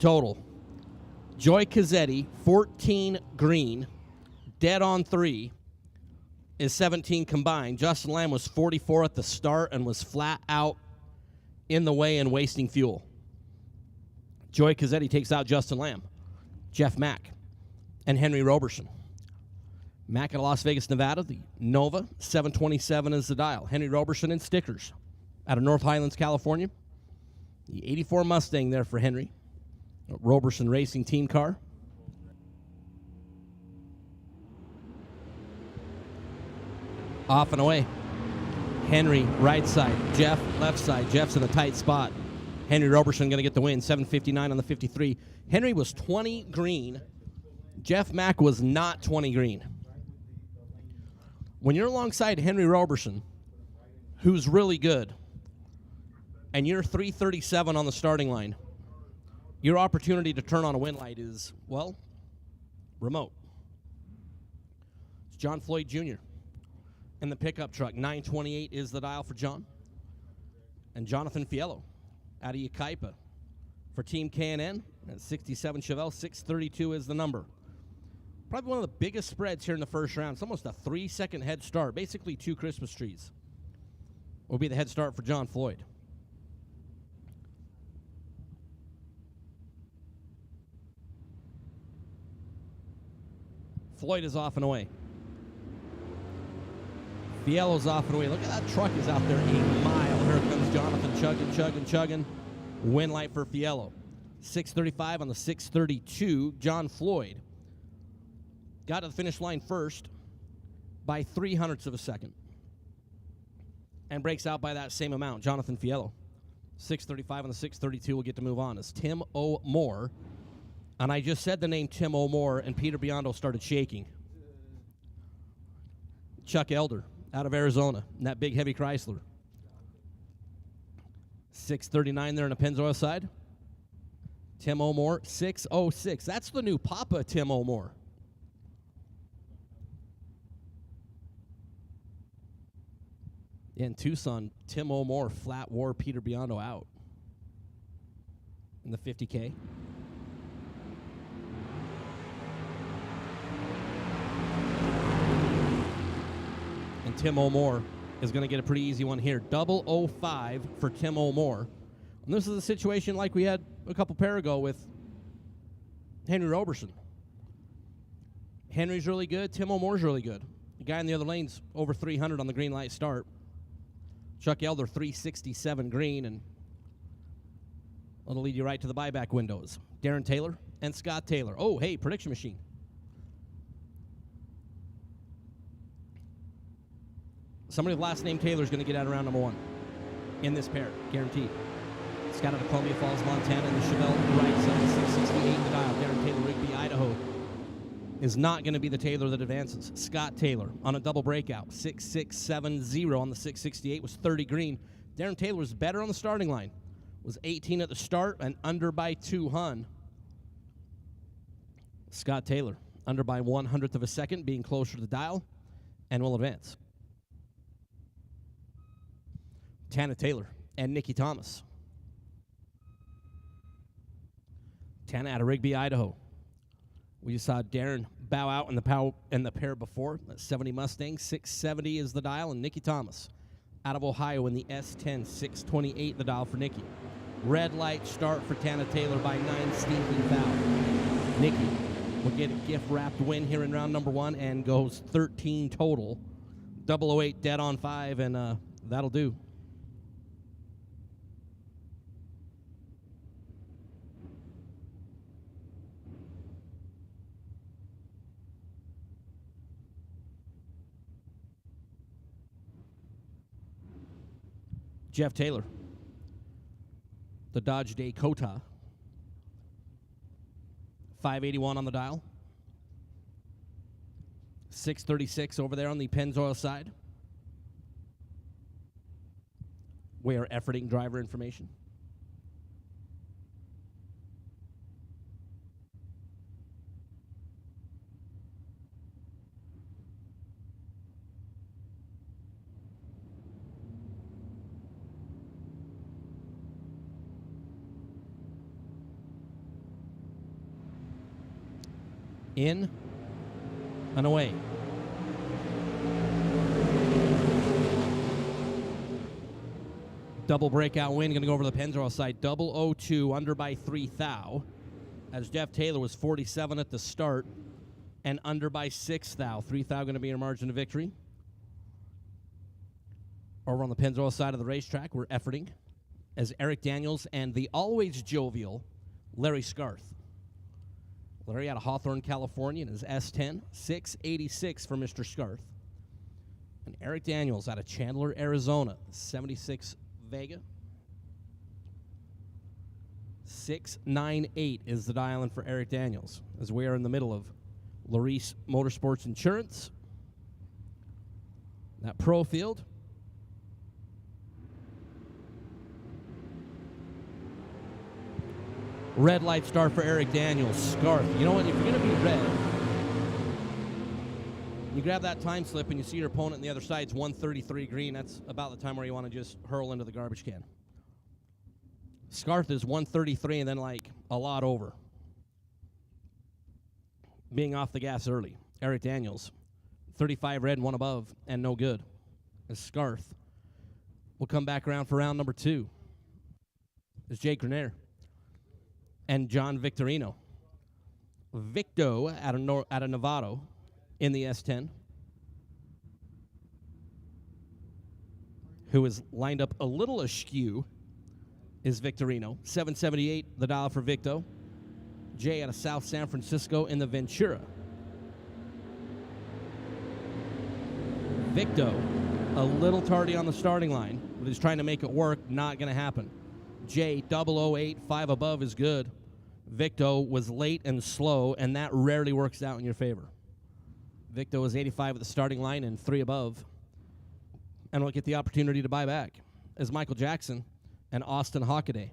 Total. Joy Cazzetti, 14 green, dead on 3, is 17 combined. Justin Lamb was 44 at the start and was flat out in the way and wasting fuel. Joy Cazzetti takes out Justin Lamb, Jeff Mack, and Henry Roberson. Mack out of Las Vegas, Nevada, the Nova, 727 is the dial. Henry Roberson in stickers out of North Highlands, California. The 84 Mustang there for Henry. Roberson Racing team car. Off and away. Henry, right side. Jeff, left side. Jeff's in a tight spot. Henry Roberson going to get the win. 7:59 on the 53. Henry was 20 green. Jeff Mack was not 20 green. When you're alongside Henry Roberson, who's really good, and you're 337 on the starting line, your opportunity to turn on a win light is, well, remote. It's John Floyd Jr. in the pickup truck. 928 is the dial for John. And Jonathan Fiello out of Yucaipa for Team K&N at 67 Chevelle. 632 is the number. Probably one of the biggest spreads here in the first round. It's almost a 3-second head start. Basically 2 Christmas trees will be the head start for John Floyd. Floyd is off and away. Fiello's off and away. Look at that truck is out there a mile. Here comes Jonathan chugging. Win light for Fiello. 6:35 on the 6:32. John Floyd got to the finish line first by 0.03 of a second and breaks out by that same amount. Jonathan Fiello. 6:35 on the 6:32 will get to move on as Tim O'More. And I just said the name Tim O'More, and Peter Biondo started shaking. Chuck Elder out of Arizona in that big heavy Chrysler. 6:39 there in the Pennzoil side. Tim O'More, 6:06. That's the new Papa Tim O'More. In Tucson, Tim O'More flat wore Peter Biondo out in the 50K. And Tim O'More is going to get a pretty easy one here. 005 for Tim O'More. And this is a situation like we had a couple pair ago with Henry Roberson. Henry's really good. Tim O'Moore's really good. The guy in the other lane's over 300 on the green light start. Chuck Elder, 367 green, and that'll lead you right to the buyback windows. Darren Taylor and Scott Taylor. Oh, hey, prediction machine. Somebody with last name Taylor is going to get out of round number 1 in this pair, guaranteed. Scott out of Columbia Falls, Montana, and the Chevelle right side, 668 the dial. Darren Taylor, Rigby, Idaho, is not going to be the Taylor that advances. Scott Taylor on a double breakout, 6670 on the 668, was 30 green. Darren Taylor was better on the starting line, was 18 at the start and under by 2 hun. Scott Taylor under by 1/100th of a second, being closer to the dial, and will advance. Tana Taylor and Nikki Thomas. Tana out of Rigby, Idaho. We just saw Darren bow out in the pair before. That 70 Mustang, 670 is the dial, and Nikki Thomas out of Ohio in the S10, 628 the dial for Nikki. Red light start for Tana Taylor by 9 stinking foul. Nikki will get a gift-wrapped win here in round number 1 and goes 13 total. 008 dead on 5, and that'll do. Jeff Taylor, the Dodge Dakota, 581 on the dial, 636 over there on the Pennzoil side. We are efforting driver information. In and away. Double breakout win, going to go over the Pennzoil side. 002 under by 3 thou. As Jeff Taylor was 47 at the start and under by 6 thou. 3 thou going to be your margin of victory. Over on the Pennzoil side of the racetrack, we're efforting as Eric Daniels and the always jovial Larry Scarth. Larry out of Hawthorne, California, in his S10, 686 for Mr. Scarth. And Eric Daniels out of Chandler, Arizona, 76 Vega. 698 is the dial-in for Eric Daniels, as we are in the middle of Larice Motorsports Insurance. That pro field. Red light start for Eric Daniels. Scarth. You know what? If you're going to be red, you grab that time slip and you see your opponent on the other side. It's 133 green. That's about the time where you want to just hurl into the garbage can. Scarth is 133 and then like a lot over. Being off the gas early. Eric Daniels, 35 red and 1 above and no good. As Scarth will come back around for round number 2. As Jake Grenier and John Victorino. Victo out of Novato in the S10, who is lined up a little askew, is Victorino. 778, the dial for Victo. Jay out of South San Francisco in the Ventura. Victo, a little tardy on the starting line, but he's trying to make it work. Not going to happen. Jay, 008, 5 above is good. Victo was late and slow, and that rarely works out in your favor. Victo was 85 at the starting line and 3 above, and will get the opportunity to buy back as Michael Jackson and Austin Hockaday.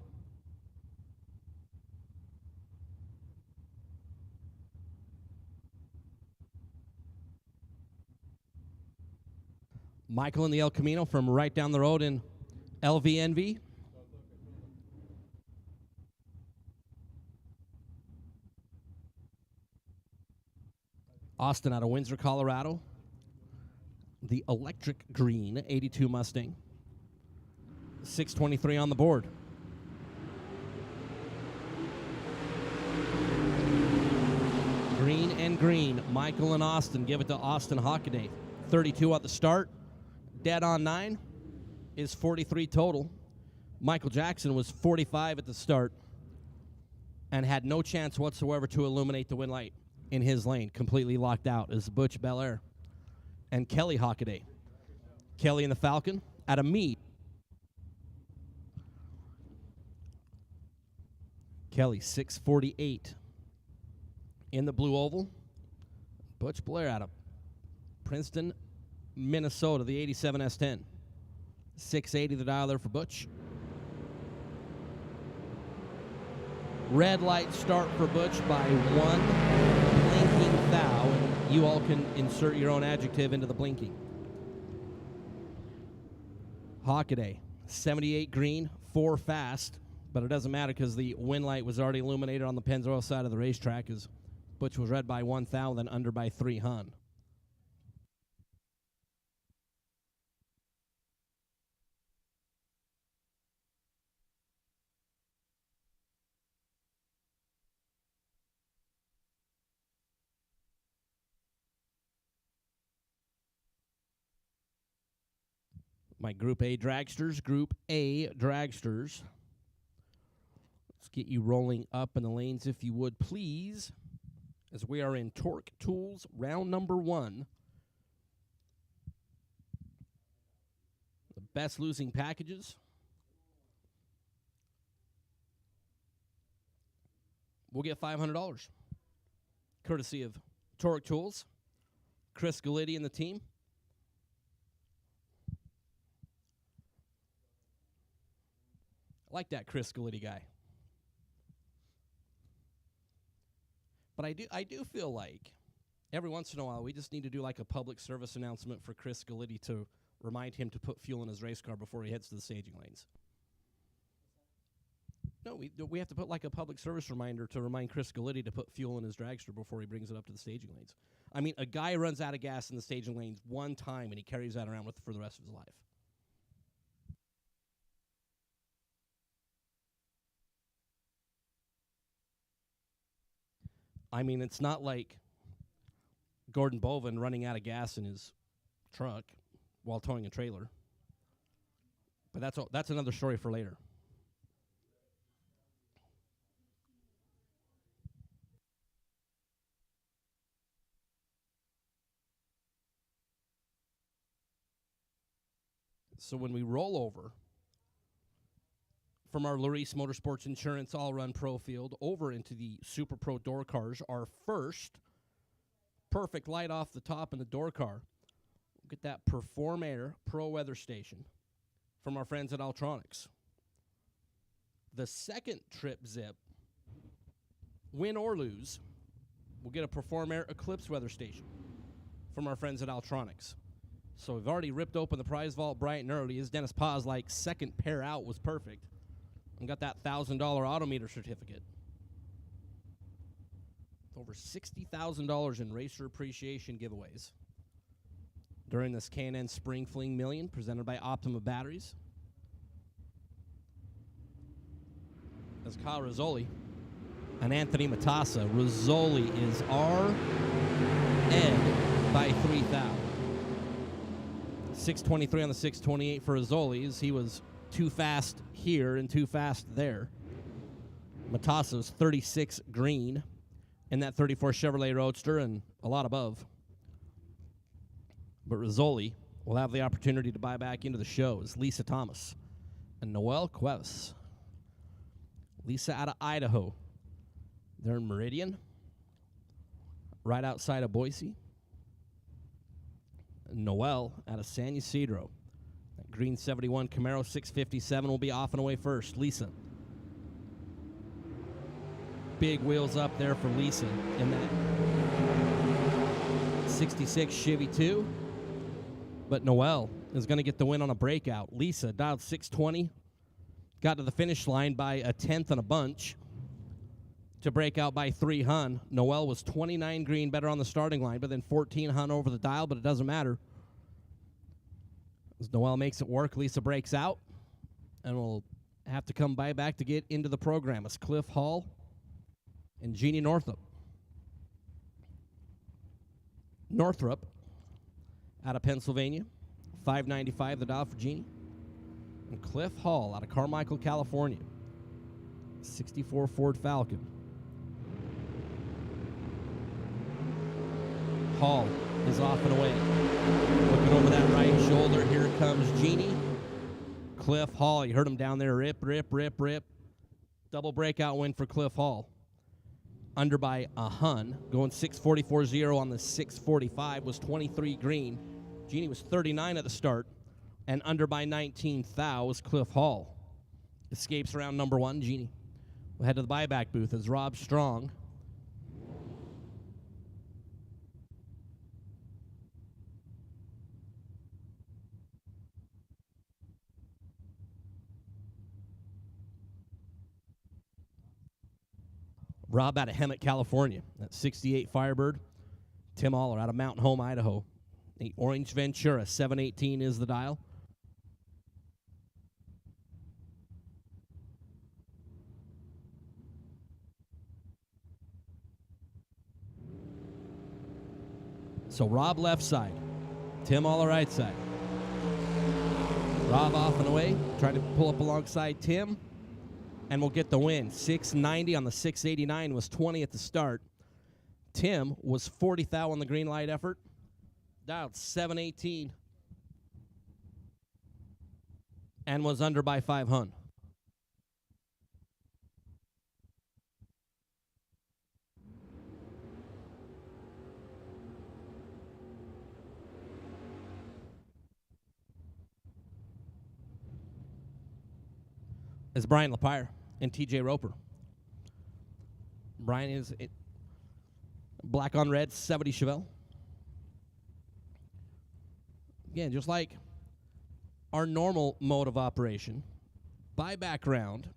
Michael in the El Camino from right down the road in LVNV. Austin out of Windsor, Colorado. The electric green 82 Mustang. 623 on the board. Green and green. Michael and Austin give it to Austin Hockaday. 32 at the start. Dead on 9 is 43 total. Michael Jackson was 45 at the start and had no chance whatsoever to illuminate the win light in his lane. Completely locked out is Butch Belair and Kelly Hockaday. Kelly in the Falcon out of Meade. Kelly 648 in the blue oval. Butch Blair out of Princeton, Minnesota, the 87 S10. 680 the dial there for Butch. Red light start for Butch by 1 blinking thou. And you all can insert your own adjective into the blinking. Hockaday, 78 green, 4 fast. But it doesn't matter because the win light was already illuminated on the Pennzoil side of the racetrack as Butch was red by 1 thou, then under by 3 hun. My Group A dragsters. Let's get you rolling up in the lanes, if you would, please, as we are in Torque Tools, round number 1. The best losing packages. We'll get $500, courtesy of Torque Tools, Chris Gallitti and the team. I like that Chris Gallitti guy. But I do feel like every once in a while we just need to do like a public service announcement for Chris Gallitti to remind him to put fuel in his race car before he heads to the staging lanes. No, we have to put like a public service reminder to remind Chris Gallitti to put fuel in his dragster before he brings it up to the staging lanes. I mean, a guy runs out of gas in the staging lanes one time, and he carries that around with for the rest of his life. I mean, it's not like Gordon Boven running out of gas in his truck while towing a trailer. But that's another story for later. So when we roll over from our Larice Motorsports Insurance All-Run Pro Field over into the Super Pro door cars, our first perfect light off the top in the door car. We'll get that Perform Air Pro Weather Station from our friends at Altronics. The second trip zip, win or lose, we'll get a Perform Air Eclipse Weather Station from our friends at Altronics. So we've already ripped open the prize vault bright and early. As Dennis Paz, like, second pair out was perfect. And got that $1,000 Autometer certificate. Over $60,000 in racer appreciation giveaways during this K&N Spring Fling Million presented by Optima Batteries. As Kyle Rizzoli and Anthony Matassa. Rizzoli is our Ed by 3,000. 623 on the 628 for Rizzoli's. He was too fast here and too fast there. Matasso's 36 green in that 34 Chevrolet Roadster and a lot above. But Rizzoli will have the opportunity to buy back into the shows. Lisa Thomas and Noel Cuevas. Lisa out of Idaho. They're in Meridian, right outside of Boise. Noel out of San Ysidro. That green 71 Camaro 657 will be off and away first. Lisa. Big wheels up there for Lisa in that 66 Chevy 2. But Noel is going to get the win on a breakout. Lisa dialed 620. Got to the finish line by a tenth and a bunch to break out by 3 hun. Noel was 29 green better on the starting line, but then 14 hun over the dial, but it doesn't matter. As Noel makes it work, Lisa breaks out, and will have to come by back to get into the program. It's Cliff Hall and Jeannie Northrup. Northrup out of Pennsylvania, 595 the dial for Jeannie. And Cliff Hall out of Carmichael, California, 64 Ford Falcon. Hall is off and away. Looking over that right shoulder, here comes Jeannie. Cliff Hall, you heard him down there, rip, rip, rip, rip. Double breakout win for Cliff Hall. Under by a hun, going 644.0 on the 645, was 23 green. Jeannie was 39 at the start, and under by 19 thou was Cliff Hall. Escapes around number 1, Jeannie. We'll head to the buyback booth as Rob Strong Rob out of Hemet, California. That 68 Firebird. Tim Aller out of Mountain Home, Idaho. The Orange Ventura, 718 is the dial. So Rob left side. Tim Aller right side. Rob off and away. Trying to pull up alongside Tim. And we'll get the win. 690 on the 689 was 20 at the start. Tim was 40 thou on the green light effort. Dialed 718. And was under by 5 hun. It's Brian Lapire and TJ Roper. Brian is black on red, 70 Chevelle. Again, just like our normal mode of operation, buyback round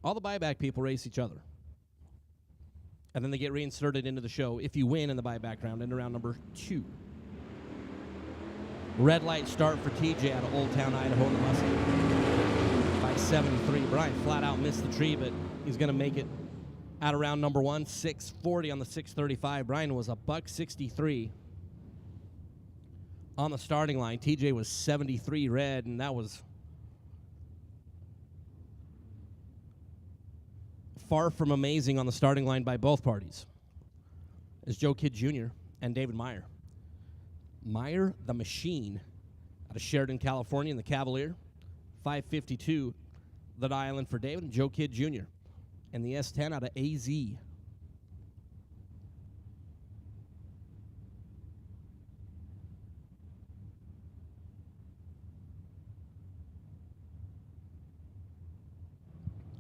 All the buyback people race each other. And then they get reinserted into the show if you win in the buyback round into round number 2. Red light start for TJ out of Old Town, Idaho in the Mustang by 73. Brian flat out missed the tree, but he's going to make it out of round number 1. 640 on the 635. Brian was a $163 on the starting line. TJ was 73 red, and that was far from amazing on the starting line by both parties. Is Joe Kidd Jr. and David Meyer. Meyer, the machine, out of Sheridan, California, in the Cavalier. 552, the Island for David, and Joe Kidd Jr. And the S10 out of AZ.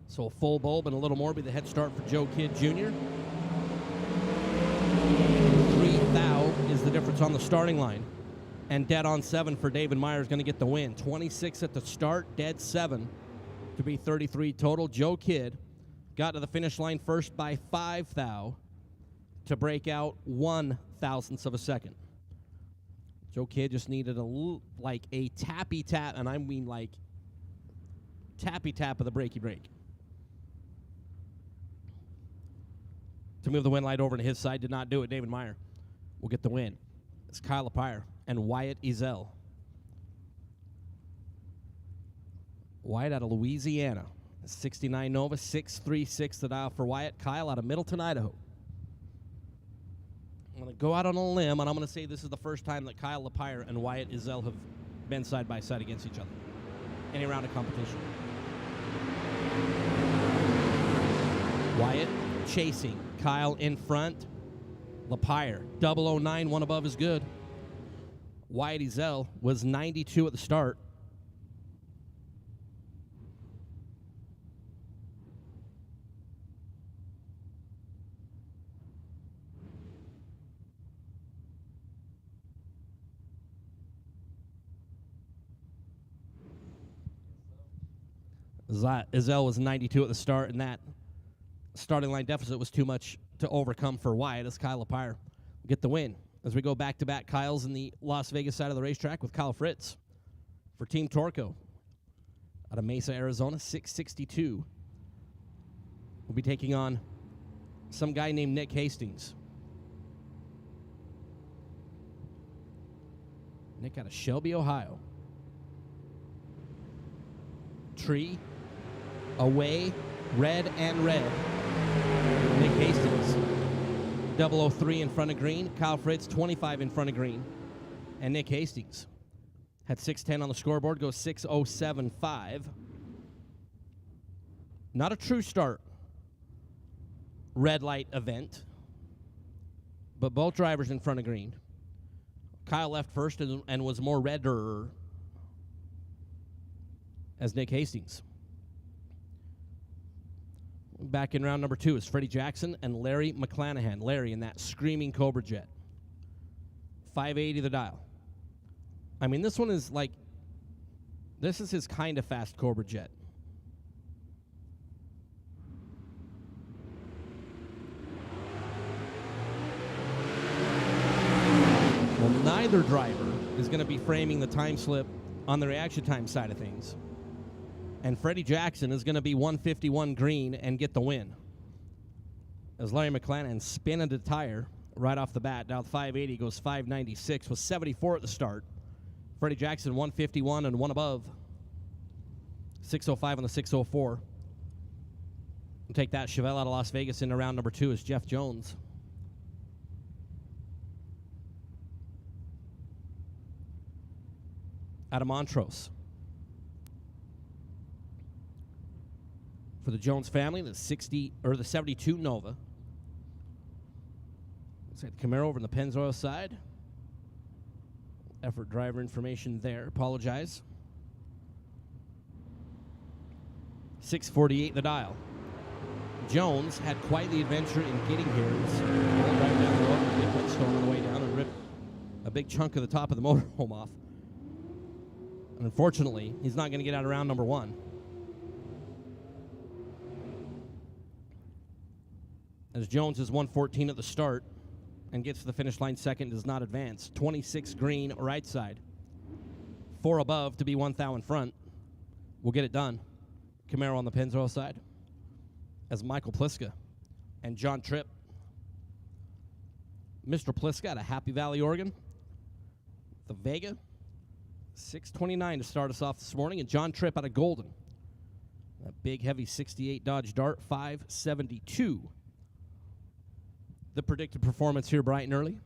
So a full bulb and a little more be the head start for Joe Kidd Jr. 3 thou is the difference on the starting line. And dead on 7 for David Meyer is going to get the win. 26 at the start, dead 7 to be 33 total. Joe Kidd got to the finish line first by 5 thou to break out 1/1000th of a second. Joe Kidd just needed like a tappy tap, and I mean like tappy tap of the brakey brake to move the win light over to his side. Did not do it. David Meyer will get the win. It's Kyle Lepire and Wyatt Ezell. Wyatt out of Louisiana. 69 Nova, 636 the dial for Wyatt. Kyle out of Middleton, Idaho. I'm going to go out on a limb, and I'm going to say this is the first time that Kyle Lepire and Wyatt Ezell have been side by side against each other. Any round of competition. Wyatt chasing. Kyle in front. Lepire, 009, one above is good. Wyatt Ezell was 92 at the start. Ezell was 92 at the start, and that starting line deficit was too much to overcome for Wyatt as Kyle Lepire will get the win. As we go back-to-back Kyles in the Las Vegas side of the racetrack with Kyle Fritz for Team Torco out of Mesa, Arizona, 662. We'll be taking on some guy named Nick Hastings. Nick out of Shelby, Ohio. Tree, away, red and red. Nick Hastings, 003 in front of green. Kyle Fritz, 25 in front of green. And Nick Hastings had 610 on the scoreboard, goes 6:07.5. Not a true start red light event, but both drivers in front of green. Kyle left first and was more redder as Nick Hastings. Back in round number 2 is Freddie Jackson and Larry McClanahan. Larry in that screaming Cobra Jet. 580 the dial. I mean, this one is like, this is his kind of fast Cobra Jet. Well, neither driver is going to be framing the time slip on the reaction time side of things. And Freddie Jackson is going to be 151 green and get the win. As Larry McClanahan spinning the tire right off the bat. Down 580, goes 596, was 74 at the start. Freddie Jackson, 151 and one above. 605 on the 604. We'll take that Chevelle out of Las Vegas into round number 2 is Jeff Jones. Out of Montrose. For the Jones family, the 72 Nova. Let's take the Camaro over on the Pennzoil side. Effort driver information there. Apologize. 648 the dial. Jones had quite the adventure in getting here. He was driving down the road with a big windstorm on the way down and ripped a big chunk of the top of the motorhome off. And unfortunately, he's not going to get out of round number 1. as Jones is 114 at the start and gets to the finish line second, does not advance. 26 green, right side. 4 above to be 1 thou in front. We'll get it done. Camaro on the Pennzoil side as Michael Pliska and John Tripp. Mr. Pliska out of Happy Valley, Oregon. The Vega, 629 to start us off this morning. And John Tripp out of Golden. That big, heavy 68 Dodge Dart, 572. The predicted performance here bright and early.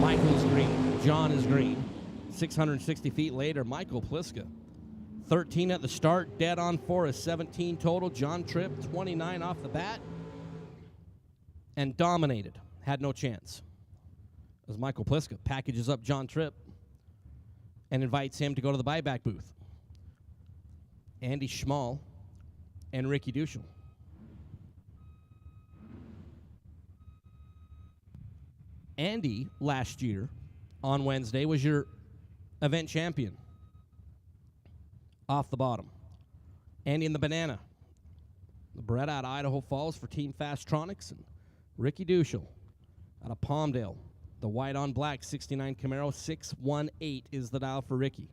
Michael's green. John is green. 660 feet later, Michael Pliska. 13 at the start, dead on 4 is 17 total. John Tripp, 29 off the bat. And dominated. Had no chance. As Michael Pliska packages up John Tripp and invites him to go to the buyback booth. Andy Schmall and Ricky Duschel. Andy, last year, on Wednesday, was your event champion. Off the bottom. Andy and the Banana. The Brett out of Idaho Falls for Team Fastronics. And Ricky Duschel out of Palmdale. The white on black 69 Camaro. 618 is the dial for Ricky.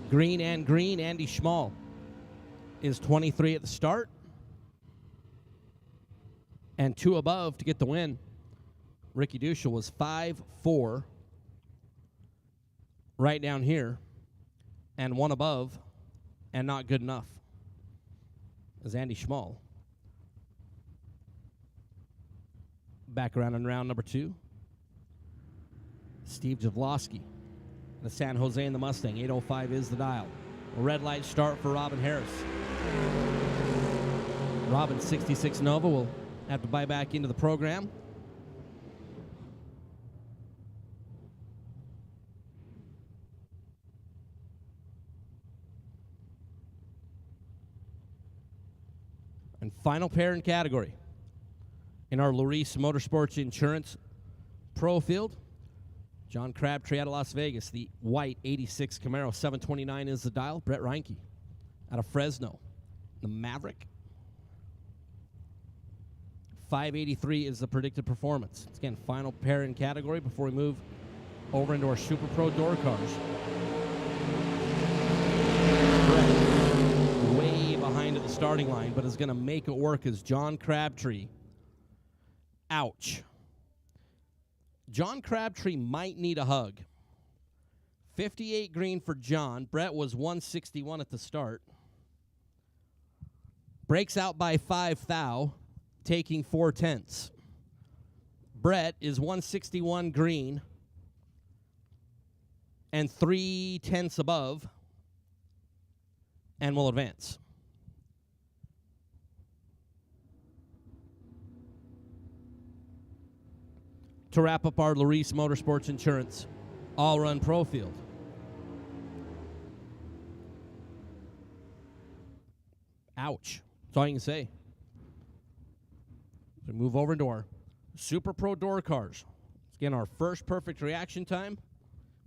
Green and green, Andy Schmall is 23 at the start. And 2 above to get the win. Ricky Duschel was 5-4 right down here. And 1 above and not good enough. As Andy Schmall. Back around in round number 2. Steve Javlosky. The San Jose and the Mustang. 805 is the dial. A red light start for Robin Harris. Robin 66 Nova will have to buy back into the program. And final pair in category in our Luis Motorsports Insurance Pro Field. John Crabtree out of Las Vegas, the white 86 Camaro, 729 is the dial. Brett Reinke out of Fresno, the Maverick. 583 is the predicted performance. It's again, final pair in category before we move over into our Super Pro door cars. Brett, way behind at the starting line, but is going to make it work as John Crabtree. Ouch. John Crabtree might need a hug. 58 green for John. Brett was 161 at the start. Breaks out by 5 thou, taking 4/10. Brett is 161 green and 3/10 above and will advance. To wrap up our Luis Motorsports Insurance All-Run Pro Field. Ouch. That's all you can say. So move over into our Super Pro door cars. Again, our first perfect reaction time.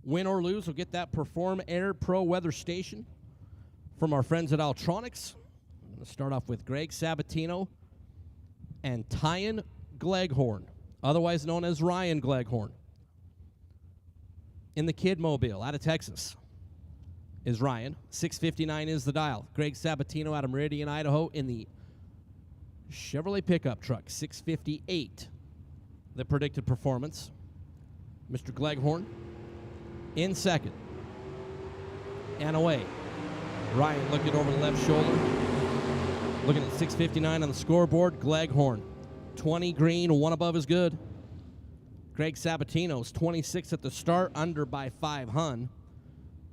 Win or lose, we'll get that Perform Air Pro Weather Station from our friends at Altronics. I'm going to start off with Greg Sabatino and Tyan Gleghorn, otherwise known as Ryan Gleghorn. In the Kid Mobile out of Texas is Ryan. 659 is the dial. Greg Sabatino out of Meridian, Idaho in the Chevrolet pickup truck. 658, the predicted performance. Mr. Gleghorn in second. And away. Ryan looking over the left shoulder. Looking at 659 on the scoreboard. Gleghorn. 20 green, 1 above is good. Greg Sabatino's 26 at the start, under by 5 hun.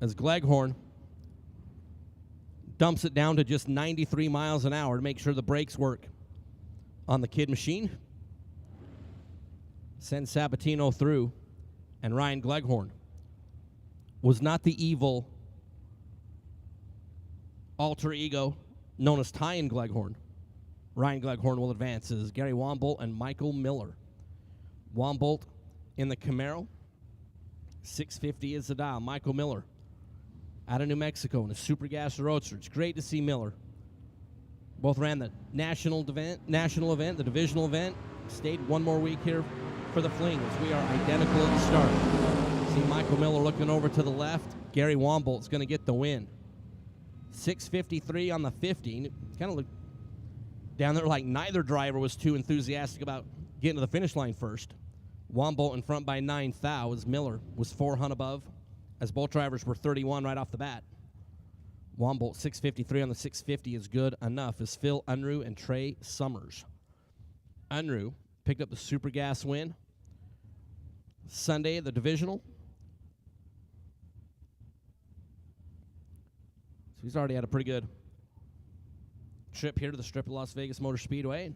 As Gleghorn dumps it down to just 93 miles an hour to make sure the brakes work on the Kid machine. Sends Sabatino through, and Ryan Gleghorn was not the evil alter ego known as Tyan Gleghorn. Ryan Gleghorn will advance as Gary Wombolt and Michael Miller. Wombolt in the Camaro. 650 is the dial. Michael Miller out of New Mexico in a Super Gas Roadster. It's great to see Miller. Both ran the national event, the divisional event. Stayed one more week here for the Fling as we are identical at the start. See Michael Miller looking over to the left. Gary Wombolt's going to get the win. 6:53 on the 50. Kind of looked down there like neither driver was too enthusiastic about getting to the finish line first. Wombolt in front by 9 thou as Miller was 400 above, as both drivers were 31 right off the bat. Wombolt 6:53 on the 650 is good enough as Phil Unruh and Trey Summers. Unruh picked up the Super Gas win Sunday at the divisional. So he's already had a pretty good trip here to the strip of Las Vegas Motor Speedway.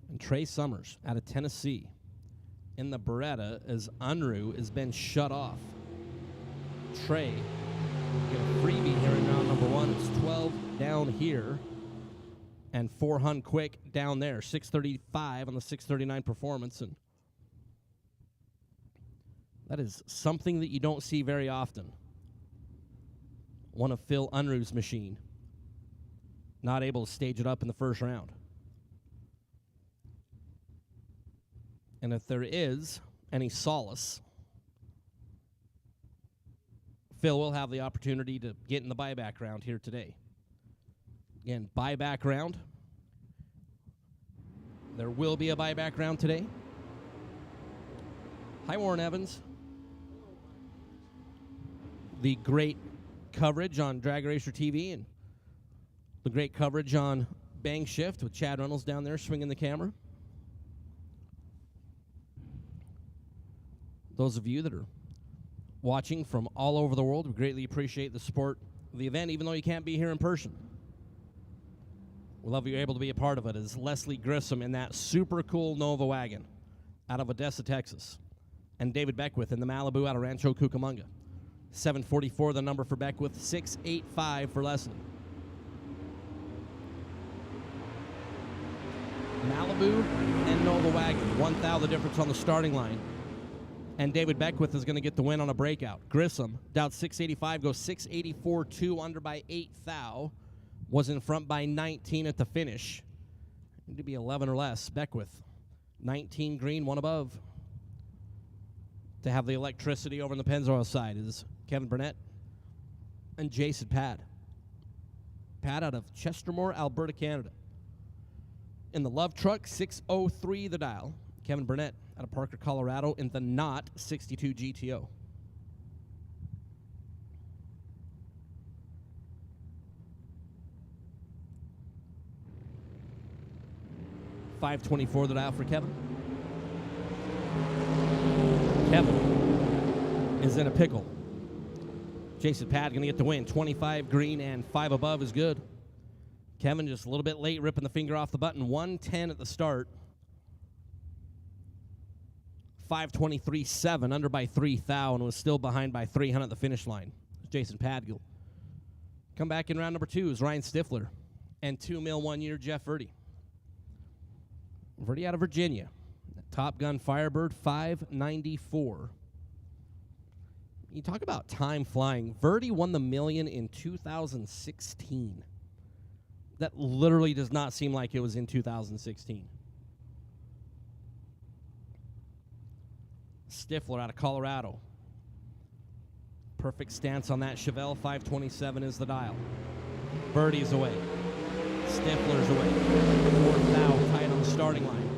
And Trey Summers out of Tennessee in the Beretta as Unruh has been shut off. Trey get a freebie here in round number 1. It's 12 down here and 400 quick down there. 635 on the 639 performance. And that is something that you don't see very often. One of Phil Unruh's machine not able to stage it up in the first round. And if there is any solace, Phil will have the opportunity to get in the buyback round here today. Again, buyback round. There will be a buyback round today. Hi, Warren Evans. The great coverage on Drag Racer TV and the great coverage on Bang Shift with Chad Reynolds down there swinging the camera. Those of you that are watching from all over the world, we greatly appreciate the support of the event, even though you can't be here in person. We love you're able to be a part of it as Leslie Grissom in that super cool Nova wagon out of Odessa, Texas. And David Beckwith in the Malibu out of Rancho Cucamonga. 744 the number for Beckwith, 685 for Leslie. Malibu and Nova wagon, 1 thou the difference on the starting line. And David Beckwith is going to get the win on a breakout. Grissom, down 685, goes 684, 2 under by 8 thou. Was in front by 19 at the finish. Need to be 11 or less. Beckwith, 19 green, 1 above. To have the electricity over on the Pennzoil side is Kevin Burnett and Jason Pad. Pad out of Chestermore, Alberta, Canada. In the Love Truck, 603 the dial. Kevin Burnett out of Parker, Colorado in the Knott 62 GTO. .524 the dial for Kevin. Kevin is in a pickle. Jason Pad going to get the win. 25 green and 5 above is good. Kevin just a little bit late, ripping the finger off the button. 110 at the start. 523.7 under by 3 thou and was still behind by 300 at the finish line. Jason Padgill. Come back in round number 2 is Ryan Stifler and 2 mil 1 year Jeff Verdi. Verdi out of Virginia. Top Gun Firebird 594. You talk about time flying. Verdi won the million in 2016. That literally does not seem like it was in 2016. Stifler out of Colorado. Perfect stance on that Chevelle. 527 is the dial. Verdi's away. Stifler's away. 4 thou tight on the starting line.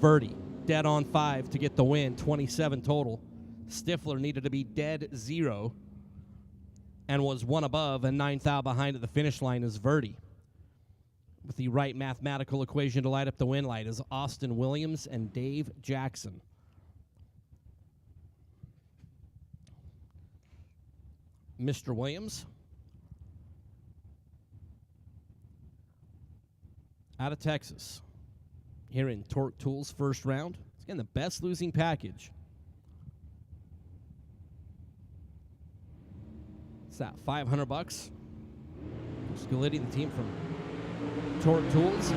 Verdi dead on 5 to get the win. 27 total. Stifler needed to be dead 0 and was 1 above and 9 thou behind at the finish line is Verdi. with the right mathematical equation to light up the win light is Austin Williams and Dave Jackson. Mr. Williams out of Texas here in Torque Tools first round. He's getting the best losing package. What's that, $500? Scaliti, the team from Torque Tools.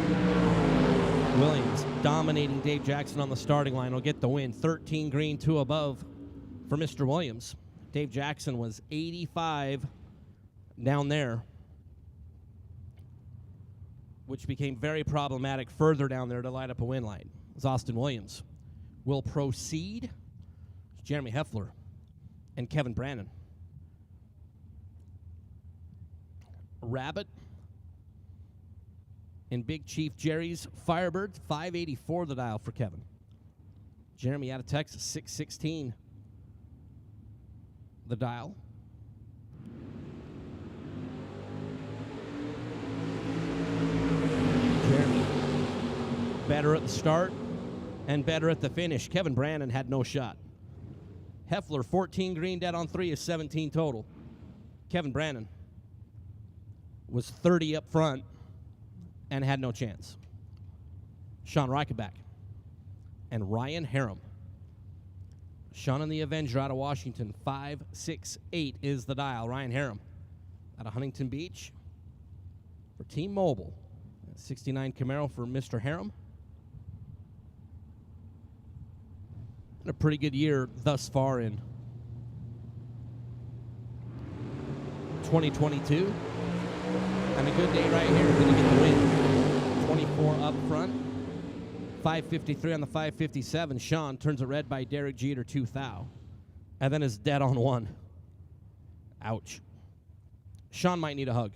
Williams dominating Dave Jackson on the starting line will get the win. 13 green, 2 above for Mr. Williams. Dave Jackson was 85 down there, which became very problematic further down there to light up a win light. It's Austin Williams. Will proceed Jeremy Heffler and Kevin Brannon. Rabbit and Big Chief Jerry's Firebird, 584 the dial for Kevin. Jeremy out of Texas, 616 the dial. Jeremy better at the start and better at the finish. Kevin Brannon had no shot. Heffler, 14 green, dead on 3 is 17 total. Kevin Brannon was 30 up front and had no chance. Sean Reichenbach and Ryan Harem. Sean and the Avenger out of Washington, 568 is the dial. Ryan Harem out of Huntington Beach for Team Mobile. 69 Camaro for Mr. Harem. And a pretty good year thus far in 2022. And a good day right here. Going to get the win. 24 up front. 553 on the 557. Sean turns it red by Derek Jeter, 2 thou. And then is dead on 1. Ouch. Sean might need a hug.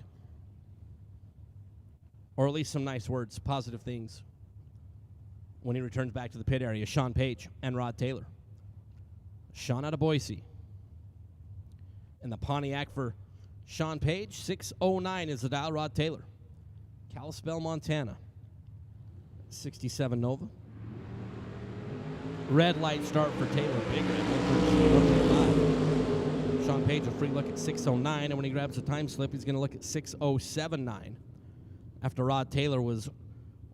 Or at least some nice words, positive things, when he returns back to the pit area. Sean Page and Rod Taylor. Sean out of Boise. And the Pontiac for Sean Page, 609 is the dial. Rod Taylor. Kalispell, Montana. 67 Nova. Red light start for Taylor. Big red, 135. Sean Page a free look at 609, and when he grabs a time slip, he's going to look at 6079. After Rod Taylor was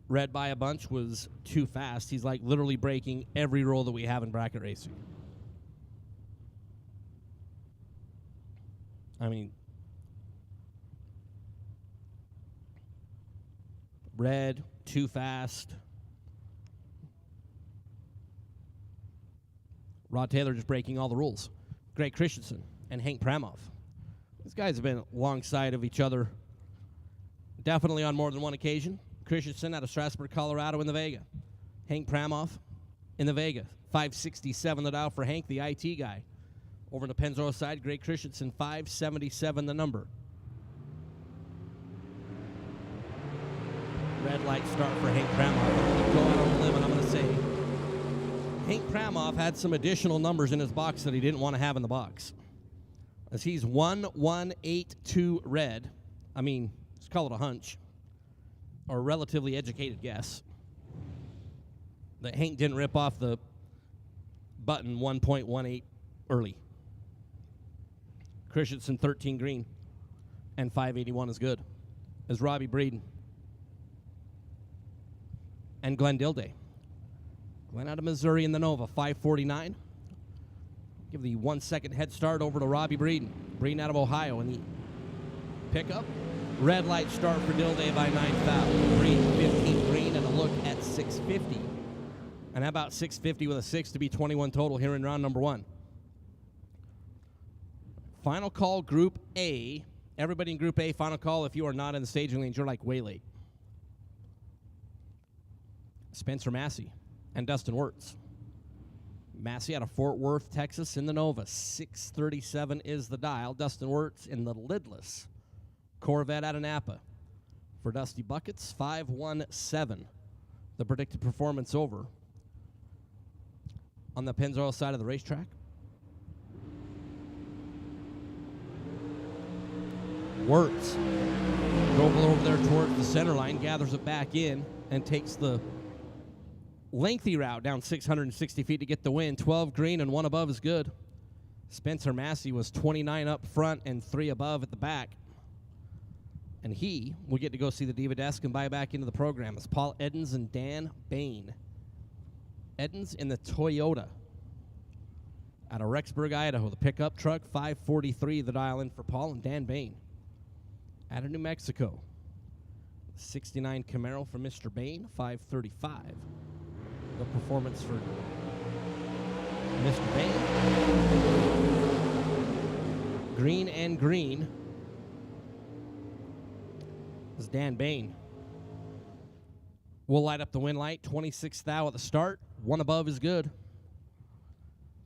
red by a bunch, was too fast. He's like literally breaking every rule that we have in bracket racing. I mean, red, too fast. Rod Taylor just breaking all the rules. Greg Christensen and Hank Pramoff. These guys have been alongside of each other definitely on more than one occasion. Christensen out of Strasburg, Colorado in the Vega. Hank Pramoff in the Vega. 567 the dial for Hank, the IT guy. Over on the Pennzoil side, Greg Christensen, 577 the number. Red light start for Hank Pramoff. I'm going to go out on a limb and I'm going to say Hank Pramoff had some additional numbers in his box that he didn't want to have in the box. As he's 1182 red. I mean, let's call it a hunch or a relatively educated guess that Hank didn't rip off the button 1.18 early. Christensen 13 green and 581 is good. As Robbie Breeden and Glenn Dilday. Glenn out of Missouri in the Nova, 549. Give the 1 second head start over to Robbie Breeden. Breeden out of Ohio in the pickup. Red light start for Dilday by 9,000. Breeden 15 green and a look at 650. And how about 650 with a 6 to be 21 total here in round number 1. Final call, Group A. Everybody in Group A, final call. If you are not in the staging lanes, you're like way late. Spencer Massey and Dustin Wirtz. Massey out of Fort Worth, Texas in the Nova. 637 is the dial. Dustin Wirtz in the lidless Corvette out of Napa. For Dusty Buckets, 517. The predicted performance over on the Pennzoil side of the racetrack. Wirtz Gobel over there towards the center line, gathers it back in, and takes the lengthy route down 660 feet to get the win. 12 green and 1 above is good. Spencer Massey was 29 up front and 3 above at the back. And he will get to go see the Diva Desk and buy back into the program. It's Paul Edens and Dan Bain. Edens in the Toyota out of Rexburg, Idaho. The pickup truck, 543, the dial in for Paul, and Dan Bain out of New Mexico. 69 Camaro for Mr. Bain, 535. The performance for Mr. Bain. Green and green is Dan Bain. We'll light up the win light. 26 thou at the start. 1 above is good.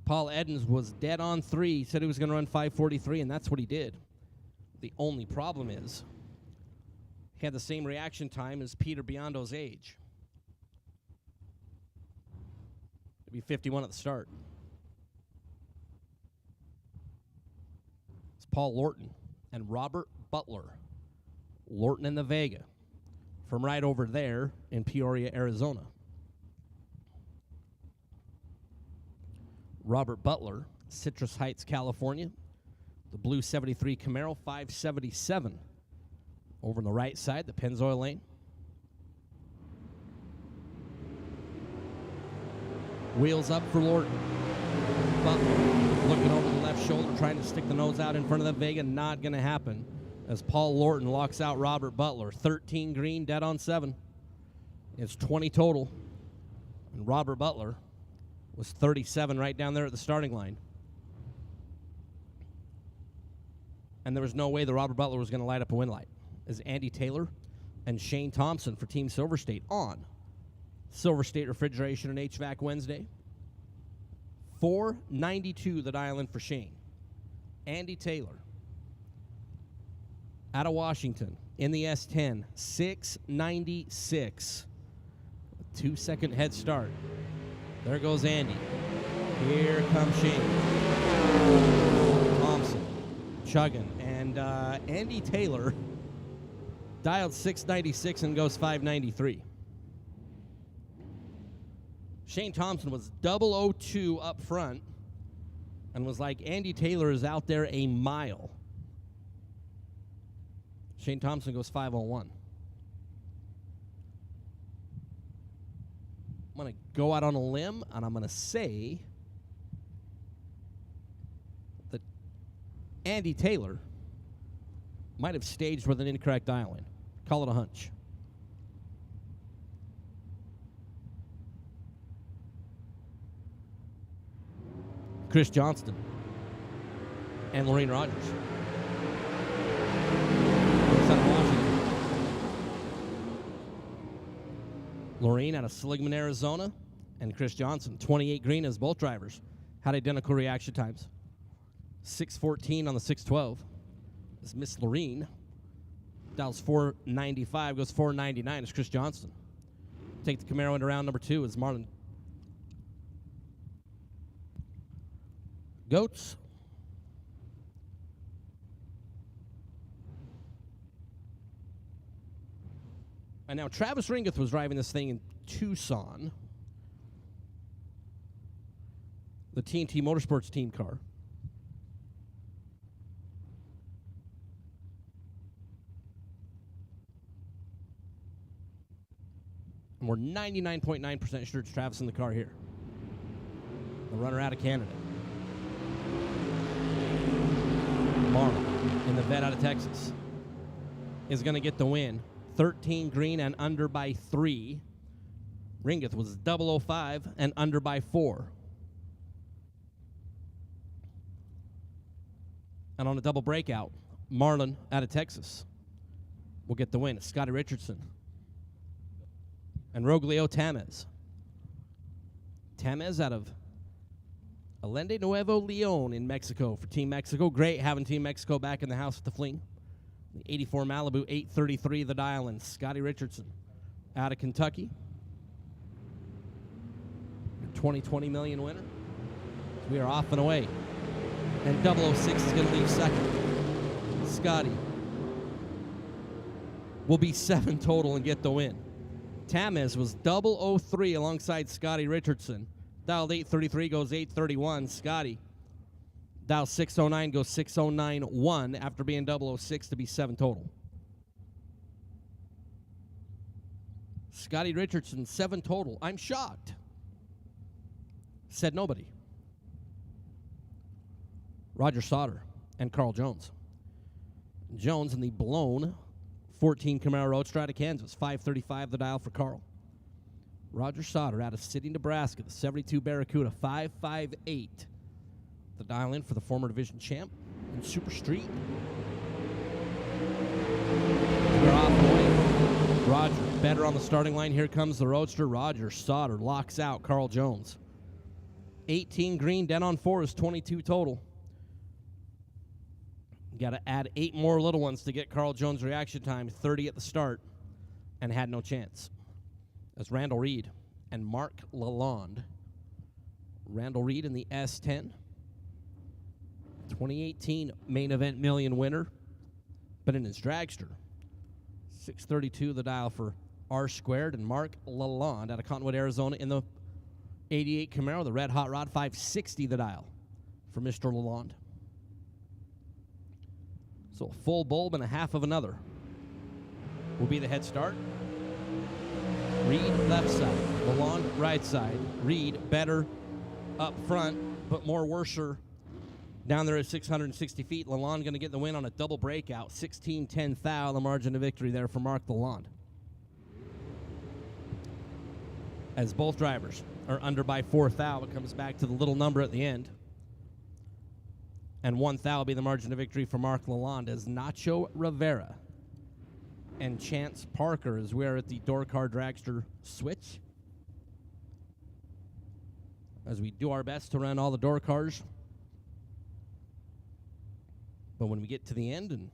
Paul Edens was dead on 3. He said he was going to run 543, and that's what he did. The only problem is he had the same reaction time as Peter Biondo's age. It'd be 51 at the start. It's Paul Lorton and Robert Butler. Lorton in the Vega from right over there in Peoria, Arizona. Robert Butler, Citrus Heights, California. The blue 73 Camaro, 577. Over on the right side, the Pennzoil lane. Wheels up for Lorton. Butler looking over the left shoulder, trying to stick the nose out in front of the Vega. Not going to happen as Paul Lorton locks out Robert Butler. 13 green, dead on 7. It's 20 total. And Robert Butler was 37 right down there at the starting line. And there was no way that Robert Butler was going to light up a win light. As Andy Taylor and Shane Thompson for Team Silver State on Silver State Refrigeration and HVAC Wednesday. 492 the dial in for Shane. Andy Taylor out of Washington in the S10, 696. A 2-second head start. There goes Andy. Here comes Shane. Thompson chugging. And Andy Taylor dialed 696 and goes 593. Shane Thompson was 002 up front and was like, Andy Taylor is out there a mile. Shane Thompson goes 501. I'm going to go out on a limb, and I'm going to say that Andy Taylor might have staged with an incorrect dial-in. Call it a hunch. Chris Johnston and Lorraine Rogers. Out of Washington. Lorraine out of Seligman, Arizona, and Chris Johnson, 28 green as both drivers, had identical reaction times. 6:14 on the 6:12. As Miss Lorraine dials 495, goes 499 as Chris Johnson. Take the Camaro into round number 2 as Marlon Goats. And now Travis Ringeth was driving this thing in Tucson, the TNT Motorsports team car. And we're 99.9% sure it's Travis in the car here. The runner out of Canada. Marlon in the vet out of Texas is going to get the win. 13 green and under by 3. Ringeth was 005 and under by 4. And on a double breakout, Marlon out of Texas will get the win. It's Scotty Richardson and Roglio Tamez. Tamez out of Allende Nuevo Leon in Mexico for Team Mexico. Great having Team Mexico back in the house with the Fling. The 84 Malibu, 833 the dial in. Scotty Richardson out of Kentucky. Your 2020 million winner. So we are off and away. And 006 is going to leave second. Scotty will be 7 total and get the win. Tamez was 003 alongside Scotty Richardson. Dialed 833, goes 831. Scotty dialed 609, goes 6091 after being 006 to be 7 total. Scotty Richardson, 7 total. I'm shocked. Said nobody. Roger Sauter and Carl Jones. Jones in the blown 14 Camaro Roadster out of Kansas. 535 the dial for Carl. Roger Sauter out of City, Nebraska. The 72 Barracuda. 558 the dial in for the former division champ in Super Street. We're off point. Roger better on the starting line. Here comes the Roadster. Roger Sauter locks out Carl Jones. 18 green, dead on 4 is 22 total. Got to add 8 more little ones to get Carl Jones' reaction time. 30 at the start, and had no chance. As Randall Reed and Mark Lalonde. Randall Reed in the S10. 2018 main event million winner, but in his dragster. 632 the dial for R Squared, and Mark Lalonde out of Cottonwood, Arizona in the 88 Camaro, the Red Hot Rod. 560 the dial for Mr. Lalonde. So a full bulb and a half of another will be the head start. Reed left side, Lalonde right side. Reed better up front, but more worser down there at 660 feet. Lalonde going to get the win on a double breakout. 16-10 thou, the margin of victory there for Mark Lalonde. As both drivers are under by 4 thou, it comes back to the little number at the end. And 1 thou will be the margin of victory for Mark Lalonde as Nacho Rivera and Chance Parker as we are at the door car dragster switch. As we do our best to run all the door cars. But when we get to the end and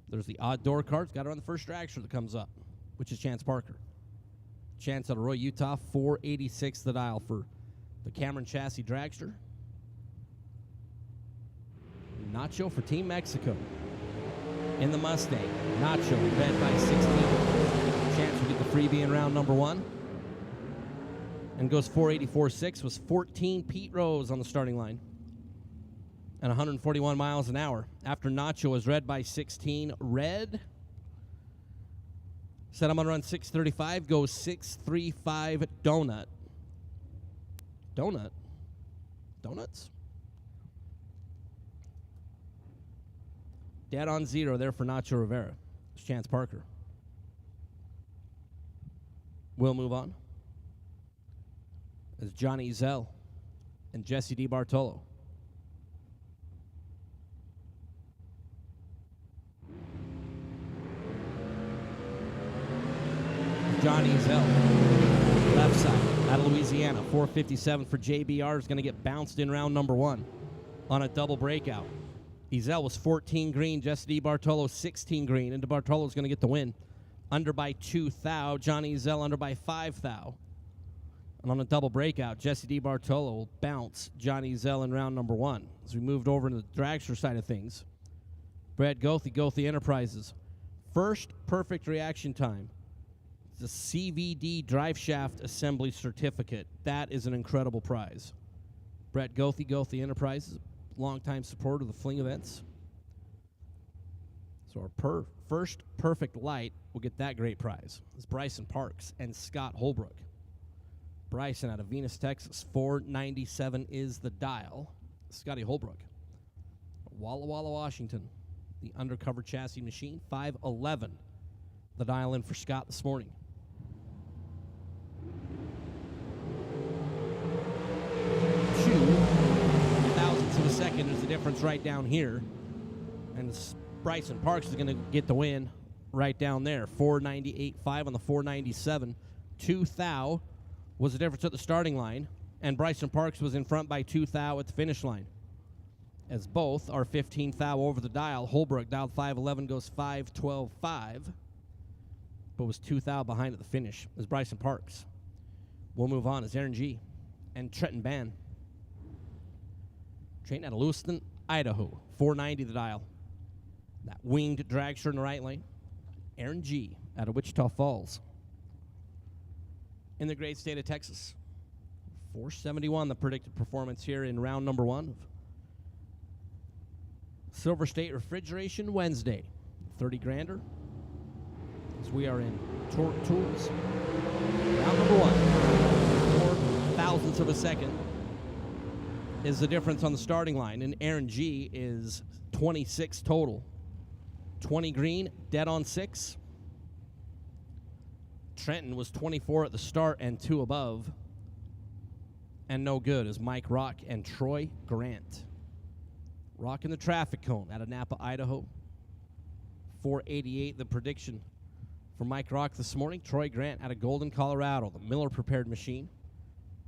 there's the odd door car, it's got to run the first dragster that comes up, which is Chance Parker. Chance out of Roy, Utah, 486 the dial for the Cameron Chassis dragster. Nacho for Team Mexico in the Mustang. Nacho led by 16. Chance will get the freebie in round number 1. And goes 484.6, was 14 Pete Rose on the starting line. And 141 miles an hour. After Nacho was red by 16. Red said I'm going to run 635, goes 635 Donut. Donut? Donuts? Dead on 0 there for Nacho Rivera. It's Chance Parker. We'll move on. As Johnny Zell and Jesse DiBartolo. Johnny Zell, left side, out of Louisiana. 457 for JBR is going to get bounced in round number 1 on a double breakout. Ezel was 14 green, Jesse DiBartolo 16 green, and DiBartolo's going to get the win. Under by 2 thou, Johnny Ezel under by 5 thou. And on a double breakout, Jesse DiBartolo will bounce Johnny Ezel in round number 1. As we moved over to the dragster side of things, Brad Goethe, Goethe Enterprises. First perfect reaction time. The CVD drive shaft assembly certificate. That is an incredible prize. Brett Goethe, Goethe Enterprises, longtime supporter of the Fling events. So our first perfect light will get that great prize. It's Bryson Parks and Scott Holbrook. Bryson out of Venus, Texas, 497 is the dial. Scotty Holbrook, Walla Walla, Washington, the undercover chassis machine, 511 the dial in for Scott this morning. Thousandths of a second is the difference right down here. And Bryson Parks is going to get the win right down there. 498.5 on the 497. 2 thou was the difference at the starting line. And Bryson Parks was in front by 2 thou at the finish line. As both are 15 thou over the dial. Holbrook dialed 511, goes 512.5. But was 2 thou behind at the finish as Bryson Parks. We'll move on as Aaron G. and Trenton Ban. Trenton out of Lewiston, Idaho. 490 the dial. That winged dragster in the right lane. Aaron G. out of Wichita Falls in the great state of Texas. 471, the predicted performance here in round number 1 of Silver State Refrigeration Wednesday. 30 grander as we are in Torque Tools. Round number 1. 4 thousandths of a second is the difference on the starting line, and Aaron G is 26 total. 20 green, dead on 6. Trenton was 24 at the start and 2 above. And no good is Mike Rock and Troy Grant. Rock in the traffic cone out of Napa, Idaho. 488, the prediction for Mike Rock this morning. Troy Grant out of Golden, Colorado, the Miller prepared machine.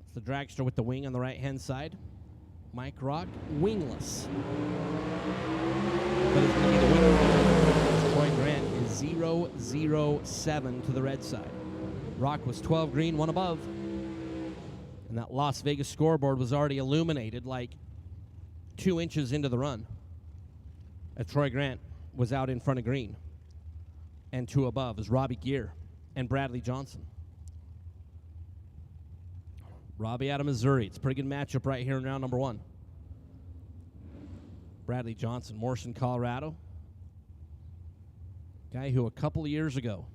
It's the dragster with the wing on the right-hand side. Mike Rock, wingless. But it's going to be the winner. Troy Grant is 0-0-7 to the red side. Rock was 12 green, 1 above. And that Las Vegas scoreboard was already illuminated like 2 inches into the run. As Troy Grant was out in front of green. And 2 above is Robbie Gear and Bradley Johnson. Robbie out of Missouri. It's a pretty good matchup right here in round number 1. Bradley Johnson, Morrison, Colorado. Guy who a couple of years ago,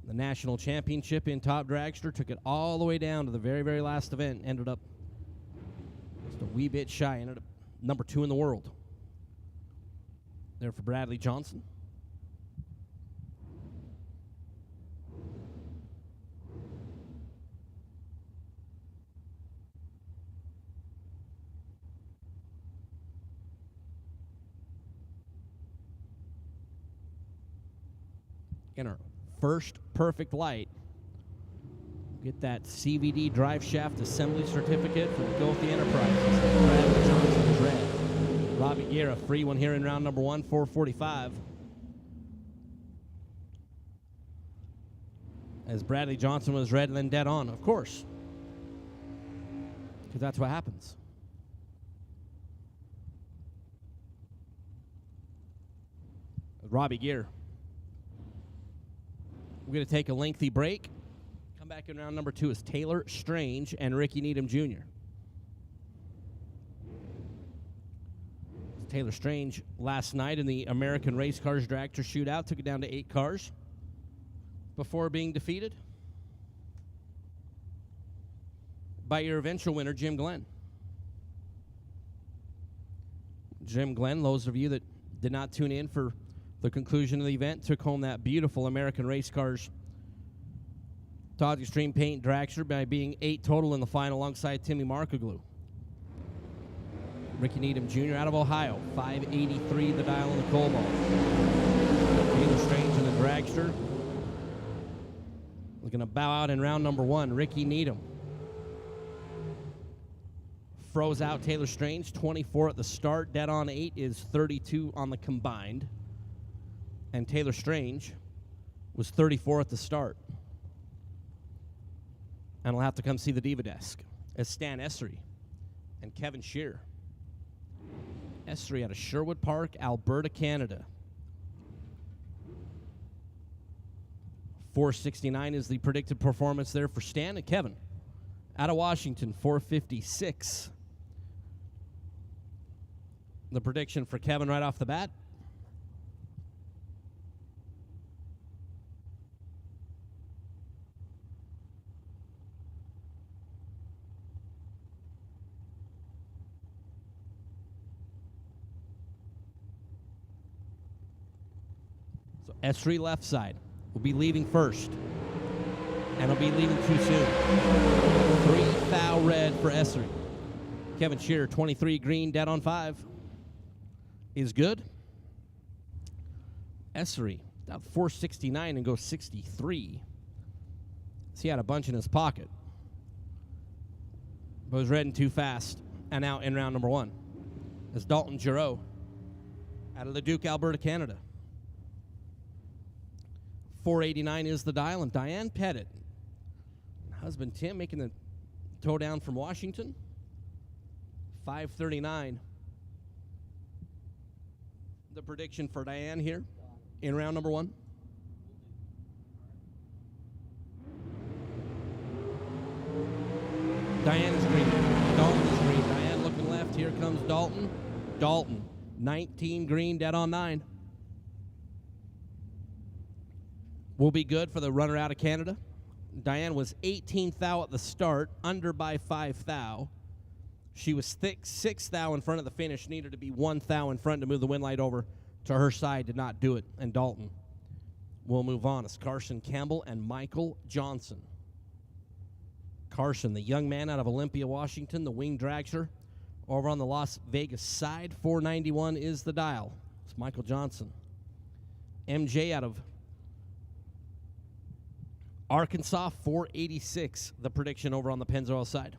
the national championship in top dragster, took it all the way down to the very, very last event. Ended up just a wee bit shy. Ended up number 2 in the world. There for Bradley Johnson. In our first perfect light, get that CVD drive shaft assembly certificate from Goethe Enterprises. Bradley Johnson is red. Robbie Gear, a free one here in round number 1, 445. As Bradley Johnson was red and then dead on, of course. Because that's what happens. Robbie Gear. We're going to take a lengthy break. Come back in round number 2 is Taylor Strange and Ricky Needham Jr. Taylor Strange last night in the American Race Cars Dragster Shootout took it down to 8 cars before being defeated by your eventual winner, Jim Glenn. Jim Glenn, those of you that did not tune in for the conclusion of the event, took home that beautiful American Race Cars Todd Extreme Paint Dragster by being 8 total in the final alongside Timmy Markoglu. Ricky Needham Jr. out of Ohio, 583 the dial on the coal ball. Taylor Strange in the dragster. Looking to bow out in round number 1. Ricky Needham froze out Taylor Strange, 24 at the start. Dead on 8 is 32 on the combined. And Taylor Strange was 34 at the start. And we'll have to come see the Diva Desk as Stan Essery and Kevin Shear. Essery out of Sherwood Park, Alberta, Canada. 469 is the predicted performance there for Stan. And Kevin out of Washington, 456. The prediction for Kevin right off the bat. Essery left side will be leaving first, and will be leaving too soon. 3 foul red for Essery. Kevin Shearer, 23 green, dead on 5. Is good. Essery, down 469 and goes 63. So he had a bunch in his pocket, but was red and too fast, and out in round number 1. As Dalton Giroux out of Leduc, Alberta, Canada. 489 is the dial, and Diane Pettit, husband Tim, making the toe down from Washington. 539. The prediction for Diane here in round number 1. Diane is green. Dalton is green. Diane looking left. Here comes Dalton. Dalton, 19 green, dead on 9. Will be good for the runner out of Canada. Diane was 18th thou at the start, under by 5 thou. She was 6 thou in front of the finish, needed to be 1 thou in front to move the wind light over to her side, did not do it, and Dalton will move on. It's Carson Campbell and Michael Johnson. Carson, the young man out of Olympia, Washington, the wing dragster. Over on the Las Vegas side, 491 is the dial. It's Michael Johnson. MJ out of Arkansas, 486, the prediction over on the Pennzoil side.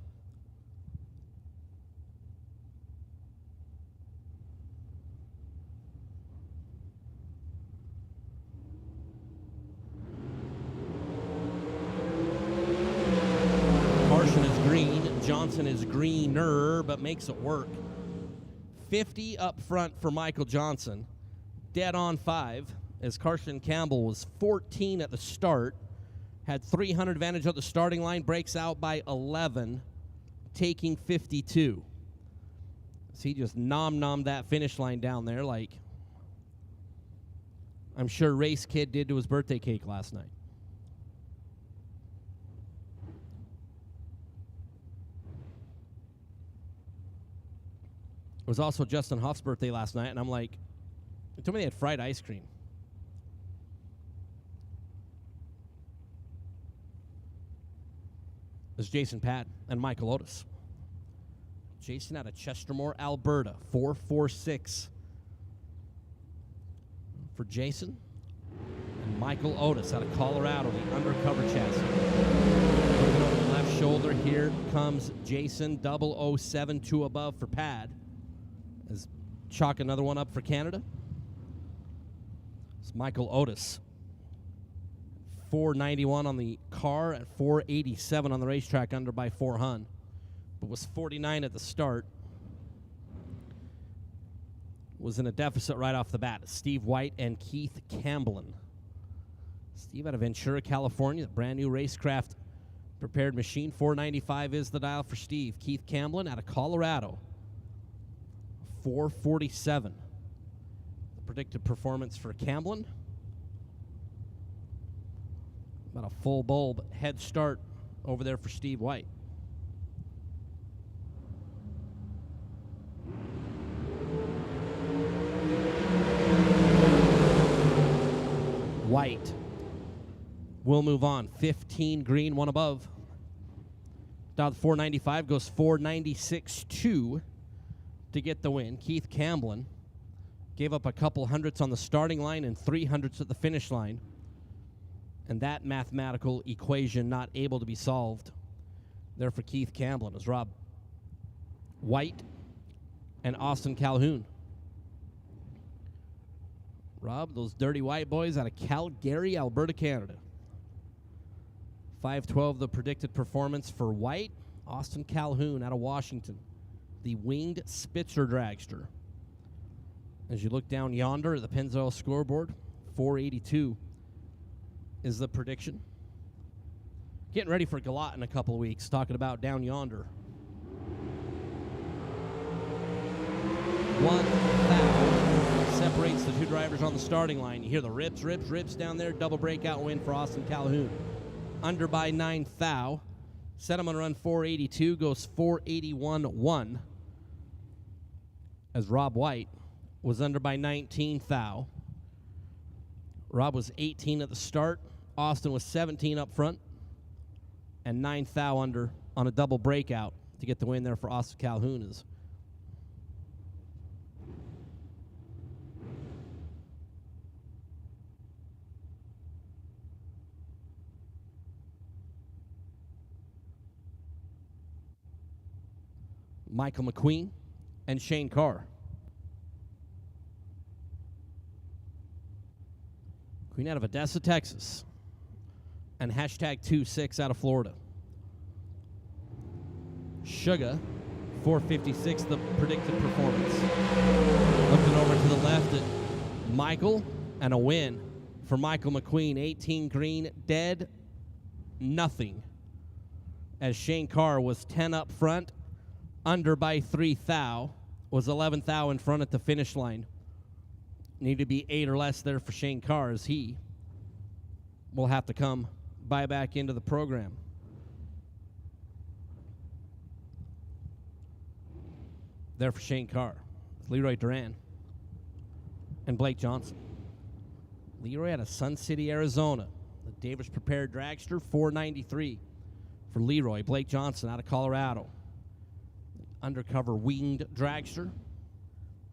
Carson is green. Johnson is greener, but makes it work. 50 up front for Michael Johnson. Dead on 5, as Carson Campbell was 14 at the start. Had 300 advantage at the starting line, breaks out by 11, taking 52. So he just nom-nommed that finish line down there like I'm sure Race Kid did to his birthday cake last night. It was also Justin Huff's birthday last night, and I'm like, they told me they had fried ice cream. Is Jason Pad and Michael Otis. Jason out of Chestermore, Alberta, 446 for Jason. And Michael Otis out of Colorado, the undercover chassis. Moving over the left shoulder, here comes Jason, 007, 2 above for Pad. As chalk another one up for Canada. It's Michael Otis. 491 on the car at 487 on the racetrack, under by 4 hun, but was 49 at the start. Was in a deficit right off the bat. Steve White and Keith Camblin. Steve out of Ventura, California, brand new racecraft prepared machine. 495 is the dial for Steve. Keith Camblin out of Colorado, 447. The predicted performance for Camblin. About a full bulb head start over there for Steve White. White will move on. 15 green, 1 above. Down 495, goes 496.2 to get the win. Keith Camblin gave up a couple hundredths on the starting line and 300ths at the finish line. And that mathematical equation not able to be solved there for Keith Camblin is Rob White and Austin Calhoun. Rob, those dirty white boys out of Calgary, Alberta, Canada. 512 the predicted performance for White. Austin Calhoun out of Washington, the winged Spitzer dragster. As you look down yonder at the Pennzoil scoreboard, 482 is the prediction. Getting ready for Galat in a couple of weeks, talking about down yonder. 1 thou separates the 2 drivers on the starting line. You hear the rips down there. Double breakout win for Austin Calhoun. Under by 9 thou. Set him on run 482, goes 481.1. As Rob White was under by 19 thou. Rob was 18 at the start. Austin was 17 up front. And 9 thou under on a double breakout to get the win there for Austin Calhoun. Is Michael McQueen and Shane Carr. Queen out of Odessa, Texas. And hashtag 26 out of Florida. Sugar, 456, the predicted performance. Looking over to the left at Michael, and a win for Michael McQueen. 18 green, dead, nothing. as Shane Carr was 10 up front, under by 3 thou, was 11 thou in front at the finish line. Need to be 8 or less there for Shane Carr, as he will have to come buy back into the program. There for Shane Carr, Leroy Duran and Blake Johnson. Leroy out of Sun City, Arizona. The Davis Prepared Dragster, 493 for Leroy. Blake Johnson out of Colorado. Undercover winged dragster.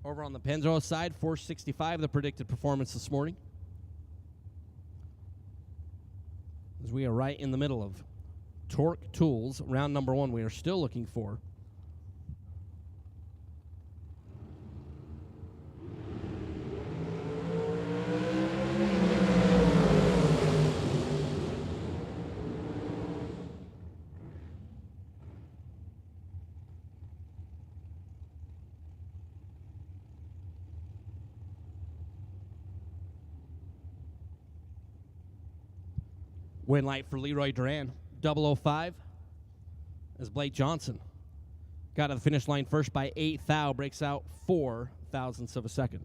Over on the Penrose side, 465, the predicted performance this morning. As we are right in the middle of Torque Tools, round number 1, we are still looking for win light for Leroy Duran, 005, as Blake Johnson got to the finish line first by 8 thou, breaks out 4 thousandths of a second.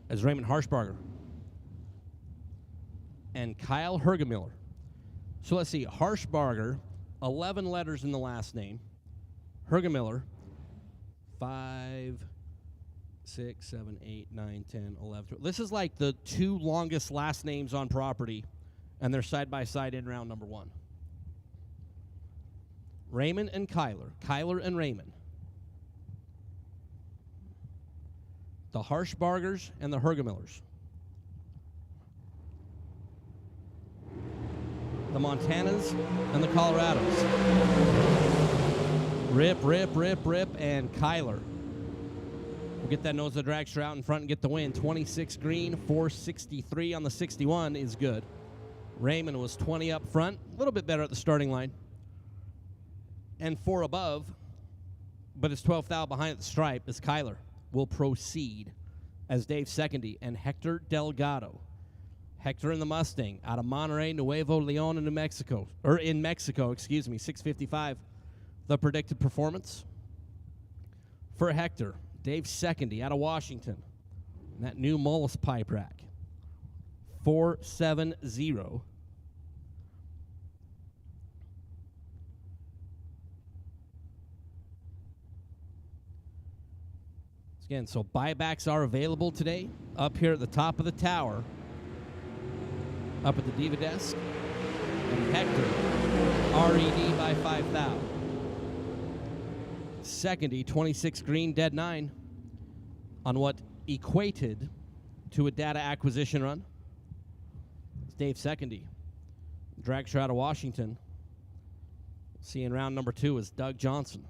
As Raymond Harshbarger and Kyle Hergemiller. So let's see, Harshbarger, 11 letters in the last name. Hergemiller, 5, 6, 7, 8, 9, 10, 11, 12. This is like the 2 longest last names on property, and they're side by side in round number 1. Raymond and Kyler. Kyler and Raymond. The Harshbargers and the Hergemillers. The Montanas and the Colorados. Rip, and Kyler. We'll get that nose of the dragster out in front and get the win. 26 green, 463 on the 61 is good. Raymond was 20 up front, a little bit better at the starting line. And 4 above, but it's 12 thou behind at the stripe as Kyler will proceed as Dave Secondy and Hector Delgado. Hector in the Mustang out of Monterrey, Nuevo Leon in Mexico, 655. The predicted performance for Hector, Dave Secondy out of Washington. And that new Mullis pipe rack, 470. Again, so buybacks are available today up here at the top of the tower, up at the Diva desk. And Hector, RED by 5 thou. Secondy, 26 green, dead 9 on what equated to a data acquisition run. It's Dave Secondy, dragster out of Washington. See in round number 2 is Doug Johnson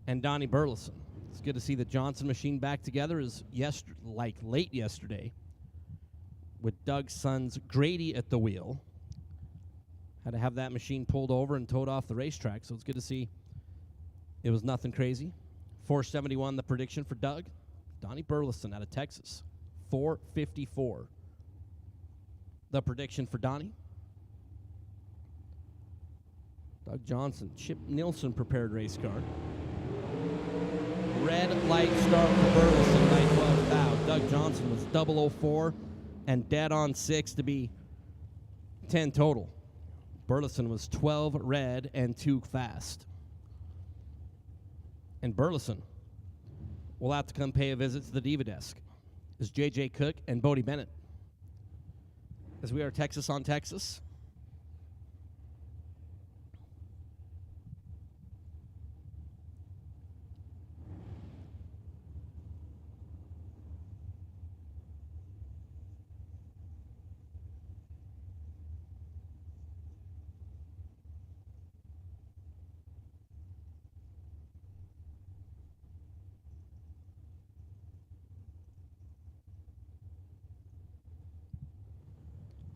and Donnie Burleson. It's good to see the Johnson machine back together as late yesterday with Doug's son's Grady at the wheel. Had to have that machine pulled over and towed off the racetrack, so it's good to see it was nothing crazy. 471 the prediction for Doug. Donnie Burleson out of Texas, 454. The prediction for Donnie. Doug Johnson, Chip Nielsen prepared race car. Red light start for Burleson by 12 thou. Doug Johnson was 004 and dead on 6 to be 10 total. Burleson was 12 red and 2 fast. And Burleson will have to come pay a visit to the Diva desk. Is J.J. Cook and Bodie Bennett. As we are Texas on Texas.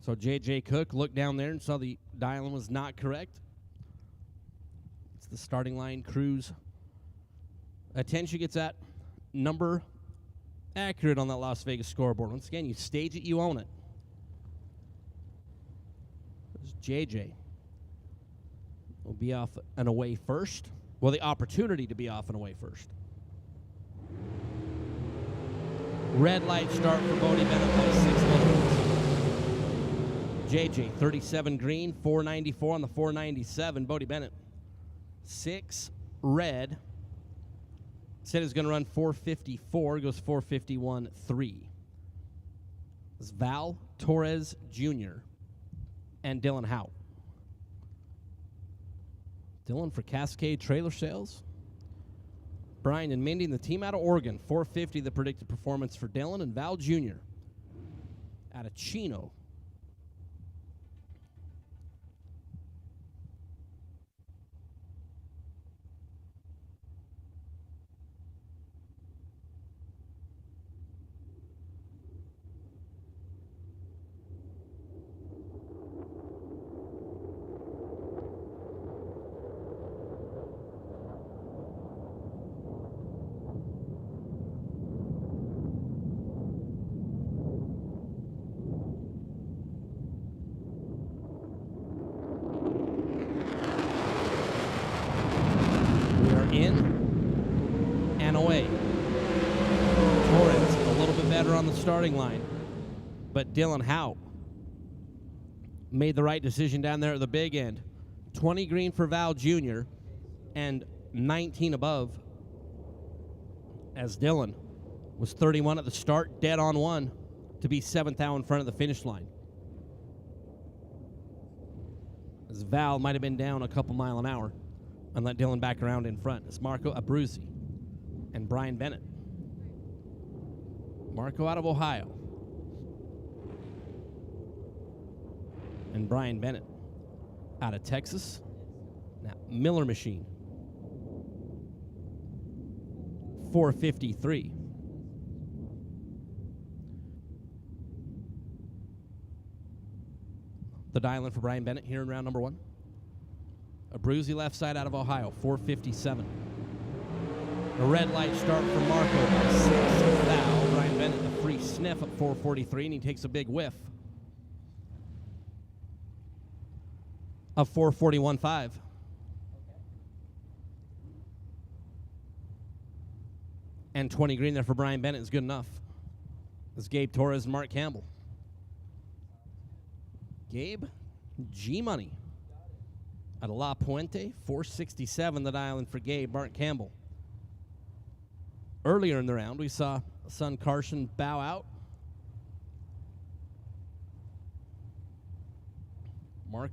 So J.J. Cook looked down there and saw the dialing was not correct. It's the starting line cruise. Attention gets at number accurate on that Las Vegas scoreboard. Once again, you stage it, you own it. There's JJ. Will be off and away first. Well, the opportunity to be off and away first. Red light start for Bodie Bennett by 6 minutes. JJ, 37 green, 494 on the 497. Bodie Bennett, 6 red. Said he's going to run 454. Goes 451.3. It's Val Torres Jr. and Dylan Howe. Dylan for Cascade Trailer Sales. Brian and Mindy and the team out of Oregon. 450 the predicted performance for Dylan, and Val Jr. out of Chino. In and away. Torres a little bit better on the starting line, but Dylan Howe made the right decision down there at the big end. 20 green for Val Jr. and 19 above, as Dylan was 31 at the start, dead on one to be 7th out in front of the finish line. As Val might have been down a couple mile an hour and let Dylan back around in front. It's Marco Abruzzi and Brian Bennett. Marco out of Ohio. And Brian Bennett out of Texas. Now, Miller Machine. 453. The dial-in for Brian Bennett here in round number 1. Abruzzi left side out of Ohio, 457. A red light start for Marco by 6 foul. Brian Bennett the free sniff at 443, and he takes a big whiff of 441.5. And 20 green there for Brian Bennett is good enough. It's Gabe Torres and Mark Campbell. Gabe G-Money out of La Puente, 467 the dial-in for Gabe. Mark Campbell. Earlier in the round, we saw son Carson bow out. Mark,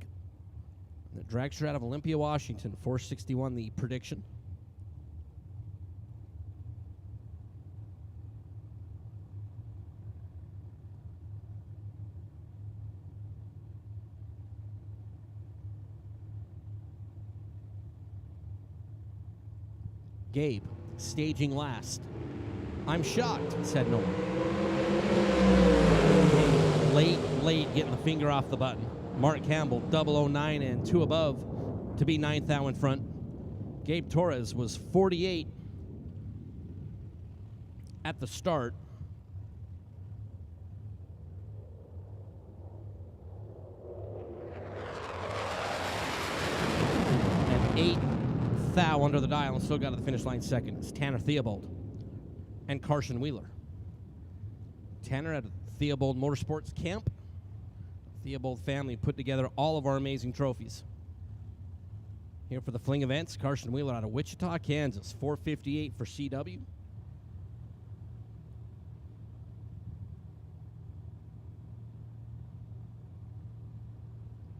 the dragster out of Olympia, Washington, 461 the prediction. Gabe, staging last. I'm shocked, said Nolan. Late getting the finger off the button. Mark Campbell, 009 and 2 above to be 9th out in front. Gabe Torres was 48 at the start. And 8 thou under the dial and still got to the finish line second. It's Tanner Theobald and Carson Wheeler. Tanner at Theobald Motorsports Camp. Theobald family put together all of our amazing trophies. Here for the Fling events, Carson Wheeler out of Wichita, Kansas, 458 for CW.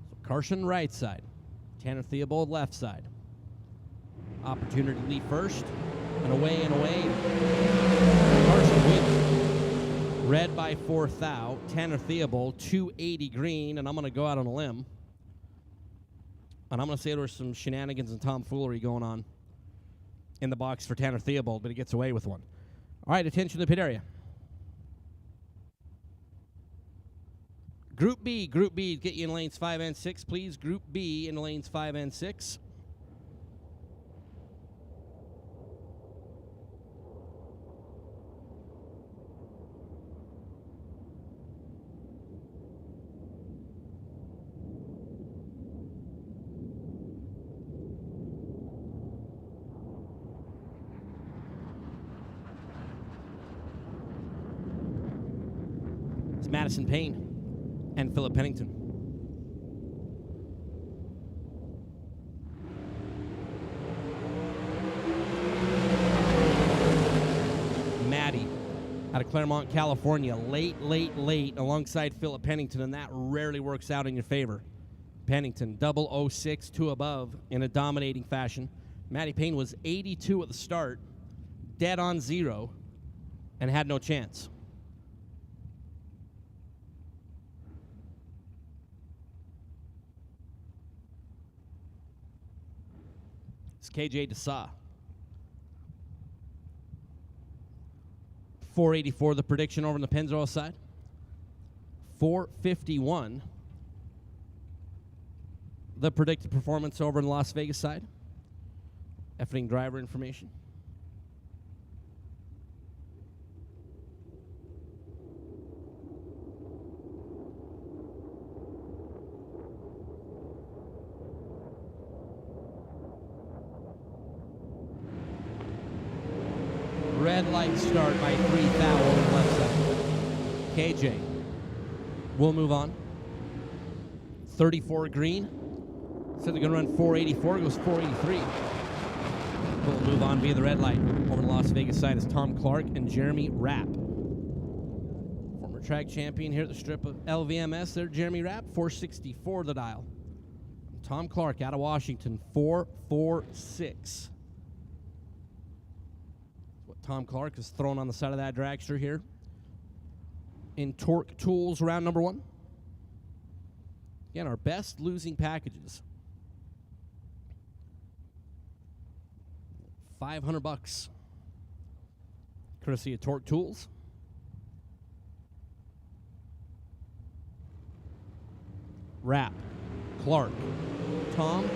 So Carson right side, Tanner Theobald left side. Opportunity to lead first, and away and away. Carson Wheeler, red by 4 thou. Tanner Theobald, 280 green, and I'm going to go out on a limb. And I'm going to say there's some shenanigans and tomfoolery going on in the box for Tanner Theobald, but he gets away with one. All right, attention to the pit area. Group B, get you in lanes 5 and 6, please. Group B in lanes 5 and 6. Madison Payne and Philip Pennington. Maddie out of Claremont, California. Late alongside Philip Pennington, and that rarely works out in your favor. Pennington, 006, 2 above in a dominating fashion. Maddie Payne was 82 at the start, dead on 0, and had no chance. It's KJ Desa. 484 the prediction over on the Pennzoil side. 451 the predicted performance over on the Las Vegas side. Effing driver information. Red light start by 3,000 on the left side. KJ will move on. 34 green. Said they're going to run 484. Goes 483. We'll move on via the red light. Over the Las Vegas side is Tom Clark and Jeremy Rapp. Former track champion here at the strip of LVMS. There, Jeremy Rapp, 464 the dial. Tom Clark out of Washington, 446. What Tom Clark is throwing on the side of that dragster here. In Torque Tools round number 1. Again, our best losing packages. $500. Courtesy of Torque Tools. Rapp, Clark, Tom,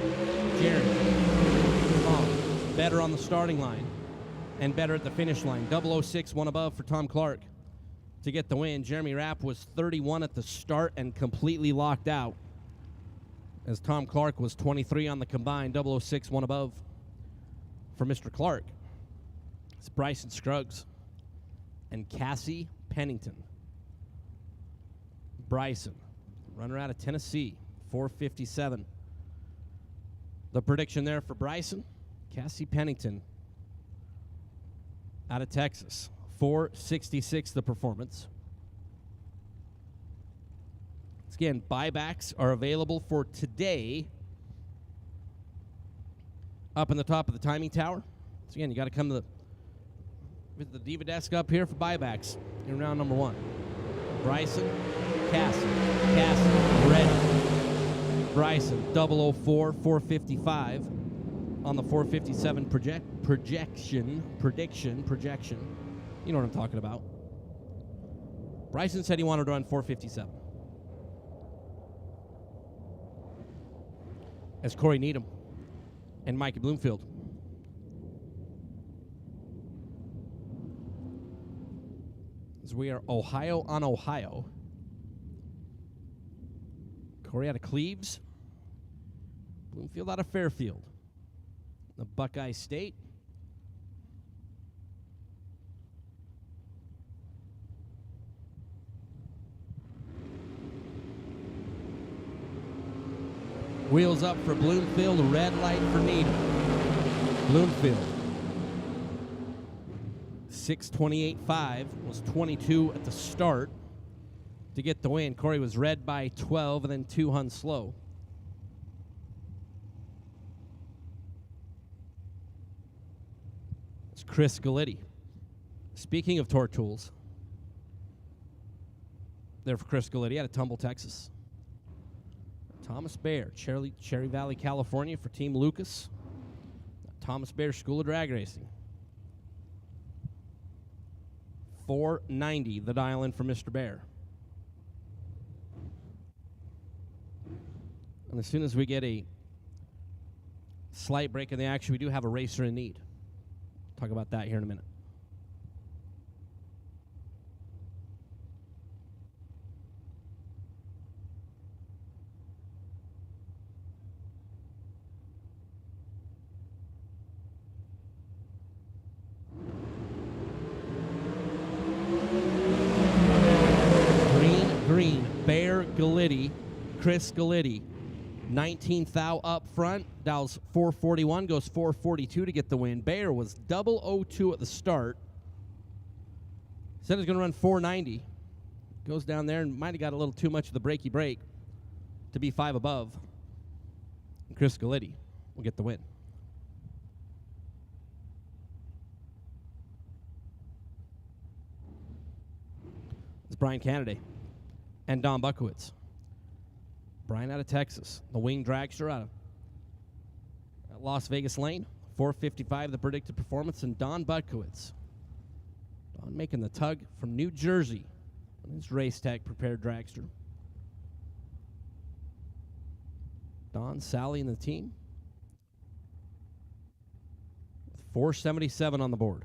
Jeremy. Tom, better on the starting line and better at the finish line. 006, 1 above for Tom Clark to get the win. Jeremy Rapp was 31 at the start and completely locked out, as Tom Clark was 23 on the combined. 006, 1 above for Mr. Clark. It's Bryson Scruggs and Cassie Pennington. Bryson, runner out of Tennessee, 457. The prediction there for Bryson. Cassie Pennington out of Texas, 466 the performance. Again, buybacks are available for today up in the top of the timing tower. So again, you got to come to the Diva desk up here for buybacks in round number 1. Bryson, Cassie, ready. Bryson, 004, 455 on the 457 projection. You know what I'm talking about. Bryson said he wanted to run 457. As Corey Needham and Mikey Bloomfield. As we are Ohio on Ohio. Corey out of Cleves. Bloomfield out of Fairfield. The Buckeye State. Wheels up for Bloomfield, red light for Needham. Bloomfield, 6:28.5, was 22 at the start to get the win. Corey was red by 12 and then 2 hun slow. It's Chris Galitti. Speaking of Torque Tools, there for Chris Galitti out of Tumble, Texas. Thomas Bear, Cherry Valley, California for Team Lucas. Thomas Bear School of Drag Racing. 490, the dial in for Mr. Bear. And as soon as we get a slight break in the action, we do have a racer in need. Talk about that here in a minute. Green green, Bear Galiti, Chris Galiti. 19th thou up front, dials 441, goes 442 to get the win. Bear was 002 at the start. Said he was going to run 490. Goes down there and might have got a little too much of the breaky break to be 5 above. And Chris Galiti will get the win. It's Brian Canaday and Don Buckowitz. Brian out of Texas, the wing dragster out of Las Vegas Lane. 455 the predicted performance, and Don Buckowitz. Don making the tug from New Jersey on his race tag prepared dragster. Don, Sally, and the team. 477 on the board.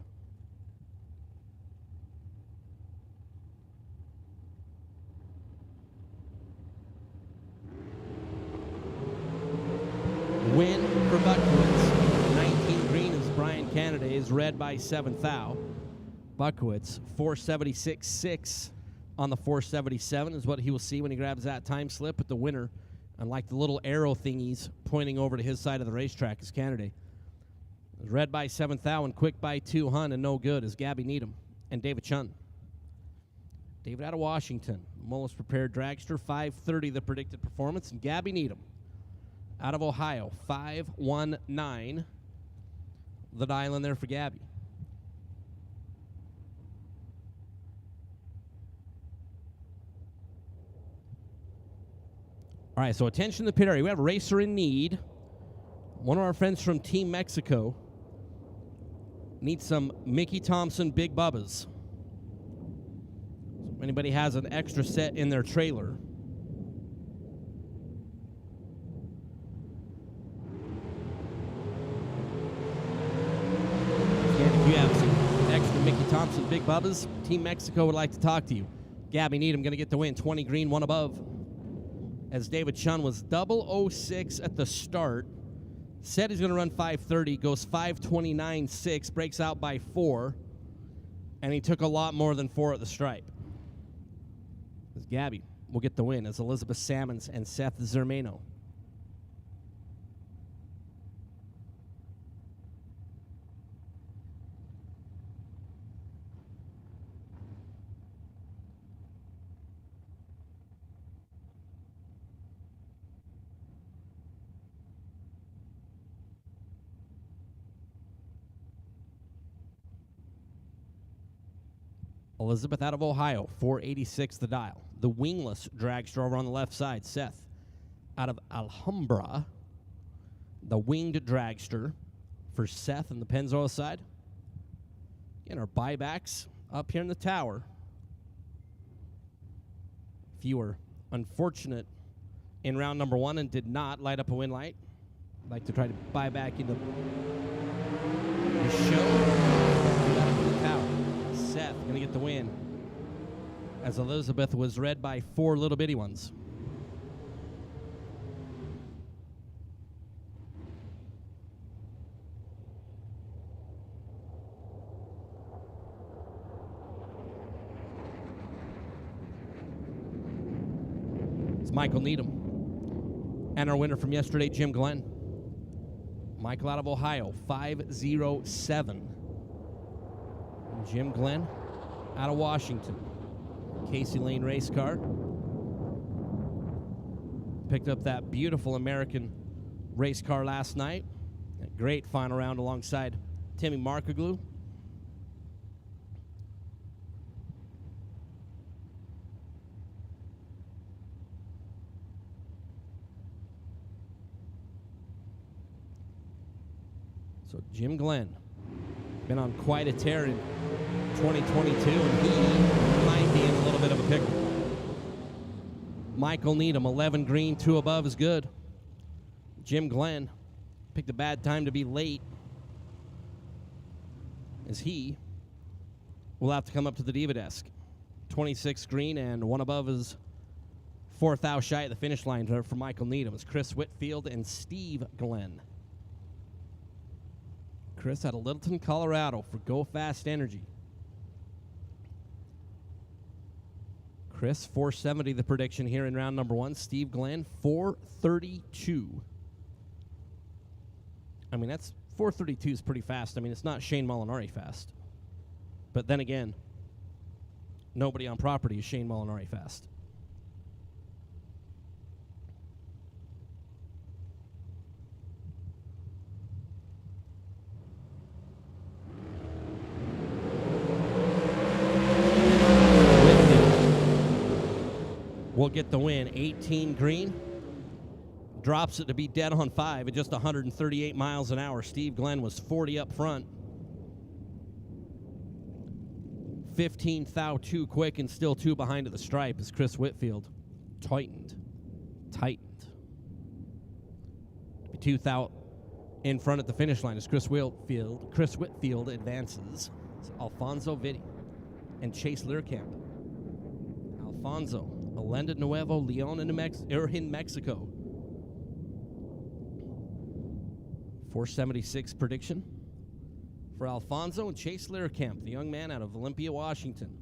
Win for Buckowitz. 19 green is Brian Canaday, is red by 7th thou. Buckowitz, 476.6 on the 477 is what he will see when he grabs that time slip. But the winner, unlike the little arrow thingies pointing over to his side of the racetrack, is Canaday. Red by 7th thou and quick by 2 hun and no good is Gabby Needham and David Chun. David out of Washington, Mullis prepared dragster, 530 the predicted performance, and Gabby Needham out of Ohio, 519 the dial in there for Gabby. All right, so attention to the pit area. We have a racer in need. One of our friends from Team Mexico needs some Mickey Thompson Big Bubbas. So if anybody has an extra set in their trailer, if you have some extra Mickey Thompson Big Bubbas, Team Mexico would like to talk to you. Gabby Needham going to get the win. 20 green, 1 above. As David Chun was 006 at the start. Said he's going to run 530, goes 529.6, breaks out by 4, and he took a lot more than 4 at the stripe. As Gabby will get the win as Elizabeth Salmons and Seth Zermano. Elizabeth out of Ohio, 486 the dial. The wingless dragster over on the left side, Seth out of Alhambra. The winged dragster for Seth and the Pennzoil side. Again, our buybacks up here in the tower. If you were unfortunate in round number 1 and did not light up a win light, I'd like to try to buy back into the show. Light up in the tower. Seth going to get the win as Elizabeth was red by 4 little bitty ones. It's Michael Needham and our winner from yesterday, Jim Glenn. Michael out of Ohio, 507. Jim Glenn out of Washington. Casey Lane race car. Picked up that beautiful American race car last night. A great final round alongside Timmy Markoglu. So Jim Glenn been on quite a tear in 2022, and he might be in a little bit of a pickle. Michael Needham, 11 green, 2 above is good. Jim Glenn picked a bad time to be late, as he will have to come up to the diva desk. 26 green and 1 above is 4th thou shy at the finish line for Michael Needham. It's Chris Whitfield and Steve Glenn. Chris out of Littleton, Colorado for Go Fast Energy. Chris, 470 the prediction here in round number 1. Steve Glenn, 432. I mean, that's 432 is pretty fast. I mean, it's not Shane Molinari fast. But then again, nobody on property is Shane Molinari fast. Will get the win. 18 green. Drops it to be dead on 5 at just 138 miles an hour. Steve Glenn was 40 up front. 15 thou too quick and still 2 behind at the stripe as Chris Whitfield tightened. 2 thou in front at the finish line as Chris Whitfield advances. It's Alfonso Vitti and Chase Learcamp. Alfonso, Alenda Nuevo Leon in Mexico. 476 prediction for Alfonso and Chase Learcamp, the young man out of Olympia, Washington.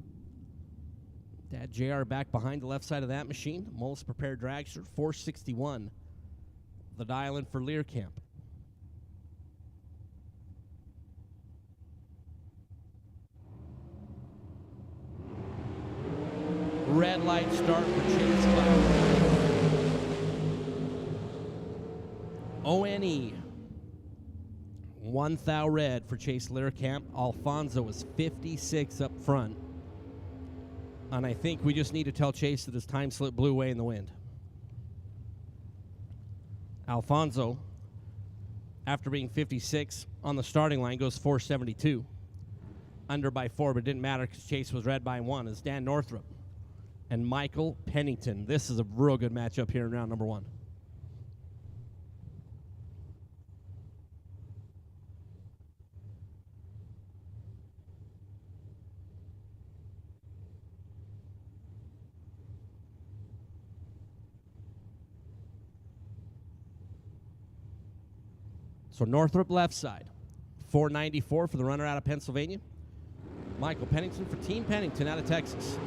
Dad JR back behind the left side of that machine. Mullis prepared dragster, 461. The dial in for Learcamp. Red light start for Chase Learcamp. ONE. 1 thou red for Chase Learcamp. Alfonso was 56 up front. And I think we just need to tell Chase that his time slip blew away in the wind. Alfonso, after being 56 on the starting line, goes 472. Under by 4, but it didn't matter because Chase was red by 1. As Dan Northrup and Michael Pennington. This is a real good matchup here in round number 1. So Northrop left side, 494 for the runner out of Pennsylvania. Michael Pennington for Team Pennington out of Texas.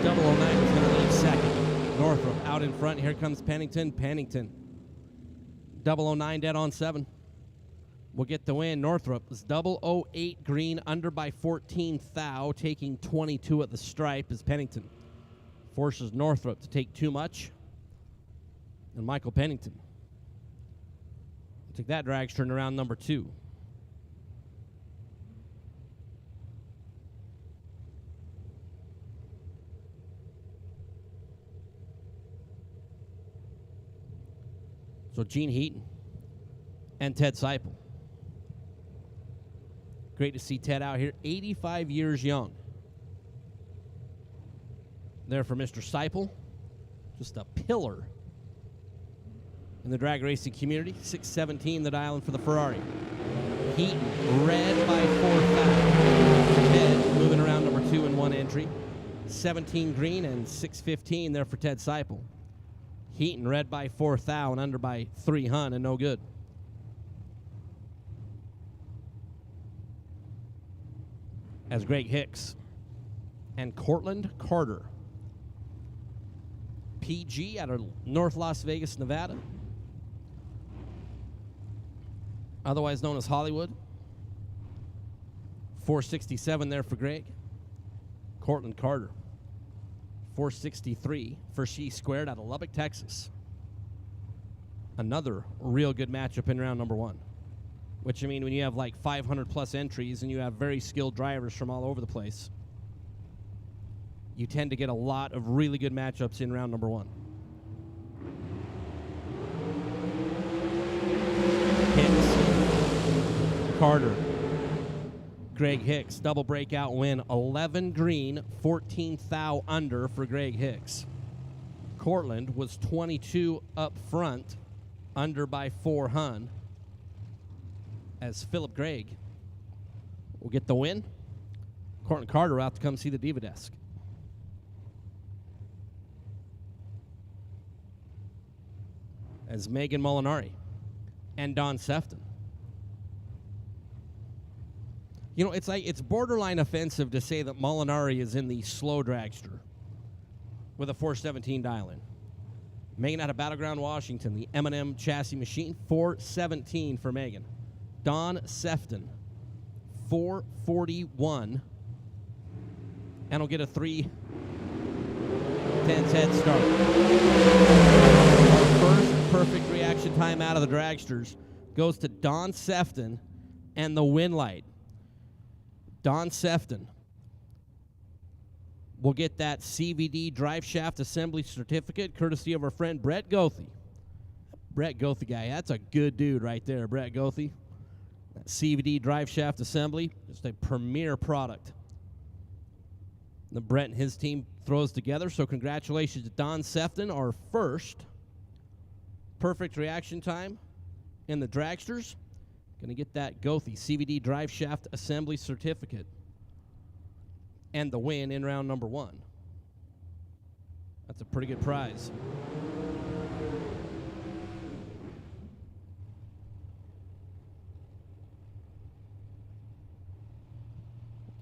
009 is going to leave second. Northrop out in front. Here comes Pennington. 009 dead on 7. Will get the win. Northrop is 008 green under by 14 thou, taking 22 at the stripe as Pennington forces Northrop to take too much. And Michael Pennington took that dragster in round number 2. So Gene Heaton and Ted Seipel. Great to see Ted out here, 85 years young. There for Mr. Seipel, just a pillar in the drag racing community. 617 the dial in for the Ferrari. Heaton, red by 4 thou. Ted moving around number 2 in 1 entry. 17 green and 615 there for Ted Seipel. Heaton, red by 4 thou and under by 3 hun and no good. As Greg Hicks and Cortland Carter. PG out of North Las Vegas, Nevada. Otherwise known as Hollywood. 467 there for Greg. Cortland Carter. 463 for She Squared out of Lubbock, Texas. Another real good matchup in round number 1. Which, I mean, when you have like 500 plus entries and you have very skilled drivers from all over the place, you tend to get a lot of really good matchups in round number 1. Hicks, Carter, Greg Hicks, double breakout win, 11 green, 14 thou under for Greg Hicks. Cortland was 22 up front, under by 4 hun, as Philip Gregg will get the win. Cortland Carter out to come see the Diva Desk. As Megan Molinari and Don Sefton You know, it's borderline offensive to say that Molinari is in the slow dragster with a 417 dial-in. Megan out of Battleground, Washington, the M&M chassis machine, 417 for Megan. Don Sefton, 441, and will get a 3/10 head start. Our first perfect reaction time out of the dragsters goes to Don Sefton and the Winlight. Don Sefton will get that CVD drive shaft assembly certificate courtesy of our friend Brett Goethe. Brett Goethe guy, that's a good dude right there, Brett Goethe. That CVD drive shaft assembly, just a premier product that Brett and his team throws together. So congratulations to Don Sefton, our first perfect reaction time in the dragsters. Going to get that Goethe CVD drive shaft assembly certificate and the win in round number 1. That's a pretty good prize.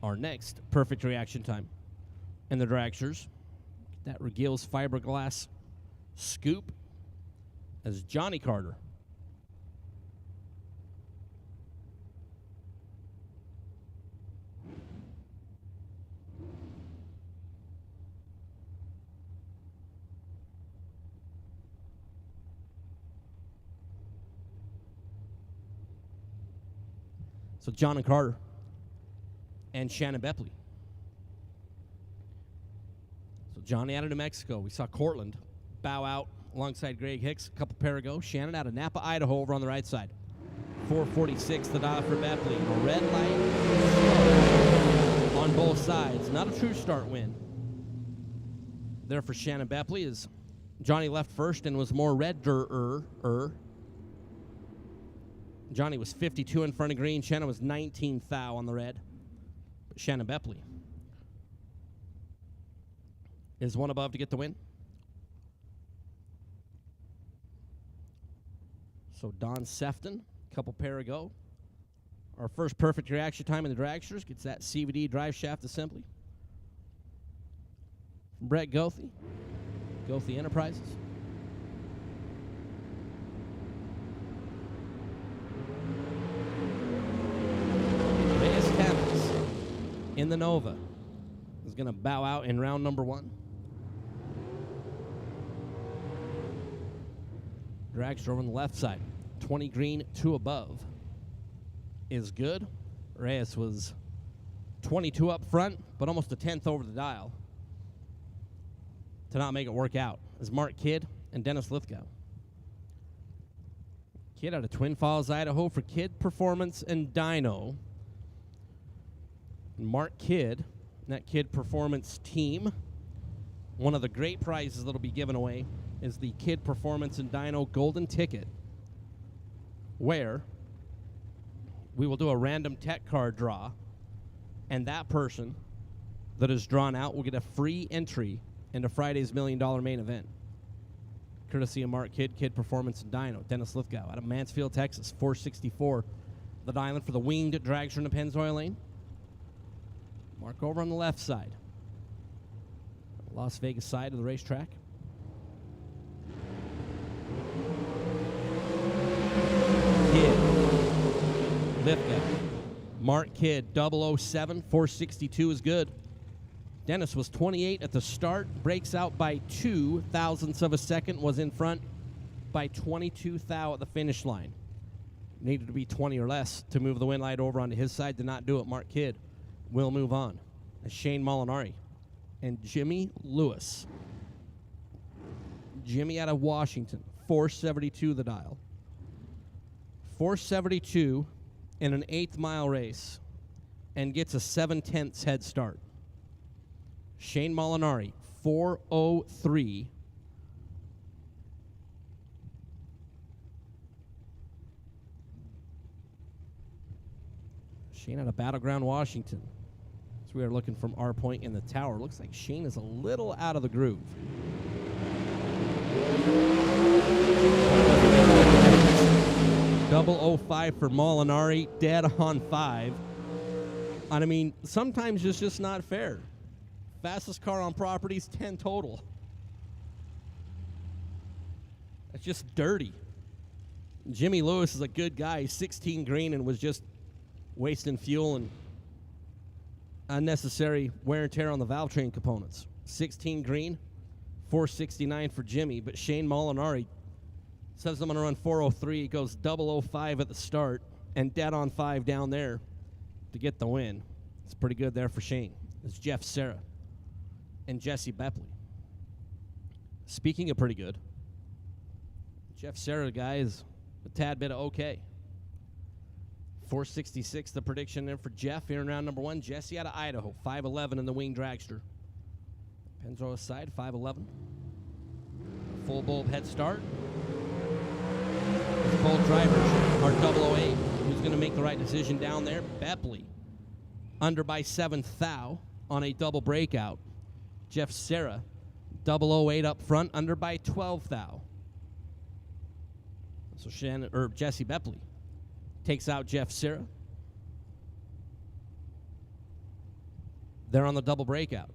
Our next perfect reaction time in the dragsters, that Regil's fiberglass scoop as Johnny Carter. So John and Carter and Shannon Bepley. So Johnny out of New Mexico. We saw Cortland bow out alongside Greg Hicks a couple pair ago. Shannon out of Napa, Idaho over on the right side. 446 the dial for Bepley. A red light on both sides. Not a true start win there for Shannon Bepley as Johnny left first and was more red-er. Johnny was 52 in front of green. Shannon was 19 thou on the red. But Shannon Bepley is one above to get the win. So Don Sefton, a couple pair ago. Our first perfect reaction time in the dragsters gets that CVD drive shaft assembly. From Brett Goethe, Goethe Enterprises. In the Nova is going to bow out in round number 1. Dragster over on the left side. 20 green, 2 above is good. Reyes was 22 up front, but almost a 10th over the dial to not make it work out. Is Mark Kidd and Dennis Lithgow. Kidd out of Twin Falls, Idaho for Kidd Performance and Dyno. Mark Kidd, that Kidd Performance team. One of the great prizes that will be given away is the Kidd Performance and Dyno Golden Ticket, where we will do a random tech card draw, and that person that is drawn out will get a free entry into Friday's $1 Million Main Event. Courtesy of Mark Kidd, Kidd Performance and Dyno. Dennis Lithgow out of Mansfield, Texas, 464. The dial-in for the winged dragster in the Pennzoil lane. Mark over on the left side. Las Vegas side of the racetrack. Kidd. Lithgow. Mark Kidd, 007, 462 is good. Dennis was 28 at the start, breaks out by 2 thousandths of a second, was in front by 22 thou at the finish line. Needed to be 20 or less to move the win light over onto his side. Did not do it. Mark Kidd will move on. Shane Molinari and Jimmy Lewis. Jimmy out of Washington, 472 the dial. 472 in an 8th mile race and gets a 7/10 head start. Shane Molinari, 403. Shane out of Battleground, Washington. So we are looking from our point in the tower. Looks like Shane is a little out of the groove. 005 for Molinari, dead on 5. And I mean, sometimes it's just not fair. Fastest car on property is 10 total. That's just dirty. Jimmy Lewis is a good guy. He's 16 green and was just wasting fuel and unnecessary wear and tear on the valve train components. 16 green, 469 for Jimmy, but Shane Molinari says I'm going to run 403. He goes 005 at the start and dead on 5 down there to get the win. It's pretty good there for Shane. It's Jeff Serra and Jesse Bepley. Speaking of pretty good, Jeff Serra, guy, is a tad bit of okay. 466, the prediction there for Jeff here in round number 1. Jesse out of Idaho, 5'11 in the wing dragster. Penrose side, 5'11. Full bulb head start. Bold drivers are 008. Who's going to make the right decision down there? Bepley. Under by 7 thou on a double breakout. Jeff Serra, 008 up front, under by 12 thou. So Jesse Bepley takes out Jeff Serra. They're on the double breakout.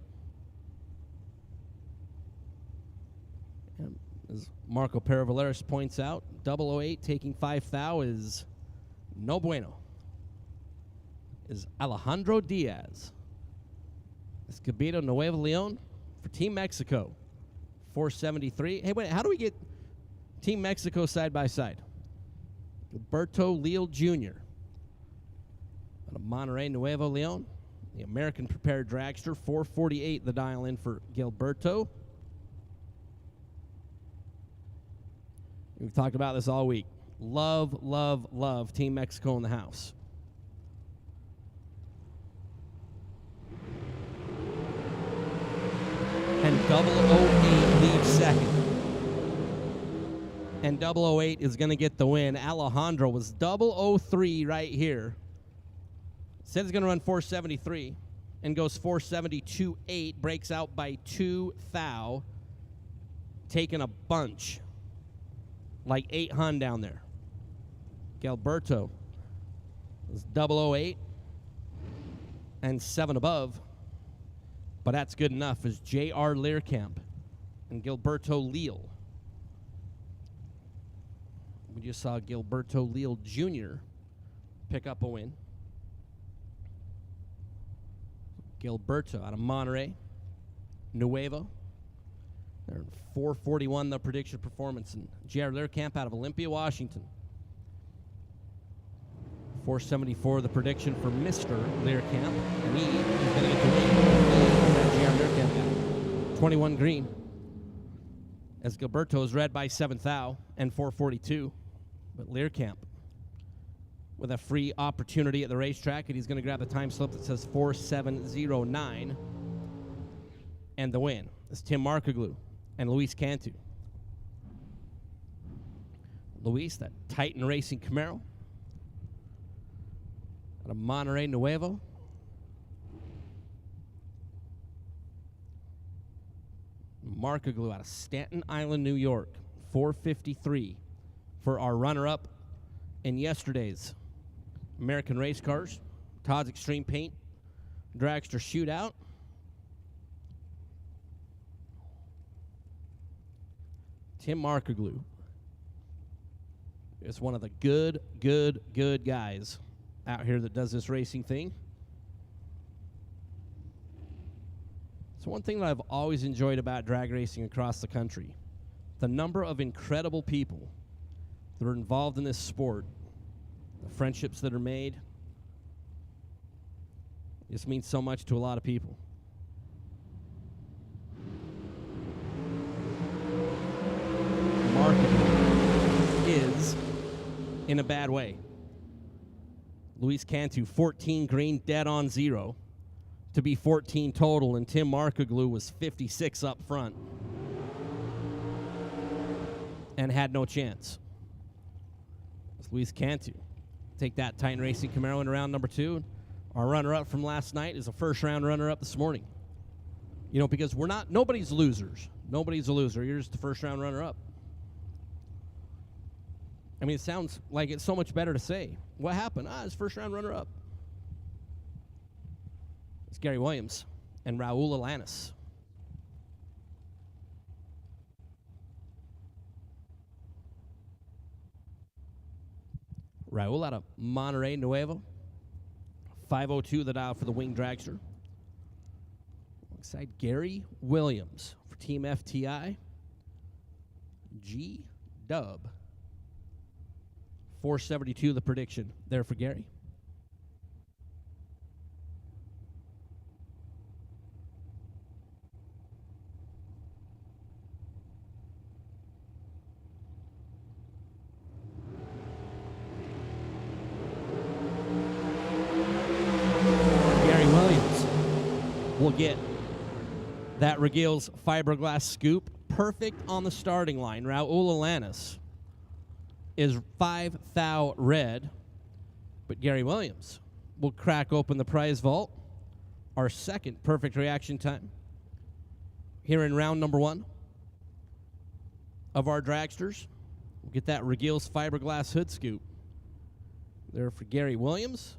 And as Marco Peravaleris points out, 008 taking 5 thou is no bueno. Is Alejandro Diaz. Escobedo Nuevo Leon for Team Mexico. 473. Hey, wait, how do we get Team Mexico side by side? Gilberto Leal Jr. out of Monterrey, Nuevo Leon. The American prepared dragster. 448 the dial in for Gilberto. We've talked about this all week. Love, love, love Team Mexico in the house. And 008 leads second. And 008 is going to get the win. Alejandro was 003 right here. Said he's going to run 473 and goes 472.8. Breaks out by 2 thou. Taking a bunch. Like 8 Hun down there. Gilberto was 008 and 7 above. But that's good enough as J.R. Learcamp and Gilberto Leal. We just saw Gilberto Leal Jr. pick up a win. Gilberto out of Monterrey. Nuevo. They're 441 the prediction performance. And J.R. Learcamp out of Olympia, Washington. 474 the prediction for Mr. Learcamp. And he is going to get the win. J.R. Learcamp got 21 green. As Gilberto is read by 7 thou and 442. But Learcamp with a free opportunity at the racetrack, and he's going to grab the time slip that says 4709. And the win is Tim Markoglu and Luis Cantu. Luis, that Titan Racing Camaro out of Monterrey Nuevo. Markoglu out of Staten Island, New York. 453 for our runner-up in yesterday's American Race Cars, Todd's Extreme Paint Dragster Shootout. Tim Markoglu is one of the good guys out here that does this racing thing. So one thing that I've always enjoyed about drag racing across the country, the number of incredible people that are involved in this sport, the friendships that are made, just means so much to a lot of people. Market is in a bad way. Luis Cantu, 14 green, dead on 0 to be 14 total, and Tim Markoglu was 56 up front and had no chance. Luis Cantu take that Titan Racing Camaro in round number 2. Our runner-up from last night is a first-round runner-up this morning. You know, because nobody's losers. Nobody's a loser. You're just the first-round runner-up. I mean, it sounds like it's so much better to say. What happened? It's first-round runner-up. It's Gary Williams and Raul Alanis. Raul out of Monterey Nuevo. 502 the dial for the wing dragster. Alongside Gary Williams for Team FTI. G Dub. 472 the prediction there for Gary. We'll get that Regale's fiberglass scoop perfect on the starting line. Raul Alanis is 5 thou red, but Gary Williams will crack open the prize vault. Our second perfect reaction time here in round number 1 of our dragsters. We'll get that Regale's fiberglass hood scoop there for Gary Williams.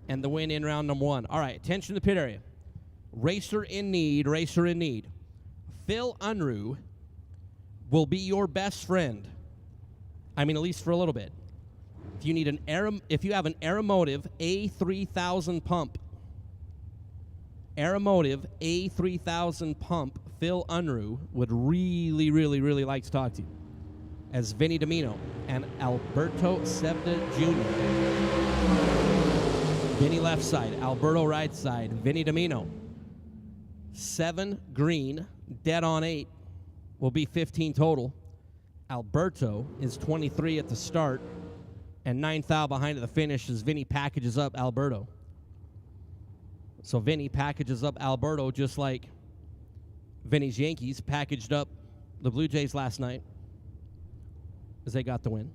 And the win in round number 1. All right, attention to the pit area. Racer in need, racer in need. Phil Unruh will be your best friend. I mean, at least for a little bit. If you need if you have an Aeromotive A3000 pump, Aeromotive A3000 pump, Phil Unruh would really, really, really like to talk to you. As Vinny Domino and Alberto Sebda Jr. Vinny left side, Alberto right side, Vinny Domino. 7 green, dead on 8, will be 15 total. Alberto is 23 at the start, and 9 thou behind at the finish as Vinny packages up Alberto. So Vinny packages up Alberto just like Vinny's Yankees packaged up the Blue Jays last night as they got the win.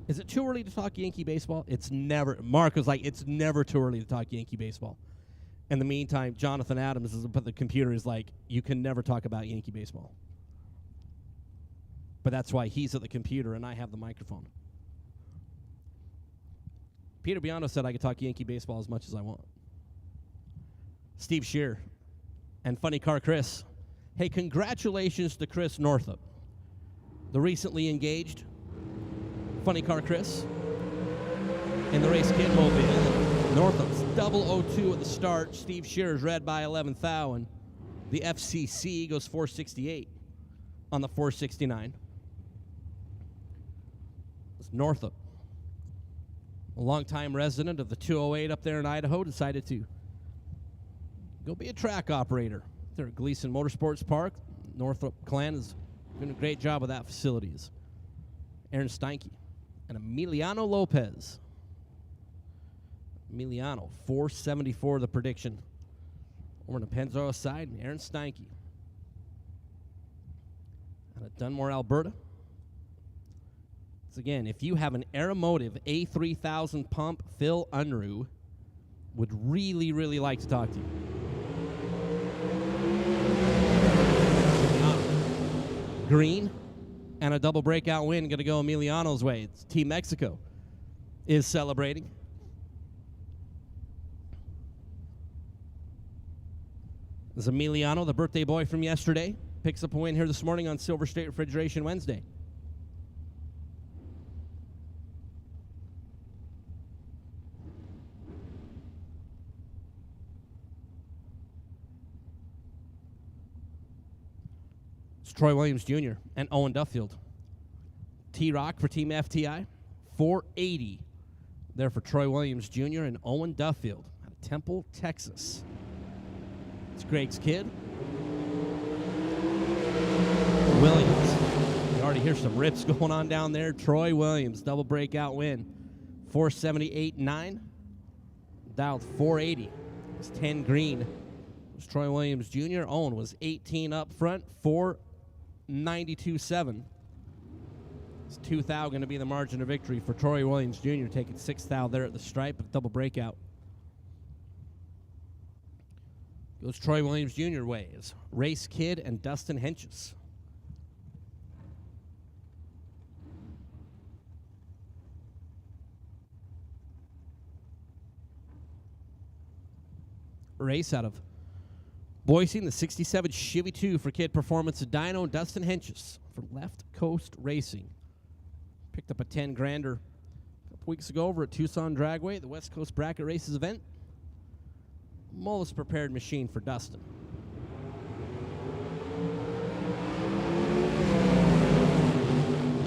Is it too early to talk Yankee baseball? It's never. Mark was like, it's never too early to talk Yankee baseball. In the meantime, Jonathan Adams is at the computer is like, you can never talk about Yankee baseball. But that's why he's at the computer and I have the microphone. Peter Biondo said I could talk Yankee baseball as much as I want. Steve Shear and Funny Car Chris. Hey, congratulations to Chris Northup, the recently engaged Funny Car Chris in the race kit mobile. Northup's 002 at the start. Steve Shearer's red by 11 thou, and the FCC goes 468 on the 469. It's Northup, a longtime resident of the 208 up there in Idaho, decided to go be a track operator there at Gleason Motorsports Park. Northup clan is doing a great job with that facilities. Aaron Steinke and Emiliano Lopez. Emiliano, 474 the prediction. Over to Pennzoil side, and Aaron Steinke. Out of Dunmore, Alberta. So again, if you have an Aeromotive A3000 pump, Phil Unruh would really, really like to talk to you. Green. And a double breakout win going to go Emiliano's way. It's Team Mexico is celebrating. This is Emiliano, the birthday boy from yesterday. Picks up a win here this morning on Silver State Refrigeration Wednesday. Troy Williams Jr. and Owen Duffield. T-Rock for Team FTI. 480 there for Troy Williams Jr. and Owen Duffield out of Temple, Texas. It's Greg's kid. Williams. You already hear some rips going on down there. Troy Williams, double breakout win. 478.9. Dialed 480. It's 10 green. It was Troy Williams Jr. Owen was 18 up front. 492.7. It's 2 thou going to be the margin of victory for Troy Williams Jr. taking 6 thou there at the stripe, but double breakout. Goes Troy Williams Jr. ways. Race Kid and Dustin Henches. race out of Boise in the 67 Chevy 2 for Kid Performance of Dyno and Dustin Henches from Left Coast Racing. Picked up a 10 grander a couple weeks ago over at Tucson Dragway, the West Coast Bracket Races event. Most prepared machine for Dustin.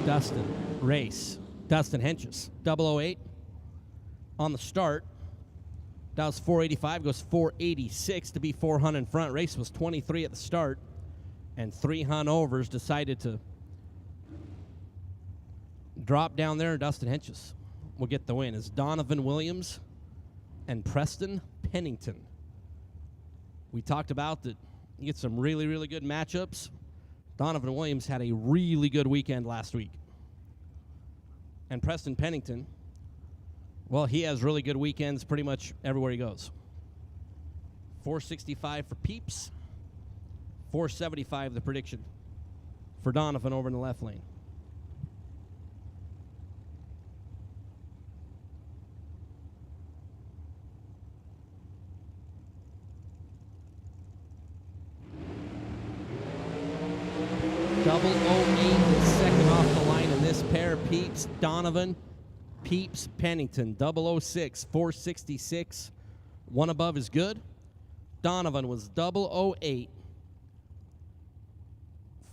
Dustin, race. Dustin Henches, 008. On the start, dows 485, goes 486 to be 400 in front. Race was 23 at the start, and 300 overs decided to drop down there, and Dustin Henches will get the win. It's Donovan Williams and Preston Pennington. We talked about that you get some really, really good matchups. Donovan Williams had a really good weekend last week. And Preston Pennington, well, he has really good weekends pretty much everywhere he goes. 465 for Peeps. 475 the prediction for Donovan over in the left lane. Double 08 is second off the line in this pair. Peeps, Donovan, Peeps, Pennington. 006, 466. One above is good. Donovan was 008,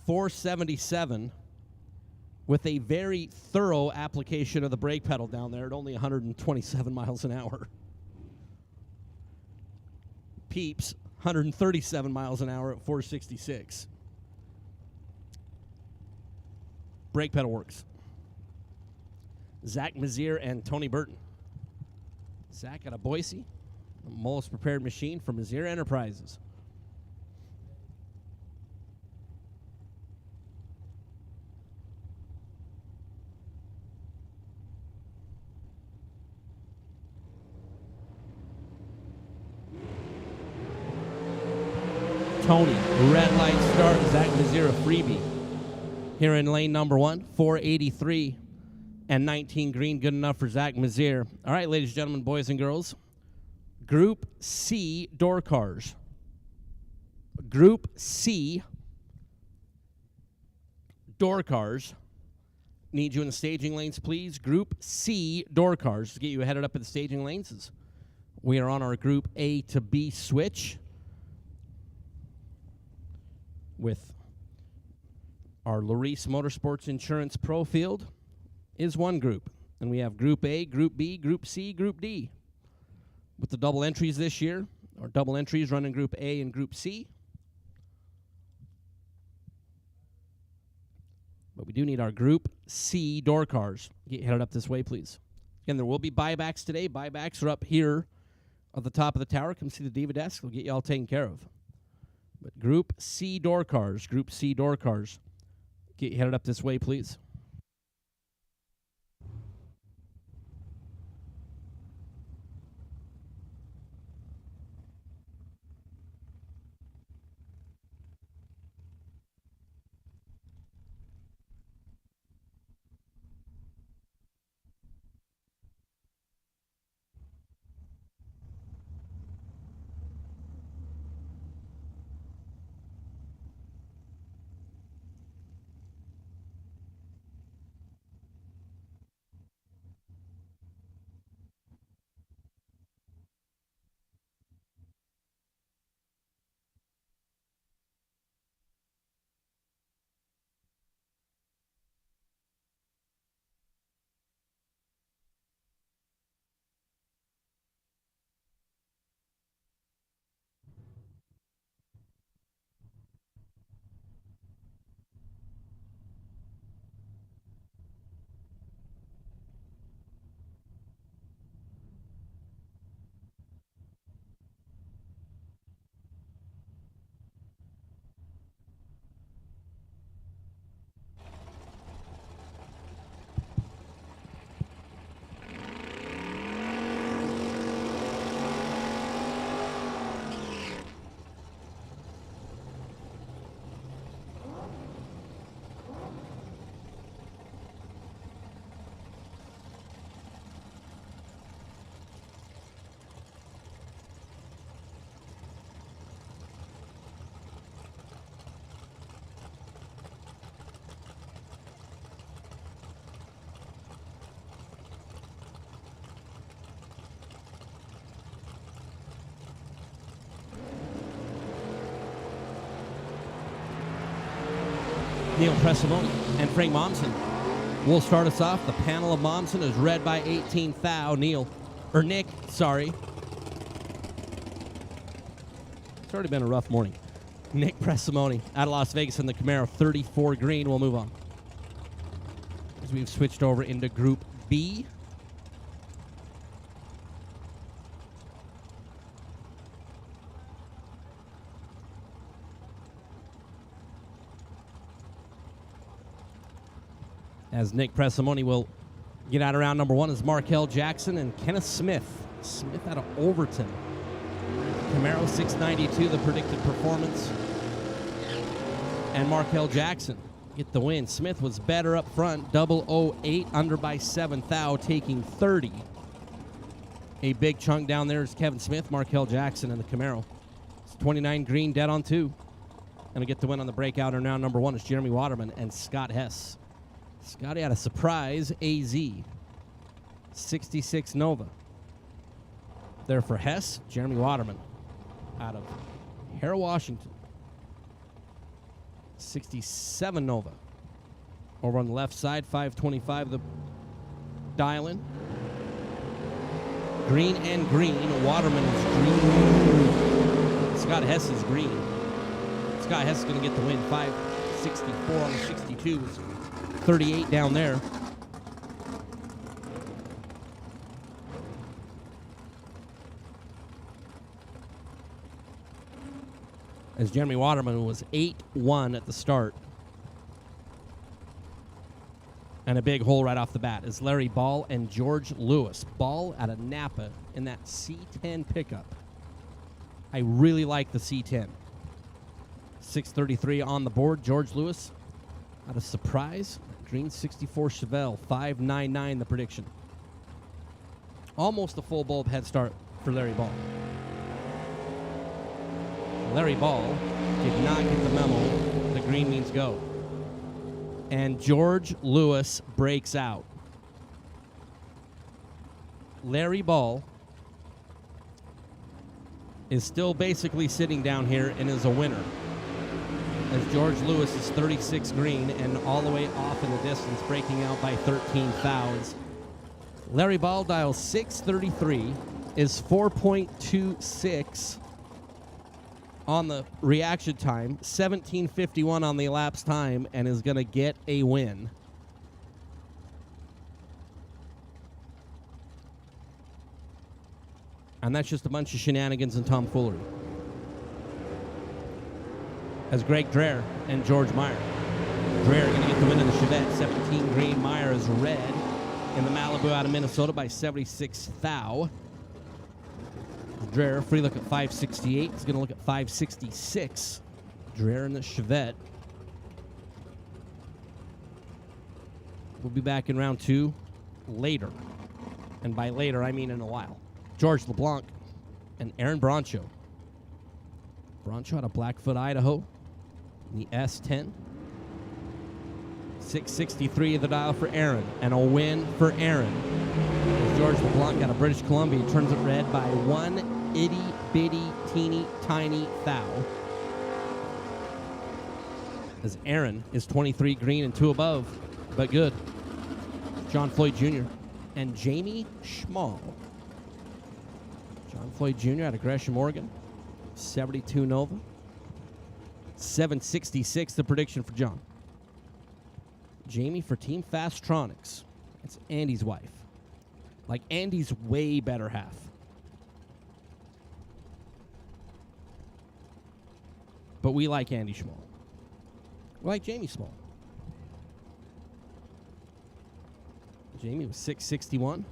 477 with a very thorough application of the brake pedal down there at only 127 miles an hour. Peeps, 137 miles an hour at 466. Brake pedal works. Zach Mazier and Tony Burton. Zach out of Boise, the most prepared machine for Mazier Enterprises. Tony, red light start. Zach Mazier a freebie. Here in lane number 1, 483 and 19 green, good enough for Zach Mazier. All right, ladies and gentlemen, boys and girls, Group C door cars. Group C door cars. Need you in the staging lanes, please. Group C door cars to get you headed up in the staging lanes. We are on our Group A to B switch with our Larice Motorsports Insurance Pro Field is one group. And we have Group A, Group B, Group C, Group D. With the double entries this year, our double entries run in Group A and Group C. But we do need our Group C door cars. Get headed up this way, please. Again, there will be buybacks today. Buybacks are up here at the top of the tower. Come see the Diva desk. We'll get you all taken care of. But Group C door cars, Group C door cars. Get headed up this way, please. Neil Pressimone and Frank Momsen will start us off. The panel of Momsen is read by 18 Thou. Nick, sorry. It's already been a rough morning. Nick Pressimone out of Las Vegas in the Camaro, 34 green. We'll move on. As we've switched over into Group B. As Nick Pressimone will get out of round number 1 is Markel Jackson and Kenneth Smith. Smith out of Overton. Camaro 692, the predicted performance. And Markel Jackson get the win. Smith was better up front, 008, under by 7 Thou, taking 30. A big chunk down there is Kevin Smith, Markel Jackson, and the Camaro. It's 29 green, dead on 2. And to get the win on the breakout in round number 1 is Jeremy Waterman and Scott Hess. Scotty had a surprise AZ. 66 Nova. There for Hess, Jeremy Waterman out of Harrow, Washington. 67 Nova. Over on the left side, 525 the dial-in. Green and green. Waterman is green. Scott Hess is green. Scott Hess is going to get the win. 564 on the 62s. 38 down there. As Jeremy Waterman was 8-1 at the start. And a big hole right off the bat is Larry Ball and George Lewis. Ball out of Napa in that C10 pickup. I really like the C10. 633 on the board. George Lewis out of Surprise. Green 64 Chevelle, 599 the prediction. Almost a full bulb head start for Larry Ball. Larry Ball did not get the memo. The green means go. And George Lewis breaks out. Larry Ball is still basically sitting down here and is a winner. As George Lewis is 36 green and all the way off in the distance, breaking out by 13 fouls. Larry Ball dials 633, is 4.26 on the reaction time, 17:51 on the elapsed time, and is going to get a win. And that's just a bunch of shenanigans and tomfoolery. As Greg Dreher and George Meyer. Dreher going to get the win in the Chevette, 17 green. Meyer is red in the Malibu out of Minnesota by 76 Thou. Dreher, free look at 568. He's going to look at 566. Dreher in the Chevette. We'll be back in round 2 later. And by later, I mean in a while. George LeBlanc and Aaron Broncho. Broncho out of Blackfoot, Idaho. The S10. 663 of the dial for Aaron. And a win for Aaron. As George LeBlanc out of British Columbia turns it red by 1 itty-bitty, teeny-tiny Thou. As Aaron is 23 green and 2 above, but good. John Floyd Jr. and Jamie Schmall. John Floyd Jr. out of Gresham, Oregon. 72 Nova. 766 the prediction for John. Jamie for Team Fastronics. It's Andy's wife. Like Andy's way better half. But we like Andy Schmall. We like Jamie Small. Jamie was 661.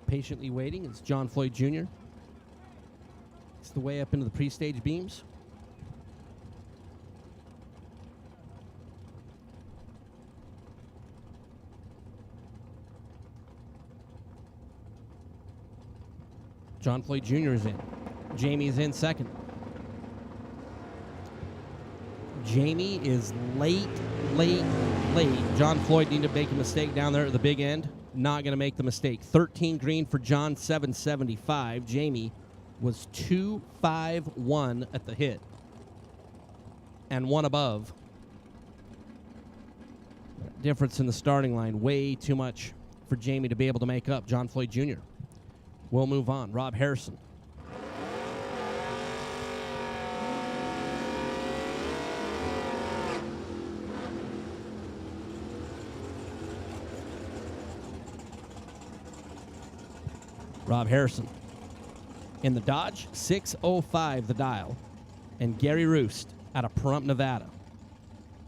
Patiently waiting. It's John Floyd Jr. It's the way up into the pre-stage beams. John Floyd Jr. is in. Jamie is in second. Jamie is late. John Floyd needed to make a mistake down there at the big end. Not going to make the mistake. 13 green for John, 775. Jamie was 2-5-1 at the hit. And 1 above difference in the starting line. Way too much for Jamie to be able to make up. John Floyd Jr. We'll move on. Rob Harrison. Rob Harrison. In the Dodge 605, the dial. And Gary Roost out of Pahrump, Nevada.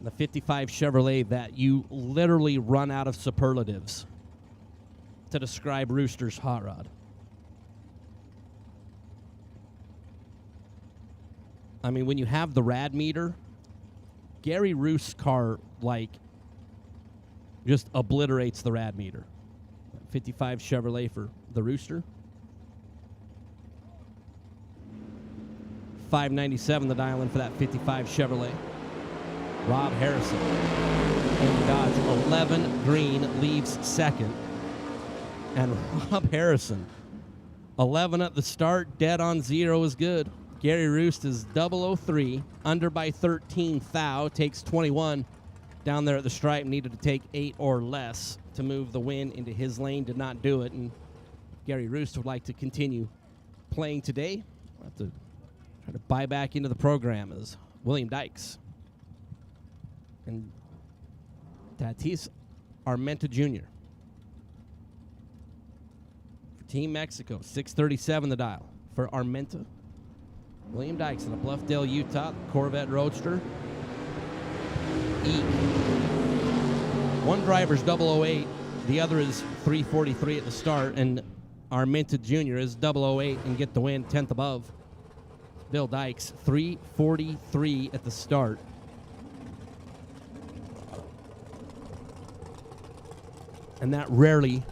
The 55 Chevrolet that you literally run out of superlatives to describe Rooster's hot rod. I mean, when you have the rad meter, Gary Roost's car, like, just obliterates the rad meter. 55 Chevrolet for the Rooster. $597 the dial in for that 55 Chevrolet. Rob Harrison in the Dodge 11 green leaves second. And Rob Harrison, 11 at the start, dead on 0 is good. Gary Roost is 003, under by 13 thou, takes 21 down there at the stripe, needed to take 8 or less to move the win into his lane, did not do it. And Gary Roost would like to continue playing today. We'll have to try to buy back into the program as William Dykes and Tatis Armenta Jr. For Team Mexico, 637 the dial. For Armenta, William Dykes in the Bluffdale, Utah, Corvette Roadster. Eek. One driver's 008, the other is 343 at the start, and Armenta Jr. is 008 and get the win, 10th above. Bill Dykes, 343 at the start. And that rarely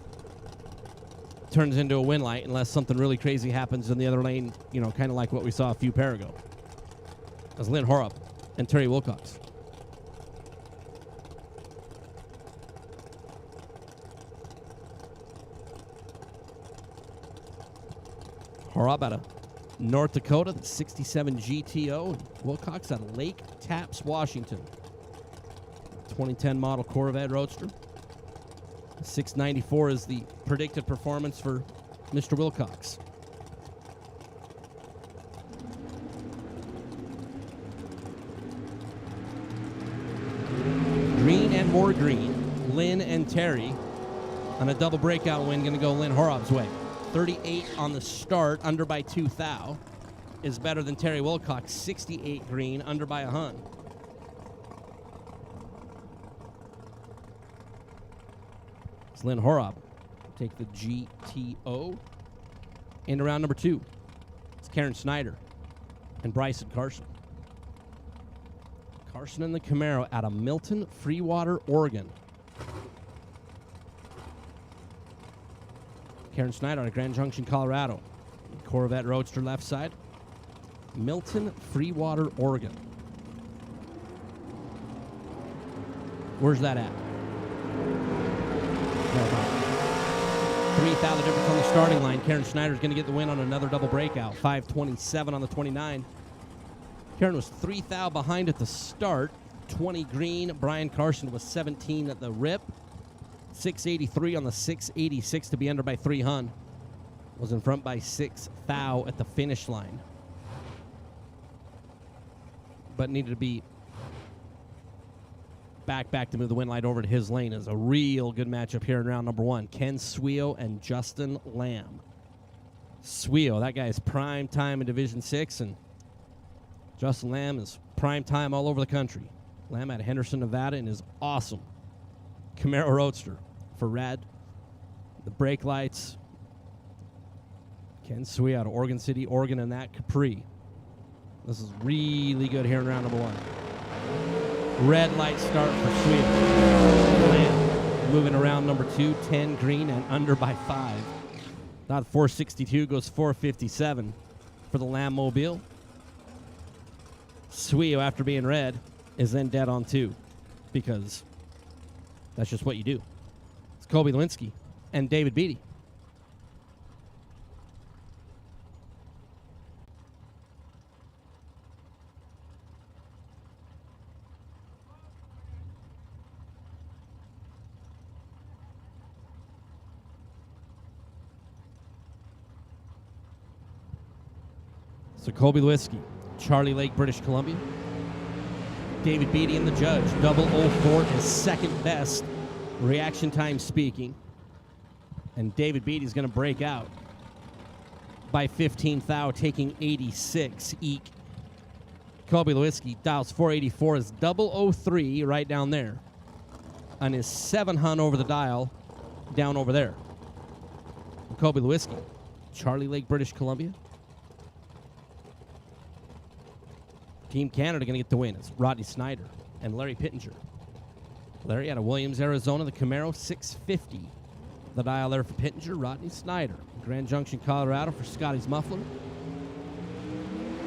turns into a win light unless something really crazy happens in the other lane, you know, kind of like what we saw a few pair ago. As Lynn Horup and Terry Wilcox. Horup out of North Dakota, the 67 GTO. Wilcox out of Lake Tapps, Washington. 2010 model Corvette Roadster. 694 is the predicted performance for Mr. Wilcox. Green and more green. Lynn and Terry on a double breakout win, going to go Lynn Horup's way. 38 on the start, under by 2 thou, is better than Terry Wilcox. 68 green, under by a hun. Lynn Horup take the GTO into round number 2. It's Karen Snyder and Bryson Carson. Carson in the Camaro out of Milton, Freewater, Oregon. Karen Snyder out of Grand Junction, Colorado. Corvette Roadster left side. Milton, Freewater, Oregon. Where's that at? 3 thou the difference on the starting line. Karen Snyder's going to get the win on another double breakout. 527 on the 29. Karen was 3 thou behind at the start. 20 green. Brian Carson was 17 at the rip. 683 on the 686 to be under by 3 hun. Was in front by 6 thou at the finish line. But needed to be back to move the win light over to his lane. Is a real good matchup here in round number 1. Ken Sweo and Justin Lamb. Sweo, that guy is prime time in Division 6, and Justin Lamb is prime time all over the country. Lamb out of Henderson, Nevada, in his awesome Camaro Roadster for Rad. The brake lights. Ken Sweo out of Oregon City, Oregon, and that Capri. This is really good here in round number 1. Red light start for Sweden. Lamb moving around number 2, 10 green and under by 5. Not 462, goes 457 for the Lamb Mobile. Sweo, after being red, is then dead on 2 because that's just what you do. It's Kobe Lewinsky and David Beatty. So Colby Lewinsky, Charlie Lake, British Columbia. David Beatty and the judge. 004 is second best reaction time speaking. And David Beatty is going to break out by 15 thou, taking 86 eek. Colby Lewinsky dials 484 is 003 right down there. And his 7 hunt over the dial down over there. Colby Lewinsky, Charlie Lake, British Columbia. Team Canada going to get the win. It's Rodney Snyder and Larry Pittenger. Larry out of Williams, Arizona, the Camaro 650. The dial there for Pittenger, Rodney Snyder. Grand Junction, Colorado for Scotty's Muffler.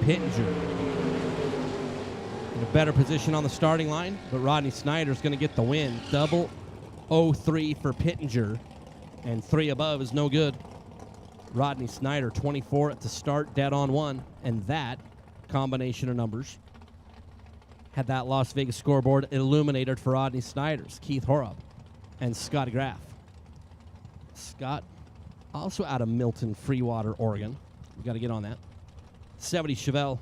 Pittenger in a better position on the starting line, but Rodney Snyder's going to get the win. 003 for Pittenger, and 3 above is no good. Rodney Snyder, 24 at the start, dead on 1, and that combination of numbers had that Las Vegas scoreboard illuminated for Rodney Snyder's Keith Horab and Scott Graff. Scott, also out of Milton, Freewater, Oregon. We got to get on that. 70 Chevelle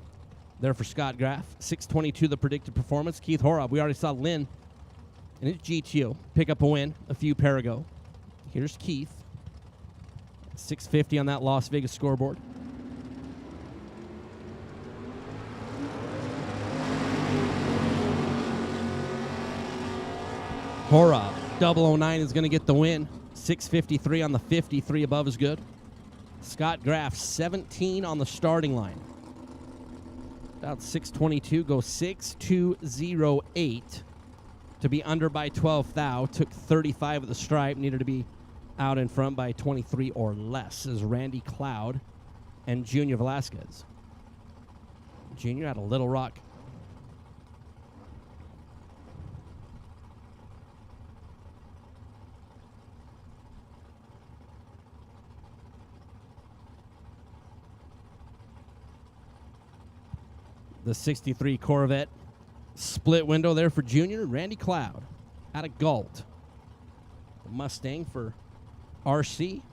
there for Scott Graff. 622 the predicted performance. Keith Horab, we already saw Lynn in his GTO pick up a win a few pair ago. Here's Keith. 650 on that Las Vegas scoreboard. Horab, 009 is going to get the win. 653 on the 50, 3 above is good. Scott Graff, 17 on the starting line. About 622, goes 6208 to be under by 12 thou. Took 35 at the stripe, needed to be out in front by 23 or less, is Randy Cloud and Junior Velasquez. Junior out of Little Rock. The 63 Corvette split window there for Junior. Randy Cloud out of Galt. The Mustang for RC.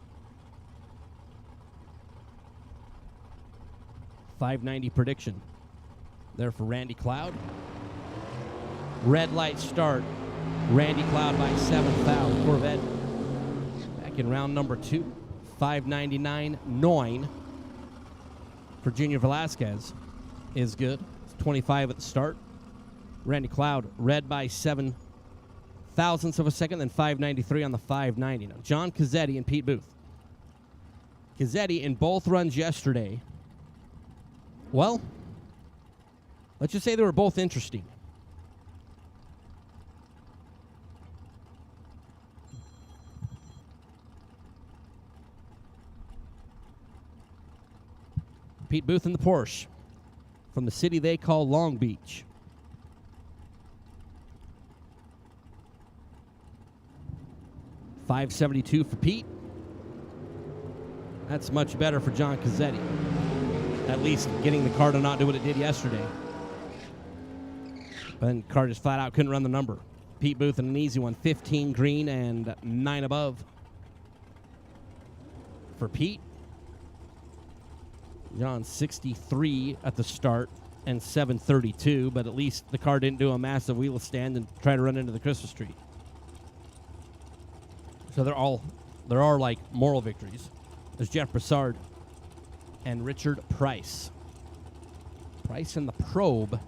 590 prediction there for Randy Cloud. Red light start. Randy Cloud by 7 thou. Corvette back in round number 2. 599.9 for Junior Velasquez is good. It's 25 at the start. Randy Cloud, red by 7 thousandths of a second, then 593 on the 590. Now, John Cazzetti and Pete Booth. Cazzetti in both runs yesterday. Well, let's just say they were both interesting. Pete Booth in the Porsche from the city they call Long Beach. $572 for Pete. That's much better for John Cazzetti. At least getting the car to not do what it did yesterday. But then the car just flat out couldn't run the number. Pete Booth in an easy one. 15 green and 9 above for Pete. John 63 at the start and 732, but at least the car didn't do a massive wheel stand and try to run into the Christmas tree. So there are like moral victories. There's Jeff Broussard and Richard Price. Price in the Probe.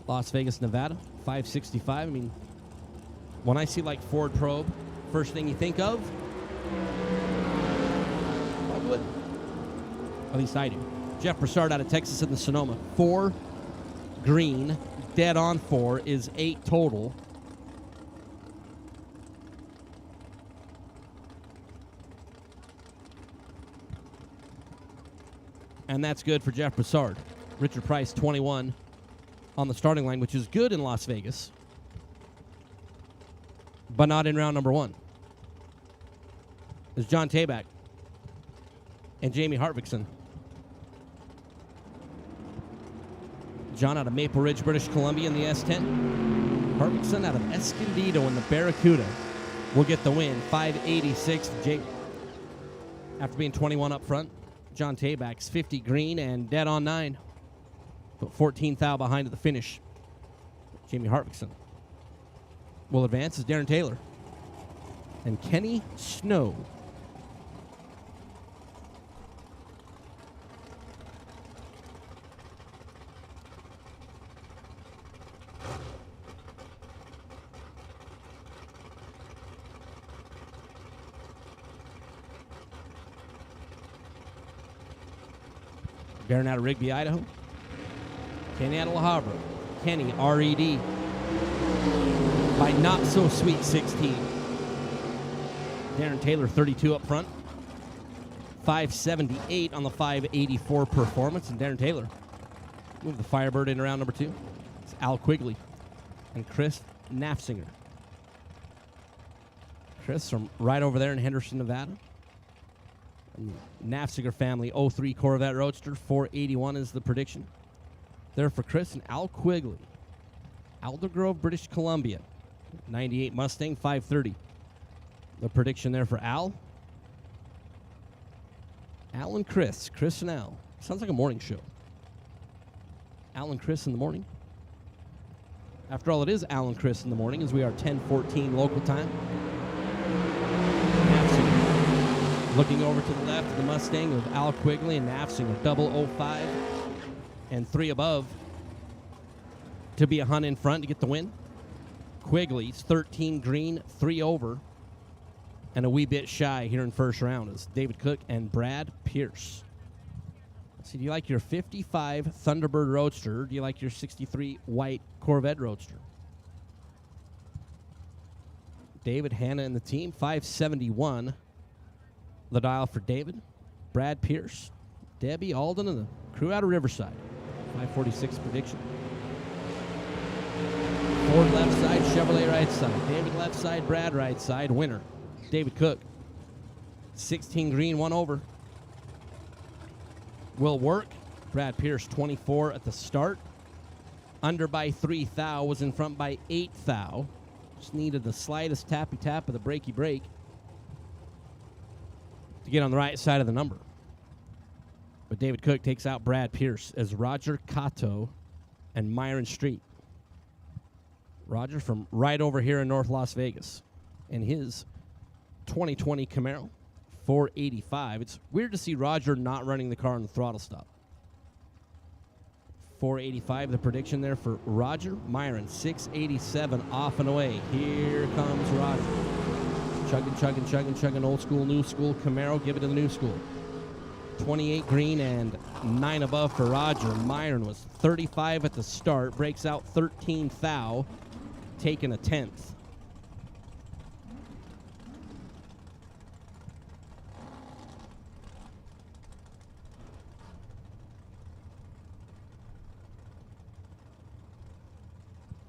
Las Vegas, Nevada, 565. I mean, when I see like Ford Probe, first thing you think of? What? At least I do. Jeff Broussard out of Texas in the Sonoma. 4 green, dead on 4 is 8 total. And that's good for Jeff Broussard. Richard Price, 21 on the starting line, which is good in Las Vegas, but not in round number 1. There's John Tabak and Jamie Hartvickson. John out of Maple Ridge, British Columbia in the S10. Hartvickson out of Escondido in the Barracuda will get the win. 586 to Jamie. After being 21 up front, John Tabak's 50 green and dead on 9. But 14 thou behind at the finish. Jamie Hartvickson will advance as Darren Taylor. And Kenny Snow. Darren out of Rigby, Idaho. Kenny out of La Habra. Kenny, R.E.D. by not so sweet 16. Darren Taylor, 32 up front. 578 on the 584 performance. And Darren Taylor moved the Firebird in around number 2. It's Al Quigley and Chris Nafsinger. Chris from right over there in Henderson, Nevada. And Nafsinger family, 03 Corvette Roadster, 481 is the prediction. There for Chris and Al Quigley. Aldergrove, British Columbia. 98 Mustang, 530. The prediction there for Al. Al and Chris. Chris and Al. Sounds like a morning show. Al and Chris in the morning. After all, it is Al and Chris in the morning as we are 10:14 local time. Nafsinger looking over to the left of the Mustang of Al Quigley and Nafsinger, double 05 and 3 above to be a hunt in front to get the win. Quigley's 13 green, 3 over, and a wee bit shy here in first round is David Cook and Brad Pierce. So do you like your 55 Thunderbird Roadster, or do you like your 63 white Corvette Roadster? David, Hannah, and the team, 571. The dial for David. Brad Pierce, Debbie, Alden, and the crew out of Riverside. 546 prediction. Ford left side, Chevrolet right side. David left side, Brad right side. Winner, David Cook. 16 green, 1 over. Will work. Brad Pierce, 24 at the start. Under by 3 thou, was in front by 8 thou. Just needed the slightest tappy tap of the brakey brake to get on the right side of the number. But David Cook takes out Brad Pierce as Roger Cato and Myron Street. Roger from right over here in North Las Vegas. And his 2020 Camaro, 485. It's weird to see Roger not running the car on the throttle stop. 485, the prediction there for Roger. Myron, 687, off and away. Here comes Roger. Chugging, chugging, chugging, chugging. Old school, new school Camaro. Give it to the new school. 28 green and 9 above for Roger. Myron was 35 at the start. Breaks out 13 thou, taking a 10th.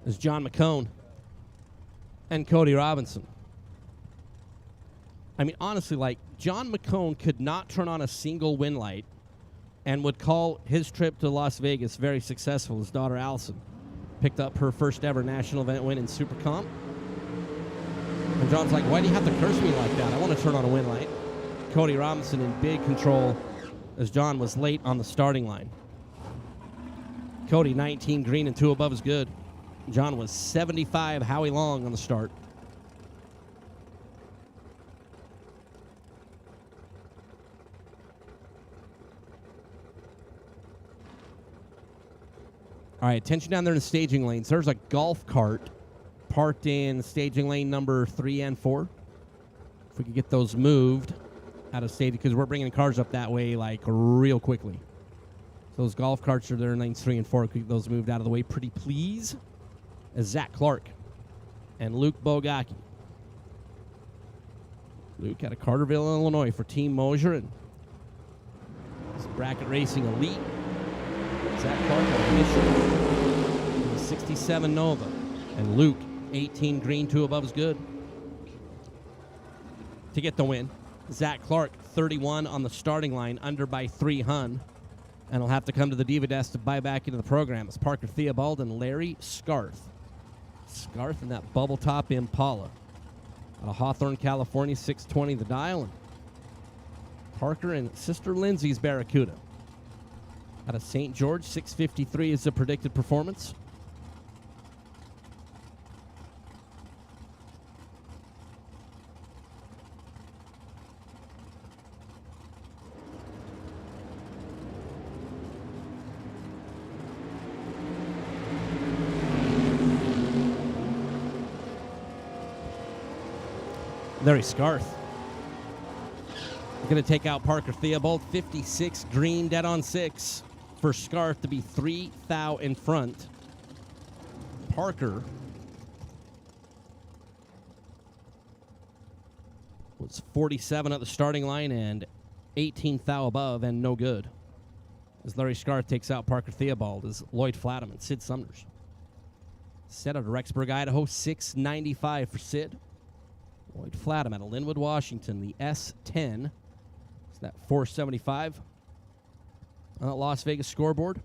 Is John McCone and Cody Robinson. I mean, honestly, like, John McCone could not turn on a single win light and would call his trip to Las Vegas very successful. His daughter, Allison, picked up her first ever national event win in Super Comp. And John's like, why do you have to curse me like that? I want to turn on a win light. Cody Robinson in big control as John was late on the starting line. Cody, 19 green and 2 above is good. John was 75 Howie Long on the start. All right, attention down there in the staging lanes. There's a golf cart parked in staging lane number 3 and 4. If we could get those moved out of staging, because we're bringing cars up that way like real quickly. So those golf carts are there in lanes 3 and 4. Could we get those moved out of the way, pretty please? As Zach Clark and Luke Bogacki. Luke out of Carterville, Illinois for Team Mosier, and it's Bracket Racing Elite. Zach Clark on Michigan, the 67 Nova, and Luke, 18 green, 2 above is good to get the win. Zach Clark, 31 on the starting line, under by 3 Hun, and will have to come to the Diva Desk to buy back into the program. It's Parker Theobald and Larry Scarth. Scarth in that bubble top Impala out of Hawthorne, California, 620 the dial. And Parker and Sister Lindsay's Barracuda. Out of St. George, 653 is the predicted performance. Larry Scarth. Going to take out Parker Theobald. 56 green, dead on 6 for Scarth to be 3 thou in front. Parker was 47 at the starting line and 18 thou above and no good. As Larry Scarth takes out Parker Theobald is Lloyd Flatham and Sid Sumners. Set out of Rexburg, Idaho, 695 for Sid. Lloyd Flatham out of Linwood, Washington, the S10. Is that 475 on that Las Vegas scoreboard?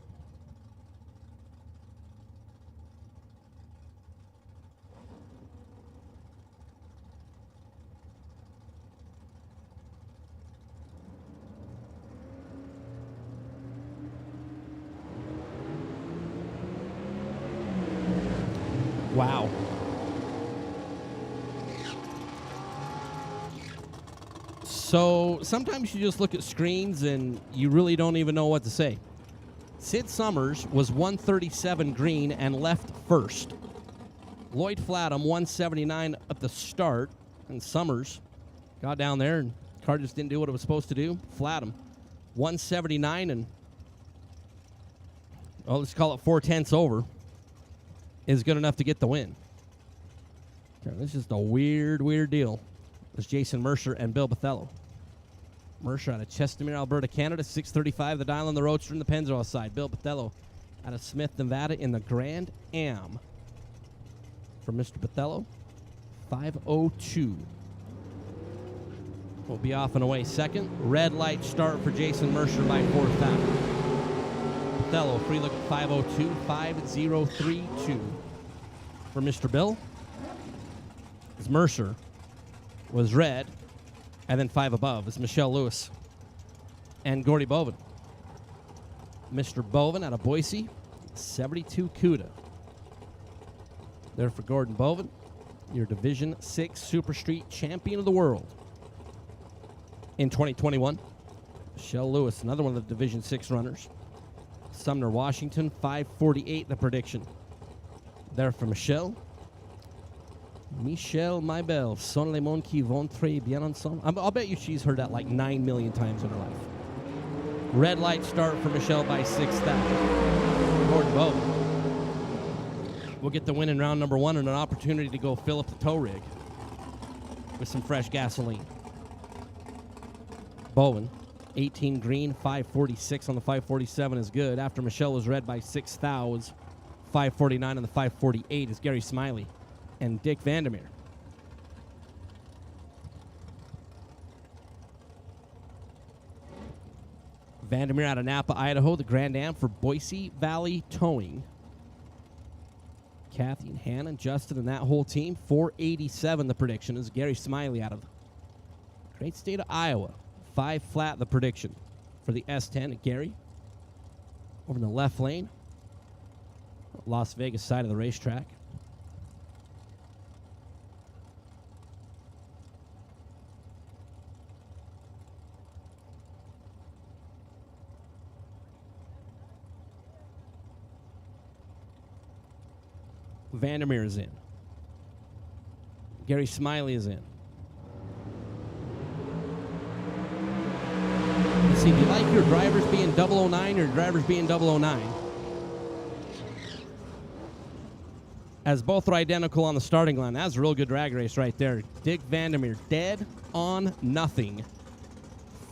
Wow. So sometimes you just look at screens and you really don't even know what to say. Sid Summers was 137 green and left first. Lloyd Flatham 179 at the start, and Summers got down there and car just didn't do what it was supposed to do. Flatham 179 and, well, let's call it 4/10 over, is good enough to get the win. Okay, this is just a weird deal. There's Jason Mercer and Bill Bathello. Mercer out of Chestermere, Alberta, Canada, 635 the dial on the Roadster in the Pennzoil side. Bill Bathello out of Smith, Nevada in the Grand Am. For Mr. Bathello, 5:02. We'll be off and away second. Red light start for Jason Mercer by 4,000. Bathello, free look at 5:02, 5:032. For Mr. Bill, as Mercer was red, and then 5 above is Michelle Lewis and Gordy Boven. Mr. Boven out of Boise, 72 CUDA. There for Gordon Boven, your Division 6 Super Street Champion of the World in 2021. Michelle Lewis, another one of the Division 6 runners. Sumner, Washington, 5:48 the prediction. There for Michelle. Michelle Maybelle, sont les mondes qui vont très bien ensemble. I'll bet you she's heard that like 9 million times in her life. Red light start for Michelle by 6,000. Gordon Bowen will get the win in round number 1 and an opportunity to go fill up the tow rig with some fresh gasoline. Bowen, 18 green, 546 on the 547 is good. After Michelle was red by 6,000, 549 on the 548 is Gary Smiley and Dick Vandermeer. Vandermeer out of Napa, Idaho, the Grand Am for Boise Valley Towing. Kathy and Hannah and Justin and that whole team, 487 the prediction is Gary Smiley out of great state of Iowa. 5 flat the prediction for the S10 at Gary. Over in the left lane, Las Vegas side of the racetrack. Vandermeer is in. Gary Smiley is in. Let's see, do you like your drivers being 009 or drivers being 009? As both are identical on the starting line. That's a real good drag race right there. Dick Vandermeer, dead on nothing.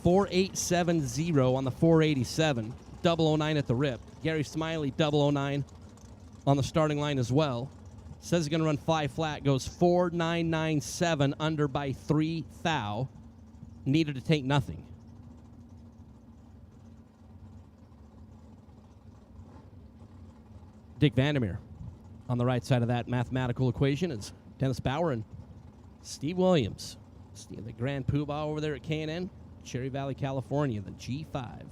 4.870 on the 487. 009 at the rip. Gary Smiley, 009 on the starting line as well. Says he's going to run 5 flat. Goes 4.997 under by 3 thou. Needed to take nothing. Dick Vandermeer on the right side of that mathematical equation is Dennis Bauer and Steve Williams. Steve, the grand poobah over there at K&N. Cherry Valley, California, the G5.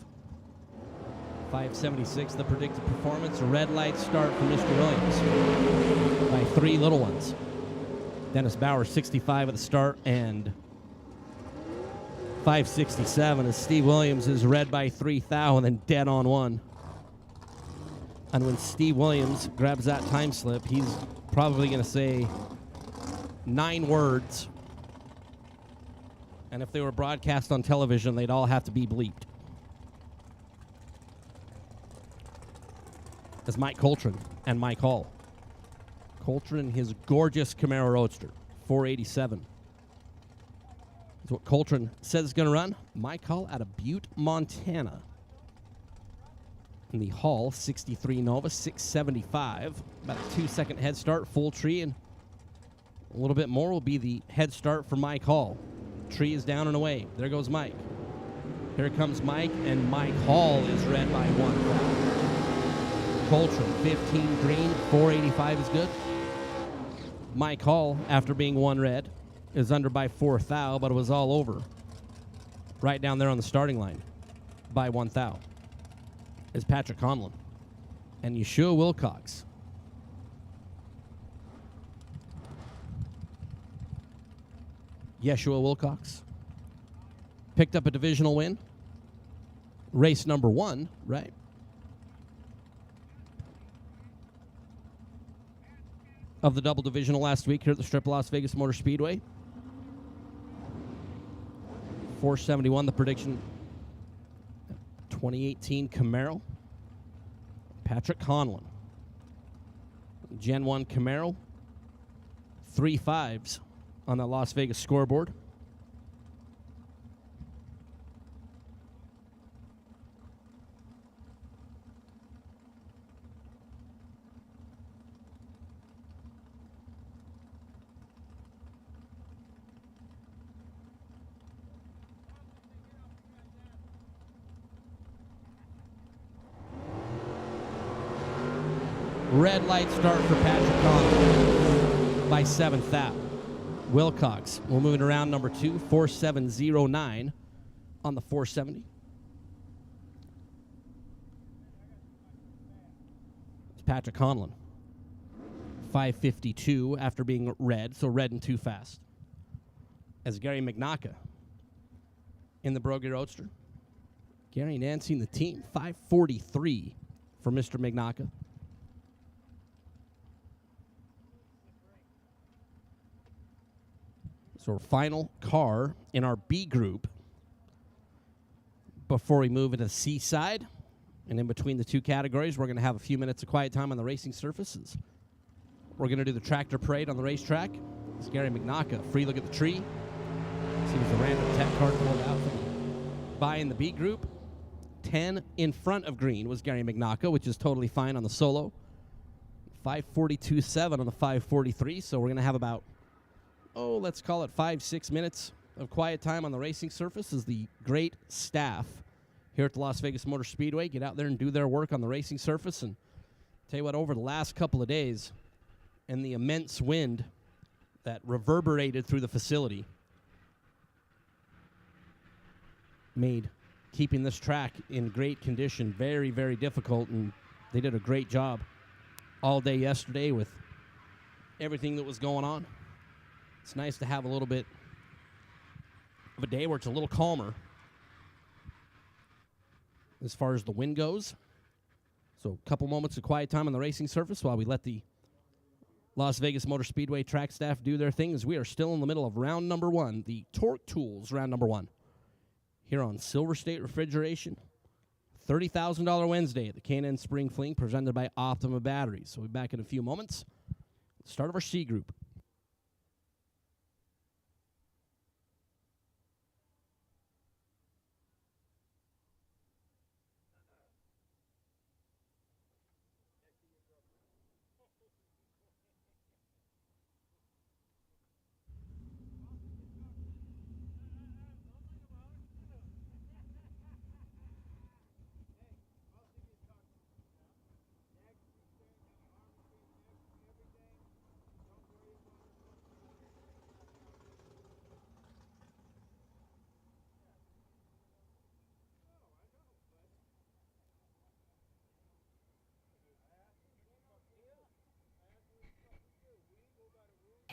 576, the predicted performance. A red light start for Mr. Williams by 3 little ones. Dennis Bauer, 65 at the start, and 567 as Steve Williams is red by 3 thou and then dead on 1. And when Steve Williams grabs that time slip, he's probably going to say 9 words. And if they were broadcast on television, they'd all have to be bleeped. As Mike Coltrane and Mike Hall. Coltrane, his gorgeous Camaro Roadster, 487. That's what Coltrane says is going to run. Mike Hall out of Butte, Montana. And the Hall 63 Nova, 675. About a 2-second head start, full tree, and a little bit more will be the head start for Mike Hall. Tree is down and away. There goes Mike. Here comes Mike, and Mike Hall is red by 1. Coltrane, 15 green, 485 is good. Mike Hall, after being 1 red, is under by 4 thou, but it was all over. Right down there on the starting line by 1 thou is Patrick Conlon and Yeshua Wilcox. Yeshua Wilcox picked up a divisional win. Race number 1, right? Of the double divisional last week here at the Strip Las Vegas Motor Speedway. 471, the prediction. 2018 Camaro. Patrick Conlon. Gen 1 Camaro. 3 5s on the Las Vegas scoreboard. Red light start for Patrick Conlon by 7 thou. Wilcox will move it around number 2, 4709 on the 470. It's Patrick Conlon. 552 after being red, so red and 2 fast. As Gary McNaka in the Brogy Roadster. Gary Nancy and the team, 543 for Mr. McNaka. So our final car in our B group before we move into the C side. And in between the 2 categories, we're going to have a few minutes of quiet time on the racing surfaces. We're going to do the tractor parade on the racetrack. It's Gary McNaka. Free look at the tree. Seems the random tech card pulled out from by in the B group. 10 in front of green was Gary McNaka, which is totally fine on the solo. 542.7 on the 543. So we're going to have about let's call it 5-6 minutes of quiet time on the racing surface as the great staff here at the Las Vegas Motor Speedway get out there and do their work on the racing surface. And tell you what, over the last couple of days and the immense wind that reverberated through the facility made keeping this track in great condition very, very difficult, and they did a great job all day yesterday with everything that was going on. It's nice to have a little bit of a day where it's a little calmer as far as the wind goes. So a couple moments of quiet time on the racing surface while we let the Las Vegas Motor Speedway track staff do their thing, as we are still in the middle of round number 1, the Torque Tools round number 1, here on Silver State Refrigeration. $30,000 Wednesday at the K&N Spring Fling, presented by Optima Batteries. So we'll be back in a few moments. Start of our C group.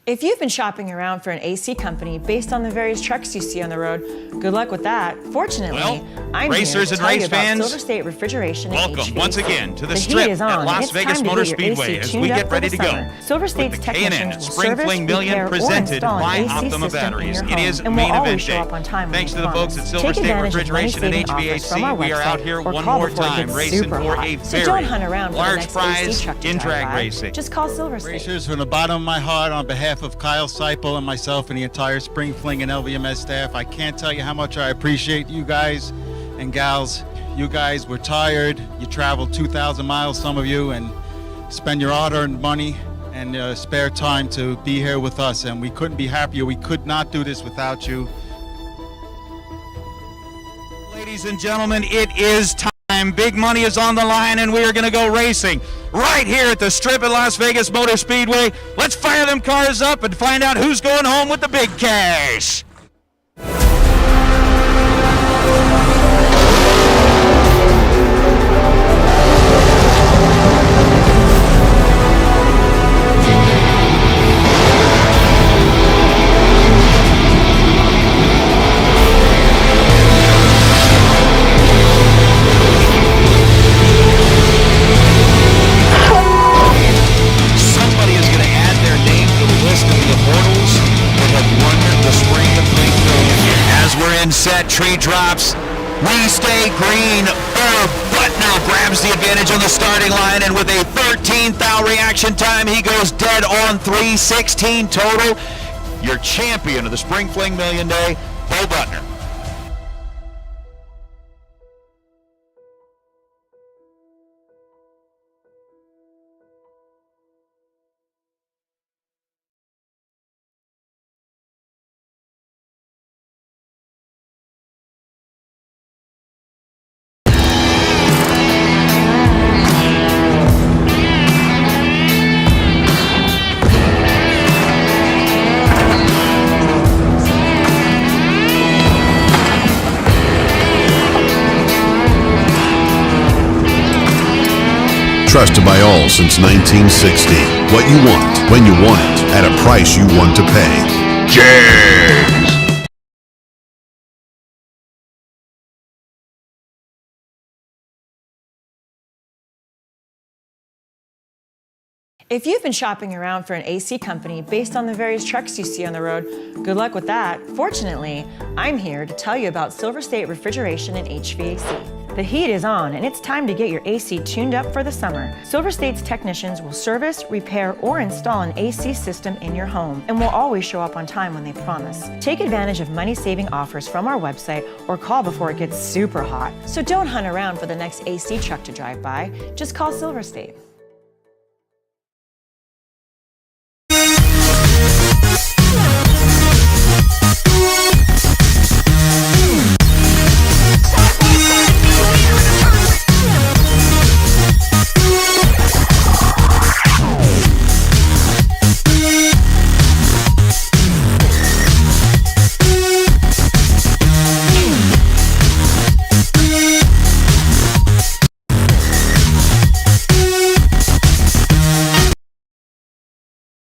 If you've been shopping around for an AC company based on the various trucks you see on the road, good luck with that. Fortunately, I'm racers here to and tell race you about fans, Silver State Refrigeration and welcome HVAC. once again to the heat strip is on, at and Las it's Vegas time to Motor get your AC Speedway as tuned we up get for ready the to go. summer. Silver State's With the K&N technicians will Spring service, Fling Million repair, or presented install by an AC Optima system in Batteries. your It home, is and main we'll always event show day. up on time Thanks to when the they folks promise. at Silver Take State advantage of Refrigeration and money-saving offers from our HVAC. We are out website here or one call more before it time gets racing super for hot. a So don't very hunt around for the large next prize AC truck to in drive drag by. racing. Just call Silver State. Racers, from the bottom of my heart, on behalf of Kyle Seipel and myself and the entire Spring Fling and LVMS staff, I can't tell you how much I appreciate you guys and gals. You guys were tired. You traveled 2,000 miles, some of you, and spend your hard-earned money and spare time to be here with us, and we couldn't be happier. We could not do this without you. Ladies and gentlemen, it is time. Big money is on the line, and we are going to go racing right here at the strip at Las Vegas Motor Speedway. Let's fire them cars up and find out who's going home with the big cash. Set tree drops. We stay green. Butner grabs the advantage on the starting line, and with a 13th thou reaction time, he goes dead on 3:16 total. Your champion of the Spring Fling Million Day, Bo Butner. Trusted by all since 1960. What you want, when you want it, at a price you want to pay. James! If you've been shopping around for an AC company based on the various trucks you see on the road, good luck with that. Fortunately, I'm here to tell you about Silver State Refrigeration and HVAC. The heat is on, and it's time to get your AC tuned up for the summer. Silver State's technicians will service, repair, or install an AC system in your home, and will always show up on time when they promise. Take advantage of money-saving offers from our website or call before it gets super hot. So don't hunt around for the next AC truck to drive by. Just call Silver State.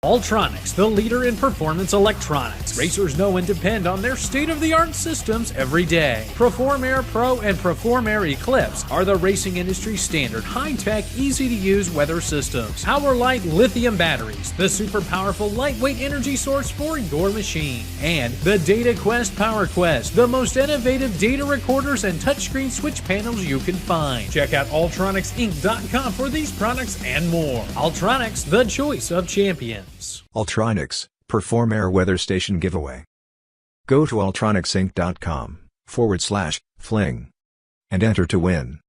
Ultronics, the leader in performance electronics. Racers know and depend on their state-of-the-art systems every day. Perform Air Pro and Perform Air Eclipse are the racing industry's standard high-tech, easy-to-use weather systems. Power-Light lithium batteries, the super powerful lightweight energy source for your machine. And the Data Quest Power Quest, the most innovative data recorders and touchscreen switch panels you can find. Check out ultronicsinc.com for these products and more. Ultronics, the choice of champions. Ultronics, Perform Air Weather Station Giveaway. Go to ultronicsinc.com/fling and enter to win.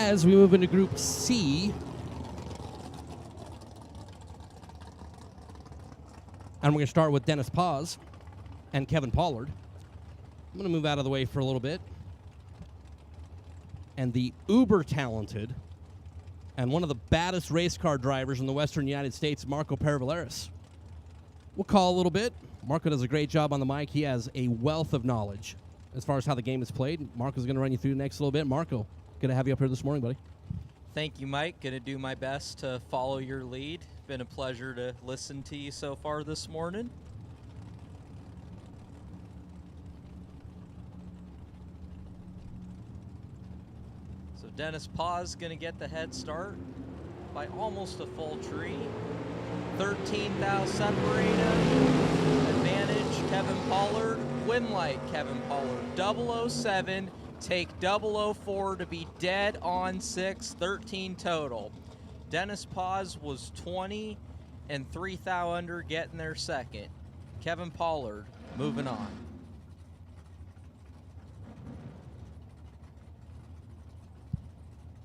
As we move into Group C, and we're going to start with Dennis Paz and Kevin Pollard. I'm going to move out of the way for a little bit. And the uber-talented and one of the baddest race car drivers in the western United States, Marco Perevaleris. We'll call a little bit. Marco does a great job on the mic. He has a wealth of knowledge as far as how the game is played. Marco's going to run you through the next little bit. Marco, good to have you up here this morning, buddy. Thank you, Mike. Going to do my best to follow your lead. Been a pleasure to listen to you so far this morning. So Dennis Paz going to get the head start by almost a full tree. 13 thou separate him. Advantage Kevin Pollard. Win light Kevin Pollard. 007. Take 004 to be dead on 6. 13 total. Dennis Paz was 20 and 3 thou under, getting their second. Kevin Pollard moving on.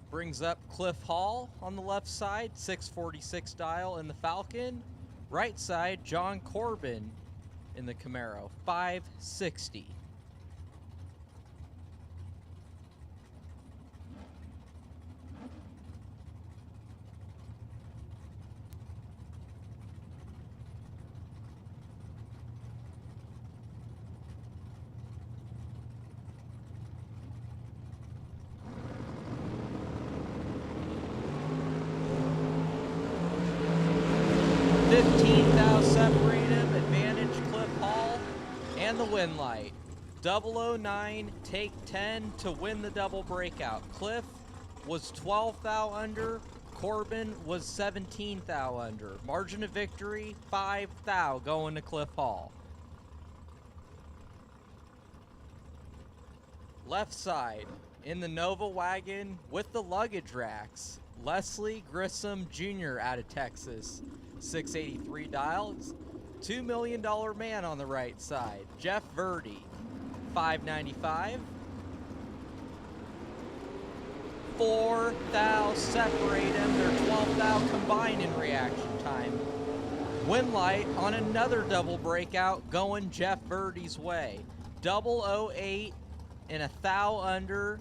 Brings up Cliff Hall on the left side, 646 dial in the Falcon. Right side, John Corbin in the Camaro, 560. Separate him, advantage Cliff Hall, and the win light. 009, take 10 to win the double breakout. Cliff was 12 thou under, Corbin was 17 thou under. Margin of victory, 5 thou going to Cliff Hall. Left side, in the Nova wagon with the luggage racks, Leslie Grissom Jr. out of Texas. 683 dials. $2 million man on the right side. Jeff Verdi, 595. 4 thou separate him. They're 12 thou combined in reaction time. Win light on another double breakout going Jeff Verdi's way. 008 and a thou under.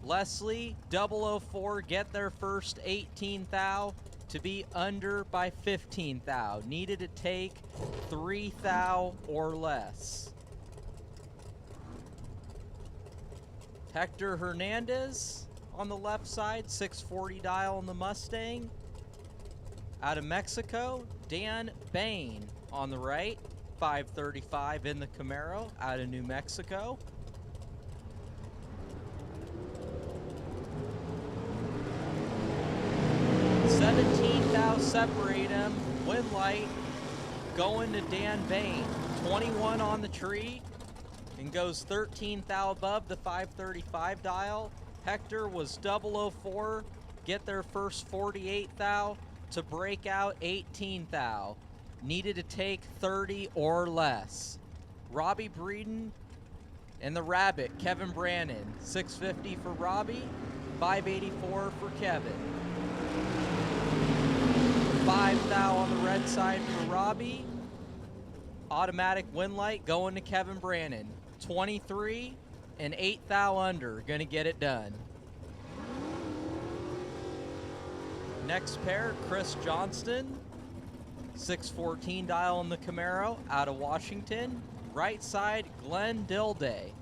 Leslie, 004, get their first 18 thou. To be under by 15 thou. Needed to take 3 thou or less. Hector Hernandez on the left side, 640 dial on the Mustang. Out of Mexico, Dan Bain on the right, 535 in the Camaro, out of New Mexico. 17 thou separate him. Win light going to Dan Bain. 21 on the tree and goes 13 thou above the 535 dial. Hector was 004. Get their first 48 thou to break out 18 thou. Needed to take 30 or less. Robbie Breeden and the Rabbit, Kevin Brannon. 650 for Robbie, 584 for Kevin. 5 thou on the red side for Robbie. Automatic win light going to Kevin Brannon. 23 and 8 thou under. Gonna get it done. Next pair, Chris Johnston. 614 dial on the Camaro out of Washington. Right side, Glenn Dilday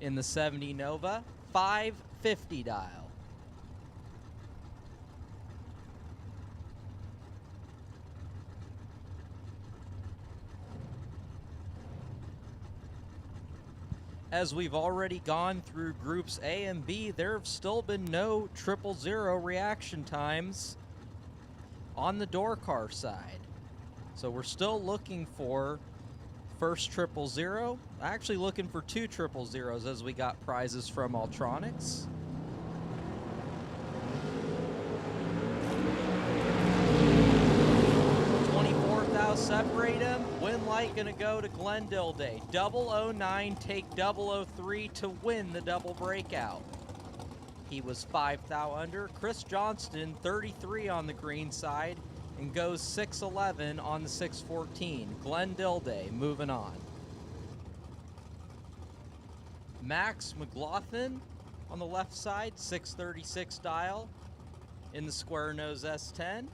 in the 70 Nova. 550 dial. As we've already gone through groups A and B, there have still been no 000 reaction times on the door car side. So we're still looking for first 000. Actually looking for 2 000s as we got prizes from Ultronics. Separate him. Win light gonna go to Glenn Dilday. 009, take 003 to win the double breakout. He was 5 thou under. Chris Johnston, 33 on the green side, and goes 6'11 on the 614. Glenn Dilday moving on. Max McLaughlin on the left side, 636 dial in the square nose S10.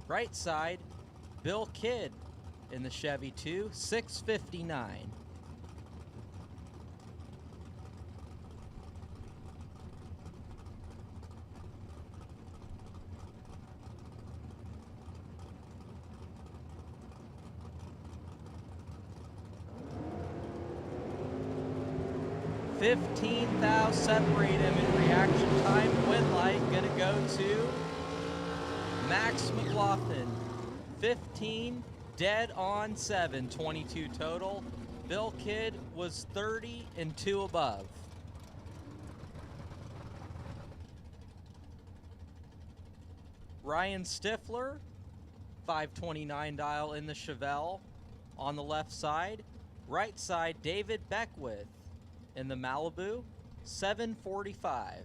Right side, Bill Kidd in the Chevy 2, 659. $15,000 separate him in reaction time. Win light gonna go to Max McLaughlin. 15, dead on 7, 22 total. Bill Kidd was 30 and 2 above. Ryan Stifler, 529 dial in the Chevelle on the left side. Right side, David Beckwith in the Malibu, 745.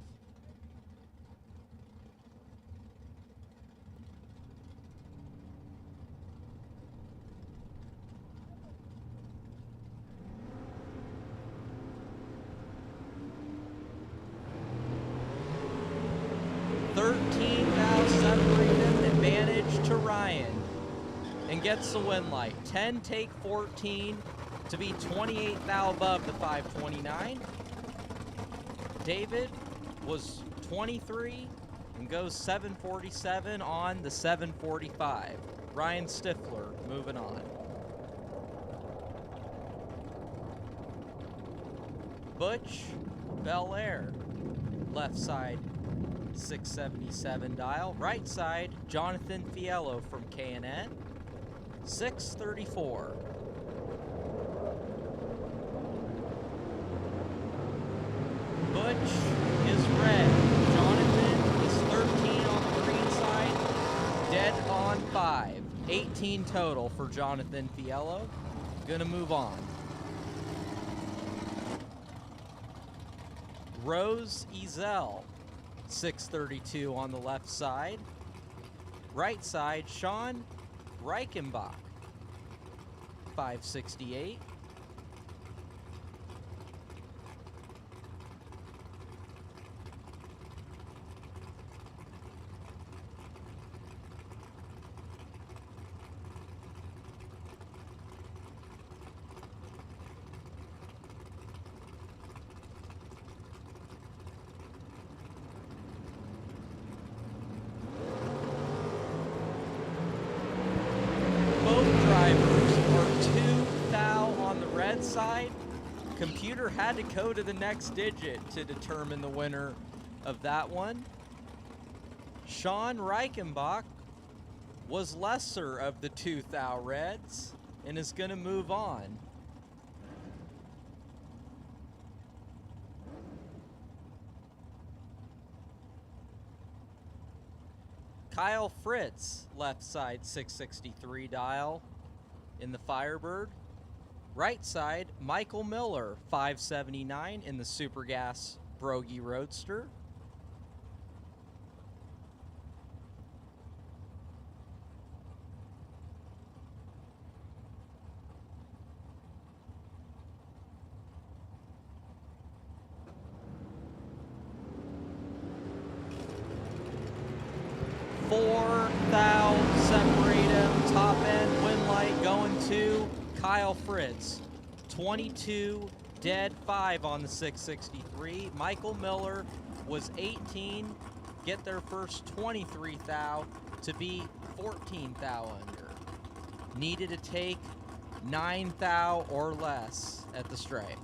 $13,000 separate him, advantage to Ryan, and gets the win light. 10 take 14 to be 28 thou above the 529. David was 23 and goes 747 on the 745. Ryan Stifler moving on. Butch Belair, left side 677 dial. Right side, Jonathan Fiello from K&N, 634. Butch is red. Jonathan is 13 on the green side. Dead on 5. 18 total for Jonathan Fiello. Gonna move on. Rose Ezel, 632 on the left side. Right side, Sean Reichenbach, 568. Side, computer had to go to the next digit to determine the winner of that one. Sean Reichenbach was lesser of the 2 thou reds and is going to move on. Kyle Fritz, left side 663 dial in the Firebird. Right side, Michael Miller, 579 in the Super Gas Brogy Roadster. $4,000 separate him, top end, win light going to Kyle Fritz, 22, dead 5 on the 663. Michael Miller was 18, get their first 23 thou to be 14 thou under. Needed to take 9 thou or less at the stripe.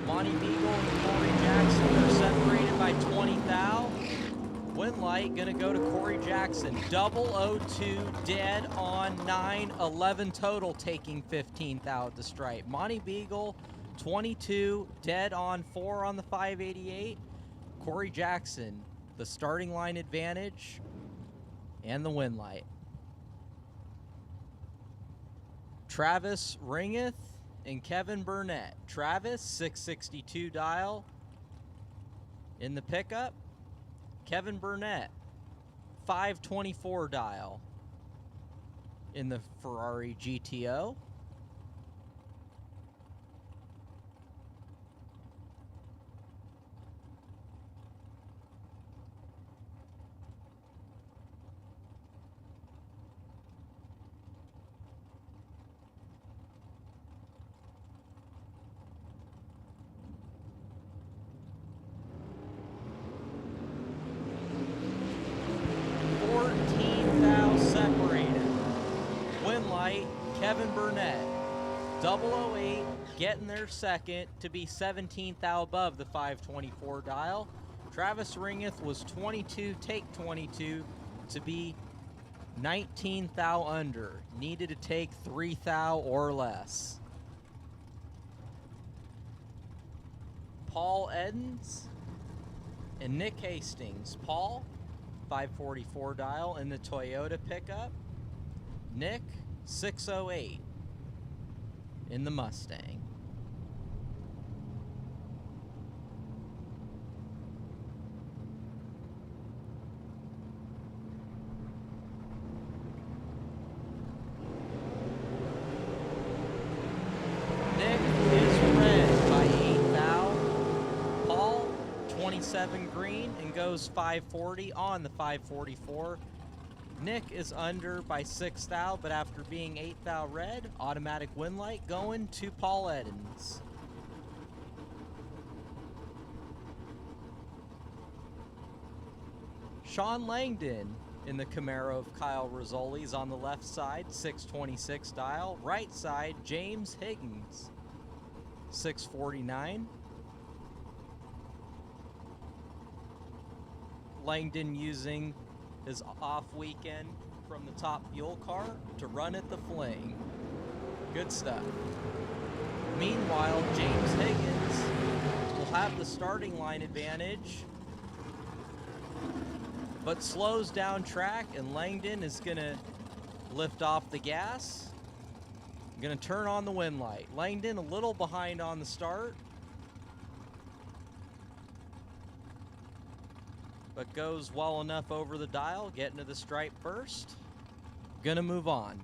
Monty Beagle and Corey Jackson are separated by 20 thou. Win light gonna go to Corey Jackson. 002 dead on 9, 11 total, taking 15 thou at the stripe. Monty Beagle, 22 dead on 4 on the 588. Corey Jackson, the starting line advantage and the win light. Travis Ringeth and Kevin Burnett. Travis, 662 dial in the pickup. Kevin Burnett, 524 dial in the Ferrari GTO. Kevin Burnett, 008, getting their second to be 17th thou above the 524 dial. Travis Ringeth was 22, take 22 to be 19th thou under. Needed to take 3 thou or less. Paul Edens and Nick Hastings. Paul, 544 dial in the Toyota pickup. Nick, 608 in the Mustang. Nick is red by 8 thou. Paul, 27 green and goes 540 on the 544. Nick is under by 6 thou, but after being 8 thou red, automatic win light going to Paul Edens. Sean Langdon in the Camaro of Kyle Rizzoli's on the left side, 626 dial. Right side, James Higgins, 649. Langdon using his off weekend from the top fuel car to run at the Fling. Good stuff. Meanwhile, James Higgins will have the starting line advantage, but slows down track, and Langdon is gonna lift off the gas. Gonna turn on the win light. Langdon a little behind on the start, but goes well enough over the dial, getting to the stripe first. Gonna move on.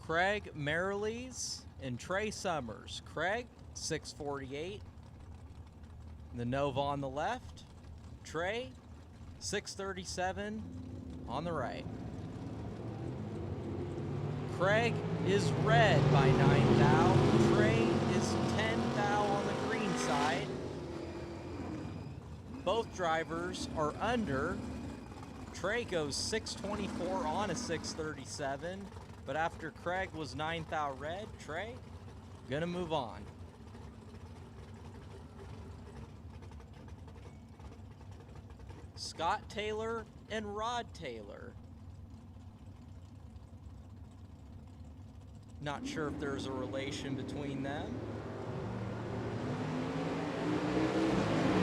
Craig Merrilees and Trey Summers. Craig, 648. The Nova on the left. Trey, 637 on the right. Craig is red by 9 thou. Trey is 10 thou on the green side. Both drivers are under. Trey goes 624 on a 637, but after Craig was 9 thou red, Trey gonna move on. Scott Taylor and Rod Taylor. Not sure if there's a relation between them,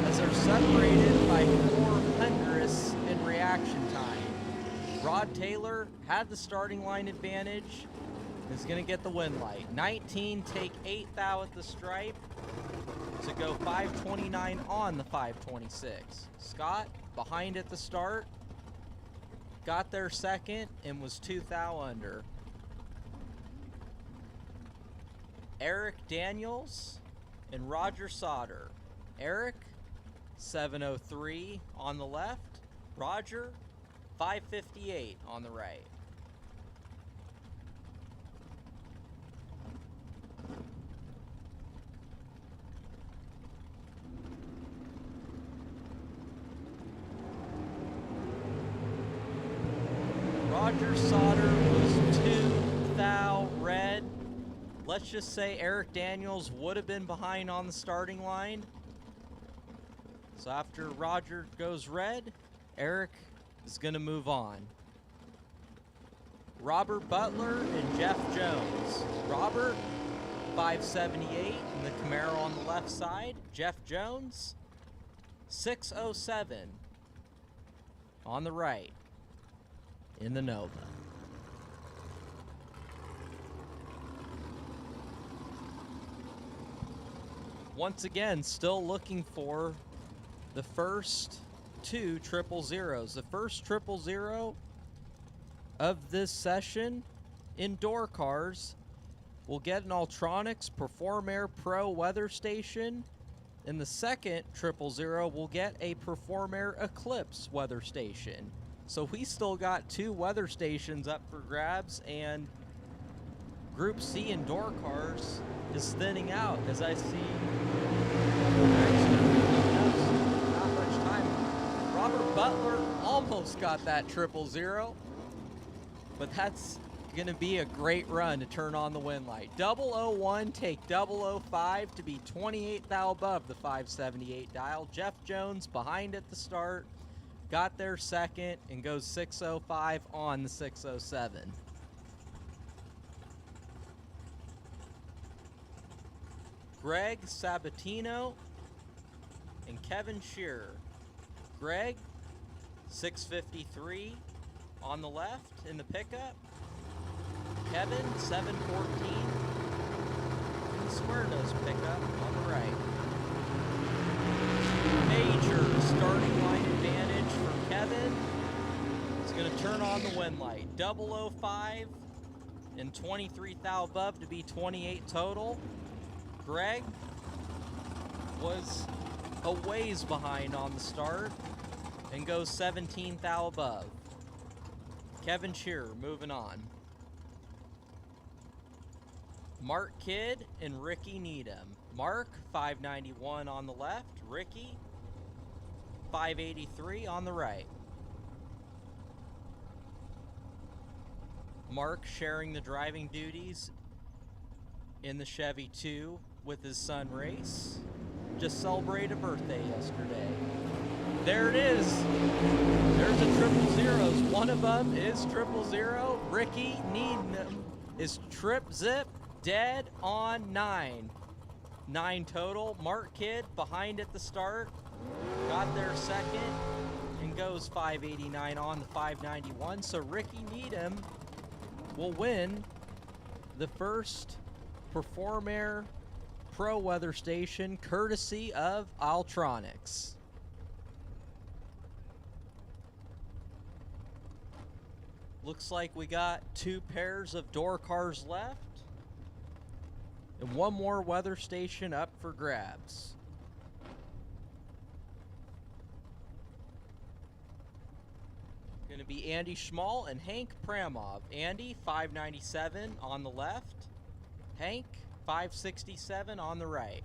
as they're separated by 400ths in reaction time. Rod Taylor had the starting line advantage, is going to get the win light. 19, take 8 thou at the stripe to go 529 on the 526. Scott behind at the start, got there second and was 2 thou under. Eric Daniels and Roger Sauter. Eric, 703 on the left. Roger, 558 on the right. Roger Sauter was 2 thou red. Let's just say Eric Daniels would have been behind on the starting line. So after Roger goes red, Eric is going to move on. Robert Butler and Jeff Jones. Robert, 578 in the Camaro on the left side. Jeff Jones, 607 on the right in the Nova. Once again, still looking for the first two 000s. The first 000 of this session, indoor cars, will get an Ultronics Perform Air Pro weather station. And the second 000 will get a Perform Air Eclipse weather station. So we still got two weather stations up for grabs, and Group C indoor cars is thinning out, as I see. Not much time. Robert Butler almost got that 000, but that's going to be a great run to turn on the win light. 001 take 005 to be 28 thou above the 578 dial. Jeff Jones behind at the start, got there second, and goes 605 on the 607. Greg Sabatino and Kevin Shearer. Greg, 653 on the left in the pickup. Kevin, 714 in the square nose pickup on the right. Major starting line advantage for Kevin. He's going to turn on the win light. 005 and 23 thou above to be 28 total. Greg was a ways behind on the start and goes 17 thou above. Kevin Shearer moving on. Mark Kidd and Ricky Needham. Mark, 591 on the left. Ricky, 583 on the right. Mark sharing the driving duties in the Chevy 2 with his son Race. Just celebrated a birthday yesterday. There it is. There's a 000s. One of them is 000. Ricky Needham is trip zip dead on 9. 9 total. Mark Kidd behind at the start. Got there second and goes 589 on the 591. So Ricky Needham will win the first Perform Air Pro weather station courtesy of Ultronics. Looks like we got 2 pairs of door cars left and 1 more weather station up for grabs. Going to be Andy Schmall and Hank Pramov. Andy, 597 on the left. Hank, 567 on the right.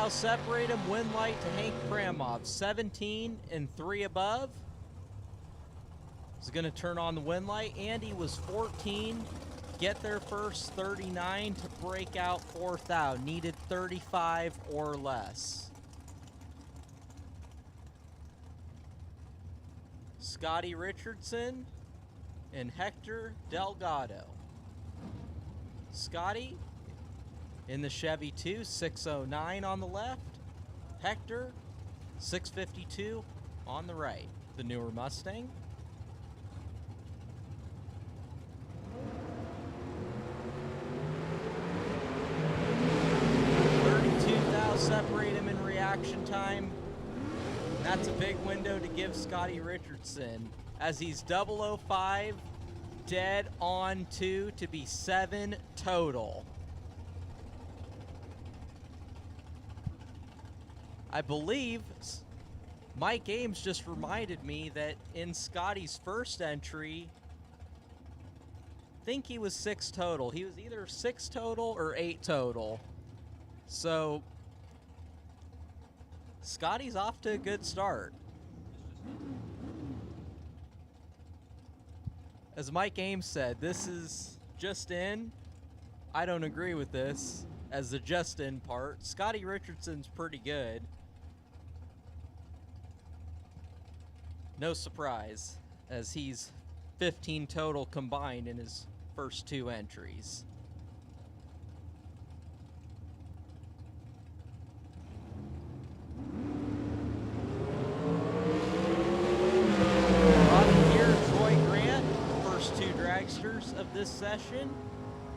Separate him. Win light to Hank Pramov, 17 and 3 above. He's going to turn on the win light. Andy was 14. Get there first, 39 to break out 4th out. Needed 35 or less. Scotty Richardson and Hector Delgado. Scotty in the Chevy 2, 609 on the left. Hector, 652 on the right. The newer Mustang. Separate him in reaction time. That's a big window to give Scotty Richardson, as he's 005 dead on 2 to be 7 total. I believe Mike Ames just reminded me that in Scotty's first entry, I think he was 6 total. He was either 6 total or 8 total. So Scotty's off to a good start. As Mike Ames said, this is just in. I don't agree with this as the just in part. Scotty Richardson's pretty good. No surprise, as he's 15 total combined in his first 2 entries. Robbie here, Troy Grant, first 2 dragsters of this session.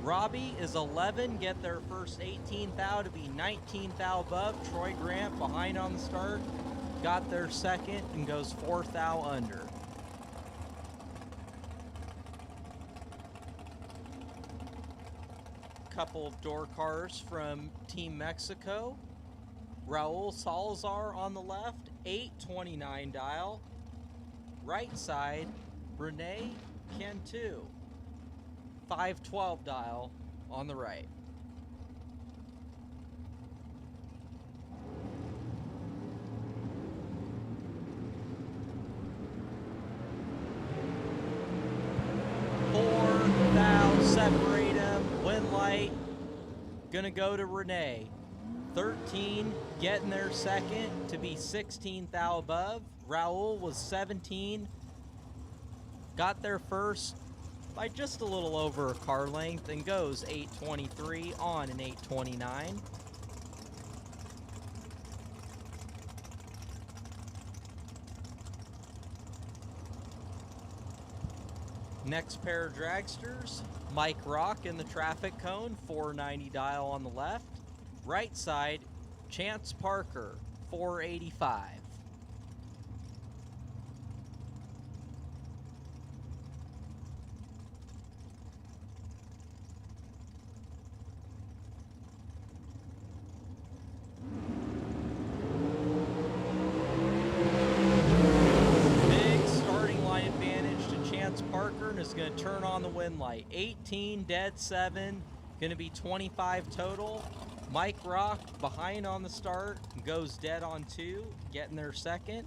Robbie is 11, get their first 18 thou to be 19 thou above. Troy Grant behind on the start, got their second and goes 4 thou under. Couple of door cars from Team Mexico. Raul Salazar on the left, 829 dial. Right side, Rene Cantu, 512 dial on the right. Separate them, win light, gonna go to Renee. 13, getting their second to be 16 thou above. Raul was 17, got their first by just a little over a car length and goes 823 on an 829. Next pair of dragsters, Mike Rock in the traffic cone, 490 dial on the left. Right side, Chance Parker, 485. Is going to turn on the win light. 18 dead 7, going to be 25 total. Mike Rock behind on the start, goes dead on 2, getting their second.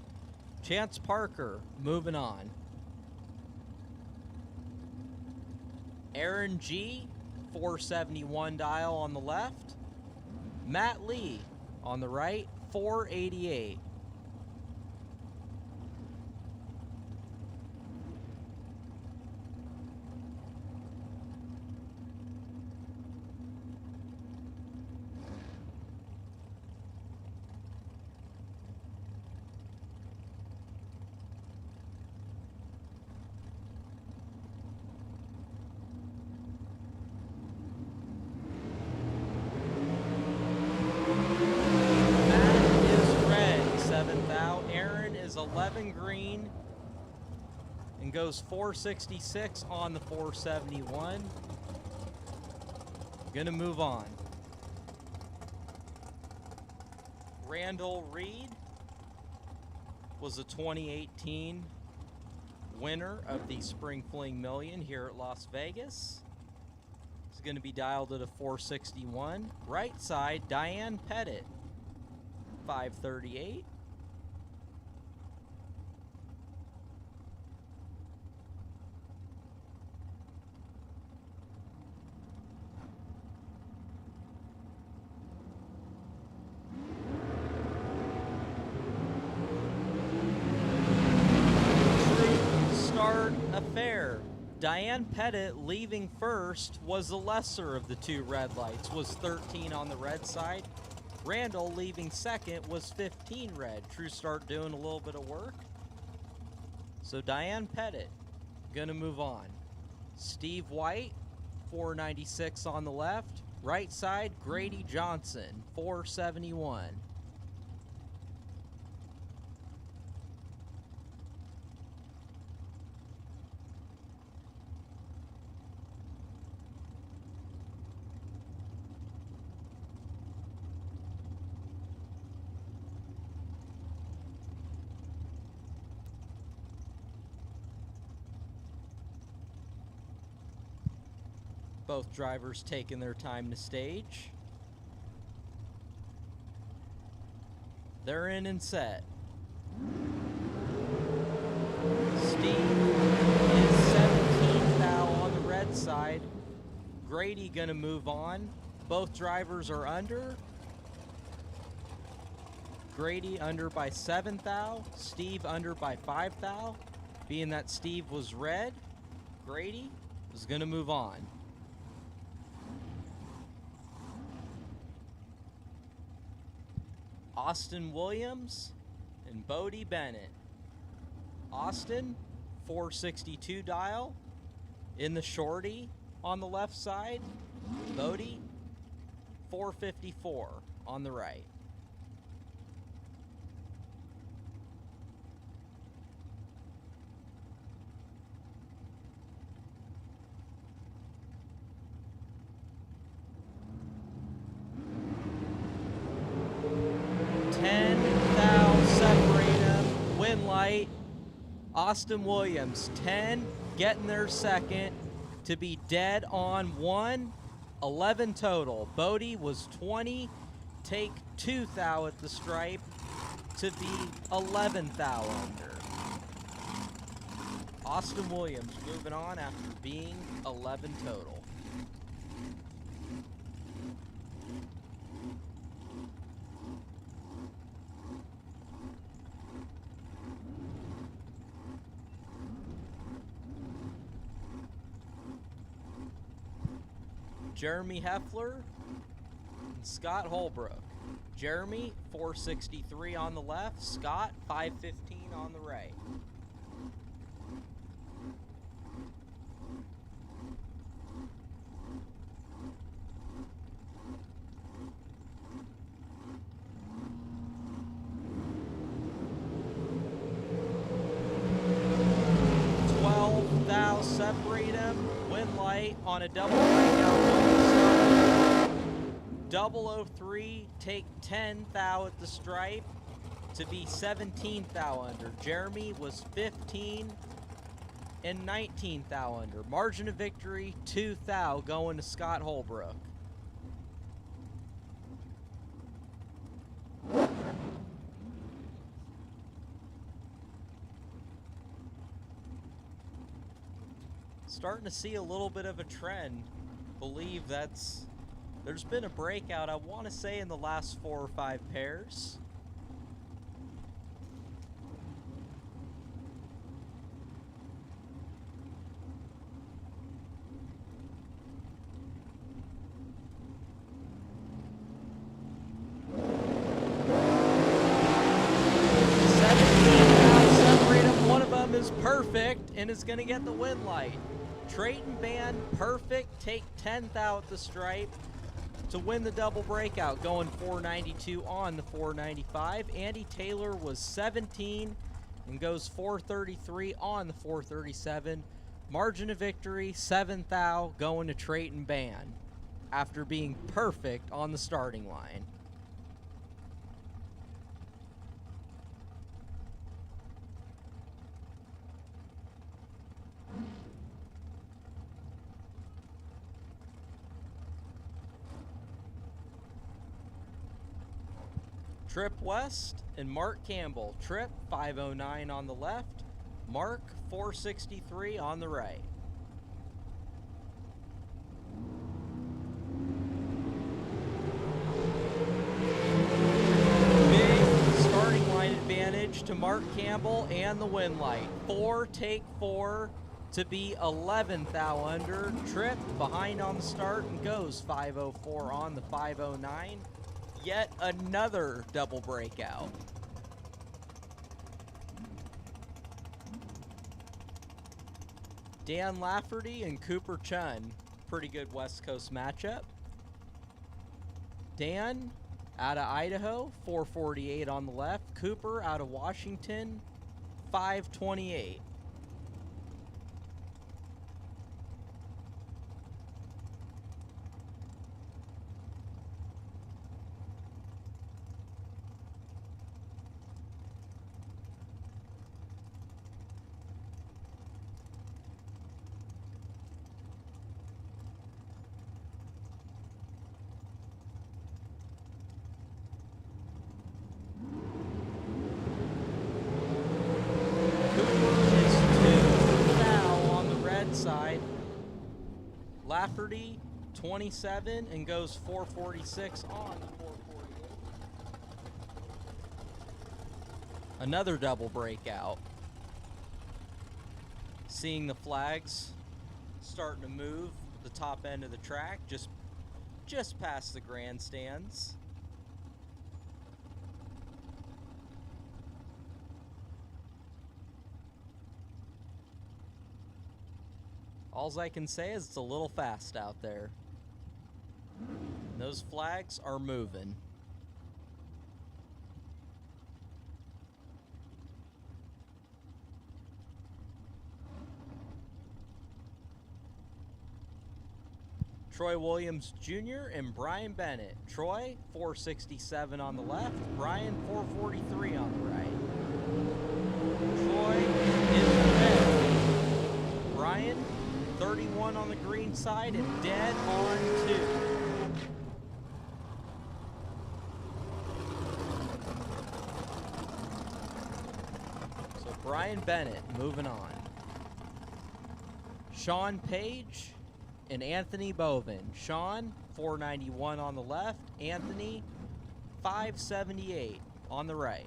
Chance Parker moving on. Aaron G, 471 dial on the left. Matt Lee on the right, 488. Aaron is 11 green and goes 466 on the 471. Gonna move on. Randall Reed was a 2018 winner of the Spring Fling Million here at Las Vegas. He's going to be dialed at a 461. Right side, Diane Pettit, 538. Affair. Diane Pettit leaving first was the lesser of the 2 red lights, was 13 on the red side. Randall leaving second was 15 red. True Start doing a little bit of work. So Diane Pettit gonna move on. Steve White, 496 on the left. Right side, Grady Johnson, 471. Both drivers taking their time to stage. They're in and set. Steve is 17 thou on the red side. Grady gonna move on. Both drivers are under. Grady under by 7 thou. Steve under by 5 thou. Being that Steve was red, Grady is gonna move on. Austin Williams and Bodie Bennett. Austin, 462 dial in the shorty on the left side. Bodie, 454 on the right. Light. Austin Williams 10, getting their second to be dead on 1, 11 total. Bodie was 20, take 2 thou at the stripe to be 11 thou under. Austin Williams moving on after being 11 total. Jeremy Heffler and Scott Holbrook. Jeremy, 463 on the left. Scott, 515 on the right. Separate him, win light on a double breakout. 003, take 10 thou at the stripe to be 17 thou under. Jeremy was 15 and 19 thou under. Margin of victory, 2 thou going to Scott Holbrook. Starting to see a little bit of a trend. Believe there's been a breakout, I want to say, in the last 4 or 5 pairs. One of them is perfect and is going to get the win light. Trayton Band, perfect, take 10 thou at the stripe to win the double breakout, going 492 on the 495. Andy Taylor was 17 and goes 433 on the 437. Margin of victory, 7 thou going to Trayton Band after being perfect on the starting line. Trip West and Mark Campbell. Trip, 509 on the left. Mark, 463 on the right. Big starting line advantage to Mark Campbell and the win light. 4, take 4 to be 11 thou under. Trip behind on the start and goes 504 on the 509. Yet another double breakout. Dan Lafferty and Cooper Chun. Pretty good West Coast matchup. Dan out of Idaho, 448 on the left. Cooper out of Washington, 528. Lafferty 27 and goes 446 on the 448. Another double breakout. Seeing the flags starting to move the top end of the track, just past the grandstands. Alls I can say is it's a little fast out there. Those flags are moving. Troy Williams Jr. and Brian Bennett. Troy, 467 on the left. Brian, 443 on the right. Troy is the red. Brian, 31 on the green side and dead on 2. So Brian Bennett moving on. Sean Page and Anthony Bovin. Sean, 491 on the left. Anthony, 578 on the right.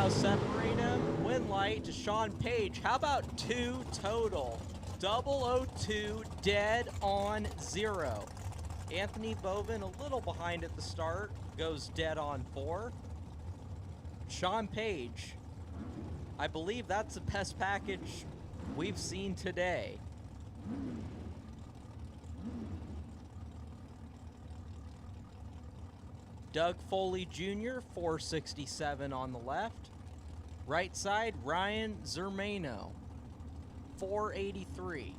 Separate him. Win light to Sean Page. How about 2 total? 002 dead on 0. Anthony Bovin a little behind at the start. Goes dead on 4. Sean Page. I believe that's the best package we've seen today. Doug Foley Jr., 467 on the left. Right side, Ryan Zermano, 483.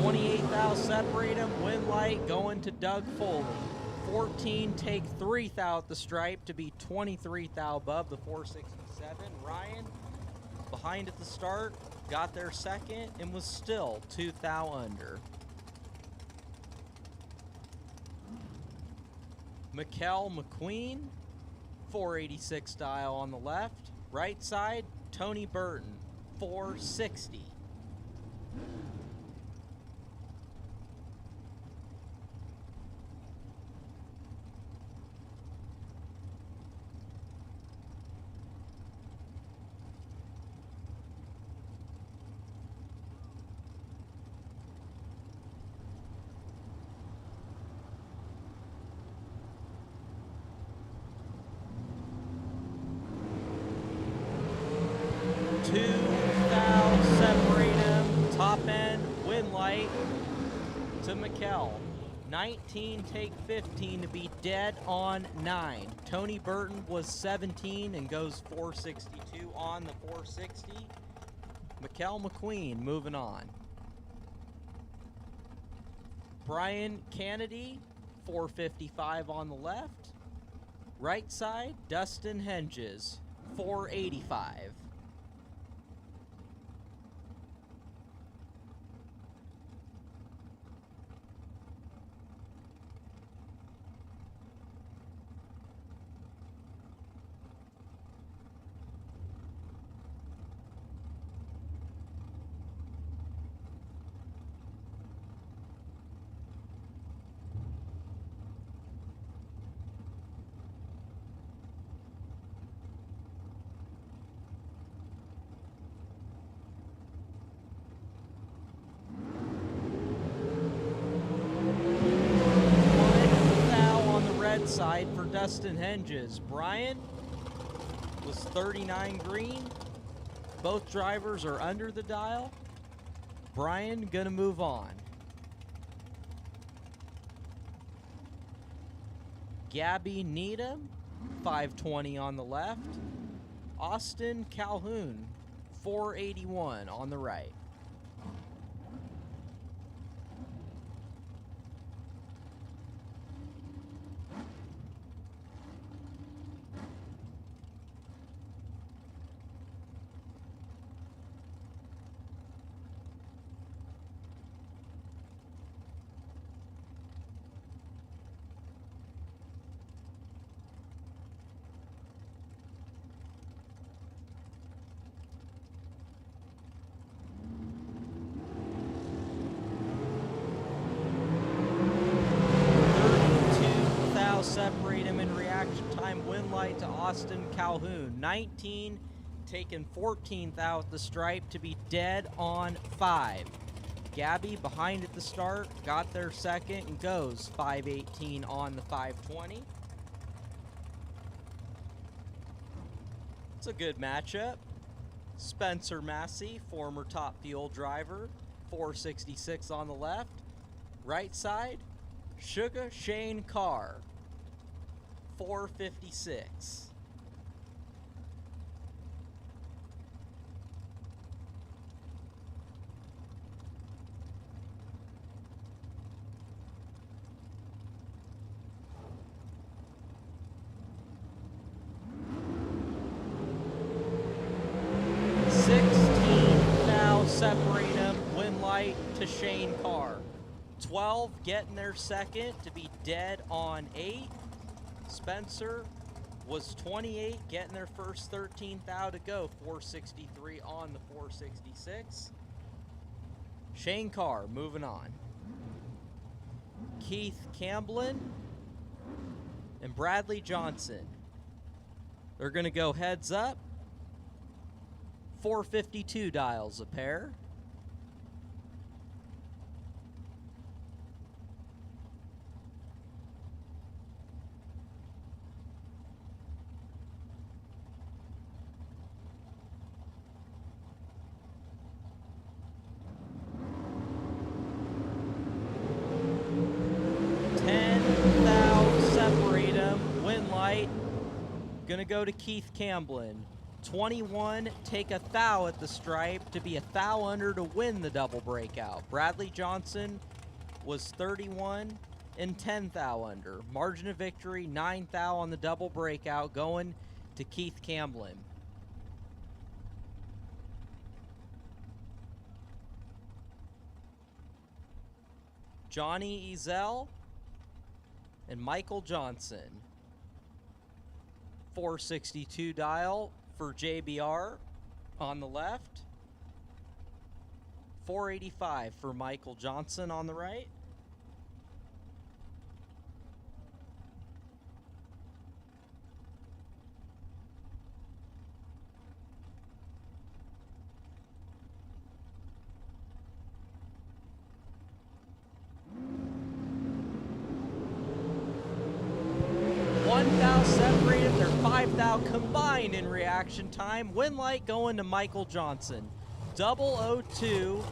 $28,000 separate him. Win light going to Doug Foley. 14 take 3 thou at the stripe to be 23 thou above the 467. Ryan behind at the start, got there second and was still 2 thou under. Mikkel McQueen, 486 dial on the left. Right side, Tony Burton, 460. Separate him. Top end, win light to Mikkel. 19 take 15 to be dead on 9. Tony Burton was 17 and goes 462 on the 460. Mikkel McQueen moving on. Brian Kennedy, 455 on the left. Right side, Dustin Henges, 485. Side for Dustin Henges. Brian was 39 green. Both drivers are under the dial. Brian gonna move on. Gabby Needham, 520 on the left. Austin Calhoun, 481 on the right. Separate him in reaction time. Win light to Austin Calhoun. 19, taking 14th out the stripe to be dead on 5. Gabby behind at the start, got there second and goes 518 on the 520. It's a good matchup. Spencer Massey, former top fuel driver, 466 on the left. Right side, Sugar Shane Carr, 456. Separate him. Win light to Shane Carr. 12 getting their second to be dead on 8. Spencer was 28 getting their first 13th out to go. 463 on the 466. Shane Carr moving on. Keith Camblin and Bradley Johnson. They're going to go heads up. 452 dials a pair. Separate them. Win light. Gonna go to Keith Camblin. 21, take a thou at the stripe to be a thou under to win the double breakout. Bradley Johnson was 31 and 10 thou under. Margin of victory, 9 thou on the double breakout, going to Keith Camblin. Johnny Ezel and Michael Johnson. 462 dial for JBR on the left. 485 for Michael Johnson on the right. Separated, they're 5 thou combined in reaction time. Win light going to Michael Johnson. 002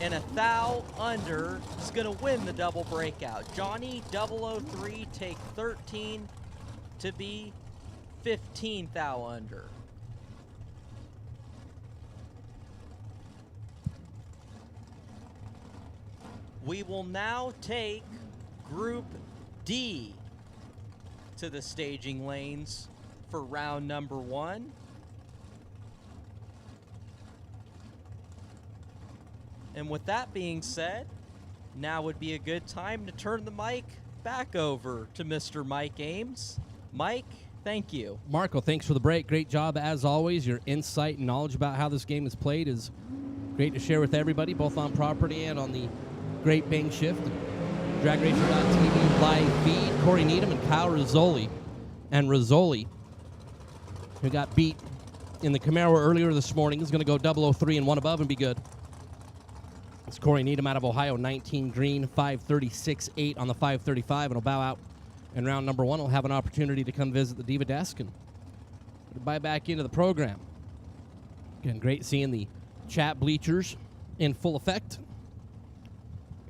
and a thou under is going to win the double breakout. Johnny 003 take 13 to be 15 thou under. We will now take Group D to the staging lanes for round number 1. And with that being said, now would be a good time to turn the mic back over to Mr. Mike Ames. Mike, thank you. Marco, thanks for the break. Great job as always. Your insight and knowledge about how this game is played is great to share with everybody, both on property and on the Great Bang Shift. DragRacer.tv live feed. Corey Needham and Kyle Rizzoli. And Rizzoli, who got beat in the Camaro earlier this morning, is going to go 003 and 1 above and be good. It's Corey Needham out of Ohio, 19 green, 536.8 on the 535, and will bow out in round number 1. Will have an opportunity to come visit the Diva desk and buy back into the program. Again, great seeing the chat bleachers in full effect.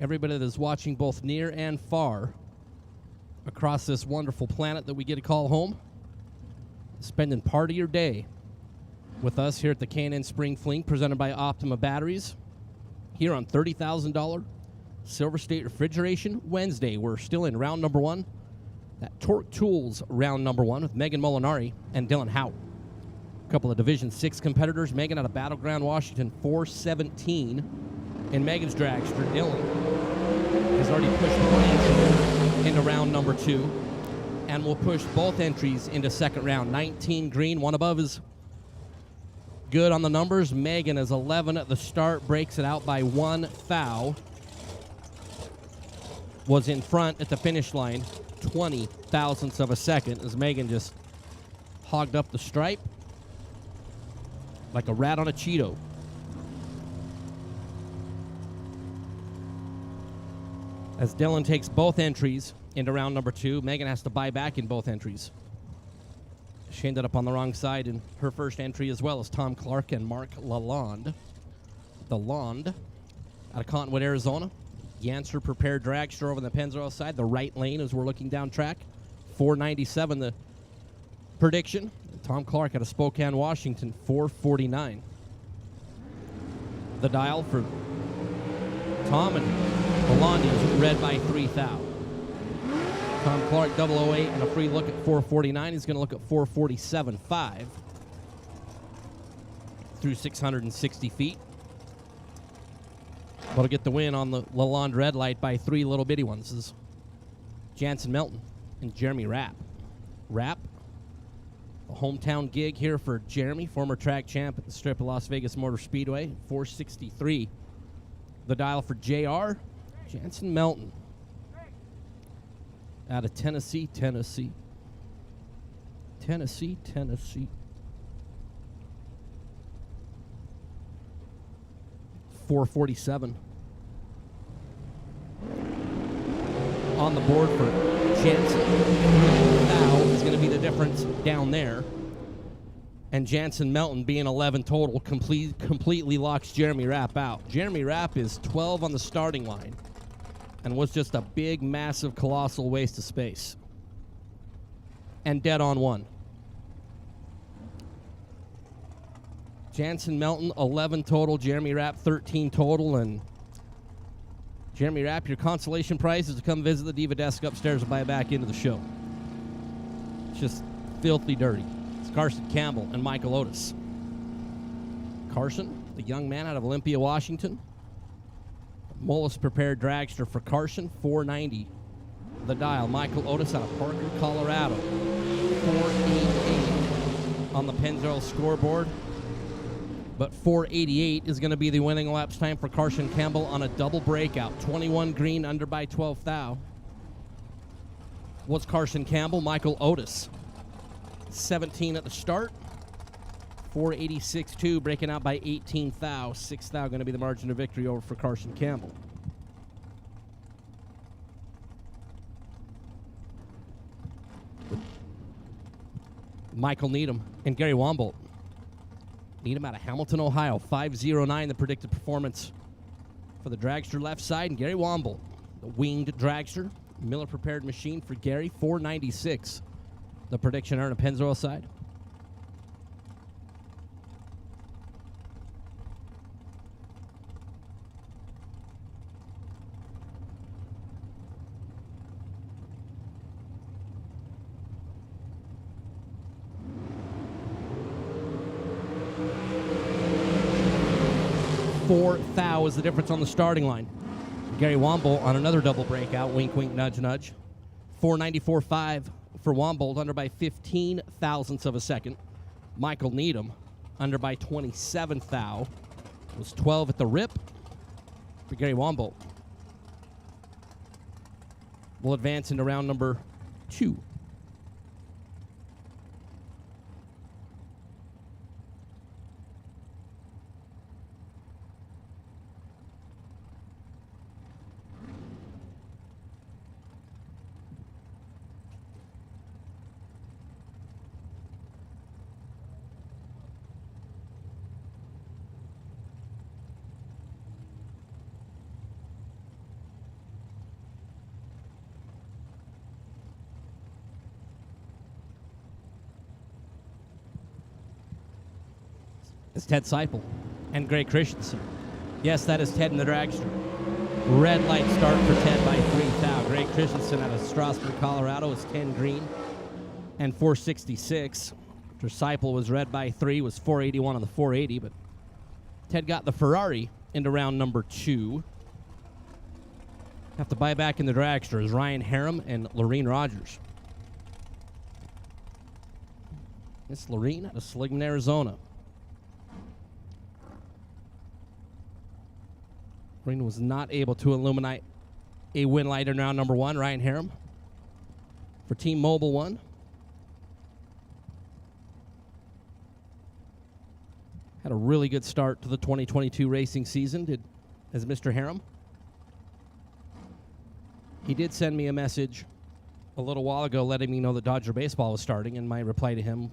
Everybody that is watching both near and far across this wonderful planet that we get to call home, spending part of your day with us here at the K&N Spring Fling, presented by Optima Batteries, here on $30,000 Silver State Refrigeration Wednesday. We're still in round number 1, that Torque Tools round number 1 with Megan Molinari and Dylan Howe. A couple of Division 6 competitors. Megan out of Battleground, Washington, 417. And Megan's dragster, Dylan, has already pushed one entry into round number 2 and will push both entries into second round. 19 green, one above is good on the numbers. Megan is 11 at the start, breaks it out by 1 foul. Was in front at the finish line, 20 thousandths of a second, as Megan just hogged up the stripe like a rat on a Cheeto. As Dylan takes both entries into round number 2, Megan has to buy back in both entries. She ended up on the wrong side in her first entry, as well as Tom Clark and Mark Lalonde. Lalonde out of Cottonwood, Arizona. Yancer prepared dragster over on the Pennzoil side, the right lane as we're looking down track. 497 the prediction. Tom Clark out of Spokane, Washington, 449. The dial for Tom and Lalonde is red by 3 thou. Tom Clark, 008, and a free look at 449. He's going to look at 447.5 through 660 feet. What'll get the win on the Lalonde red light by 3 little bitty ones is Jansen Melton and Jeremy Rapp. Rapp, a hometown gig here for Jeremy, former track champ at the Strip of Las Vegas Motor Speedway, 463. The dial for JR, Jansen Melton. Out of Tennessee. 447. On the board for Jansen. Now is going to be the difference down there. And Jansen Melton being 11 total completely locks Jeremy Rapp out. Jeremy Rapp is 12 on the starting line and was just a big, massive, colossal waste of space. And dead on 1. Jansen Melton, 11 total. Jeremy Rapp, 13 total. And Jeremy Rapp, your consolation prize is to come visit the Diva desk upstairs and buy back into the show. It's just filthy dirty. It's Carson Campbell and Michael Otis. Carson, the young man out of Olympia, Washington. Mullis prepared dragster for Carson, 490. The dial, Michael Otis out of Parker, Colorado. 488 on the Pennzoil scoreboard. But 488 is going to be the winning laps time for Carson Campbell on a double breakout. 21 green, under by 12 thou. Was Carson Campbell, Michael Otis. 17 at the start. 486.2, breaking out by 18 thou. 6 thou going to be the margin of victory over for Carson Campbell. Michael Needham and Gary Wombolt. Needham out of Hamilton, Ohio, 509, the predicted performance for the dragster left side. And Gary Wombolt, the winged dragster. Miller prepared machine for Gary, 496. The prediction on the Pennzoil side. Four thou is the difference on the starting line. Gary Wombolt on another double breakout. Wink, wink, nudge, nudge. 494.5 for Wombolt, under by 15 thousandths of a second. Michael Needham, under by 27 thou. Was 12 at the rip for Gary Wombolt. We'll advance into round number 2. is Ted Seipel and Greg Christensen. Yes, that is Ted in the dragster. Red light start for Ted by 3 thou. Greg Christensen out of Strasburg, Colorado is 10 green and 466. Seipel was red by 3, was 481 on the 480, but Ted got the Ferrari into round number 2. Have to buy back in the dragster is Ryan Harem and Lorene Rogers. It's Lorene out of Seligman, Arizona. Lorene was not able to illuminate a win light in round number 1. Ryan Harem for Team Mobile 1. Had a really good start to the 2022 racing season, as Mr. Harem. He did send me a message a little while ago letting me know that Dodger baseball was starting, and my reply to him,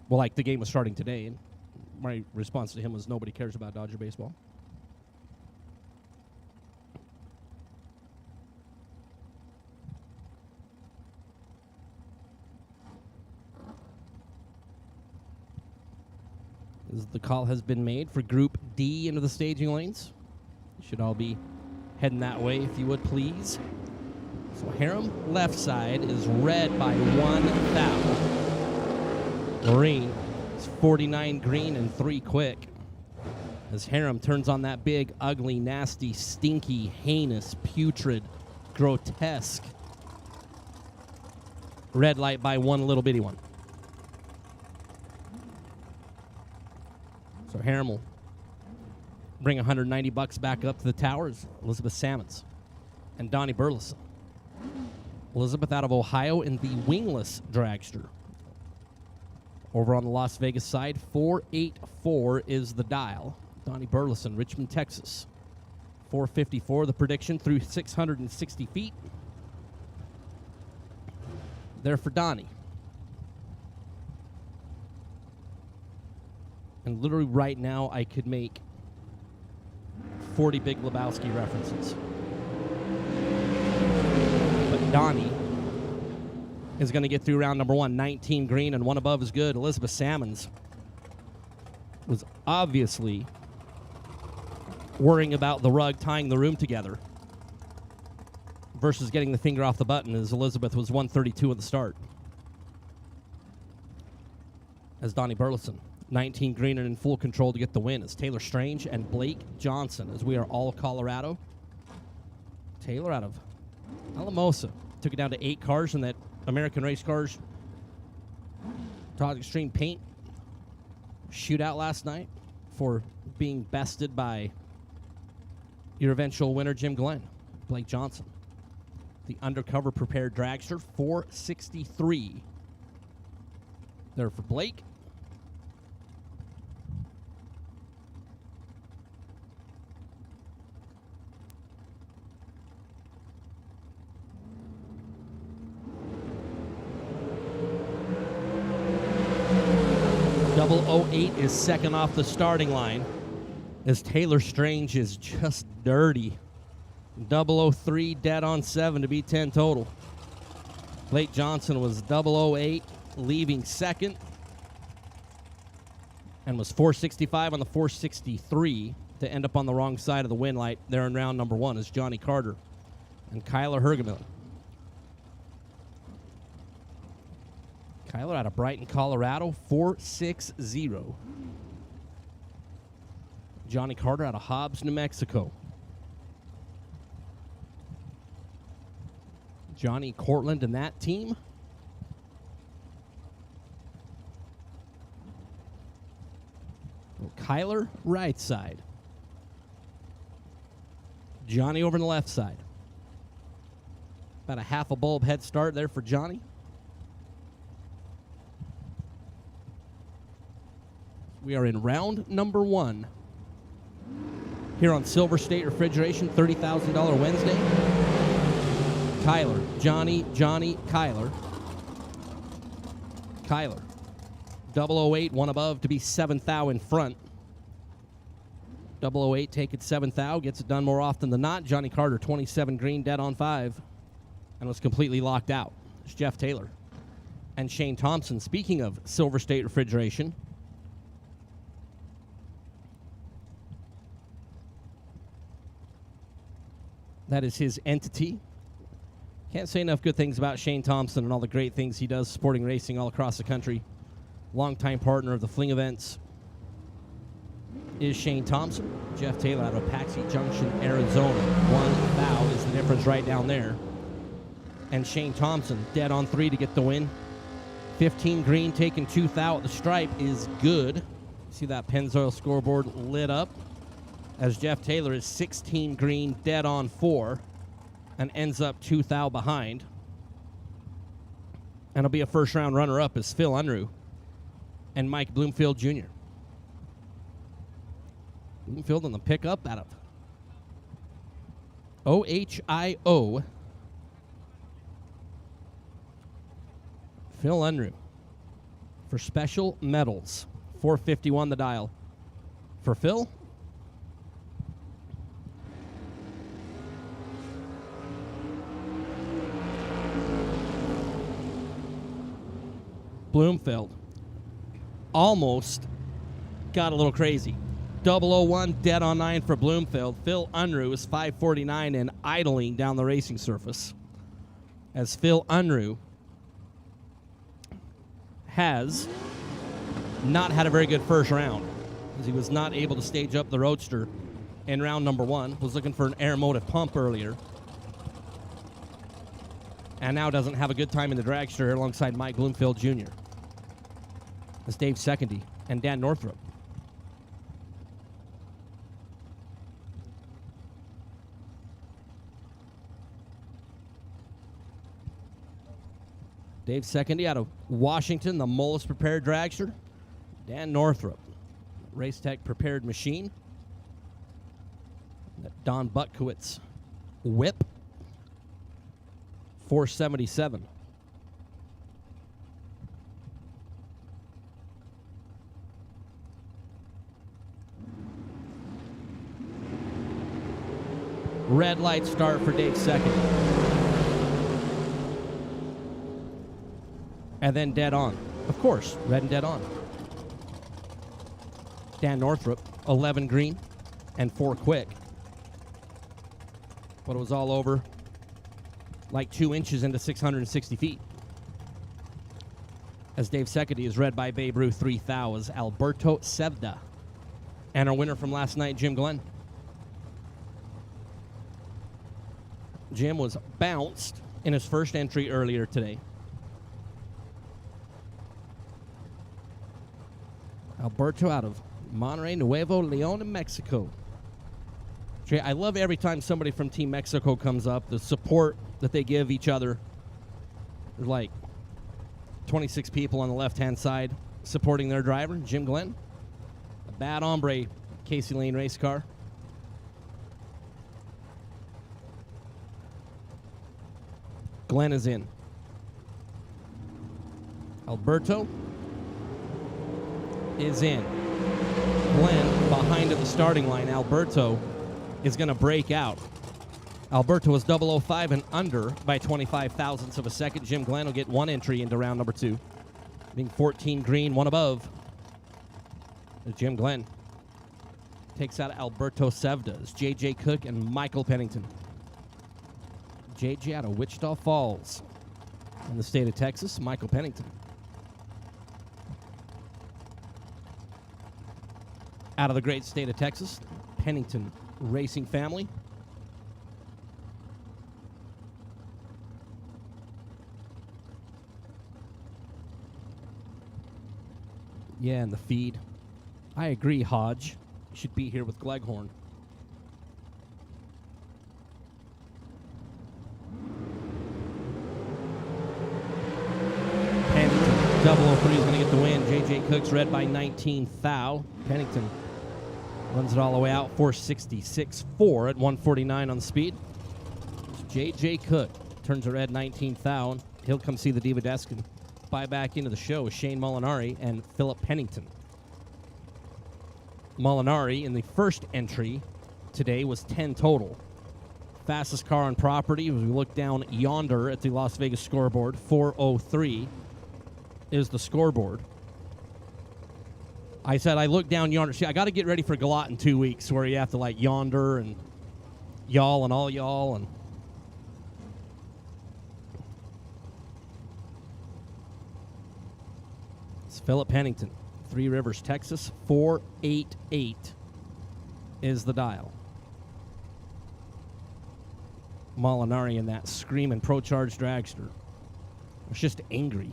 well, like the game was starting today, and my response to him was nobody cares about Dodger baseball. As the call has been made for Group D into the staging lanes. You should all be heading that way, if you would, please. So Harem left side is red by 1 thou. Lorene is 49 green and 3 quick. As Harem turns on that big, ugly, nasty, stinky, heinous, putrid, grotesque red light by 1 little bitty one. So Harem will bring $190 back up to the towers. Elizabeth Sammons and Donnie Burleson. Elizabeth out of Ohio in the wingless dragster. Over on the Las Vegas side, 484 is the dial. Donnie Burleson, Richmond, Texas. 454, the prediction through 660 feet. There for Donnie. And literally right now, I could make 40 Big Lebowski references. But Donnie is going to get through round number 1. 19 green and 1 above is good. Elizabeth Sammons was obviously worrying about the rug tying the room together versus getting the finger off the button, as Elizabeth was 132 at the start. As Donnie Burleson, 19 green and in full control to get the win. It's Taylor Strange and Blake Johnson, as we are all Colorado. Taylor out of Alamosa took it down to 8 cars in that American Race Cars Todd Extreme Paint shootout last night for being bested by your eventual winner, Jim Glenn. Blake Johnson, the undercover prepared dragster, 463. There for Blake. Double 08 is second off the starting line, as Taylor Strange is just dirty. 003 dead on 7 to beat 10 total. Blake Johnson was 008, leaving second, and was 465 on the 463 to end up on the wrong side of the win light there in round number 1 is Johnny Carter and Kyler Hergemiller. Kyler out of Brighton, Colorado, 460. Johnny Carter out of Hobbs, New Mexico. Johnny Cortland and that team. Kyler, right side. Johnny over on the left side. About a half a bulb head start there for Johnny. We are in round number 1 here on Silver State Refrigeration, $30,000 Wednesday. Kyler, Johnny, Kyler. Kyler, 008, 1 above to be 7th thou in front. 008 take it 7th thou, gets it done more often than not. Johnny Carter, 27 green, dead on 5, and was completely locked out. It's Jeff Taylor and Shane Thompson. Speaking of Silver State Refrigeration, That is his entity. Can't say enough good things about Shane Thompson and all the great things he does sporting racing all across the country. Longtime partner of the Fling events is Shane Thompson. Jeff Taylor out of Paxi Junction, Arizona. 1 thou is the difference right down there. And Shane Thompson dead on 3 to get the win. 15 green, taking 2 thou at the stripe is good. See that Pennzoil scoreboard lit up as Jeff Taylor is 16 green, dead on 4, and ends up 2 thou behind. And it'll be a first-round runner-up as Phil Unruh and Mike Bloomfield Jr. Bloomfield on the pickup out of OHIO. Phil Unruh for special medals. 451 the dial. For Phil, Bloomfield almost got a little crazy. 001 dead on 9 for Bloomfield. Phil Unruh is 549 and idling down the racing surface as Phil Unruh has not had a very good first round as he was not able to stage up the Roadster in round number 1. Was looking for an air motive pump earlier. And now doesn't have a good time in the dragster alongside Mike Bloomfield Jr. That's Dave Secondy and Dan Northrup. Dave Secondy out of Washington, the Mullis prepared dragster. Dan Northrup, Race Tech prepared machine. That Don Butkowitz whip. 477. Red light start for Dave Secondy. And then dead on. Of course, red and dead on. Dan Northrup, 11 green and 4 quick. But it was all over like 2 inches into 660 feet. As Dave Secondy is read by Babe Ruth 3 thou as Alberto Sevda. And our winner from last night, Jim Glenn. Jim was bounced in his first entry earlier today. Alberto out of Monterrey, Nuevo Leon in Mexico. I love every time somebody from Team Mexico comes up, the support that they give each other. There's like 26 people on the left-hand side supporting their driver, Jim Glenn. A bad hombre, Casey Lane race car. Glenn is in. Alberto is in. Glenn behind at the starting line. Alberto is going to break out. Alberto was 005 and under by 25 thousandths of a second. Jim Glenn will get 1 entry into round number 2. Being 14 green, 1 above. Jim Glenn takes out Alberto Sevdas, J.J. Cook, and Michael Pennington. J.J. out of Wichita Falls in the state of Texas, Michael Pennington. Out of the great state of Texas, Pennington racing family. Yeah, and the feed. I agree, Hodge. You should be here with Gleghorn. Pennington, 003 is going to get the win. J.J. Cook's read by 19 thou. Pennington runs it all the way out, 466.4 at 149 on the speed. J.J. Cook turns a red 19 thou. He'll come see the Diva Desk and buy back into the show with Shane Molinari and Philip Pennington. Molinari in the first entry today was 10 total. Fastest car on property, as we look down yonder at the Las Vegas scoreboard, 403 is the scoreboard. I said I look down yonder. See, I got to get ready for Galot in 2 weeks where you have to like yonder and y'all and all y'all. And it's Philip Pennington, Three Rivers, Texas. 488 is the dial. Molinari in that screaming Pro Charge dragster. It's just angry.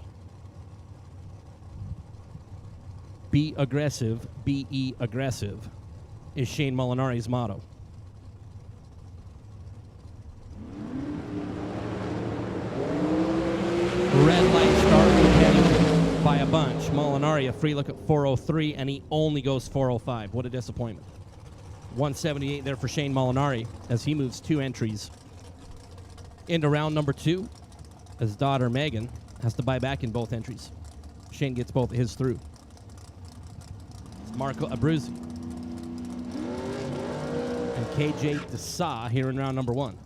Be aggressive, be aggressive is Shane Molinari's motto. Red light start for Pennington by a bunch. Molinari a free look at 403, and he only goes 405. What a disappointment. 178 there for Shane Molinari as he moves 2 entries into round number 2. His daughter Megan has to buy back in both entries. Shane gets both of his through. Marco Abruzzi and KJ Desa here in round number 1.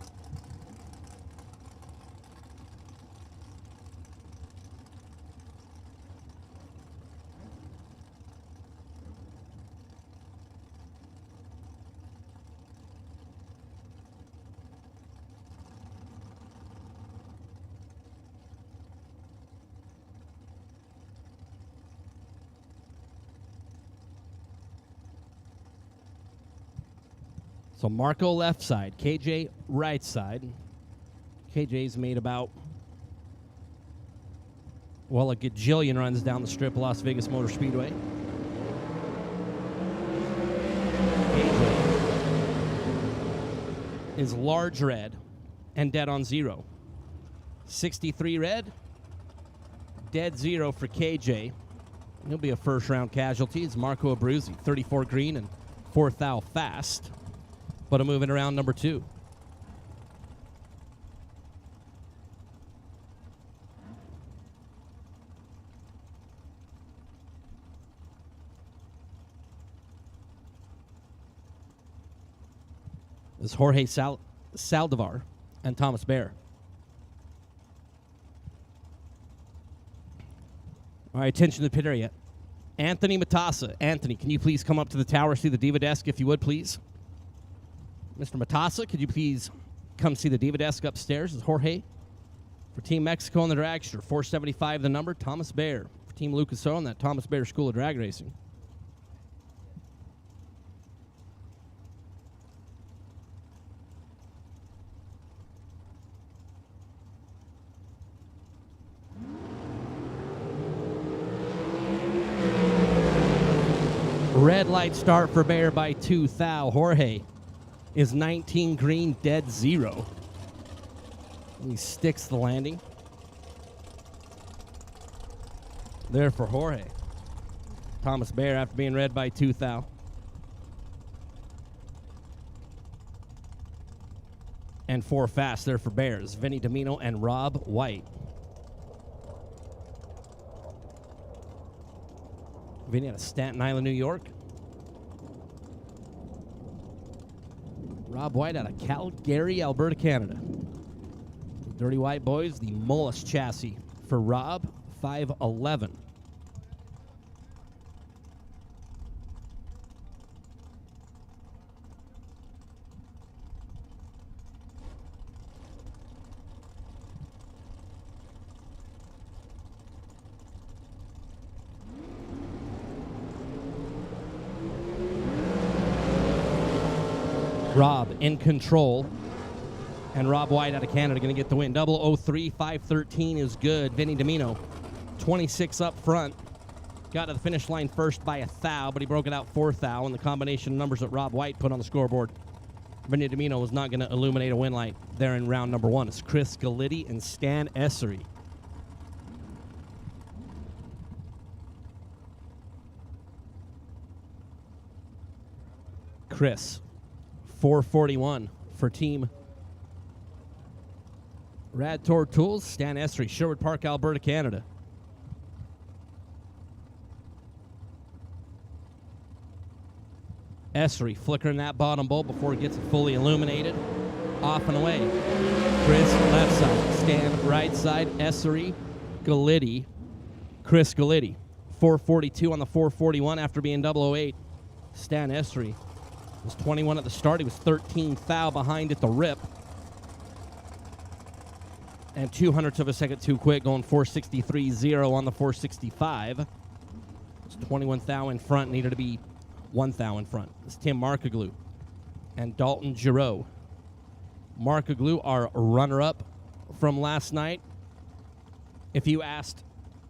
So Marco left side, KJ right side. KJ's made about, well, a gajillion runs down the strip of Las Vegas Motor Speedway. KJ is large red and dead on 0. 63 red, dead 0 for KJ. He'll be a first round casualty. It's Marco Abruzzi, 34 green and 4th thou fast. But a move in round number 2. Is Jorge Saldivar and Thomas Bear. All right, attention to the pit area. Anthony Matassa. Anthony, can you please come up to the tower, see the Diva desk, if you would, please? Mr. Matassa, could you please come see the Diva desk upstairs? Is Jorge for Team Mexico on the dragster. 475 the number. Thomas Bear for Team Lucas Oil on that Thomas Bear School of Drag Racing. Red light start for Bear by 2 thou. Jorge is 19 green, dead 0. He sticks the landing. There for Jorge. Thomas Bear after being red by 2 thou. And 4 fast there for Bears. Vinny Domino and Rob White. Vinny out of Staten Island, New York. Rob White out of Calgary, Alberta, Canada. Dirty White Boys, the Mollis chassis for Rob, 511. Rob in control. And Rob White out of Canada going to get the win. 003, 513 is good. Vinny Domino, 26 up front. Got to the finish line first by 1 thou, but he broke it out 4 thou, and the combination of numbers that Rob White put on the scoreboard. Vinny Domino was not going to illuminate a win light there in round number 1. It's Chris Galitti and Stan Essery. Chris, 441 for Team Rad Tour Tools. Stan Essery, Sherwood Park, Alberta, Canada. Essery flickering that bottom bolt before it gets fully illuminated. Off and away. Chris left side. Stan right side. Essery, Galitti. Chris Galitti. 442 on the 441 after being 008. Stan Essery It was 21 at the start. He was 13 thou behind at the rip. And 200ths of a second too quick, going 463.0 on the 465. It's 21 thou in front, needed to be 1 thou in front. It's Tim Markoglu and Dalton Giroux. Markoglu, our runner-up from last night. If you asked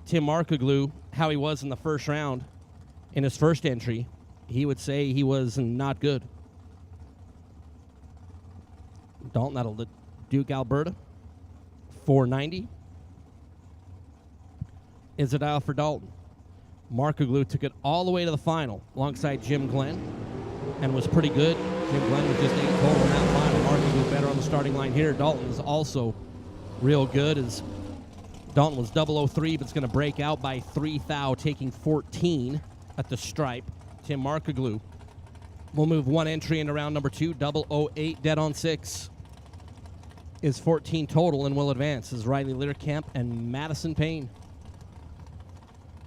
Tim Markoglu how he was in the first round in his first entry, he would say he was not good. Dalton out of Duke, Alberta. 490 is a dial for Dalton. Markoglu took it all the way to the final alongside Jim Glenn and was pretty good. Jim Glenn was just 8 total in that final. Markoglu better on the starting line here. Dalton is also real good as Dalton was 003, but it's going to break out by 3 thou, taking 14 at the stripe. Tim Markoglu will move 1 entry into round number 2, 008, dead on 6. Is 14 total and will advance is Riley Litterkamp and Madison Payne.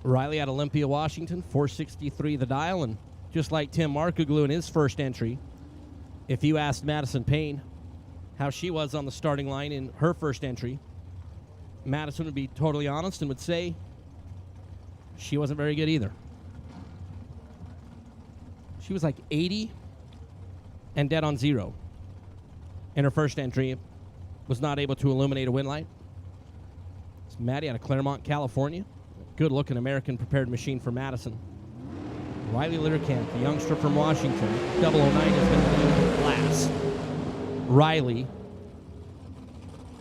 Riley at Olympia, Washington, 463 the dial, and just like Tim Markoglu in his first entry, if you asked Madison Payne how she was on the starting line in her first entry, Madison would be totally honest and would say she wasn't very good either. She was like 80 and dead on 0 in her first entry. Was not able to illuminate a win light. It's Maddie out of Claremont, California. Good-looking American prepared machine for Madison. Riley Litterkamp, the youngster from Washington. 009 is going to lead last. Riley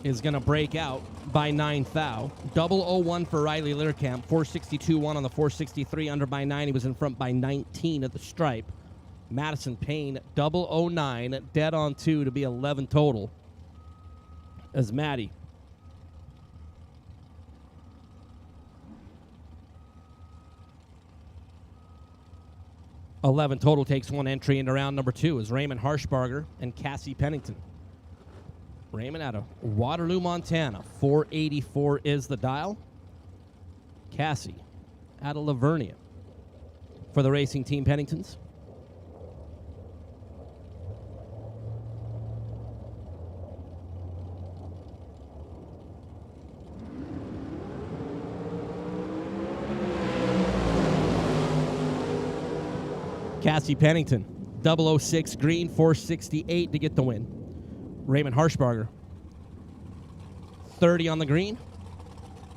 is going to break out by 9 thou. 001 for Riley Litterkamp. 462.1 on the 463. Under by 9. He was in front by 19 at the stripe. Madison Payne, 009, dead on 2 to be 11 total. As Maddie. $11 total takes 1 entry into round number 2 is Raymond Harshbarger and Cassie Pennington. Raymond out of Waterloo, Montana. 484 is the dial. Cassie out of Lavernia for the racing team Penningtons. Cassie Pennington, 006 green, 468 to get the win. Raymond Harshbarger, 30 on the green,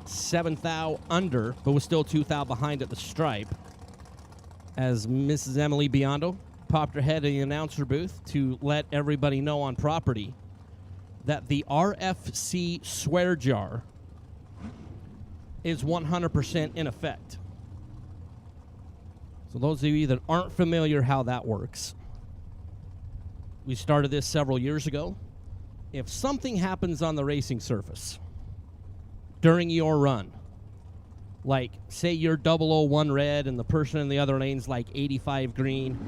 7 thou under, but was still 2 thou behind at the stripe. As Mrs. Emily Biondo popped her head in the announcer booth to let everybody know on property that the RFC swear jar is 100% in effect. So those of you that aren't familiar how that works, we started this several years ago. If something happens on the racing surface during your run, like say you're 001 red and the person in the other lane's like 85 green,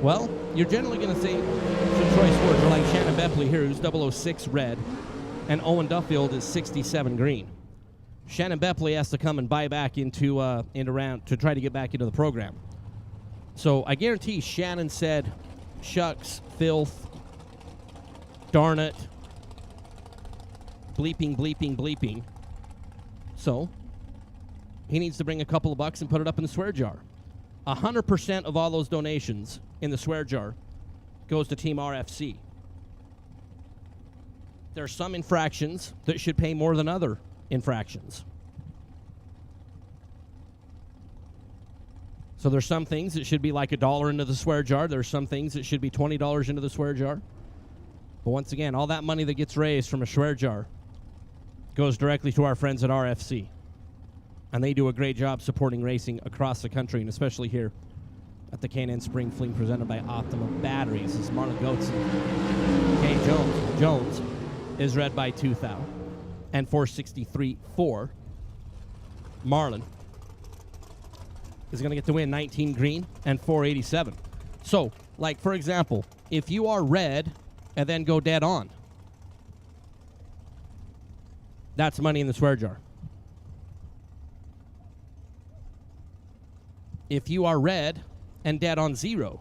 well, you're generally going to say some choice words. Or like Shannon Bepley here, who's 006 red, and Owen Duffield is 67 green. Shannon Bepley has to come and buy back into round to try to get back into the program. So I guarantee Shannon said, shucks, filth, darn it, bleeping, bleeping, bleeping. So he needs to bring a couple of bucks and put it up in the swear jar. 100% of all those donations in the swear jar goes to Team RFC. There are some infractions that should pay more than other infractions. So there's some things that should be like $1 into the swear jar. There's some things that should be $20 into the swear jar. But once again, all that money that gets raised from a swear jar goes directly to our friends at RFC. And they do a great job supporting racing across the country, and especially here at the K&N Spring Fling presented by Optimum Batteries. This is Marlon Goetz and Kay Jones. Jones is read by 2 thou. And 463.4. Marlon is going to get the win, 19 green and 487. So, like, for example, if you are red and then go dead on, that's money in the swear jar. If you are red and dead on 0,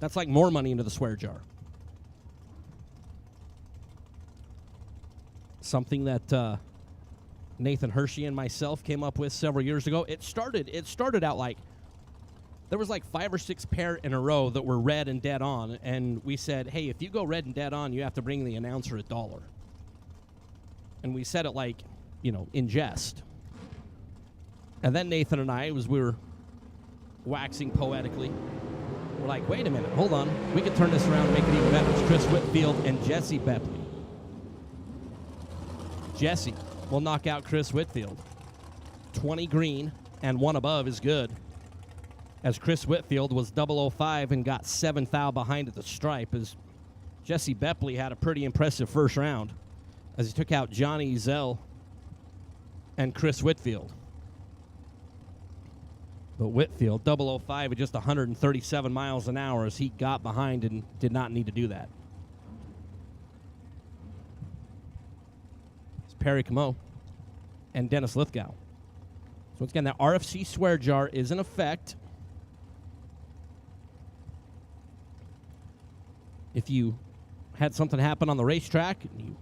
That's like more money into the swear jar. Something that Nathan Hershey and myself came up with several years ago. It started out like there was like 5 or 6 pair in a row that were red and dead on, and we said, hey, if you go red and dead on, you have to bring the announcer $1. And we said it like, in jest. And then Nathan and I, as we were waxing poetically, we're like, wait a minute, hold on. We could turn this around and make it even better. It's Chris Whitfield and Jesse Bepley. Jesse will knock out Chris Whitfield. 20 green and 1 above is good. As Chris Whitfield was 005 and got 7 thou behind at the stripe, as Jesse Bepley had a pretty impressive first round as he took out Johnny Zell and Chris Whitfield. But Whitfield, 005 at just 137 miles an hour as he got behind and did not need to do that. It's Perry Camo and Dennis Lithgow. So once again, that RFC swear jar is in effect. If you had something happen on the racetrack and you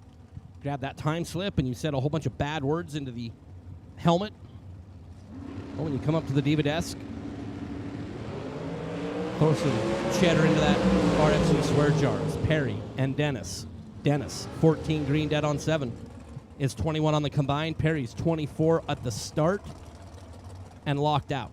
grabbed that time slip and you said a whole bunch of bad words into the helmet, well, when you come up to the diva desk, throw some cheddar into that RFC swear jar. It's Perry and Dennis. Dennis, 14 green, dead on 7. Is 21 on the combined. Perry's 24 at the start and locked out.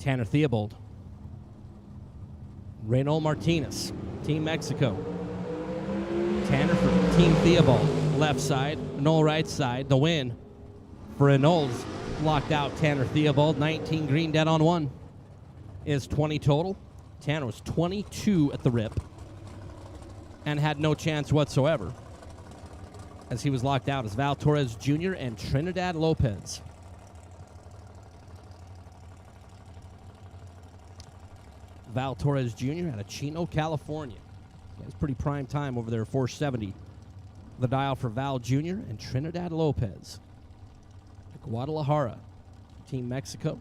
Tanner Theobald. Reynolds Martinez, Team Mexico. Tanner for Team Theobald, left side. Reynolds right side. The win for Reynolds locked out Tanner Theobald. 19 green, dead on 1 is 20 total. Tanner was 22 at the rip and had no chance whatsoever as he was locked out as Val Torres Jr. and Trinidad Lopez. Val Torres Jr. out of Chino, California. It's pretty prime time over there, 470. The dial for Val Jr. and Trinidad Lopez. Guadalajara, Team Mexico.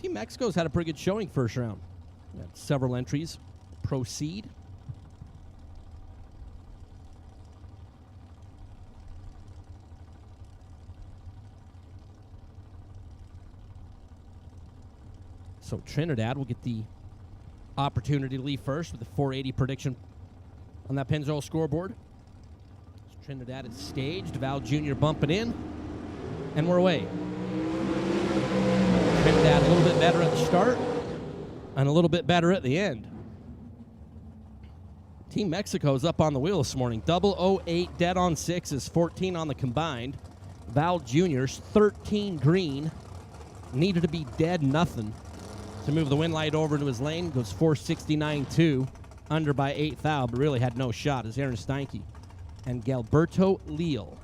Team Mexico's had a pretty good showing first round. Got several entries. Proceed. So Trinidad will get the opportunity to leave first with the 480 prediction on that Pennzoil scoreboard. So Trinidad is staged. Val Jr. bumping in. And we're away. Trinidad a little bit better at the start and a little bit better at the end. Team Mexico's up on the wheel this morning. 008 dead on 6 is 14 on the combined. Val Jr.'s 13 green. Needed to be dead nothing to move the win light over to his lane. Goes 469.2, under by 8 thou, but really had no shot as Aaron Steinke and Gilberto Leal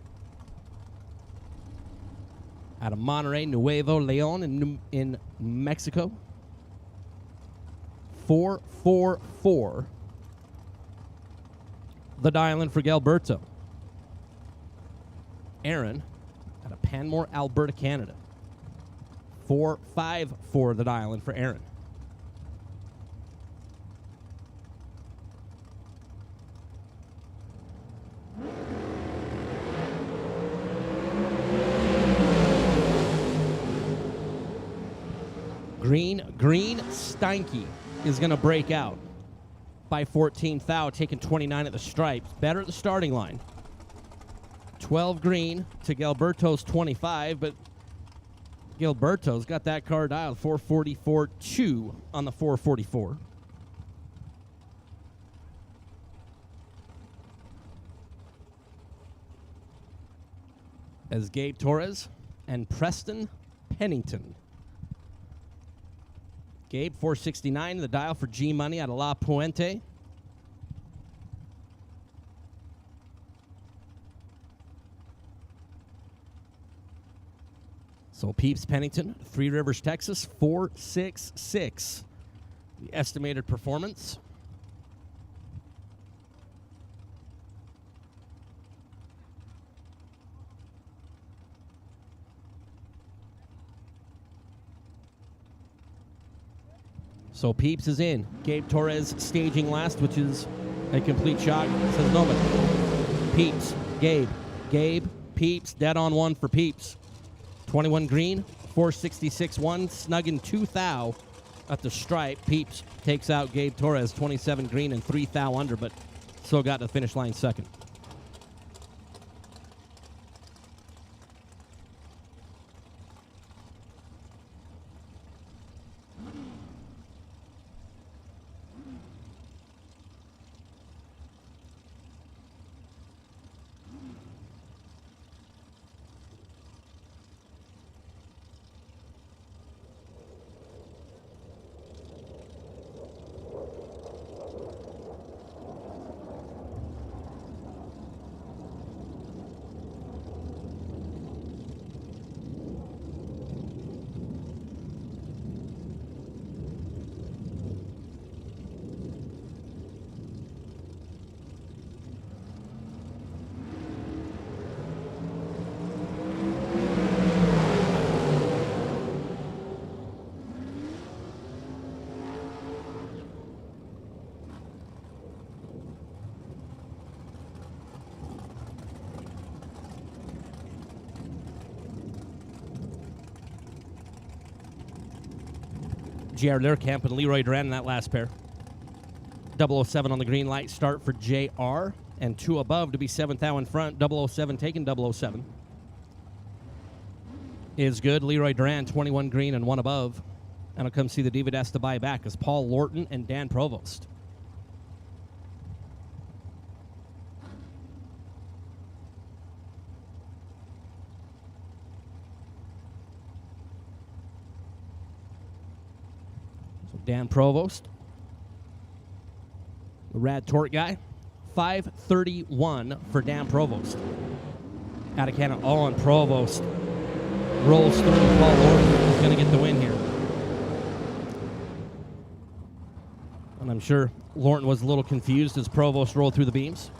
out of Monterrey, Nuevo Leon in Mexico. 444. The dial-in for Gilberto. Aaron out of Panmure, Alberta, Canada. 454 the dial-in for Aaron. Green Steinke is going to break out by 14 thou, taking 29 at the stripes. Better at the starting line. 12 green to Gilberto's 25, but Gilberto's got that car dialed 444.2 on the 444. As Gabe Torres and Preston Pennington. Gabe 469, the dial for G Money out of La Puente. So Peeps Pennington, Three Rivers, Texas, 466. The estimated performance. So Peeps is in. Gabe Torres staging last, which is a complete shock. Says nobody. Peeps, Gabe, Peeps, dead on one for Peeps. 21 green, 466-1, snugging 2 thou at the stripe. Peeps takes out Gabe Torres, 27 green and 3 thou under, but still got to the finish line second. JR Learcamp and Leroy Duran in that last pair. 007 on the green light start for JR, and 2 above to be 7th thou in front. 007 taking 007. Is good. Leroy Duran, 21 green and 1 above. And I'll come see the Diva has to buy back as Paul Lorton and Dan Provost. Dan Provost, the Rad Tort guy, 531 for Dan Provost. Out of Canada, oh, and Provost rolls through. Paul Lorton is going to get the win here. And I'm sure Lorton was a little confused as Provost rolled through the beams.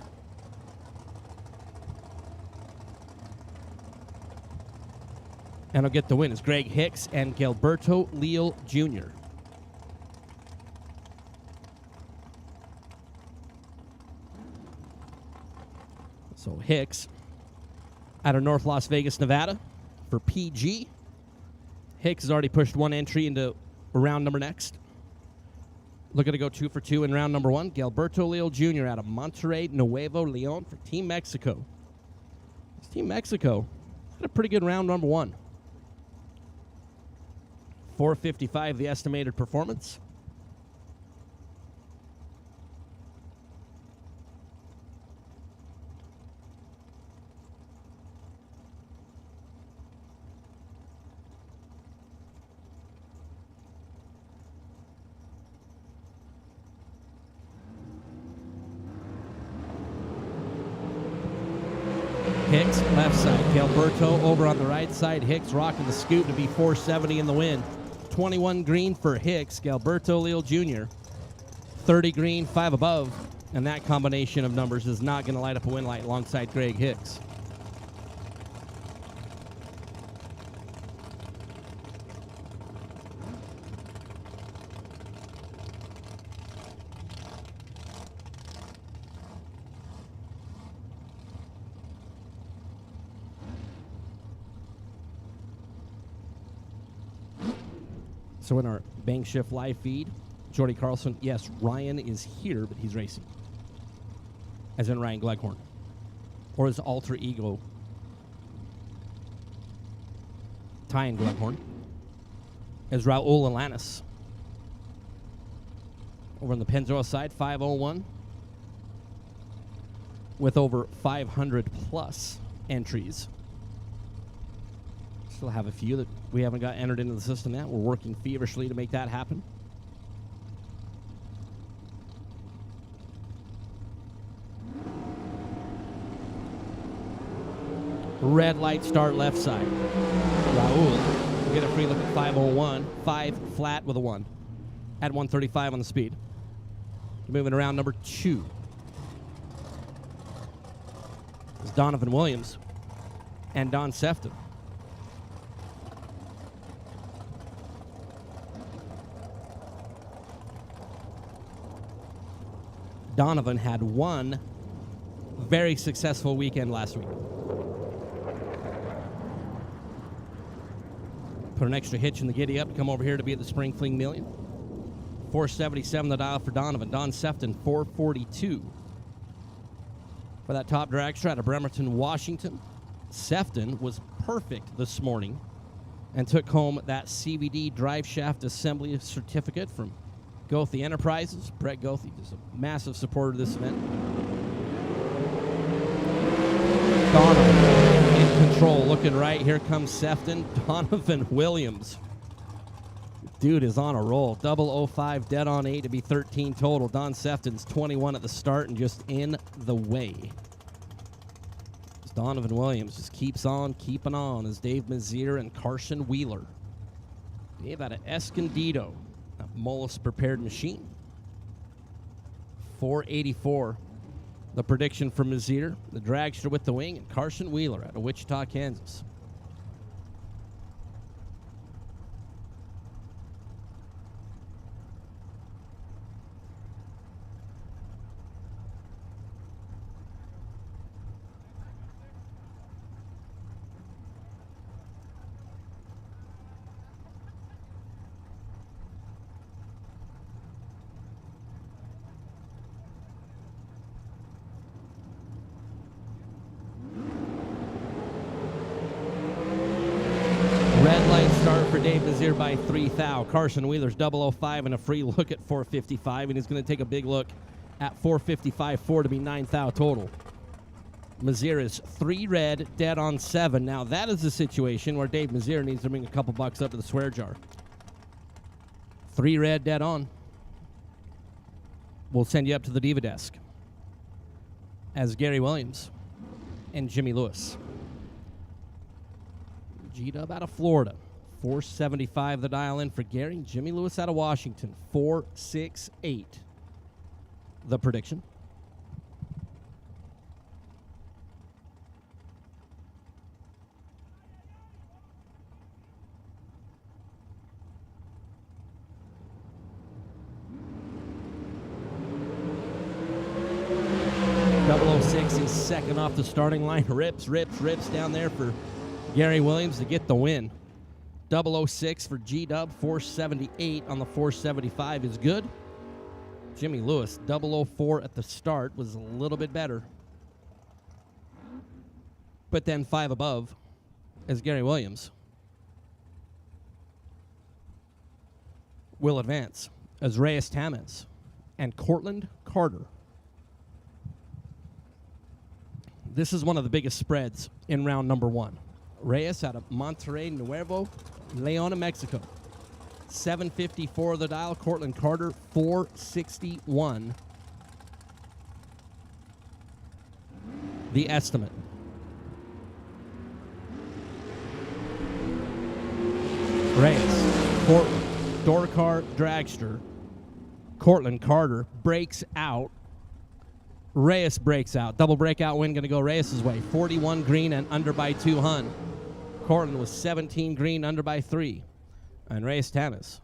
And I'll get the win is Greg Hicks and Gilberto Leal Jr. So Hicks out of North Las Vegas, Nevada for PG. Hicks has already pushed 1 entry into round number next. Looking to go 2 for 2 in round number 1. Gilberto Leal Jr. out of Monterrey, Nuevo Leon for Team Mexico. Team Mexico had a pretty good round number 1. 455 the estimated performance. Hicks, left side. Gilberto over on the right side. Hicks rocking the scoop to be 470 in the win. 21 green for Hicks. Gilberto Leal Jr. 30 green, 5 above. And that combination of numbers is not going to light up a win light alongside Greg Hicks. So in our Bank Shift live feed, Jordy Carlson, yes, Ryan is here, but he's racing. As in Ryan Gleghorn. Or his alter ego, Tyan Gleghorn. As Raul Alanis. Over on the Pennzoil side, 501. With over 500 plus entries. Still have a few that we haven't got entered into the system yet. We're working feverishly to make that happen. Red light start left side. Raul get a free look at 501. 5 flat with a 1 at 135 on the speed. Moving around number 2 is Donovan Williams and Don Sefton. Donovan had one very successful weekend last week. Put an extra hitch in the giddy up to come over here to be at the Spring Fling Million. 477 the dial for Donovan. Don Sefton, 442. For that top dragster out of Bremerton, Washington. Sefton was perfect this morning and took home that CVD drive shaft assembly certificate from Goethe Enterprises. Brett Goethe is a massive supporter of this event. Donovan in control, looking right. Here comes Sefton. Donovan Williams. Dude is on a roll. 005, dead on 8 to be 13 total. Don Sefton's 21 at the start and just in the way. Donovan Williams just keeps on keeping on as Dave Mazier and Carson Wheeler. Dave out of Escondido. A Mollis prepared machine. 484. The prediction for Mazier, the dragster with the wing, and Carson Wheeler out of Wichita, Kansas. Red light start for Dave Mazier by 3 thou. Carson Wheeler's 005 and a free look at 455, and he's going to take a big look at 455.4 to be 9 thou total. Mazier is 3 red, dead on 7. Now that is a situation where Dave Mazier needs to bring a couple bucks up to the swear jar. 3 red, dead on. We'll send you up to the Diva desk as Gary Williams and Jimmy Lewis. G-Dub out of Florida. 475 the dial in for Gary. Jimmy Lewis out of Washington. 468 the prediction. .006 is second off the starting line. Rips down there for Gary Williams to get the win. 006 for G-Dub. 478 on the 475 is good. Jimmy Lewis, 004 at the start, was a little bit better. But then 5 above as Gary Williams will advance as Reyes Tamez and Cortland Carter. This is one of the biggest spreads in round number 1. Reyes out of Monterrey, Nuevo Leon, Mexico. 754 the dial. Cortland Carter, 461. The estimate. Reyes, Cortland, Dorcar Dragster. Cortland Carter breaks out. Reyes breaks out. Double breakout win going to go Reyes' way. 41 green and under by 2 hun. Cortland was 17 green, under by 3. And Reyes Tamez.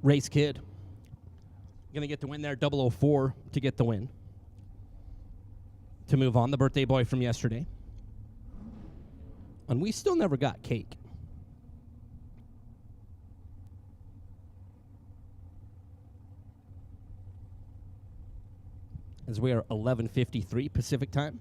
Race Kid. Going to get the win there, 004 to get the win. To move on, the birthday boy from yesterday. And we still never got cake. As we are 11:53 Pacific time.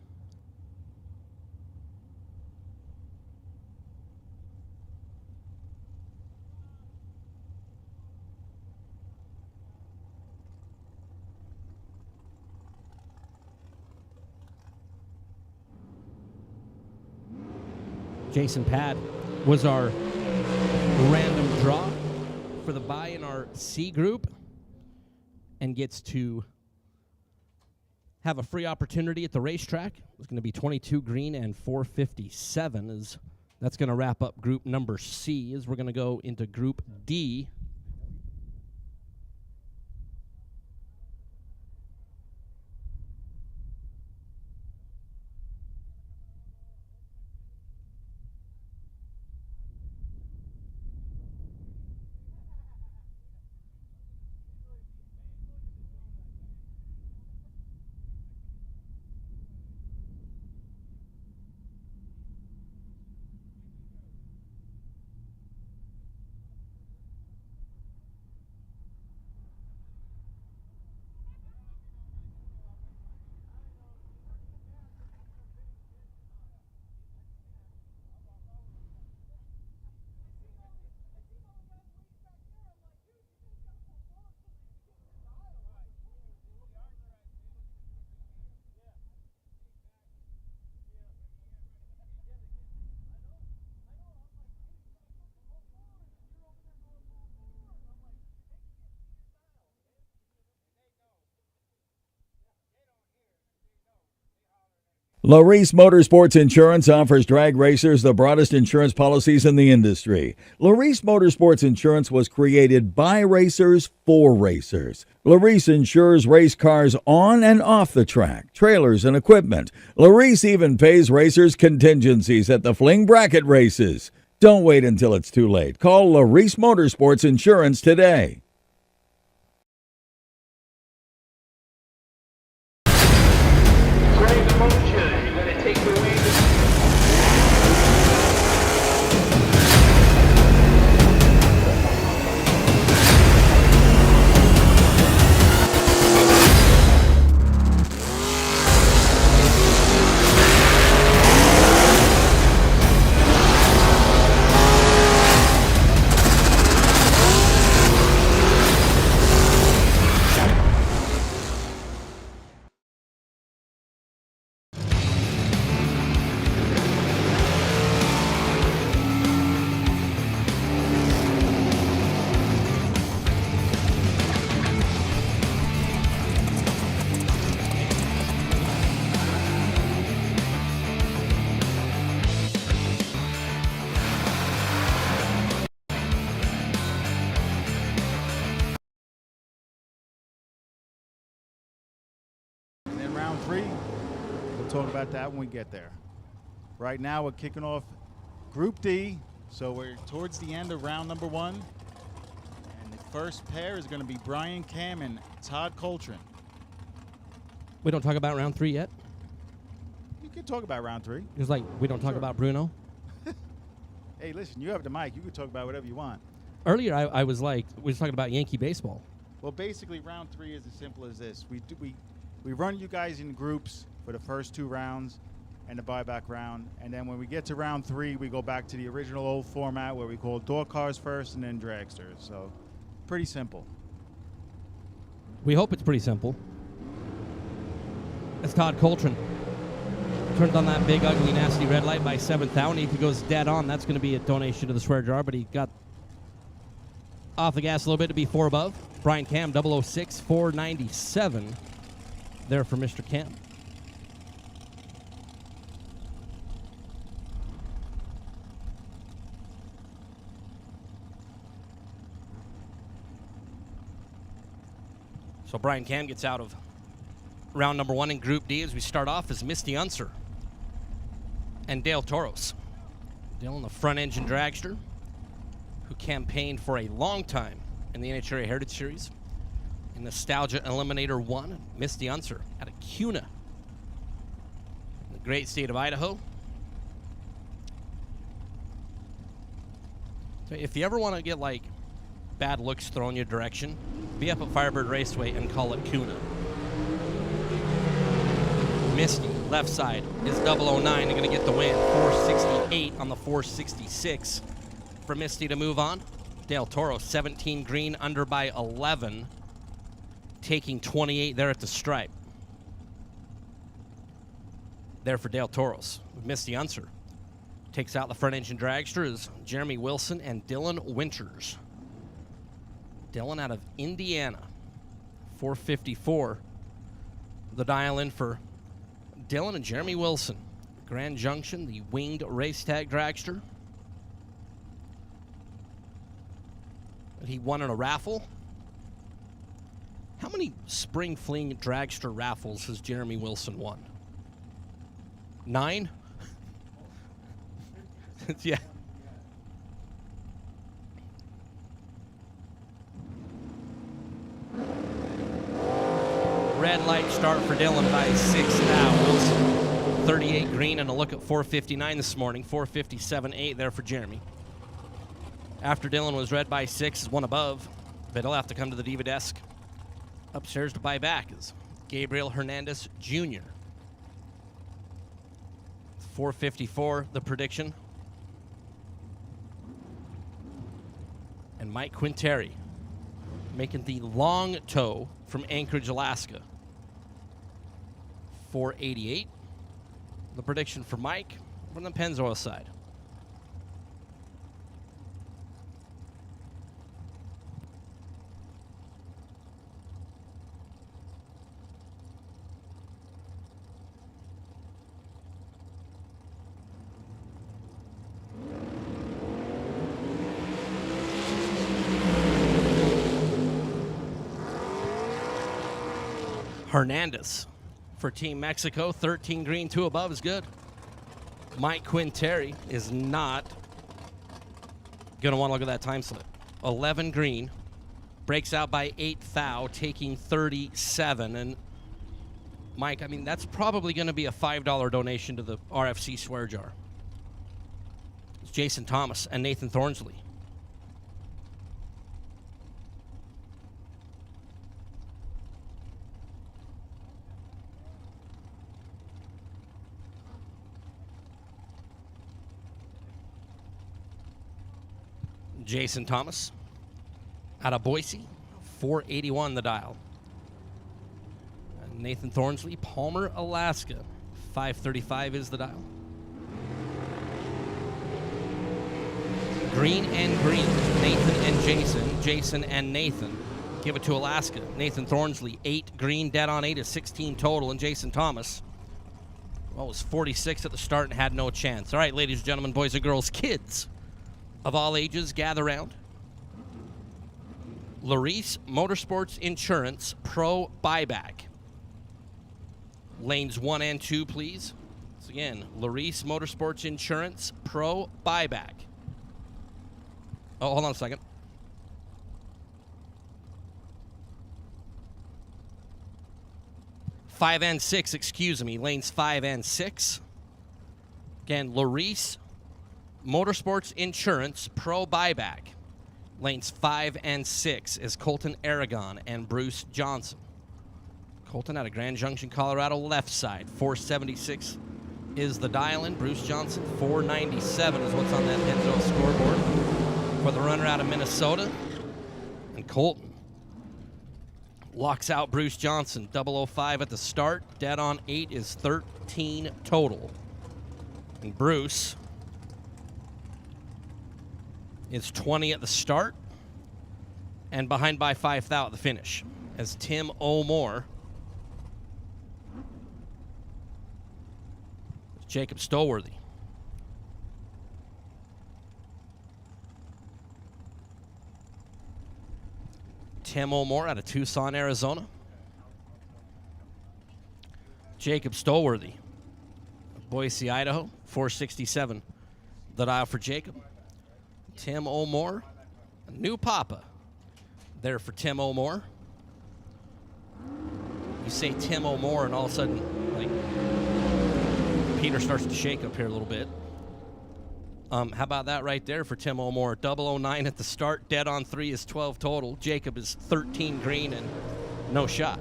Jason Pad was our random draw for the buy in our C group and gets to have a free opportunity at the racetrack. It's going to be 22 green and 457. That's going to wrap up group number C as we're going to go into group D. Larice Motorsports Insurance offers drag racers the broadest insurance policies in the industry. Larice Motorsports Insurance was created by racers for racers. Larice insures race cars on and off the track, trailers and equipment. Larice even pays racers contingencies at the Fling bracket races. Don't wait until it's too late. Call Larice Motorsports Insurance today. Round 3, we'll talk about that when we get there. Right now we're kicking off Group D, so we're towards the end of round number 1. And the first pair is going to be Brian Cam and Todd Coltrane. We don't talk about round 3 yet? You can talk about round 3. It's like we don't talk about Bruno? Hey, listen, you have the mic. You can talk about whatever you want. Earlier I was like, we was talking about Yankee baseball. Well, basically round 3 is as simple as this. We run you guys in groups for the first 2 rounds and the buyback round. And then when we get to round 3, we go back to the original old format where we call door cars first and then dragsters. So pretty simple. We hope it's pretty simple. That's Todd Coltrane. Turned on that big, ugly, nasty red light by 7th out. And if he goes dead on, that's going to be a donation to the swear jar. But he got off the gas a little bit to be 4 above. Brian Cam, 006, 497. There for Mr. Cam. So Brian Cam gets out of round number 1 in Group D as we start off as Misty Unser and Dale Toros. Dale, the front engine dragster who campaigned for a long time in the NHRA Heritage Series. In Nostalgia Eliminator 1, Misty Unser out of Kuna, in the great state of Idaho. So if you ever want to get like bad looks thrown your direction, be up at Firebird Raceway and call it Kuna. Misty, left side, is 009. They're going to get the win. 468 on the 466 for Misty to move on. Del Toro, 17 green, under by 11. Taking 28 there at the stripe. There for Del Toros. Misty Unser takes out the front engine dragster is Jeremy Wilson and Dylan Winters. Dylan out of Indiana. 454. The dial in for Dylan and Jeremy Wilson. Grand Junction, the winged race tag dragster. He won in a raffle. How many Spring Fling dragster raffles has Jeremy Wilson won? 9? Yeah. Red light start for Dylan by 6 now. Wilson, 38 green and a look at 459 this morning. 457.8 there for Jeremy. After Dylan was red by 6, is one above, but he'll have to come to the Diva desk upstairs to buy back is Gabriel Hernandez Jr. 454, the prediction. And Mike Quinteri making the long tow from Anchorage, Alaska. 488, the prediction for Mike from the Pennzoil side. Hernandez for Team Mexico. 13 green, 2 above is good. Mike Quinteri is not going to want to look at that time slip. 11 green, breaks out by 8 thou, taking 37. And Mike, I mean, that's probably going to be a $5 donation to the RFC swear jar. It's Jason Thomas and Nathan Thornsley. Jason Thomas out of Boise, 481 the dial. And Nathan Thornsley, Palmer, Alaska, 535 is the dial. Green and green, Nathan and Jason, Jason and Nathan. Give it to Alaska. Nathan Thornsley, 8 green, dead on 8 is 16 total, and Jason Thomas, well, was 46 at the start and had no chance. All right, ladies and gentlemen, boys and girls, kids of all ages, gather round. Larice Motorsports Insurance Pro Buyback. Lanes 1 and 2, please. So again, Larice Motorsports Insurance Pro Buyback. Oh, hold on a second. Five and 6, excuse me. Lanes 5 and 6. Again, Larice Motorsports Insurance Pro Buyback. Lanes 5 and 6 is Colton Aragon and Bruce Johnson. Colton out of Grand Junction, Colorado, left side. 476 is the dial-in. Bruce Johnson, 497 is what's on that Pennzoil scoreboard for the runner out of Minnesota. And Colton locks out Bruce Johnson. 005 at the start. Dead on 8 is 13 total. And Bruce is 20 at the start and behind by 5 thou at the finish as Tim O'More, Jacob Stolworthy. Tim O'More out of Tucson, Arizona. Jacob Stolworthy, Boise, Idaho, 467. The dial for Jacob. Tim O'More, new papa, there for Tim O'More. You say Tim O'More, and all of a sudden, like, Peter starts to shake up here a little bit. How about that right there for Tim O'More? 009 at the start, dead on 3 is 12 total. Jacob is 13 green and no shot.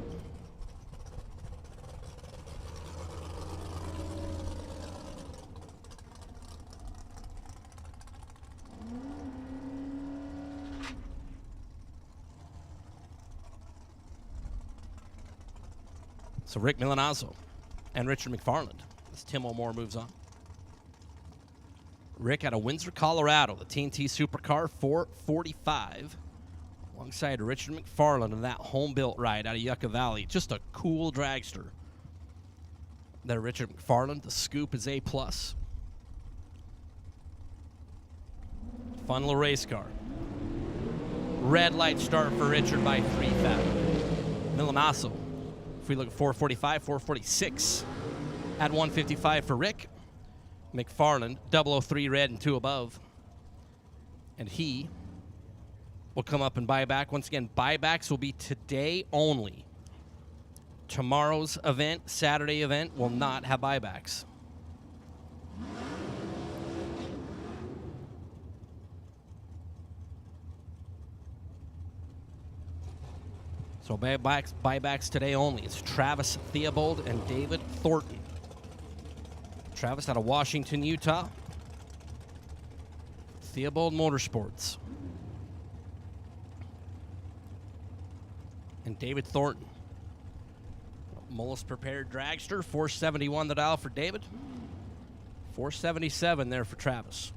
So Rick Milanazzo and Richard McFarland as Tim O'More moves on. Rick out of Windsor, Colorado, the TNT Supercar 445, alongside Richard McFarland in that home-built ride out of Yucca Valley. Just a cool dragster. There, Richard McFarland. The scoop is A+. Fun little race car. Red light start for Richard by 3 fat. Milanazzo. If we look at 445, 446 at 155 for Rick. McFarland, 003 red and 2 above. And he will come up and buy back. Once again, buybacks will be today only. Tomorrow's event, Saturday event, will not have buybacks. So buybacks today only. It's Travis Theobald and David Thornton. Travis out of Washington, Utah. Theobald Motorsports. And David Thornton. Mullis prepared dragster. 471 the dial for David. 477 there for Travis.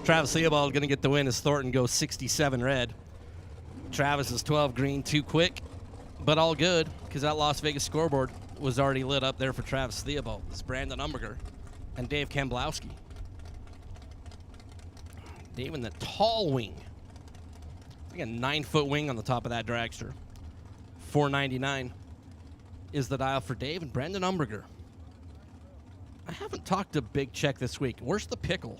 Travis Theobald going to get the win as Thornton goes 67 red. Travis is 12 green, 2 quick, but all good because that Las Vegas scoreboard was already lit up there for Travis Theobald. It's Brandon Umberger and Dave Kamblowski. Dave in the tall wing. I think a 9-foot wing on the top of that dragster. 499 is the dial for Dave and Brandon Umberger. I haven't talked to Big Check this week. Where's the pickle?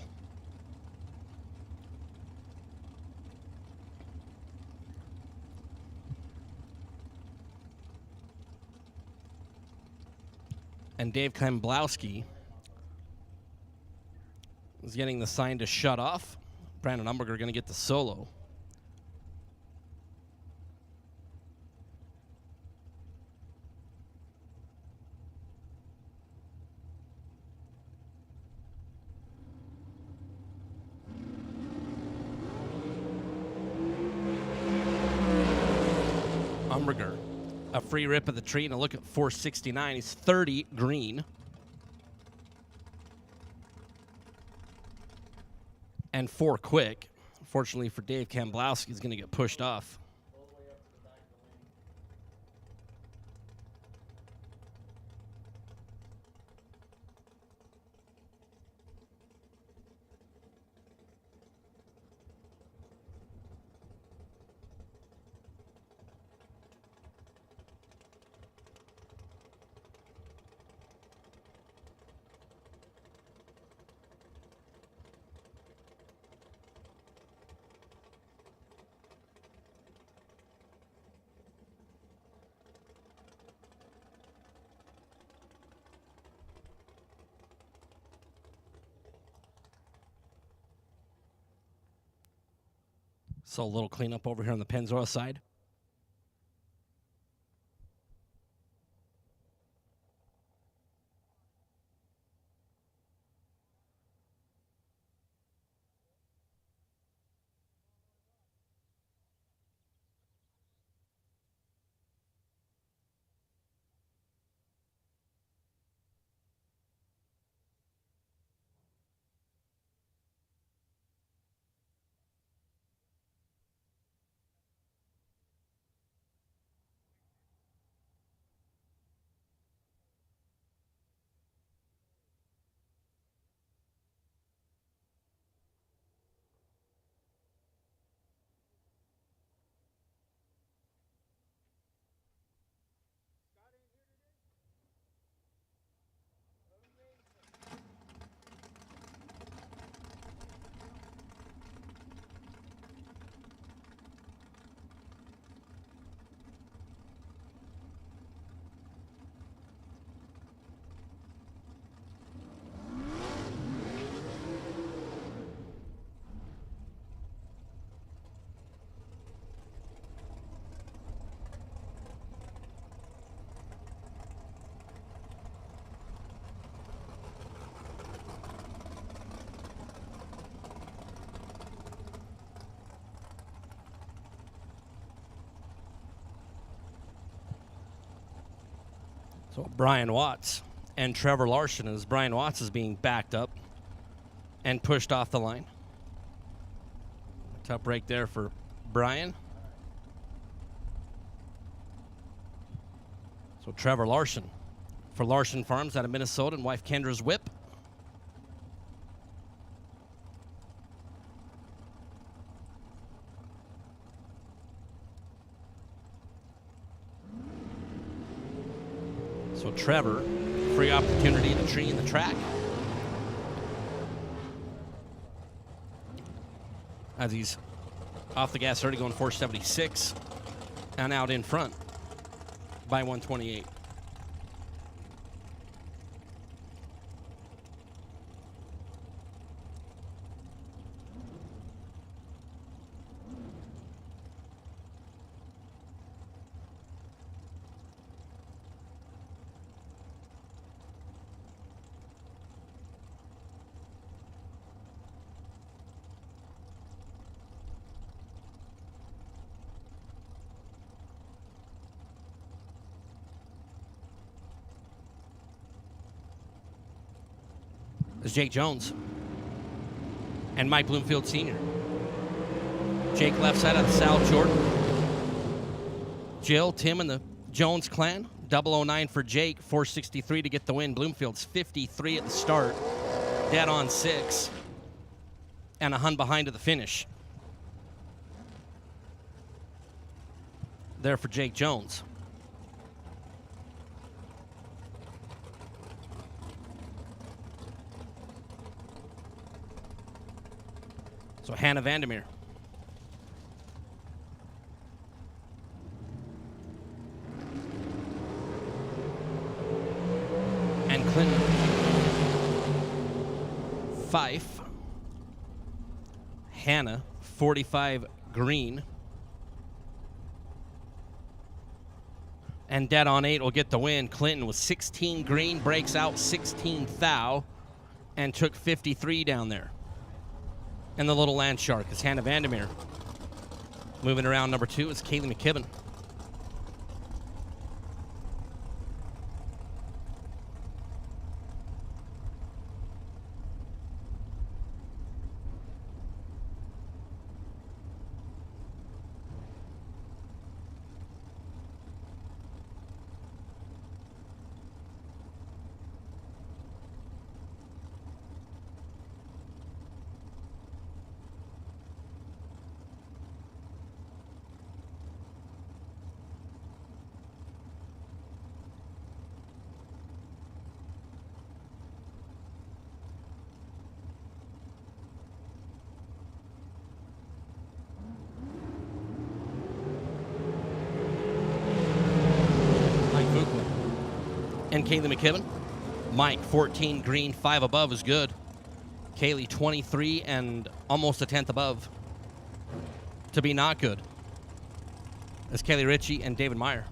And Dave Kamblowski is getting the sign to shut off. Brandon Umberger going to get the solo. Umberger. A free rip of the tree and a look at 469. He's 30 green. And 4 quick. Fortunately for Dave Kamblowski, he's going to get pushed off. So a little cleanup over here on the Pennzoil side. So Brian Watts and Trevor Larson, as Brian Watts is being backed up and pushed off the line. Tough break there for Brian. So Trevor Larson for Larson Farms out of Minnesota and wife Kendra's whip. So Trevor, free opportunity to tree in the track. As he's off the gas already going 476 and out in front by 128. Is Jake Jones and Mike Bloomfield Sr. Jake left side out of Sal Jordan. Jill, Tim, and the Jones clan. 009 for Jake, 463 to get the win. Bloomfield's 53 at the start, dead on 6, and a hun behind to the finish. There for Jake Jones. So Hannah Vandermeer. And Clinton. Fife. Hannah, 45 green. And dead on 8 will get the win. Clinton with 16 green, breaks out 16 thou, and took 53 down there. And the little land shark is Hannah Vandermeer. Moving around number 2 is Kaylee McKibben. And Kaylee McKibben. Mike, 14 green, 5 above is good. Kaylee, 23 and almost a 10th above to be not good. That's Kelly Ritchie and David Meyer.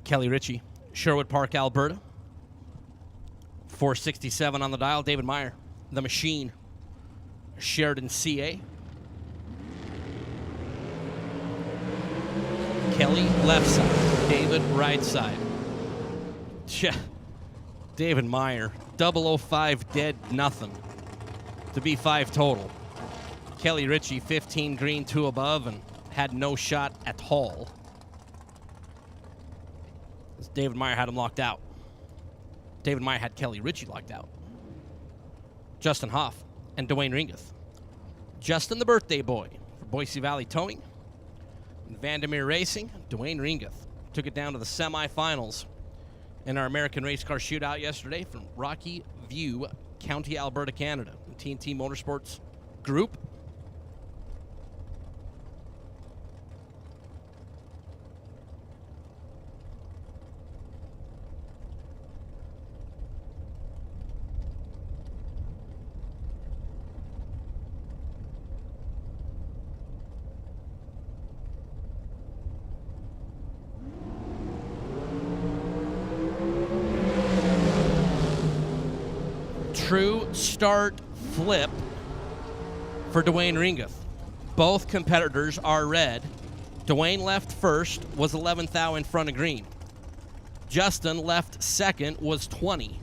Kelly Ritchie, Sherwood Park, Alberta. 467 on the dial. David Meyer, the machine, Sheridan, CA. Kelly, left side. David, right side. David Meyer, 005 dead, nothing. To be 5 total. Kelly Ritchie, 15 green, 2 above, and had no shot at all. David Meyer had him locked out. David Meyer had Kelly Ritchie locked out. Justin Hoff and Dwayne Ringeth. Justin, the birthday boy for Boise Valley Towing. And Vandermeer Racing, Dwayne Ringeth. Took it down to the semifinals in our American Race Car Shootout yesterday from Rocky View, County, Alberta, Canada. The TNT Motorsports Group. true start flip for Dwayne Ringeth. Both competitors are red. Dwayne left first, was 11th thou in front of green. Justin left second, was 20.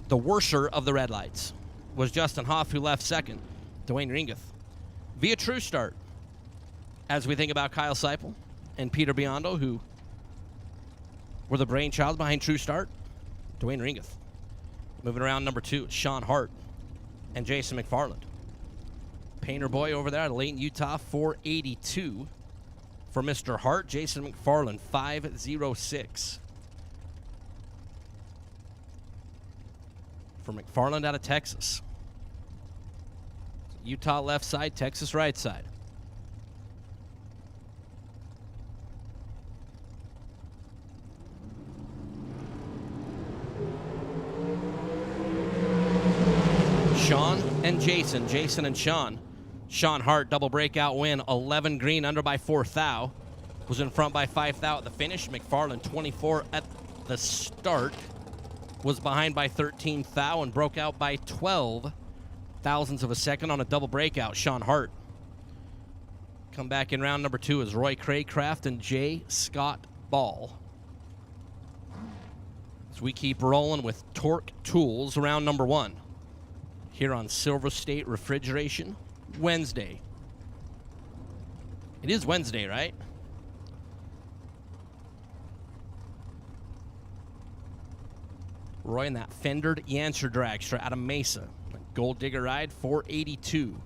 The worser of the red lights was Justin Hoff, who left second. Dwayne Ringeth via true start. As we think about Kyle Seipel and Peter Biondo, who were the brainchild behind true start, Dwayne Ringeth. Moving around number 2, Sean Hart and Jason McFarland. Painter Boy over there at Layton, Utah, 482 for Mr. Hart. Jason McFarland, 506 for McFarland out of Texas. Utah left side, Texas right side. Sean and Jason. Jason and Sean. Sean Hart, double breakout win. 11 green, under by 4th thou. Was in front by 5th thou at the finish. McFarland, 24 at the start. Was behind by 13th thou and broke out by 12 thousandths of a second on a double breakout. Sean Hart. Come back in round number 2 is Roy Craycraft and J. Scott Ball. As we keep rolling with Torque Tools, round number 1. Here on Silver State Refrigeration Wednesday. It is Wednesday, right? Roy in that fendered Yancer dragster out of Mesa. Gold Digger ride, 482.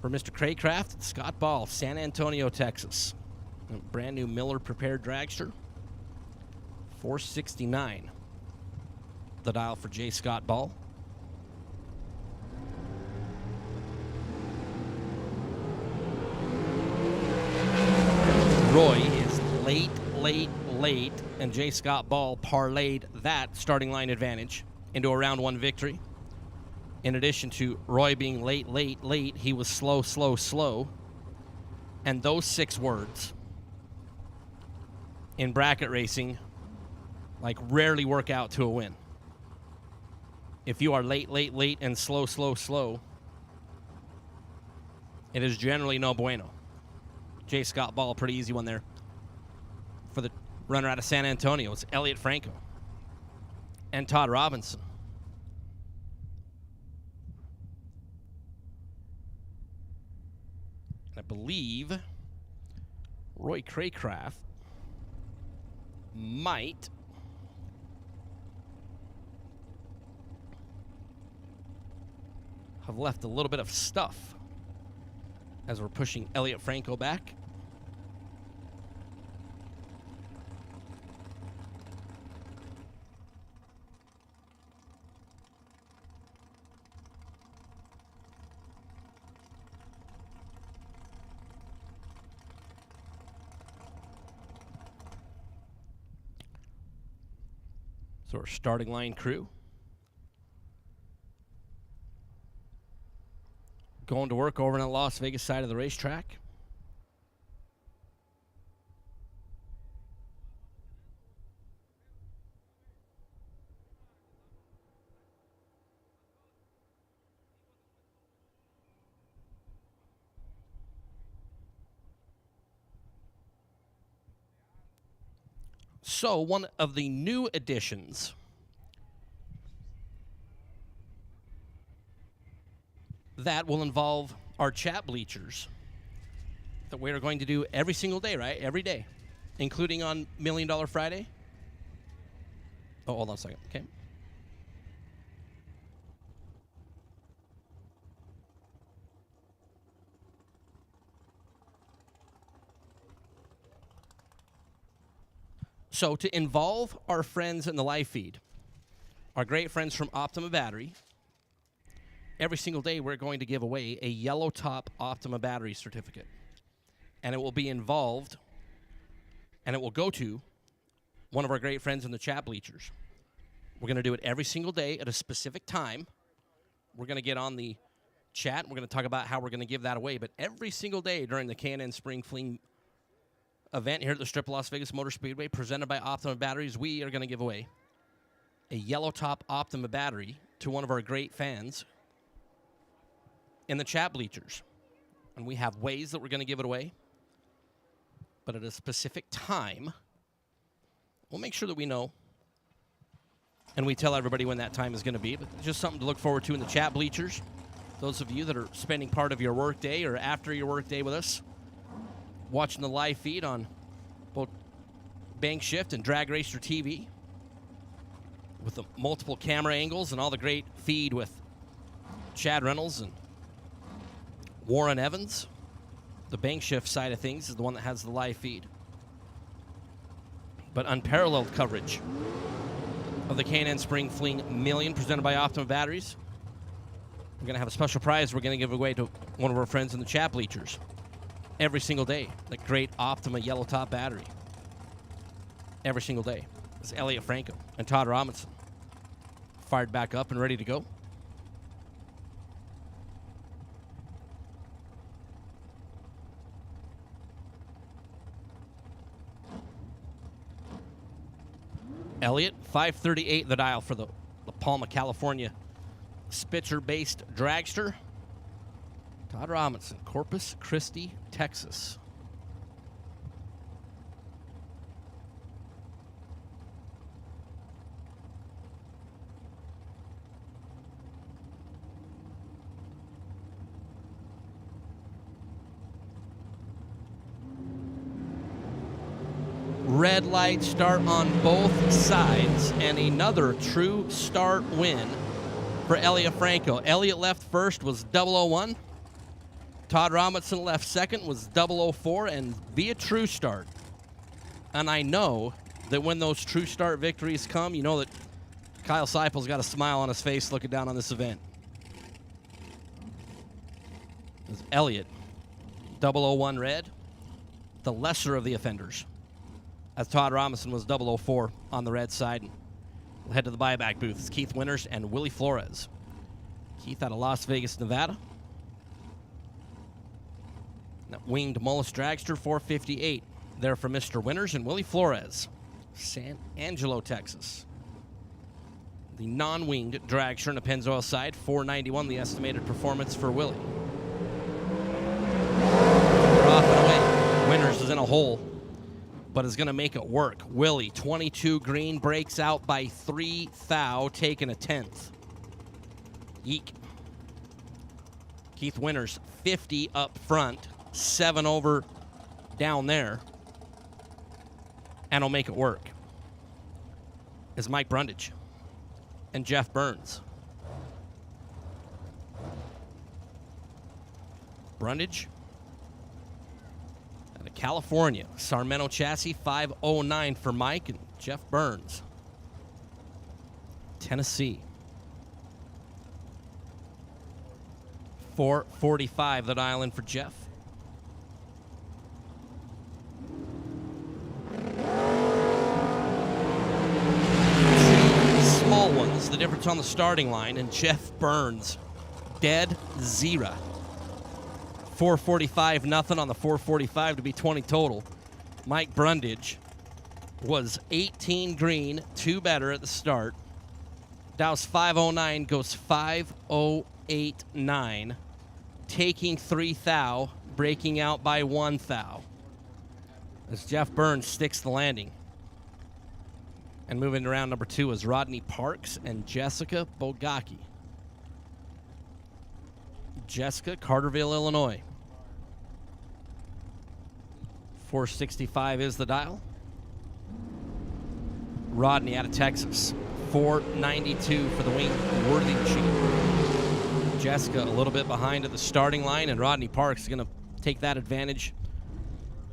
For Mr. Craycraft, Scott Ball, San Antonio, Texas. A brand new Miller prepared dragster, 469. The dial for J. Scott Ball. Roy is late, and J. Scott Ball parlayed that starting line advantage into a round 1 victory. In addition to Roy being late, he was slow. And those 6 words in bracket racing like rarely work out to a win. If you are late, and slow, it is generally no bueno. J. Scott Ball, pretty easy one there for the runner out of San Antonio. It's Elliot Franco and Todd Robinson. I believe Roy Craycraft might have left a little bit of stuff as we're pushing Elliot Franco back. So our starting line crew going to work over on the Las Vegas side of the racetrack. So one of the new additions that will involve our chat bleachers that we are going to do every single day, right? Every day, including on $1 Million Friday. Oh, hold on a second. Okay. So to involve our friends in the live feed, our great friends from Optima Battery, every single day we're going to give away a yellow top Optima Battery certificate. And it will be involved, and it will go to one of our great friends in the chat bleachers. We're going to do it every single day at a specific time. We're going to get on the chat, and we're going to talk about how we're going to give that away. But every single day during the K&N Spring Fling event here at the Strip Las Vegas Motor Speedway, presented by Optima Batteries, we are going to give away a yellow top Optima battery to one of our great fans in the chat bleachers. And we have ways that we're going to give it away. But at a specific time, we'll make sure that we know. And we tell everybody when that time is going to be. But just something to look forward to in the chat bleachers. Those of you that are spending part of your work day or after your work day with us, watching the live feed on both Bank Shift and Drag Racer TV with the multiple camera angles and all the great feed with Chad Reynolds and Warren Evans. The Bank Shift side of things is the one that has the live feed. But unparalleled coverage of the K&N Spring Fling Million presented by Optima Batteries. We're going to have a special prize we're going to give away to one of our friends in the chat bleachers every single day. The great Optima yellow top battery. Every single day. It's Elliot Franco and Todd Robinson. Fired back up and ready to go. Elliot, 538 the dial for the La Palma, California Spitzer-based dragster. Todd Robinson, Corpus Christi, Texas. Red light start on both sides, and another true start win for Elliot Franco. Elliot left first was 001. Todd Robinson left second was 004, and via true start. And I know that when those true start victories come, you know that Kyle Seipel's got a smile on his face looking down on this event. It's Elliot, 001 red, the lesser of the offenders, as Todd Robinson was 004 on the red side. We'll head to the buyback booth. It's Keith Winters and Willie Flores. Keith out of Las Vegas, Nevada. That winged Mullis Dragster, 458. There for Mr. Winters and Willie Flores, San Angelo, Texas. The non-winged dragster on the Pennzoil side, 491, the estimated performance for Willie. We're off and away. Winters is in a hole, but is going to make it work. Willie, 22 green, breaks out by 3 thou, taking a 10th. Yeek. Keith Winters, 50 up front, 7 over down there, and will make it work. Is Mike Brundage and Jeff Burns. Brundage out of California. Sarmento chassis, 509 for Mike, and Jeff Burns, Tennessee. 445 that island for Jeff. Small ones, the difference on the starting line, and Jeff Burns, dead zero. 445 nothing on the 445 to be 20 total. Mike Brundage was 18 green, 2 better at the start. Dows 509, goes 5089, taking 3 thou, breaking out by 1 thou. As Jeff Burns sticks the landing. And moving to round number 2 is Rodney Parks and Jessica Bogacki. Jessica, Carterville, Illinois. 465 is the dial. Rodney out of Texas. 492 for the wing worthy machine. Jessica a little bit behind at the starting line, and Rodney Parks is going to take that advantage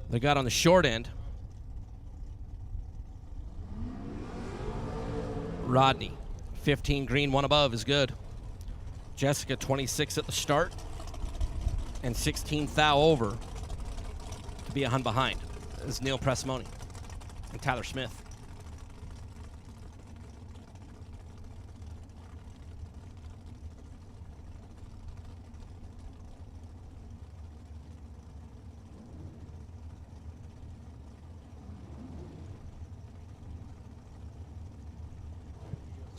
they got on the short end. Rodney, 15 green, 1 above is good. Jessica, 26 at the start, and 16 thou over to be a hun behind is Neil Pressimoni and Tyler Smith.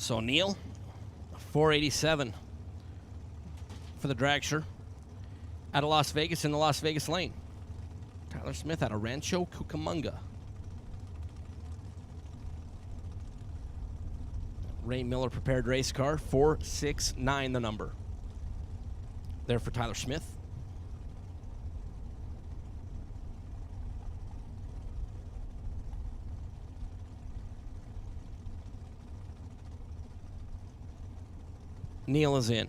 So Neil, 487 for the dragster out of Las Vegas in the Las Vegas lane. Tyler Smith out of Rancho Cucamonga. Ray Miller prepared race car, 469 the number. There for Tyler Smith. Neil is in.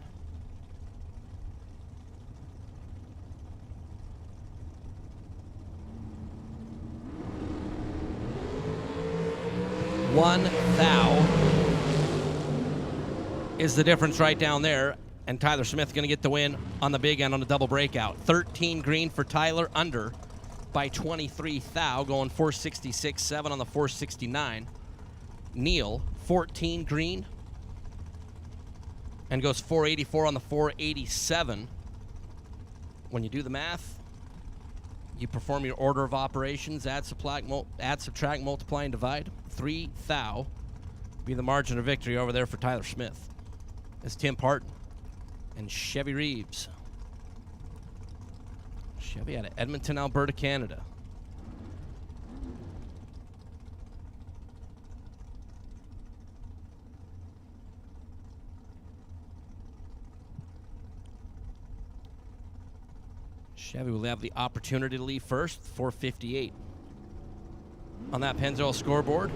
One thou is the difference right down there, and Tyler Smith going to get the win on the big end on a double breakout. 13 green for Tyler, under by 23 thou, going 466.7 on the 469. Neil, 14 green, and goes 484 on the 487. When you do the math, you perform your order of operations, add, subtract, multiply, and divide. 3 thou be the margin of victory over there for Tyler Smith. It's Tim Parton and Chevy Reeves. Chevy out of Edmonton, Alberta, Canada. Chevy will have the opportunity to leave first, 458. On that Pennzoil scoreboard.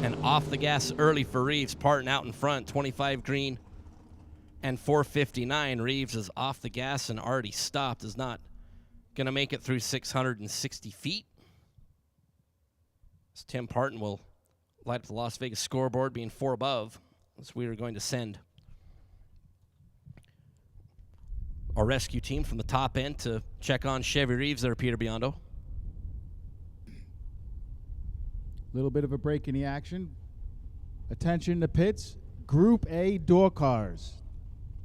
And off the gas early for Reeves. Parton out in front, 25 green and 459. Reeves is off the gas and already stopped. Is not going to make it through 660 feet. As Tim Parton will light up the Las Vegas scoreboard, being 4 above, as we are going to send our rescue team from the top end to check on Chevy Reeves there, Peter Biondo. Little bit of a break in the action. Attention to pits. Group A door cars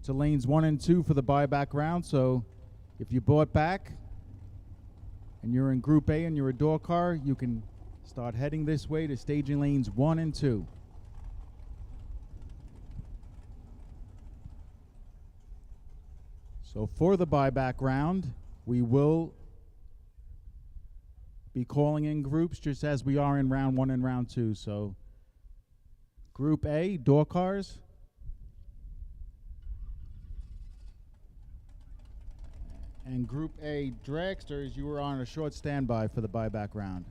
to lanes 1 and 2 for the buyback round. So if you bought back and you're in Group A and you're a door car, you can start heading this way to staging lanes 1 and 2. So for the buyback round, we will be calling in groups just as we are in round 1 and round 2. So Group A, door cars. And Group A, dragsters, you were on a short standby for the buyback round.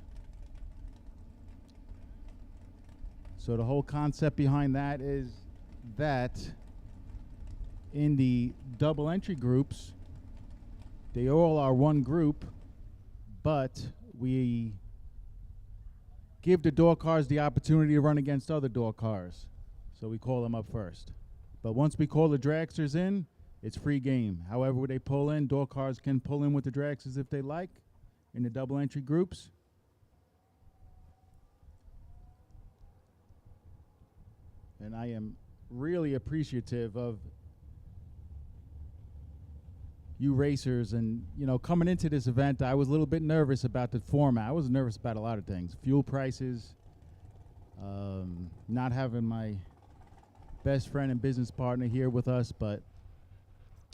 So the whole concept behind that is that in the double entry groups, they all are one group, but we give the door cars the opportunity to run against other door cars. So we call them up first. But once we call the dragsters in, it's free game. However they pull in, door cars can pull in with the dragsters if they like in the double entry groups. And I am really appreciative of you racers, and coming into this event, I was a little bit nervous about the format. I was nervous about a lot of things: fuel prices, not having my best friend and business partner here with us, but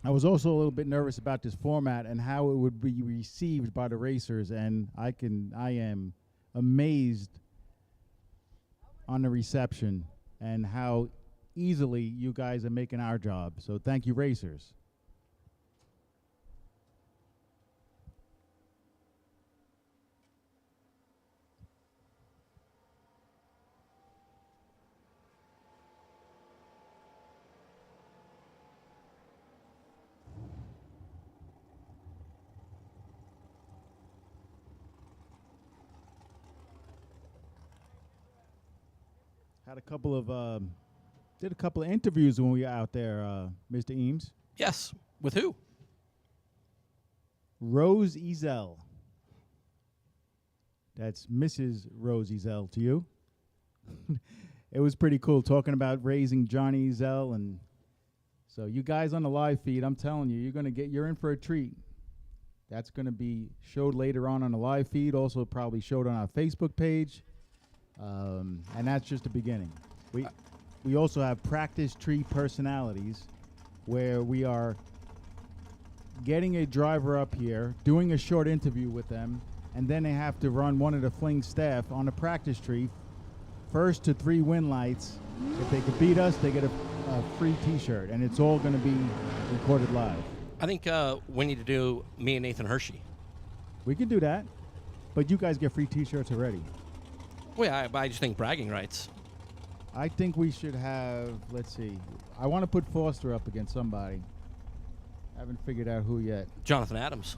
I was also a little bit nervous about this format and how it would be received by the racers. And I am amazed on the reception and how easily you guys are making our job. So thank you, racers. Had a couple of did a couple of interviews when we were out there, Mr. Eames. Yes. With who? Rose Ezel. That's Mrs. Rose Ezel to you. It was pretty cool talking about raising Johnny Ezel, and so you guys on the live feed, I'm telling you, you're in for a treat. That's going to be showed later on the live feed, also probably showed on our Facebook page. And that's just the beginning. We also have practice tree personalities where we are getting a driver up here, doing a short interview with them, and then they have to run one of the Fling staff on a practice tree, first to 3 win lights. If they could beat us, they get a free T-shirt, and it's all going to be recorded live. I think we need to do me and Nathan Hershey. We can do that, but you guys get free T-shirts already. Well, yeah, I just think bragging rights. I think we should have, let's see, I want to put Foster up against somebody. I haven't figured out who yet. Jonathan Adams.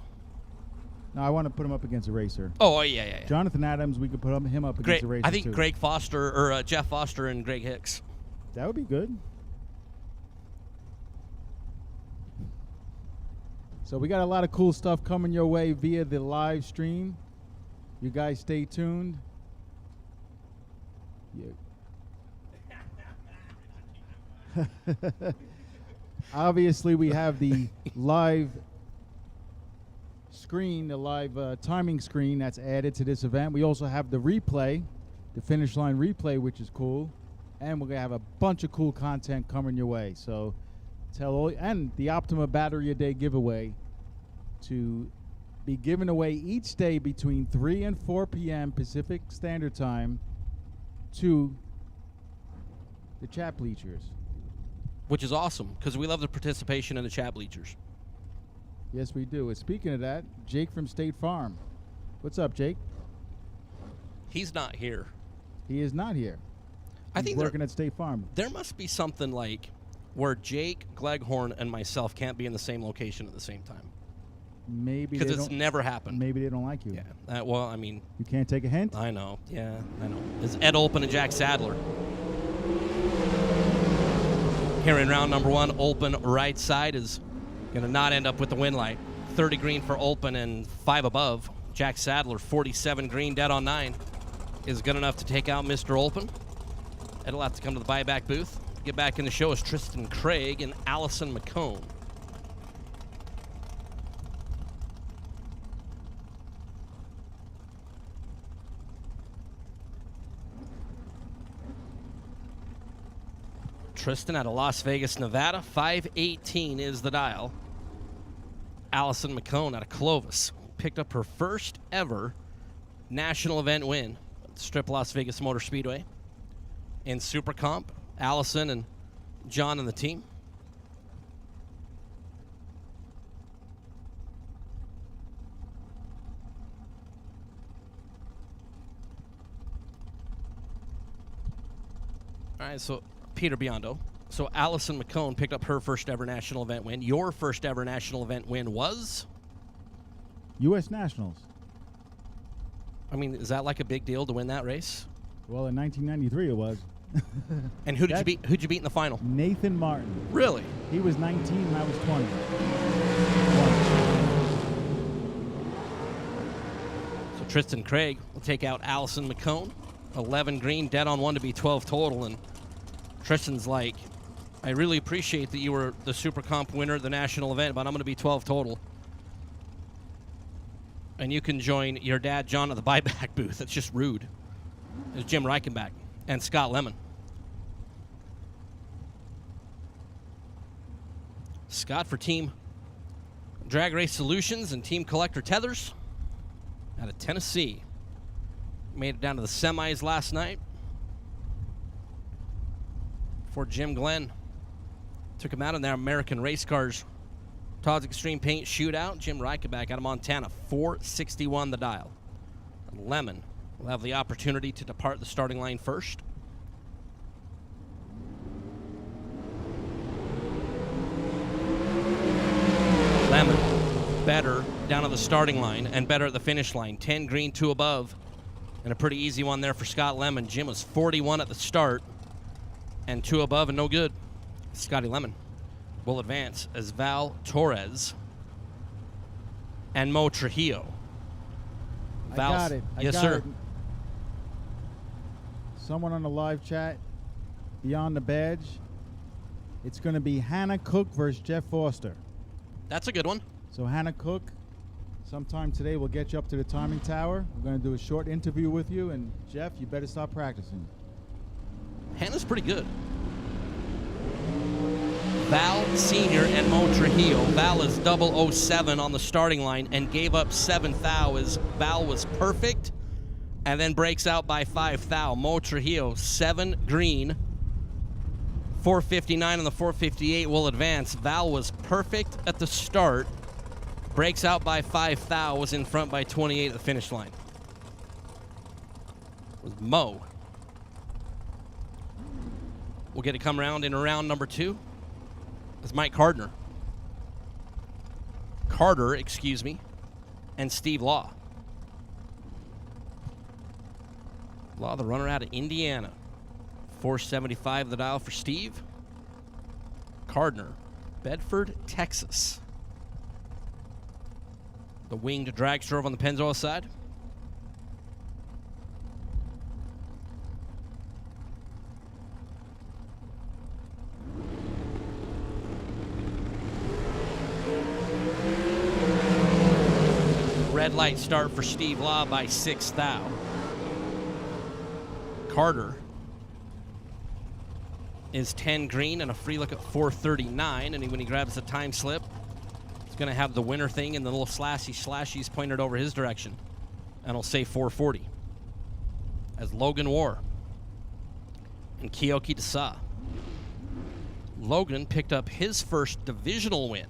No, I want to put him up against a racer. Oh, yeah. Jonathan Adams, we could put him up against a racer, I think too. Greg Foster, or Jeff Foster and Greg Hicks. That would be good. So we got a lot of cool stuff coming your way via the live stream. You guys stay tuned. Obviously, we have the live screen, the live timing screen that's added to this event. We also have the replay, the finish line replay, which is cool. And we're going to have a bunch of cool content coming your way. So and the Optima Battery a Day giveaway to be given away each day between 3 and 4 p.m. Pacific Standard Time to the chat bleachers. Which is awesome, because we love the participation in the chat bleachers. Yes, we do. And speaking of that, Jake from State Farm. What's up, Jake? He's not here. He is not here. I think He's working at State Farm. There must be something like where Jake, Gleghorn, and myself can't be in the same location at the same time. Maybe because it's never happened. Maybe they don't like you. Yeah. Well, I mean, you can't take a hint. I know. Yeah, I know. It's Ed Olpen and Jack Sadler. Here in round number 1, Olpen right side is going to not end up with the win light. 30 green for Olpen and 5 above. Jack Sadler, 47 green, dead on 9, is good enough to take out Mr. Olpen. Ed'll have to come to the buyback booth. Get back in the show is Tristan Craig and Allison McComb. Tristan out of Las Vegas, Nevada. 518 is the dial. Allison McCone out of Clovis picked up her first ever national event win at the Strip Las Vegas Motor Speedway. In Super Comp, Allison and John and the team. All right, so Peter Biondo. So Allison McCone picked up her first ever national event win. Your first ever national event win was? U.S. Nationals. I mean, is that like a big deal to win that race? Well, in 1993 it was. And who did you beat? Who'd you beat in the final? Nathan Martin. Really? He was 19 and I was 20. So Tristan Craig will take out Allison McCone. 11 green, dead on 1 to be 12 total. And Tristan's like, I really appreciate that you were the Super Comp winner of the national event, but I'm going to be 12 total. And you can join your dad, John, at the buyback booth. That's just rude. There's Jim Reichenbach and Scott Lemon. Scott for Team Drag Race Solutions and Team Collector Tethers out of Tennessee. Made it down to the semis last night. For Jim Glenn. Took him out in their American Race Cars Todd's Extreme Paint Shootout. Jim Reichenbach out of Montana. 461 the dial. And Lemon will have the opportunity to depart the starting line first. Lemon better down on the starting line and better at the finish line. 10 green, 2 above. And a pretty easy one there for Scott Lemon. Jim was 41 at the start and 2 above and no good. Scotty Lemon will advance as Val Torres and Mo Trujillo. I got it. Yes, sir. Someone on the live chat, beyond the badge, it's going to be Hannah Cook versus Jeff Foster. That's a good one. So Hannah Cook, Sometime today we'll get you up to the timing tower. We're going to do a short interview with you, and Jeff, you better start practicing. Hannah's pretty good. Val Sr. and Mo Trujillo. Val is 007 on the starting line and gave up 7 thou as Val was perfect and then breaks out by 5 thou. Mo Trujillo, 7 green. 459 on the 458 will advance. Val was perfect at the start. Breaks out by 5 thou, was in front by 28 at the finish line. It was Mo. We'll get to come around in round number 2. It's Mike Carter, and Steve Law. Law, the runner out of Indiana. 475 the dial for Steve. Cardner, Bedford, Texas. The winged dragster over on the Pennzoil side. Red light start for Steve Law by 6 thou. Carter is 10 green and a free look at 439, and when he grabs the time slip, he's going to have the winner thing and the little slashies pointed over his direction, and he'll say 440. As Logan War and Kiyoki Desa. Logan picked up his first divisional win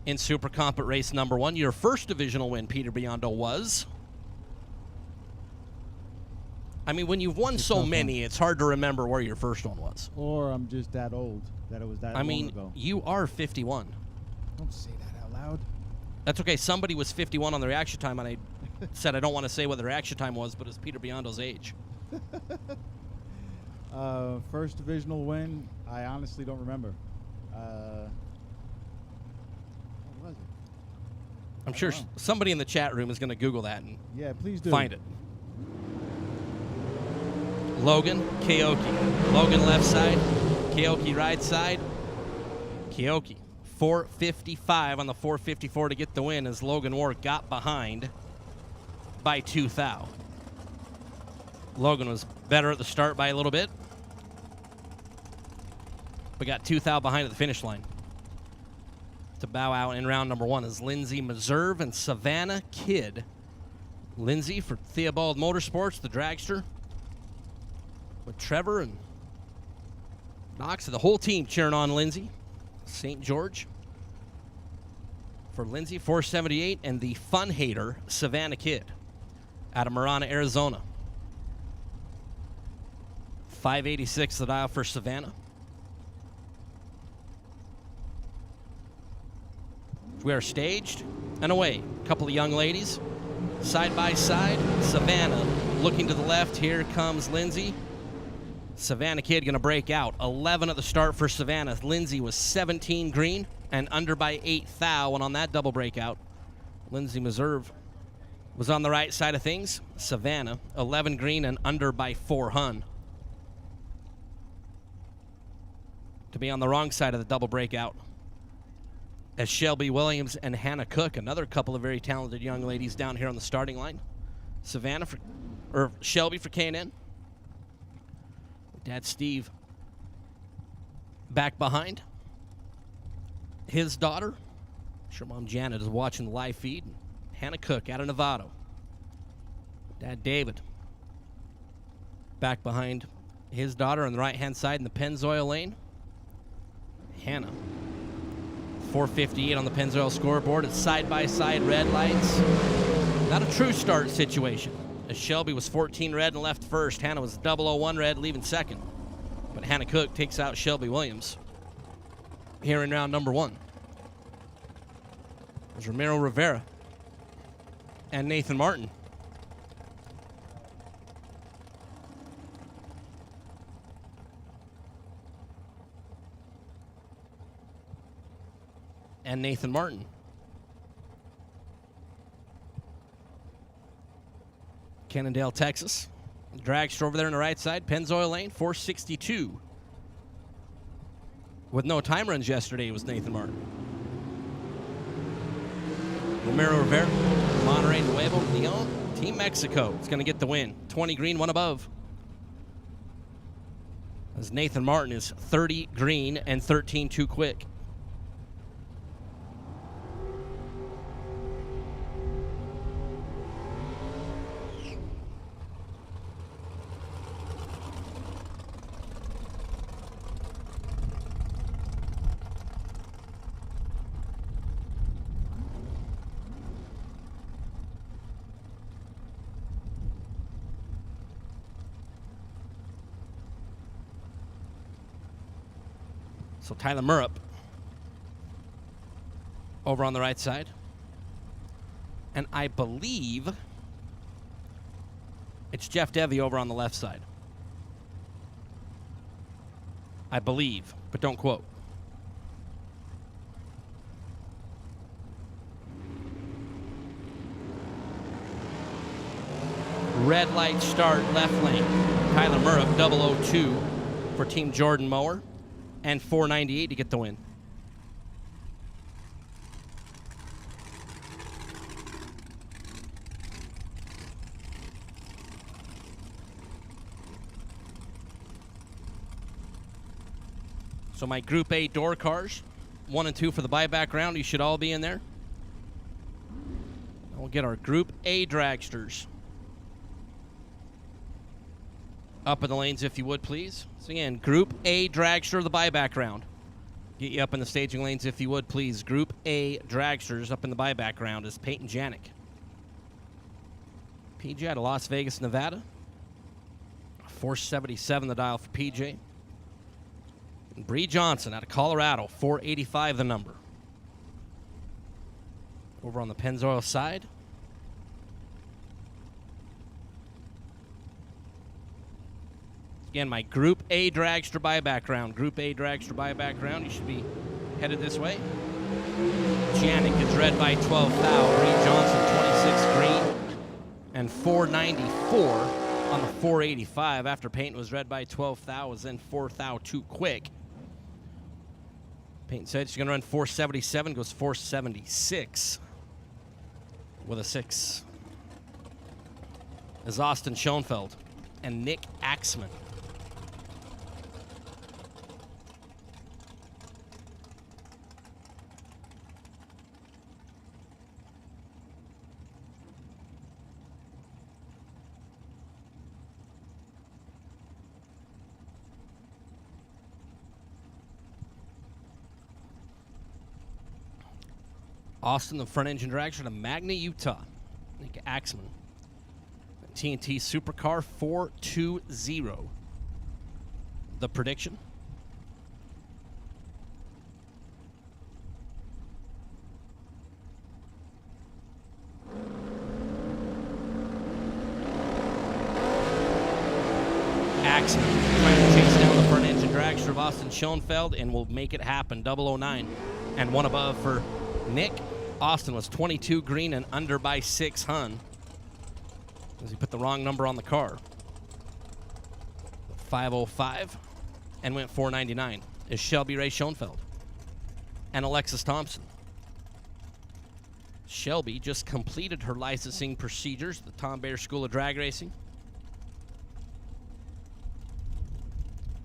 in Super Comp at race number 1. Your first divisional win, Peter Biondo, was? I mean, when you've won so many, it's hard to remember where your first one was. Or I'm just that old that it was that long ago. You are 51. Don't say that out loud. That's okay. Somebody was 51 on the reaction time, and I said I don't want to say what the reaction time was, but it's Peter Biondo's age. First divisional win, I honestly don't remember. What was it? I'm sure somebody in the chat room is going to Google that and please do. Find it. Logan, Kiyoki. Logan left side, Kiyoki right side. Kiyoki, 455 on the 454 to get the win as Logan War got behind by 2 thou. Logan was better at the start by a little bit, but got 2 thou behind at the finish line. To bow out in round number 1 is Lindsay Meserve and Savannah Kidd. Lindsay for Theobald Motorsports, the dragster, with Trevor and Knox and the whole team cheering on Lindsay. St. George for Lindsay, 478, and the fun hater, Savannah Kidd, out of Marana, Arizona. 586 the dial for Savannah. We are staged and away. A couple of young ladies, side by side. Savannah looking to the left. Here comes Lindsay. Savannah Kidd going to break out. 11 at the start for Savannah. Lindsay was 17 green and under by 8 thou, and on that double breakout, Lindsay Meserve was on the right side of things. Savannah, 11 green and under by 4 hun. To be on the wrong side of the double breakout, as Shelby Williams and Hannah Cook, another couple of very talented young ladies down here on the starting line. Shelby for K&N. Dad Steve back behind. His daughter, I'm sure Mom Janet is watching the live feed. Hannah Cook out of Novato. Dad David back behind his daughter on the right-hand side in the Pennzoil lane. Hannah, 458 on the Pennzoil scoreboard. It's side-by-side red lights. Not a true start situation, as Shelby was 14 red and left first. Hannah was 001 red, leaving second. But Hannah Cook takes out Shelby Williams here in round number 1. There's Ramiro Rivera and Nathan Martin. Cannondale, Texas. Dragster over there on the right side. Pennzoil lane, 462. With no time runs yesterday, it was Nathan Martin. Ramiro Rivera, Monterrey Nuevo Leon, Team Mexico is going to get the win. 20 green, 1 above. As Nathan Martin is 30 green and 13 too quick. So Tyler Murrup over on the right side. And I believe it's Jeff Devy over on the left side. I believe, but don't quote. Red light start, left lane. Tyler Murrup, 002 for Team Jordan Mower. And 498 to get the win. So my Group A door cars, 1 and 2 for the buyback round. You should all be in there. We'll get our Group A dragsters up in the lanes, if you would, please. So again, Group A dragster of the buyback round. Get you up in the staging lanes, if you would, please. Group A dragsters up in the buyback round is Peyton Janik. PJ out of Las Vegas, Nevada. 477 the dial for PJ. And Bree Johnson out of Colorado, 485 the number. Over on the Pennzoil side. Again, my Group A dragster buyback round. Group A dragster buyback round. You should be headed this way. Janik is red by 12 thou. Bree Johnson, 26 green. And 494 on the 485. After Peyton was red by 12 thou, was then 4 thou too quick. Peyton said she's going to run 477, goes 476 with a 6. Is Austin Schoenfeld and Nick Axman. Austin, the front engine dragster to Magna, Utah. Nick Axman. TNT Supercar 420. The prediction. Axman trying to chase down the front engine dragster of Austin Schoenfeld and will make it happen. 009 and 1 above for Nick. Austin was 22 green and under by 6 hun. As he put the wrong number on the car. 505 and went 499 is Shelby Ray Schoenfeld and Alexis Thompson. Shelby just completed her licensing procedures at the Tom Bayer School of Drag Racing.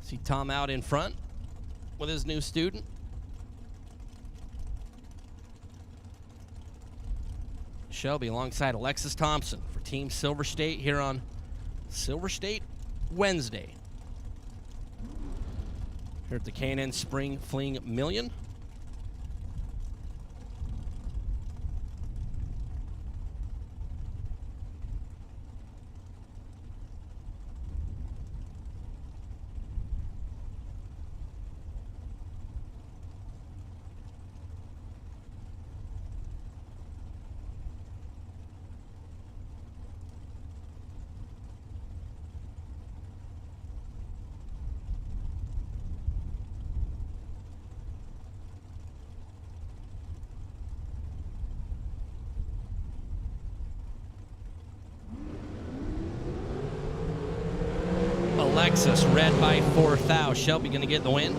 See Tom out in front with his new student. Shelby alongside Alexis Thompson for Team Silver State here on Silver State Wednesday. Here at the K&N Spring Fling Million. Alexis red by 4 thou. Shelby going to get the win.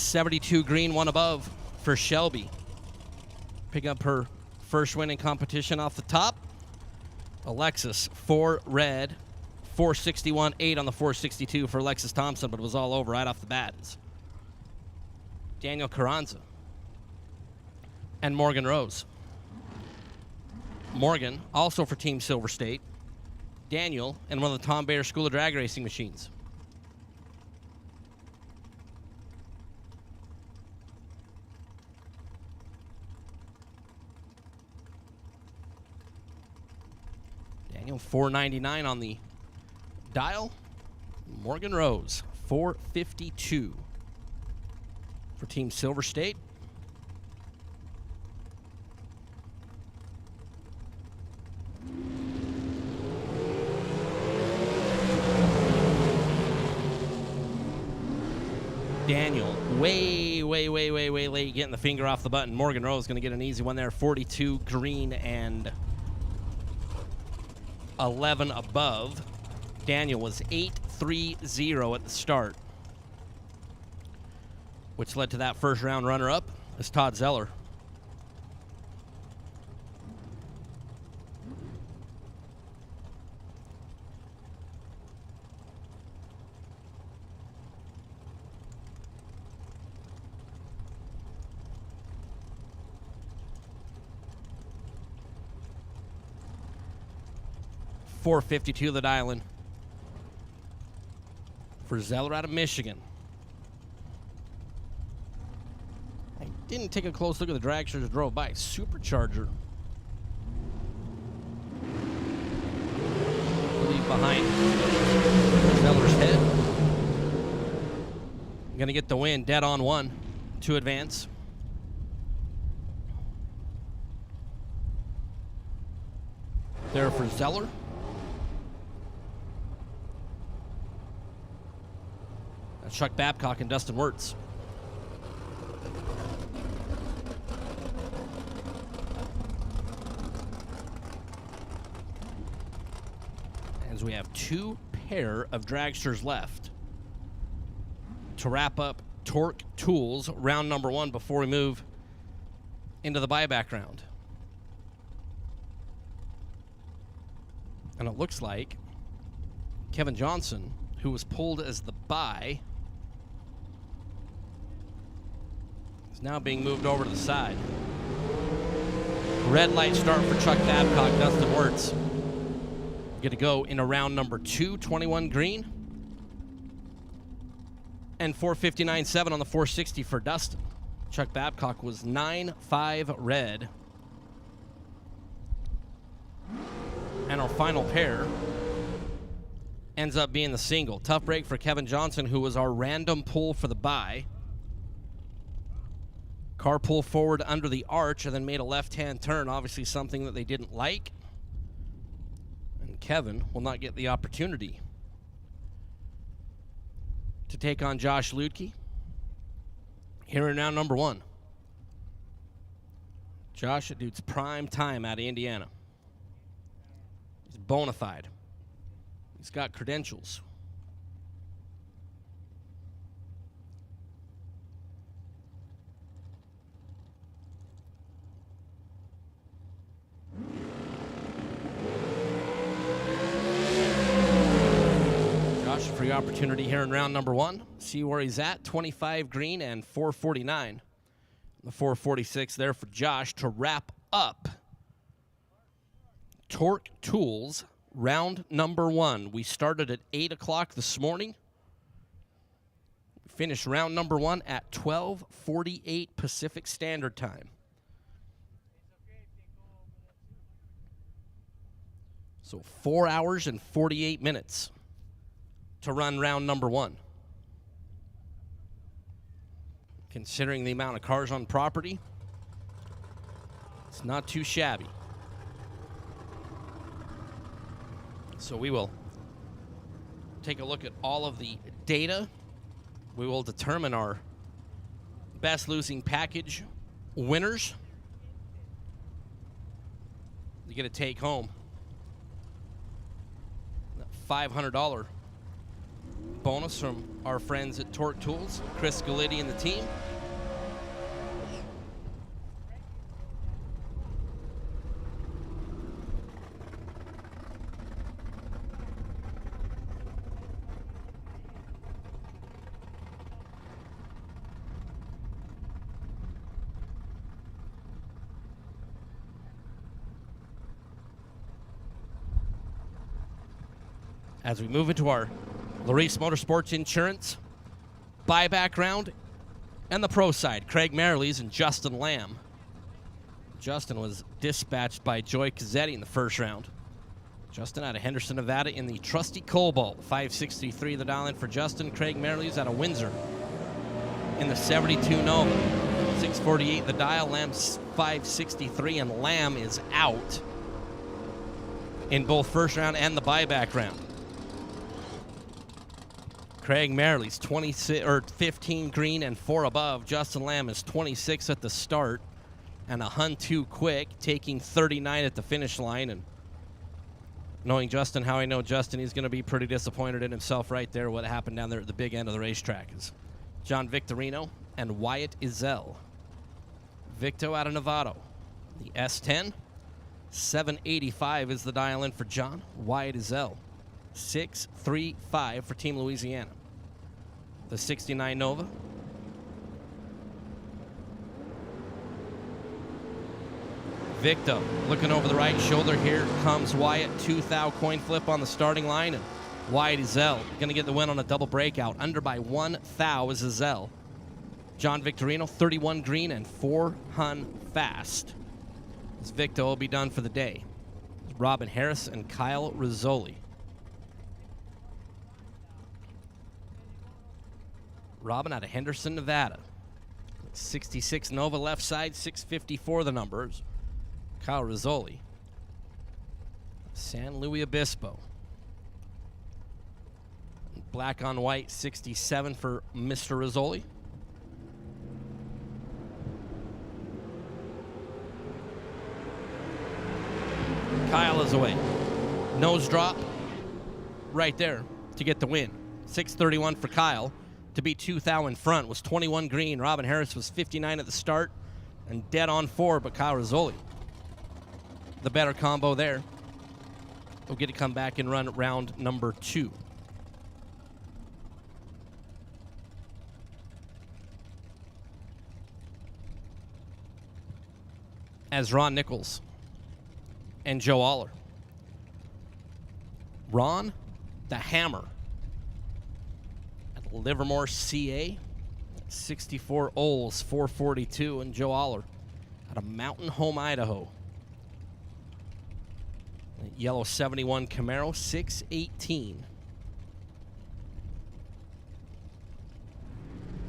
72 green, one above for Shelby. Picking up her first win in competition off the top. Alexis, 4 red, 461, 8 on the 462 for Alexis Thompson, but it was all over right off the bat. Daniel Carranza and Morgan Rose. Morgan, also for Team Silver State. Daniel, and one of the Tom Bayer School of Drag Racing machines. Daniel, 499 on the dial. Morgan Rose, 452 for Team Silver State. Daniel, way late getting the finger off the button. Morgan Rose going to get an easy one there. 42 green and 11 above. Daniel was 8-3-0 at the start, which led to that first round runner-up as Todd Zeller. .452 the dial-in for Zeller out of Michigan. I didn't take a close look at the dragsters that drove by. Supercharger. Leave behind Zeller's head. Gonna get the win, dead on one to advance. There for Zeller. Chuck Babcock and Dustin Wirtz. As we have 2 pair of dragsters left to wrap up Torque Tools round number 1 before we move into the buyback round. And it looks like Kevin Johnson, who was pulled as the buy, is now being moved over to the side. Red light start for Chuck Babcock, Dustin Wirtz. Get to go in round number 2, 21 green. And 459.7 on the 460 for Dustin. Chuck Babcock was 9-5 red. And our final pair ends up being the single. Tough break for Kevin Johnson, who was our random pull for the buy. Car pulled forward under the arch and then made a left-hand turn, obviously something that they didn't like. And Kevin will not get the opportunity to take on Josh Ludke here in round number 1. Josh, that dude's prime time out of Indiana. He's bona fide. He's got credentials. Josh, for your opportunity here in round number 1. See where he's at. 25 green and 449. The 446 there for Josh to wrap up Torque Tools round number 1. We started at 8 o'clock this morning. Finished round number 1 at 12:48 Pacific Standard Time. So 4 hours and 48 minutes to run round number 1. Considering the amount of cars on property, it's not too shabby. So we will take a look at all of the data. We will determine our best losing package winners. You get a take home $500 bonus from our friends at Torque Tools, Chris Galitti and the team. As we move into our Larice Motorsports Insurance buyback round and the pro side, Craig Merrilies and Justin Lamb. Justin was dispatched by Joy Cazzetti in the first round. Justin out of Henderson, Nevada in the trusty Cobalt. 563 the dial in for Justin. Craig Merrilies out of Windsor in the 72 Nova. 648 the dial. Lamb's 563, and Lamb is out in both first round and the buyback round. Craig Merrilies 15 green and 4 above. Justin Lamb is 26 at the start and a Hun 2 quick, taking 39 at the finish line. And knowing Justin, how I know Justin, he's going to be pretty disappointed in himself right there. What happened down there at the big end of the racetrack is John Victorino and Wyatt Izell. Victo out of Novato. The S10, 785 is the dial in for John. Wyatt Izell, 635 for Team Louisiana. The 69 Nova. Victo looking over the right shoulder. Here comes Wyatt. 2 thou coin flip on the starting line, and Wyatt Izell going to get the win on a double breakout. Under by 1 thou is Izell. John Victorino, 31 green and 4 Hun fast. As Victo will be done for the day. Robin Harris and Kyle Rizzoli. Robin out of Henderson, Nevada. 66 Nova left side, 654 the numbers. Kyle Rizzoli. San Luis Obispo. Black on white, 67 for Mr. Rizzoli. Kyle is away. Nose drop right there to get the win. 631 for Kyle. To be 2 thou in front was 21 green. Robin Harris was 59 at the start and dead on 4, but Kyle Rizzoli, the better combo there, will get to come back and run round number 2. As Ron Nichols and Joe Aller. Ron, the Hammer, at Livermore, CA, 64 Oles, 442, and Joe Aller out of Mountain Home, Idaho. Yellow 71 Camaro, 618.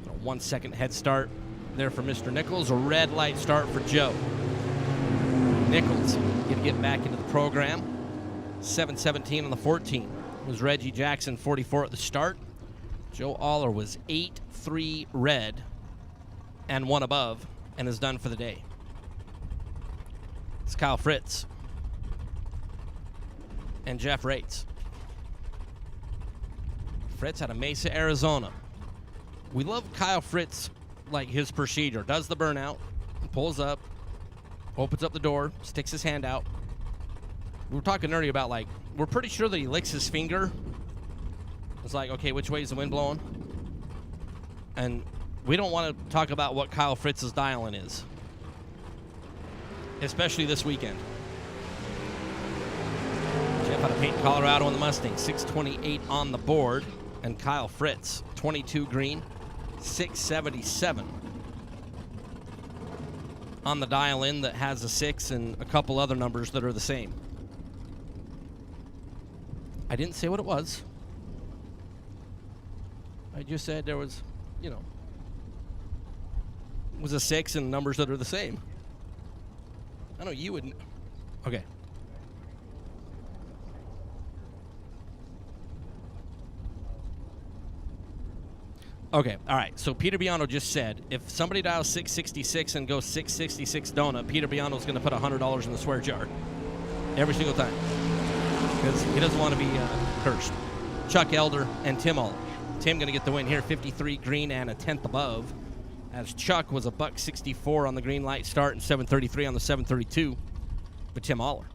A 1 second head start there for Mr. Nichols. A red light start for Joe. Nichols going to get back into the program. 717 on the 14. It was Reggie Jackson, 44 at the start. Joe Aller was 8-3 red and 1 above and is done for the day. It's Kyle Fritz and Jeff Rates. Fritz out of Mesa, Arizona. We love Kyle Fritz, like his procedure. Does the burnout, pulls up, opens up the door, sticks his hand out. We were talking earlier about, like, we're pretty sure that he licks his finger. It's like, okay, which way is the wind blowing? And we don't want to talk about what Kyle Fritz's dial-in is, especially this weekend. Jeff out of Payton, Colorado on the Mustang, 628 on the board. And Kyle Fritz, 22 green, 677 on the dial-in that has a 6 and a couple other numbers that are the same. I didn't say what it was. I just said there was, was a 6 and numbers that are the same. I know you wouldn't. Okay. Okay, all right. So Peter Biano just said, if somebody dials 666 and goes 666 donut, Peter Biano's going to put $100 in the swear jar every single time because he doesn't want to be cursed. Chuck Elder and Tim All. Tim going to get the win here, 53 green and a tenth above. As Chuck was a $1.64 on the green light start and 7:33 on the 7:32 for Tim Aller.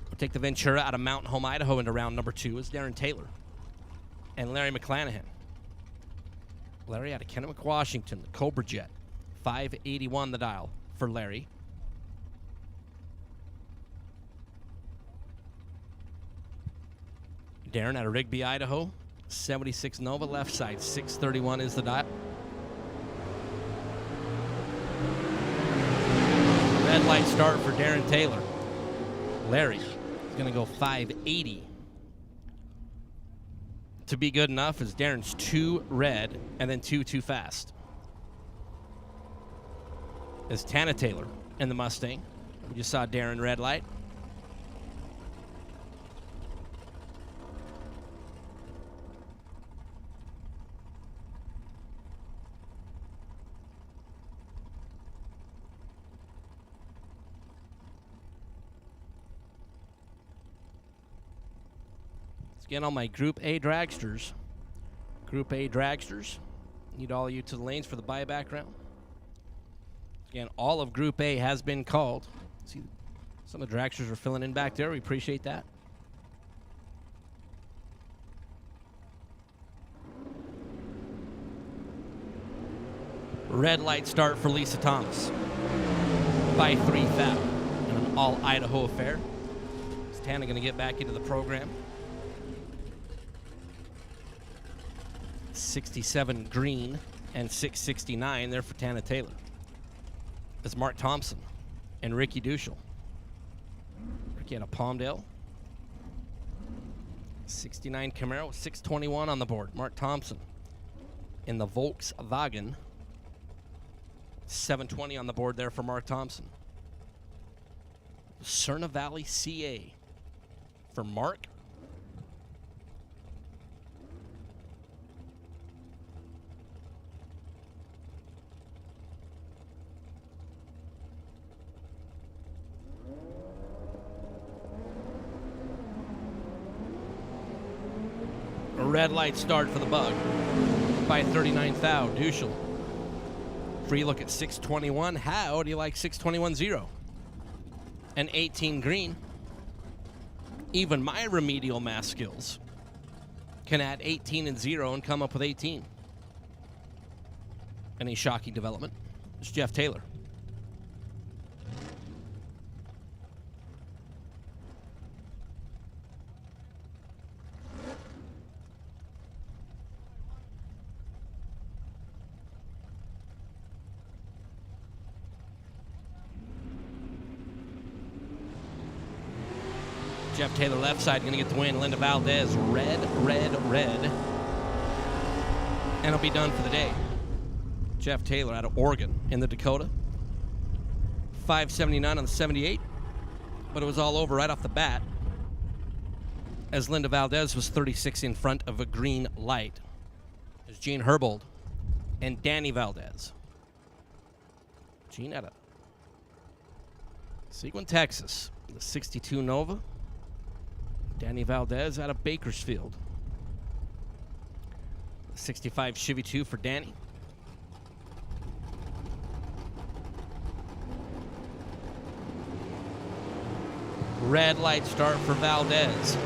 We'll take the Ventura out of Mountain Home, Idaho into round number 2 is Darren Taylor and Larry McClanahan. Larry out of Kennewick, Washington, the Cobra Jet. 581 the dial for Larry. Darren out of Rigby, Idaho. 76 Nova, left side. 631 is the dial. Red light start for Darren Taylor. Larry is going to go 580. To be good enough is Darren's 2 red and then 2 too fast. Is Tana Taylor in the Mustang. We just saw Darren red light. Again, all my Group A dragsters. Group A dragsters. Need all of you to the lanes for the buyback round. Again, all of Group A has been called. See, some of the dragsters are filling in back there. We appreciate that. Red light start for Lisa Thomas. By 3 thou in an all Idaho affair. Is Tana going to get back into the program? 67 green and 669 there for Tana Taylor. It's Mark Thompson and Ricky Duschel. Ricky out of Palmdale. 69 Camaro, 621 on the board. Mark Thompson in the Volkswagen. 720 on the board there for Mark Thompson. Cerna Valley, CA for Mark. A red light start for the Bug by 39 thou. Duschel. Free look at 621. How do you like 621-0? And 18 green. Even my remedial math skills can add 18 and 0 and come up with 18. Any shocking development? It's Jeff Taylor. Jeff Taylor left side going to get the win. Linda Valdez red, red, red. And it'll be done for the day. Jeff Taylor out of Oregon in the Dakota. 579 on the 78. But it was all over right off the bat as Linda Valdez was 36 in front of a green light. There's Gene Herbold and Danny Valdez. Gene out of Seguin, Texas. The 62 Nova. Danny Valdez out of Bakersfield. 65 Chevy 2 for Danny. Red light start for Valdez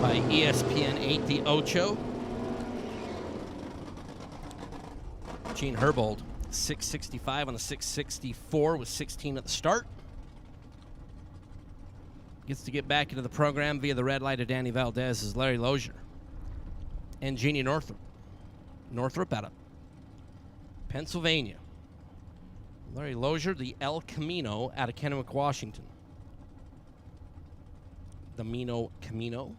by ESPN 8, the Ocho. Gene Herbold, 665 on the 664 with 16 at the start. Gets to get back into the program via the red light of Danny Valdez is Larry Lozier and Jeannie Northrup. Northrup out of Pennsylvania. Larry Lozier, the El Camino out of Kennewick, Washington. The Mino Camino.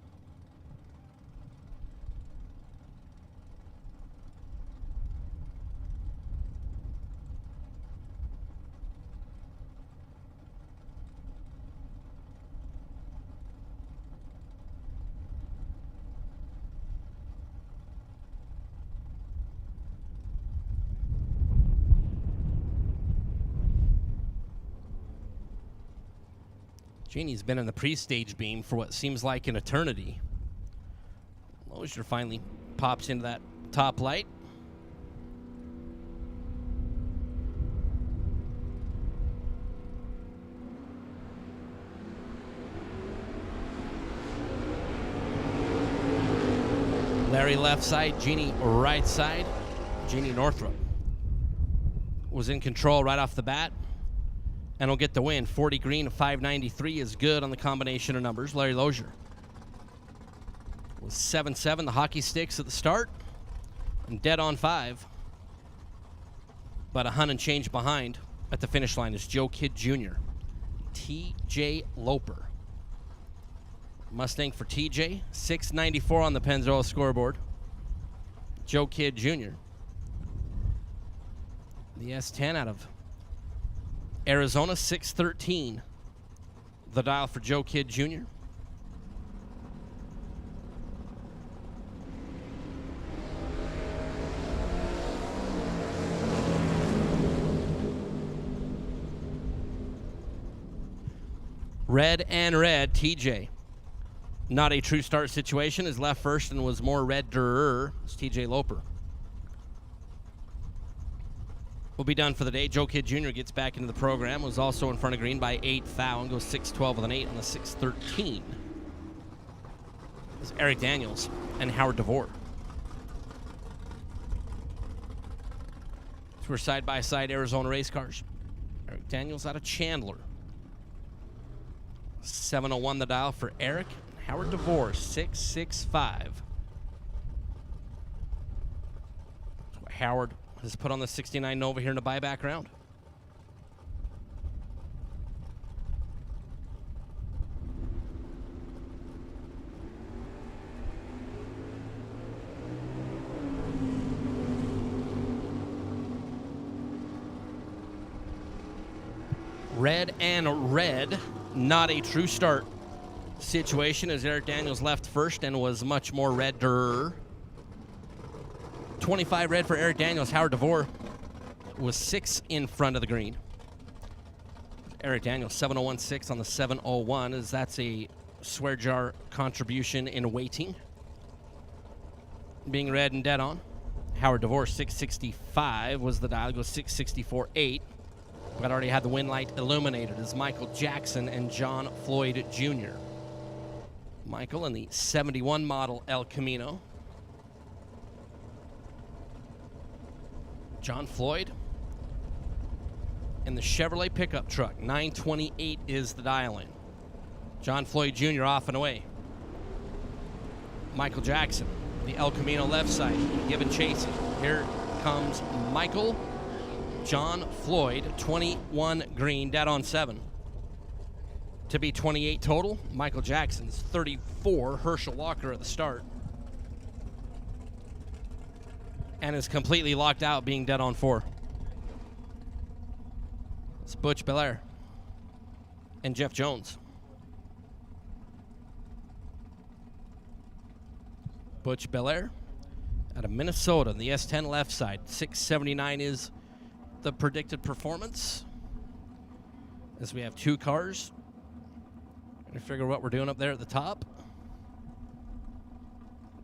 Jeannie's been in the pre-stage beam for what seems like an eternity. Lozier finally pops into that top light. Larry left side, Jeannie right side. Jeannie Northrup was in control right off the bat and will get the win. 40 green, 593 is good on the combination of numbers. Larry Lozier was 7-7, the hockey sticks at the start, and dead on 5. But a hun and change behind at the finish line is Joe Kidd Jr. TJ Loper. Mustang for TJ, 694 on the Pennzoil scoreboard. Joe Kidd Jr. The S10 out of Arizona, 613. The dial for Joe Kidd Jr. Red and red, TJ. Not a true start situation. His left first and was more red-der. It's TJ Loper. We'll be done for the day. Joe Kidd Jr. gets back into the program. Was also in front of green by 8 foul and goes 6-12 with an 8 on the 6-13. It's Eric Daniels and Howard DeVore. So we're side-by-side Arizona race cars. Eric Daniels out of Chandler. 701 the dial for Eric. Howard DeVore, 665. Howard has put on the 69 Nova here in the buyback round. Red and red, not a true start situation as Eric Daniels left first and was much more red-der. 25 red for Eric Daniels. Howard DeVore was 6 in front of the green. Eric Daniels, 701.6 on the 701, as that's a swear jar contribution in waiting. Being red and dead on. Howard DeVore, 665 was the dial, goes 664.8. But already had the win light illuminated as Michael Jackson and John Floyd Jr. Michael in the 71 model El Camino. John Floyd in the Chevrolet pickup truck. 928 is the dial-in. John Floyd Jr. off and away. Michael Jackson, the El Camino left side, giving chasing. Here comes Michael. John Floyd, 21 green, dead on 7. To be 28 total, Michael Jackson's 34, Herschel Walker at the start. And is completely locked out, being dead on 4. It's Butch Belair and Jeff Jones. Butch Belair out of Minnesota, the S10 left side. 679 is the predicted performance. As we have 2 cars. Trying to figure what we're doing up there at the top.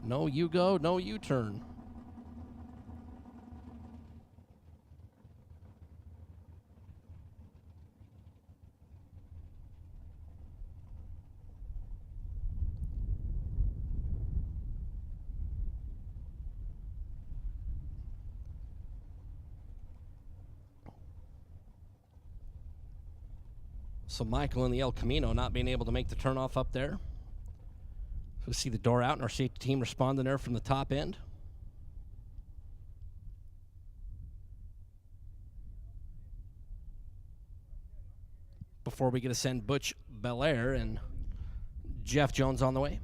No you go, no U-turn. So Michael in the El Camino not being able to make the turnoff up there. So we see the door out and our safety team responding there from the top end. Before we get to send Butch Belair and Jeff Jones on the way.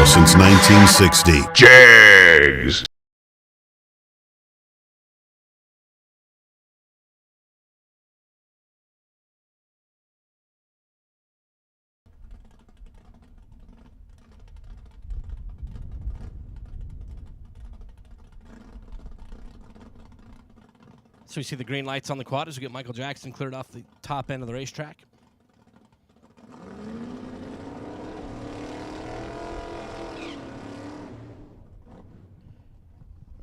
since 1960. Jags. So we see the green lights on the quad as we get Michael Jackson cleared off the top end of the racetrack.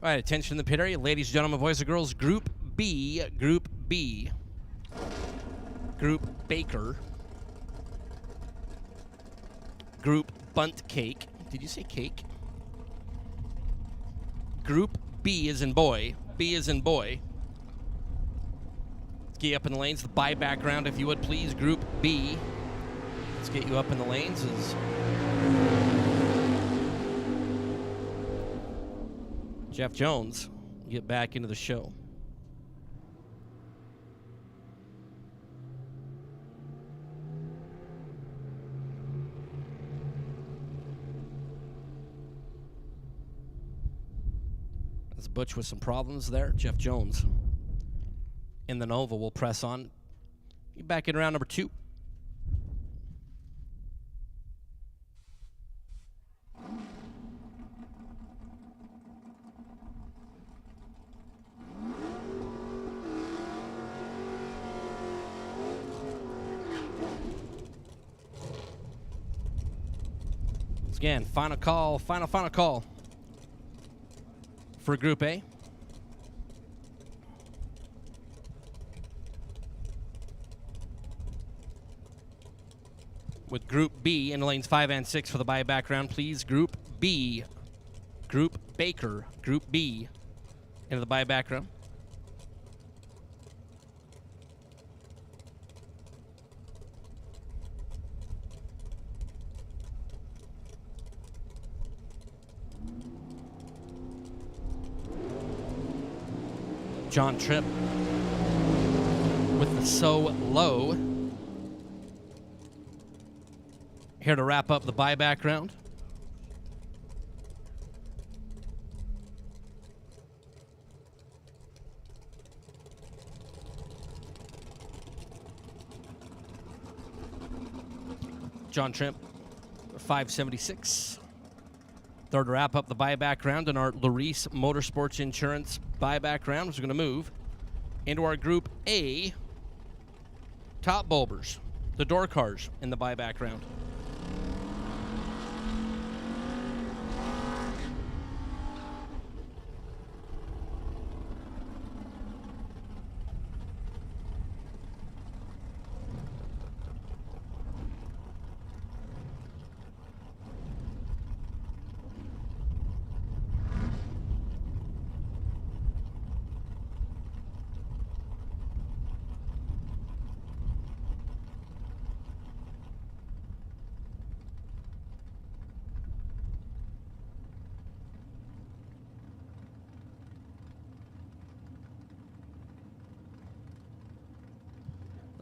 All right, attention in the pit area. Ladies and gentlemen, boys and girls, Group B, Group B. Group Baker. Group Bunt Cake. Did you say cake? Group B is in boy. B is in boy. Let's get you up in the lanes. The buyback round, if you would, please. Group B. Let's get you up in the lanes. Jeff Jones get back into the show. As Butch with some problems there, Jeff Jones in the Nova will press on. Get back in round number 2. Again, final call for Group A. With Group B in lanes 5 and 6 for the buyback round, please. Group B, Group Baker, Group B into the buyback round. John Tripp with the So Low. Here to wrap up the buyback round. John Tripp, 576. Third to wrap up the buyback round in our Larice Motorsports Insurance buyback round. We're going to move into our Group A top bulbers, the door cars in the buyback round.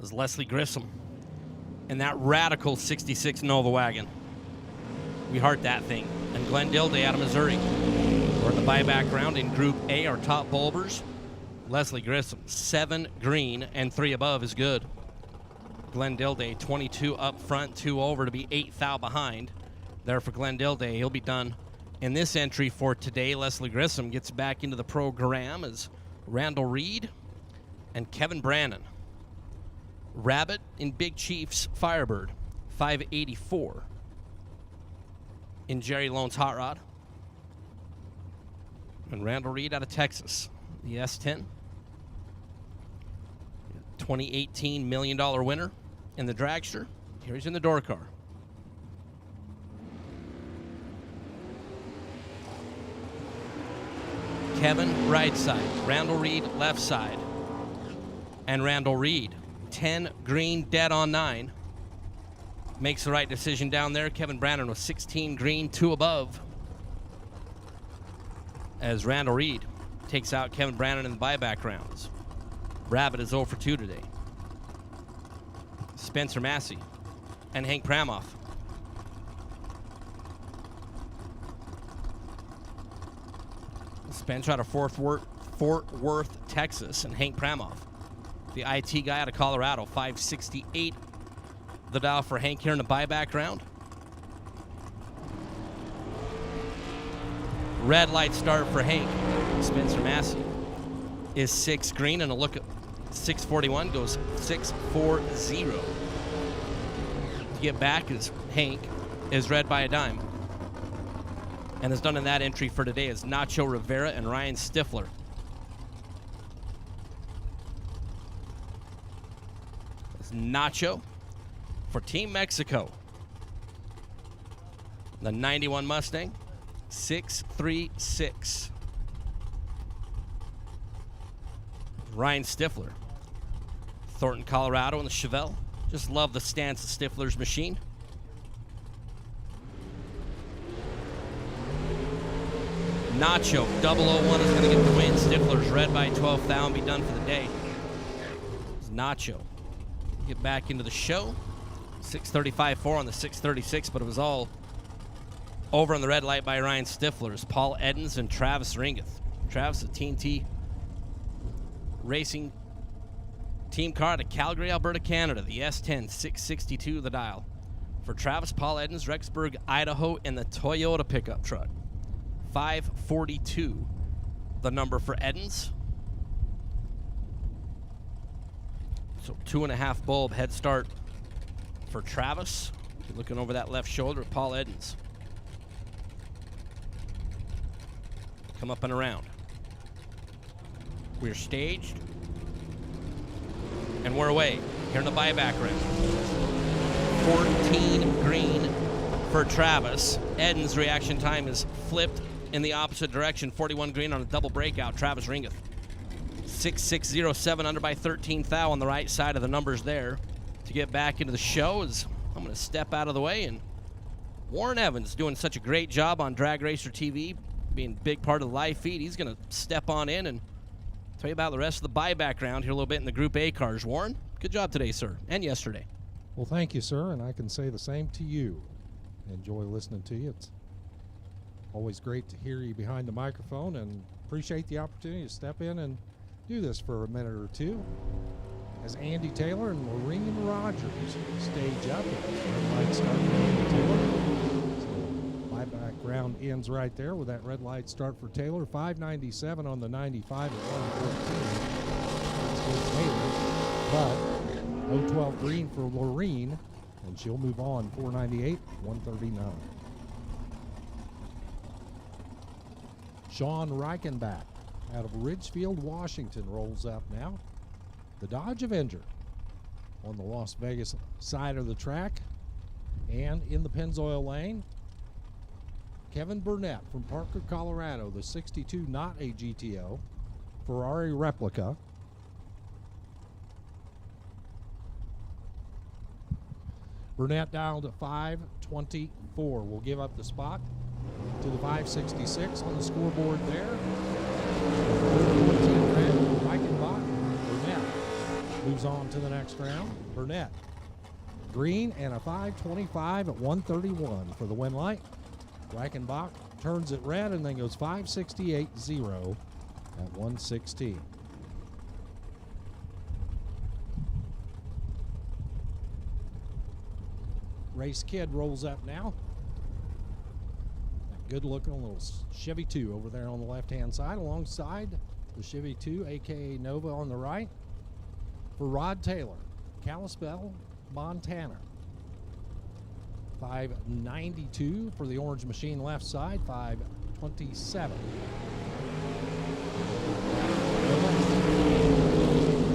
Is Leslie Grissom in that radical 66 Nova wagon. We heart that thing. And Glenn Dilday out of Missouri. We're in the buyback round in Group A, our top bulbers. Leslie Grissom, 7 green and 3 above is good. Glenn Dilday, 22 up front, 2 over to be 8 thou behind. There for Glenn Dilday. He'll be done in this entry for today. Leslie Grissom gets back into the program as Randall Reed and Kevin Brannon. Rabbit in Big Chief's Firebird, 584. In Jerry Lone's Hot Rod. And Randall Reed out of Texas, the S10. 2018 $1 million winner in the dragster. Here he's in the door car. Kevin right side, Randall Reed left side. And Randall Reed, 10 green, dead on 9. Makes the right decision down there. Kevin Brannon with 16 green, 2 above. As Randall Reed takes out Kevin Brannon in the buyback rounds. Rabbit is 0 for 2 today. Spencer Massey and Hank Pramoff. Spencer out of Fort Worth, Texas, and Hank Pramoff, the IT guy out of Colorado. 568 the dial for Hank here in the buyback round. Red light start for Hank. Spencer Massey is 6 green, and a look at 641 goes 640. To get back is Hank is red by a dime. And is done in that entry for today is Nacho Rivera and Ryan Stifler. It's Nacho for Team Mexico. The 91 Mustang, 636. Ryan Stifler, Thornton, Colorado, in the Chevelle. Just love the stance of Stifler's machine. Nacho, 001 is going to get the win. Stifler's red by 12 thou and be done for the day. It's Nacho. Get back into the show. 635.4 on the 636, but it was all over on the red light by Ryan Stifler's. Paul Edens and Travis Ringeth. Travis, a TNT Racing team car out of Calgary, Alberta, Canada. The S10, 662 the dial. For Travis, Paul Edens, Rexburg, Idaho, and the Toyota pickup truck. 542 the number for Edens. So 2.5 bulb head start for Travis. Looking over that left shoulder at Paul Edens. Come up and around. We're staged. And we're away here in the buyback round. 14 green for Travis. Edens' reaction time is flipped in the opposite direction. 41 green on a double breakout. Travis Ringeth. 6607 under by 13 thou on the right side of the numbers there. To get back into the show is I'm going to step out of the way, and Warren Evans doing such a great job on Drag Racer TV, being a big part of the live feed. He's going to step on in and tell you about the rest of the buyback round here a little bit in the Group A cars. Warren, good job today, sir, and yesterday. Well, thank you, sir, and I can say the same to you. Enjoy listening to you. It's always great to hear you behind the microphone, and appreciate the opportunity to step in and do this for a minute or two. As Andy Taylor and Lorene Rogers stage up, red light start for Andy Taylor. So buyback round ends right there with that red light start for Taylor. 597 on the 95 at 114. That's good Taylor. But 012 green for Lorene, and she'll move on. 498, 139. Sean Reichenbach out of Ridgefield, Washington rolls up now. The Dodge Avenger on the Las Vegas side of the track and in the Pennzoil lane. Kevin Burnett from Parker, Colorado, the 62, not a GTO, Ferrari replica. Burnett dialed at 524. We'll give up the spot to the 566 on the scoreboard there. 14 red for Reichenbach. Burnett moves on to the next round. Burnett, green, and a 525 at 131 for the win light. Reichenbach turns it red and then goes 568-0 at 116. Race Kid rolls up now. That good looking little Chevy 2 over there on the left hand side, alongside the Chevy 2, aka Nova, on the right. For Rod Taylor, Kalispell, Montana. 592 for the Orange Machine left side, 527.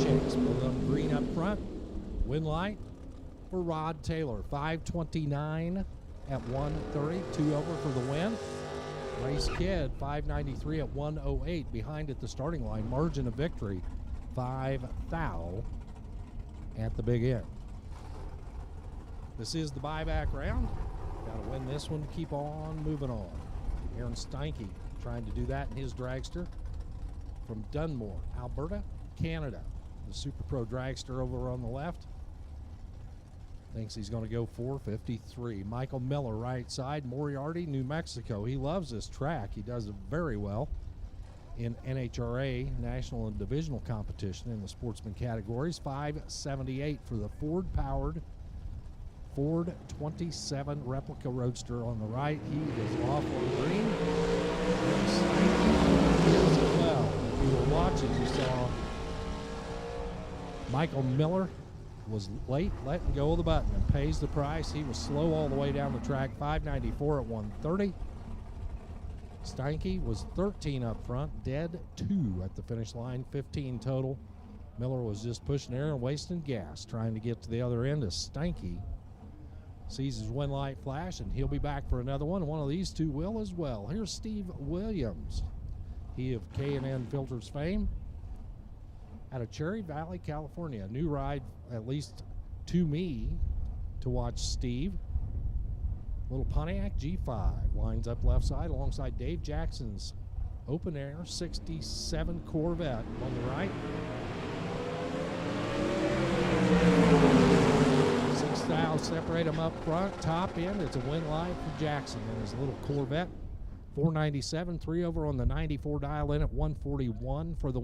Chase put up green up front. Win light for Rod Taylor, 529 at 130, 2 over for the win. Race Kid, 593 at 108, behind at the starting line. Margin of victory, 5 thou at the big end. This is the buyback round. Got to win this one to keep on moving on. Aaron Steinke trying to do that in his dragster from Dunmore, Alberta, Canada. The Super Pro dragster over on the left. Thinks he's going to go 453. Michael Miller, right side. Moriarty, New Mexico. He loves this track. He does it very well. in NHRA national and divisional competition in the sportsman categories. 578 for the Ford-powered Ford 27 replica roadster on the right. He is off on green. As well, if you were watching, you saw Michael Miller was late letting go of the button and pays the price. He was slow all the way down the track. 594 at 130. Steinke was 13 up front, dead 2 at the finish line, 15 total. Miller was just pushing air and wasting gas, trying to get to the other end as Steinke sees his win light flash, and he'll be back for another one. One of these two will as well. Here's Steve Williams, he of K&N Filters fame, out of Cherry Valley, California. A new ride, at least to me, to watch Steve. Little Pontiac G5 lines up left side alongside Dave Jackson's open air 67 Corvette on the right. 6 thou separate them up front. Top end, it's a win light for Jackson and his little Corvette. 497, 3 over on the 94 dial in at 141 for the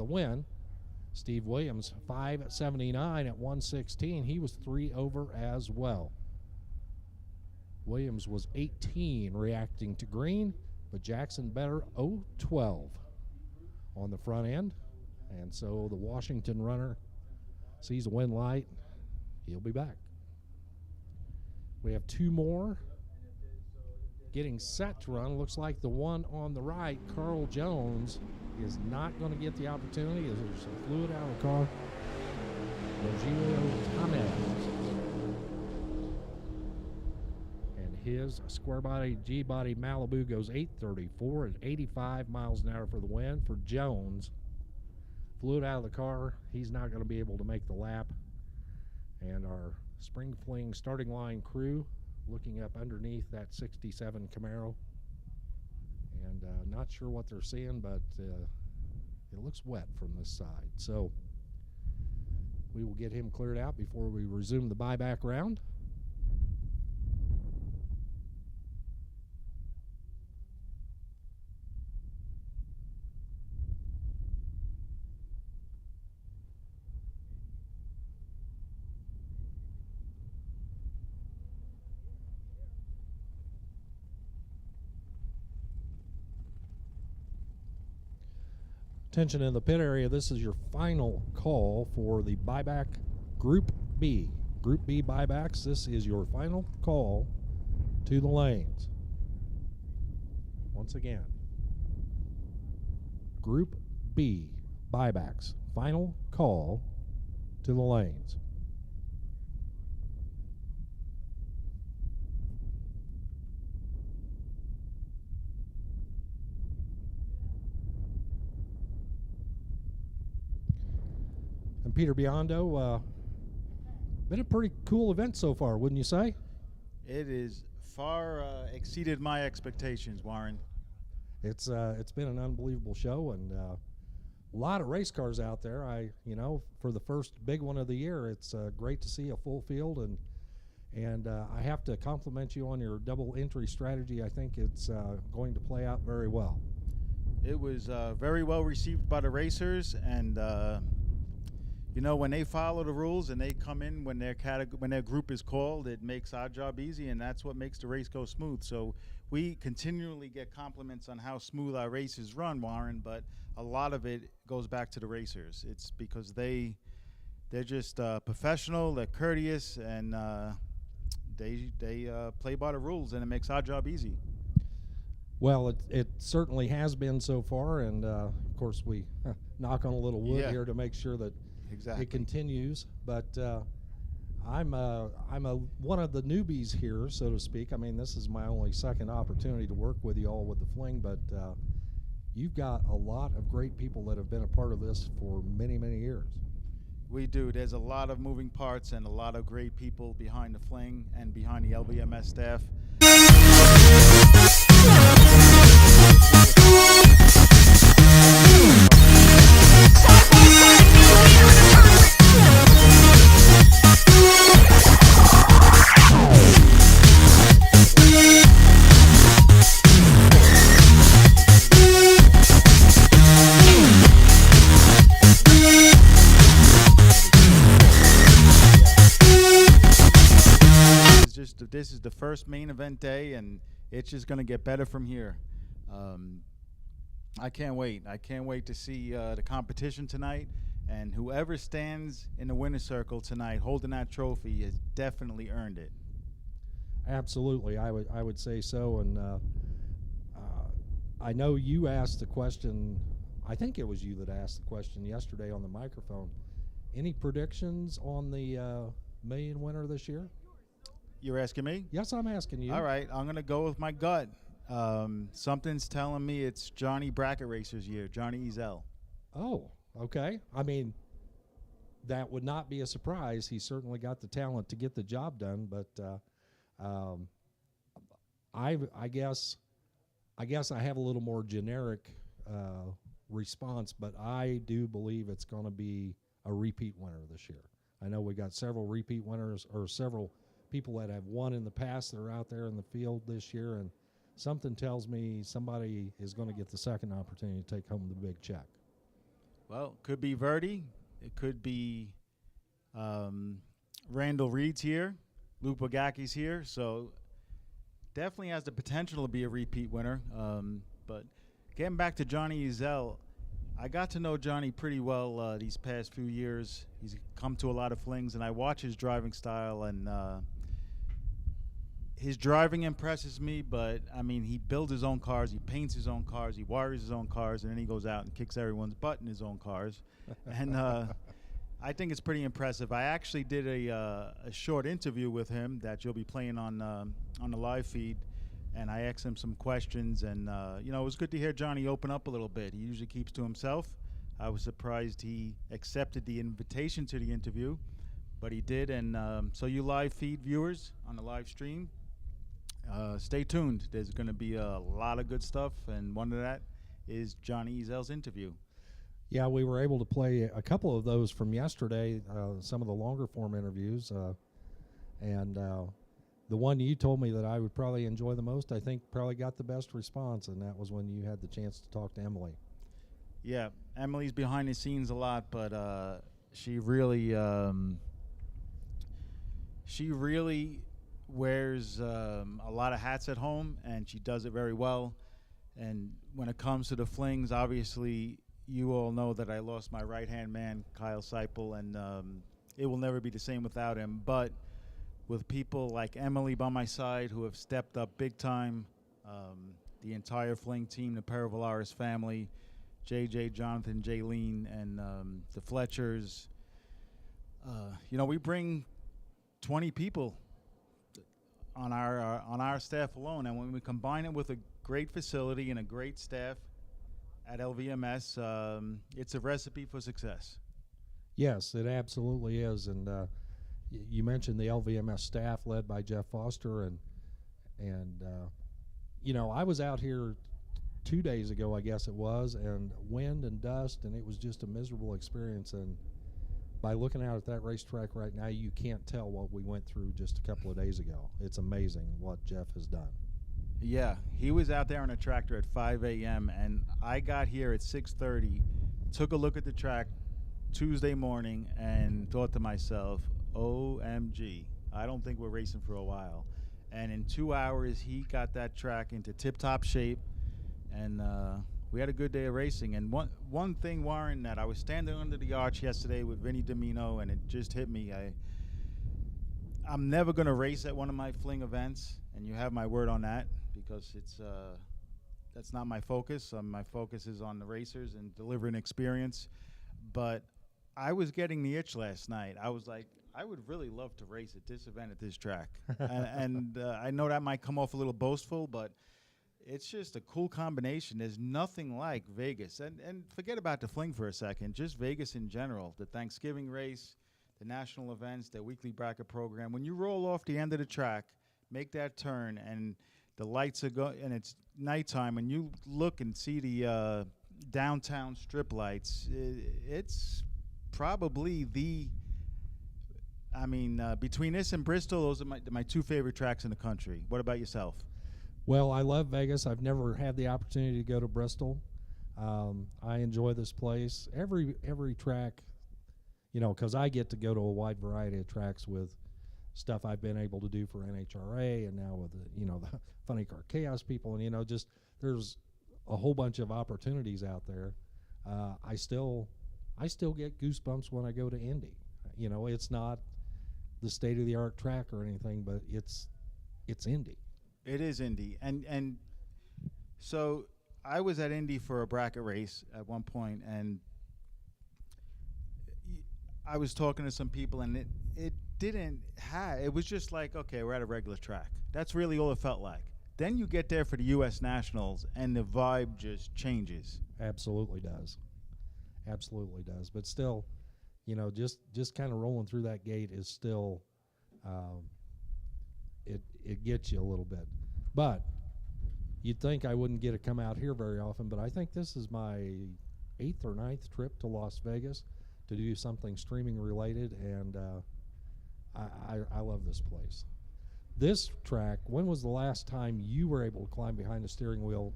win. Steve Williams, 579 at 116. He was 3 over as well. Williams was 18 reacting to green, but Jackson better 0-12 on the front end. And so the Washington runner sees a win light. He'll be back. We have 2 more getting set to run. Looks like the one on the right, Carl Jones, is not going to get the opportunity as there's some fluid out of the car. Rogelio Tamez. His square body G body Malibu goes 834 at 85 miles an hour for the win. For Jones, fluid out of the car, he's not going to be able to make the lap. And our Spring Fling starting line crew looking up underneath that 67 Camaro, and not sure what they're seeing, but it looks wet from this side. So we will get him cleared out before we resume the buyback round. Attention in the pit area, this is your final call for the buyback Group B. Group B buybacks, this is your final call to the lanes. Once again, Group B buybacks, final call to the lanes. And Peter Biondo, been a pretty cool event so far, wouldn't you say? It is far exceeded my expectations, Warren. It's been an unbelievable show, and a lot of race cars out there. For the first big one of the year, it's great to see a full field, and I have to compliment you on your double entry strategy. I think it's going to play out very well. It was very well received by the racers, and when they follow the rules and they come in when their group is called, it makes our job easy, and that's what makes the race go smooth. So we continually get compliments on how smooth our races run, Warren, but a lot of it goes back to the racers. It's because they're just professional, they're courteous, and they play by the rules, and it makes our job easy. Well, it certainly has been so far, and of course we knock on a little wood here to make sure that it continues. But I'm one of the newbies here, so to speak. I mean, this is my only second opportunity to work with you all with the Fling, but you've got a lot of great people that have been a part of this for many, many years. We do. There's a lot of moving parts and a lot of great people behind the Fling and behind the LBMS staff. this is the first main event day, and it's just going to get better from here. I can't wait. I can't wait to see the competition tonight, and whoever stands in the winner's circle tonight holding that trophy has definitely earned it. Absolutely, I would say so. And I know you asked the question. I think it was you that asked the question yesterday on the microphone. Any predictions on the million winner this year? You're asking me? Yes, I'm asking you. All right, I'm going to go with my gut. Something's telling me it's Johnny Bracket Racer's year, Johnny Ezel. Oh, okay. I mean, that would not be a surprise. He certainly got the talent to get the job done, but I guess I have a little more generic response, but I do believe it's going to be a repeat winner this year. I know we got several repeat winners, or several people that have won in the past that are out there in the field this year, and something tells me somebody is going to get the second opportunity to take home the big check. Well, it could be Verdi. It could be Randall Reed's here. Luke Bogaki's here. So definitely has the potential to be a repeat winner. But getting back to Johnny Ezel, I got to know Johnny pretty well these past few years. He's come to a lot of flings, and I watch his driving style, and his driving impresses me, but, I mean, he builds his own cars, he paints his own cars, he wires his own cars, and then he goes out and kicks everyone's butt in his own cars. And I think it's pretty impressive. I actually did a short interview with him that you'll be playing on the live feed, and I asked him some questions, and, it was good to hear Johnny open up a little bit. He usually keeps to himself. I was surprised he accepted the invitation to the interview, but he did, and so you live feed viewers on the live stream, stay tuned. There's going to be a lot of good stuff, and one of that is Johnny Ezel's interview. Yeah, we were able to play a couple of those from yesterday, some of the longer form interviews, and the one you told me that I would probably enjoy the most, I think probably got the best response, and that was when you had the chance to talk to Emily. Yeah, Emily's behind the scenes a lot, but she really wears a lot of hats at home, and she does it very well. And when it comes to the flings, obviously you all know that I lost my right-hand man, Kyle Seipel, and it will never be the same without him. But with people like Emily by my side who have stepped up big time, the entire fling team, the Peravolaris family, JJ, Jonathan, Jaylene, and the Fletchers, we bring 20 people on our staff alone, and when we combine it with a great facility and a great staff at LVMS, it's a recipe for success. Yes, it absolutely is, and you mentioned the LVMS staff led by Jeff Foster, and I was out here 2 days ago, I guess it was, and wind and dust, and it was just a miserable experience. And by looking out at that racetrack right now, you can't tell what we went through just a couple of days ago. It's amazing what Jeff has done. Yeah, he was out there on a tractor at 5 a.m., and I got here at 6:30, took a look at the track Tuesday morning, and thought to myself, OMG, I don't think we're racing for a while. And in 2 hours, he got that track into tip-top shape, and we had a good day of racing. And one thing, Warren, that I was standing under the arch yesterday with Vinny Domino, and it just hit me. I'm never going to race at one of my fling events, and you have my word on that, because that's not my focus. My focus is on the racers and delivering experience. But I was getting the itch last night. I was like, I would really love to race at this event at this track. and I know that might come off a little boastful, but it's just a cool combination. There's nothing like Vegas. And forget about the fling for a second, just Vegas in general. The Thanksgiving race, the national events, the weekly bracket program. When you roll off the end of the track, make that turn, and the lights are and it's nighttime, and you look and see the downtown strip lights, it's probably between this and Bristol, those are my two favorite tracks in the country. What about yourself? Well, I love Vegas. I've never had the opportunity to go to Bristol. I enjoy this place. Every track, because I get to go to a wide variety of tracks with stuff I've been able to do for NHRA, and now with the Funny Car Chaos people, and just there's a whole bunch of opportunities out there. I still get goosebumps when I go to Indy. It's not the state of the art track or anything, but it's Indy. It is Indy, and so I was at Indy for a bracket race at one point, and I was talking to some people, and it didn't have. It was just like, okay, we're at a regular track. That's really all it felt like. Then you get there for the U.S. Nationals, and the vibe just changes. Absolutely does. But still, just kind of rolling through that gate is still, it gets you a little bit. But you'd think I wouldn't get to come out here very often, but I think this is my 8th or 9th trip to Las Vegas to do something streaming related, and I love this place. This track, when was the last time you were able to climb behind the steering wheel?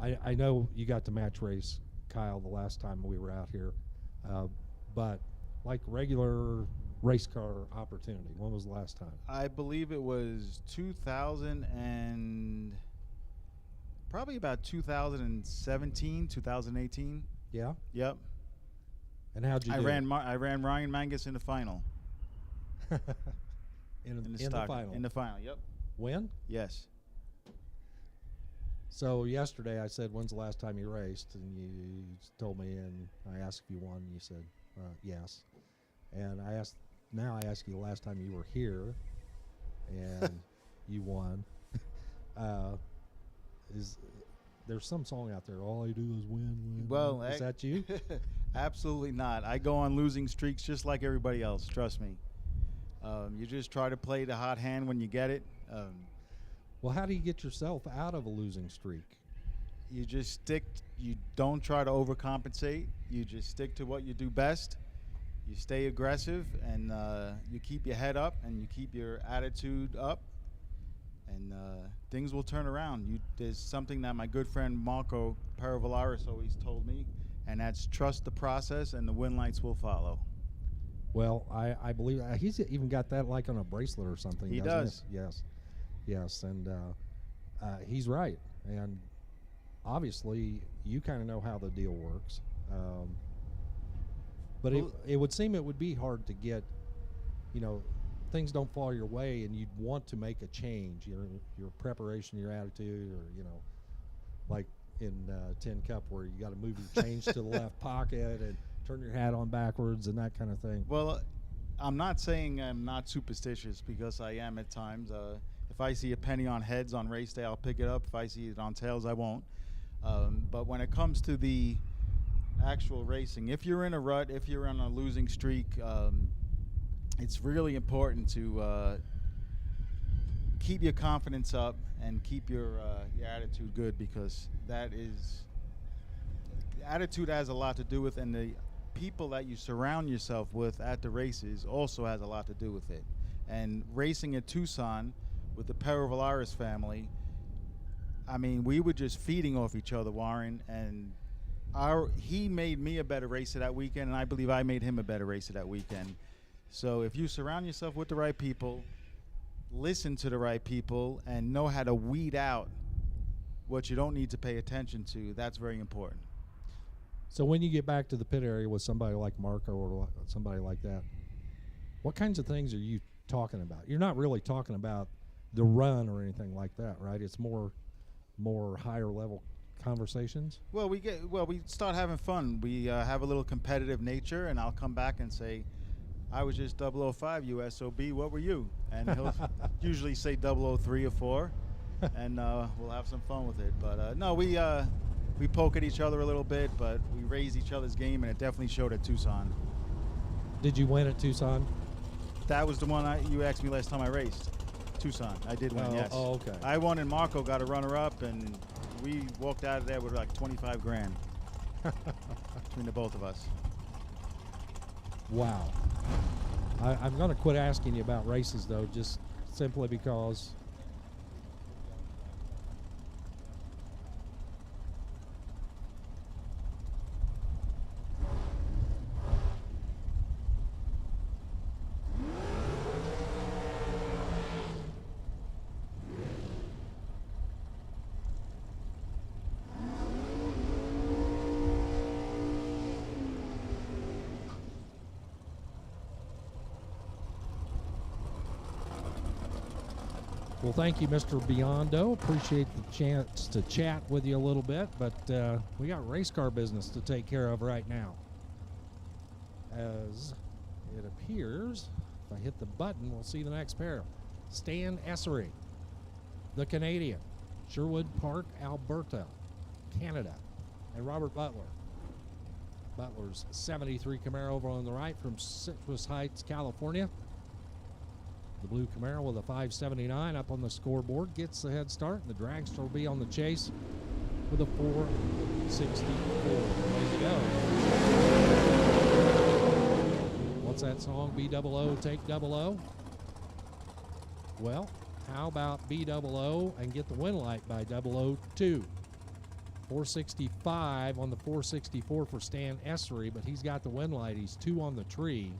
I know you got to match race Kyle the last time we were out here, but like regular race car opportunity, when was the last time? I believe it was 2000 and probably about 2017, 2018. Yeah. Yep. And how'd you do? I ran Ryan Mangus in the final. in the final. In the final. Yep. When? Yes. So yesterday I said, "When's the last time you raced?" And you told me, and I asked if you won. And you said, "Yes." And I ask you the last time you were here, and you won. There's some song out there, all I do is win. Well, is that you? Absolutely not. I go on losing streaks just like everybody else. Trust me. You just try to play the hot hand when you get it. Well, how do you get yourself out of a losing streak? You just stick. You don't try to overcompensate. You just stick to what you do best. You stay aggressive, and you keep your head up, and you keep your attitude up, and things will turn around. There's something that my good friend Marco Perovalaris always told me, and that's trust the process, and the win lights will follow. Well, I believe he's even got that like on a bracelet or something. He does. Yes, and he's right. And obviously, you kind of know how the deal works. But it would seem it would be hard to get, things don't fall your way, and you'd want to make a change, your preparation, your attitude, or, like in Tin Cup where you got to move your change to the left pocket and turn your hat on backwards and that kind of thing. Well, I'm not saying I'm not superstitious, because I am at times. If I see a penny on heads on race day, I'll pick it up. If I see it on tails, I won't. But when it comes to the actual racing, if you're in a rut, if you're on a losing streak, it's really important to keep your confidence up and keep your attitude good, because attitude has a lot to do with, and the people that you surround yourself with at the races also has a lot to do with it. And racing at Tucson with the Perovalaris family, I mean, we were just feeding off each other, Warren, and he made me a better racer that weekend, and I believe I made him a better racer that weekend. So if you surround yourself with the right people, listen to the right people, and know how to weed out what you don't need to pay attention to, that's very important. So when you get back to the pit area with somebody like Marco or somebody like that, what kinds of things are you talking about? You're not really talking about the run or anything like that, right? It's more higher level conversations. Well, we start having fun. We have a little competitive nature, and I'll come back and say, I was just 005 USOB, what were you? And he'll usually say 003 or 4, and we'll have some fun with it. But no, we poke at each other a little bit, but we raise each other's game, and it definitely showed at Tucson. Did you win at Tucson? That was the one you asked me last time I raced. Tucson. I did win, yes. Oh, okay. I won, and Marco got a runner-up, and we walked out of there with like 25 grand between the both of us. Wow. I'm going to quit asking you about races, though, just simply because Well, thank you, Mr. Biondo. Appreciate the chance to chat with you a little bit, but we got race car business to take care of right now. As it appears, if I hit the button, we'll see the next pair. Stan Essery, the Canadian, Sherwood Park, Alberta, Canada, and Robert Butler. Butler's 73 Camaro over on the right from Citrus Heights, California. The blue Camaro with a 579 up on the scoreboard gets the head start, and the dragster will be on the chase with a 464. Way to go. What's that song? B-double-O, take double-O? Well, how about B-double-O and get the win light by 002? 465 on the 464 for Stan Essery, but he's got the win light. He's 2 on the tree.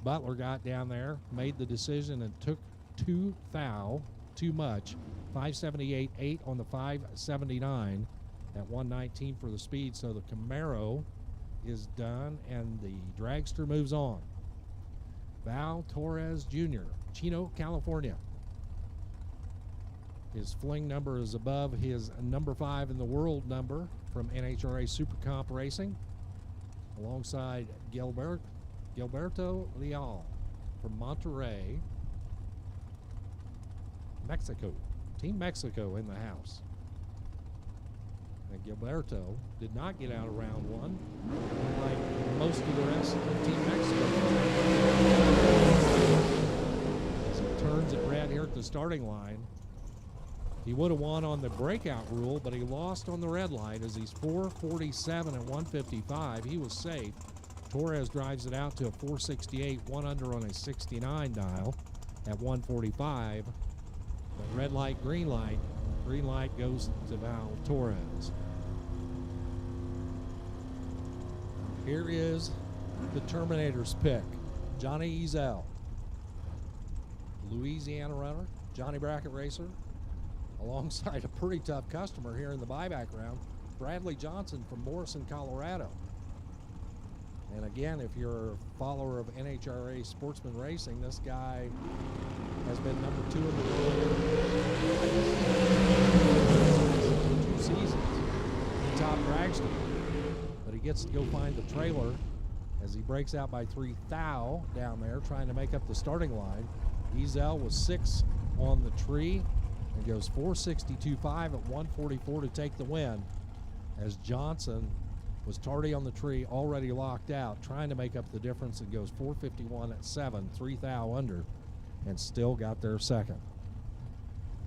Butler got down there, made the decision, and took 2 thou, too much. 578.8 on the 579 at 119 for the speed. So the Camaro is done, and the dragster moves on. Val Torres Jr., Chino, California. His Fling number is above his number 5 in the world number from NHRA Super Comp Racing, alongside Gilberto Leal from Monterrey, Mexico. Team Mexico in the house. And Gilberto did not get out of round 1, like most of the rest of Team Mexico. As he turns it red here at the starting line, he would have won on the breakout rule, but he lost on the red light as he's 447 at 155. He was safe. Torres drives it out to a 468, 1 under on a 69 dial at 145. But red light, green light. Green light goes to Val Torres. Here is the Terminator's pick. Johnny Ezel, Louisiana runner, Johnny Bracket racer, alongside a pretty tough customer here in the buyback round, Bradley Johnson from Morrison, Colorado. And again, if you're a follower of NHRA Sportsman Racing, this guy has been number 2 in the world for 2 seasons in top dragster. But he gets to go find the trailer as he breaks out by 3 thou down there, trying to make up the starting line. Ezel was 6 on the tree and goes 462.5 at 144 to take the win, as Johnson was tardy on the tree, already locked out, trying to make up the difference, and goes 451 at 7, 3 thou under, and still got their second.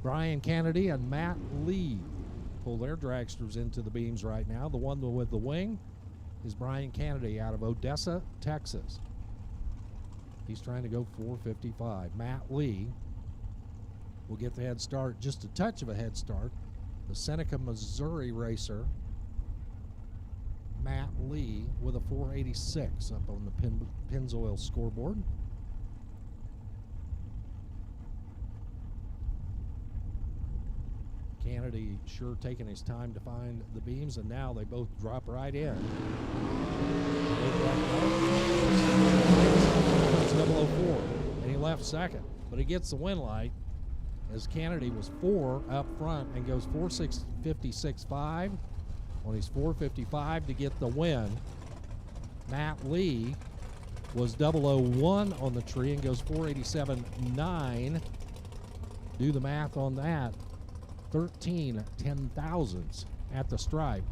Brian Kennedy and Matt Lee pull their dragsters into the beams right now. The one with the wing is Brian Kennedy out of Odessa, Texas. He's trying to go 455. Matt Lee will get the head start, just a touch of a head start. The Seneca, Missouri racer, Matt Lee, with a 486 up on the Pennzoil scoreboard. Kennedy sure taking his time to find the beams, and now they both drop right in. It's 004, and he left second, but he gets the win light, as Kennedy was 4 up front and goes 456.5 on his 455 to get the win. Matt Lee was 001 on the tree and goes 487.9. Do the math on that. 13 10,000ths at the stripe,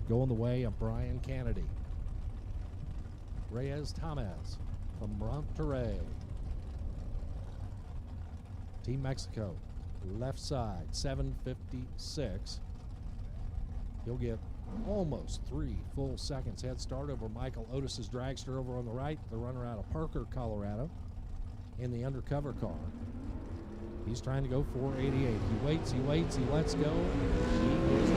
going the way of Brian Kennedy. Reyes Tamez from Monterrey. Team Mexico, left side, 756. He'll get almost 3 full seconds head start over Michael Otis's dragster over on the right, the runner out of Parker, Colorado, in the undercover car. He's trying to go 488. He waits, he lets go. He is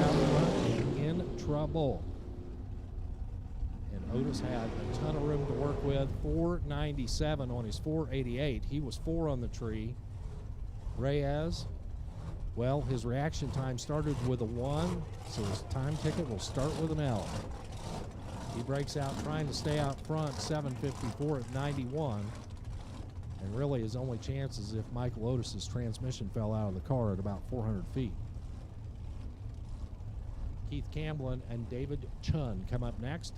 out front and in trouble. And Otis had a ton of room to work with. 497 on his 488. He was 4 on the tree. Reyes, well, his reaction time started with a 1, so his time ticket will start with an L. He breaks out trying to stay out front, 754 at 91. And really his only chance is if Michael Otis's transmission fell out of the car at about 400 feet. Keith Camblin and David Chun come up next.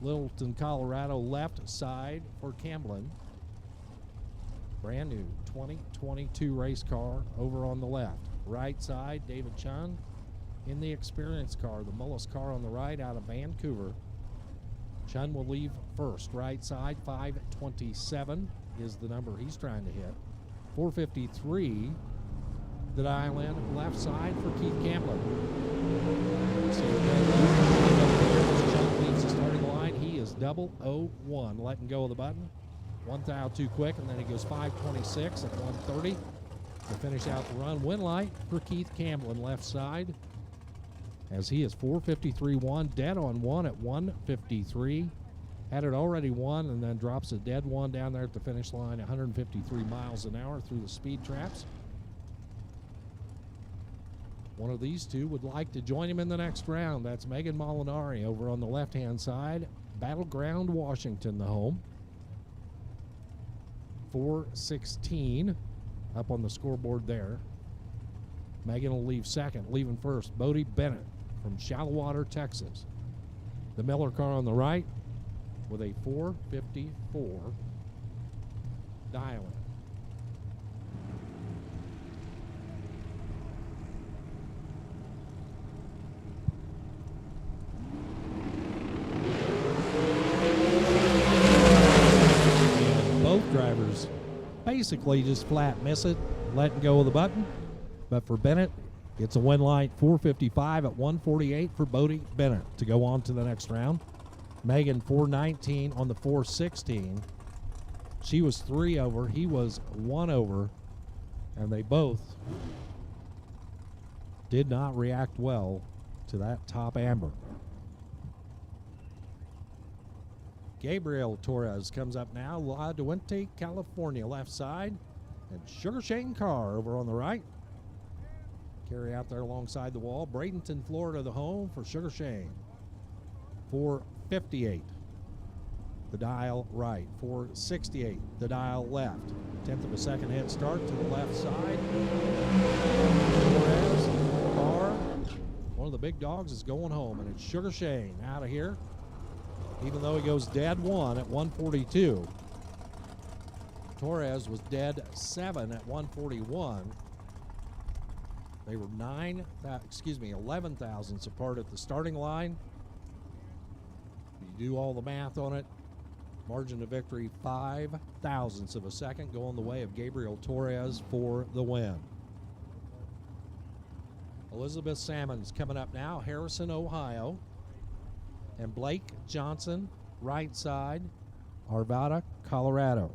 Littleton, Colorado, left side for Camblin. Brand new 2022 race car over on the left. Right side, David Chun in the experience car, the Mullis car on the right out of Vancouver. Chun will leave first. Right side, 527 is the number he's trying to hit. 453, the dial in left side for Keith Camblin. Chun leaves the starting line. He is 001, letting go of the button. One thou too quick, and then he goes 526 at 130 to finish out the run. Win light for Keith Camblin, left side, as he is 453-1, dead on one at 153. Had it already won, and then drops a dead one down there at the finish line, 153 miles an hour through the speed traps. One of these two would like to join him in the next round. That's Megan Molinari over on the left-hand side. Battleground Washington, the home. 416 up on the scoreboard there. Megan will leave second. Leaving first, Bodie Bennett from Shallowater, Texas. The Miller car on the right with a 454 dial-in. Drivers basically just flat miss it, letting go of the button. But for Bennett, it's a win light 455 at 148 for Bodie Bennett to go on to the next round. Megan 419 on the 416. She was 3 over, he was 1 over, and they both did not react well to that top amber. Gabriel Torres comes up now. La Duente, California, left side. And Sugar Shane Carr over on the right. Carry out there alongside the wall. Bradenton, Florida, the home for Sugar Shane. 458, the dial right. 468, the dial left. 10th of a second head start to the left side. Torres, Carr. One of the big dogs is going home, and it's Sugar Shane out of here. Even though he goes dead 1 at 142. Torres was dead 7 at 141. They were 11 thousandths apart at the starting line. You do all the math on it. Margin of victory 5 thousandths of a second going the way of Gabriel Torres for the win. Elizabeth Salmon's coming up now. Harrison, Ohio. And Blake Johnson, right side, Arvada, Colorado.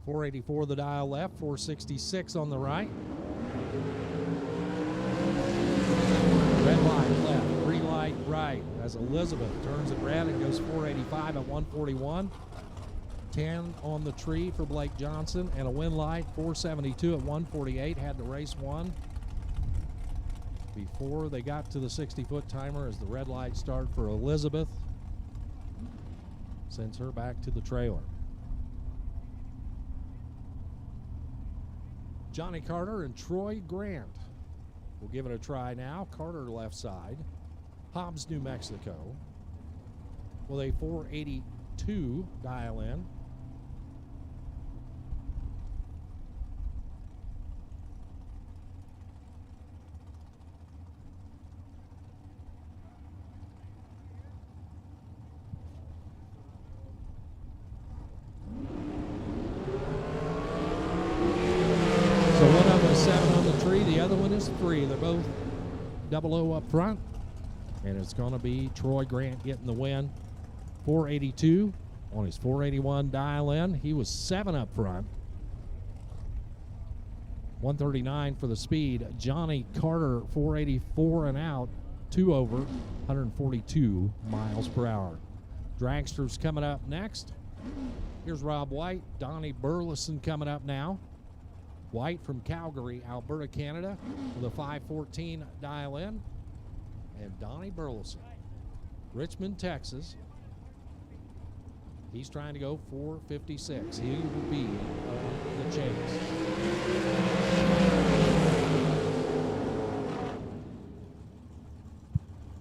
.484 the dial left, 466 on the right. Red light left, green light right as Elizabeth turns it red and goes 485 at 141. 10 on the tree for Blake Johnson, and a win light 472 at 148. Had the race won before they got to the 60-foot timer as the red light start for Elizabeth sends her back to the trailer. Johnny Carter and Troy Grant will give it a try now. Carter left side. Hobbs, New Mexico with a 482 dial in. The other one is 3. They're both 00 up front. And it's going to be Troy Grant getting the win. 482 on his 481 dial in. He was 7 up front. 139 for the speed. Johnny Carter, 484 and out. 2 over, 142 miles per hour. Dragsters coming up next. Here's Rob White, Donnie Burleson coming up now. White from Calgary, Alberta, Canada, with a 514 dial in. And Donnie Burleson, Richmond, Texas. He's trying to go 456. He will be on the chase.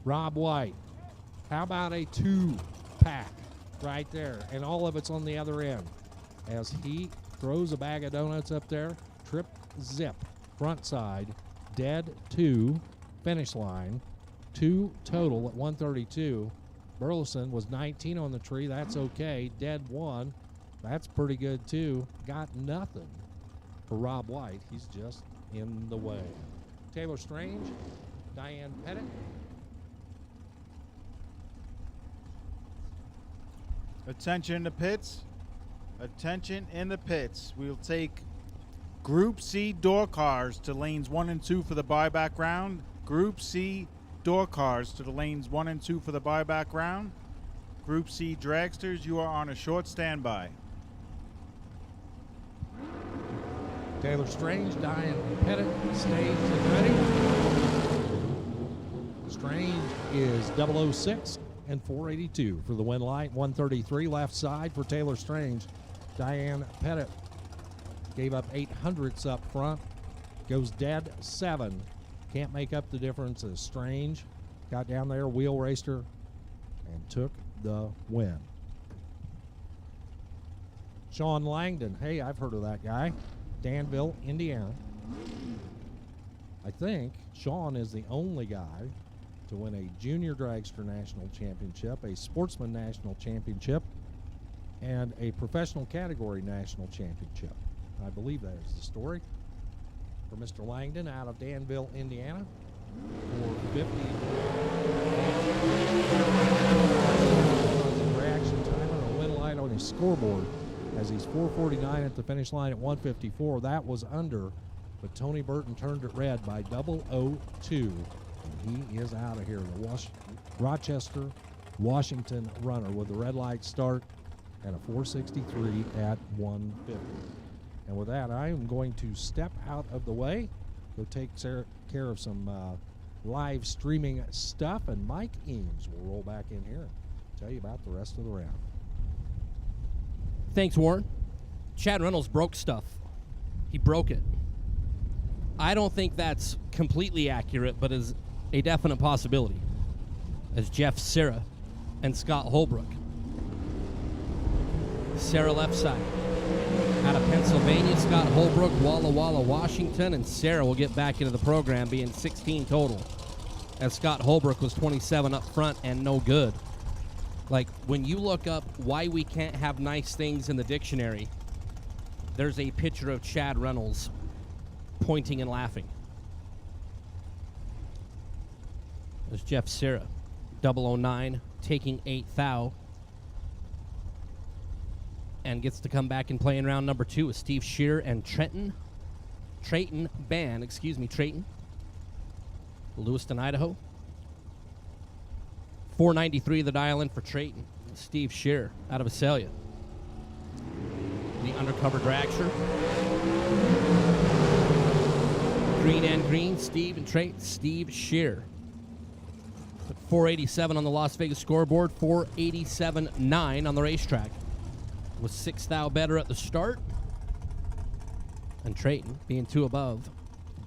Rob White, how about a 2-pack right there? And all of it's on the other end. As he throws a bag of donuts up there, trip zip, front side, dead 2, finish line, 2 total at 132. Burleson was 19 on the tree. That's okay. Dead 1. That's pretty good, too. Got nothing for Rob White. He's just in the way. Taylor Strange, Diane Pettit. Attention in the pits. Attention in the pits. We'll take Group C door cars to lanes 1 and 2 for the buyback round. Group C door cars to the lanes 1 and 2 for the buyback round. Group C dragsters, you are on a short standby. Taylor Strange, Diane Pettit, staged and ready. Strange is 006 and 482 for the win light. 133 left side for Taylor Strange. Diane Pettit gave up 800ths up front. Goes dead 7. Can't make up the difference as Strange got down there, wheel raced her, and took the win. Sean Langdon, hey, I've heard of that guy. Danville, Indiana. I think Sean is the only guy to win a Junior Dragster National Championship, a Sportsman National Championship, and a Professional Category National Championship. I believe that is the story. For Mr. Langdon out of Danville, Indiana, 450. Reaction time and a win light on his scoreboard as he's 449 at the finish line at 154. That was under, but Tony Burton turned it red by 002, and he is out of here. The Rochester, Washington runner with the red light start and a 463 at 150. And with that, I am going to step out of the way, go take care of some live streaming stuff, and Mike Eames will roll back in here and tell you about the rest of the round. Thanks, Warren. Chad Reynolds broke stuff. He broke it. I don't think that's completely accurate, but is a definite possibility. As Jeff Serra and Scott Holbrook. Serra left side. Out of Pennsylvania, Scott Holbrook, Walla Walla, Washington, and Serra will get back into the program, being 16 total. As Scott Holbrook was 27 up front and no good. Like, when you look up why we can't have nice things in the dictionary, there's a picture of Chad Reynolds pointing and laughing. There's Jeff Serra, 009, taking 8 thou. And gets to come back and play in round number 2 with Steve Shearer and Trayton Ban, Lewiston, Idaho. 493 the dial in for Trayton. Steve Shearer out of Azalea. The undercover dragster. Green and green, Steve and Trayton. Steve Shearer. 487 on the Las Vegas scoreboard, 487.9 on the racetrack. Was 6 thou better at the start. And Trayton, being 2 above,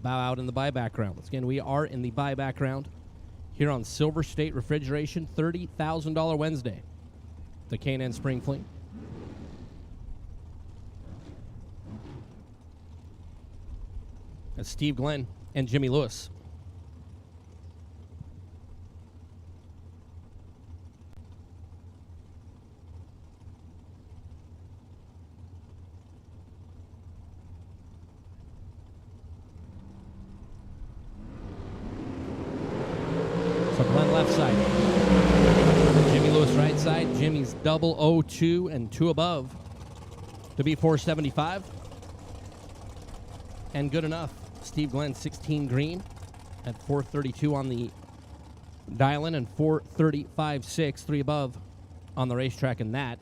bow out in the buyback round. Once again, we are in the buyback round here on Silver State Refrigeration, $30,000 Wednesday. The K&N Spring Fling. That's Steve Glenn and Jimmy Lewis. So Glenn left side. Jimmy Lewis right side. Jimmy's 002 and 2 above to be 475. And good enough. Steve Glenn 16 green at 432 on the Dialing and 4:35.6, 3 above on the racetrack, and that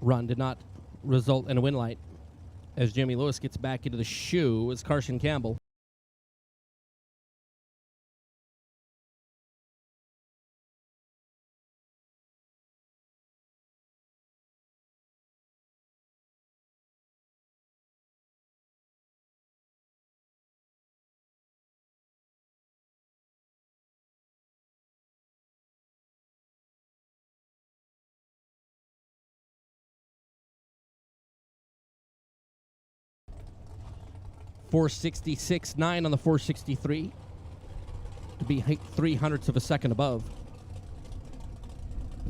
run did not result in a win light as Jimmy Lewis gets back into the shoe as Carson Campbell. .466.9 on the 463 to be 0.03 of a second above.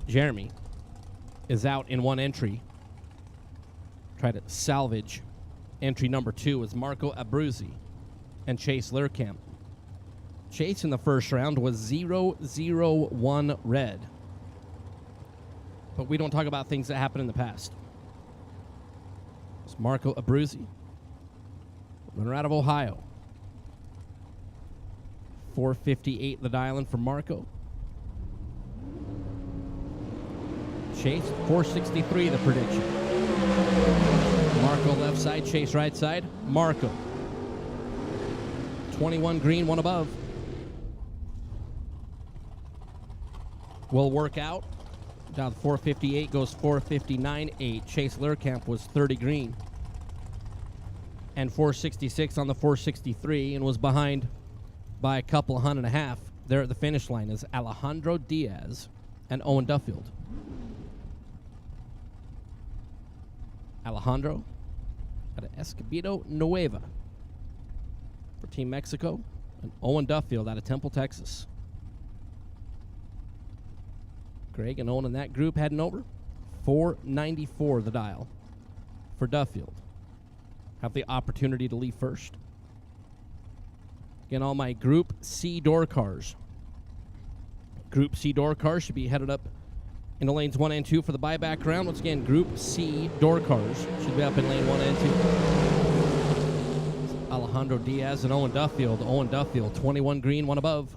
Jeremy is out in one entry. Try to salvage entry number 2 is Marco Abruzzi and Chase Learkamp. Chase in the first round was 0-0-1 red. But we don't talk about things that happened in the past. It's Marco Abruzzi, runner out of Ohio. 458 the dial-in for Marco. Chase, 463 the prediction. Marco left side, Chase right side. Marco. 21 green, 1 above. Will work out. Down 458 goes 459.8. Chase Learkamp was 30 green. And 466 on the 463 and was behind by a couple of 1.5. There at the finish line is Alejandro Diaz and Owen Duffield. Alejandro out of Escobedo Nueva for Team Mexico, and Owen Duffield out of Temple, Texas. Greg and Owen in that group heading over. 494 the dial for Duffield. Have the opportunity to leave first. Again, all my Group C door cars. Group C door cars should be headed up into lanes 1 and 2 for the buyback round. Once again, Group C door cars should be up in lane 1 and 2. Alejandro Diaz and Owen Duffield. Owen Duffield, 21 green, 1 above.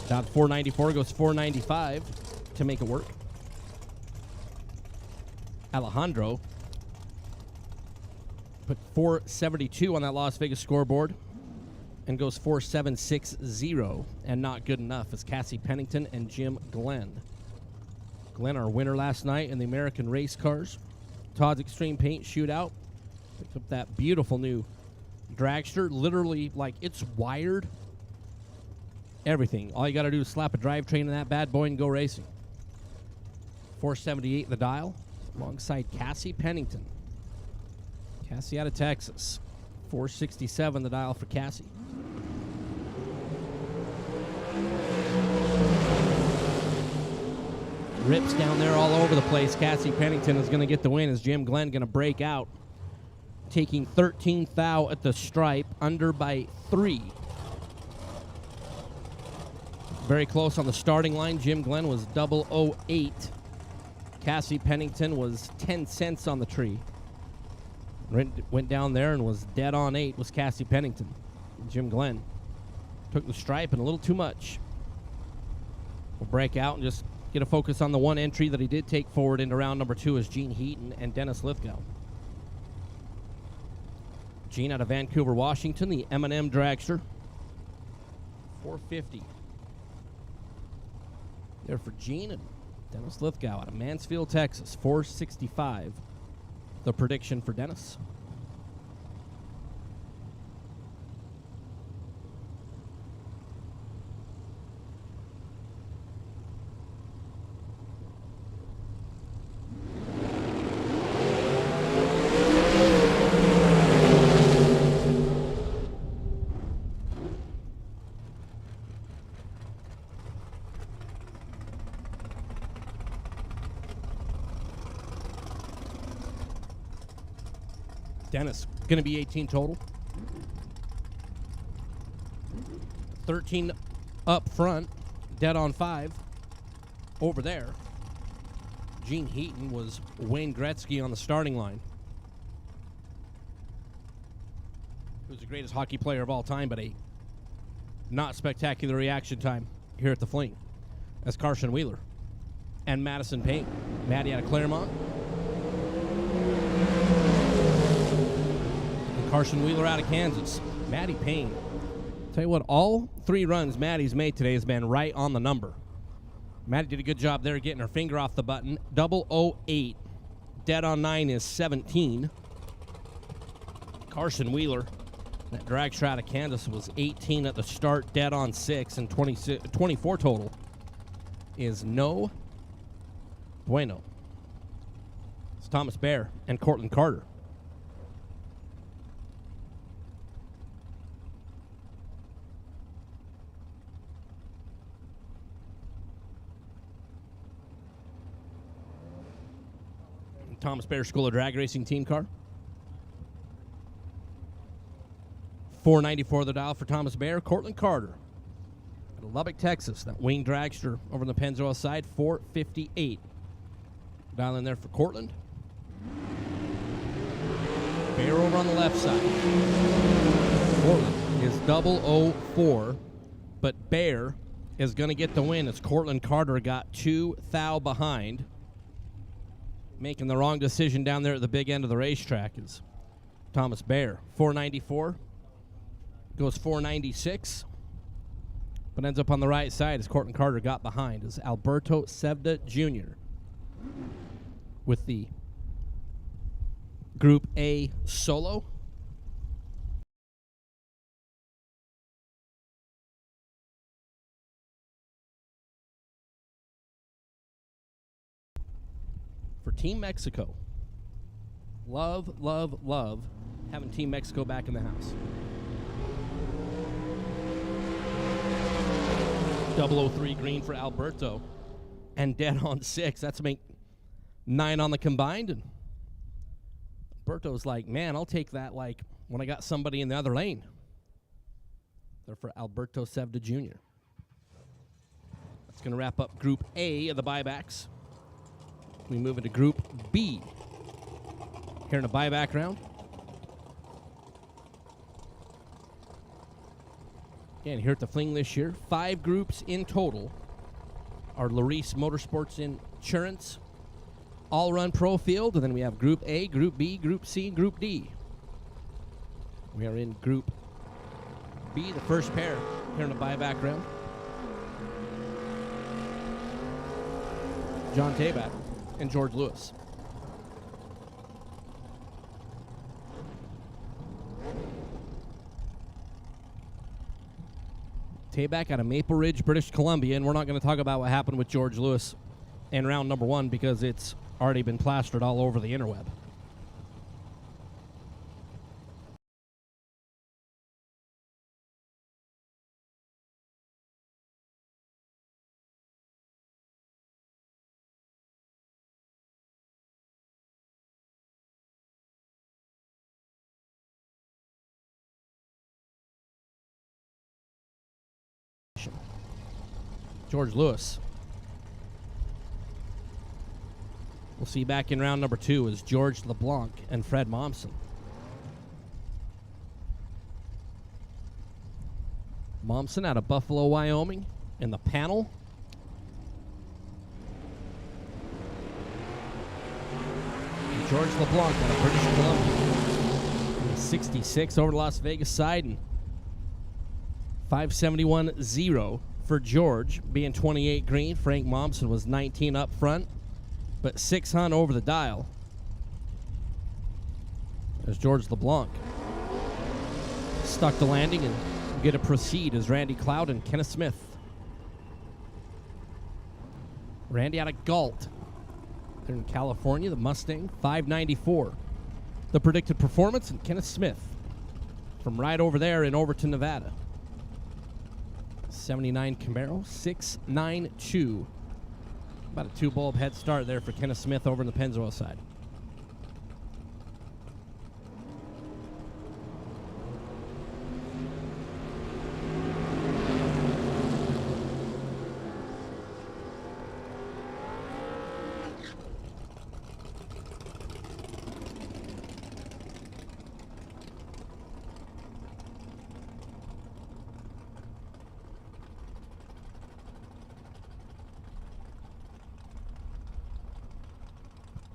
Down 494 goes 495 to make it work. Alejandro put 472 on that Las Vegas scoreboard and goes 4.760, and not good enough as Cassie Pennington and Jim Glenn. Glenn, our winner last night in the American Race Cars Todd's Extreme Paint Shootout. Picked up that beautiful new dragster, literally like it's wired. Everything. All you got to do is slap a drivetrain in that bad boy and go racing. 478 the dial alongside Cassie Pennington. Cassie out of Texas. 467 the dial for Cassie. Rips down there all over the place. Cassie Pennington is going to get the win as Jim Glenn going to break out. Taking 13th thou at the stripe, under by 3. Very close on the starting line. Jim Glenn was 008. Cassie Pennington was 10 cents on the tree. Went down there and was dead on 8 was Cassie Pennington. Jim Glenn took the stripe and a little too much. We'll break out and just get a focus on the one entry that he did take forward into round number 2 is Gene Heaton and Dennis Lithgow. Gene out of Vancouver, Washington, the M&M dragster. 450. There for Gene and Dennis Lithgow out of Mansfield, Texas. 465. The prediction for Dennis. Dennis, going to be 18 total. 13 up front, dead on 5. Over there, Gene Heaton was Wayne Gretzky on the starting line. He was the greatest hockey player of all time, but a not spectacular reaction time here at the Fling as Carson Wheeler and Madison Payne. Maddie out of Claremont. And Carson Wheeler out of Kansas. Maddie Payne. Tell you what, all 3 runs Maddie's made today has been right on the number. Maddie did a good job there getting her finger off the button. 008. Dead on 9 is 17. Carson Wheeler, that drag straight out of Kansas, was 18 at the start, dead on 6, and 24 total is no bueno. It's Thomas Bear and Cortland Carter. Thomas Bear School of Drag Racing team car. 494 the dial for Thomas Bear. Cortland Carter out of Lubbock, Texas. That wing dragster over on the Pennzoil side. 458. Dial in there for Cortland. Bear over on the left side. Cortland is 004, but Bear is going to get the win as Cortland Carter got 2 thou behind. Making the wrong decision down there at the big end of the racetrack is Thomas Bear. 494. Goes 496. But ends up on the right side as Cortland Carter got behind as Alberto Sevda Jr. with the Group A solo. For Team Mexico. Love, love, love having Team Mexico back in the house. 003 green for Alberto. And dead on 6. That's make 9 on the combined. And Alberto's like, man, I'll take that like when I got somebody in the other lane. They're for Alberto Sevda Jr. That's going to wrap up Group A of the buybacks. We move into Group B here in a buyback round. Again, here at the Fling this year, 5 groups in total are Larice Motorsports Insurance all-run pro field, and then we have Group A, Group B, Group C, and Group D. We are in Group B, the first pair here in the buyback round. John Tabak and George Lewis. Tabak out of Maple Ridge, British Columbia, and we're not going to talk about what happened with George Lewis in round number 1 because it's already been plastered all over the interweb. George Lewis. We'll see back in round number 2 is George LeBlanc and Fred Momsen. Momsen out of Buffalo, Wyoming in the panel. And George LeBlanc out of British Columbia in the 66 over the Las Vegas side, and 571.0 for George, being 28 green. Frank Momsen was 19 up front, but 600 over the dial. There's George LeBlanc. Stuck the landing and get to proceed as Randy Cloud and Kenneth Smith. Randy out of Galt. They're in California, the Mustang, 594. The predicted performance, and Kenneth Smith from right over there in Overton, Nevada. 79 Camaro, 692. About a 2-bulb head start there for Kenneth Smith over in the Pennzoil side.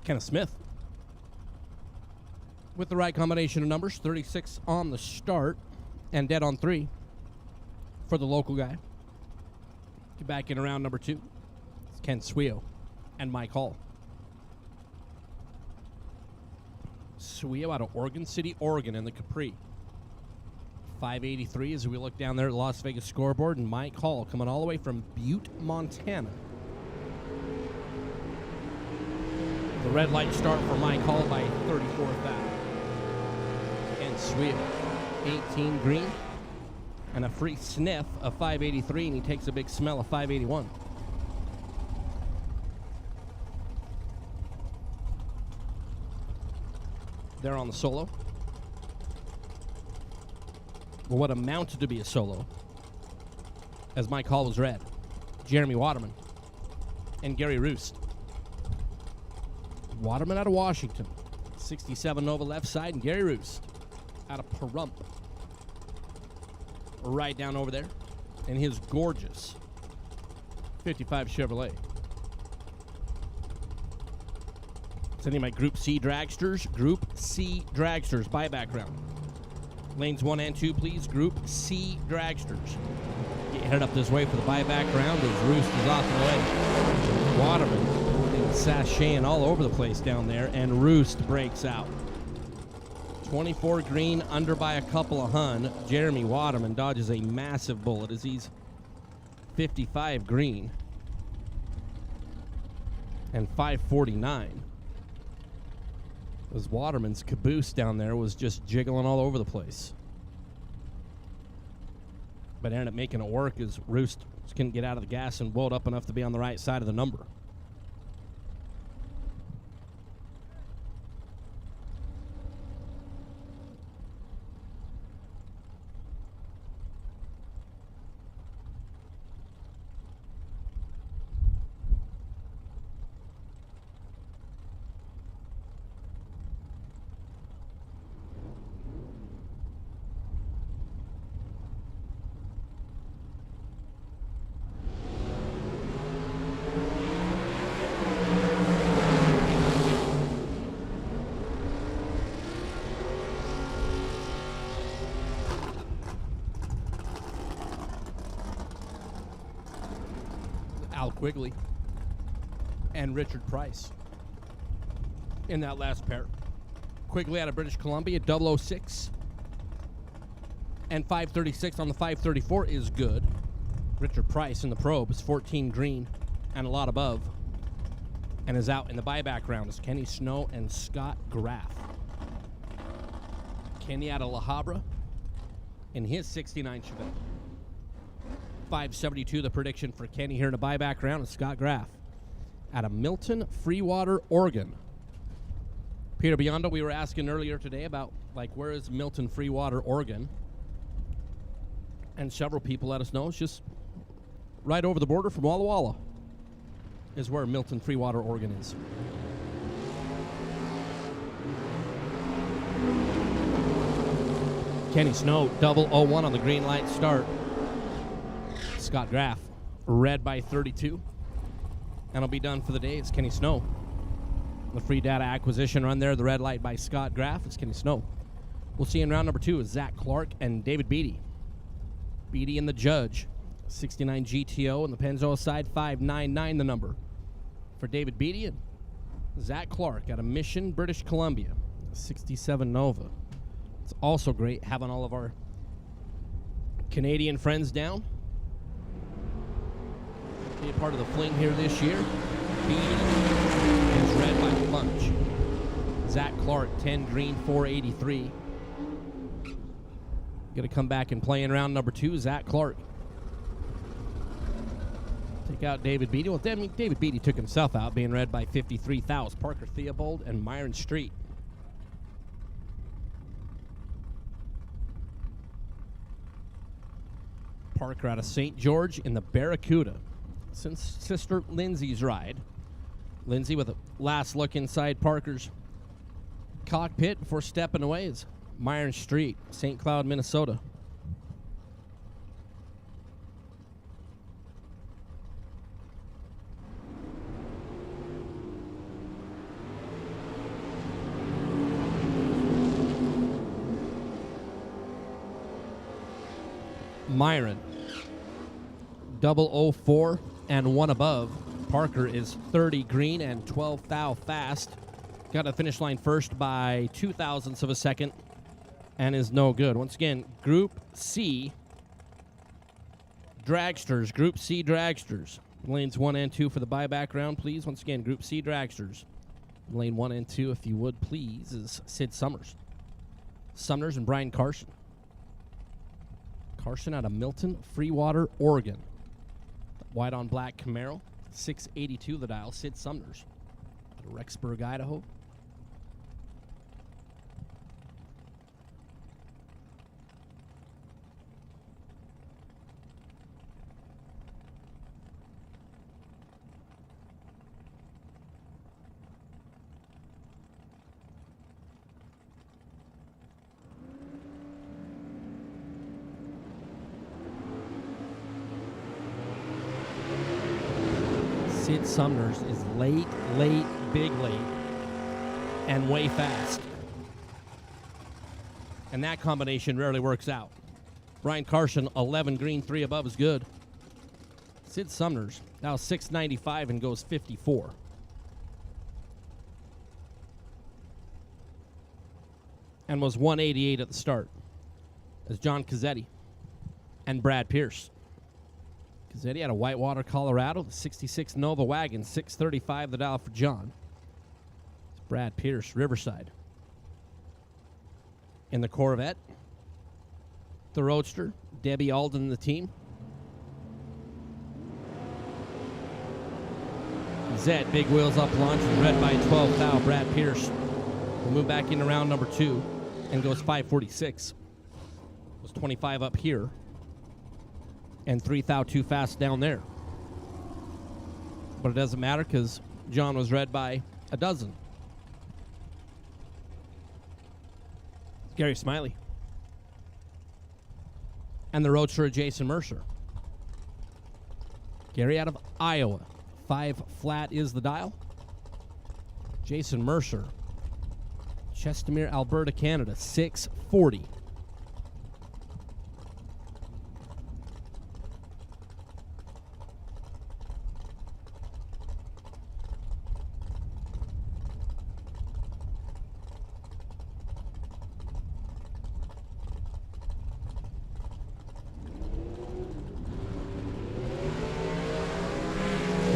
Kenneth Smith. With the right combination of numbers, 36 on the start and dead on 3 for the local guy. Get back in round number 2. It's Ken Swio and Mike Hall. Swio out of Oregon City, Oregon in the Capri. 583 as we look down there at the Las Vegas scoreboard, and Mike Hall coming all the way from Butte, Montana. The red light start for Mike Hall by 34th out. And Swio, 18 green, and a free sniff of 583, and he takes a big smell of 581. There on the solo. Well, what amounted to be a solo, as Mike Hall was red. Jeremy Waterman and Gary Roost. Waterman out of Washington, 67 Nova left side, and Gary Roost out of Pahrump. Right down over there in his gorgeous 55 Chevrolet. Sending my Group C dragsters. Group C dragsters, buyback round. Lanes 1 and 2, please. Group C dragsters. Get headed up this way for the buyback round as Roost is off and away. Waterman sashaying all over the place down there, and Roost breaks out. 24 green, under by a couple of hun. Jeremy Waterman dodges a massive bullet as he's 55 green and 549. As Waterman's caboose down there was just jiggling all over the place. But ended up making it work as Roost couldn't get out of the gas and rolled up enough to be on the right side of the number. Al Quigley and Richard Price in that last pair. Quigley out of British Columbia, 006. And 536 on the 534 is good. Richard Price in the probe is 14 green and a lot above. And is out in the buyback round is Kenny Snow and Scott Graff. Kenny out of La Habra in his 69 Chevette. 572 the prediction for Kenny here in the buyback round, and Scott Graff out of Milton, Freewater, Oregon. Peter Biondo, we were asking earlier today about, like, where is Milton, Freewater, Oregon? And several people let us know it's just right over the border from Walla Walla is where Milton, Freewater, Oregon is. Kenny Snow, 001 on the green light start. Scott Graff, red by 32. And will be done for the day. It's Kenny Snow. The free data acquisition run there, the red light by Scott Graff. It's Kenny Snow. We'll see in round number 2 is Zach Clark and David Beatty. Beatty and the judge. 69 GTO and the Pennzoil side, 599 the number. For David Beatty and Zach Clark out of Mission, British Columbia. 67 Nova. It's also great having all of our Canadian friends down. Be a part of the Fling here this year. Beatty is red by the punch. Zach Clark, 10 green, 483. Going to come back and play in round number 2, Zach Clark. Take out David Beatty. Well, David Beatty took himself out, being red by 53,000. Parker Theobald and Myron Street. Parker out of St. George in the Barracuda. Since Sister Lindsay's ride. Lindsay with a last look inside Parker's cockpit before stepping away is Myron Street, St. Cloud, Minnesota. Myron, 004 and 1 above. Parker is 30 green and 12 thou fast. Got a finish line first by 2 thousandths of a second and is no good. Once again, Group C dragsters. Group C dragsters. Lanes 1 and 2 for the buyback round, please. Once again, Group C dragsters. Lane 1 and 2, if you would, please, is Sid Summers. Summers and Brian Carson. Carson out of Milton, Freewater, Oregon. White on black Camaro. 682 the dial. Sid Summers out of Rexburg, Idaho. Sid Summers is late, big late, and way fast. And that combination rarely works out. Brian Carson, 11 green, 3 above is good. Sid Summers, now 695 and goes 54. And was 188 at the start. As John Cazzetti and Brad Pierce. Cazzetti out of Whitewater, Colorado, the 66 Nova Wagon, 635 the dial for John. It's Brad Pierce, Riverside. In the Corvette, the Roadster, Debbie Alden, the team. Zed, big wheels up launch, red by 12 thou, Brad Pierce. We'll move back into round number 2 and goes 546. Was 25 up here. And 3 thou too fast down there. But it doesn't matter because John was red by a dozen. Gary Smiley. And the Roadster of Jason Mercer. Gary out of Iowa. 5 flat is the dial. Jason Mercer. Chestermere, Alberta, Canada. 640.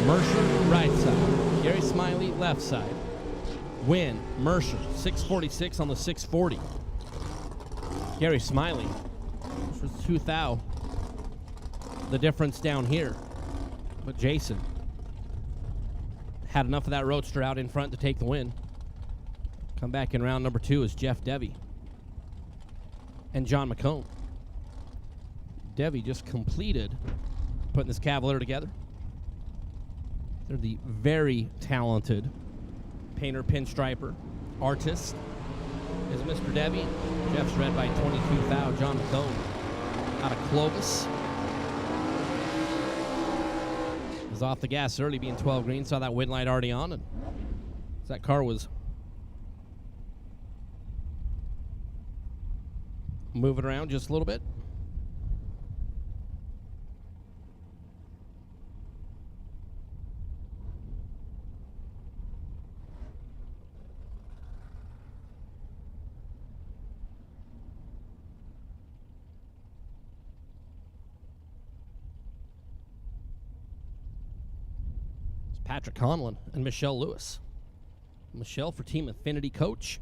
Mercer, right side. Gary Smiley, left side. Win, Mercer, 646 on the 640. Gary Smiley, for 2 thou. The difference down here. But Jason had enough of that Roadster out in front to take the win. Come back in round number 2 is Jeff Devy and John McComb. Devy just completed putting this Cavalier together. They're the very talented painter, pinstriper, artist is Mr. Devy. Jeff's red by 22 thou. John McComb out of Clovis. Was off the gas early, being 12 green. Saw that wind light already on, and that car was moving around just a little bit. Patrick Conlon and Michelle Lewis. Michelle for Team Affinity Coach.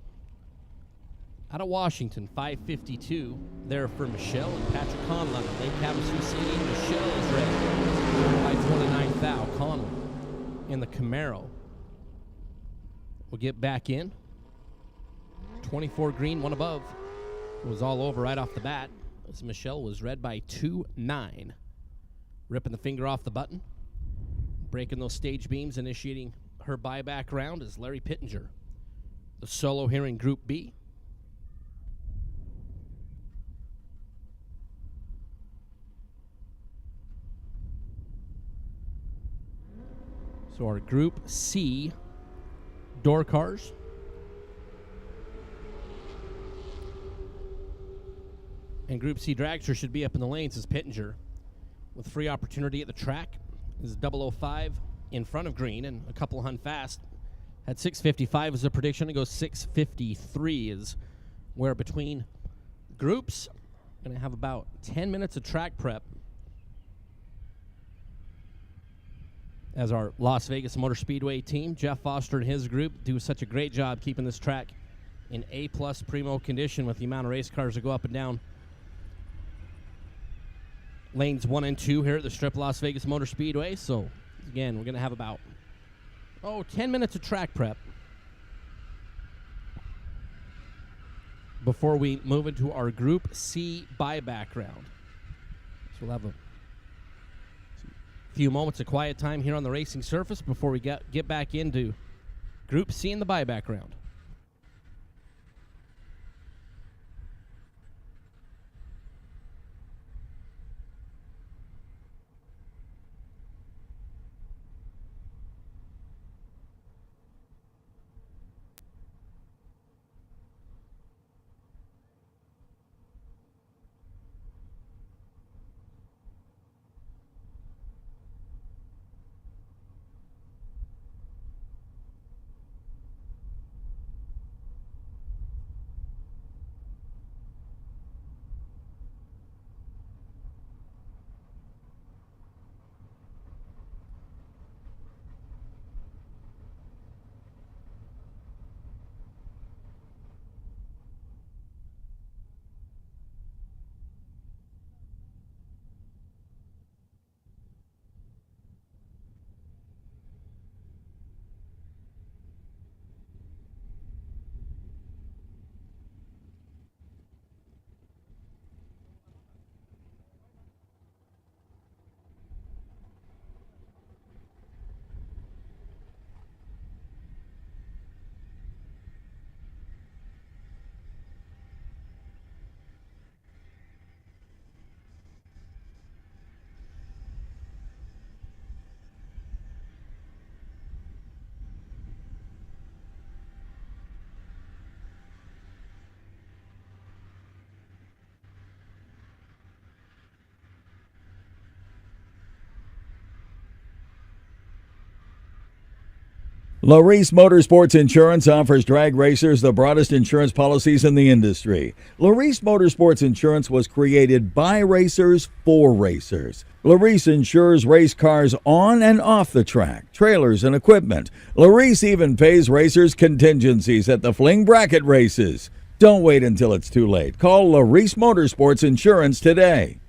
Out of Washington, 552 there for Michelle and Patrick Conlon. Lake Havasu City, Michelle is red by 29 thou. Conlon in the Camaro. We'll get back in. 24 green, 1 above. It was all over right off the bat as Michelle was red by 2-9. Ripping the finger off the button. Breaking those stage beams, initiating her buyback round is Larry Pittenger. The solo here in Group B. So our Group C door cars. And Group C dragster should be up in the lanes is Pittenger. With free opportunity at the track is 005 in front of green and a couple hun fast. Had 6:55 as a prediction. It goes 6:53 is where between groups. Going to have about 10 minutes of track prep as our Las Vegas Motor Speedway team, Jeff Foster and his group, do such a great job keeping this track in A-plus primo condition with the amount of race cars that go up and down lanes 1 and 2 here at the Strip Las Vegas Motor Speedway. So, again, we're going to have about, 10 minutes of track prep before we move into our Group C buyback round. So we'll have a few moments of quiet time here on the racing surface before we get back into Group C in the buyback round. Larice Motorsports Insurance offers drag racers the broadest insurance policies in the industry. Larice Motorsports Insurance was created by racers for racers. Larice insures race cars on and off the track, trailers and equipment. Larice even pays racers contingencies at the Fling bracket races. Don't wait until it's too late. Call Larice Motorsports Insurance today.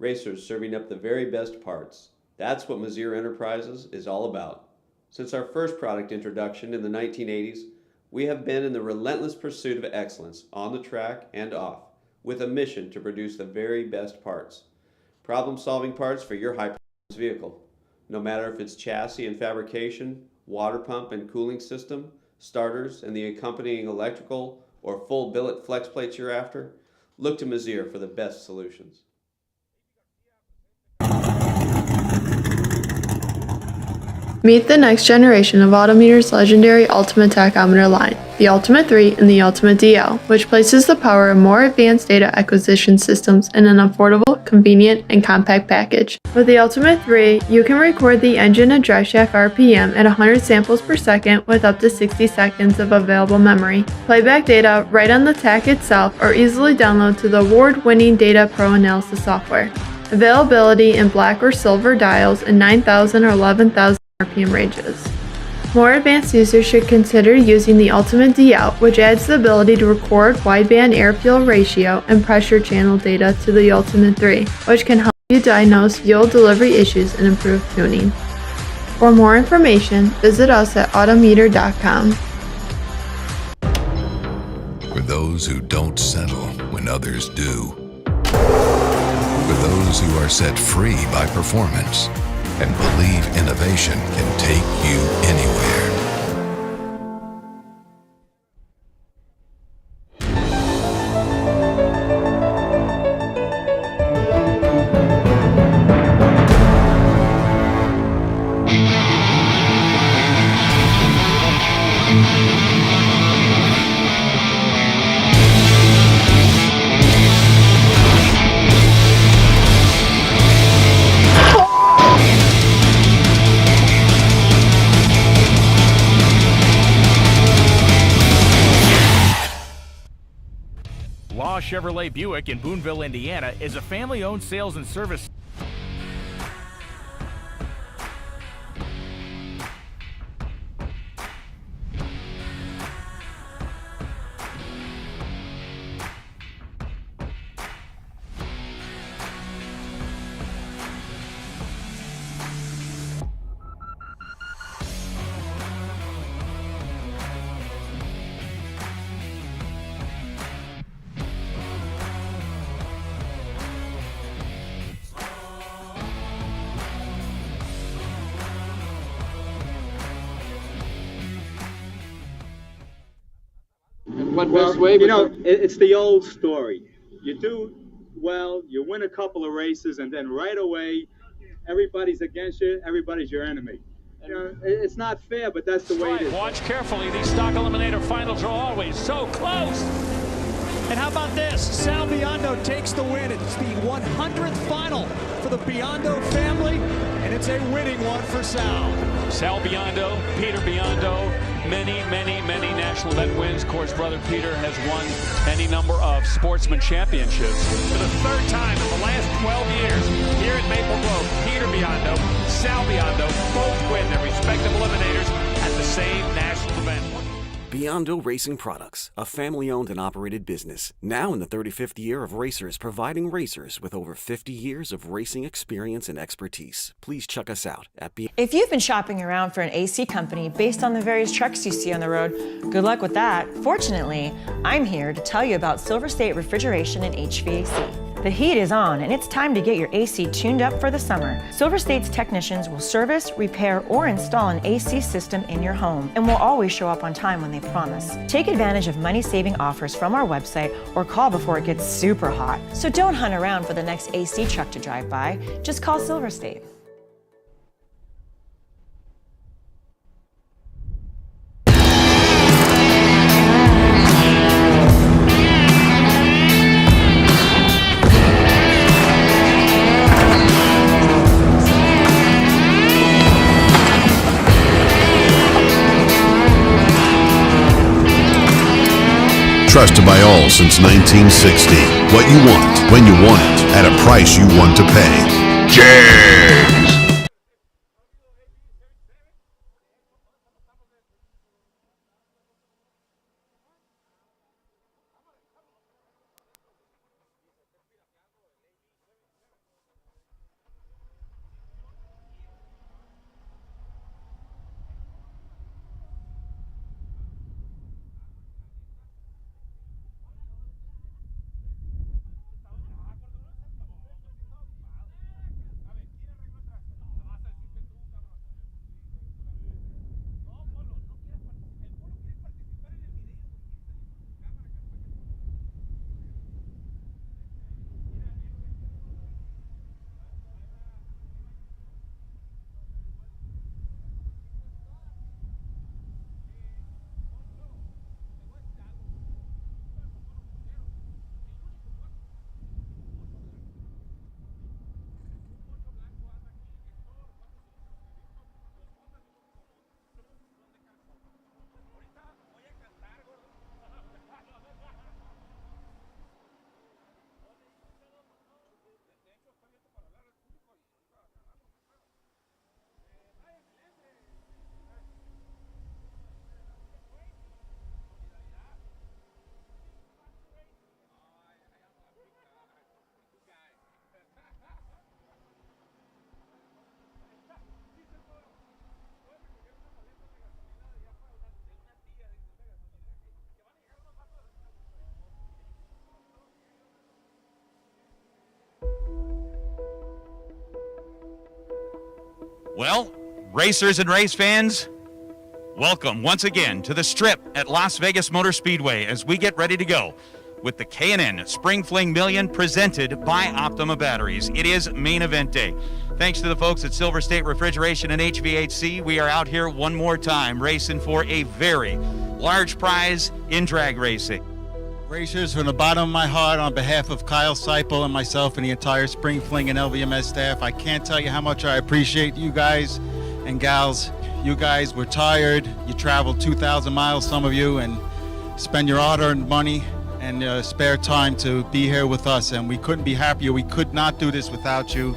Racers serving up the very best parts. That's what Mazier Enterprises is all about. Since our first product introduction in the 1980s, we have been in the relentless pursuit of excellence on the track and off, with a mission to produce the very best parts. Problem-solving parts for your high-performance vehicle. No matter if it's chassis and fabrication, water pump and cooling system, starters and the accompanying electrical or full billet flex plates you're after, look to Mazier for the best solutions. Meet the next generation of Autometer's legendary Ultimate Tachometer line. the Ultimate 3, and the Ultimate DL, which places the power of more advanced data acquisition systems in an affordable, convenient, and compact package. With the Ultimate 3, you can record the engine and driveshaft RPM at 100 samples per second with up to 60 seconds of available memory. Playback data right on the TAC itself or easily download to the award-winning Data Pro Analysis software. Availability in black or silver dials in 9,000 or 11,000 RPM ranges. More advanced users should consider using the Ultimate DL, which adds the ability to record wideband air-fuel ratio and pressure channel data to the Ultimate 3, which can help you diagnose fuel delivery issues and improve tuning. For more information, visit us at autometer.com. For those who don't settle when others do. For those who are set free by performance and believe innovation can take you anywhere. Chevrolet Buick in Boonville, Indiana is a family-owned sales and service. It's the old story. You do well, you win a couple of races, and then right away, everybody's against you, everybody's your enemy. It's not fair, but that's the way it is. Watch carefully. These stock eliminator finals are always so close. And how about this? Sal Biondo takes the win. It's the 100th final for the Biondo family, and it's a winning one for Sal. Sal Biondo, Peter Biondo, many national event wins. Of course, brother Peter has won any number of sportsman championships. For the third time in the last 12 years, here at Maple Grove, Peter Biondo, Sal Biondo both win their respective eliminators at the same national event. Biondo Racing Products, a family-owned and operated business, now in the 35th year of racers, providing racers with over 50 years of racing experience and expertise. Please check us out at If you've been shopping around for an AC company based on the various trucks you see on the road, good luck with that. Fortunately, I'm here to tell you about Silver State Refrigeration and HVAC. The heat is on, and it's time to get your AC tuned up for the summer. Silver State's technicians will service, repair, or install an AC system in your home and will always show up on time when they promise. Take advantage of money-saving offers from our website or call before it gets super hot. So don't hunt around for the next AC truck to drive by. Just call Silver State. Trusted by all since 1960. What you want, when you want it, at a price you want to pay. Cheers! Well, racers and race fans, welcome once again to the Strip at Las Vegas Motor Speedway as we get ready to go with the K&N Spring Fling Million presented by Optima Batteries. It is main event day. Thanks to the folks at Silver State Refrigeration and HVAC, we are out here one more time racing for a very large prize in drag racing. Racers, from the bottom of my heart, on behalf of Kyle Seipel and myself and the entire Spring Fling and LVMS staff, I can't tell you how much I appreciate you guys and gals. You guys were tired. You traveled 2,000 miles, some of you, and spend your hard-earned money and spare time to be here with us, and we couldn't be happier. We could not do this without you.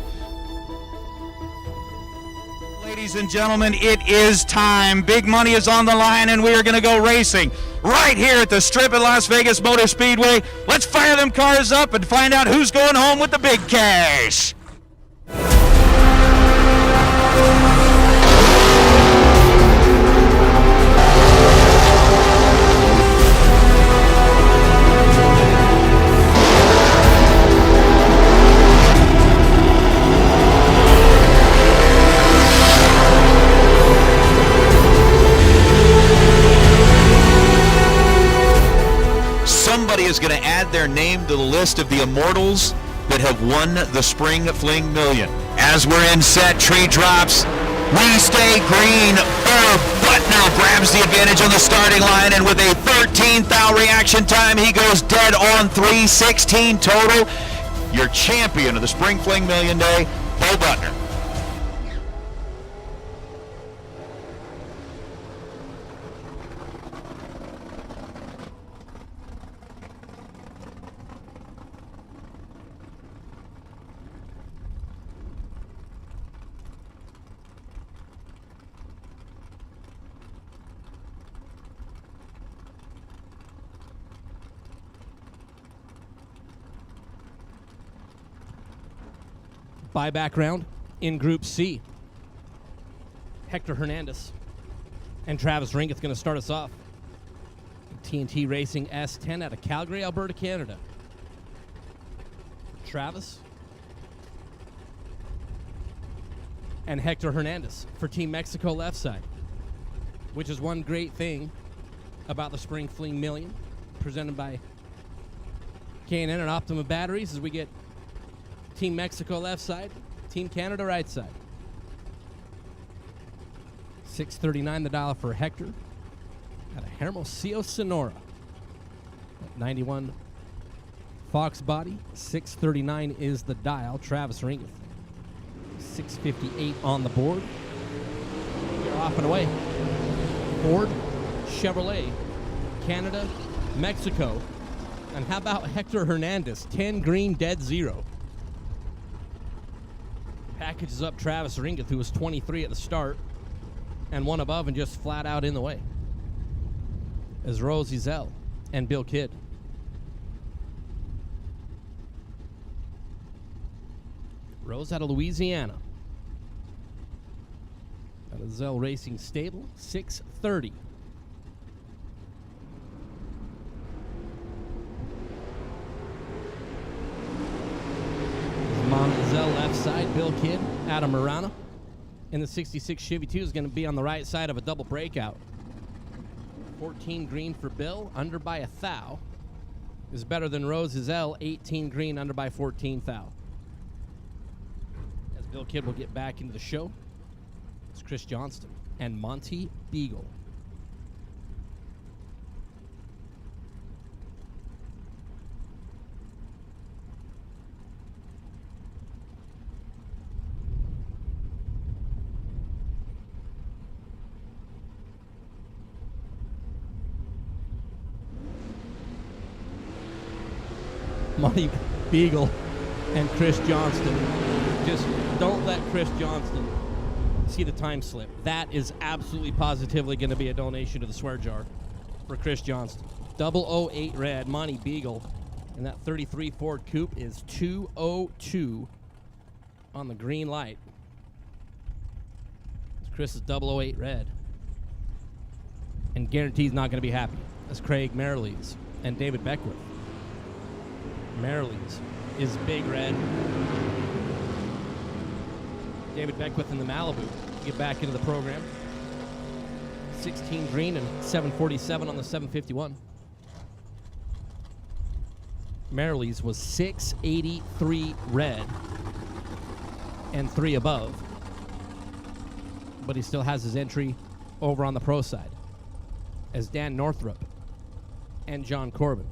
Ladies and gentlemen, it is time. Big money is on the line, and we are going to go racing right here at the Strip at Las Vegas Motor Speedway. Let's fire them cars up and find out who's going home with the big cash. Somebody is going to add their name to the list of the immortals that have won the Spring Fling Million. As we're in set, tree drops. We stay green. Herb Butner grabs the advantage on the starting line, and with a 13th thou reaction time, he goes dead on 3:16 total. Your champion of the Spring Fling Million Day, Bo Butner. Buyback round in Group C. Hector Hernandez and Travis Ringeth going to start us off. TNT Racing S10 out of Calgary, Alberta, Canada. Travis and Hector Hernandez for Team Mexico left side, which is one great thing about the Spring Fling Million presented by K&N and Optima Batteries, as we get Team Mexico left side, Team Canada right side. $6.39 the dial for Hector out of Hermosillo, Sonora. 91 Fox body. $6.39 is the dial. Travis Ringeth. $6.58 on the board. We're off and away. Ford, Chevrolet, Canada, Mexico. And how about Hector Hernandez? 10 green, dead zero. Packages up Travis Ringeth, who was 23 at the start, and one above and just flat out in the way, as Rosie Zell and Bill Kidd. Rose out of Louisiana. Out of Zell Racing Stable, 6:30. Zell left side, Bill Kidd, Adam Marana. In the 66 Chevy 2 is going to be on the right side of a double breakout. 14 green for Bill, under by a thou. Is better than Rose Zell, 18 green, under by 14 thou. As Bill Kidd will get back into the show, it's Chris Johnston and Monty Beagle. Monty Beagle and Chris Johnston. Just don't let Chris Johnston see the time slip. That is absolutely positively going to be a donation to the swear jar for Chris Johnston. 008 red, Monty Beagle. And that 33 Ford Coupe is 202 on the green light. Chris is 008 red. And guarantees not going to be happy. That's Craig Merrilees and David Beckwith. Merrilees is big red. David Beckwith in the Malibu get back into the program. 16 green and 747 on the 751. Merrill's was 683 red and 3 above. But he still has his entry over on the pro side as Dan Northrup and John Corbin.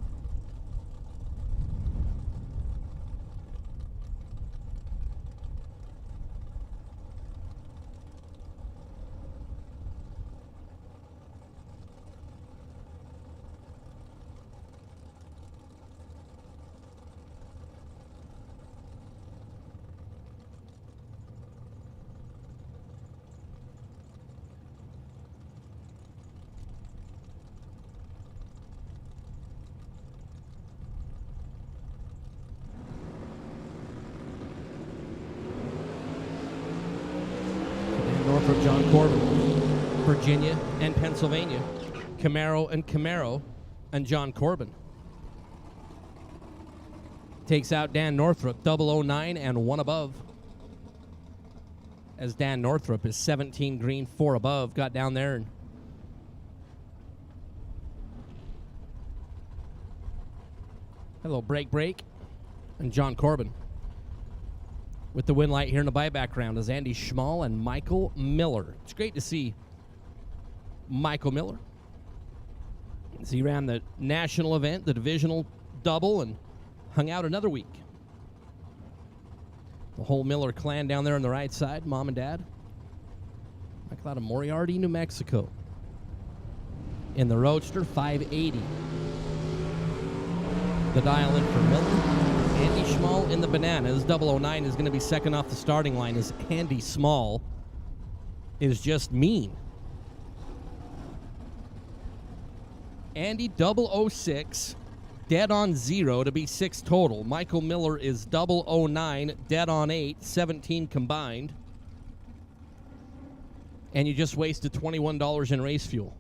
Northrop, John Corbin, Virginia and Pennsylvania, Camaro and John Corbin. Takes out Dan Northrup, 009 and 1 above. As Dan Northrup is 17 green, 4 above, got down there and hello, break, and John Corbin. With the win light here in the buyback round is Andy Schmal and Michael Miller. It's great to see Michael Miller. As he ran the national event, the divisional double, and hung out another week. The whole Miller clan down there on the right side, mom and dad. Michael out of Moriarty, New Mexico. In the Roadster, 580. The dial in for Miller. Andy Schmal in the Bananas. 009 is going to be second off the starting line as Andy Schmal is just mean. Andy 006, dead on 0 to be 6 total. Michael Miller is 009, dead on 8, 17 combined. And you just wasted $21 in race fuel.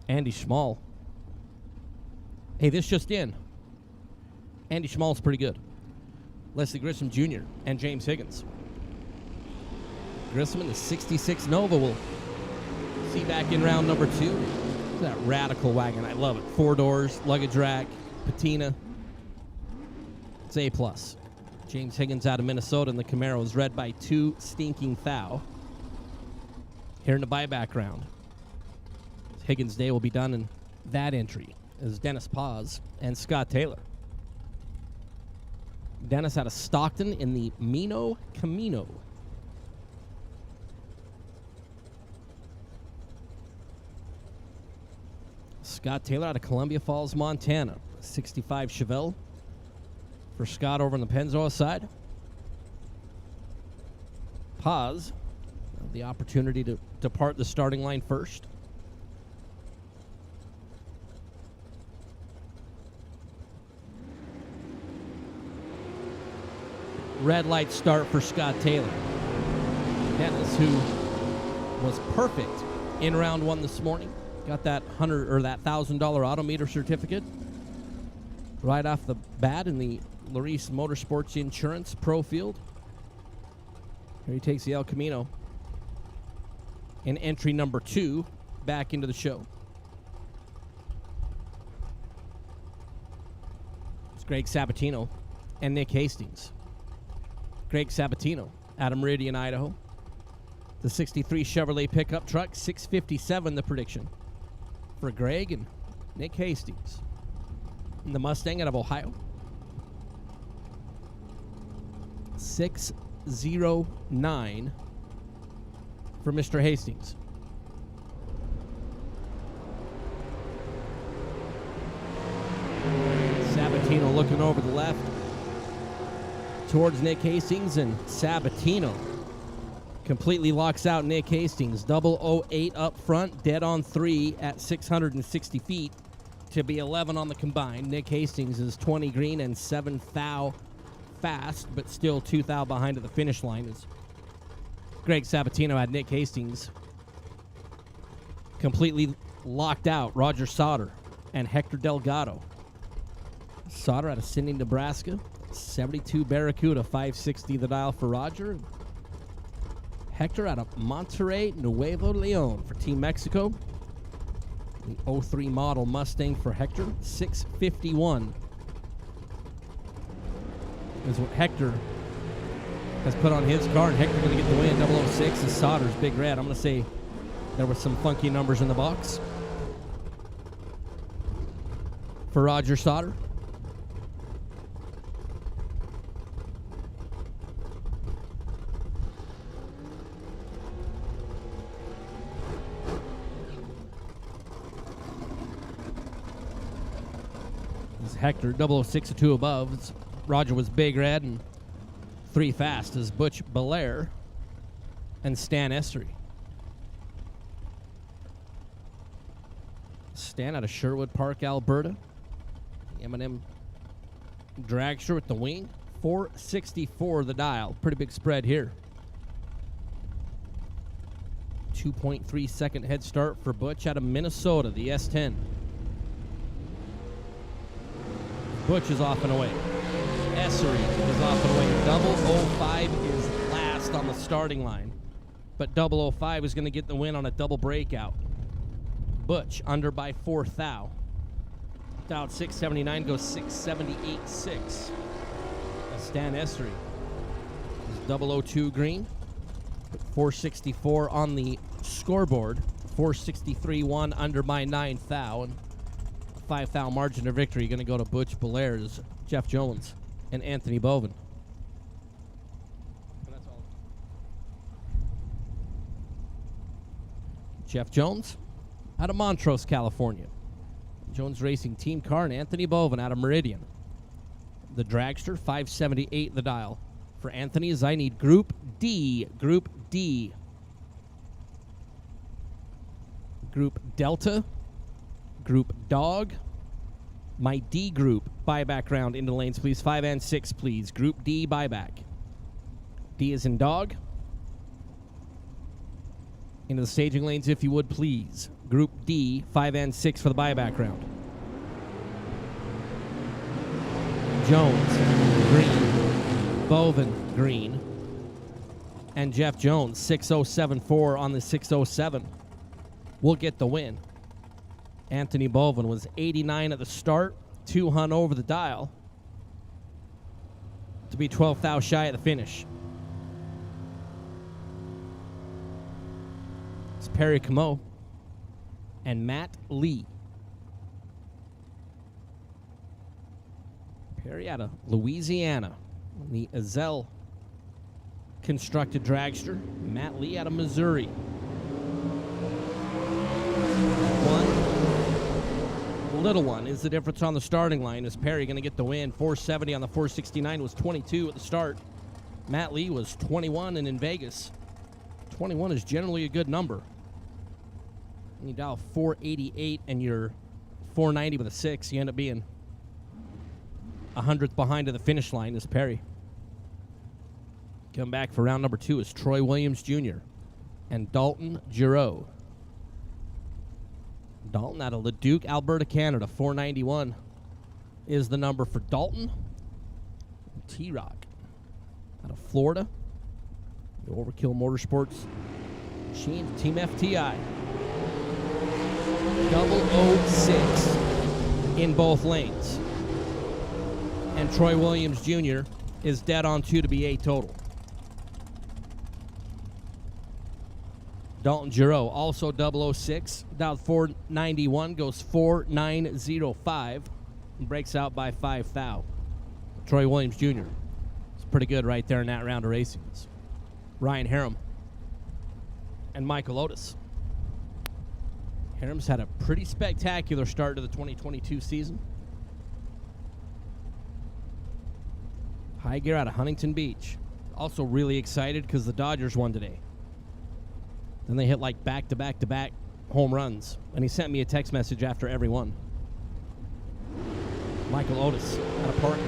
Andy Schmal. Hey, this just in. Andy Schmal's pretty good. Leslie Grissom Jr. and James Higgins. Grissom in the 66 Nova will see back in round number 2. That radical wagon, I love it. 4 doors, luggage rack, patina. It's A+. James Higgins out of Minnesota, and the Camaro is read by 2 Stinking Thou. Here in the buyback round. Higgins' day will be done in that entry as Dennis Paz and Scott Taylor. Dennis out of Stockton in the Mino Camino. Scott Taylor out of Columbia Falls, Montana. 65 Chevelle for Scott over on the Pennzoil side. Paz, the opportunity to depart the starting line first. Red light start for Scott Taylor. Dennis, who was perfect in round 1 this morning, got that $1,000 autometer certificate right off the bat in the Larice Motorsports Insurance Pro Field. Here he takes the El Camino in entry number 2 back into the show. It's Greg Sabatino and Nick Hastings. Greg Sabatino out of Meridian, Idaho. The 63 Chevrolet pickup truck, 657 the prediction for Greg and Nick Hastings. And the Mustang out of Ohio. 609 for Mr. Hastings. Sabatino looking over the left towards Nick Hastings, and Sabatino completely locks out Nick Hastings. 008 up front, dead on 3 at 660 feet to be 11 on the combined. Nick Hastings is 20 green and 7 thou fast, but still 2 thou behind at the finish line. As Greg Sabatino had Nick Hastings completely locked out. Roger Sauter and Hector Delgado Sauter out of Sidney, Nebraska. 72 Barracuda, 560 the dial for Roger. Hector out of Monterrey, Nuevo Leon for Team Mexico. The 03 model Mustang for Hector, 651 is what Hector has put on his car, and Hector going to get the win. 006 is Sauter's Big Red. I'm going to say there were some funky numbers in the box for Roger Sauter. Hector, 006 a 2 above. Roger was Big Red, and 3 fast is Butch Belair and Stan Estery. Stan out of Sherwood Park, Alberta. M&M dragster with the wing. 464 the dial. Pretty big spread here. 2.3 second head start for Butch out of Minnesota, the S10. Butch is off and away. Essery is off and away. 005 is last on the starting line. But 005 is going to get the win on a double breakout. Butch under by 4 thou. Down 679 goes 678.6. Stan Essery is 002 green. 464 on the scoreboard. 463.1 under by 9 thou. And 5 thou margin of victory going to go to Butch Belair's Jeff Jones and Anthony Boven. Jeff Jones out of Montrose, California. Jones Racing team car, and Anthony Boven out of Meridian. The dragster, 578 the dial. For Anthony's, I need Group D. Group D. Group Delta. Group Dog. My D group buyback round into lanes, please. 5 and 6, please. Group D buyback. D is in dog. Into the staging lanes, if you would, please. Group D, 5 and 6 for the buyback round. Jones, green. Boven, green. And Jeff Jones, 6074 on the 607. Will get the win. Anthony Boven was 89 at the start, 200 over the dial to be 12 thou shy at the finish. It's Perry Camo and Matt Lee. Perry out of Louisiana, the Azelle constructed dragster. Matt Lee out of Missouri. Little one is the difference on the starting line. Is Perry going to get the win? 470 on the 469 was 22 at the start. Matt Lee was 21, and in Vegas, 21 is generally a good number. When you dial 488 and you're 490 with a 6, you end up being 100th behind to the finish line. Is Perry. Come back for round number 2 is Troy Williams Jr. and Dalton Giroux. Dalton out of Leduc, Alberta, Canada. 491 is the number for Dalton. T-Rock out of Florida. The Overkill Motorsports machine, Team FTI. 006 in both lanes. And Troy Williams Jr. is dead on 2 to be 8 total. Dalton Giroux, also 006, dialed 491, goes 4905, and breaks out by 5 thou. Troy Williams Jr. It's pretty good right there in that round of racing. Ryan Harem and Michael Otis. Harem's had a pretty spectacular start to the 2022 season. High gear out of Huntington Beach. Also really excited because the Dodgers won today. Then they hit like back-to-back-to-back home runs. And he sent me a text message after every one. Michael Otis out of Parker.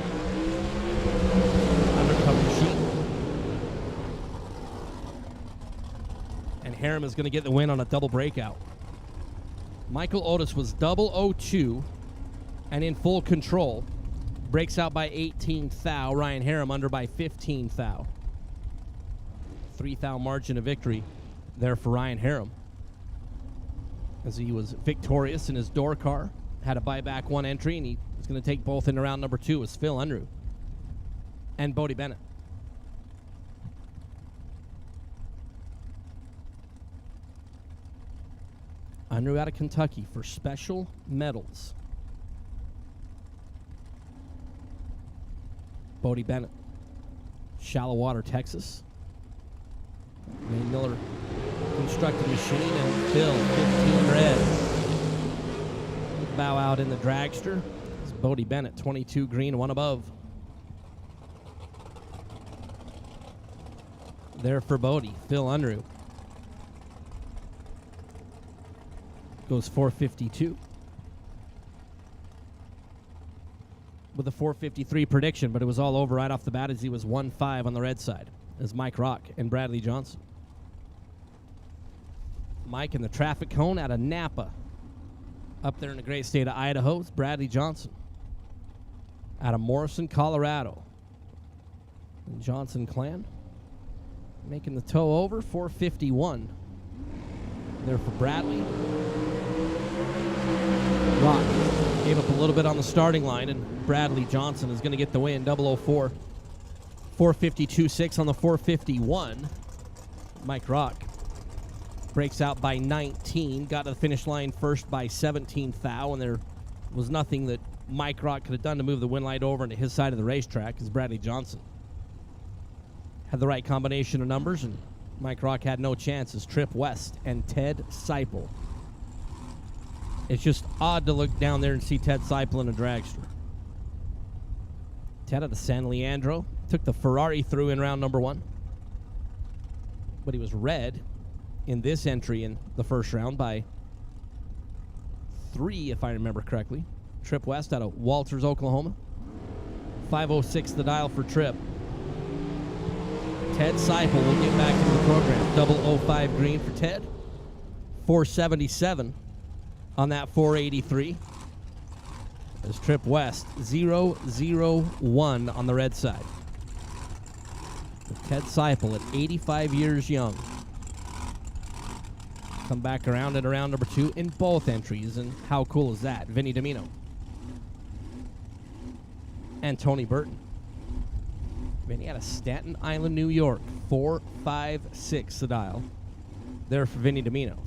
Undercover sheet. And Harem is going to get the win on a double breakout. Michael Otis was 002 and in full control breaks out by 18 thou. Ryan Harem under by 15 thou. 3 thou margin of victory there for Ryan Harem, as he was victorious in his door car. Had a buyback one entry, and he was going to take both into round number 2 with Phil Unruh and Bodie Bennett. Unruh out of Kentucky for special medals. Bodie Bennett, Shallow Water, Texas. Wayne Miller constructed machine, and Phil 15 red. Bow out in the dragster. It's Bodie Bennett 22 green, 1 above. There for Bodie, Phil Unruh. Goes 452. With a 453 prediction, but it was all over right off the bat as he was 1-5 on the red side. As Mike Rock and Bradley Johnson. Mike in the traffic cone out of Napa. Up there in the great state of Idaho, it's Bradley Johnson. Out of Morrison, Colorado. And Johnson clan making the tow over, 451. There for Bradley. Rock gave up a little bit on the starting line, and Bradley Johnson is going to get the win, 004. 452.6 on the 451. Mike Rock breaks out by 19. Got to the finish line first by 17 thou, and there was nothing that Mike Rock could have done to move the win light over into his side of the racetrack, as Bradley Johnson had the right combination of numbers, and Mike Rock had no chances. Trip West and Ted Seipel. It's just odd to look down there and see Ted Seipel in a dragster. Ted out of San Leandro took the Ferrari through in round number 1, but he was red in this entry in the first round by 3, if I remember correctly. Trip West out of Walters, Oklahoma. 506 the dial for Trip. Ted Seipel will get back into the program. 005 green for Ted. 477 on that 483. As Trip West 001 on the red side. With Ted Seipel at 85 years young. Come back around at round number 2 in both entries, and how cool is that? Vinny Domino and Tony Burton. Vinny out of Staten Island, New York. 456 the dial. There for Vinny Domino.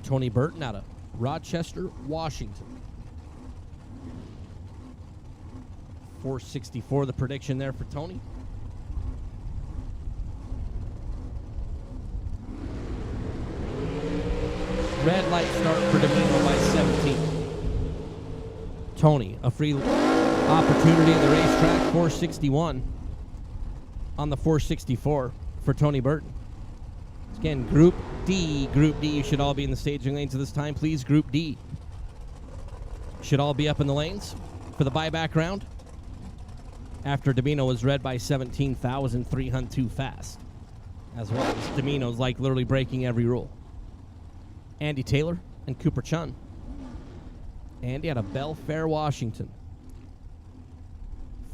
Tony Burton out of Rochester, Washington. 464 the prediction there for Tony. Red light start for Domino by 17. Tony, a free opportunity at the racetrack, 461 on the 464 for Tony Burton. Again, Group D. Group D, you should all be in the staging lanes at this time, please. Group D should all be up in the lanes for the buyback round. After Domino was red by 17,302 fast. As well as Domino's like literally breaking every rule. Andy Taylor and Cooper Chun. Andy out of Belfair, Washington.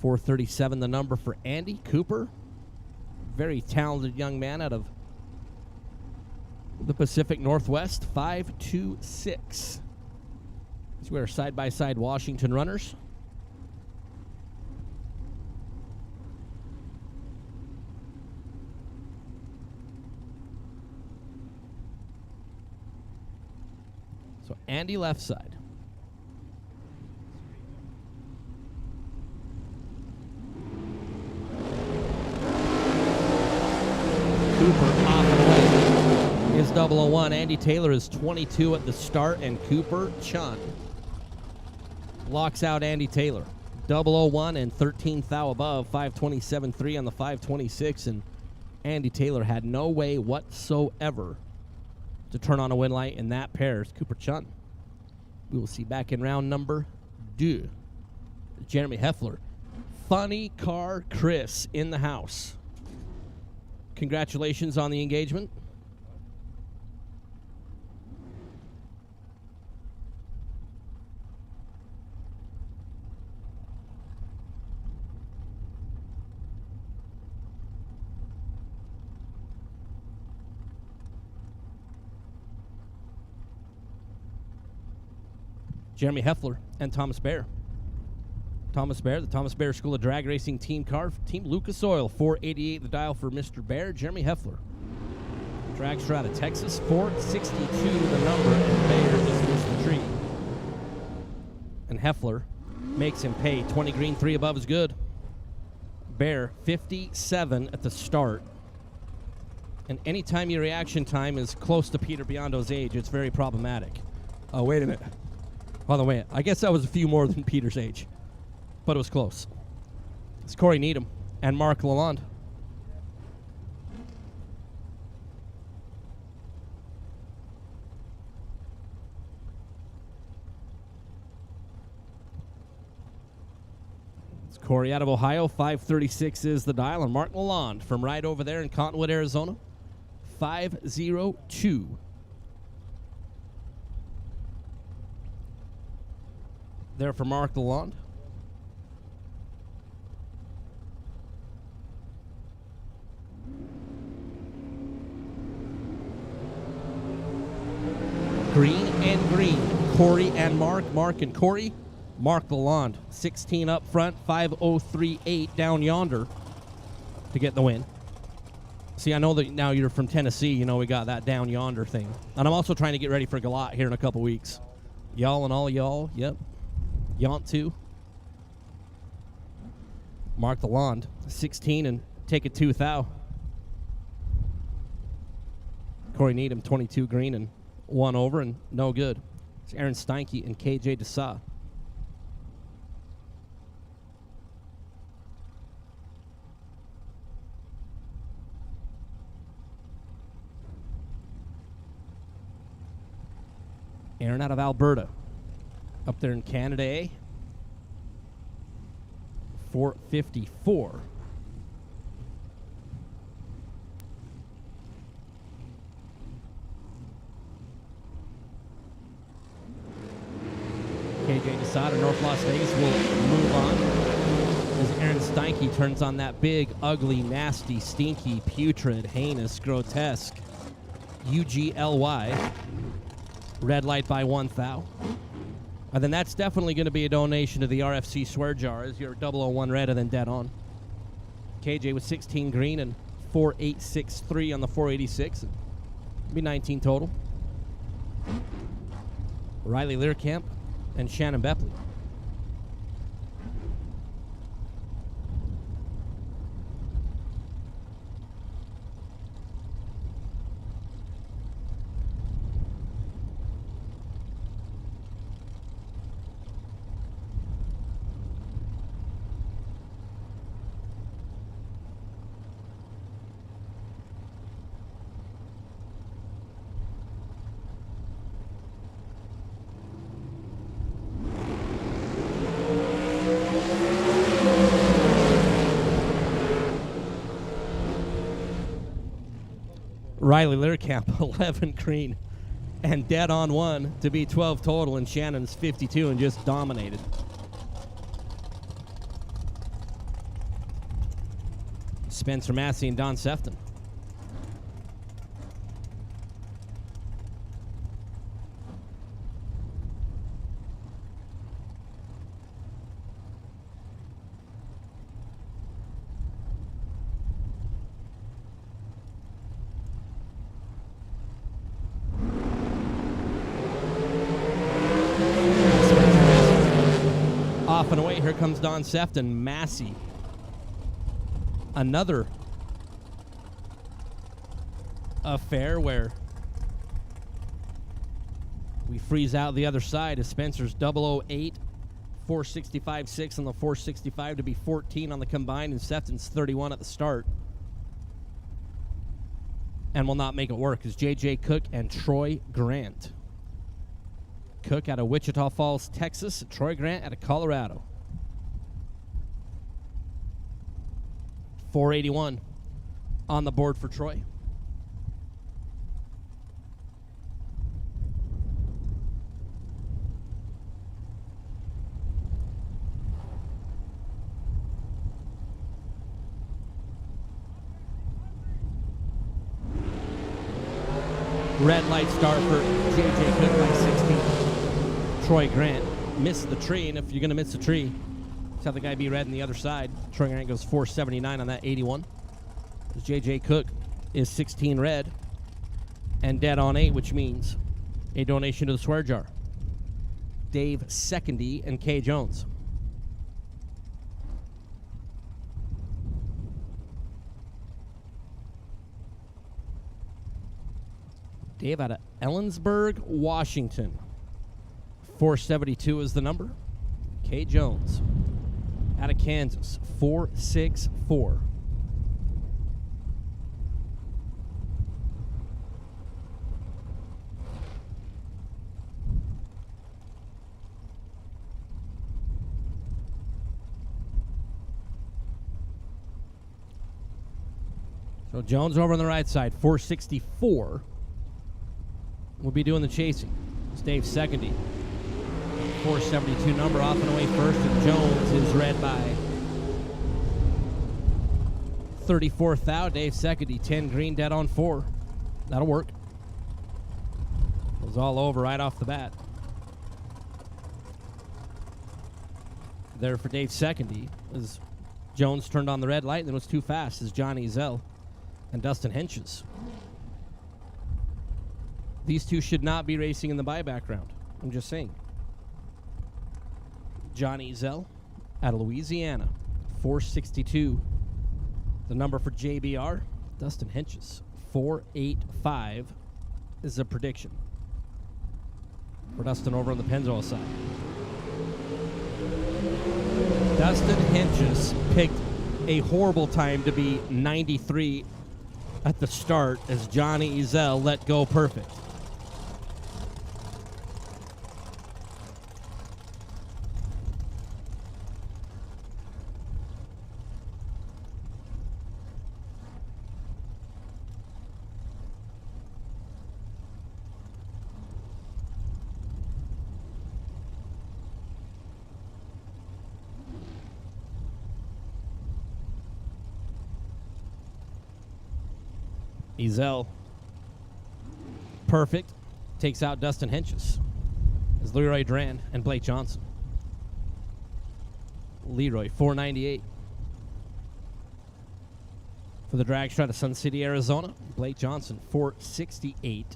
437 the number for Andy. Cooper, very talented young man out of the Pacific Northwest. 526. These were side-by-side Washington runners. So Andy left side. Cooper off and away is 001. Andy Taylor is 22 at the start, and Cooper Chun locks out Andy Taylor. 001 and 13 thou above, 527.3 on the 526, and Andy Taylor had no way whatsoever to turn on a win light in that pair. It's Cooper Chun. We will see back in round number 2. Jeremy Heffler. Funny Car Chris in the house. Congratulations on the engagement. Jeremy Heffler and Thomas Bear. Thomas Bear, the Thomas Bear School of Drag Racing team car, Team Lucas Oil, 488 the dial for Mr. Bear. Jeremy Heffler. Drag Strata, Texas, 462 the number, and Bear just missed the tree. And Heffler makes him pay. 20 green, 3 above is good. Bear, 57 at the start. And anytime your reaction time is close to Peter Biondo's age, it's very problematic. Oh, wait a minute. By the way, I guess that was a few more than Peter's age, but it was close. It's Corey Needham and Mark Lalonde. Corey out of Ohio, 536 is the dial, and Mark Lalonde from right over there in Cottonwood, Arizona, 502. There for Mark Lalonde. Green and green, Corey and Mark, Mark and Corey. Mark Lalonde, 16 up front, 5:03.8 down yonder to get the win. See, I know that now you're from Tennessee. You know we got that down yonder thing. And I'm also trying to get ready for Galat here in a couple weeks. Y'all and all y'all, yep. Yaunt too. Mark Lalonde, 16 and take it 2 thou. Corey Needham, 22 green and 1 over and no good. It's Aaron Steinke and KJ Desa. Aaron out of Alberta. Up there in Canada, eh? 454. KJ Desada, North Las Vegas will move on as Aaron Steinke turns on that big, ugly, nasty, stinky, putrid, heinous, grotesque UGLY. Red light by 1 thou. And then that's definitely going to be a donation to the RFC swear jar as your 001 red and then dead on. KJ with 16 green and 4.863 on the 486. It'll be 19 total. Riley Learcamp and Shannon Bepley. Riley Learcamp, 11 green and dead on 1 to be 12 total, and Shannon's 52 and just dominated. Spencer Massey and Don Sefton. Off and away, here comes Don Sefton. Massey. Another affair where we freeze out the other side as Spencer's 008, 465.6 on the 465 to be 14 on the combined, and Sefton's 31 at the start. And will not make it work is J.J. Cook and Troy Grant. Cook out of Wichita Falls, Texas. Troy Grant out of Colorado. 481 on the board for Troy. Red light start for J.J. Cook by 16. Troy Grant missed the tree, and if you're going to miss the tree, just have the guy be red on the other side. Troy Grant goes 479 on that 81. J.J. Cook is 16 red and dead on 8, which means a donation to the swear jar. Dave Secondy and Kay Jones. Dave out of Ellensburg, Washington. 472 is the number. Kay Jones out of Kansas. 464. So Jones over on the right side, 464. Will be doing the chasing. It's Dave Secondy. 472 number off and away first, and Jones is red by 34th thou. Dave Secondy, 10 green, dead on 4. That'll work. It was all over right off the bat. There for Dave Secondy as Jones turned on the red light and then was too fast as Johnny Zell and Dustin Henches. These two should not be racing in the buyback round. I'm just saying. Johnny Zell out of Louisiana, 462. The number for JBR. Dustin Henches, 485 is a prediction. For Dustin over on the Pennzoil side. Dustin Henches picked a horrible time to be 93 at the start as Johnny Zell let go perfect. Ezel, perfect, takes out Dustin Henches as Leroy Duran and Blake Johnson. Leroy, 498. For the drag strut of Sun City, Arizona, Blake Johnson, 468.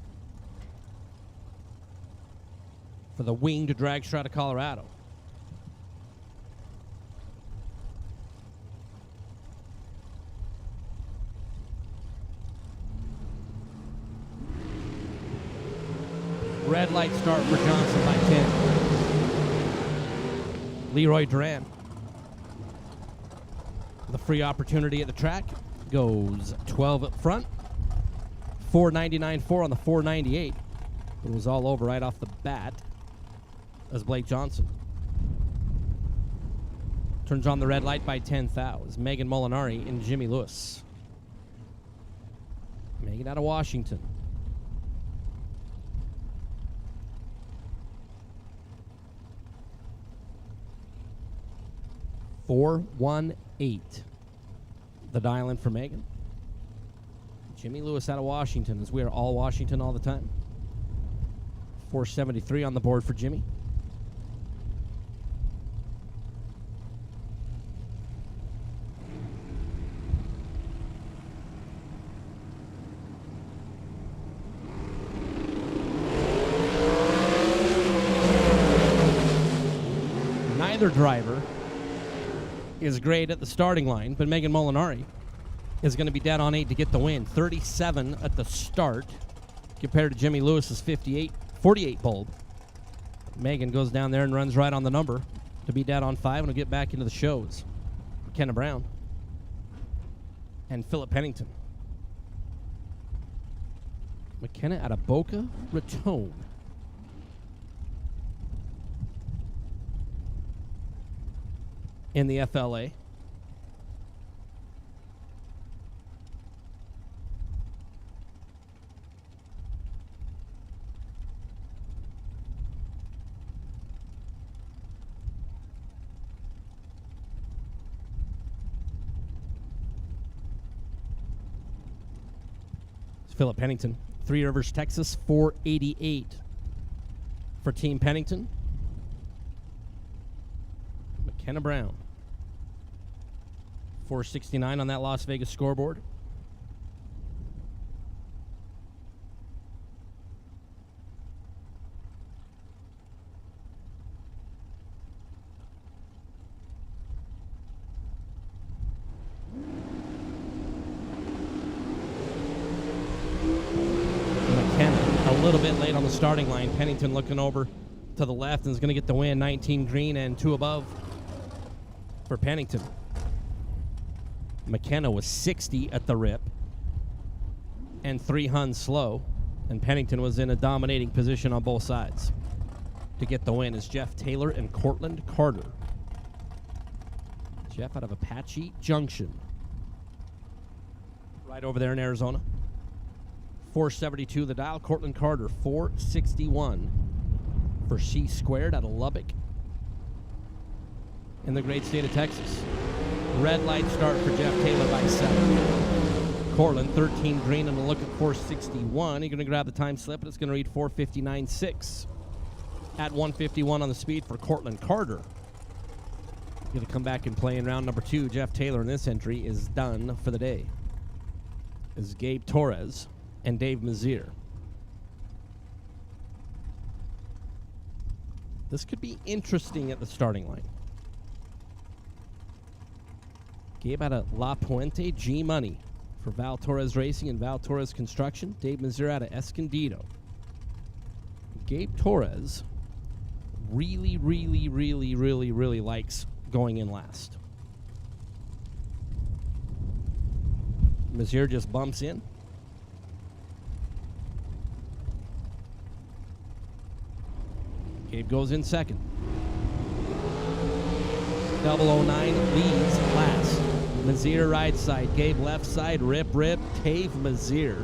For the winged drag strut of Colorado. Red light start for Johnson by 10. Leroy Duran. The free opportunity at the track goes 12 up front. 499.4 on the 498. It was all over right off the bat as Blake Johnson turns on the red light by 10 thou as Megan Molinari and Jimmy Lewis. Megan out of Washington. .418. The dial in for Megan. Jimmy Lewis out of Washington, as we are all Washington all the time. 473 on the board for Jimmy. Neither driver is great at the starting line, but Megan Molinari is going to be dead on 8 to get the win. 37 at the start compared to Jimmy Lewis's 48 bulb. Megan goes down there and runs right on the number to be dead on 5, and we'll get back into the shows. McKenna Brown and Philip Pennington. McKenna out of Boca Raton. In the FLA. It's Philip Pennington, Three Rivers, Texas, 488 for Team Pennington. McKenna Brown. 469 on that Las Vegas scoreboard. McKenna a little bit late on the starting line. Pennington looking over to the left and is going to get the win. 19 green and 2 above for Pennington. McKenna was 60 at the rip and 3 Huns slow, and Pennington was in a dominating position on both sides. To get the win is Jeff Taylor and Cortland Carter. Jeff out of Apache Junction, right over there in Arizona. 472 the dial. Cortland Carter 461 for C Squared out of Lubbock in the great state of Texas. Red light start for Jeff Taylor by 7. Cortland 13 green and a look at 461. He's going to grab the time slip, and it's going to read 459.6 at 151 on the speed for Cortland Carter. Going to come back and play in round number 2. Jeff Taylor in this entry is done for the day. Is Gabe Torres and Dave Mazier. This could be interesting at the starting line. Gabe out of La Puente, G Money for Val Torres Racing and Val Torres Construction. Dave Mazier out of Escondido. Gabe Torres really likes going in last. Mazier just bumps in. Gabe goes in second. 009 leads last. Mazier right side. Gabe left side. Rip. Dave Mazier.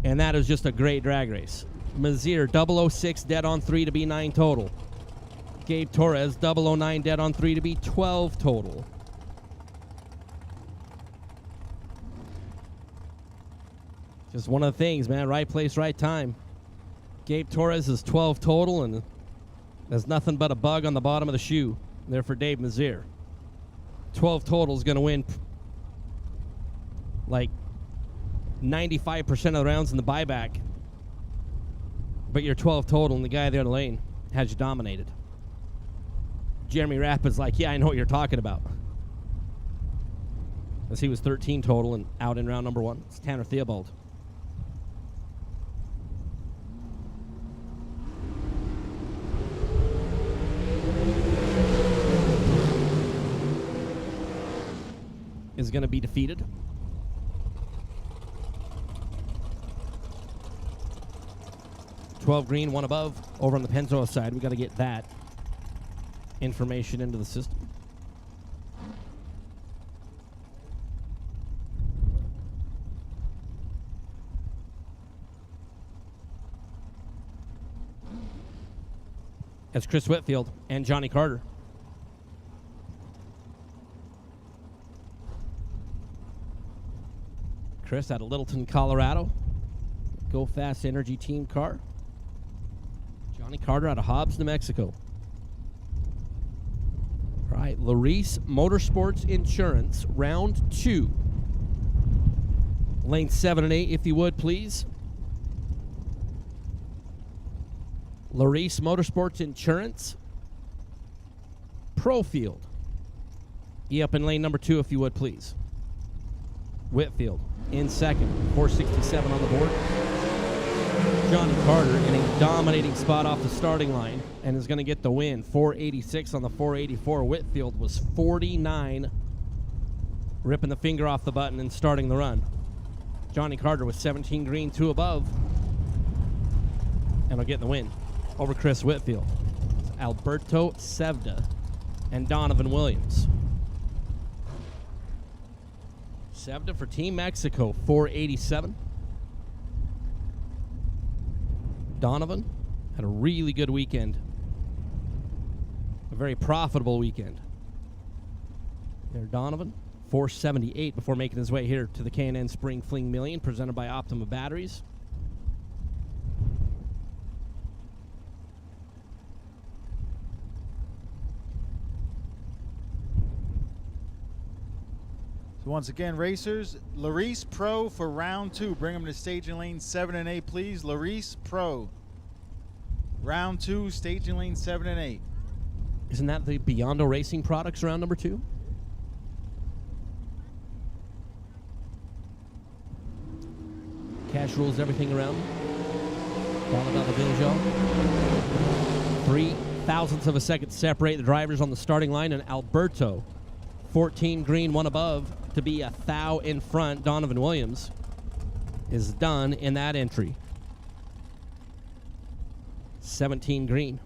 And that is just a great drag race. Mazier 006 dead on 3 to be 9 total. Gabe Torres 009 dead on 3 to be 12 total. Just one of the things, man. Right place, right time. Gabe Torres is 12 total, and there's nothing but a bug on the bottom of the shoe there for Dave Mazier. 12 total is going to win like 95% of the rounds in the buyback. But you're 12 total, and the guy there in the lane has you dominated. Jeremy Rapp is like, yeah, I know what you're talking about. As he was 13 total and out in round number 1. It's Tanner Theobald. Is going to be defeated. $12 green, 1 above. Over on the Penzo side, we got to get that information into the system. That's Chris Whitfield and Johnny Carter. Chris out of Littleton, Colorado. Go Fast Energy Team car. Johnny Carter out of Hobbs, New Mexico. All right, Larice Motorsports Insurance, round 2. Lanes 7 and 8, if you would, please. Larice Motorsports Insurance. Profield. E up in lane number 2, if you would, please. Whitfield in second, 467 on the board. Johnny Carter in a dominating spot off the starting line and is going to get the win. 486 on the 484. Whitfield was 49, ripping the finger off the button and starting the run. Johnny Carter was 17 green, 2 above, and will get the win over Chris Whitfield. It's Alberto Sevda and Donovan Williams. Sevda for Team Mexico, 487. Donovan had a really good weekend. A very profitable weekend. There, Donovan, 478 before making his way here to the K&N Spring Fling Million, presented by Optima Batteries. So once again, racers, Larice Pro for round 2. Bring them to staging lane 7 and 8, please. Larice Pro. Round 2, staging lane 7 and 8. Isn't that the Biondo Racing Products round number 2? Cash rules everything around. Dollar bill, Joe. 3 thousandths of a second separate the drivers on the starting line, and Alberto, 14 green, 1 above, to be a thou in front. Donovan Williams is done in that entry. 17 green.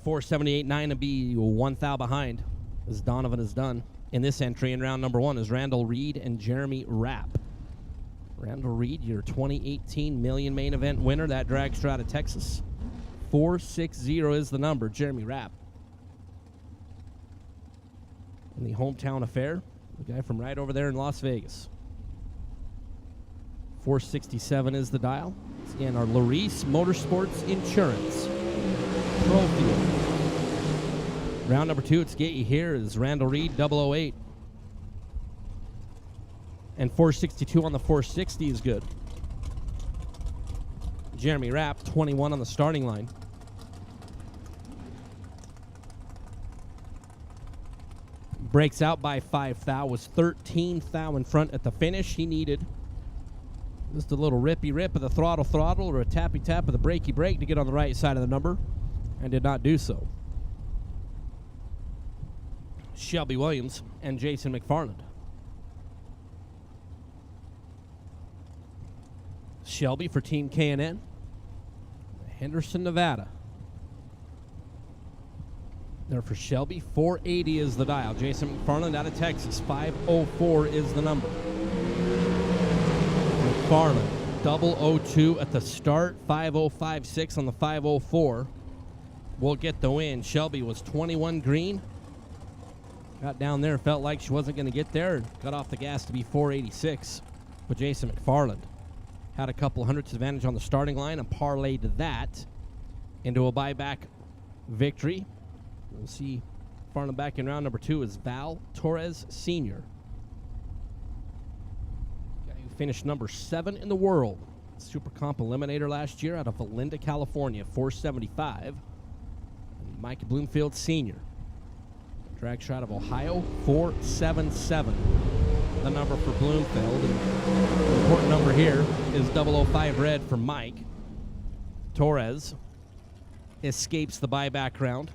478.9 to be 1 thou behind, as Donovan is done in this entry. In round number 1 is Randall Reed and Jeremy Rapp. Randall Reed, your 2018 Million main event winner. That dragster out of Texas. 460 is the number. Jeremy Rapp. In the hometown affair. The guy from right over there in Las Vegas. 467 is the dial. It's again our Larice Motorsports Insurance Pro Field. Round number 2, it's get you here, is Randall Reed, 008. And 462 on the 460 is good. Jeremy Rapp, 21 on the starting line. Breaks out by 5 thou, was 13 thou in front at the finish. He needed just a little rippy rip of the throttle or a tappy tap of the brakey brake to get on the right side of the number, and did not do so. Shelby Williams and Jason McFarland. Shelby for Team K&N. Henderson, Nevada. There for Shelby. 480 is the dial. Jason McFarland out of Texas. 504 is the number. McFarland, 002 at the start. 5056 on the 504. Will get the win. Shelby was 21 green. Got down there, felt like she wasn't going to get there, and got off the gas to be 486. But Jason McFarland had a couple hundredths advantage on the starting line and parlayed that into a buyback victory. We'll see Farnham back in round number 2 is Val Torres Sr. Guy who finished number 7 in the world. Super Comp Eliminator last year out of Valinda, California, 475. And Mike Bloomfield Sr. Drag shot of Ohio, 477. The number for Bloomfield. And the important number here is 005 red for Mike. Torres escapes the buyback round.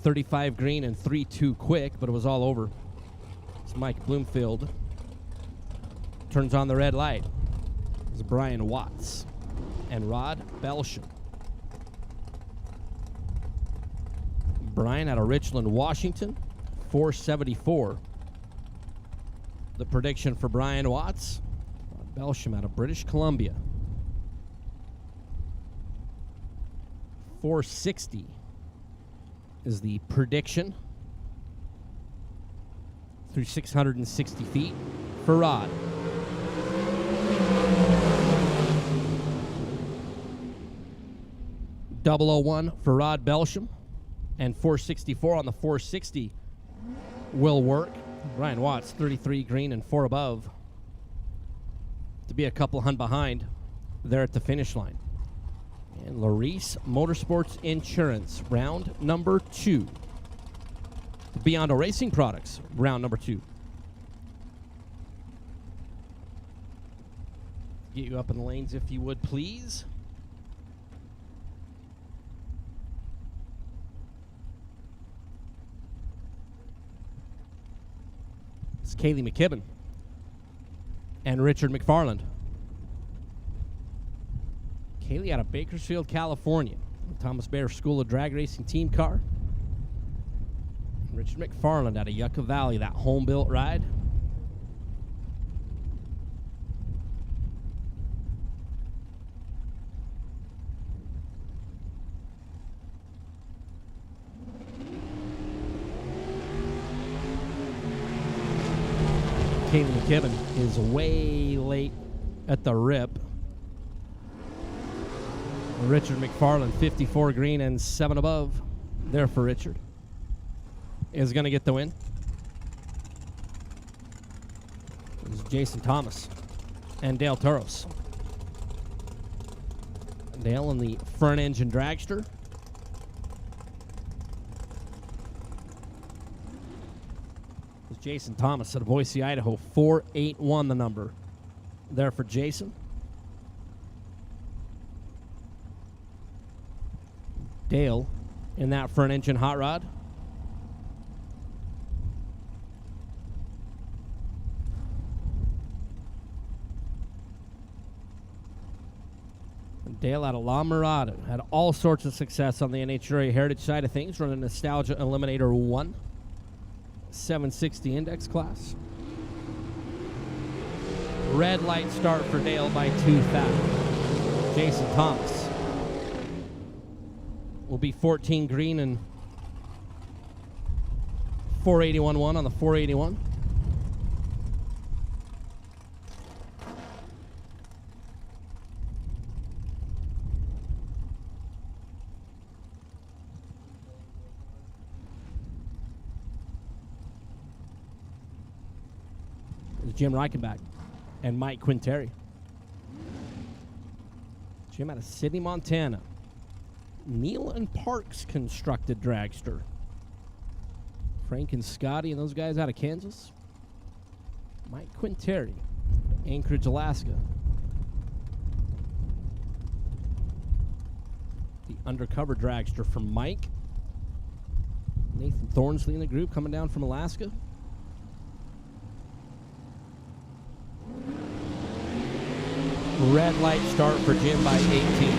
35 green and 3-2 quick, but it was all over. It's Mike Bloomfield. Turns on the red light. It's Brian Watts and Rod Belsham. Brian out of Richland, Washington, 474. The prediction for Brian Watts. Rod Belsham out of British Columbia, 460 is the prediction through 660 feet for Rod. .001 for Rod Belsham, and 464 on the 460 will work. Brian Watts, 33 green and 4 above, to be a couple hun behind there at the finish line. And Larice Motorsports Insurance, round number 2. Biondo Racing Products, round number 2. Get you up in the lanes if you would, please. It's Kaylee McKibben and Richard McFarland. Kaylee out of Bakersfield, California. Thomas Bear School of Drag Racing team car. And Richard McFarland out of Yucca Valley, that home-built ride. Kaylee McKibben is way late at the rip. Richard McFarland, 54 green and 7 above. There for Richard. Is going to get the win. This is Jason Thomas and Dale Toros. Dale in the front engine dragster. This is Jason Thomas out of Boise, Idaho. 481 the number there for Jason. Dale in that front engine hot rod. Dale out of La Mirada had all sorts of success on the NHRA Heritage side of things, running Nostalgia Eliminator 1, 760 index class. Red light start for Dale by 2,000. Jason Thomas will be 14 green and 481-1 on the 481. Jim Reichenbach and Mike Quinteri. Jim out of Sydney, Montana. Neil and Parks constructed dragster. Frank and Scotty and those guys out of Kansas. Mike Quinteri, Anchorage, Alaska. The undercover dragster from Mike. Nathan Thornsley in the group coming down from Alaska. Red light start for Jim by 18.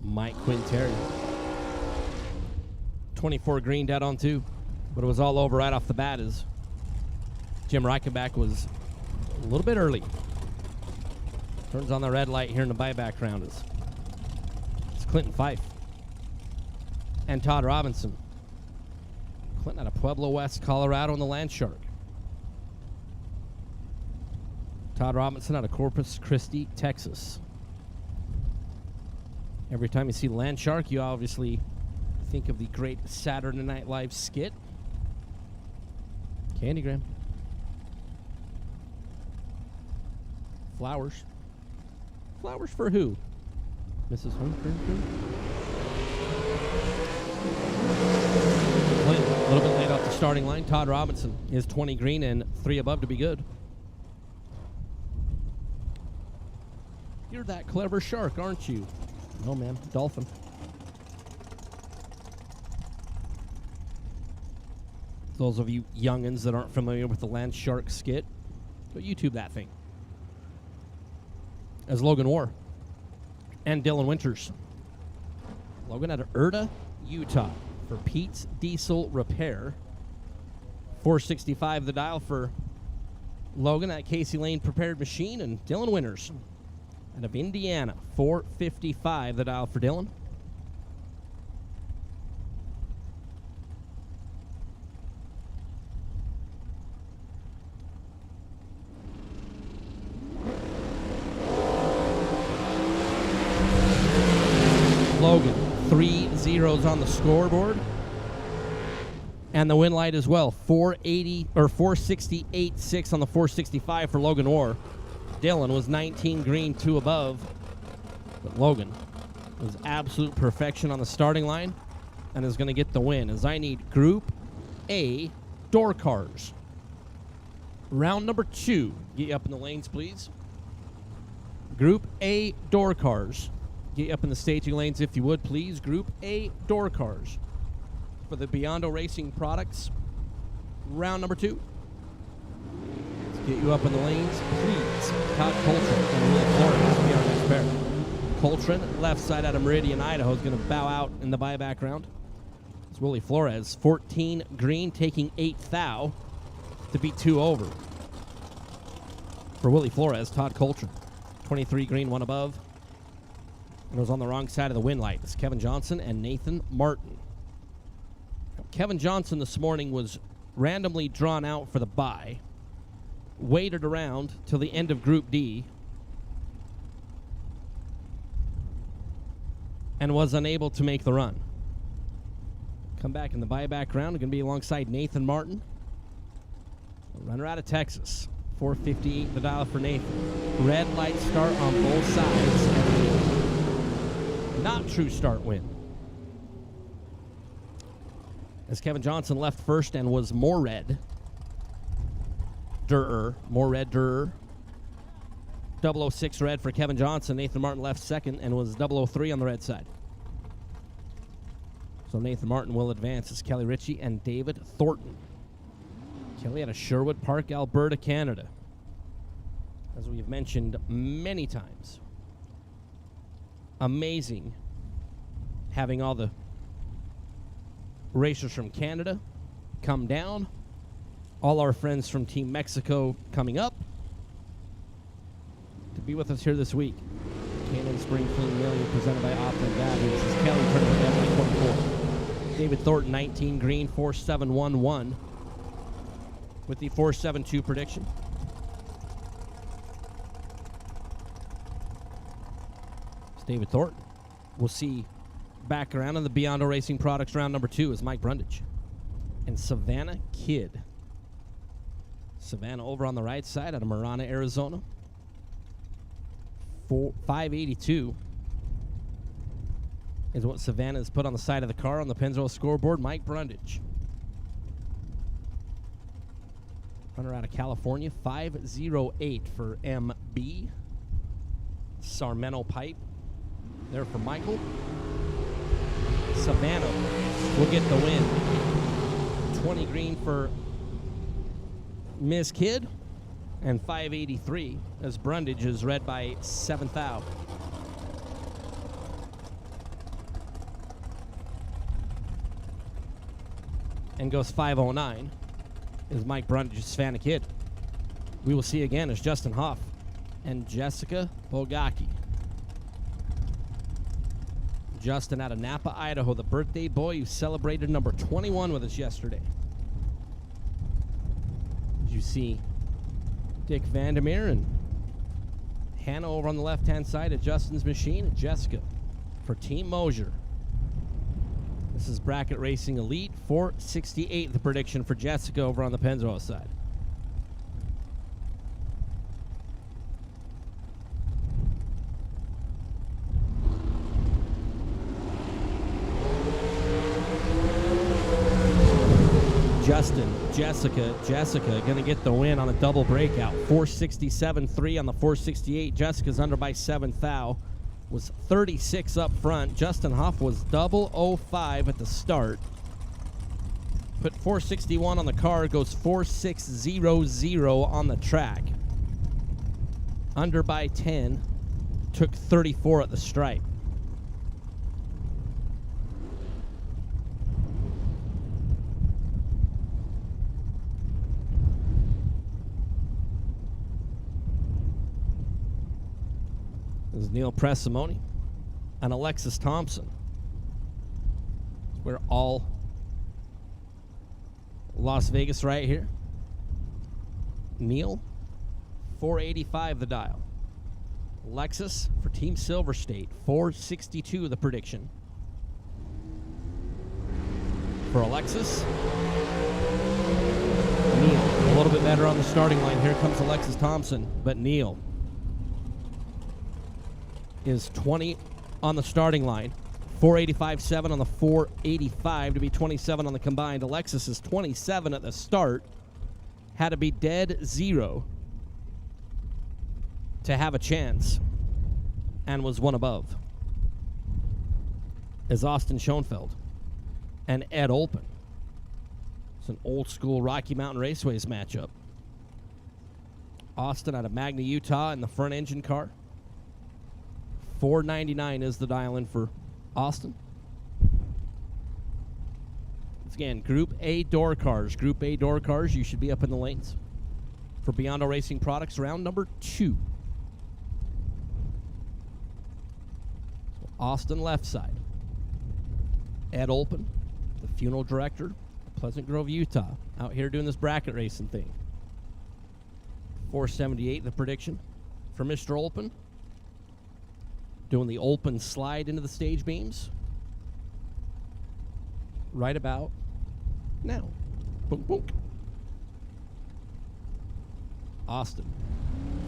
Mike Quinteri. 24 green dead on 2, but it was all over right off the bat as Jim Reichenbach was a little bit early. Turns on the red light here in the buyback round. It's Clinton Fife and Todd Robinson. Clinton out of Pueblo West, Colorado in the Land Shark. Todd Robinson out of Corpus Christi, Texas. Every time you see Land Shark, you obviously think of the great Saturday Night Live skit, Candygram. Flowers. Flowers for who? Mrs. Holmgren? A little bit late off the starting line. Todd Robinson is 20 green and 3 above to be good. You're that clever shark, aren't you? No, man. Dolphin. Those of you youngins that aren't familiar with the Land Shark skit, go YouTube that thing. As Logan Orr and Dylan Winters. Logan out of Erda, Utah for Pete's Diesel Repair. 465 the dial for Logan at Casey Lane Prepared Machine, and Dylan Winters out of Indiana. 455 the dial for Dylan. Logan, 3 zeros on the scoreboard. And the win light as well. 480 or 468.6 on the 465 for Logan Orr. Dylan was 19 green, 2 above. But Logan was absolute perfection on the starting line and is going to get the win, as I need Group A door cars. Round number 2. Get you up in the lanes, please. Group A door cars. Get you up in the staging lanes if you would, please. Group A door cars for the Biondo Racing products. Round number 2. Let's get you up in the lanes, please. Todd Coltrane and Will Flores will be our next pair. Coltrane, left side out of Meridian, Idaho, is going to bow out in the buyback round. It's Willie Flores, 14 green, taking 8 thou to beat 2 over. For Willie Flores, Todd Coltrane, 23 green, 1 above. And it was on the wrong side of the win light. It's Kevin Johnson and Nathan Martin. Now, Kevin Johnson this morning was randomly drawn out for the bye. Waited around till the end of Group D. And was unable to make the run. come back in the buyback round. Going to be alongside Nathan Martin. Runner out of Texas. 458 the dial for Nathan. Red light start on both sides. Not true start win. As Kevin Johnson left first and was more red. More red Durer. 006 red for Kevin Johnson. Nathan Martin left second and was 003 on the red side. So Nathan Martin will advance as Kelly Ritchie and David Thornton. Kelly out of Sherwood Park, Alberta, Canada. As we've mentioned many times. Amazing having all the racers from Canada come down. All our friends from Team Mexico coming up to be with us here this week. Cannon Spring Fling Million presented by Optin Batteries. This is Kelly turning down 24. David Thornton 19 green 4711 with the 472 prediction. It's David Thornton. We'll see back around in the Biondo Racing Products round number 2 is Mike Brundage and Savannah Kidd. Savannah over on the right side out of Marana, Arizona. 582 is what Savannah has put on the side of the car on the Pennzoil scoreboard. Mike Brundage. Runner out of California, 508 for MB. Sarmento Pipe there for Michael. Savannah will get the win. 20 green for Ms. Kidd. And 583 as Brundage is read by 7th out. And goes 509 is Mike Brundage's Savannah Kidd. We will see again as Justin Hoff and Jessica Bogacki. Justin out of Napa, Idaho, the birthday boy who celebrated number 21 with us yesterday. As you see Dick Vandermeer and Hannah over on the left-hand side of Justin's machine, and Jessica for Team Mosier. This is Bracket Racing Elite, 468, the prediction for Jessica over on the Pennzoil side. Justin, Jessica going to get the win on a double breakout. 467.3 on the 468. Jessica's under by 7 thou. Was 36 up front. Justin Hoff was 005 at the start. Put 461 on the car. Goes 4600 on the track. Under by 10. Took 34 at the stripe. This is Neil Presimoni and Alexis Thompson. We're all Las Vegas right here. Neil, 485 the dial. Alexis for Team Silver State, 462 the prediction. For Alexis, Neil, a little bit better on the starting line. Here comes Alexis Thompson, but Neil is 20 on the starting line. 485.7 on the 485 to be 27 on the combined. Alexis is 27 at the start. Had to be dead zero to have a chance and was one above. Is Austin Schoenfeld and Ed Olpen. It's an old school Rocky Mountain Raceways matchup. Austin out of Magna, Utah in the front engine car. 499 is the dial-in for Austin. Once again, Group A door cars. Group A door cars, you should be up in the lanes. For Biondo Racing Products, round number 2. So Austin left side. Ed Olpen, the funeral director, Pleasant Grove, Utah, out here doing this bracket racing thing. 478, the prediction for Mr. Olpen. Doing the Olpen slide into the stage beams. right about now. Boom, boom. Austin,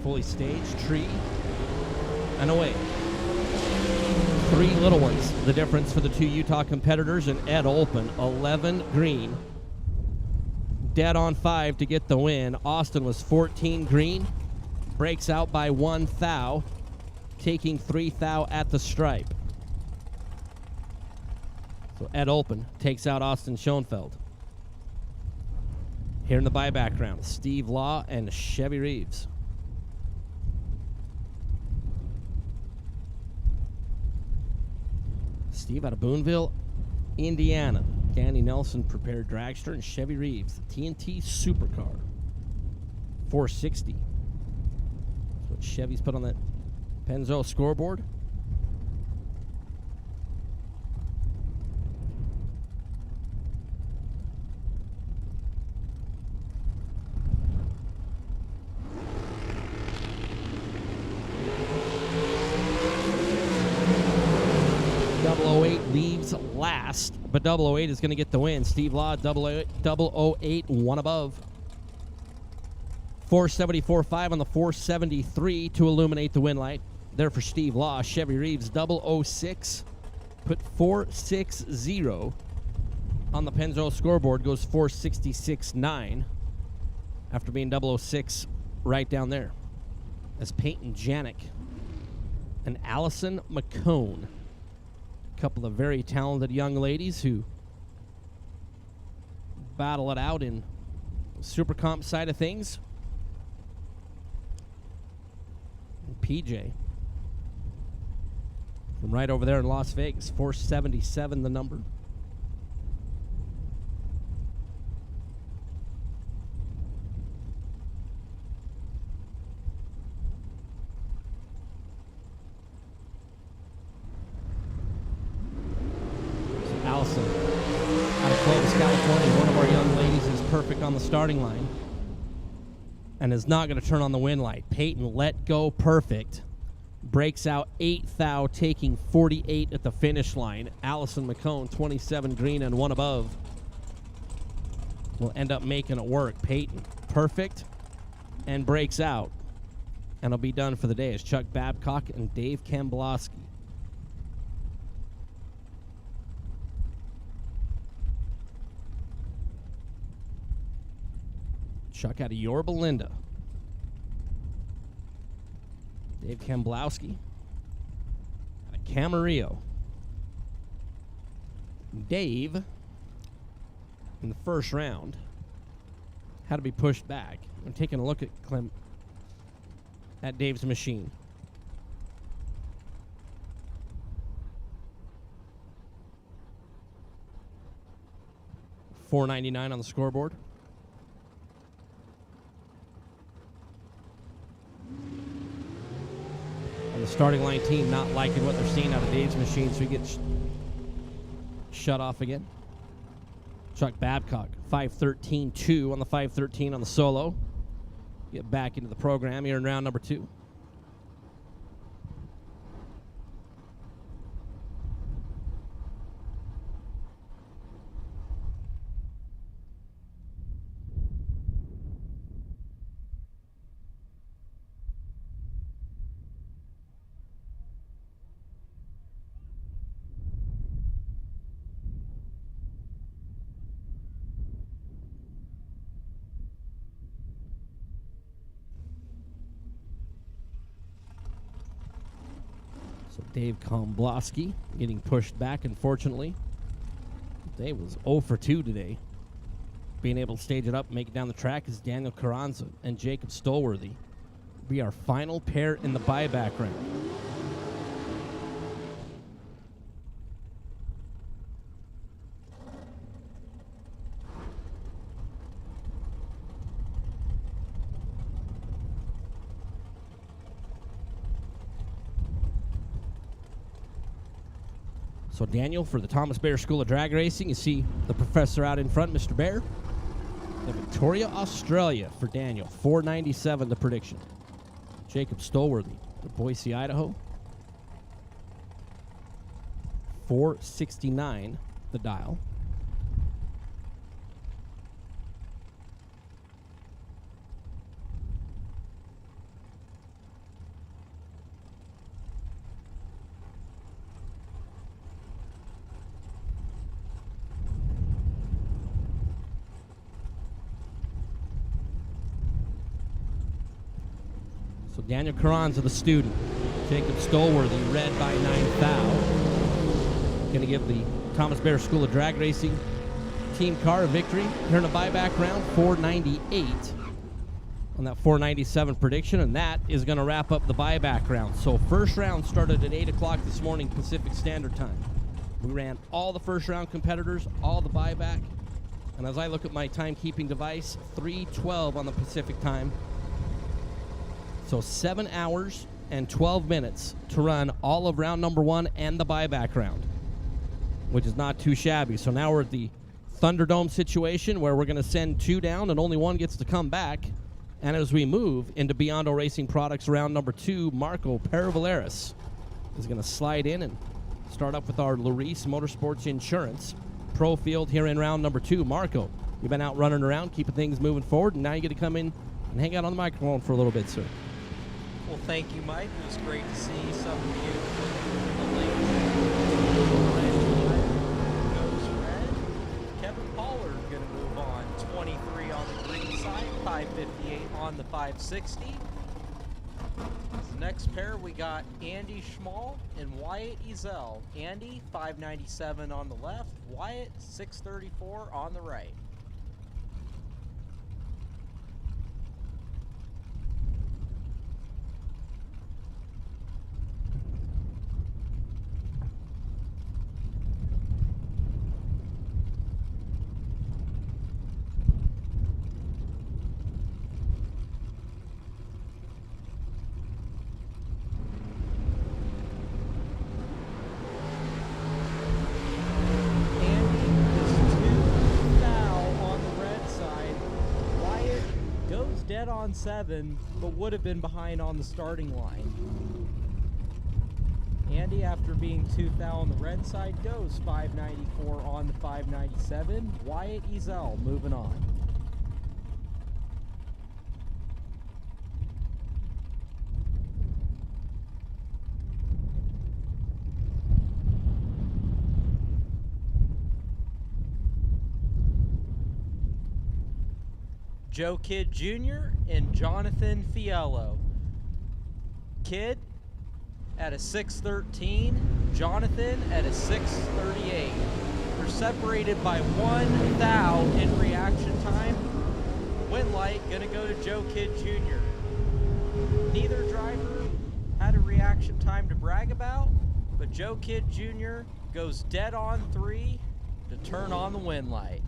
fully staged, tree, and away. 3 little ones, the difference for the 2 Utah competitors, and Ed Olpen, 11 green. Dead on 5 to get the win. Austin was 14 green, breaks out by 1 thou, taking 3 thou at the stripe. So Ed Olpen takes out Austin Schoenfeld. Here in the buyback round, Steve Law and Chevy Reeves. Steve out of Boonville, Indiana. Danny Nelson, prepared dragster, and Chevy Reeves, the TNT Supercar. 460. That's what Chevy's put on that Pennzoil scoreboard. Leaves last, but 008 is going to get the win. Steve Law, 008, one above. 474.5 on the 473 to illuminate the win light. There for Steve Law. Chevy Reeves, 006, put 460 on the Pennzoil scoreboard, goes 466.9 after being 006 right down there. That's Peyton Janik and Allison McCone. Couple of very talented young ladies who battle it out in Super Comp side of things. And PJ from right over there in Las Vegas, 477 the number. Allison out of Clovis, California. One of our young ladies is perfect on the starting line and is not going to turn on the win light. Peyton let go perfect. Breaks out 8 thou, taking 48 at the finish line. Allison McCone, 27 green and 1 above. Will end up making it work. Peyton, perfect, and breaks out. And will be done for the day as Chuck Babcock and Dave Kamblowski. Chuck out of Yorba Linda. Dave Kamblowski out of Camarillo. Dave, in the first round, had to be pushed back. I'm taking a look at Dave's machine. $4.99 on the scoreboard. And the starting line team not liking what they're seeing out of Dave's machine, so he gets shut off again. Chuck Babcock, 513.2 on the 513 on the solo. Get back into the program here in round number 2. So Dave Kamblowski getting pushed back, unfortunately. Dave was 0 for 2 today. Being able to stage it up, make it down the track is Daniel Carranza and Jacob Stolworthy. Be our final pair in the buyback round. So Daniel for the Thomas Bear School of Drag Racing. You see the professor out in front, Mr. Bear. The Victoria, Australia for Daniel. 497 the prediction. Jacob Stolworthy for Boise, Idaho. 469 the dial. Daniel Carranza, the student. Jacob Stolworthy, red by 9 thou. Going to give the Thomas Bear School of Drag Racing team car a victory here in a buyback round, 498 on that 497 prediction, and that is going to wrap up the buyback round. So first round started at 8 o'clock this morning Pacific Standard Time. We ran all the first round competitors, all the buyback, and as I look at my timekeeping device, 3:12 on the Pacific time. So 7 hours and 12 minutes to run all of round number 1 and the buyback round, which is not too shabby. So now we're at the Thunderdome situation where we're going to send 2 down and only 1 gets to come back. And as we move into Biondo Racing Products round number 2, Marco Peravaleris is going to slide in and start up with our Larice Motorsports Insurance Pro Field here in round number 2. Marco, you've been out running around, keeping things moving forward, and now you get to come in and hang out on the microphone for a little bit, sir. Well, thank you, Mike. It was great to see some of you. Goes red. Kevin Pollard going to move on. 23 on the green side, 558 on the 560. This next pair, we got Andy Schmall and Wyatt Ezel. Andy, 597 on the left. Wyatt, 634 on the right. Dead on 7, but would have been behind on the starting line. Andy, after being 2 thou on the red side, goes 594 on the 597. Wyatt Ezel moving on. Joe Kidd Jr. and Jonathan Fiello. Kidd at a 6:13, Jonathan at a 6:38. They're separated by 1 thou in reaction time. Win light gonna go to Joe Kidd Jr. Neither driver had a reaction time to brag about, but Joe Kidd Jr. goes dead on 3 to turn on the win light.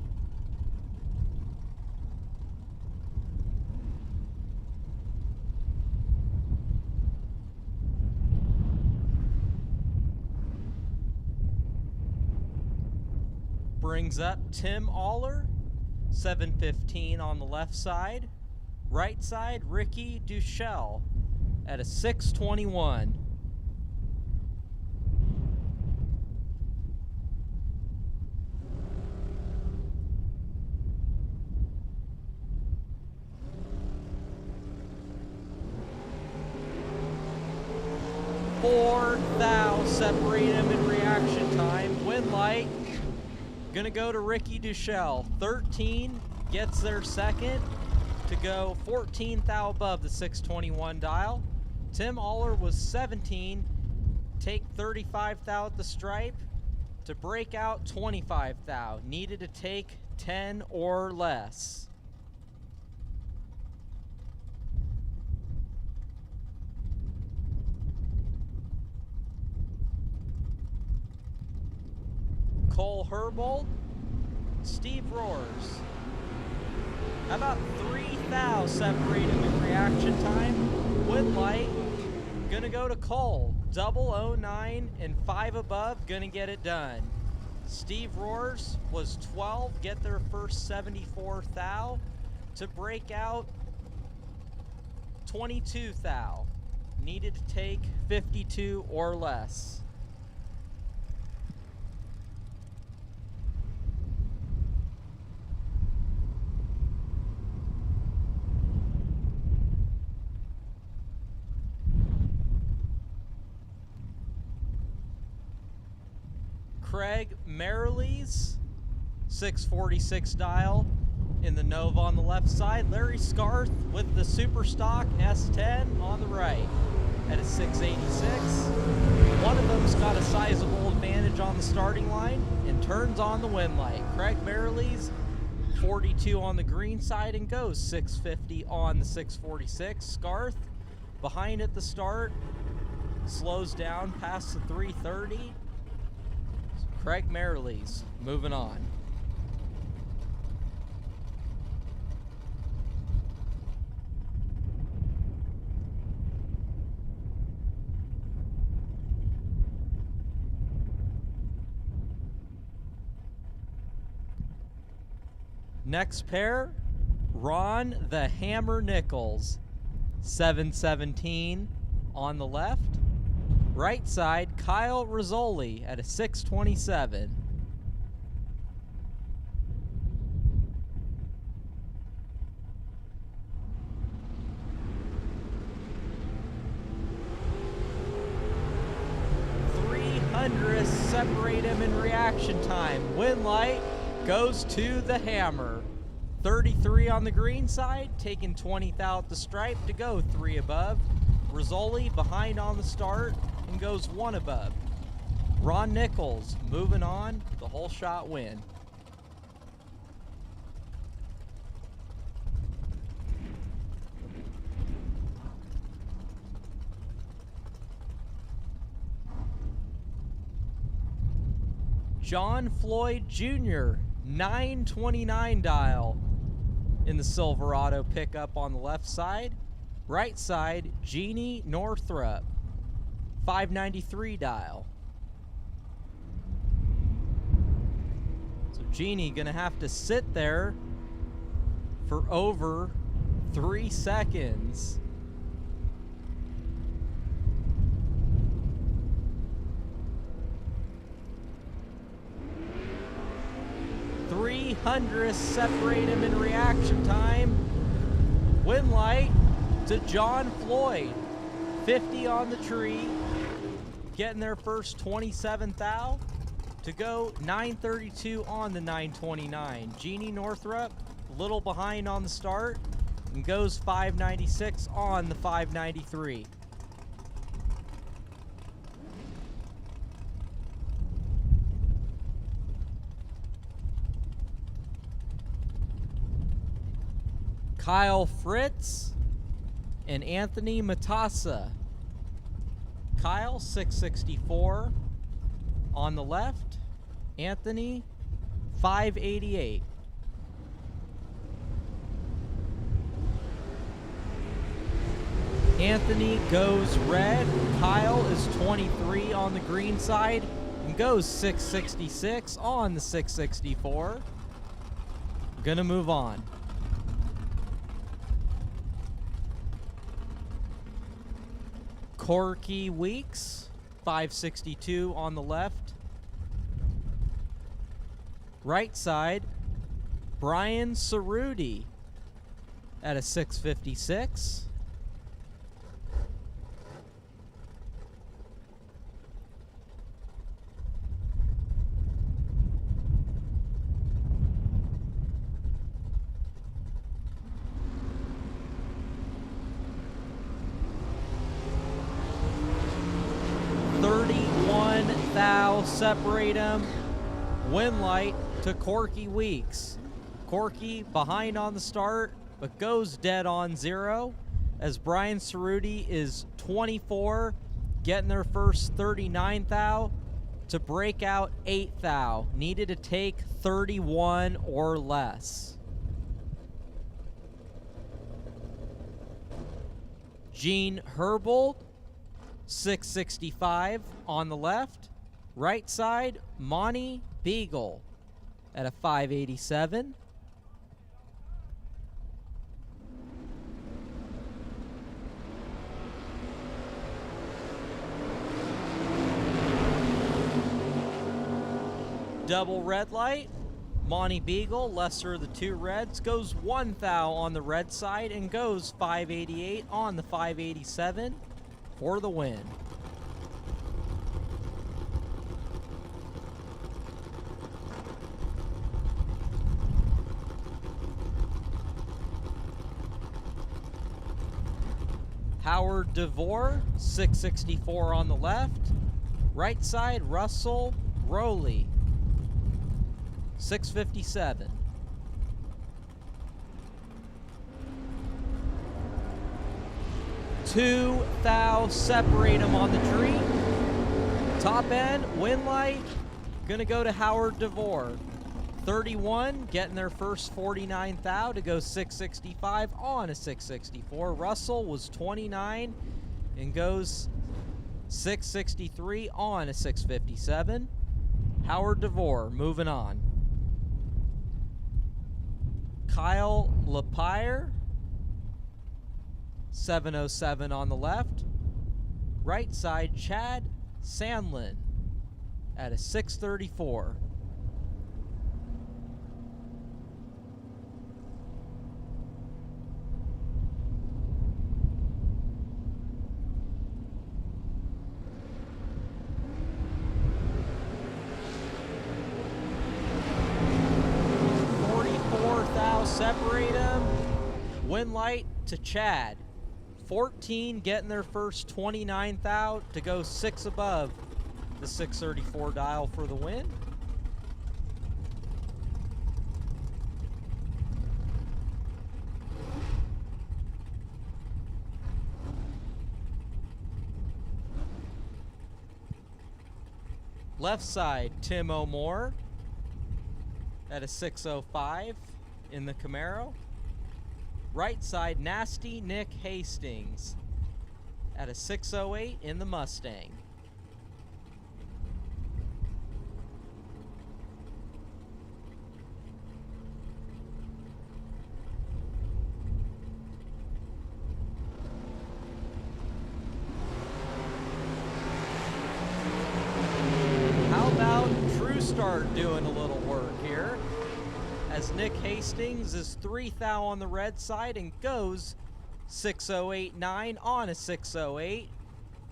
Brings up Tim Aller, 7:15 on the left side. Right side, Ricky Duchel at a 6:21. Four thou separate him in reaction time. Win light gonna go to Ricky Duchel. 13 gets their second to go 14 thou above the 621 dial. Tim Aller was 17, take 35 thou at the stripe to break out 25 thou. Needed to take 10 or less. Cole Herbold, Steve Roars. How about 3 thou separate him in reaction time? Win light, gonna go to Cole. 009 and 5 above, gonna get it done. Steve Roars was 12, get their first 74 thou to break out 22 thou. Needed to take 52 or less. Craig Merrilees, 646 dial, In the Nova on the left side, Larry Scarth with the Super Stock S10 on the right at a 686. One of them's got a sizable advantage on the starting line and turns on the win light. Craig Merrill's 42 on the green side and goes 650 on the 646. Scarth behind at the start, slows down past the 330. Craig Merrill's moving on. Next pair, Ron the Hammer Nichols, 717 on the left. Right side, Kyle Rizzoli at a 627. Separate him in reaction time. Win light goes to the Hammer. 33 on the green side, taking 20th out the stripe to go 3 above. Rizzoli behind on the start and goes 1 above. Ron Nichols moving on, the whole shot win. John Floyd Jr., 929 dial in the Silverado pickup on the left side. Right side, Jeannie Northrup, 593 dial. So Jeannie gonna have to sit there for over 3 seconds. Hundredths separate him in reaction time. Win light to John Floyd, 50 on the tree, getting their first 27th thou to go 932 on the 929. Jeannie Northrup, a little behind on the start, and goes 596 on the 593. Kyle Fritz and Anthony Matassa. Kyle, 664 on the left. Anthony, 588. Anthony goes red. Kyle is 23 on the green side and goes 666 on the 664. Gonna move on. Corky Weeks, 562 on the left. Right side, Brian Cerruti at a 656. Separate him. Win light to Corky Weeks. Corky behind on the start, but goes dead on 0 as Brian Cerruti is 24, getting their first 39th thou to break out 8th thou. Needed to take 31 or less. Gene Herbold, 665 on the left. Right side, Monty Beagle at a 587. Double red light, Monty Beagle, lesser of the 2 reds, goes 1 thou on the red side and goes 588 on the 587 for the win. Howard DeVore, 664 on the left. Right side, Russell Rowley, 657. Two thou separate them on the tree. Top end, Winlight, gonna go to Howard DeVore. 31, getting their first 49 thou to go 665 on a 664. Russell was 29 and goes 663 on a 657. Howard DeVore moving on. Kyle Lapire, 707 on the left. Right side, Chad Sandlin at a 634. Separate them. Winlight to Chad. 14 getting their first 29 thou to go 6 above the 634 dial for the win. Left side, Tim O'More at a 605 in the Camaro. Right side, Nasty Nick Hastings at a 608 in the Mustang. How about True Start doing a little work here? As Nick Hastings is 3 thou on the red side and goes 608.9 on a 608.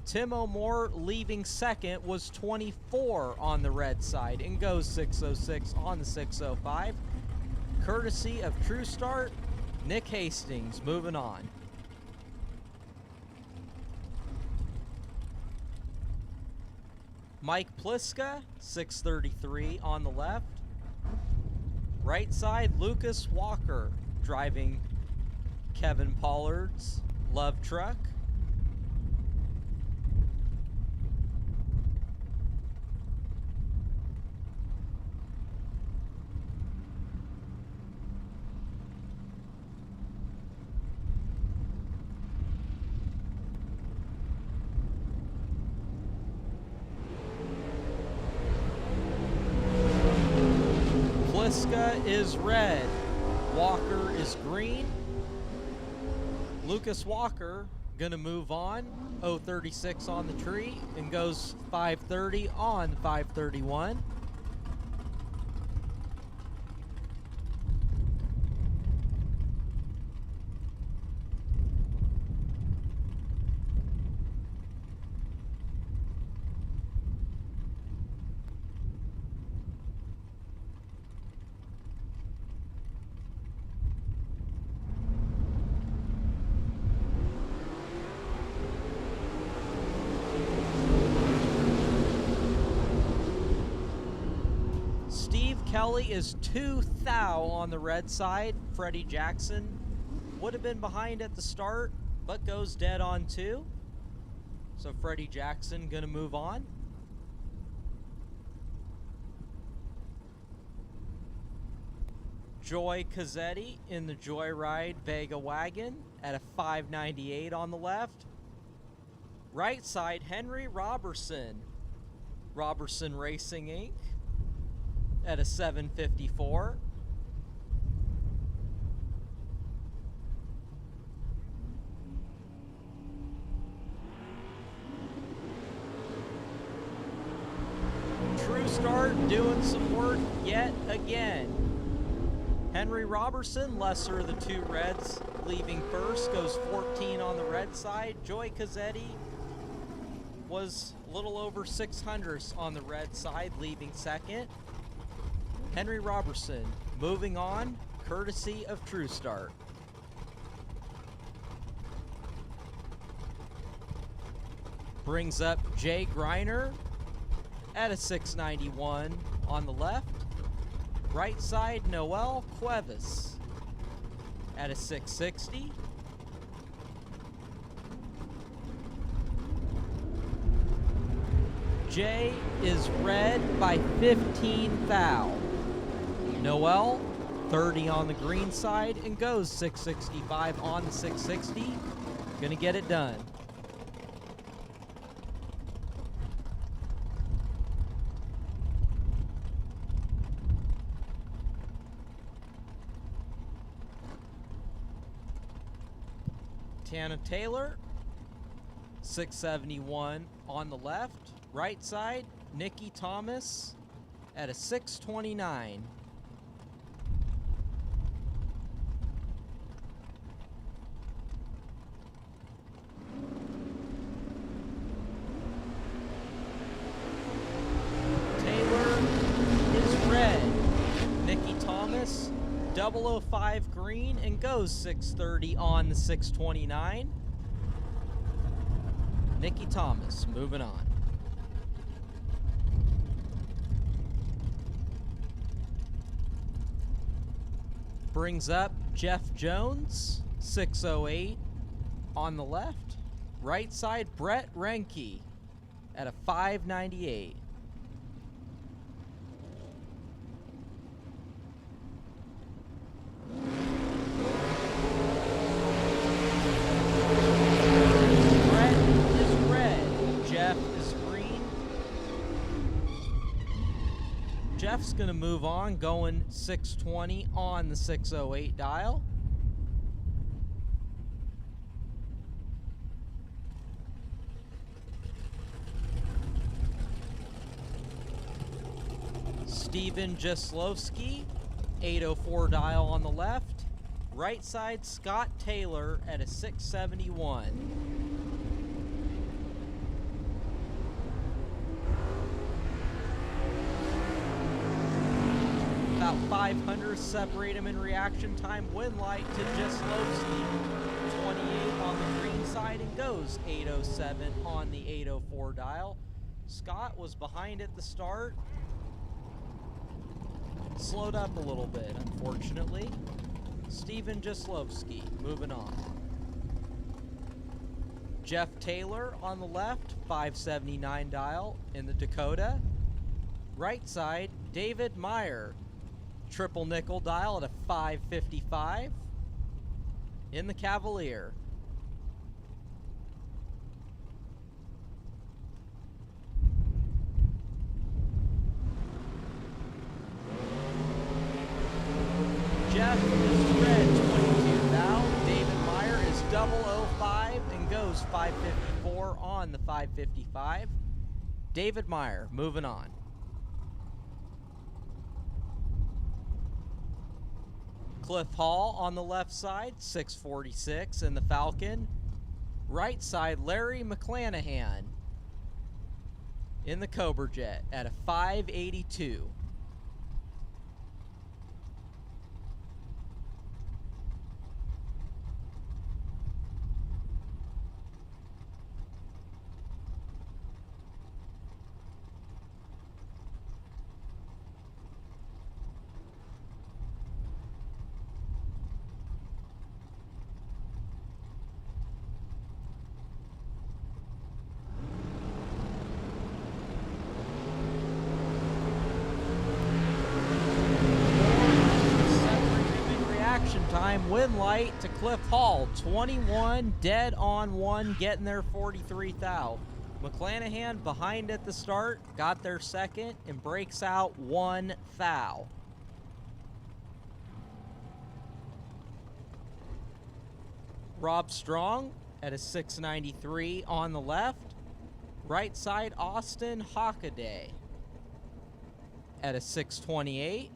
Tim O'More leaving second was 24 on the red side and goes 606 on the 605. Courtesy of True Start, Nick Hastings moving on. Mike Pliska, 633 on the left. Right side, Lucas Walker driving Kevin Pollard's Love Truck. Pliska is red, Walker is green. Lucas Walker gonna move on, 036 on the tree and goes 530 on 531. Kelly is 2 thou on the red side. Freddie Jackson would have been behind at the start, but goes dead on 2. So Freddie Jackson gonna move on. Joy Cazzetti in the Joyride Vega wagon at a 598 on the left. Right side, Henry Robertson. Robertson Racing Inc. at a 754. True Start doing some work yet again. Henry Robertson, lesser of the 2 reds, leaving first, goes 14 on the red side. Joy Cazzetti was a little over 600 on the red side, leaving second. Henry Robertson moving on, courtesy of True Start. Brings up Jay Griner at a 691 on the left. Right side, Noel Cuevas at a 660. Jay is red by 15 thou. Noel, 30 on the green side and goes 665 on the 660. Gonna get it done. Tana Taylor, 671 on the left. Right side, Nikki Thomas at a 629. Taylor is red. Nikki Thomas, 005 green and goes 630 on the 629. Nikki Thomas moving on. Brings up Jeff Jones, 608 on the left. Right side, Brett Renke at a 598. Brett is red. Jeff is green. Jeff's going to move on, going 620 on the 608 dial. Steven Jaslowski, 804 dial on the left. Right side, Scott Taylor at a 671. About 500 separate him in reaction time. Win light to Jaslowski, 28 on the green side and goes 807 on the 804 dial. Scott was behind at the start. Slowed up a little bit, unfortunately. Steven Jaslowski moving on. Jeff Taylor on the left, 579 dial in the Dakota. Right side, David Meyer, triple nickel dial at a 555 in the Cavalier. Jeff is red, 22 thou. David Meyer is 005 and goes 554 on the 555. David Meyer moving on. Cliff Hall on the left side, 646 in the Falcon. Right side, Larry McClanahan in the Cobra Jet at a 582. Time win light to Cliff Hall, 21 dead on one, getting their 43 thou. McClanahan behind at the start, got their second and breaks out 1 thou. Rob Strong at a 693 on the left. Right side, Austin Hockaday at a 628.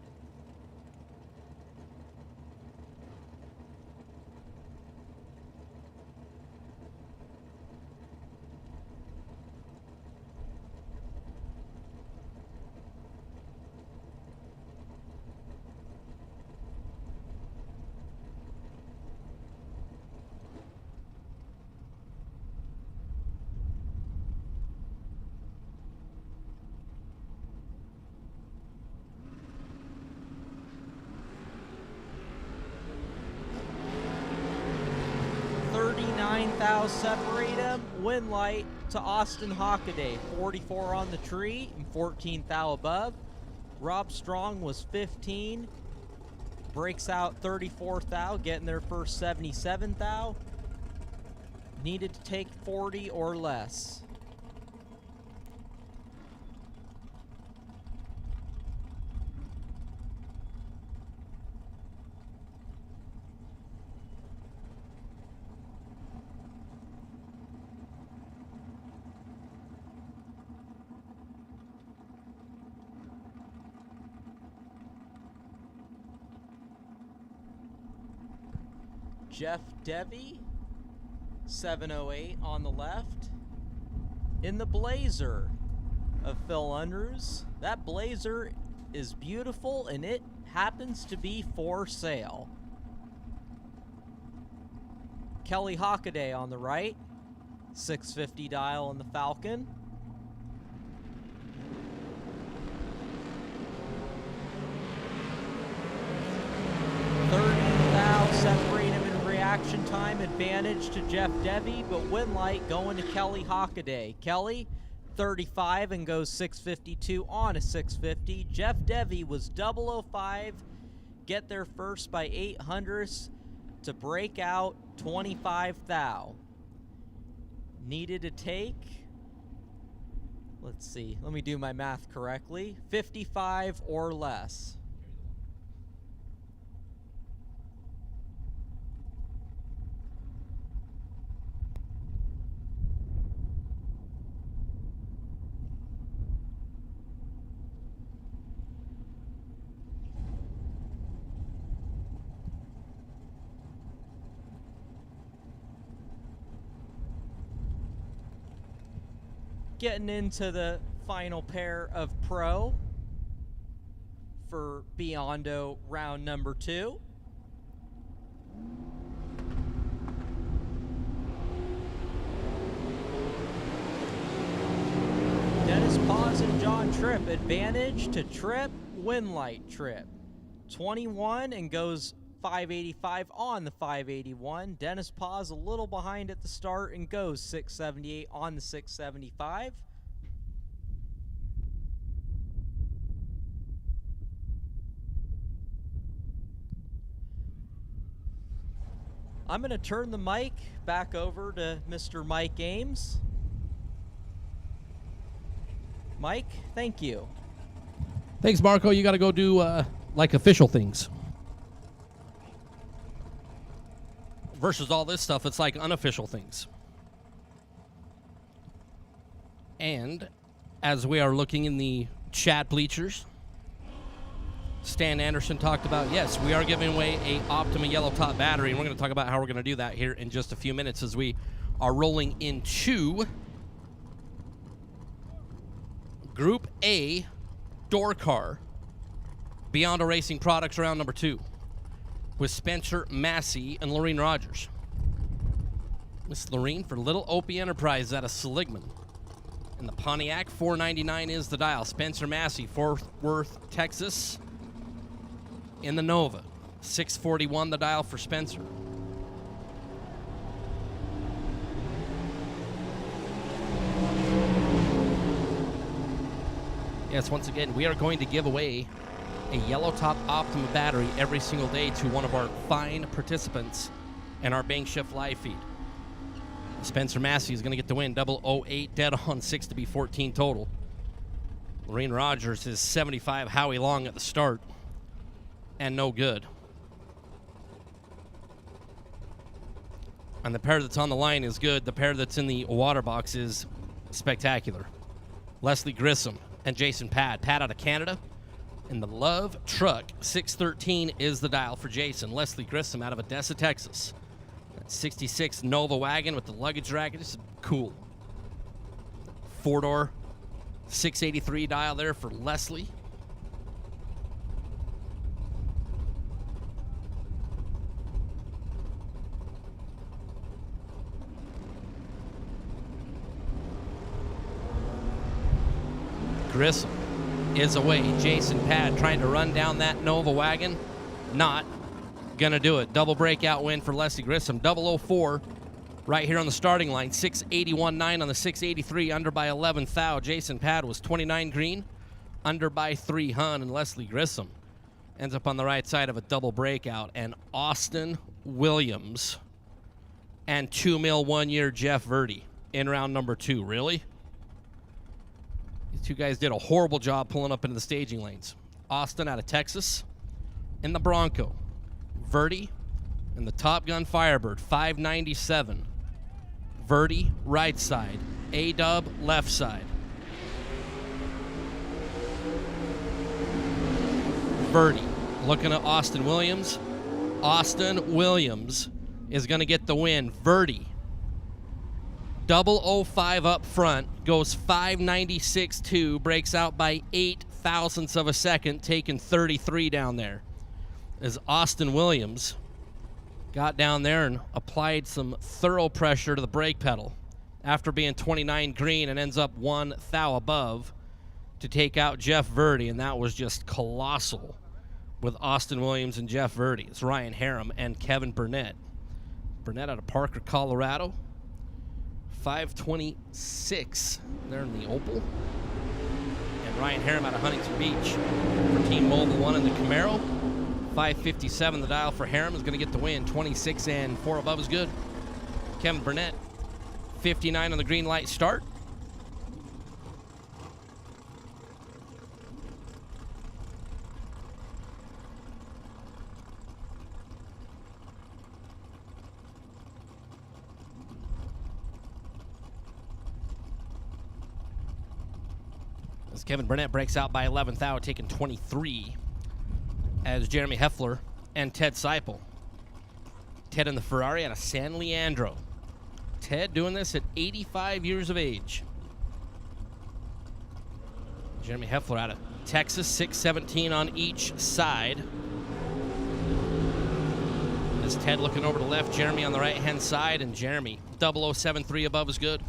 thou separate him. Win light to Austin Hockaday, 44 on the tree and 14 thou above. Rob Strong was 15. Breaks out 34 thou, getting their first 77 thou. Needed to take 40 or less. Jeff Devy, 708 on the left. In the Blazer of Phil Unruhs. That Blazer is beautiful and it happens to be for sale. Kelly Hockaday on the right. 650 dial on the Falcon. Separate him in reaction time, advantage to Jeff Devy, but win light going to Kelly Hockaday. Kelly, 35 and goes 652 on a 650. Jeff Devy was 005, get there first by 800ths to break out 25 thou. Needed to take, let's see, let me do my math correctly, 55 or less. Getting into the final pair of pro for Biondo round number 2. Dennis Paz and John Tripp, advantage to Tripp, win light Tripp. 21 and goes 585 on the 581. Dennis Paz a little behind at the start and goes 678 on the 675. I'm going to turn the mic back over to Mr. Mike Ames. Mike, thank you. Thanks, Marco. You got to go do like official things. Versus all this stuff, it's like unofficial things. And as we are looking in the chat bleachers, Stan Anderson talked about, yes, we are giving away a Optima yellow top battery, and we're going to talk about how we're going to do that here in just a few minutes as we are rolling into Group A door car Biondo Racing Products round number 2. With Spencer Massey and Lorene Rogers. Miss Lorene for Little Opie Enterprises out of Seligman. And the Pontiac, $499 is the dial. Spencer Massey, Fort Worth, Texas. In the Nova, $641 the dial for Spencer. Yes, once again, we are going to give away a yellow top Optima battery every single day to one of our fine participants in our Bank Shift live feed. Spencer Massey is going to get the win, 008 dead on 6 to be 14 total. Lorene Rogers is 75 Howie Long at the start and no good. And the pair that's on the line is good. The pair that's in the water box is spectacular. Leslie Grissom and Jason Pad. Pad out of Canada. And the Love Truck, 613 is the dial for Jason. Leslie Grissom out of Odessa, Texas. That 66 Nova wagon with the luggage rack. This is cool. 4-door, 683 dial there for Leslie. Grissom is away. Jason Pad trying to run down that Nova wagon. Not gonna do it. Double breakout win for Leslie Grissom. 004 Right here on the starting line, 681.9 on the 683, under by 11 thou. Jason Pad was 29 green, under by 3 Hun, and Leslie Grissom ends up on the right side of a double breakout. And Austin Williams and 2 mil 1 year Jeff Verdi in round number 2. Really? These two guys did a horrible job pulling up into the staging lanes. Austin out of Texas in the Bronco. Verdi in the Top Gun Firebird, 597. Verdi, right side. A-Dub, left side. Verdi looking at Austin Williams. Austin Williams is going to get the win. Verdi, 005 up front, goes 596.2, breaks out by 8 thousandths of a second, taking 33 down there. As Austin Williams got down there and applied some thorough pressure to the brake pedal after being 29 green, and ends up 1 thou above to take out Jeff Verdi, and that was just colossal with Austin Williams and Jeff Verdi. It's Ryan Harem and Kevin Burnett. Burnett out of Parker, Colorado. 526 there in the Opal. And Ryan Harem out of Huntington Beach for Team Mobile 1 in the Camaro. 557 the dial for Harem is going to get the win. 26 and 4 above is good. Kevin Burnett, 59 on the green light start. As Kevin Burnett breaks out by 11 thou, taking 23. As Jeremy Heffler and Ted Seipel. Ted in the Ferrari out of San Leandro. Ted doing this at 85 years of age. Jeremy Heffler out of Texas, 617 on each side. As Ted looking over to the left, Jeremy on the right-hand side, and Jeremy 0073 above is good.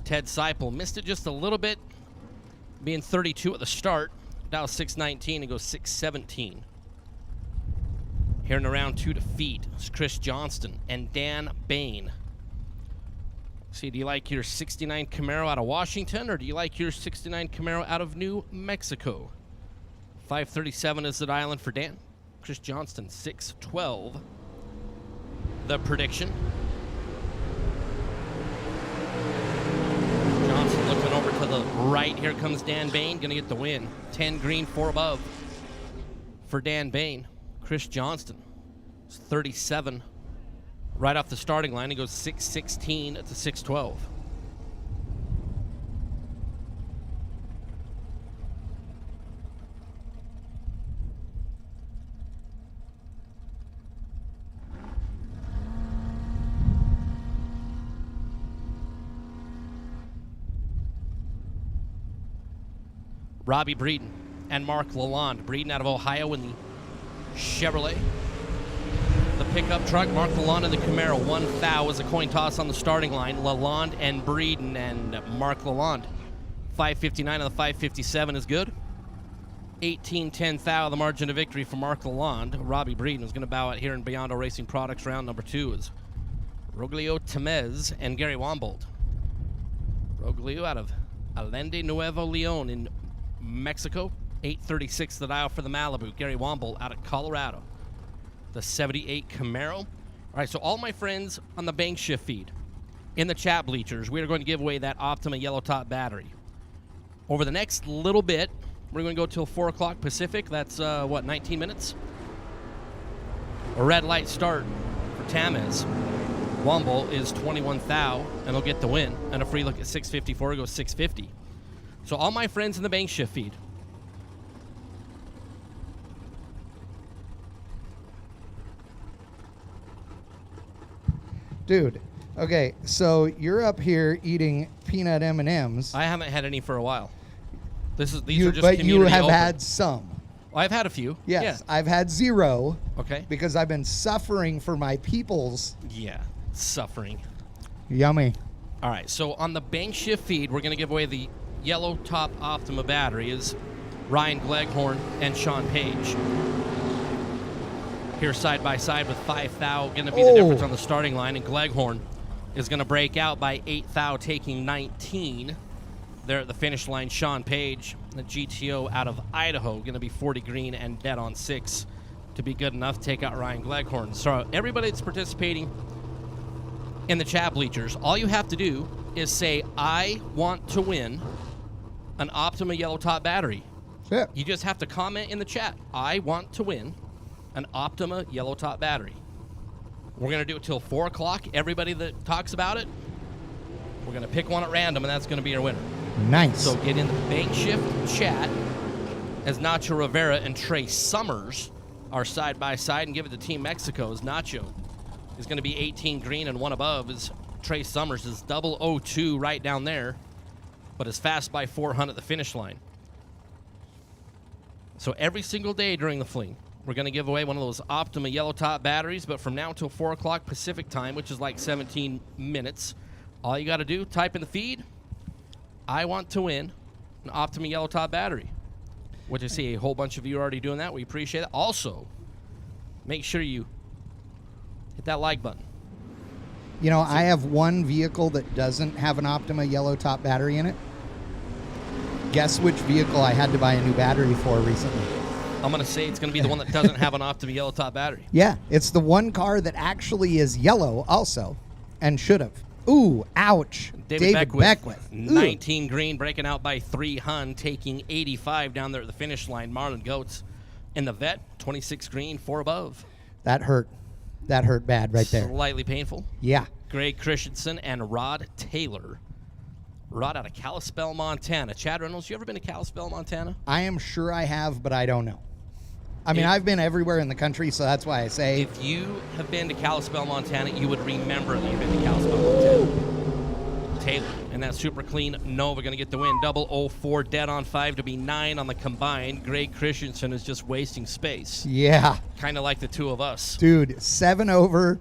Ted Seipel missed it just a little bit, being 32 at the start. Dow 619 and goes 617. Here in the round 2 defeat is Chris Johnston and Dan Bain. See, do you like your 69 Camaro out of Washington, or do you like your 69 Camaro out of New Mexico? 537 is the island for Dan. Chris Johnston 612. The prediction. Johnson looking over to the right. Here comes Dan Bain, going to get the win. 10 green, 4 above for Dan Bain. Chris Johnston is 37 right off the starting line. He goes 616 to 612. Robbie Breeden and Mark Lalonde. Breeden out of Ohio in the Chevrolet. The pickup truck, Mark Lalonde in the Camaro. 1 thou is a coin toss on the starting line. Lalonde and Breeden, and Mark Lalonde. 559 on the 557 is good. 18-10 thou, the margin of victory for Mark Lalonde. Robbie Breeden is going to bow out here in Beyond Racing Products. Round number 2 is Rogelio Temez and Gary Wombold. Rogelio out of Allende Nuevo Leon in Mexico. 836 the dial for the Malibu. Gary Womble out of Colorado. The 78 Camaro. All right, so all my friends on the Bank Shift feed, in the chat bleachers, we are going to give away that Optima yellow top battery. Over the next little bit, we're going to go till 4 o'clock Pacific. That's, 19 minutes? A red light start for Tamez. Womble is 21 thou, and he'll get the win. And a free look at 654, he goes 650. So all my friends in the Bank Shift feed, dude, okay, so you're up here eating peanut M&Ms. I haven't had any for a while. These are just but you have open. had some. Well, I've had a few. Yes, Yeah. I've had 0. Okay. Because I've been suffering for my peoples. Yeah, suffering. Yummy. All right, so on the Bank Shift feed, we're going to give away the yellow top Optima battery. Is Ryan Gleghorn and Sean Page. Here side by side with 5 thou, going to be the difference on the starting line. And Gleghorn is going to break out by 8 thou, taking 19. There at the finish line, Sean Page, the GTO out of Idaho, going to be 40 green and dead on 6 to be good enough to take out Ryan Gleghorn. So everybody that's participating in the chat bleachers, all you have to do is say, I want to win an Optima Yellow Top battery. That's it. You just have to comment in the chat, I want to win an Optima Yellow Top battery. We're going to do it till 4 o'clock. Everybody that talks about it, we're going to pick one at random, and that's going to be your winner. Nice. So get in the Bank Shift chat as Nacho Rivera and Trey Summers are side by side, and give it to Team Mexico's. Nacho is going to be 18 green and 1 above. As Trey Summers is 002 right down there, but is fast by 400 at the finish line. So every single day during the fling, we're going to give away one of those Optima Yellow Top batteries, but from now until 4 o'clock Pacific time, which is like 17 minutes, all you got to do, type in the feed, I want to win an Optima Yellow Top battery. Which I see a whole bunch of you are already doing that. We appreciate it. Also, make sure you hit that like button. You know, I have one vehicle that doesn't have an Optima Yellow Top battery in it. Guess which vehicle I had to buy a new battery for recently? I'm going to say it's going to be the one that doesn't have an Optima Yellow Top battery. Yeah, it's the one car that actually is yellow also, and should have. Ooh, ouch. David Beckwith. 19 green, breaking out by 3 Hun, taking 85 down there at the finish line. Marlon Goetz in the vet, 26 green, 4 above. That hurt. That hurt bad right there. Slightly painful. Yeah. Greg Christensen and Rod Taylor. Rod out of Kalispell, Montana. Chad Reynolds, you ever been to Kalispell, Montana? I am sure I have, but I don't know. I mean, I've been everywhere in the country, so that's why I say. If you have been to Kalispell, Montana, you would remember that you've been to Kalispell, Montana. Taylor and that super clean Nova going to get the win. 004 dead on 5 to be 9 on the combined. Greg Christensen is just wasting space. Yeah. Kind of like the two of us. Dude, 7 over,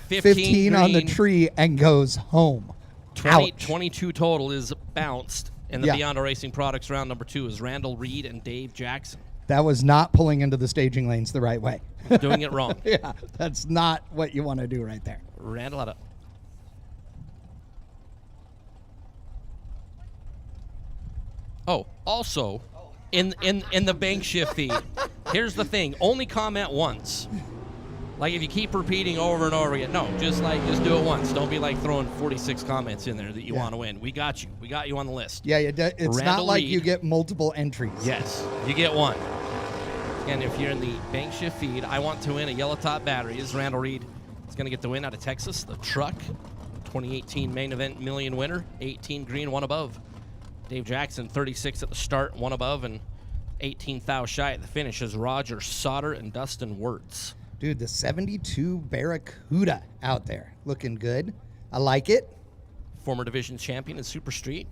15 on the tree, and goes home. 22 total is bounced. And the Yeah. Beyond Racing Products round number 2 is Randall Reed and Dave Jackson. That was not pulling into the staging lanes the right way. Doing it wrong. Yeah, that's not what you want to do right there. Randall had a... Oh, also, in the Bank Shift feed, here's the thing. Only comment once. Like, if you keep repeating over and over again, no, just do it once. Don't be like throwing 46 comments in there that you want to win. We got you. We got you on the list. Yeah, it's Randall not like Reed. you get multiple entries. Yes, you get one. Again, if you're in the Bank Shift feed, I want to win a yellow top battery. Is Randall Reed is going to get the win out of Texas. The truck, 2018 main event million winner, 18 green, 1 above. Dave Jackson, 36 at the start, 1 above, and 18 thou shy at the finish is Roger Sauter and Dustin Wirtz. Dude, the 72 Barracuda out there. Looking good. I like it. Former division champion in Super Street.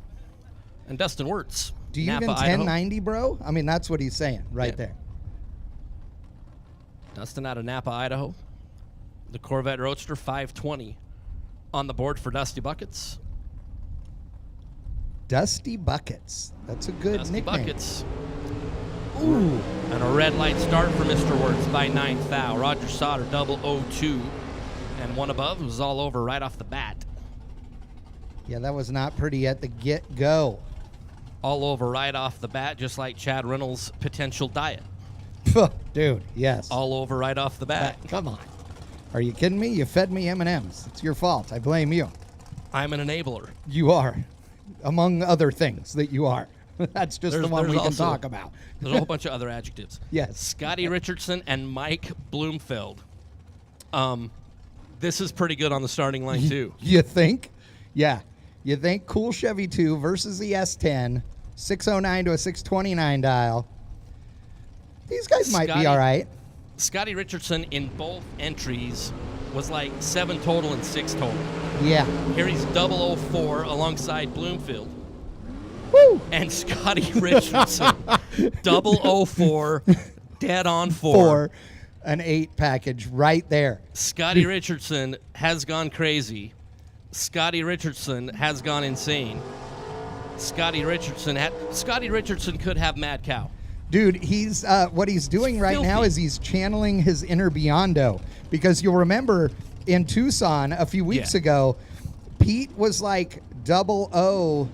And Dustin Wirtz. Do you Napa, even Idaho. 1090, bro? I mean, that's what he's saying right there. Dustin out of Napa, Idaho. The Corvette Roadster, 520 on the board for Dusty Buckets. Dusty Buckets. That's a good Dusty nickname. Buckets. Ooh. And a red light start for Mr. Wirtz by 9 thou. Roger Sauter, 002. And 1 above. It was all over right off the bat. Yeah, that was not pretty at the get-go. All over right off the bat, just like Chad Reynolds' potential diet. Dude, yes. All over right off the bat. Come on. Are you kidding me? You fed me M&Ms. It's your fault. I blame you. I'm an enabler. You are. Among other things that you are. That's just the one we can talk about. There's a whole bunch of other adjectives. Yes. Scotty Richardson and Mike Bloomfield. This is pretty good on the starting line, too. You think? Yeah. You think cool Chevy 2 versus the S10, 609 to a 629 dial. These guys might be all right. Scotty Richardson in both entries was like 7 total and 6 total. Yeah. Here he's 004 alongside Bloomfield. Woo! And Scotty Richardson, 004, dead on 4. 4, an 8 package right there. Scotty Richardson has gone crazy. Scotty Richardson has gone insane. Scotty Richardson could have Mad Cow. Dude, he's what he's doing right now is he's channeling his inner Biondo, because you'll remember in Tucson a few weeks ago, Pete was like 0-0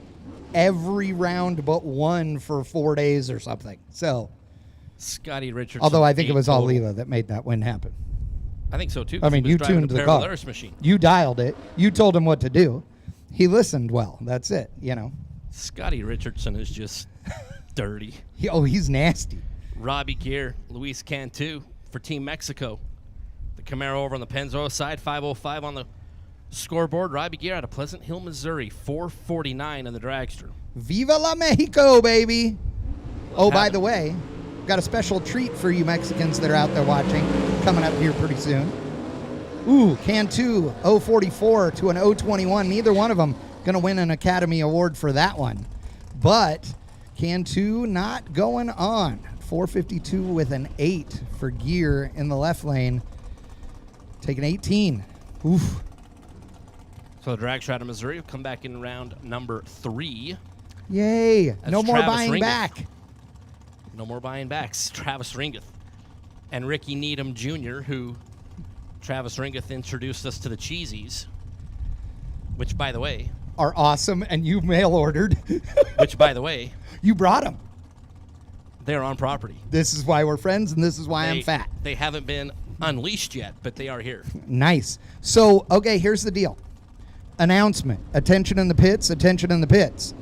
every round but one for 4 days or something. So, Scotty Richardson. although I think it was all total. Leela that made that win happen. I think so too. I mean, he was you driving tuned a the parallel car. Polaris machine. You dialed it. You told him what to do. He listened well. That's it. Scotty Richardson is just dirty. He's nasty. Robbie Gear, Luis Cantu for Team Mexico. The Camaro over on the Pennzoil side, 505 on the scoreboard. Robbie Gear out of Pleasant Hill, Missouri, 449 in the dragster. Viva la Mexico, baby. Oh, by the way, got a special treat for you Mexicans that are out there watching coming up here pretty soon. Ooh, Cantu 044 to an 021. Neither one of them going to win an Academy Award for that one. But Cantu not going on. 452 with an 8 for Gear in the left lane. Taking 18. Oof. So the drag shot of Missouri will come back in round number 3. Yay. That's No more Travis buying Ringgold. back. No more buying backs. Travis Ringgold and Ricky Needham Jr., who Travis Ringgold introduced us to the Cheesies, which, by the way, are awesome, and you mail ordered. which, by the way, you brought them. They're on property. This is why we're friends, and this is why I'm fat. They haven't been unleashed yet, but they are here. Nice. So, okay, here's the deal. Announcement. Attention in the pits. Attention in the pits.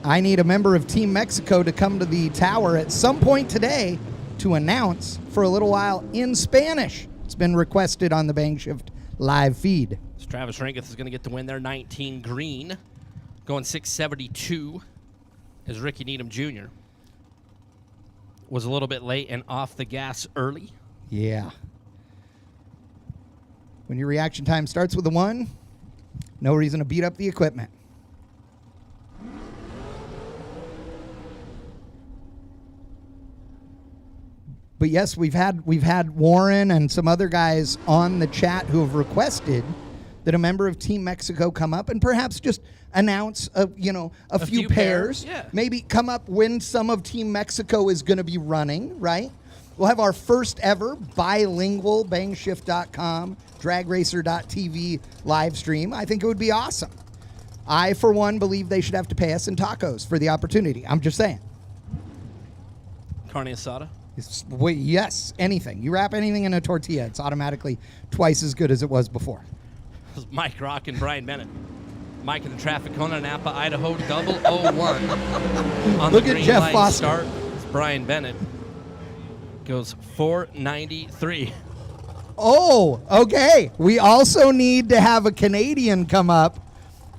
I need a member of Team Mexico to come to the tower at some point today to announce for a little while in Spanish. It's been requested on the Bang Shift live feed. So Travis Ringgold is going to get the win there. 19 green. Going 672 is Ricky Needham Jr. Was a little bit late and off the gas early. Yeah. When your reaction time starts with a 1, no reason to beat up the equipment. But yes, we've had Warren and some other guys on the chat who have requested that a member of Team Mexico come up and perhaps just announce a few pairs. Yeah. Maybe come up when some of Team Mexico is going to be running, right? We'll have our first ever bilingual bangshift.com, dragracer.tv live stream. I think it would be awesome. I, for one, believe they should have to pay us in tacos for the opportunity. I'm just saying. Carne asada? Yes, anything. You wrap anything in a tortilla, it's automatically twice as good as it was before. This is Mike Rock and Brian Bennett. Mike in the traffic cone in Napa, Idaho, 001. On Look the at green Jeff line Foster. Start, it's Brian Bennett. Goes 493. Oh, okay. We also need to have a Canadian come up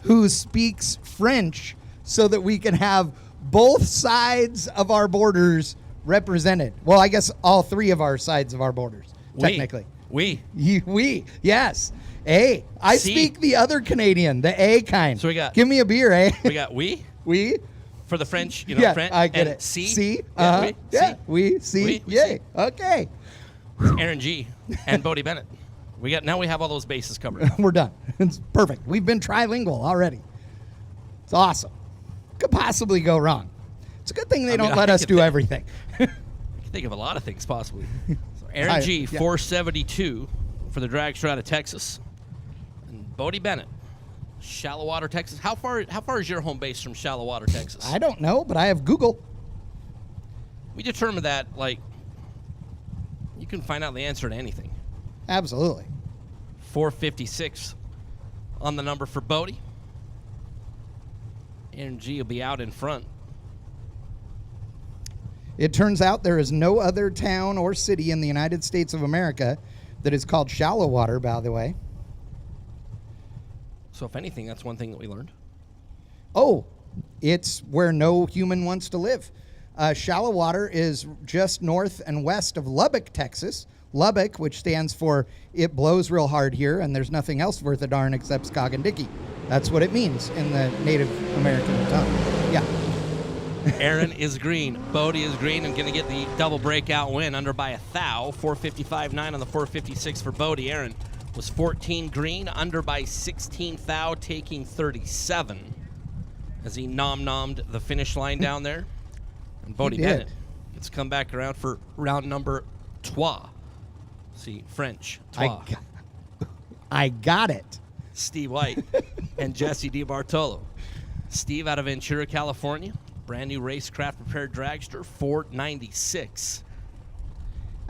who speaks French so that we can have both sides of our borders represented. Well, I guess all 3 of our sides of our borders, technically. We, yes. Hey, I speak the other Canadian, the A kind. So we got. Give me a beer, eh? We got we. We. For the French, Yeah, French. I get and it. C. C. Yeah, We. See. Yay. Okay. Aaron G. and Bodie Bennett. Now we have all those bases covered. We're done. It's perfect. We've been trilingual already. It's awesome. Could possibly go wrong. It's a good thing they don't let us do everything. I can think of a lot of things possibly. So Aaron G. 472 for the drag strut out of Texas, and Bodie Bennett, Shallow Water, Texas. How far is your home base from Shallow Water, Texas? I don't know, but I have Google. We determined that you can find out the answer to anything. Absolutely. 456 on the number for Bodie. Aaron G. will be out in front. It turns out there is no other town or city in the United States of America that is called Shallow Water, by the way. So if anything, that's one thing that we learned. Oh, it's where no human wants to live. Shallow Water is just north and west of Lubbock, Texas. Lubbock, which stands for it blows real hard here and there's nothing else worth a darn except Skog and Dickey. That's what it means in the Native American tongue. Yeah. Aaron is green. Bodie is green and going to get the double breakout win under by a thou. 455.9 on the 456 for Bodie. Aaron was 14 green, under by 16 thou, taking 37 as he nom-nommed the finish line down there. And Bodie Bennett gets come back around for round number 3. See, French, 3. I got it. Steve White, and Jesse DiBartolo. Steve out of Ventura, California. Brand new racecraft prepared dragster, 496.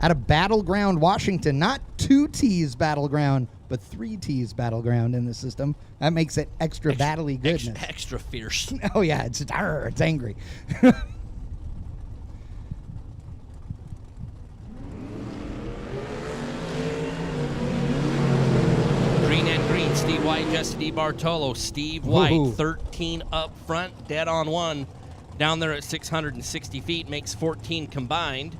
Out of Battleground, Washington. Not 2 T's Battleground, but 3 T's Battleground in the system. That makes it extra battle-y goodness. Extra fierce. Oh, yeah. It's angry. Green and green, Steve White, Jesse DiBartolo. Steve White, Ooh. 13 up front, dead on one. Down there at 660 feet, makes 14 combined.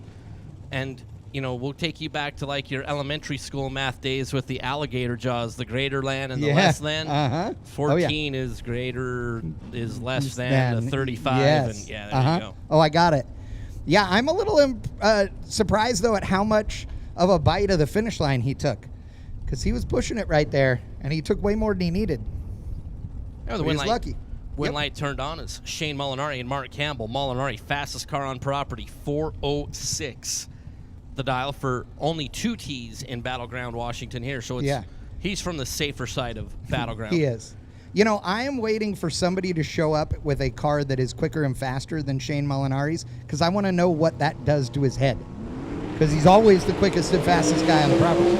And, you know, we'll take you back to like your elementary school math days with the alligator jaws, the greater than and the less than. 14 is greater, is less than the 35. Yes. And yeah, there you go. Oh, I got it. Yeah, I'm a little surprised, though, at how much of a bite of the finish line he took. Because he was pushing it right there, and he took way more than he needed. Yeah, the He win was light, lucky. Win light turned on is Shane Molinari and Mark Campbell. Molinari, fastest car on property, 4:06. The dial for only 2 T's in Battleground, Washington here. So it's, he's from the safer side of Battleground. He is. You know, I am waiting for somebody to show up with a car that is quicker and faster than Shane Molinari's, because I want to know what that does to his head. Because he's always the quickest and fastest guy on the property.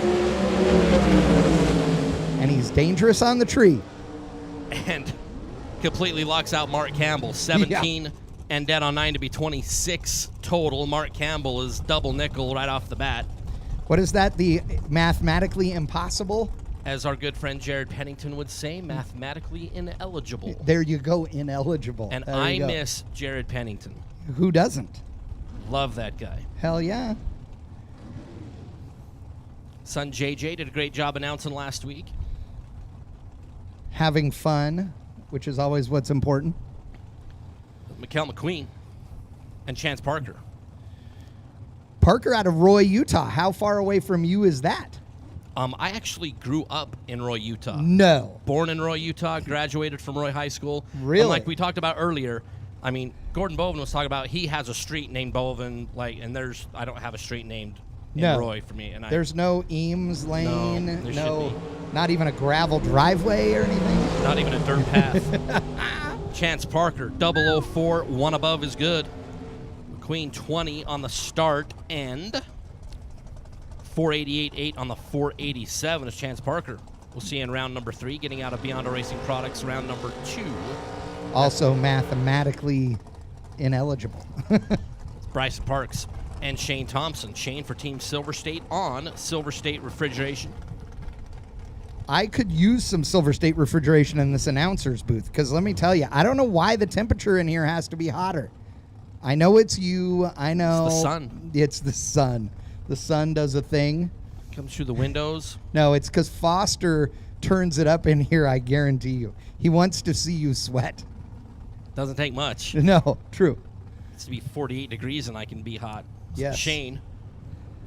And he's dangerous on the tree. And completely locks out Mark Campbell. 17 and dead on 9 to be 26 total. Mark Campbell is double nickel right off the bat. What is that? The mathematically impossible? As our good friend Jared Pennington would say, mathematically ineligible. There you go, ineligible. And There you I go. miss Jared Pennington. Who doesn't? Love that guy. Hell yeah. Son JJ did a great job announcing last week. Having fun, which is always what's important. Mikkel McQueen and Chance Parker. Parker out of Roy, Utah. How far away from you is that? I actually grew up in Roy, Utah. No. Born in Roy, Utah, graduated from Roy High School. Really? And like we talked about earlier, I mean, Gordon Boven was talking about he has a street named Boven, like, and I don't have a street named in Roy for me. And There's no Eames Lane, No, there no, should not even a gravel driveway or anything. Not even a dirt path. Chance Parker, 004, one above is good. McQueen 20 on the start and 488.8 on the 487 is Chance Parker. We'll see in round number 3, getting out of Beyond Racing Products, round number 2. Also mathematically ineligible. Bryson Parks and Shane Thompson. Shane for Team Silver State on Silver State Refrigeration. I could use some Silver State refrigeration in this announcer's booth, because let me tell you, I don't know why the temperature in here has to be hotter. I know it's you. I know. It's the sun. It's the sun. The sun does a thing. Comes through the windows. No, it's because Foster turns it up in here, I guarantee you. He wants to see you sweat. Doesn't take much. No, true. It's to be 48 degrees and I can be hot. Yes. Shane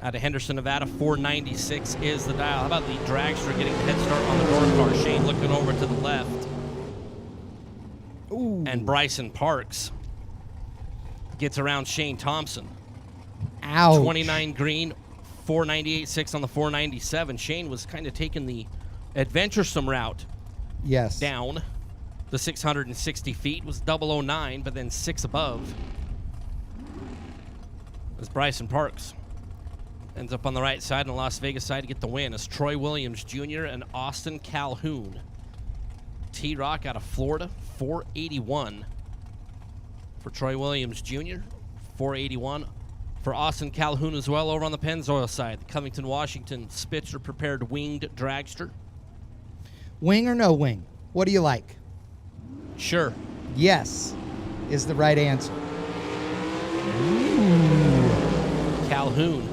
out of Henderson, Nevada, 496 is the dial. How about the dragster getting the head start on the door car? Shane looking over to the left. Ooh. And Bryson Parks gets around Shane Thompson. Ouch. 29 green, 498.6 on the 497. Shane was kind of taking the adventuresome route. Yes. Down the 660 feet, was 009, but then 6 above. As Bryson Parks ends up on the right side and the Las Vegas side to get the win as Troy Williams Jr. and Austin Calhoun. T-Rock out of Florida, 481 for Troy Williams Jr., 481 for Austin Calhoun as well over on the Pennzoil side. The Covington, Washington Spitzer prepared winged dragster. Wing or no wing? What do you like? Sure. Yes is the right answer. Calhoun,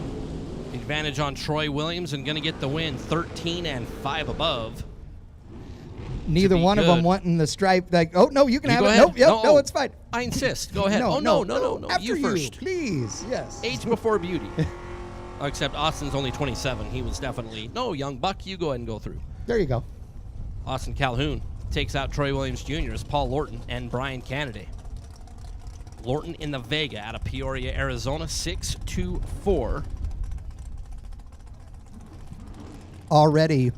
advantage on Troy Williams and going to get the win, 13 and 5 above. Neither one of them wanting the stripe. Like, oh no, you can have it. Nope, yep, no, it's fine. I insist. Go ahead. No, No. After you first. Please. Yes. Age before beauty. Except Austin's only 27. He was definitely, no, young buck, you go ahead and go through. There you go. Austin Calhoun takes out Troy Williams Jr. as Paul Lorton and Brian Kennedy. Lorton in the Vega out of Peoria, Arizona, 624. Already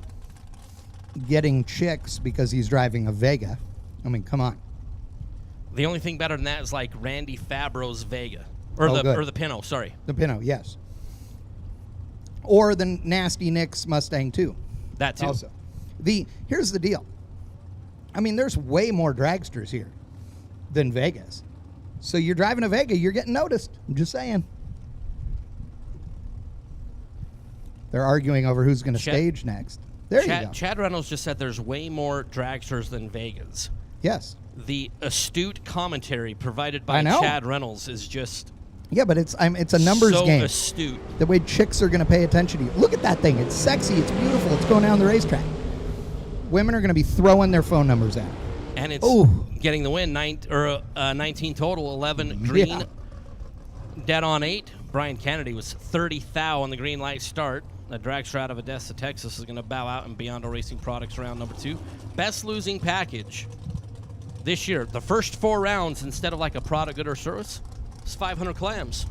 getting chicks because he's driving a Vega. I mean, come on. The only thing better than that is like Randy Fabro's Vega. Or the Pinto, sorry. The Pinto, yes. Or the Nasty Nick's Mustang, too. That, too. Also. Here's the deal. I mean, there's way more dragsters here than Vegas. So you're driving a Vega, you're getting noticed. I'm just saying. They're arguing over who's going to stage next. There you go. Chad Reynolds just said there's way more dragsters than Vegas. Yes. The astute commentary provided by Chad Reynolds is just... Yeah, but it's a numbers game. So astute. The way chicks are going to pay attention to you. Look at that thing. It's sexy. It's beautiful. It's going down the racetrack. Women are going to be throwing their phone numbers at it. And it's getting the win. 19 total, 11 green. Yeah. Dead on 8. Brian Kennedy was 30 thou on the green light start. The dragster out of Odessa, Texas is going to bow out in Biondo Racing Products round number 2. Best losing package this year. The first 4 rounds, instead of like a product, good, or service, it's 500 clams.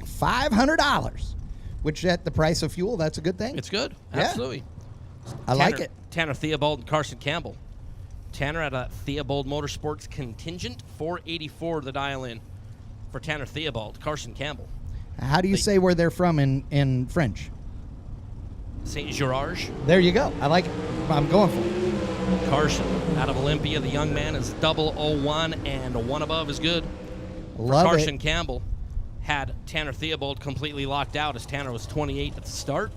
$500, which at the price of fuel, that's a good thing. It's good. Yeah. Absolutely. I like it. Tanner Theobald and Carson Campbell. Tanner at a Theobald Motorsports contingent, 484 the dial in for Tanner Theobald. Carson Campbell. How do you say where they're from in French? Saint Gerard. There you go. I like it. I'm going for it. Carson out of Olympia. The young man is 001 and 1 above is good. Love Carson it. Campbell had Tanner Theobald completely locked out as Tanner was 28 at the start.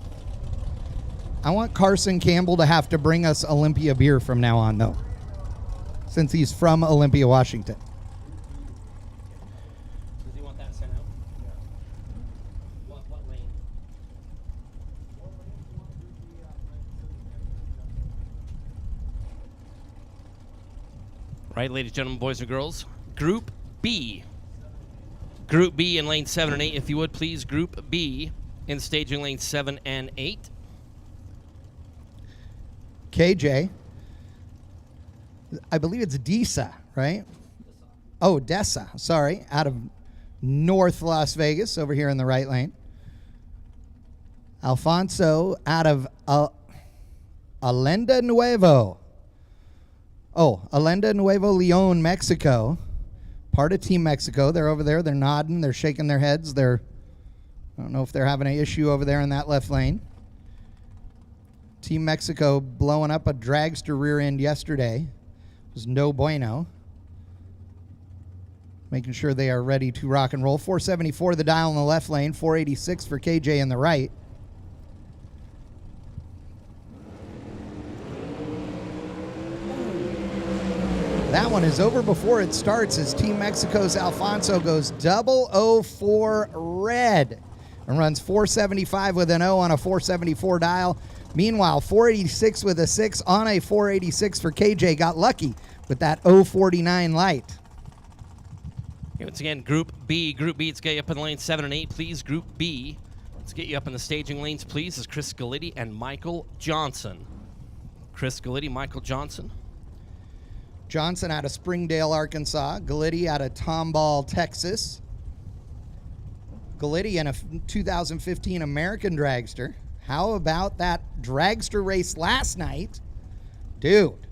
I want Carson Campbell to have to bring us Olympia beer from now on, though, since he's from Olympia, Washington. Does he want that sent out? What lane? Right, ladies, gentlemen, boys and girls. Group B. Group B in lane 7 and 8, if you would, please. Group B in staging lane 7 and 8. KJ. I believe it's Disa, right? Oh, Dessa. Sorry. Out of North Las Vegas, over here in the right lane. Alfonso out of Alenda Nuevo. Oh, Alenda Nuevo Leon, Mexico. Part of Team Mexico. They're over there. They're nodding. They're shaking their heads. I don't know if they're having an issue over there in that left lane. Team Mexico blowing up a dragster rear end yesterday. It was no bueno. Making sure they are ready to rock and roll. 474 the dial in the left lane. 486 for KJ in the right. That one is over before it starts as Team Mexico's Alfonso goes 004 red and runs 475 with an O on a 474 dial. Meanwhile, 486 with a 6 on a 486 for KJ. Got lucky with that 049 light. Once again, Group B. Group B, let's get you up in lane 7 and 8, please. Group B, let's get you up in the staging lanes, please, is Chris Galitti and Michael Johnson. Chris Galitti, Michael Johnson. Johnson out of Springdale, Arkansas. Galitti out of Tomball, Texas. Galitti in a 2015 American Dragster. How about that dragster race last night? Dude,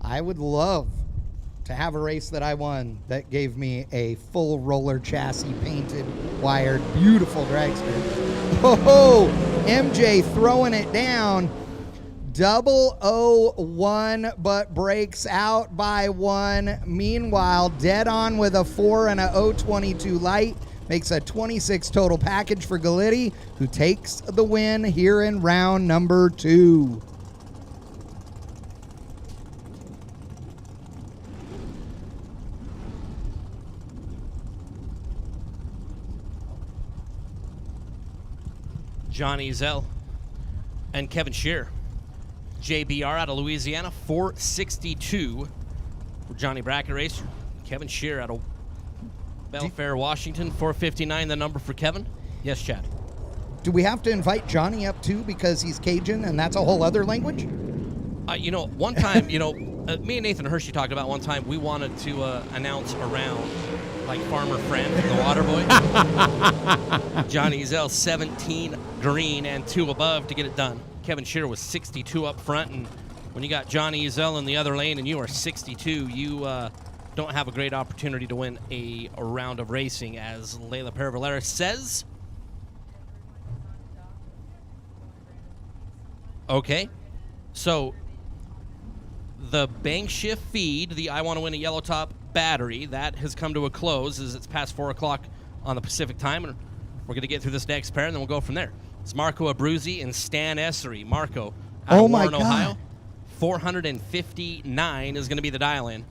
I would love to have a race that I won that gave me a full roller chassis, painted, wired, beautiful dragster. Oh, MJ throwing it down. 001, but breaks out by 1. Meanwhile, dead on with a 4 and a 022 light. Makes a 26 total package for Galitti, who takes the win here in round number 2. Johnny Zell and Kevin Shear. JBR out of Louisiana, 462 for Johnny Bracket Racer. Kevin Shear out of Belfair, Washington, 459 the number for Kevin. Yes, Chad. Do we have to invite Johnny up too because he's Cajun and that's a whole other language? One time, me and Nathan Hershey talked about one time we wanted to announce around like Farmer Friend, the water boy. Johnny Zell, 17 green and 2 above to get it done. Kevin Shearer was 62 up front, and when you got Johnny Ezel in the other lane and you are 62, you don't have a great opportunity to win a round of racing, as Layla Paravalera says. Okay, so the bank shift feed, the I Want to Win a Yellow Top battery, that has come to a close as it's past 4 o'clock on the Pacific time, and we're going to get through this next pair, and then we'll go from there. It's Marco Abruzzi and Stan Essery. Marco out of Warren, Ohio. 459 is going to be the dial-in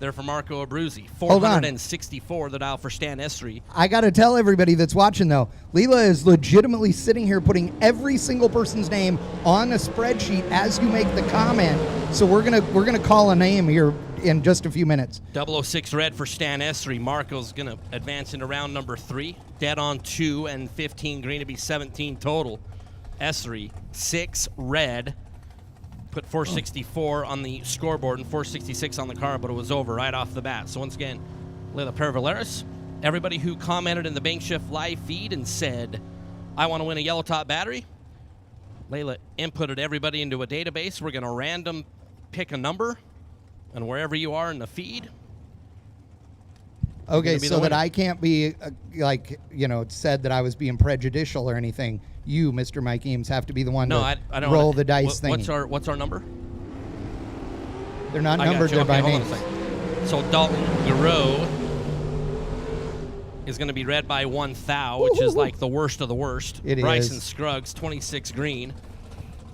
there for Marco Abruzzi. 464 the dial for Stan Essery. I got to tell everybody that's watching, though, Leela is legitimately sitting here putting every single person's name on a spreadsheet as you make the comment. So we're gonna call a name here in just a few minutes. 006 red for Stan Essery. Marco's going to advance into round number 3. Dead on 2 and 15 green to be 17 total. Essery, 6 red. Put 464 on the scoreboard and 466 on the card, but it was over right off the bat. So once again, Layla Parvaleris, everybody who commented in the Bank Shift live feed and said, I want to win a yellow top battery, Layla inputted everybody into a database. We're going to random pick a number, and wherever you are in the feed. Okay, so that I can't be, said that I was being prejudicial or anything. You, Mr. Mike Eames, have to be the one to roll the dice thing. What's our number? They're not numbered, they're by name. So Dalton Garreau is going to be read by 1 thou, which is like the worst of the worst. Bryson Scruggs, 26 green,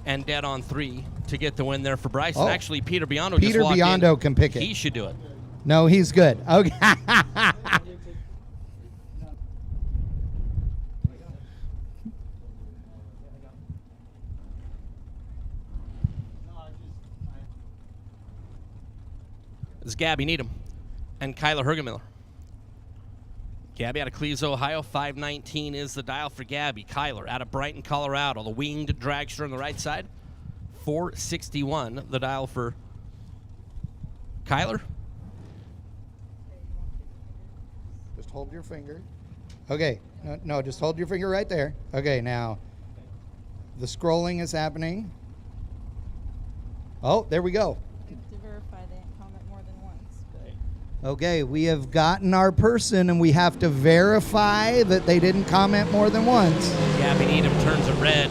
and dead on 3 to get the win there for Bryson. Oh. Actually, Peter Biondo just walked Biondo can pick it. He should do it. No, he's good. Okay. This is Gabby Needham and Kyler Hergemiller. Gabby out of Cleves, Ohio. 519 is the dial for Gabby. Kyler out of Brighton, Colorado. The winged dragster on the right side. 461 the dial for Kyler. Just hold your finger. Okay. No, just hold your finger right there. Okay, now the scrolling is happening. Oh, there we go. To verify they didn't comment more than once. Okay, we have gotten our person, and we have to verify that they didn't comment more than once. Gabby Needham turns it red.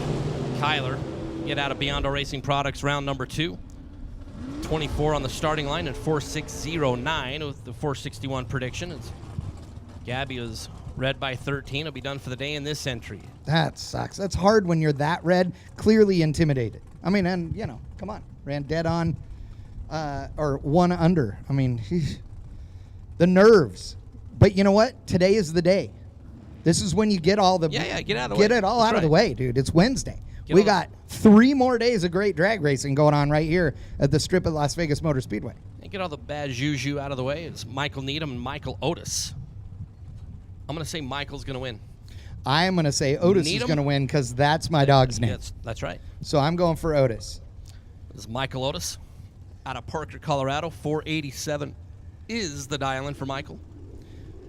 Kyler, get out of Biondo Racing Products round number 2. 24 on the starting line and 4609 with the 461 prediction. It's Gabby was red by 13. It'll be done for the day in this entry. That sucks. That's hard when you're that red, clearly intimidated. I mean, and, come on. Ran dead on or 1 under. I mean, the nerves. But you know what? Today is the day. This is when you get all the... get out of the way. Get it all out of the way, dude. It's Wednesday. We got 3 more days of great drag racing going on right here at the strip at Las Vegas Motor Speedway. And get all the bad juju out of the way. It's Michael Needham and Michael Otis. I'm going to say Michael's going to win. I am going to say Otis is going to win because that's my dog's name. That's right. So I'm going for Otis. This is Michael Otis out of Parker, Colorado. 487 is the dial-in for Michael.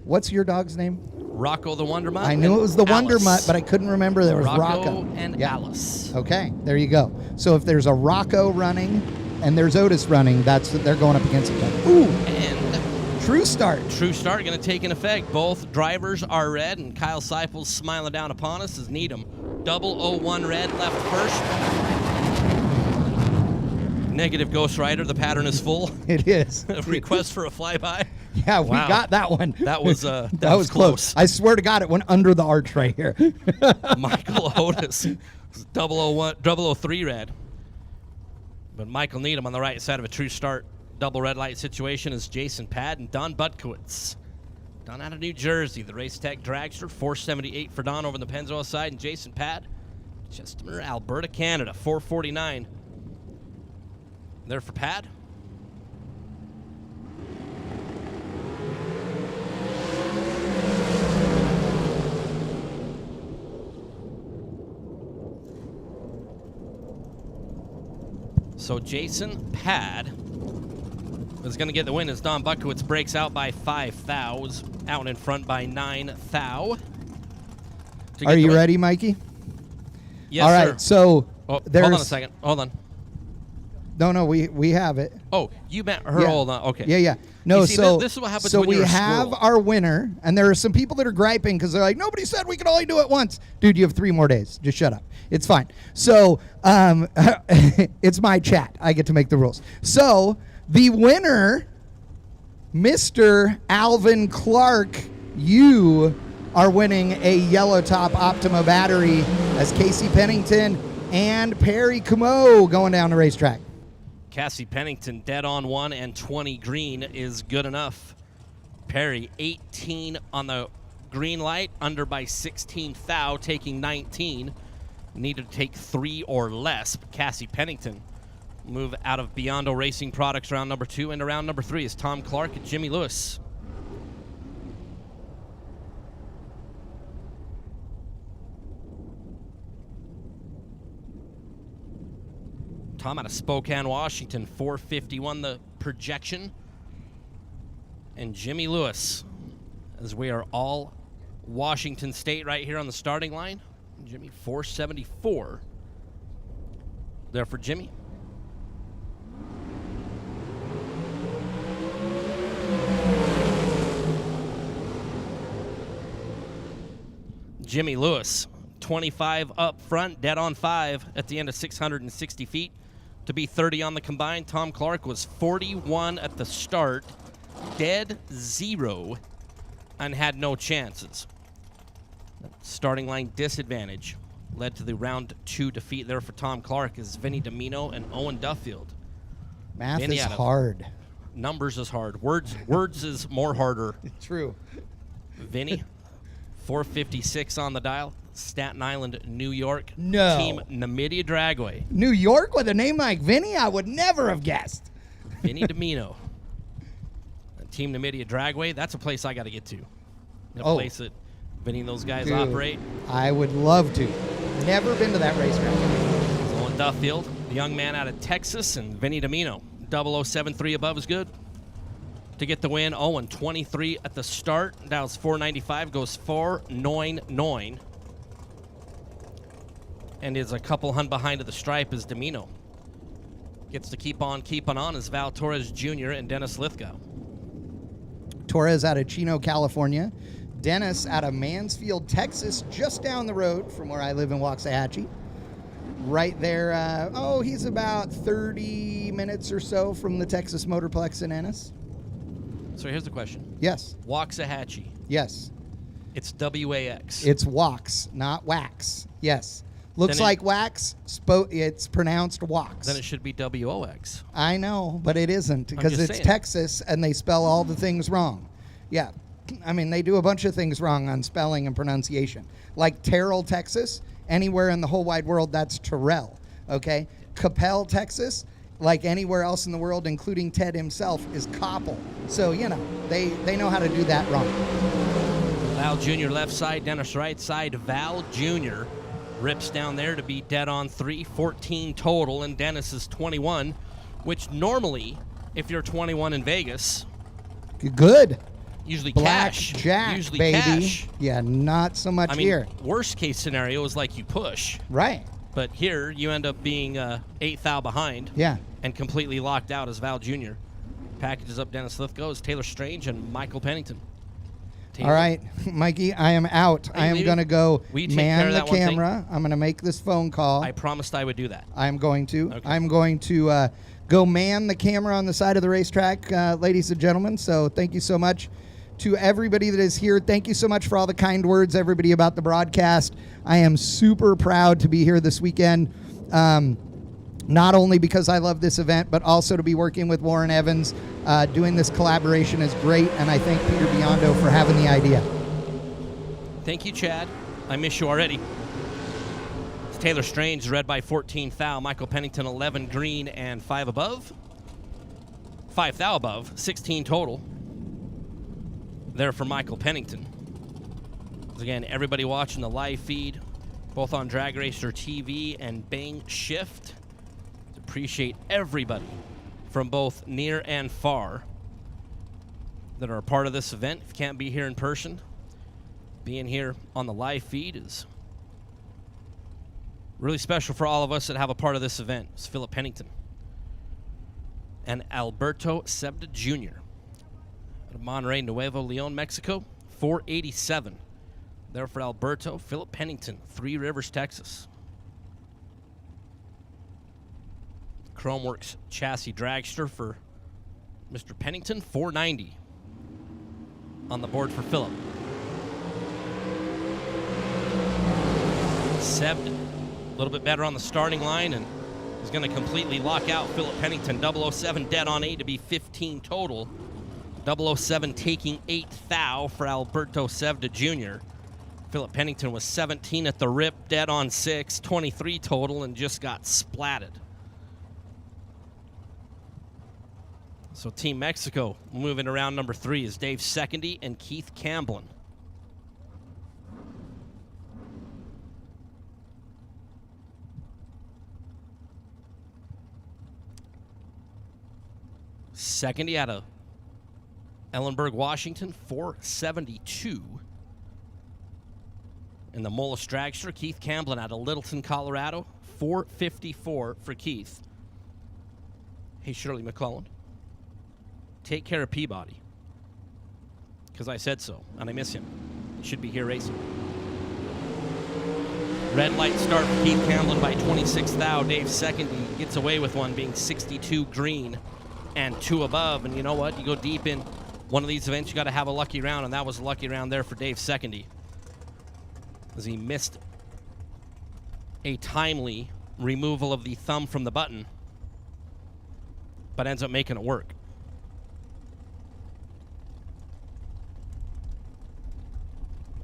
What's your dog's name? Rocco the Wonder Mutt. I knew it was the Wonder Mutt, but I couldn't remember there was Rocco. And Alice. Okay, there you go. So if there's a Rocco running and there's Otis running, they're going up against each other. Ooh, and True Start. True Start going to take in effect. Both drivers are red, and Kyle Seipel's smiling down upon us as Needham. 001 red left first. Negative Ghost Rider. The pattern is full. It is. Request for a flyby. Yeah, we got that one. That was that was close. I swear to God, it went under the arch right here. Michael Otis, 003 red. But Michael Needham on the right side of a True Start double red light situation is Jason Pad and Don Butkowitz. Don out of New Jersey, the Race Tech Dragster, 478 for Don over the Pennzoil side, and Jason Pad, Chestermere, Alberta, Canada, 449. There for Pad. So Jason Pad is going to get the win as Don Butkowitz breaks out by 5 thous, out in front by 9 thou. Are you ready, Mikey? Yes, All right, sir. so Oh, hold on a second. Hold on. No, we have it. Oh, you meant her. Yeah. Hold on. Okay. Yeah. No, You see, so this is what happens so when we you're a have squirrel. our winner, and there are some people that are griping because they're like, nobody said we could only do it once. Dude, you have 3 more days. Just shut up. It's fine. So it's my chat. I get to make the rules. So the winner, Mr. Alvin Clark, you are winning a yellow top Optima battery as Casey Pennington and Perry Como going down the racetrack. Cassie Pennington dead on 1 and 20 green is good enough. Perry 18 on the green light, under by 16 thou, taking 19. Needed to take 3 or less. But Cassie Pennington move out of Biondo Racing Products round number 2 into round number 3 is Tom Clark and Jimmy Lewis. Tom out of Spokane, Washington, 451 the projection. And Jimmy Lewis, as we are all Washington State right here on the starting line. Jimmy, 474 there for Jimmy. Jimmy Lewis, 25 up front, dead on 5 at the end of 660 feet. To be 30 on the combined. Tom Clark was 41 at the start, dead 0, and had no chances. Starting line disadvantage led to the round 2 defeat there for Tom Clark is Vinny Domino and Owen Duffield. Math Vinny is out of- hard. Numbers is hard. Words is more harder. True. Vinny, 456 on the dial. Staten Island, New York. No. Team Namidia Dragway. New York with a name like Vinny, I would never have guessed. Vinny Domino. Team Namidia Dragway, that's a place I got to get to. The Oh. place that Vinny and those guys Dude, operate. I would love to. Never been to that racetrack. Owen Duffield, the young man out of Texas, and Vinny Domino. 0073 above is good. To get the win, Owen 23 at the start. Dials 495, goes 499. And is a couple hun behind of the stripe is Domino. Gets to keep on keeping on is Val Torres Jr. and Dennis Lithgow. Torres out of Chino, California. Dennis out of Mansfield, Texas, just down the road from where I live in Waxahachie. Right there, he's about 30 minutes or so from the Texas Motorplex in Ennis. So here's the question. Yes. Waxahachie. Yes. It's W-A-X. It's wax, not wax. Yes. Looks Then like wax. It's pronounced wax. Then it should be W-O-X. I know, but it isn't because just it's saying. Texas and they spell all the things wrong. Yeah. I mean, they do a bunch of things wrong on spelling and pronunciation. Like Terrell, Texas, anywhere in the whole wide world, that's Terrell, okay? Capel, Texas, like anywhere else in the world, including Ted himself, is Koppel. So, they know how to do that wrong. Val Jr. left side, Dennis right side. Val Jr. rips down there to be dead on 3, 14 total, and Dennis is 21, which normally, if you're 21 in Vegas, Good. usually Black cash. Jack, usually baby. cash. Yeah, not so much I mean, here. worst case scenario is like you push. Right. But here, you end up being 8 thou behind. Yeah. And completely locked out as Val Jr. Packages up Dennis Lithgow as Taylor Strange and Michael Pennington. All right, Mikey, I am out. I am leaving? going to go Will you take care man of the that one thing? camera. I'm going to make this phone call. I promised I would do that. I'm going to. Okay. I'm going to go man the camera on the side of the racetrack, ladies and gentlemen. So thank you so much to everybody that is here. Thank you so much for all the kind words, everybody, about the broadcast. I am super proud to be here this weekend. Not only because I love this event, but also to be working with Warren Evans. Doing this collaboration is great, and I thank Peter Biondo for having the idea. Thank you, Chad. I miss you already. It's Taylor Strange, red by 14 thou. Michael Pennington, 11 green and 5 above. 5 thou above, 16 total. There for Michael Pennington. Again, everybody watching the live feed, both on Drag Racer TV and Bang Shift. Appreciate everybody from both near and far that are a part of this event. If you can't be here in person, being here on the live feed is Really special for all of us that have a part of this event. It's Philip Pennington and Alberto Sebda Jr. out of Monterrey, Nuevo Leon, Mexico. 487. There for Alberto. Philip Pennington, Three Rivers, Texas. Chromeworks chassis dragster for Mr. Pennington, 490. On the board for Philip. Seb, a little bit better on the starting line, and is going to completely lock out Philip Pennington. 007 dead on 8 to be 15 total. 007 taking 8 thou for Alberto Sebda Jr. Philip Pennington was 17 at the rip, dead on 6, 23 total, and just got splatted. So Team Mexico moving around number 3 is Dave Secondy and Keith Camblin. Secondy out of Ellenburg, Washington, 472. In the Mola Dragster, Keith Camblin out of Littleton, Colorado, 454 for Keith. Hey, Shirley McClellan, take care of Peabody, because I said so, and I miss him. He should be here racing. Red light start for Keith Camblin by 26 thou. Dave Secondy gets away with one, being 62 green and 2 above. And you know what? You go deep in one of these events, you got to have a lucky round, and that was a lucky round there for Dave Secondy, as he missed a timely removal of the thumb from the button, but ends up making it work.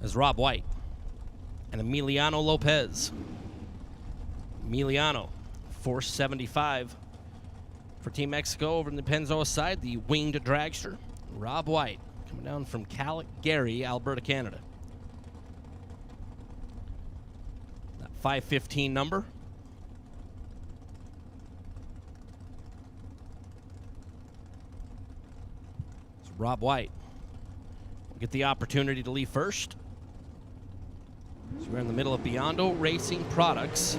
As Rob White and Emiliano Lopez. Emiliano, 475 for Team Mexico over in the Pennzoil side, the winged dragster. Rob White coming down from Calgary, Alberta, Canada. That 515 number. It's Rob White. We'll get the opportunity to leave first. So we're in the middle of Biondo Racing Products.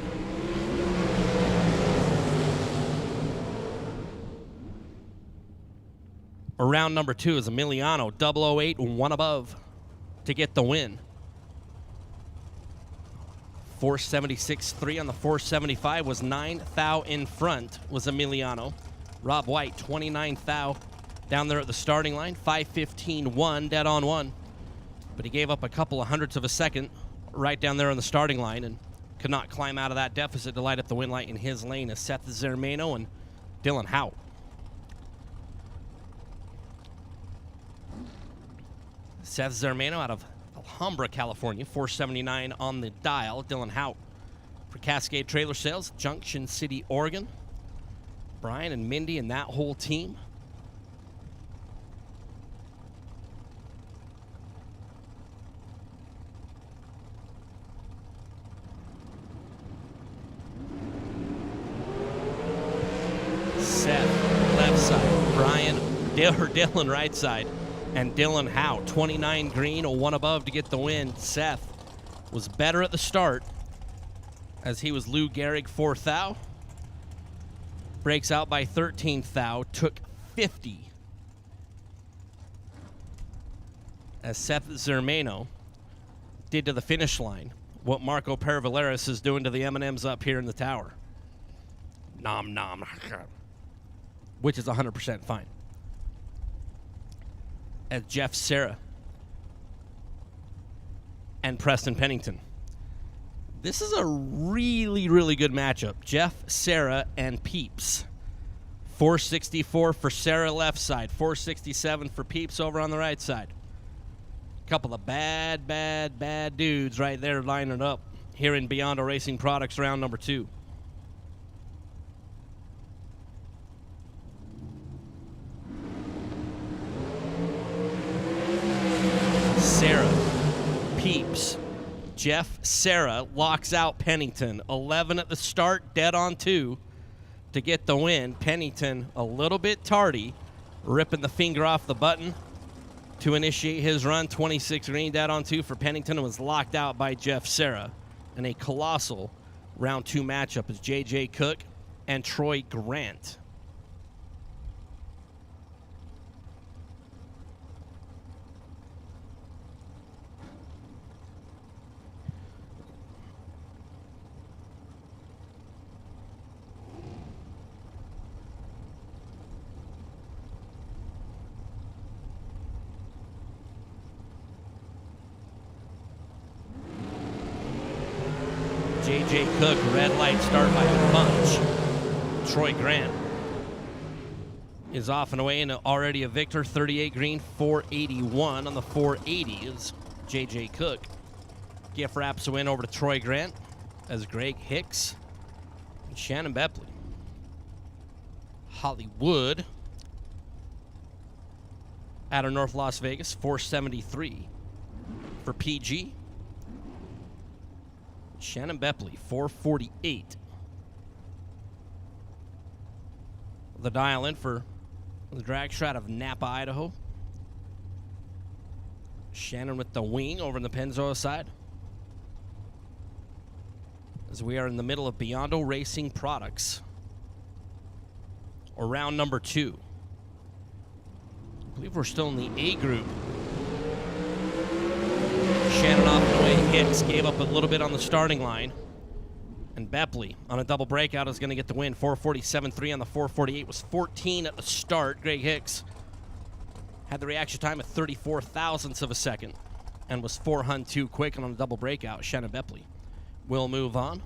Around number 2 is Emiliano, 008, 1 above to get the win. 476.3 on the 475 was 9 thou in front was Emiliano. Rob White, 29 thou down there at the starting line. 5:15.1, dead on 1. But he gave up a couple of hundredths of a second right down there on the starting line and could not climb out of that deficit to light up the win light in his lane as Seth Zermano and Dylan Hout. Seth Zermano out of Alhambra, California, 479 on the dial. Dylan Hout for Cascade Trailer Sales, Junction City, Oregon. Brian and Mindy and that whole team. Seth, left side. Brian, Dylan, right side. And Dylan Howe, 29 green, a 1 above to get the win. Seth was better at the start as he was Lou Gehrig, 4 thou. Breaks out by 13 thou, took 50. As Seth Zermano did to the finish line what Marco Pervaleris is doing to the M&Ms up here in the tower. Nom nom. Which is 100% fine. As Jeff Serra and Preston Pennington. This is a really, really good matchup. Jeff Serra and Peeps. 464 for Serra left side. 467 for Peeps over on the right side. Couple of bad dudes right there lining up here in Biondo Racing Products round number 2. Serra, Peeps, Jeff Serra locks out Pennington. 11 at the start, dead on 2 to get the win. Pennington a little bit tardy, ripping the finger off the button to initiate his run. 26 green, dead on 2 for Pennington, and was locked out by Jeff Serra. And a colossal Round 2 matchup is J.J. Cook and Troy Grant. J.J. Cook, red light start by a bunch. Troy Grant is off and away and already a victor. 38 green, 481 on the 480 is J.J. Cook. Gift wraps a win over to Troy Grant as Greg Hicks and Shannon Bepley. Hollywood out of North Las Vegas, 473 for PG. Shannon Bepley, 448. The dial in for the drag strut of Napa, Idaho. Shannon with the wing over in the Pennzoil side. As we are in the middle of Biondo Racing Products. Or round number 2. I believe we're still in the A group. Shannon off the way. Hicks gave up a little bit on the starting line. And Bepley on a double breakout is going to get the win. 447.3 on the 448 was 14 at the start. Greg Hicks had the reaction time of 34 thousandths of a second and was 402 quick on a double breakout. Shannon Bepley will move on.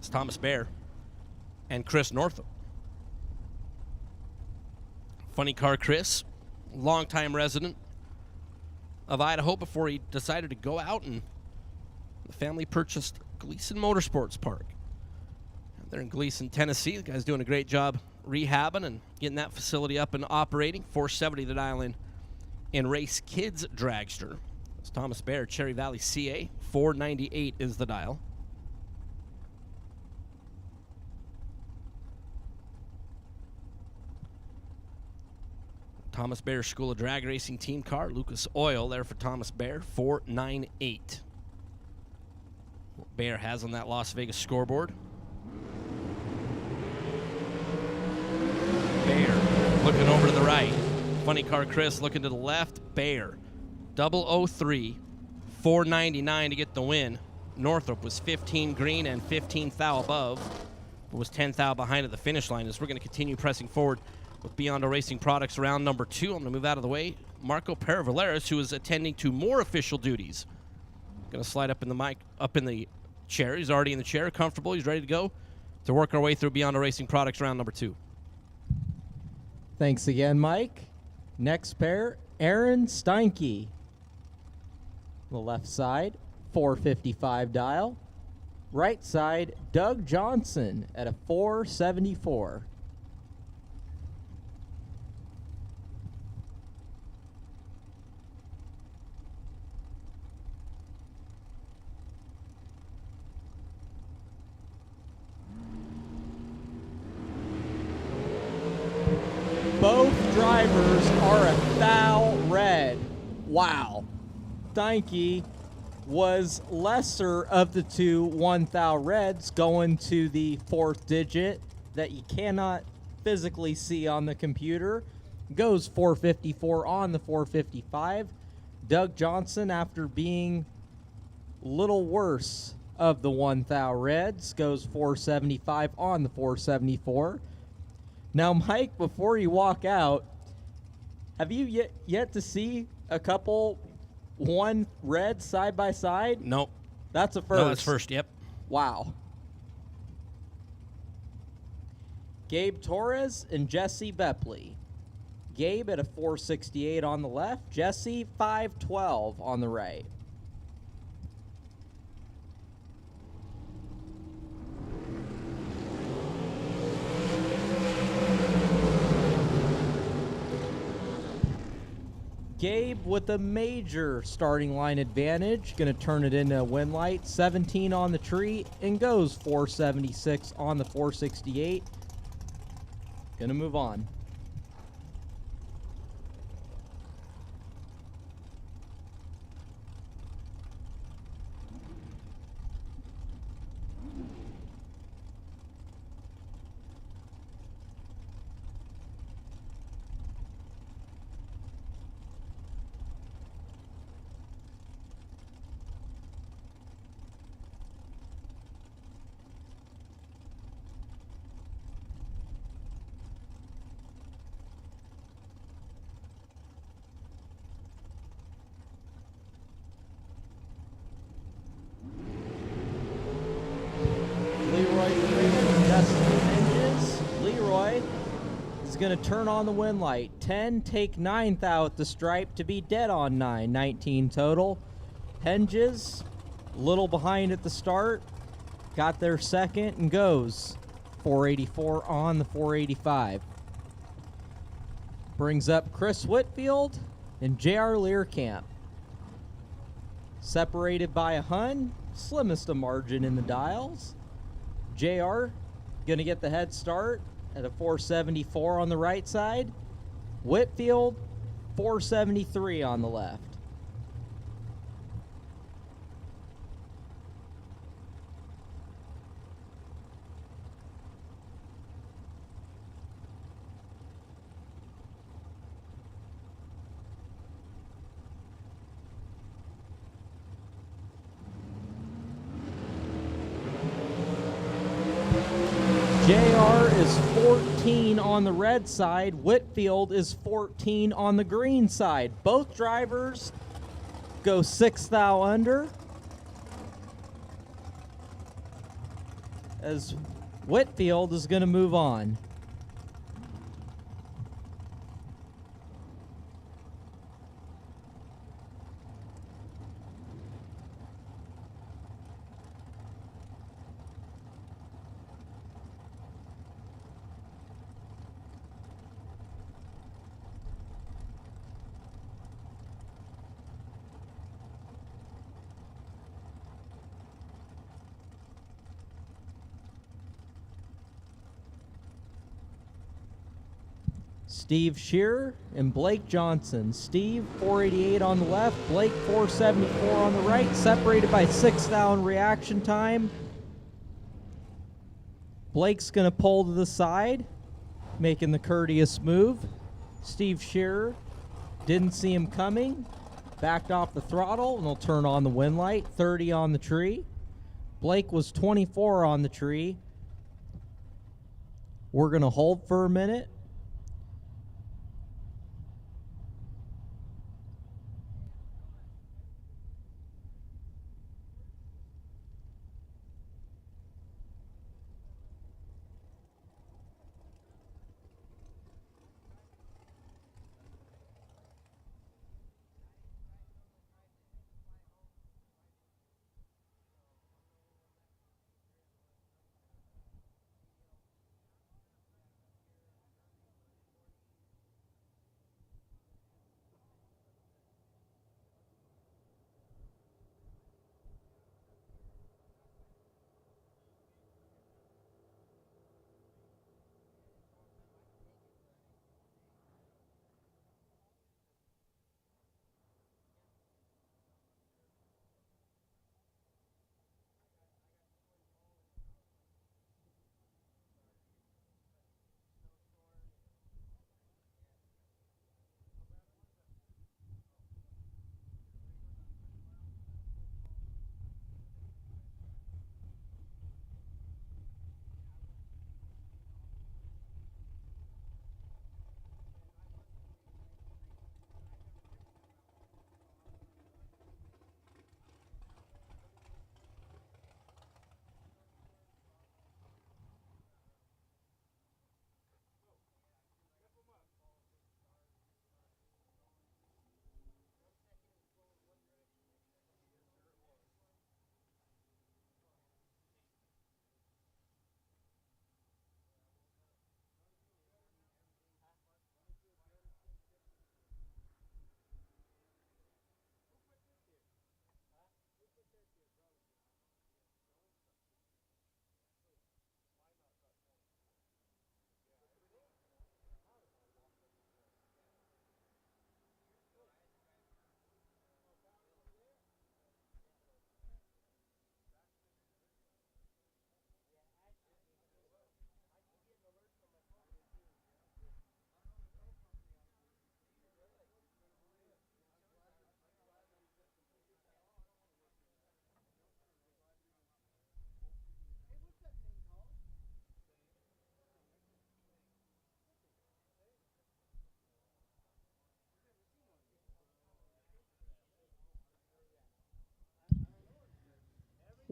It's Thomas Bear and Chris Northup. Funny car Chris, longtime resident of Idaho before he decided to go out, and the family purchased Gleason Motorsports Park. They're in Gleason, Tennessee. The guy's doing a great job rehabbing and getting that facility up and operating. 470 the dial in Race Kids Dragster. It's Thomas Bear, Cherry Valley, CA. 498 is the dial. Thomas Bear School of Drag Racing team car. Lucas Oil there for Thomas Bear. 498. What Bear has on that Las Vegas scoreboard. Bear looking over to the right. Funny car Chris looking to the left. Bear 003. 499 to get the win. Northrop was 15 green and 15 thou above. But was 10 thou behind at the finish line. As we're going to continue pressing forward with Biondo Racing Products round number 2. I'm going to move out of the way. Marco Paravaleris, who is attending to more official duties. Going to slide up in the chair. He's already in the chair, comfortable. He's ready to go to work our way through Biondo Racing Products round number 2. Thanks again, Mike. Next pair, Aaron Steinke. The left side, 455 dial. Right side, Doug Johnson at a 474. Both drivers are a thou red. Wow. Steinke was lesser of the two 1 thou reds, going to the 4th digit that you cannot physically see on the computer. Goes 454 on the 455. Doug Johnson, after being a little worse of the 1 thou reds, goes 475 on the 474. Now, Mike, before you walk out, have you yet to see a couple 1 red side by side? Nope. That's a first. No, that's first, yep. Wow. Gabe Torres and Jesse Bepley. Gabe at a 468 on the left, Jesse 512 on the right. Gabe with a major starting line advantage, going to turn it into a win light. 17 on the tree and goes 476 on the 468. Going to move on. going to turn on the win light. 10, take 9th out at the stripe to be dead on 9. 19 total. Henges, a little behind at the start. Got their second and goes. 484 on the 485. Brings up Chris Whitfield and J.R. Learcamp. Separated by a Hun, slimmest of margin in the dials. JR going to get the head start at a 474 on the right side. Whitfield, 473 on the left. JR is 14 on the red side. Whitfield is 14 on the green side. Both drivers go 6 thou under, as Whitfield is going to move on. Steve Shearer and Blake Johnson. Steve, 488 on the left. Blake, 474 on the right. Separated by 6 thou in reaction time. Blake's going to pull to the side, making the courteous move. Steve Shearer didn't see him coming. Backed off the throttle, and he'll turn on the win light. 30 on the tree. Blake was 24 on the tree. We're going to hold for a minute.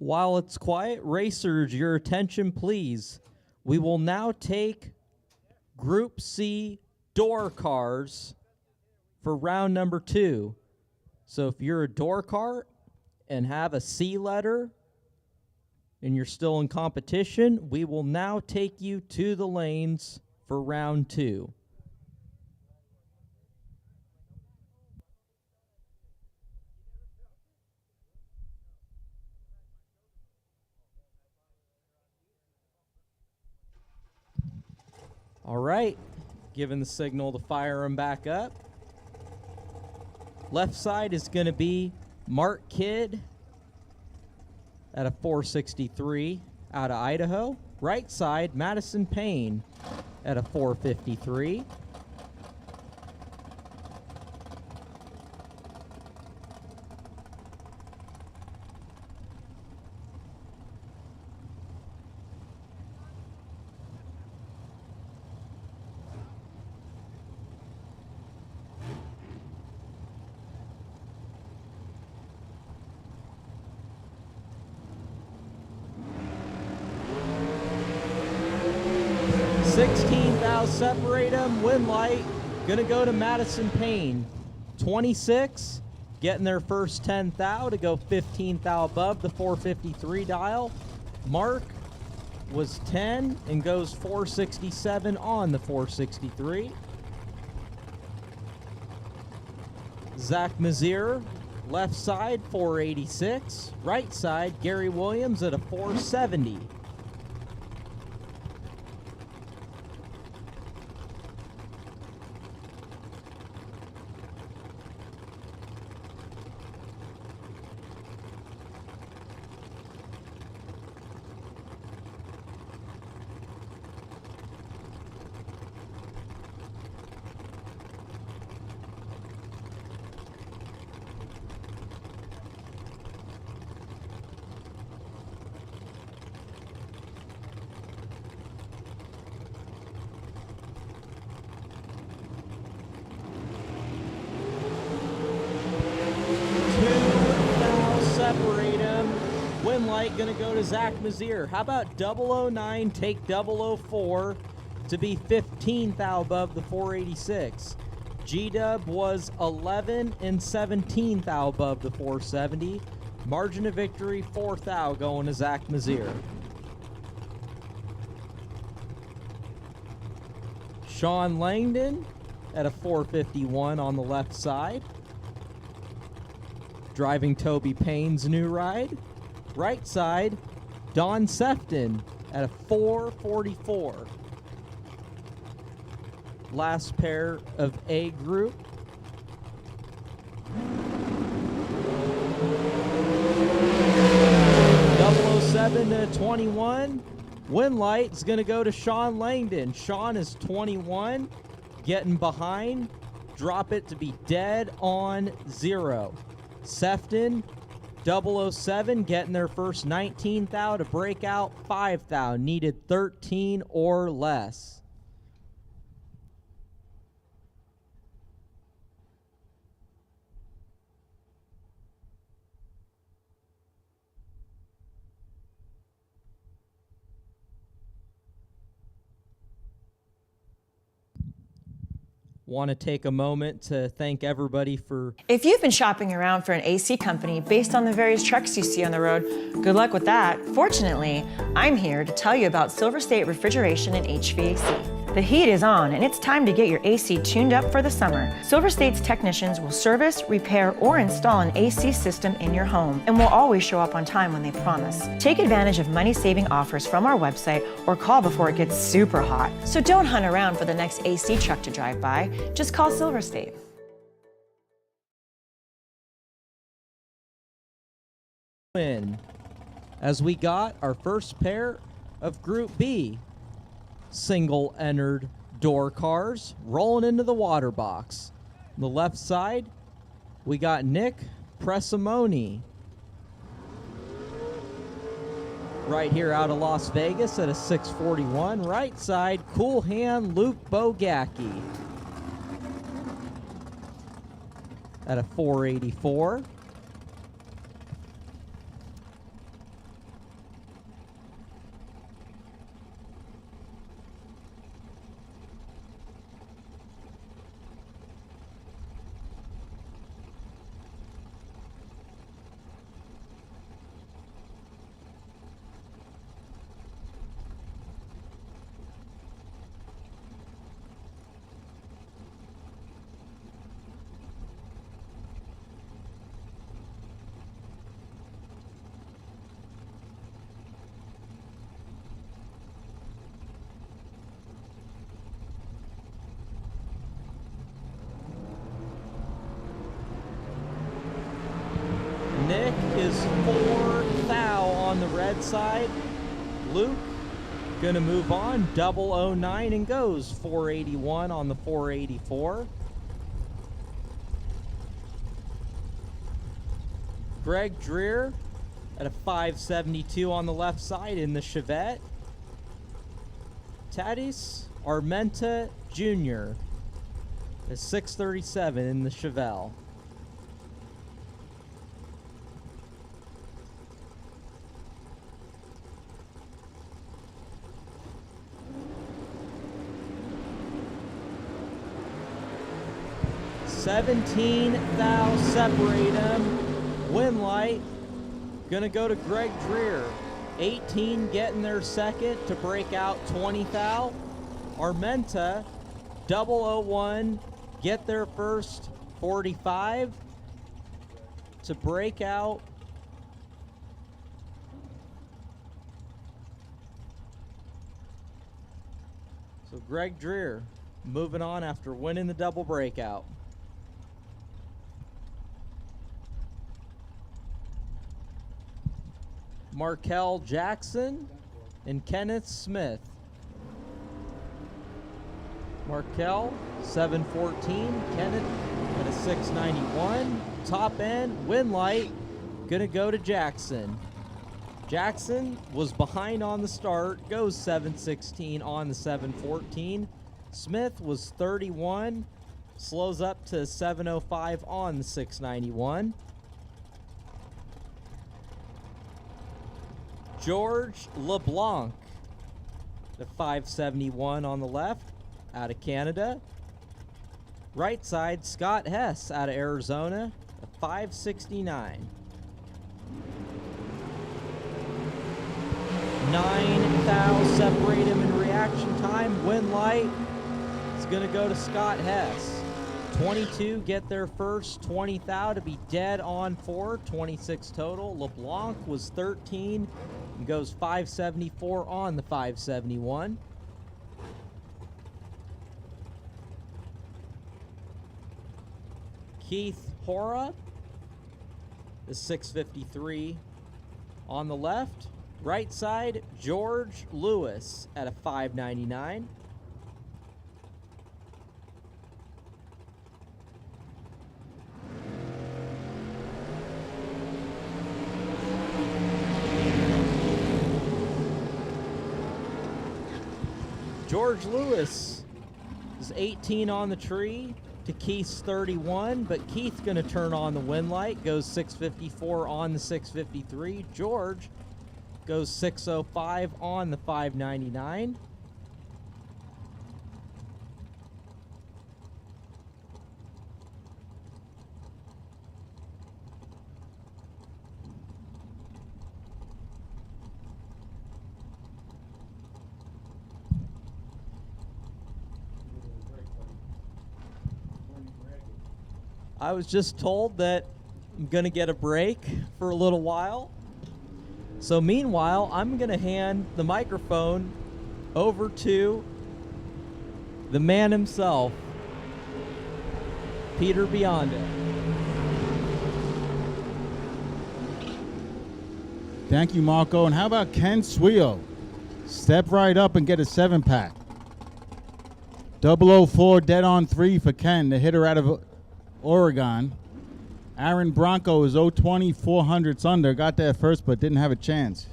While it's quiet, racers, your attention please. We will now take Group C door cars for round number 2. So if you're a door car and have a C letter and you're still in competition, we will now take you to the lanes for round 2. All right, giving the signal to fire them back up. Left side is going to be Mark Kidd at a 463 out of Idaho. Right side, Madison Payne at a 453. Separate them. Win light gonna go to Madison Payne. 26 getting their first 10 thou to go 15 thou above the 453 dial. Mark was 10 and goes 467 on the 463. Zach Mazier, left side 486. Right side Gary Williams at a 470. Separate them. Win light gonna go to Zach Mazier. How about 009 take 004 to be 15 thou above the 486. G-Dub was 11 and 17 thou above the 470. Margin of victory 4 thou going to Zach Mazier. Sean Langdon at a 451 on the left side. Driving Toby Payne's new ride. Right side, Don Sefton at a 444. Last pair of A group. .007 to 21. Win light is going to go to Sean Langdon. Sean is 21, getting behind. Drop it to be dead on 0. Sefton, 007, getting their first 19 thou to break out 5 thou. Needed 13 or less. Want to take a moment to thank everybody for... If you've been shopping around for an AC company based on the various trucks you see on the road, good luck with that. Fortunately, I'm here to tell you about Silver State Refrigeration and HVAC. The heat is on, and it's time to get your AC tuned up for the summer. Silver State's technicians will service, repair, or install an AC system in your home and will always show up on time when they promise. Take advantage of money-saving offers from our website or call before it gets super hot. So don't hunt around for the next AC truck to drive by. Just call Silver State. As we got our first pair of Group B single entered door cars rolling into the water box. On the left side, we got Nick Presimoni. Right here out of Las Vegas at a 641. Right side, cool hand Luke Bogacki at a 484. Nick is 4 thou on the red side. Luke gonna move on, 009 and goes 481 on the 484. Greg Dreer at a 572 on the left side in the Chevette. Tadis Armenta Jr. is 637 in the Chevelle. $17 thou separate them. Win light gonna go to Greg Dreer. 18 getting their second to break out 20 thou. Armenta 001 get their first 45 to break out so Greg Dreer moving on after winning the double breakout. Markel Jackson and Kenneth Smith. Markel 714, Kenneth at a 691. Top end, win light, gonna go to Jackson. Jackson was behind on the start, goes 716 on the 714. Smith was 31, slows up to 705 on the 691. George LeBlanc, the 571 on the left, out of Canada. Right side, Scott Hess out of Arizona, a 569. 9 thou separate him in reaction time. Win light, it's going to go to Scott Hess. 22 get their first, 20 thou to be dead on 4, 26 total. LeBlanc was 13 and goes 574 on the 571. Keith Hora is 653 on the left. Right side, George Lewis at a 599. George Lewis is 18 on the tree to Keith's 31, but Keith's going to turn on the win light, goes 654 on the 653. George goes 605 on the 599. I was just told that I'm going to get a break for a little while. So meanwhile, I'm going to hand the microphone over to the man himself, Peter Biondo. Thank you, Marco. And how about Ken Swio? Step right up and get a 7-pack. 004 dead on 3 for Ken, the hitter out of Oregon. Aaron Bronco is 020, 400s under. Got there first, but didn't have a chance.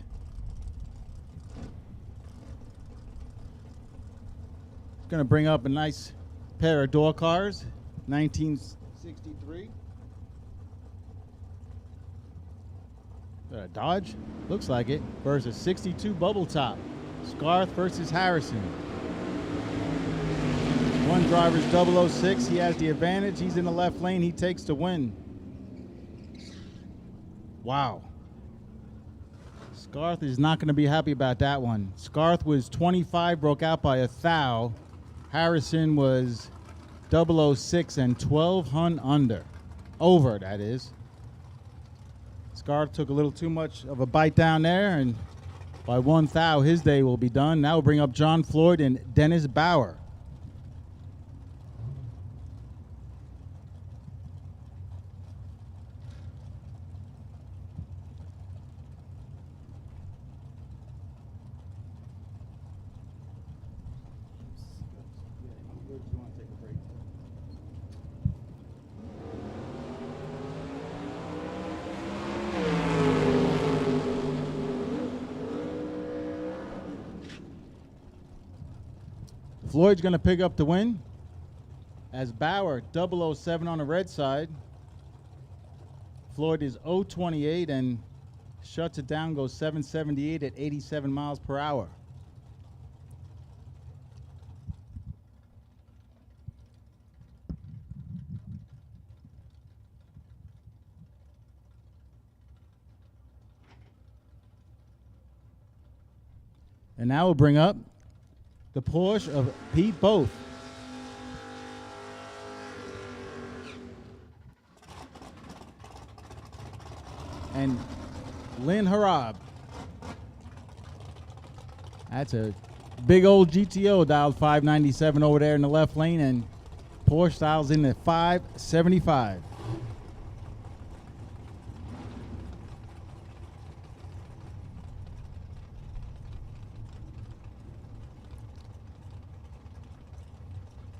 Going to bring up a nice pair of door cars, 1963. Dodge? Looks like it. Versus 62 bubble top. Scarth versus Harrison. One driver's 006. He has the advantage. He's in the left lane. He takes the win. Wow. Scarth is not going to be happy about that one. Scarth was 25, broke out by a thou. Harrison was 006 and 12 hun under. Over, that is. Scarth took a little too much of a bite down there, and by 1 thou, his day will be done. Now we'll bring up John Floyd and Dennis Bauer. Floyd's going to pick up the win. As Bauer, 007 on the red side. Floyd is 028 and shuts it down, goes 778 at 87 miles per hour. And now we'll bring up the Porsche of Pete Both. And Lynn Harab. That's a big old GTO dialed 597 over there in the left lane, and Porsche dials in at 575.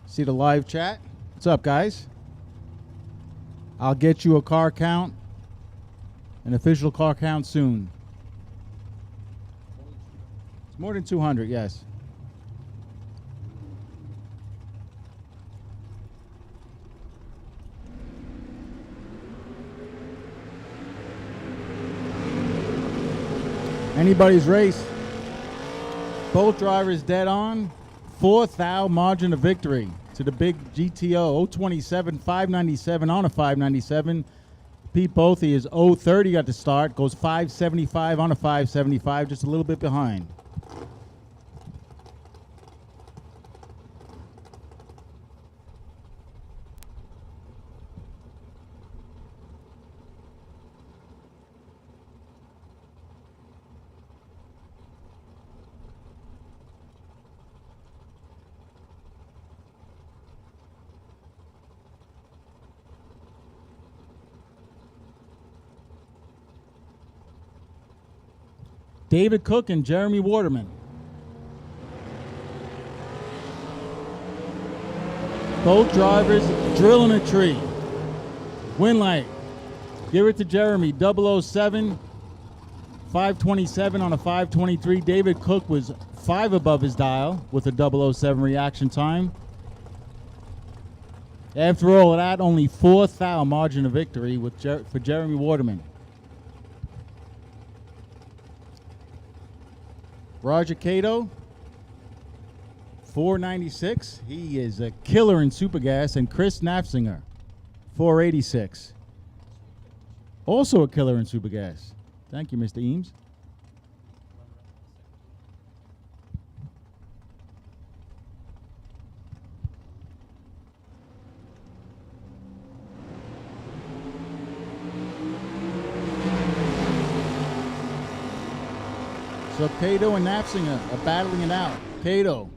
See the live chat? What's up, guys? I'll get you a car count, an official car count soon. It's more than 200, yes. Anybody's race. Both drivers dead on. 4th margin of victory to the big GTO. 027, 597 on a 597. Pete Bothy is 030 at the start. Goes 575 on a 575, just a little bit behind. David Cook and Jeremy Waterman. Both drivers drilling a tree. Win light. Give it to Jeremy. 007, 527 on a 523. David Cook was 5 above his dial with a 007 reaction time. After all of that, only 4th thou margin of victory with for Jeremy Waterman. Roger Cato, 496. He is a killer in Supergas. And Chris Nafzinger, 486. Also a killer in Supergas. Thank you, Mr. Eames. So Cato and Nafzinger are battling it out. Cato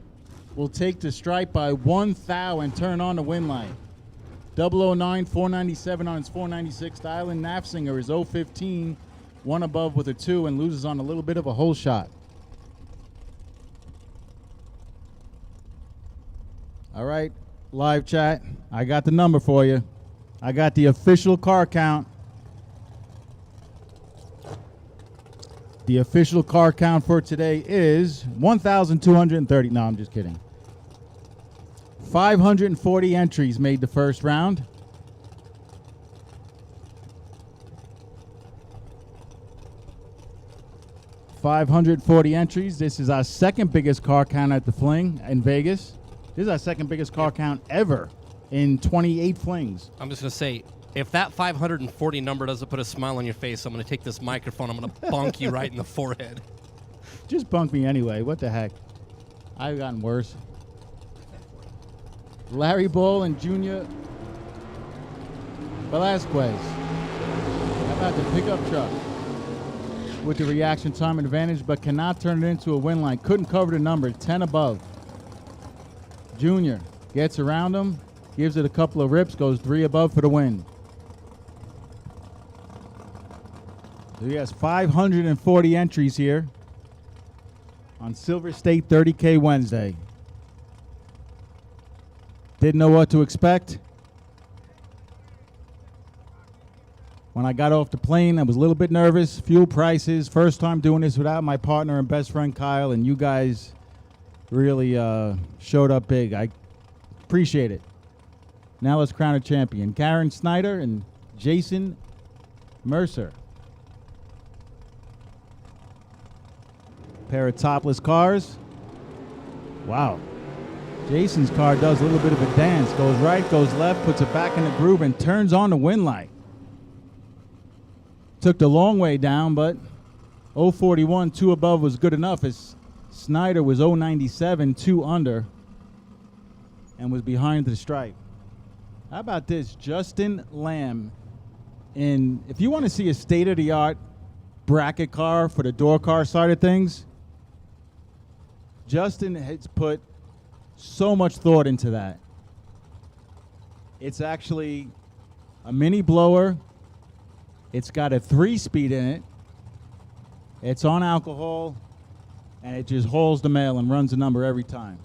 will take the stripe by 1 thou and turn on the win light. 009, 497 on his 496 dial, and Nafzinger is 015, 1 above with a 2, and loses on a little bit of a hole shot. All right, live chat. I got the number for you. I got the official car count. The official car count for today is 1,230. No, I'm just kidding. 540 entries made the first round. $540 entries. This is our second biggest car count at the Fling in Vegas. This is our second biggest car count ever in 28 Flings. I'm just going to say, if that 540 number doesn't put a smile on your face, I'm going to take this microphone, I'm going to bonk you right in the forehead. Just bunk me anyway. What the heck? I've gotten worse. Larry Ball and Junior Velasquez. How about the pickup truck? With the reaction time advantage, but cannot turn it into a win line. Couldn't cover the number, 10 above. Junior gets around him, gives it a couple of rips, goes 3 above for the win. So he has 540 entries here on Silver State 30K Wednesday. Didn't know what to expect. When I got off the plane, I was a little bit nervous. Fuel prices, first time doing this without my partner and best friend Kyle, and you guys really showed up big. I appreciate it. Now let's crown a champion. Karen Snyder and Jason Mercer. Pair of topless cars. Wow. Jason's car does a little bit of a dance. Goes right, goes left, puts it back in the groove, and turns on the wind light. Took the long way down, but 041, 2 above was good enough as Snyder was 097, 2 under, and was behind the stripe. How about this? Justin Lamb. If you want to see a state-of-the-art bracket car for the door car side of things, Justin has put so much thought into that. It's actually a mini blower. It's got a 3-speed in it. It's on alcohol, and it just hauls the mail and runs the number every time.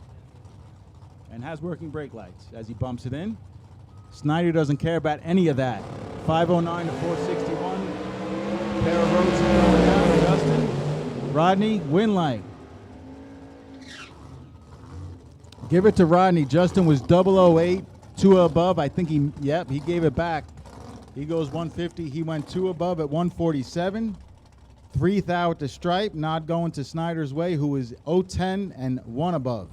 And has working brake lights as he bumps it in. Snyder doesn't care about any of that. 509 to 461. Pair of roads going down. Justin, Rodney, wind light. Give it to Rodney. Justin was 008, 2 above. I think he gave it back. He goes 150. He went 2 above at 147. 3 thou at the stripe. Nod going to Snyder's way, who was 010 and 1 above.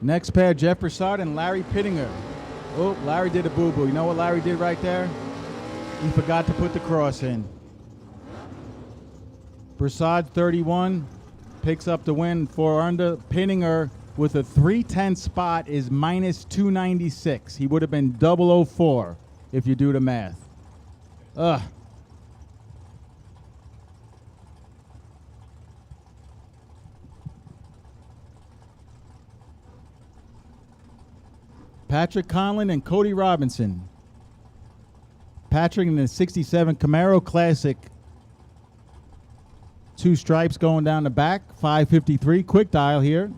Next pair, Jeff Broussard and Larry Pittinger. Oh, Larry did a boo-boo. You know what Larry did right there? He forgot to put the cross in. Broussard, 31, picks up the win, 4 under. Pittinger, with a 310 spot, is minus 296. He would have been 004 if you do the math. Ugh. Patrick Conlon and Cody Robinson. Patrick in the 67 Camaro Classic. 2 stripes going down the back. 553. Quick dial here.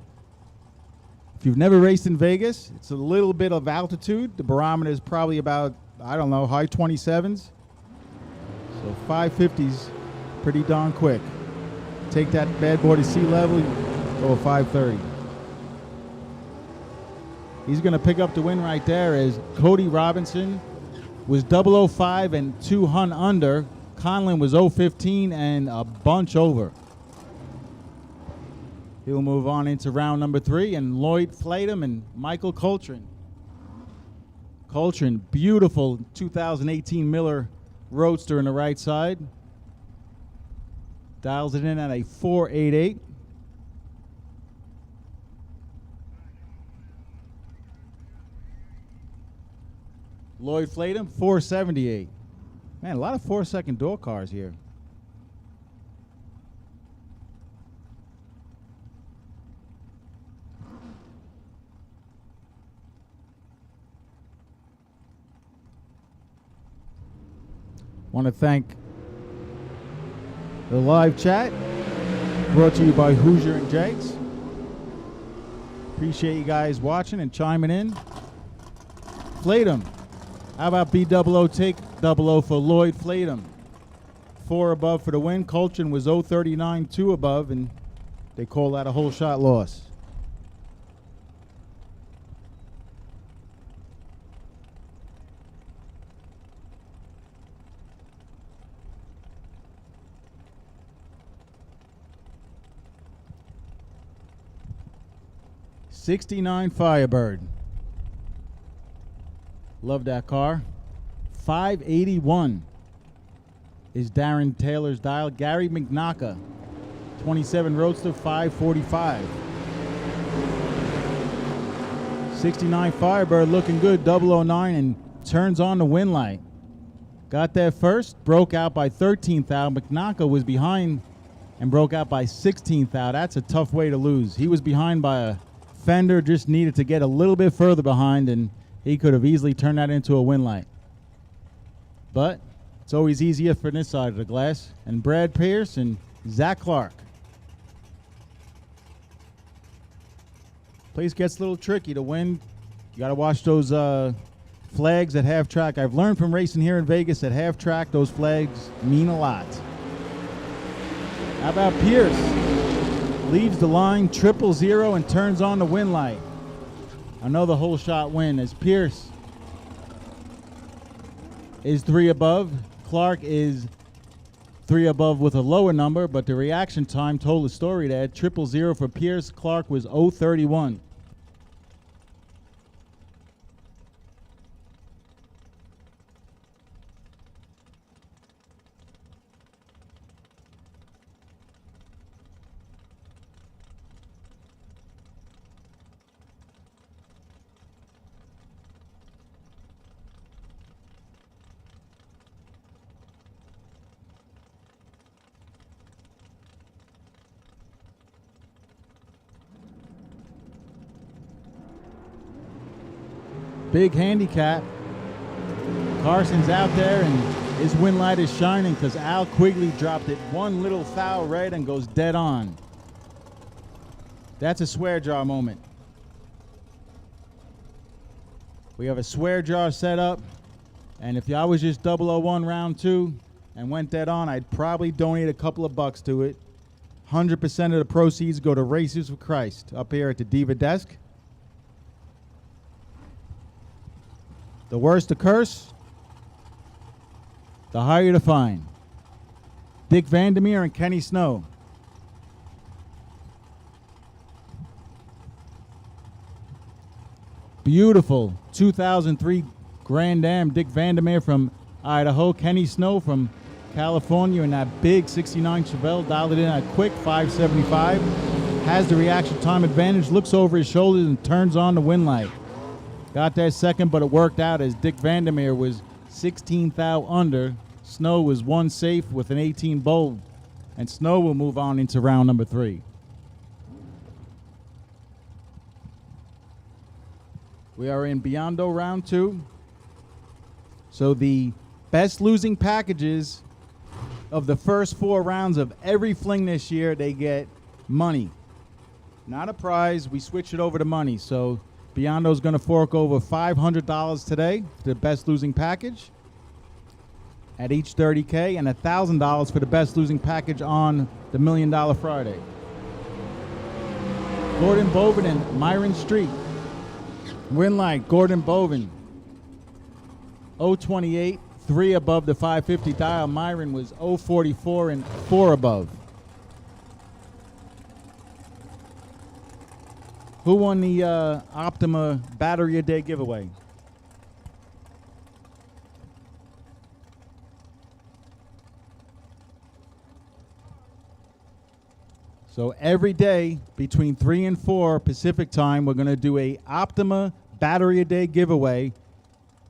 If you've never raced in Vegas, it's a little bit of altitude. The barometer is probably about, I don't know, high 27s. So 550's pretty darn quick. Take that bad boy to sea level, go 530. He's going to pick up the win right there as Cody Robinson was 005 and 2 hun under. Conlon was 015 and a bunch over. He'll move on into round number 3, and Lloyd Flatum and Michael Coltrane. Coltrane, beautiful 2018 Miller Roadster in the right side. Dials it in at a 488. Lloyd Flatum, 478. Man, a lot of 4-second door cars here. Want to thank the live chat brought to you by Hoosier and Jakes. Appreciate you guys watching and chiming in. Flatum. How about B00 take 00 for Lloyd Flatum? 4 above for the win. Coltrane was 039, 2 above, and they call that a whole shot loss. '69 Firebird. Love that car. 581 is Darren Taylor's dial. Gary McNaka, 27 Roadster, 545. 69 Firebird looking good, 009, and turns on the win light. Got there first, broke out by 13th out. McNaka was behind and broke out by 16th out. That's a tough way to lose. He was behind by a fender, just needed to get a little bit further behind, and he could have easily turned that into a win light. But it's always easier for this side of the glass. And Brad Pierce and Zach Clark. Place gets a little tricky to win. You got to watch those flags at half track. I've learned from racing here in Vegas at half track, those flags mean a lot. How about Pierce? Leaves the line 000 and turns on the win light. Another whole shot win as Pierce is 3 above. Clark is 3 above with a lower number, but the reaction time told the story there. 000 for Pierce. Clark was 0.31. Big handicap. Carson's out there and his win light is shining because Al Quigley dropped it one little foul red and goes dead on. That's a swear jar moment. We have a swear jar set up, and if y'all was just 001 round 2 and went dead on, I'd probably donate a couple of bucks to it. 100% of the proceeds go to Racers with Christ up here at the Diva desk. The worse the curse, the higher the fine. Dick Vandermeer and Kenny Snow. Beautiful 2003 Grand Am. Dick Vandermeer from Idaho. Kenny Snow from California in that big 69 Chevelle. Dialed it in at quick 575. Has the reaction time advantage. Looks over his shoulders and turns on the win light. Got that second, but it worked out as Dick Vandermeer was 16 thou under. Snow was 1 safe with an 18 bold. And Snow will move on into round number 3. We are in Biondo round 2. So the best losing packages of the first 4 rounds of every Fling this year, they get money. Not a prize, we switch it over to money. So Biondo's going to fork over $500 today for the best losing package at each 30K and $1,000 for the best losing package on the $1 Million Friday. Gordon Boven and Myron Street. Win light, Gordon Boven. 028, 3 above the 550 dial. Myron was 044 and 4 above. Who won the Optima Battery a Day giveaway? So every day between 3 and 4 Pacific time, we're going to do a Optima Battery a Day giveaway.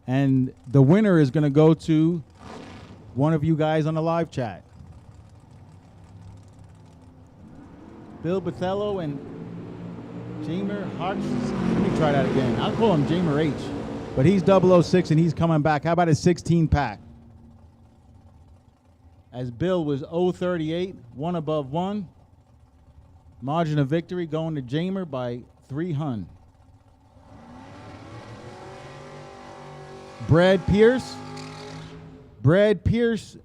And the winner is going to go to one of you guys on the live chat. Bill Bathello and Jamer Hart. Let me try that again. I'll call him Jamer H. But he's 006 and he's coming back. How about a 16 pack? As Bill was 038, 1 above 1. Margin of victory going to Jamer by 300. Brad Pierce. Brad Pierce,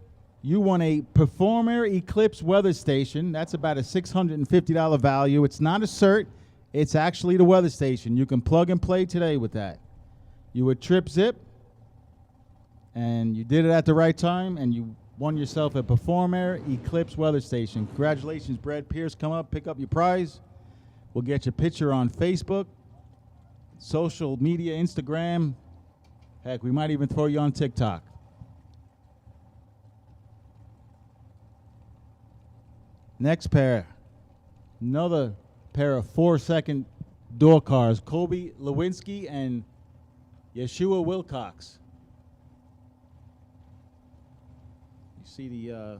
you won a Performer Eclipse weather station. That's about a $650 value. It's not a cert. It's actually the weather station. You can plug and play today with that. You would trip zip, and you did it at the right time, and you won yourself a Performer Eclipse weather station. Congratulations, Brad Pierce. Come up, pick up your prize. We'll get your picture on Facebook, social media, Instagram. Heck, we might even throw you on TikTok. Next pair. Another pair of 4-second door cars. Kobe Lewinsky and Yeshua Wilcox. You see the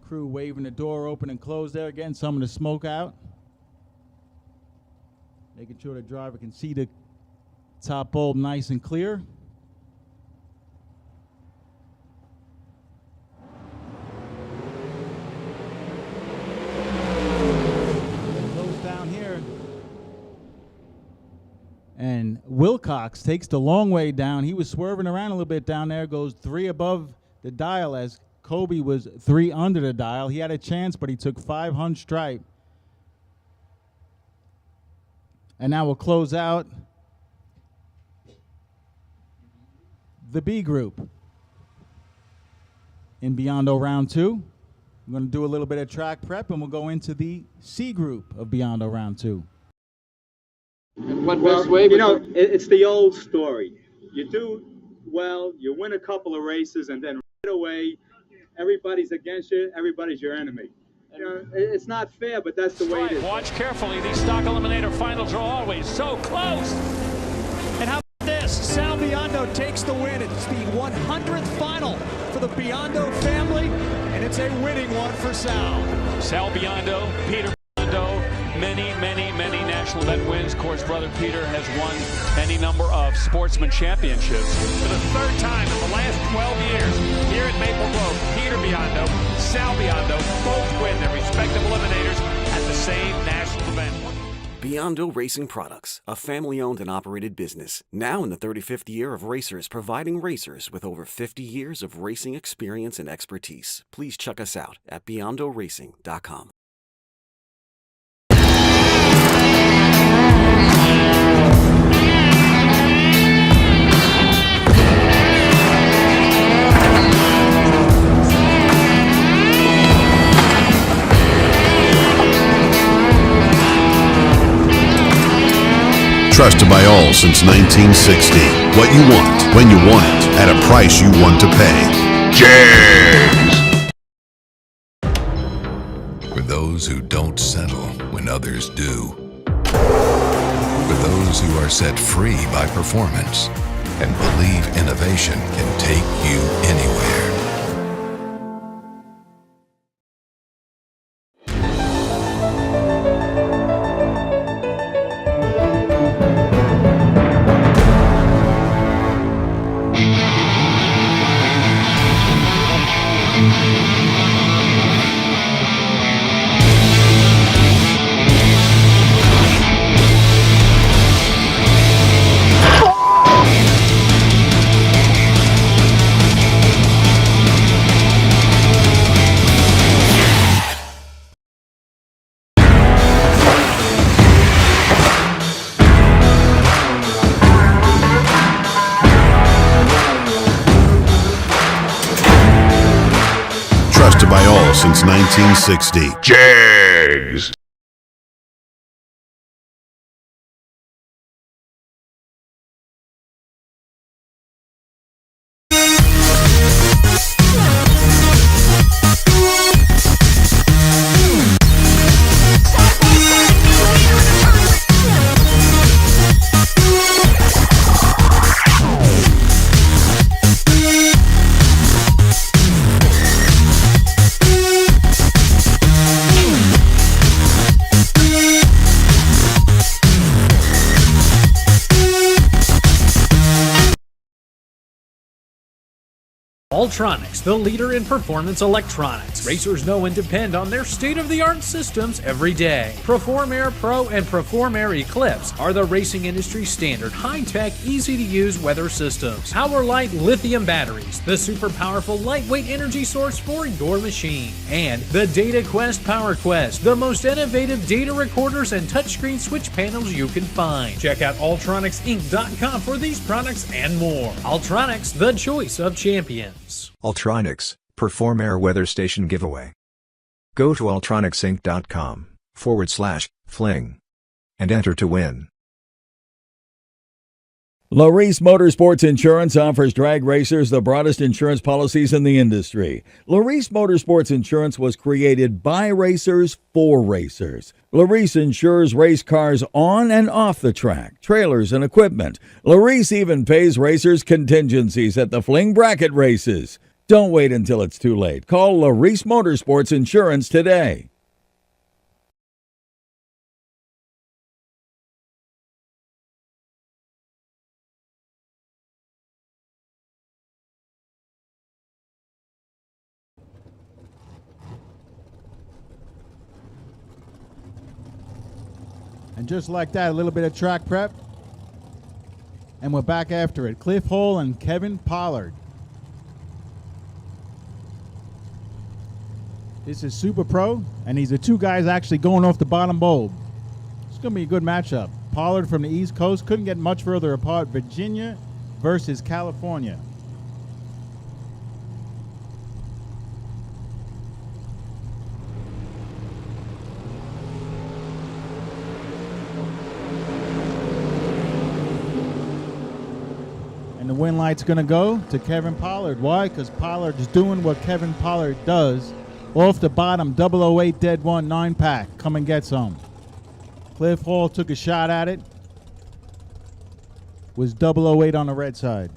crew waving the door open and close there. Getting some of the smoke out. Making sure the driver can see the top bulb nice and clear. And Wilcox takes the long way down. He was swerving around a little bit down there, goes 3 above the dial as Kobe was 3 under the dial. He had a chance, but he took 500 stripe. And now we'll close out the B group. In Beyond-O round 2, we're going to do a little bit of track prep, and we'll go into the C group of Beyond-O round 2. What best way? You know, it's the old story. You do well, you win a couple of races, and then right away, everybody's against you, everybody's your enemy. You know, it's not fair, but that's the way it is. Watch carefully. These stock eliminator finals are always so close. And how about this? Sal Biondo takes the win. It's the 100th final for the Biondo family, and it's a winning one for Sal. Sal Biondo, Peter Biondo, many national event wins. Of course, brother Peter has won any number of sportsman championships. For the 3rd time in the last 12 years here at Maple Grove, Peter Biondo, Sal Biondo both win their respective eliminators at the same national event. Biondo Racing Products, a family-owned and operated business, now in the 35th year of racers, providing racers with over 50 years of racing experience and expertise. Please check us out at beyondoracing.com. Trusted by all since 1960. What you want, when you want it, at a price you want to pay. Jags! For those who don't settle when others do. For those who are set free by performance and believe innovation can take you anywhere. Trusted by all since 1960. Jags! Ultronics, the leader in performance electronics. Racers know and depend on their state-of-the-art systems every day. Perform Air Pro and Perform Air Eclipse are the racing industry's standard high-tech, easy-to-use weather systems. Power-Light lithium batteries, the super powerful lightweight energy source for your machine. And the Data Quest Power Quest, the most innovative data recorders and touchscreen switch panels you can find. Check out ultronicsinc.com for these products and more. Ultronics, the choice of champions. Ultronics, Perform Air Weather Station Giveaway. Go to ultronicsinc.com/fling and enter to win. Larice Motorsports Insurance offers drag racers the broadest insurance policies in the industry. Larice Motorsports Insurance was created by racers for racers. Larice insures race cars on and off the track, trailers and equipment. Larice even pays racers contingencies at the Fling bracket races. Don't wait until it's too late. Call Larice Motorsports Insurance today. And just like that, a little bit of track prep. And we're back after it. Cliff Hall and Kevin Pollard. This is Super Pro, and these are two guys actually going off the bottom bulb. It's going to be a good matchup. Pollard from the East Coast couldn't get much further apart. Virginia versus California. And the win light's going to go to Kevin Pollard. Why? Because Pollard's doing what Kevin Pollard does. Off the bottom, 008 dead one 9-pack. Come and get some. Cliff Hall took a shot at it. Was 008 on the red side.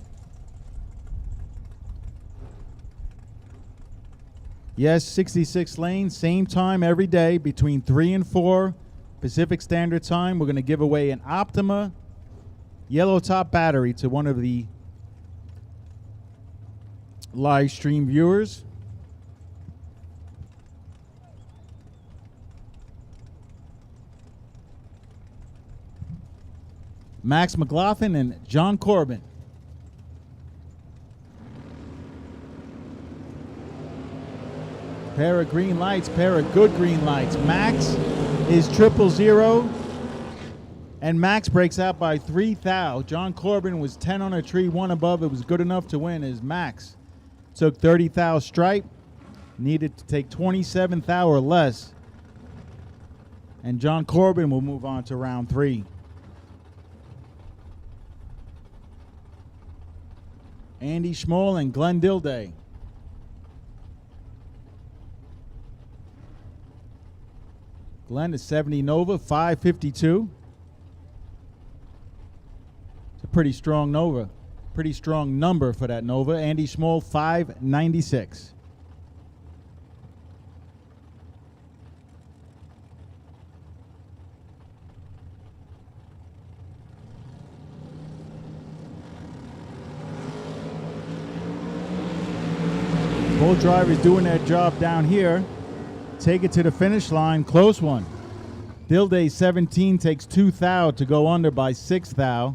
Yes, 66 lanes, same time every day between 3 and 4 Pacific Standard Time. We're going to give away an Optima yellow top battery to one of the live stream viewers. Max McLaughlin and John Corbin. Pair of green lights, pair of good green lights. Max is 000, and Max breaks out by 3 thou. John Corbin was 10 on a tree, 1 above. It was good enough to win as Max took 30 thou stripe, needed to take 27 thou or less, and John Corbin will move on to round 3. Andy Schmoll and Glenn Dilday. Glenn is 70 Nova, 552. It's a pretty strong Nova. Pretty strong number for that Nova. Andy Schmoll, 596. Both drivers doing their job down here. Take it to the finish line. Close one. Dilday 17 takes 2 thou to go under by 6 thou.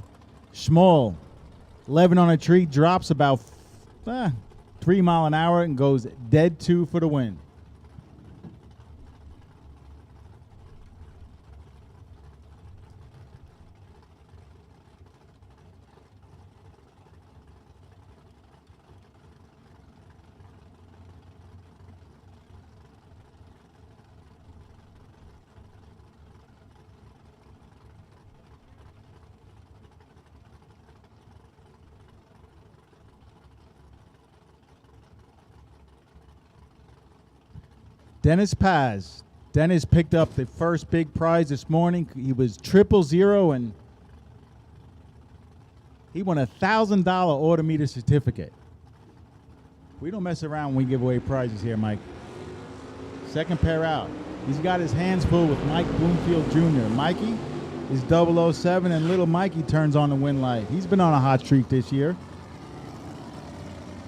Schmoll 11 on a tree, drops about 3 mile an hour and goes dead 2 for the win. Dennis Paz. Dennis picked up the first big prize this morning. He was 000, and he won a $1,000 Autometer certificate. We don't mess around when we give away prizes here, Mike. Second pair out. He's got his hands full with Mike Bloomfield Jr. Mikey is 007, and little Mikey turns on the win light. He's been on a hot streak this year.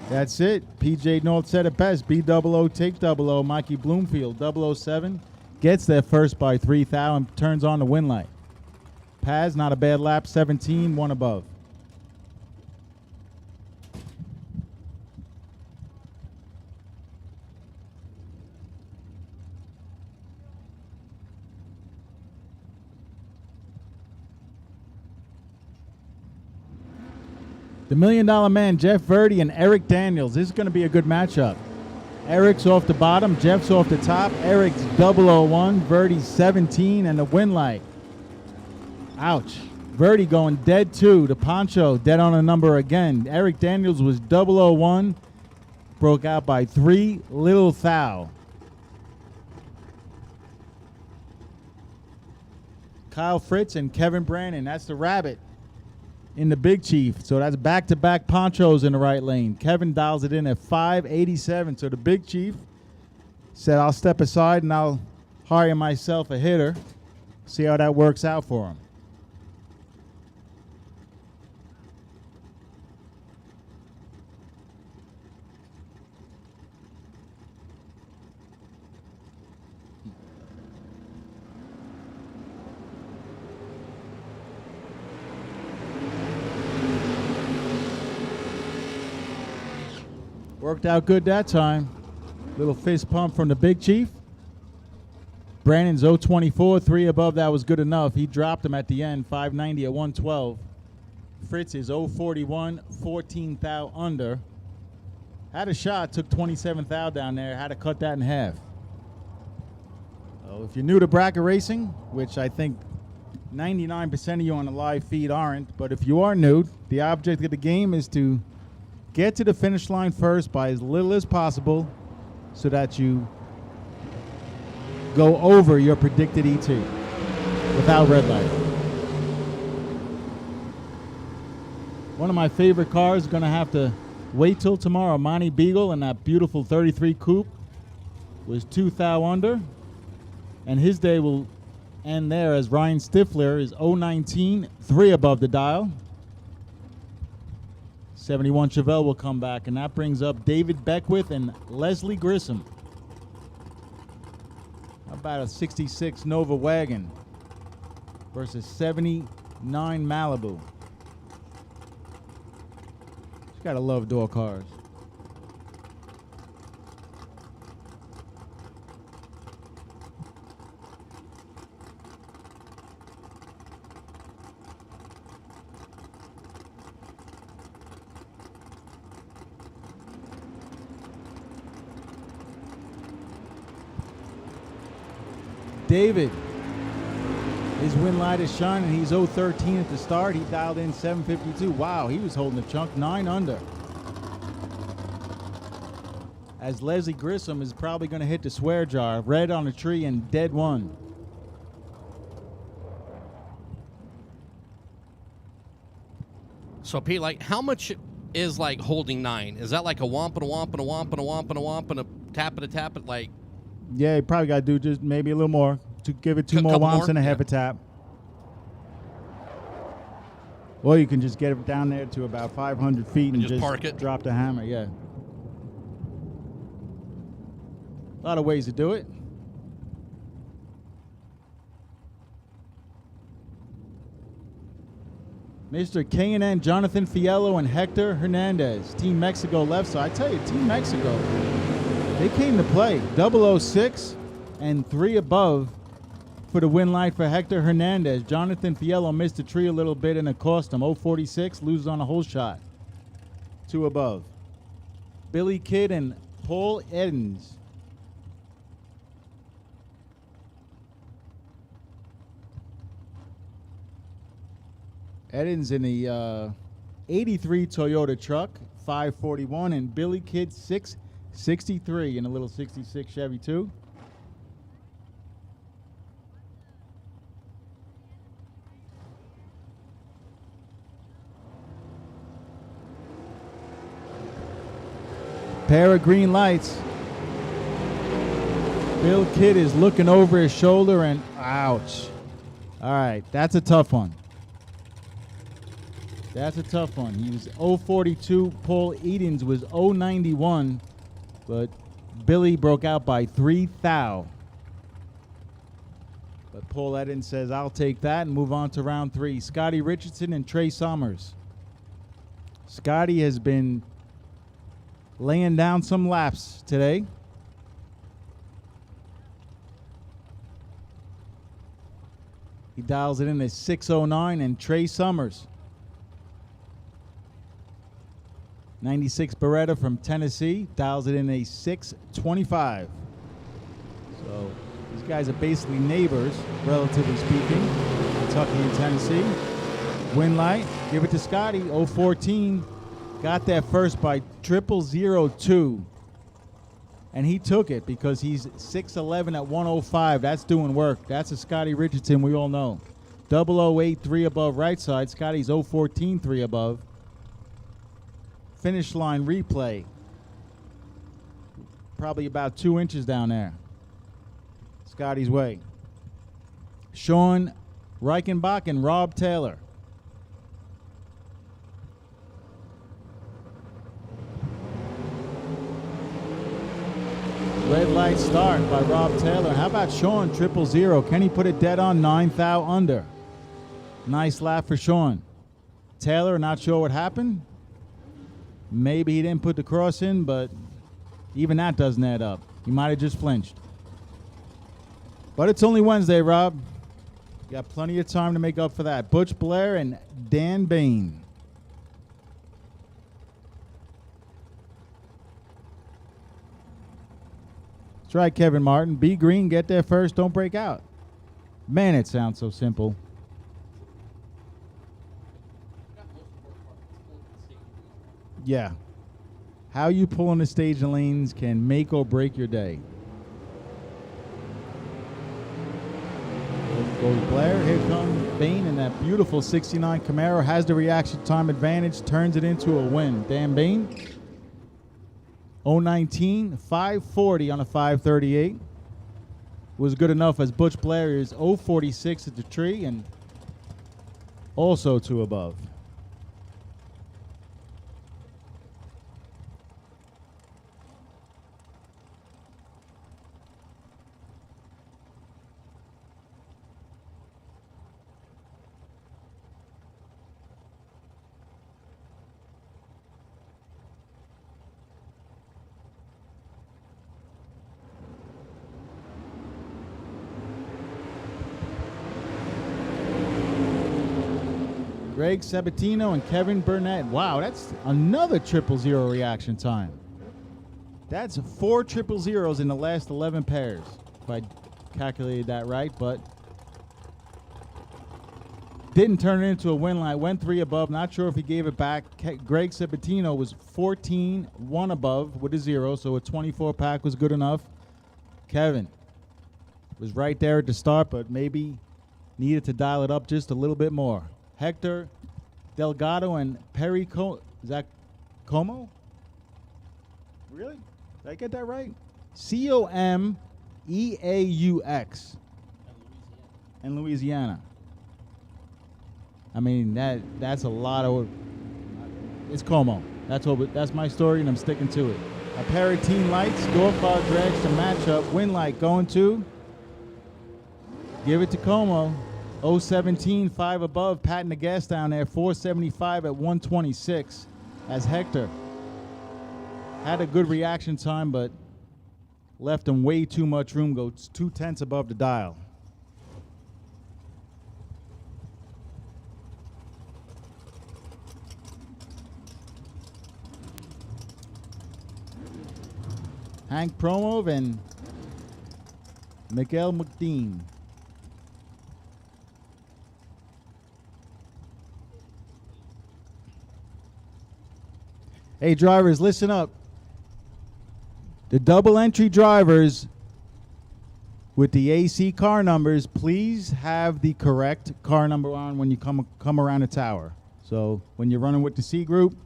That's it. PJ North said it best. B00 take 00. Mikey Bloomfield 007 gets there first by 3 thou and turns on the win light. Paz, not a bad lap. 17, 1 above. The $1 Million Man, Jeff Verdi and Eric Daniels. This is going to be a good matchup. Eric's off the bottom, Jeff's off the top. Eric's 001, Verdi's 17, and the win light. Ouch. Verdi going dead 2. The Poncho dead on a number again. Eric Daniels was 001, broke out by 3 little thou. Kyle Fritz and Kevin Brannon. That's the Rabbit in the Big Chief. So that's back-to-back Ponchos in the right lane. Kevin dials it in at 587. So the Big Chief said, I'll step aside and I'll hire myself a hitter. See how that works out for him. Worked out good that time. Little fist pump from the Big Chief. Brandon's 024, 3 above, that was good enough. He dropped him at the end, 590 at 112. Fritz is 041, 14 thou under. Had a shot, took 27 thou down there, had to cut that in half. So if you're new to bracket racing, which I think 99% of you on the live feed aren't, but if you are new, the object of the game is to get to the finish line first by as little as possible so that you go over your predicted ET without red light. One of my favorite cars is going to have to wait till tomorrow. Monty Beagle in that beautiful 33 coupe was 2 thou under, and his day will end there as Ryan Stifler is 019, 3 above the dial. 71 Chevelle will come back, and that brings up David Beckwith and Leslie Grissom. How about a 66 Nova wagon versus 79 Malibu? You gotta love door cars. David, his win light is shining. He's 013 at the start. He dialed in 752. Wow, he was holding the chunk, 9 under. As Leslie Grissom is probably going to hit the swear jar. Red on the tree and dead one. So, Pete, like, how much is, like, holding 9? Is that like a womp and a womp and a womp and a womp and a womp and a tap and a tap? Like, Yeah, you probably got to do just maybe a little more to give it two more couple womps more? and a half a tap. Or you can just get it down there to about 500 feet and just park it? Drop the hammer, yeah. A lot of ways to do it. Mr. K&N, Jonathan Fiello, and Hector Hernandez. Team Mexico left side. I tell you, Team Mexico, they came to play. 006 and 3 above for the win light for Hector Hernandez. Jonathan Fiello missed the tree a little bit and it cost him. 046, loses on a whole shot. 2 above. Billy Kidd and Paul Edens. Edens in the 83 Toyota truck, 541, and Billy Kidd 663 in a little 66 Chevy too. Pair of green lights. Bill Kidd is looking over his shoulder and ouch. All right, that's a tough one. That's a tough one. He was 042. Paul Edens was 091, but Billy broke out by 3 thou. But Paul Edens says, I'll take that and move on to round 3. Scotty Richardson and Trey Summers. Scotty has been laying down some laps today. He dials it in at 609, and Trey Summers, 96 Beretta from Tennessee, dials it in a 625. So these guys are basically neighbors, relatively speaking. Kentucky and Tennessee. Win light, give it to Scotty, 014. Got that first by 0002. And he took it because he's 6'11 at 105. That's doing work. That's a Scotty Richardson we all know. 008, 3 above right side. Scotty's 014, 3 above. Finish line replay. Probably about 2 inches down there. Scotty's way. Sean Reichenbach and Rob Taylor. Red light start by Rob Taylor. How about Sean, 000? Can he put it dead on 9 thou under? Nice lap for Sean. Taylor, not sure what happened. Maybe he didn't put the cross in, but even that doesn't add up. He might have just flinched. But it's only Wednesday, Rob. You got plenty of time to make up for that. Butch Blair and Dan Bain. That's right, Kevin Martin. Be green, get there first, don't break out. Man, it sounds so simple. Yeah. How you pull on the stage and lanes can make or break your day. There goes Blair. Here comes Bain in that beautiful 69 Camaro. Has the reaction time advantage. Turns it into a win. Dan Bain. 019, 540 on a 538. Was good enough as Butch Blair is 046 at the tree and also 2 above. Greg Sabatino and Kevin Burnett. Wow, that's another 000 reaction time. That's 4 000s in the last 11 pairs, if I calculated that right, but didn't turn it into a win line. Went 3 above. Not sure if he gave it back. Greg Sabatino was 14, 1 above with a 0, so a 24 pack was good enough. Kevin was right there at the start, but maybe needed to dial it up just a little bit more. Hector Delgado and Perry is that Como? Really? Did I get that right? Comeaux in Louisiana. I mean that's a lot of. It's Como. That's my story, and I'm sticking to it. A pair of Teen Lights, door car drags to match up. Winlight going to give it to Como. 017, 5 above, patting the gas down there, 475 at 126 as Hector had a good reaction time, but left him way too much room, goes 0.2 above the dial. Hank Promov and Miguel McDean. Hey, drivers, listen up. The double entry drivers with the AC car numbers, please have the correct car number on when you come around the tower. So when you're running with the C group,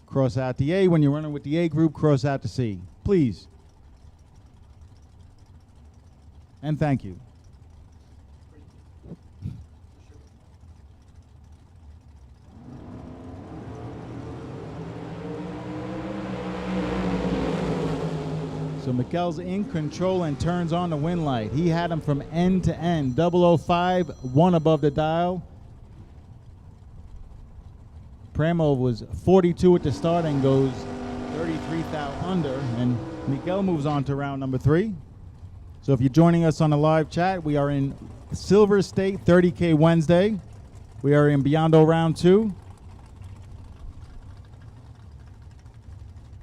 cross out the A. When you're running with the A group, cross out the C. Please. And thank you. So Mikel's in control and turns on the win light. He had him from end to end. 005, 1 above the dial. Pramo was 42 at the start and goes 33 thou under. And Mikel moves on to round number 3. So if you're joining us on the live chat, we are in Silver State 30K Wednesday. We are in Biondo round 2.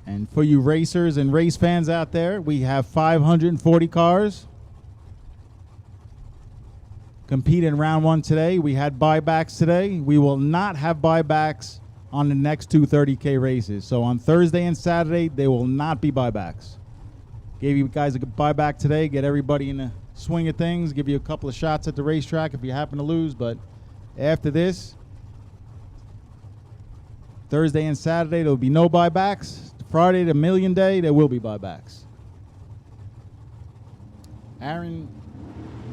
And for you racers and race fans out there, we have 540 cars compete in round 1 today. We had buybacks today. We will not have buybacks on the next 2 30K races. So on Thursday and Saturday, there will not be buybacks. Gave you guys a good buyback today, get everybody in the swing of things, give you a couple of shots at the racetrack if you happen to lose. But after this, Thursday and Saturday, there will be no buybacks. Friday, the Million Day, there will be buybacks. Aaron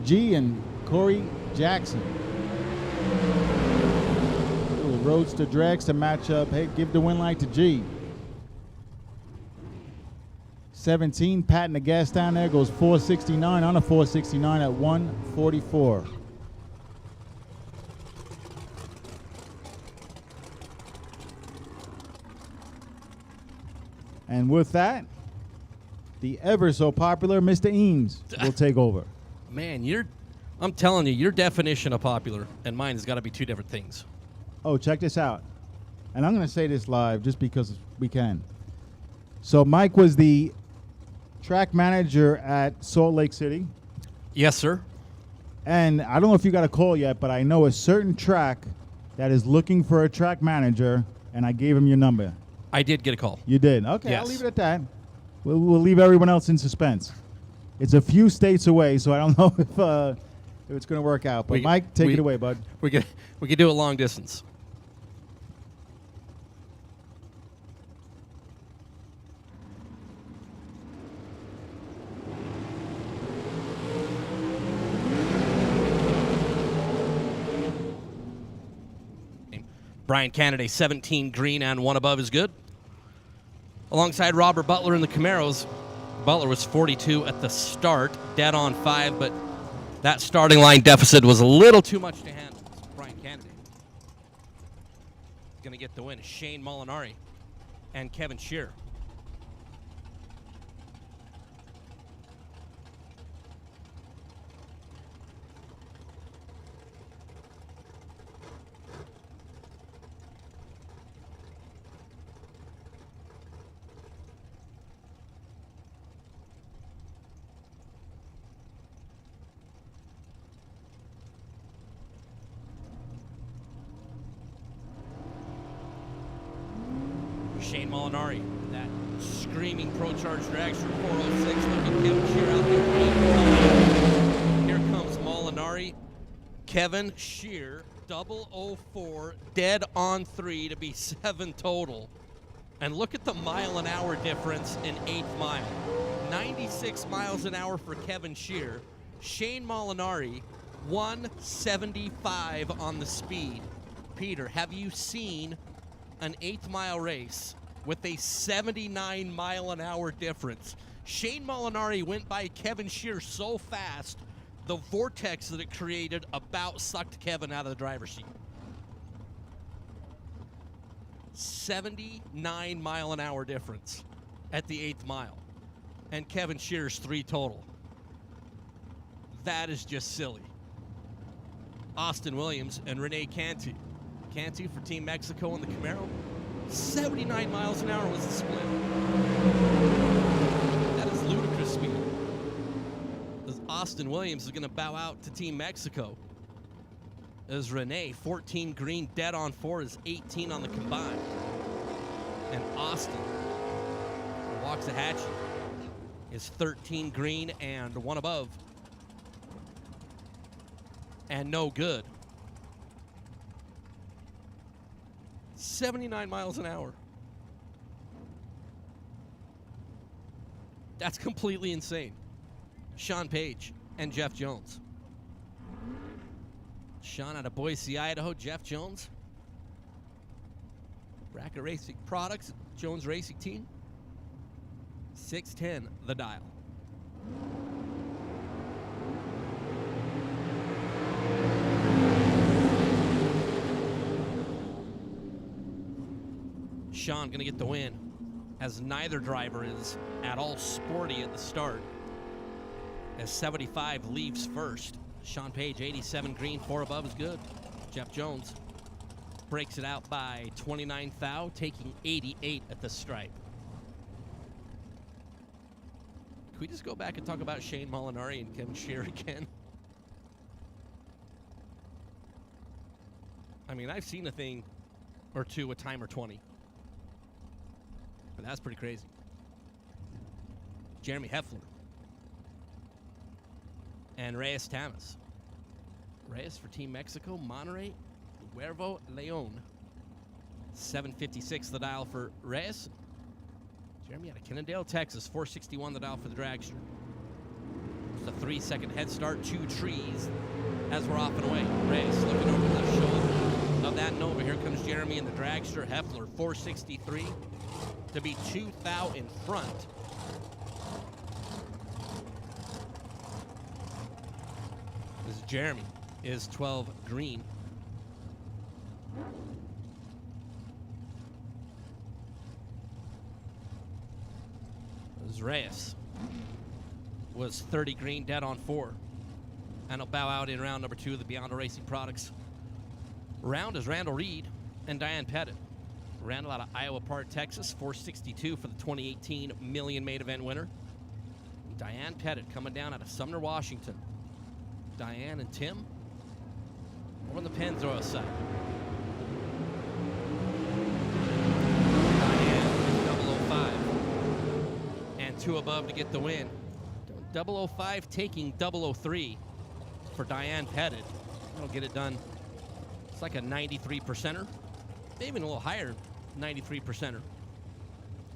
G. and Corey Jackson. Little roadster drags to match up. Hey, give the win light to G. 17, patting the gas down there, goes 469 on a 469 at 144. And with that, the ever so popular Mr. Eames will take over. Man, I'm telling you, your definition of popular and mine has got to be two different things. Oh, check this out. And I'm going to say this live just because we can. So Mike was the track manager at Salt Lake City. Yes, sir. And I don't know if you got a call yet, but I know a certain track that is looking for a track manager, and I gave him your number. I did get a call. You did? Okay, Yes. I'll leave it at that. We'll leave everyone else in suspense. It's a few states away, so I don't know if it's going to work out. But Mike, take it away, bud. We could do it long distance. Brian Kennedy, 17 green and 1 above is good. Alongside Robert Butler in the Camaros. Butler was 42 at the start, dead on 5, but that starting line deficit was a little too much to handle. Brian Kennedy going to get the win. Shane Molinari and Kevin Shearer. Shane Molinari, that screaming Pro Charge dragster 406. Look at Kevin Shearer out there. Here comes Molinari. Kevin Shearer, 004, dead on 3 to be 7 total. And look at the mile-an-hour difference in 8th mile. 96 miles an hour for Kevin Shearer. Shane Molinari, 175 on the speed. Peter, have you seen an 8th mile race with a 79 mile an hour difference? Shane Molinari went by Kevin Shearer so fast, the vortex that it created about sucked Kevin out of the driver's seat. 79 mile an hour difference at the 8th mile. And Kevin Shearer's 3 total. That is just silly. Austin Williams and Rene Cantu. Cantu for Team Mexico in the Camaro. 79 miles an hour was the split. That is ludicrous speed. As Austin Williams is going to bow out to Team Mexico. As Rene, 14 green, dead on 4, is 18 on the combined. And Austin, Waxahachie, is 13 green and 1 above. And no good. 79 miles an hour. That's completely insane. Sean Page and Jeff Jones. Sean out of Boise, Idaho. Jeff Jones. Bracket Racing Products, Jones Racing Team. 610 the dial. Sean going to get the win, as neither driver is at all sporty at the start. As 75 leaves first. Sean Page, 87 green, 4 above is good. Jeff Jones breaks it out by 29 thou, taking 88 at the stripe. Can we just go back and talk about Shane Molinari and Kevin Shearer again? I mean, I've seen a thing or two with timer 20. But that's pretty crazy. Jeremy Heffler. And Reyes Tamas. Reyes for Team Mexico. Monterrey, Huervo Leon. 756 the dial for Reyes. Jeremy out of Kennedale, Texas. 461 the dial for the dragster. It's a 3-second head start. 2 trees as we're off and away. Reyes looking over the shoulder of that Nova. Here comes Jeremy in the dragster. Heffler, 463 to be 2 thou in front. This is Jeremy is 12 green. as Reyes was 30 green, dead on 4. And he'll bow out in round number 2 of the Beyond Racing Products round is Randall Reed and Diane Pettit. Randall out of Iowa Park, Texas, 462 for the 2018 Million Main Event winner. Diane Pettit coming down out of Sumner, Washington. Diane and Tim over on the Pennzoil side. Diane 005 and 2 above to get the win. 005 taking 003 for Diane Pettit. That'll get it done. It's like a 93%er, maybe even a little higher, 93%er.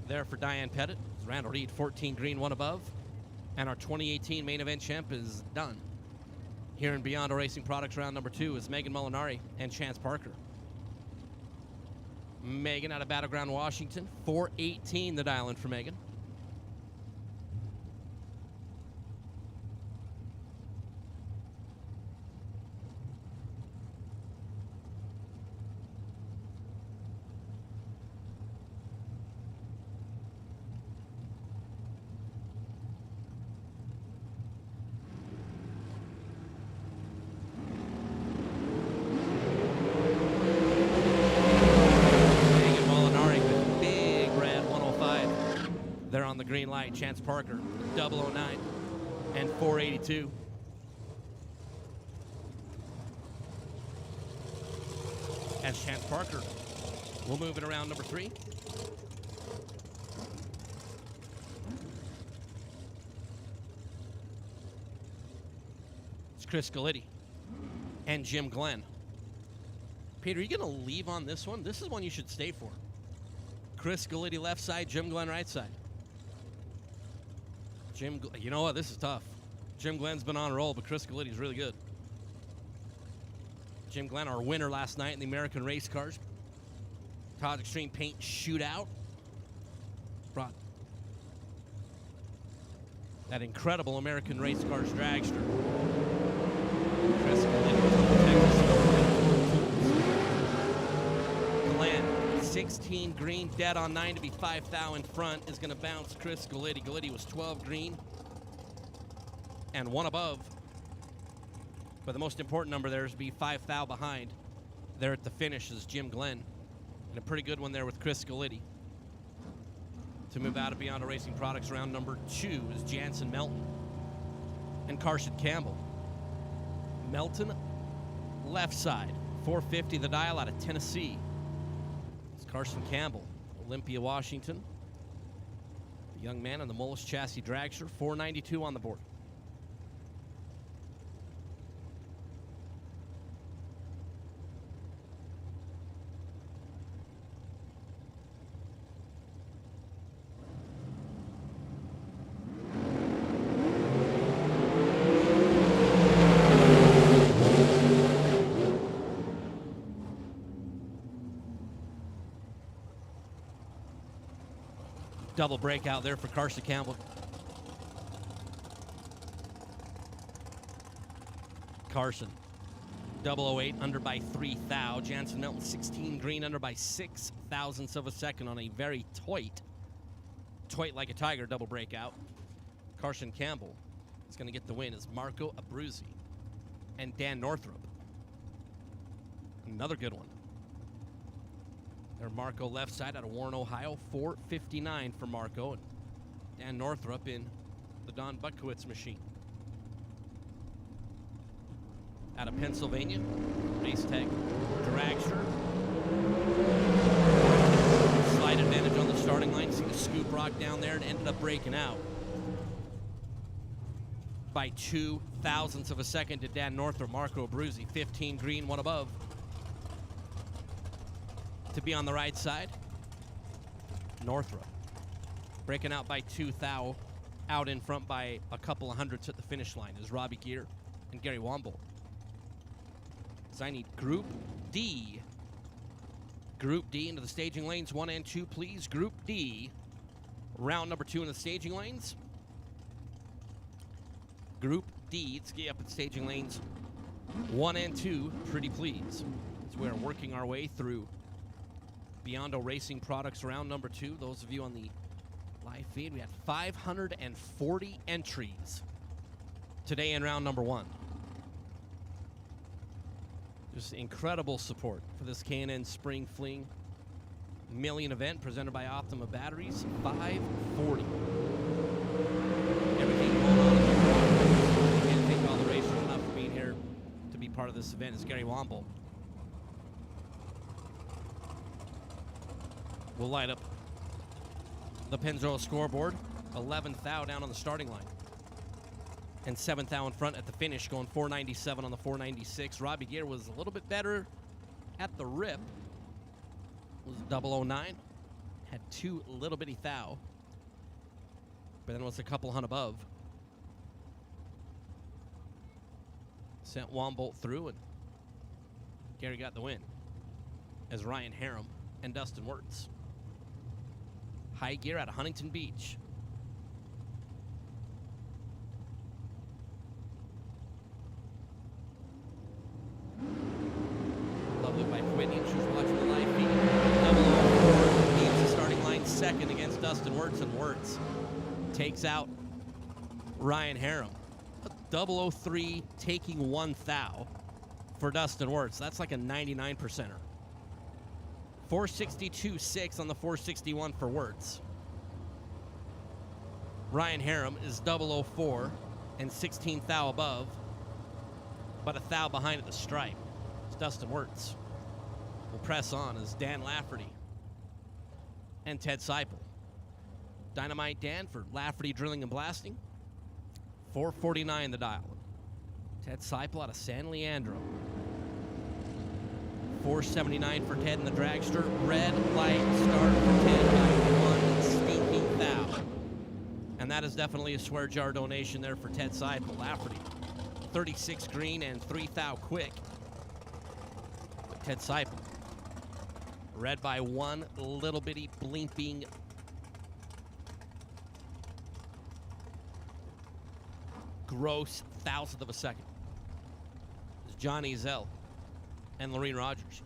There for Diane Pettit. Randall Reed, 14 green, 1 above. And our 2018 main event champ is done. Here in Beyond Racing Products round number 2 is Megan Molinari and Chance Parker. Megan out of Battleground, Washington, 418 the dial in for Megan. Green light, Chance Parker, 009 and 482. As Chance Parker will move it around number 3. It's Chris Galitti and Jim Glenn. Peter, are you going to leave on this one? This is one you should stay for. Chris Galitti left side, Jim Glenn right side. You know what? This is tough. Jim Glenn's been on a roll, but Chris Galitti's really good. Jim Glenn, our winner last night in the American Race Cars Todd Extreme Paint Shootout. Brought that incredible American Race Cars dragster. Chris Glenn, 16 green, dead on 9 to be 5 thou in front, is going to bounce Chris Galitti. Galitti was 12 green and 1 above. But the most important number there is to be 5 thou behind. There at the finish is Jim Glenn. And a pretty good one there with Chris Galitti. To move out of Beyond Racing Products, round number 2 is Jansen Melton and Carson Campbell. Melton, left side, 450 the dial out of Tennessee. It's Carson Campbell, Olympia, Washington. The young man in the Mullis chassis dragster, 492 on the board. Double breakout there for Carson Campbell. Carson, 008 under by 3 thou. Jansen Melton, 16 green under by 6 thousandths of a second on a very toit like a tiger double breakout. Carson Campbell is going to get the win as Marco Abruzzi and Dan Northrup. Another good one. There, Marco left side out of Warren, Ohio, 459 for Marco, and Dan Northrup in the Don Butkowitz machine. Out of Pennsylvania, Race Tech dragster. Slight advantage on the starting line. See the scoop rock down there and ended up breaking out by 2 thousandths of a second to Dan Northrup. Marco Abruzzi, 15 green, 1 above. To be on the right side, Northrup breaking out by 2 thou, out in front by a couple of hundredths at the finish line is Robbie Gear and Gary Womble. So I need Group D. Group D into the staging lanes, 1 and 2, please. Group D, round number 2 in the staging lanes. Group D, let's get up at staging lanes 1 and 2, pretty please. So we're working our way through Beyond Racing Products round number 2. Those of you on the live feed. We had 540 entries today in round number 1. Just incredible support for this K&N Spring Fling Million event presented by Optima Batteries. 540. Everything going on. I can't thank all the racers enough for being here to be part of this event. It's Gary Womble. We'll light up the Pennzoil scoreboard. 11th thou down on the starting line. And 7th thou in front at the finish, going 497 on the 496. Robbie Gear was a little bit better at the rip. Was 009. Had 2 little bitty thou. But then was a couple hunt above. Sent Wombolt through, and Gary got the win. As Ryan Harem and Dustin Wirtz. High gear out of Huntington Beach. Lovely wife Whitney, and she was watching the live feed. 004 leads the starting line second against Dustin Wirtz, and Wirtz takes out Ryan Harem. A 003 taking 1 thou for Dustin Wirtz. That's like a 99%er. 462.6 on the 461 for Wirtz. Ryan Harem is 004 and 16 thou above, but a thou behind at the stripe. It's Dustin Wirtz. Will press on as Dan Lafferty and Ted Seipel. Dynamite Dan for Lafferty Drilling and Blasting. 449 the dial. Ted Seipel out of San Leandro. 479 for Ted in the dragster. Red light start for Ted by 1 stinking thou. And that is definitely a swear jar donation there for Ted Seipel. Lafferty, 36 green and 3 thou quick. But Ted Seipel, red by 1 little bitty blimping gross thousandth of a second. It's Johnny Zell and Lorene Rogers.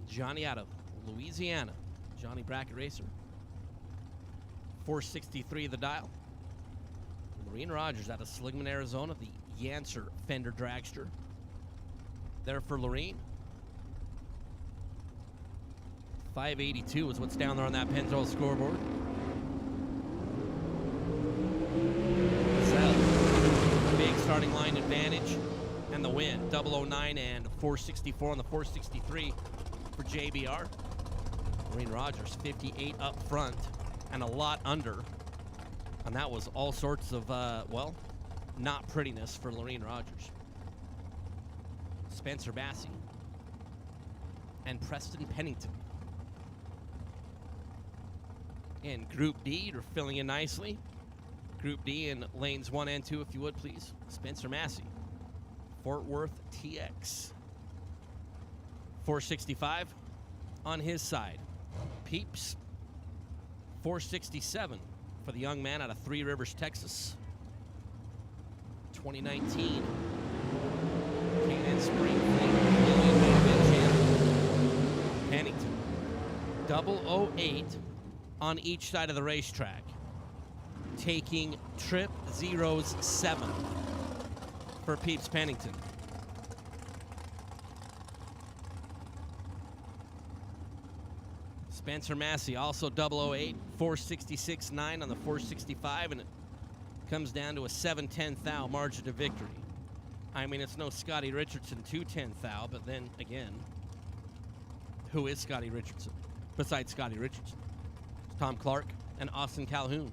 Johnny out of Louisiana. Johnny Bracket Racer. 463 the dial. Lorene Rogers out of Seligman, Arizona. The Yancer Fender Dragster. There for Lorene. 582 is what's down there on that Pennzoil scoreboard. Zell, big starting line advantage, and the win. 009 and 464 on the 463 for JBR. Lorene Rogers, 58 up front and a lot under. And that was all sorts of, well, not prettiness for Lorene Rogers. Spencer Massey and Preston Pennington. In Group D, you're filling in nicely. Group D in lanes 1 and 2, if you would, please. Spencer Massey, Fort Worth TX. 465 on his side. Peeps, 467 for the young man out of Three Rivers, Texas. 2019 K&N Spring Fling Million champion. Pennington, 008 on each side of the racetrack, taking trip 07 for Peeps Pennington. Spencer Massey also 008, 466.9 on the 465, and it comes down to a 7/10 thou margin of victory. I mean, it's no Scotty Richardson 2/10 thou, but then again, who is Scotty Richardson besides Scotty Richardson? Tom Clark and Austin Calhoun.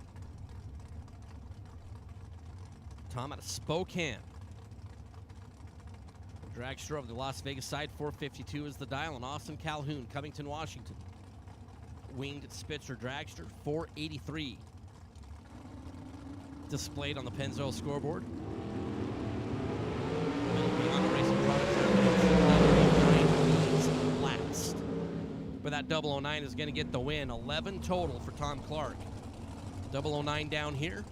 Tom out of Spokane. Dragster of the Las Vegas side, 452 is the dial, and Austin Calhoun, Covington, Washington. Winged Spitzer Dragster, 483. Displayed on the Pennzoil scoreboard. Beyond Racing Products last. But that 009 is going to get the win. 11 total for Tom Clark. 009 down here.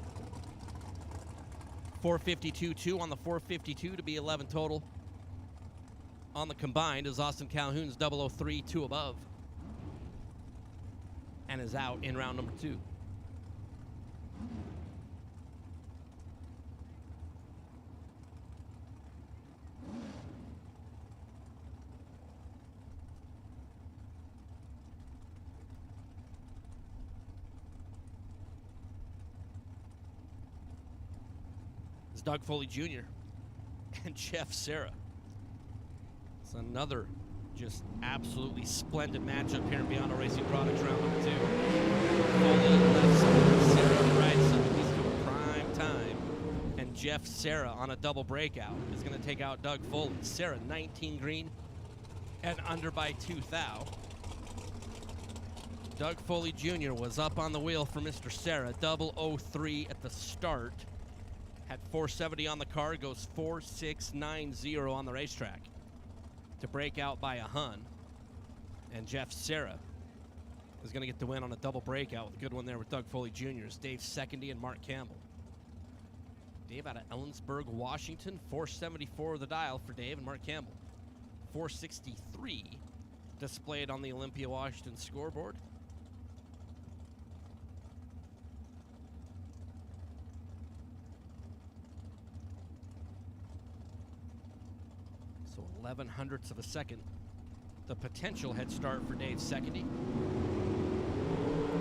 452-2 on the 452 to be 11 total on the combined is Austin Calhoun's 003, 2 above, and is out in round number 2. It's Doug Foley Jr. and Jeff Serra. It's another just absolutely splendid matchup here in Biondo Racing Products round number 2. Foley left side, Serra right side. He's doing prime time. And Jeff Serra on a double breakout is going to take out Doug Foley. Serra 19 green and under by 2 thou. Doug Foley Jr. was up on the wheel for Mr. Serra. 003 at the start. Had 470 on the car, goes 4690 on the racetrack to break out by a Hun. And Jeff Serra is going to get the win on a double breakout with a good one there with Doug Foley Jr. Dave Secondy and Mark Campbell. Dave out of Ellensburg, Washington, 474 the dial for Dave and Mark Campbell. 463 displayed on the Olympia, Washington scoreboard. So 11/100ths of a second. The potential head start for Dave Secondy.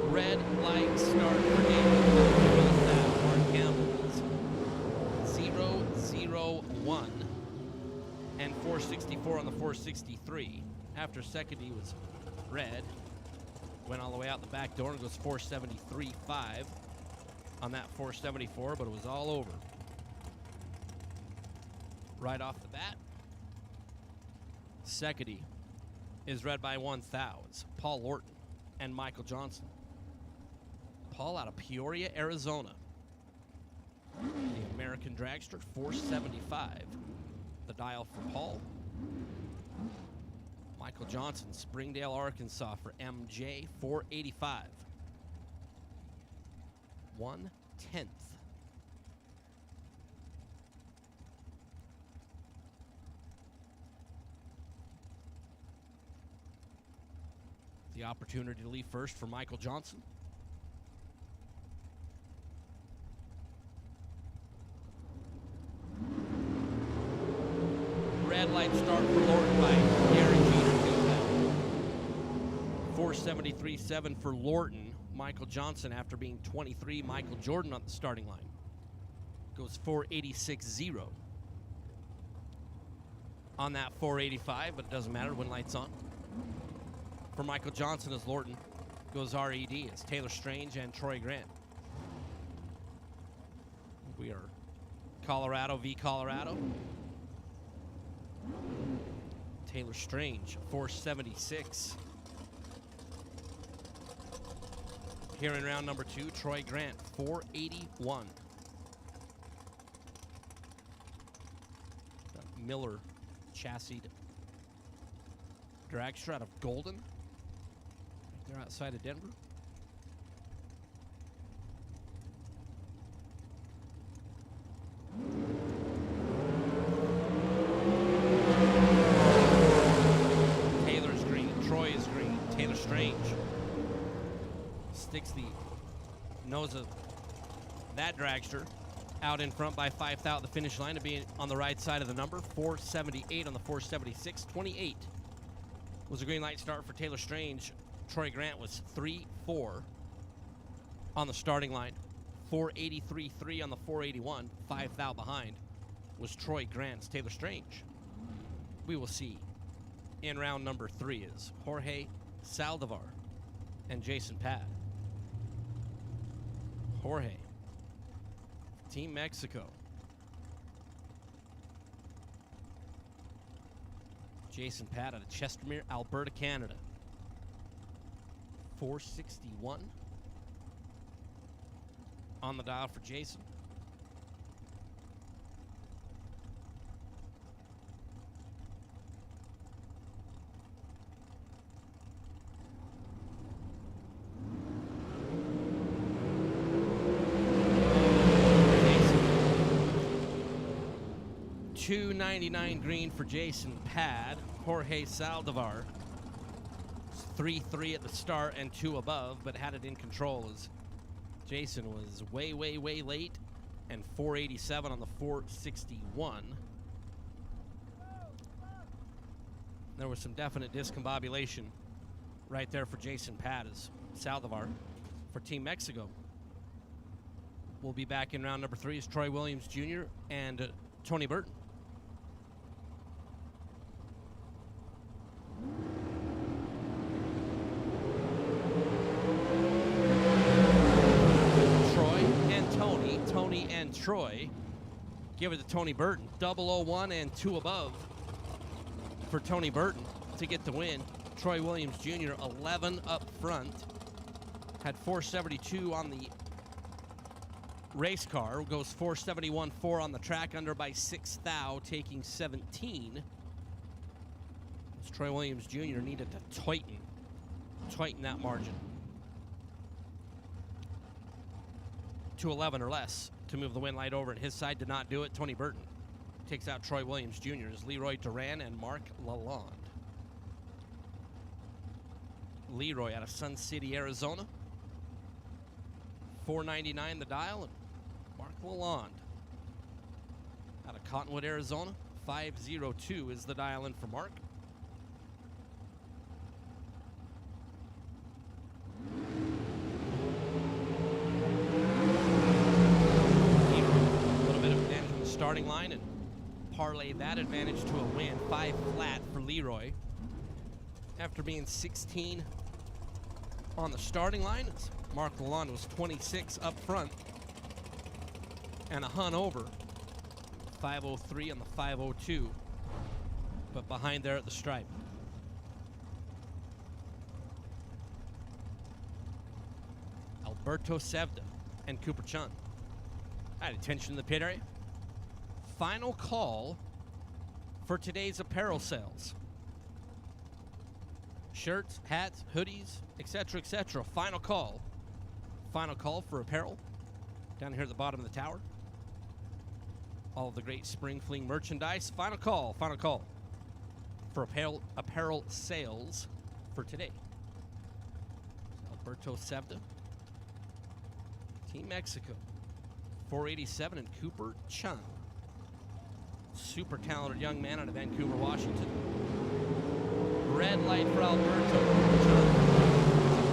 Red light start for Dave. Mark Campbell's 0-0-1 and 464 on the 463. After Secondy was red, went all the way out the back door and goes 473.5 on that 474, but it was all over right off the bat. Secondy is read by 1 thou. It's Paul Lorton and Michael Johnson. Paul out of Peoria, Arizona. The American Dragster, 475. The dial for Paul. Michael Johnson, Springdale, Arkansas for MJ, 485. 1/10. The opportunity to leave first for Michael Johnson. Red light start for Lorton by Gary Jeter. 473.7 for Lorton. Michael Johnson, after being 23, Michael Jordan on the starting line, goes 486.0 on that 485, but it doesn't matter when light's on. For Michael Johnson as Lorton goes RED. It's Taylor Strange and Troy Grant. We are Colorado v. Colorado. Taylor Strange, 476. Here in round number 2, Troy Grant, 481. Miller chassis dragster out of Golden. They're outside of Denver. Taylor's green. Troy is green. Taylor Strange sticks the nose of that dragster out in front by 5 thou at the finish line to be on the right side of the number. 478 on the 476. 28 was a green light start for Taylor Strange. Troy Grant was 3-4 on the starting line. 483.3 on the 481. 5 thou behind was Troy Grant's Taylor Strange. We will see in round number 3 is Jorge Saldivar and Jason Pad. Jorge, Team Mexico. Jason Pad out of Chestermere, Alberta, Canada. 461 on the dial for Jason. $299 green for Jason Pad. Jorge Saldivar. 3-3 at the start and 2 above, but had it in control as Jason was way late, and 487 on the 461. There was some definite discombobulation right there for Jason Pattis. Saldivar for Team Mexico. We'll be back in round number 3 as Troy Williams Jr. and Tony Burton. Tony and Troy. Give it to Tony Burton. 001 and 2 above for Tony Burton to get the win. Troy Williams Jr. 11 up front. Had 472 on the race car. Goes 471.4 on the track, under by 6 thou, taking 17. As Troy Williams Jr. needed to tighten that margin to 11 or less to move the win light over, and his side did not do it. Tony Burton takes out Troy Williams Jr. as Leroy Duran and Mark Lalonde. Leroy out of Sun City, Arizona. 499 the dial, and Mark Lalonde out of Cottonwood, Arizona. 502 is the dial in for Mark. Starting line and parlay that advantage to a win. 5 flat for Leroy after being 16 on the starting line. Mark Lalonde was 26 up front and a hunt over. 503 on the 502, but behind there at the stripe. Alberto Sevda and Cooper Chun at attention in the pit area. Final call for today's apparel sales. Shirts, hats, hoodies, etc., etc. Final call. Final call for apparel down here at the bottom of the tower. All of the great spring fling merchandise. Final call for apparel sales for today. Alberto Sevda, Team Mexico. 487 and Cooper Chun. Super talented young man out of Vancouver, Washington. Red light for Alberto.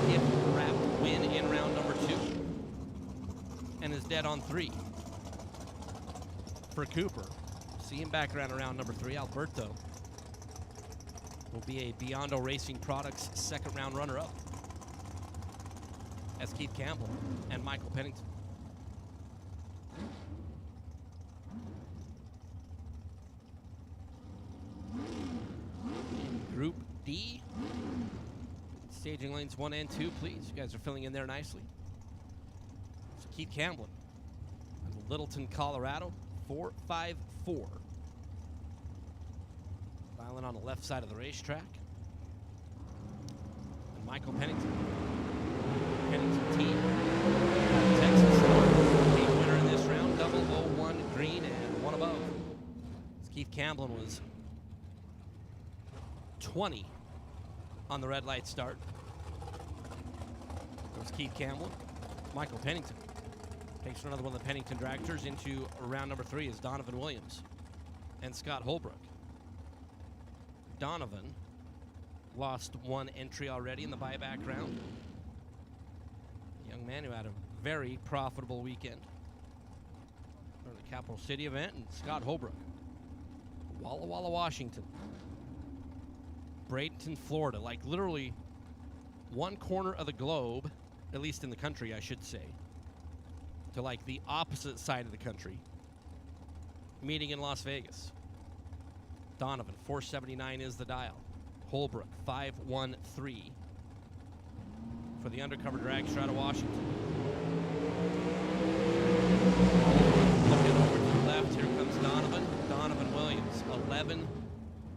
Gift wrapped win in round number 2. And is dead on 3 for Cooper. See him back around round number 3. Alberto will be a Biondo Racing Products second round runner-up as Keith Campbell and Michael Pennington. Group D. Staging lanes 1 and 2, please. You guys are filling in there nicely. So Keith Campbell of Littleton, Colorado, 454. Dialing on the left side of the racetrack. And Michael Pennington. Pennington team. Texas. Team winner in this round. 001 green and 1 above. As Keith Campbell was 20 on the red light start. There's Keith Campbell. Michael Pennington takes another one of the Pennington dragsters into round number 3 is Donovan Williams and Scott Holbrook. Donovan lost 1 entry already in the buyback round. A young man who had a very profitable weekend for the Capital City event. And Scott Holbrook, Walla Walla, Washington. Bradenton, Florida, like literally one corner of the globe, at least in the country, I should say, to like the opposite side of the country, meeting in Las Vegas. Donovan, 479 is the dial. Holbrook, 513 for the undercover dragster out of Washington. Looking over to the left, here comes Donovan. Donovan Williams, 11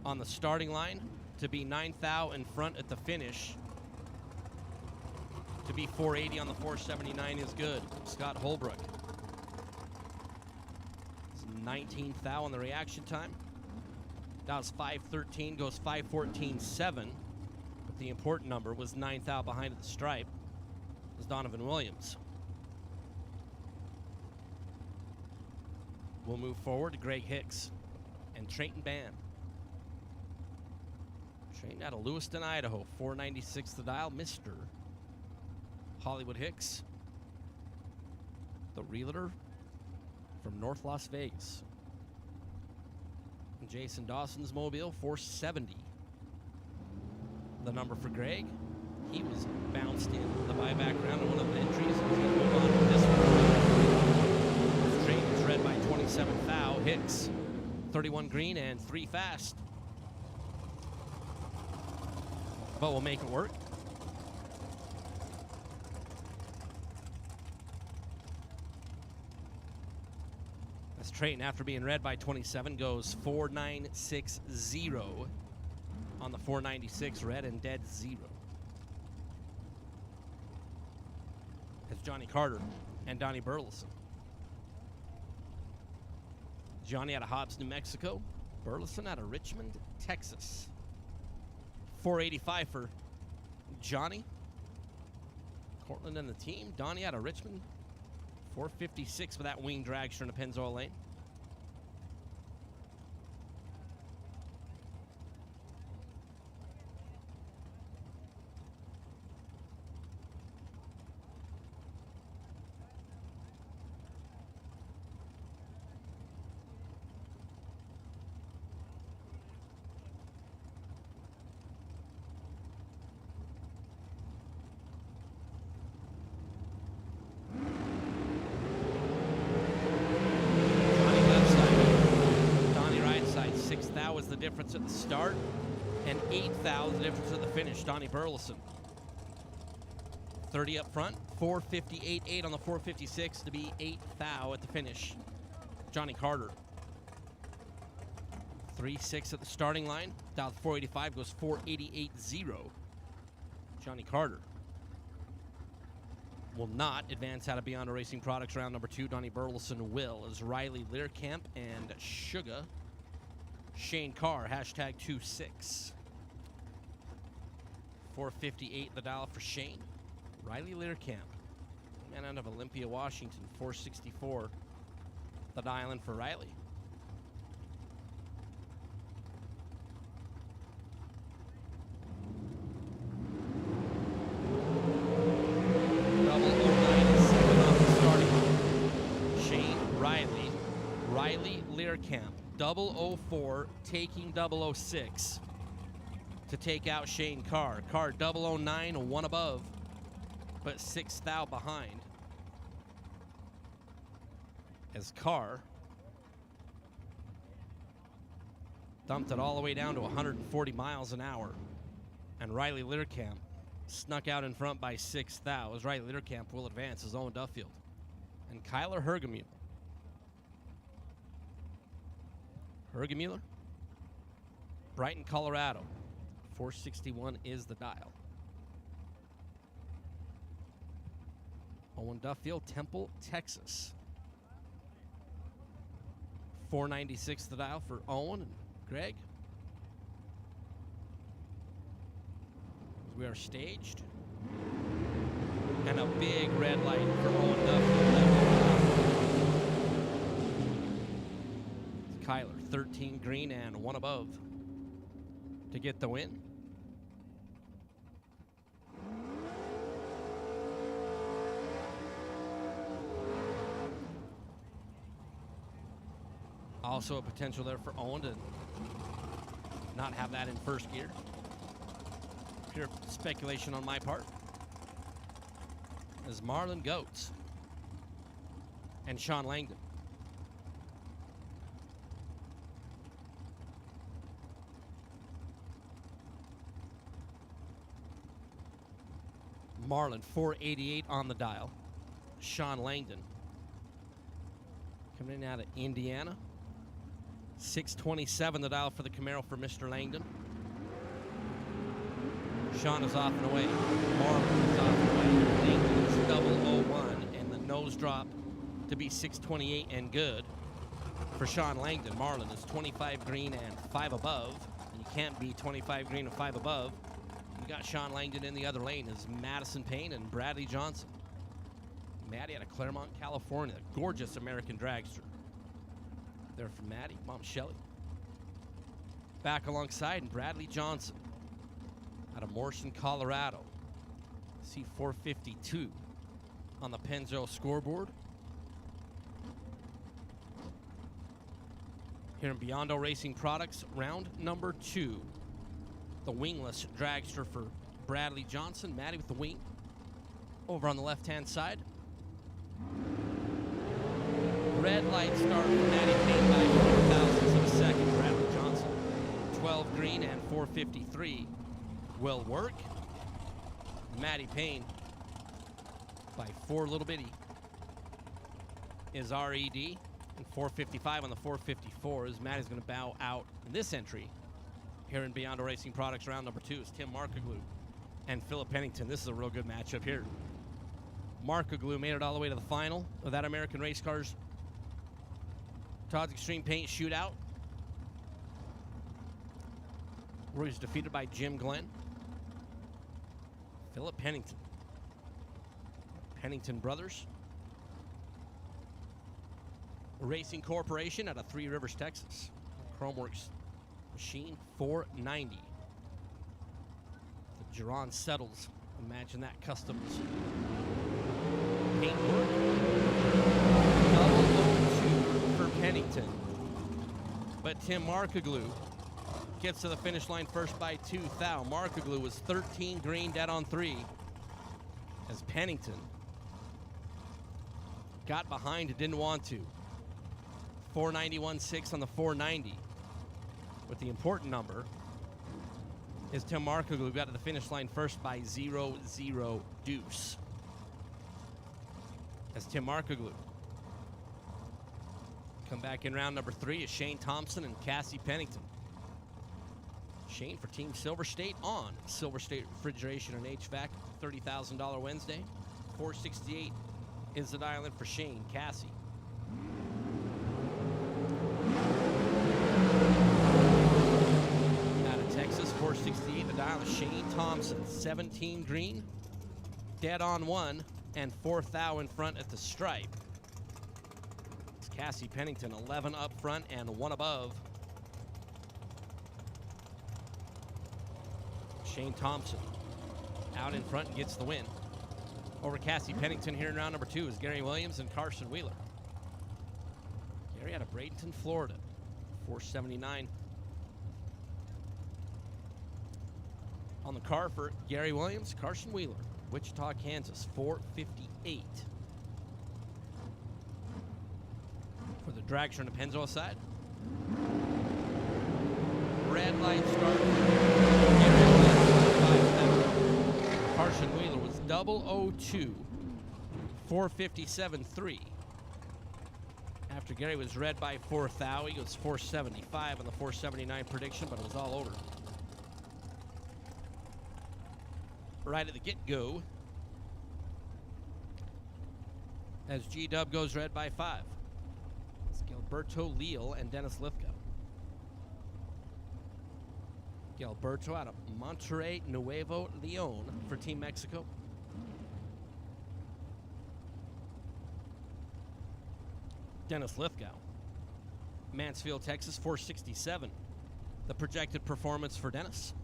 on the starting line. To be 9th thou in front at the finish. To be 480 on the 479 is good. Scott Holbrook. 19th thou on the reaction time. That was 5:13, goes 5:14.7. But the important number was 9th thou behind at the stripe. It was Donovan Williams. We'll move forward to Greg Hicks and Trayton Band. Trayton out of Lewiston, Idaho, 496 the dial, Mr. Hollywood Hicks. The realtor from North Las Vegas. And Jason Dawson's mobile, 470. The number for Greg. He was bounced in the buyback round in one of the entries. He's going to move on to this one. Trayton's red by 27 thou. Hicks, 31 green and 3 fast. But we'll make it work. As Trayton, after being red by 27, goes 4.960 on the 496 red and dead 0. As Johnny Carter and Donnie Burleson. Johnny out of Hobbs, New Mexico. Burleson out of Richmond, Texas. 485 for Johnny. Cortland and the team. Donnie out of Richmond. 456 for that wing dragster in the Pennzoil lane. Was the difference at the start, and 8th thou the difference at the finish. Donnie Burleson, 30 up front, 458.8 on the 456 to be 8th thou at the finish. Johnny Carter, 3.6 at the starting line. Down 485 goes 488.0. Johnny Carter will not advance out of Beyond Racing Products round number 2. Donnie Burleson will, as Riley Learcamp and Sugar. Shane Carr, hashtag 26. 458 the dial for Shane. Riley Learcamp, man out of Olympia, Washington, 464 the dial in for Riley. Double 097 off the starting line. Shane, Riley Learcamp. 004 taking 006 to take out Shane Carr. Carr 009, one above, but 6th thou behind. As Carr dumped it all the way down to 140 miles an hour. And Riley Learcamp snuck out in front by 6th thou, as Riley Learcamp will advance as Owen Duffield. And Kyler Hergemuller. Hergemuller, Brighton, Colorado. 461 is the dial. Owen Duffield, Temple, Texas. 496 the dial for Owen and Greg. We are staged. And a big red light for Owen Duffield. Kyler, 13 green and 1 above to get the win. Also a potential there for Owen to not have that in first gear. Pure speculation on my part. As Marlon Goetz and Sean Langdon. Marlin, 488 on the dial. Sean Langdon coming in out of Indiana. 627 the dial for the Camaro for Mr. Langdon. Sean is off and away. Marlin is off and away. Langdon is 001, and the nose drop to be 628 and good. For Sean Langdon, Marlin is 25 green and 5 above. You can't be 25 green and 5 above. You got Sean Langdon in the other lane is Madison Payne and Bradley Johnson. Maddie out of Claremont, California. Gorgeous American dragster. There from Maddie, Mom Shelley. Back alongside and Bradley Johnson out of Morrison, Colorado. C452 on the Pennzoil scoreboard. Here in Biondo Racing Products, round number 2. The wingless dragster for Bradley Johnson. Maddie with the wing. Over on the left-hand side. Red light start for Maddie Payne by 4 thousandths of a second. Bradley Johnson, 12 green and 453 will work. Maddie Payne by 4 little bitty is RED. And 455 on the 454 as Maddie's going to bow out in this entry. Here in Biondo Racing Products, round number 2 is Tim Markoglu and Philip Pennington. This is a real good matchup here. Markoglu made it all the way to the final of that American Race Cars Todd's Extreme Paint Shootout, where he's defeated by Jim Glenn. Philip Pennington. Pennington Brothers Racing Corporation out of Three Rivers, Texas. Chromeworks machine 490. The Geron settles. Imagine that customs paintwork. Double 02 for Pennington. But Tim Markoglu gets to the finish line first by 2 thou. Markoglu was 13 green, dead on 3. As Pennington got behind and didn't want to. 491.6 on the 490. But the important number is Tim Markoglu got to the finish line first by 0-0 deuce. As Tim Markoglu come back in round number 3 is Shane Thompson and Cassie Pennington. Shane for Team Silver State on Silver State Refrigeration and HVAC, $30,000 Wednesday. 468 is the dial in for Shane. Cassie. Out of Texas, 468, the dial is Shane Thompson. 17 green, dead on 1, and 4 thou in front at the stripe. It's Cassie Pennington, 11 up front and 1 above. Shane Thompson out in front and gets the win. Over Cassie Pennington here in round number 2 is Gary Williams and Carson Wheeler. Gary out of Bradenton, Florida, 479. On the car for Gary Williams, Carson Wheeler, Wichita, Kansas, 458. For the dragster on the Pennzoil side. Red light start. Carson Wheeler was 002, 457.3. After Gary was red by 4 thou, he goes 475 on the 479 prediction, but it was all over. Right at the get-go, as G-Dub goes red by 5. It's Gilberto Leal and Dennis Lithgow. Gilberto out of Monterrey, Nuevo Leon for Team Mexico. Dennis Lithgow, Mansfield, Texas, 467. The projected performance for Dennis.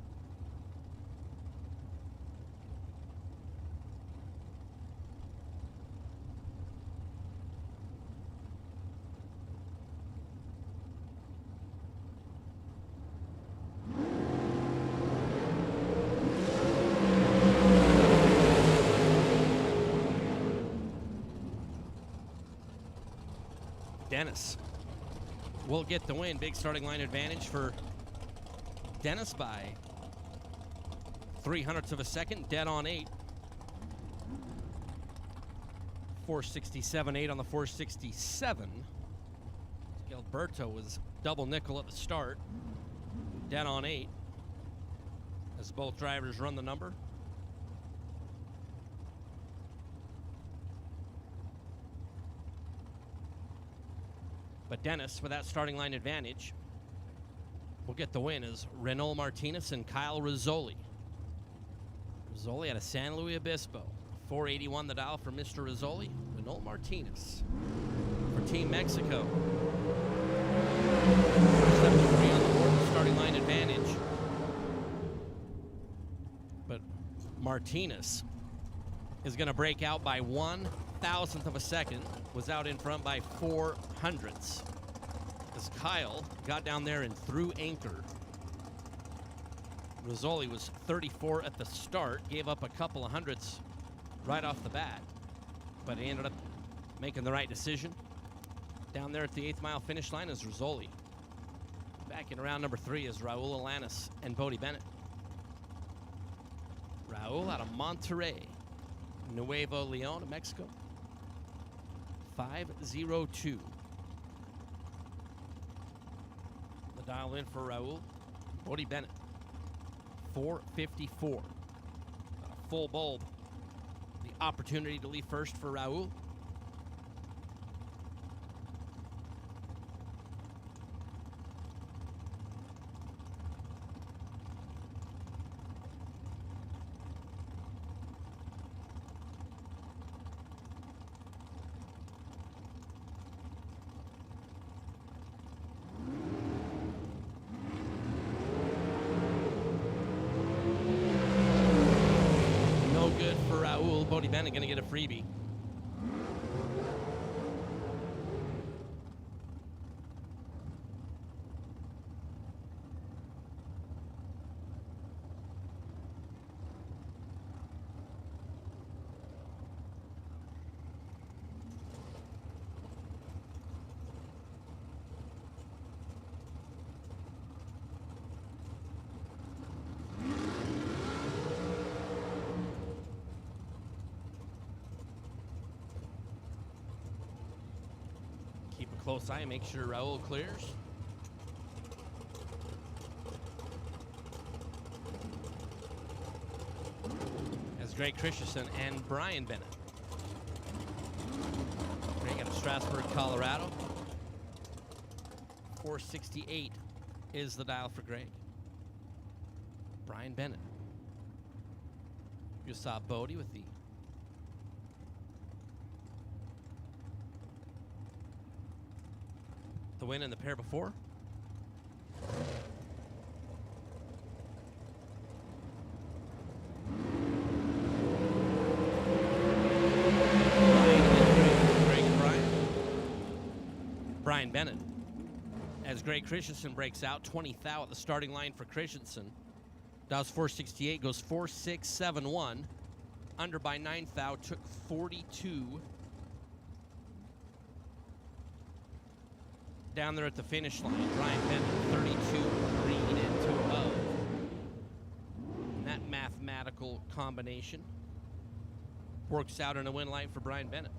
Dennis will get the win. Big starting line advantage for Dennis by 0.03 of a second, dead on 8. 467.8 on the 467. Gilberto was double nickel at the start, dead on 8. As both drivers run the number. But Dennis, with that starting line advantage, will get the win as Renault Martinez and Kyle Rizzoli. Rizzoli out of San Luis Obispo. 481 the dial for Mr. Rizzoli. Renault Martinez for Team Mexico. 73 on the board, starting line advantage. But Martinez is going to break out by 1/1000th of a second. Was out in front by 4/100ths. As Kyle got down there and threw anchor. Rizzoli was 34 at the start, gave up a couple of hundredths right off the bat, but he ended up making the right decision. Down there at the 8th mile finish line is Rizzoli. Back in round number 3 is Raul Alanis and Bodie Bennett. Raul out of Monterrey, Nuevo Leon, Mexico. 5:02. The dial in for Raul. Bodie Bennett. 4:54. A full bulb. The opportunity to leave first for Raul. Bodie Bennett going to get a freebie. Keep a close eye and make sure Raul clears. As Greg Christensen and Brian Bennett. Greg out of Strasburg, Colorado. 468 is the dial for Greg. Brian Bennett. You saw Bodie with the win in the pair before. Brian Bennett. As Greg Christensen breaks out, 20th out at the starting line for Christensen. Dows 468, goes 4671. Under by 9th out, took 42. Down there at the finish line, Brian Bennett, 32 green and 2 above. And that mathematical combination works out in a win light for Brian Bennett.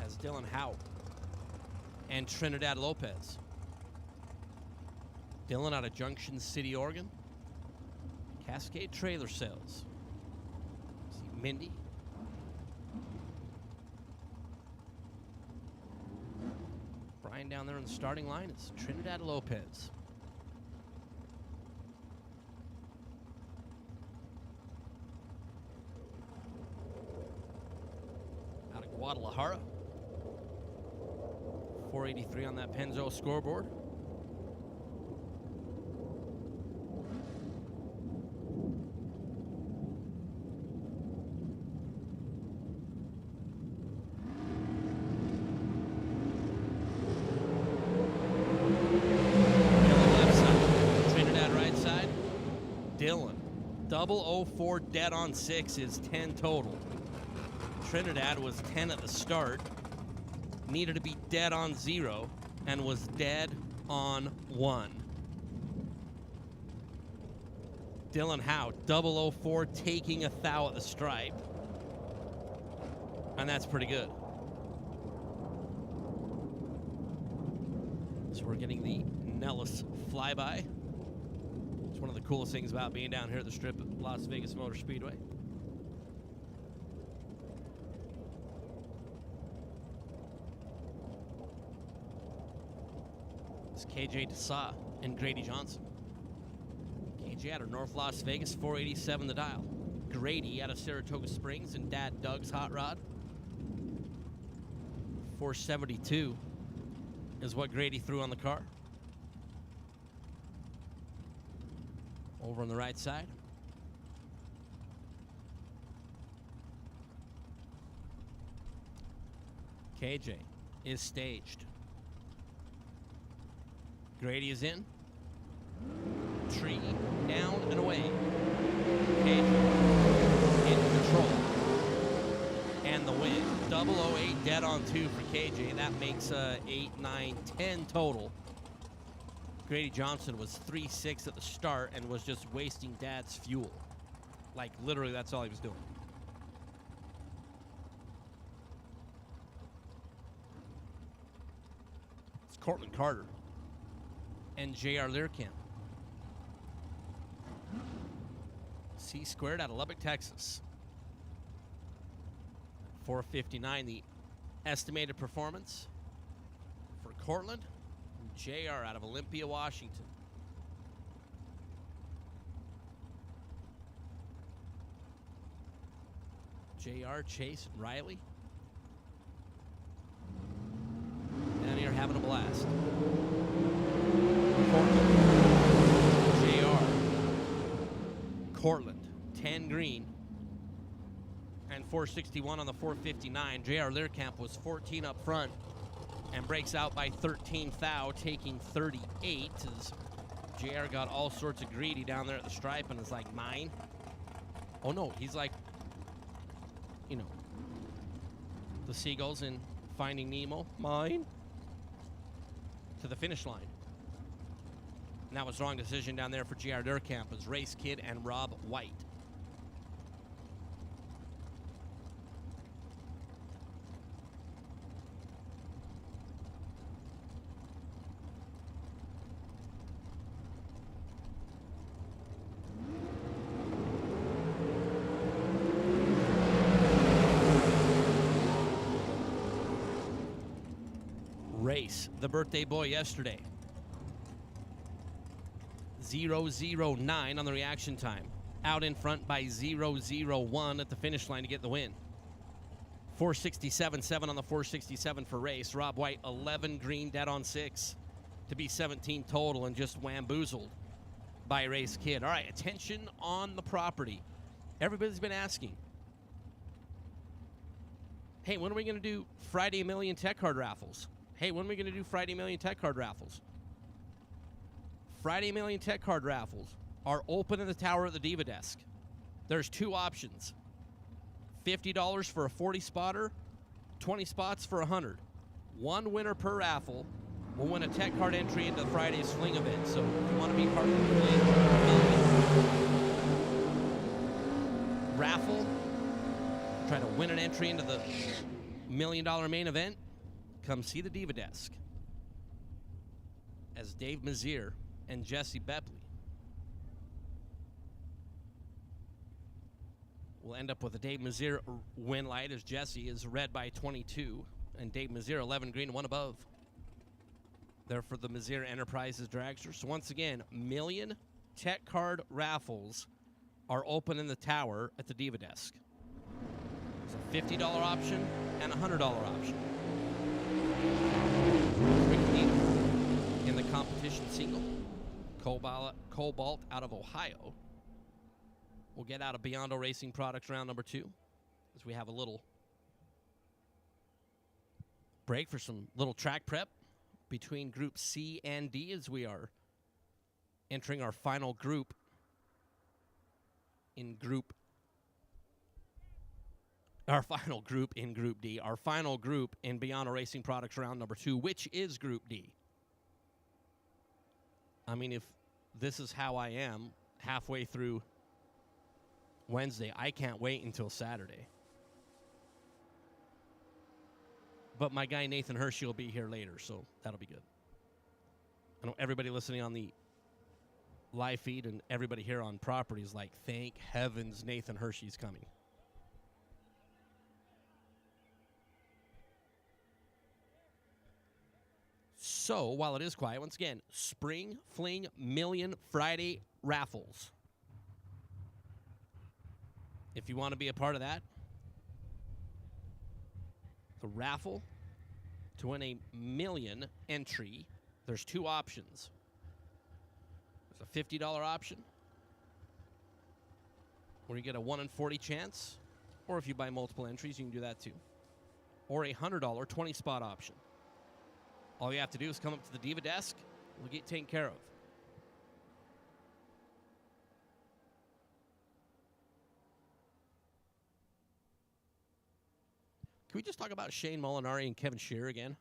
As Dylan Howe and Trinidad Lopez. Dylan out of Junction City, Oregon. Cascade Trailer Sales. See Mindy. Brian down there in the starting line is Trinidad Lopez. Out of Guadalajara. 483 on that Penzo scoreboard. Dylan, 004 dead on 6 is 10 total. Trinidad was 10 at the start, needed to be dead on 0, and was dead on 1. Dylan Howe, 004 taking a thou at the stripe, and that's pretty good. So we're getting the Nellis flyby. It's one of the coolest things about being down here at the Strip at Las Vegas Motor Speedway. KJ DeSa and Grady Johnson. KJ out of North Las Vegas, 487 the dial. Grady out of Saratoga Springs and Dad Doug's hot rod. 472 is what Grady threw on the car. Over on the right side. KJ is staged. Grady is in. Tree down and away. KJ in control. And the win. 008 dead on 2 for KJ. That makes 8, 9, 10 total. Grady Johnson was 3-6 at the start and was just wasting Dad's fuel. Like, literally, that's all he was doing. It's Cortland Carter and J.R. Learcamp. C squared out of Lubbock, Texas. 459, the estimated performance for Cortland. JR out of Olympia, Washington. JR, Chase, and Riley. Down here having a blast. JR. Cortland, 10 green. And 461 on the 459. JR Learcamp was 14 up front and breaks out by 13 thou, taking 38 as JR got all sorts of greedy down there at the stripe and is like, mine? Oh no, he's like, you know, the seagulls in Finding Nemo, mine? To the finish line. And that was wrong decision down there for JR Learcamp as Race Kid and Rob White. Race, the birthday boy yesterday. 009 on the reaction time. Out in front by 001 at the finish line to get the win. 467.7 on the 467 for Race. Rob White, 11 green, dead on 6 to be 17 total and just wamboozled by Race Kid. All right, attention on the property. Everybody's been asking, hey, when are we going to do Friday Million Tech Card raffles? Hey, when are we going to do Friday Million Tech Card raffles? Friday Million Tech Card raffles are open in the tower at the Diva Desk. There's 2 options. $50 for a 40 spotter, 20 spots for 100. 1 winner per raffle will win a tech card entry into Friday's Fling event. So if you want to be part of the Fling raffle, try to win an entry into the $1 million main event, come see the Diva Desk as Dave Mazier and Jesse Bepley will end up with a Dave Mazier win light as Jesse is red by 22 and Dave Mazier 11 green, 1 above. There for the Mazier Enterprises dragster. So once again, million tech card raffles are open in the tower at the Diva Desk. It's a $50 option and a $100 option. In the competition single, Cobalt out of Ohio will get out of Beyond Racing Products round number 2 as we have a little break for some little track prep between Group C and D as we are entering our final group in Group Our final group in Group D. Our final group in Beyond Racing Products round number 2, which is Group D. I mean, if this is how I am halfway through Wednesday, I can't wait until Saturday. But my guy Nathan Hershey will be here later, so that'll be good. I know everybody listening on the live feed and everybody here on property is like, thank heavens Nathan Hershey's coming. So, while it is quiet, once again, Spring Fling Million Friday raffles. If you want to be a part of that, the raffle to win a million entry, there's two options. There's a $50 option where you get a 1 in 40 chance, or if you buy multiple entries, you can do that too. Or a $100 20-spot option. All you have to do is come up to the Diva desk. We'll get taken care of. Can we just talk about Shane Molinari and Kevin Shearer again?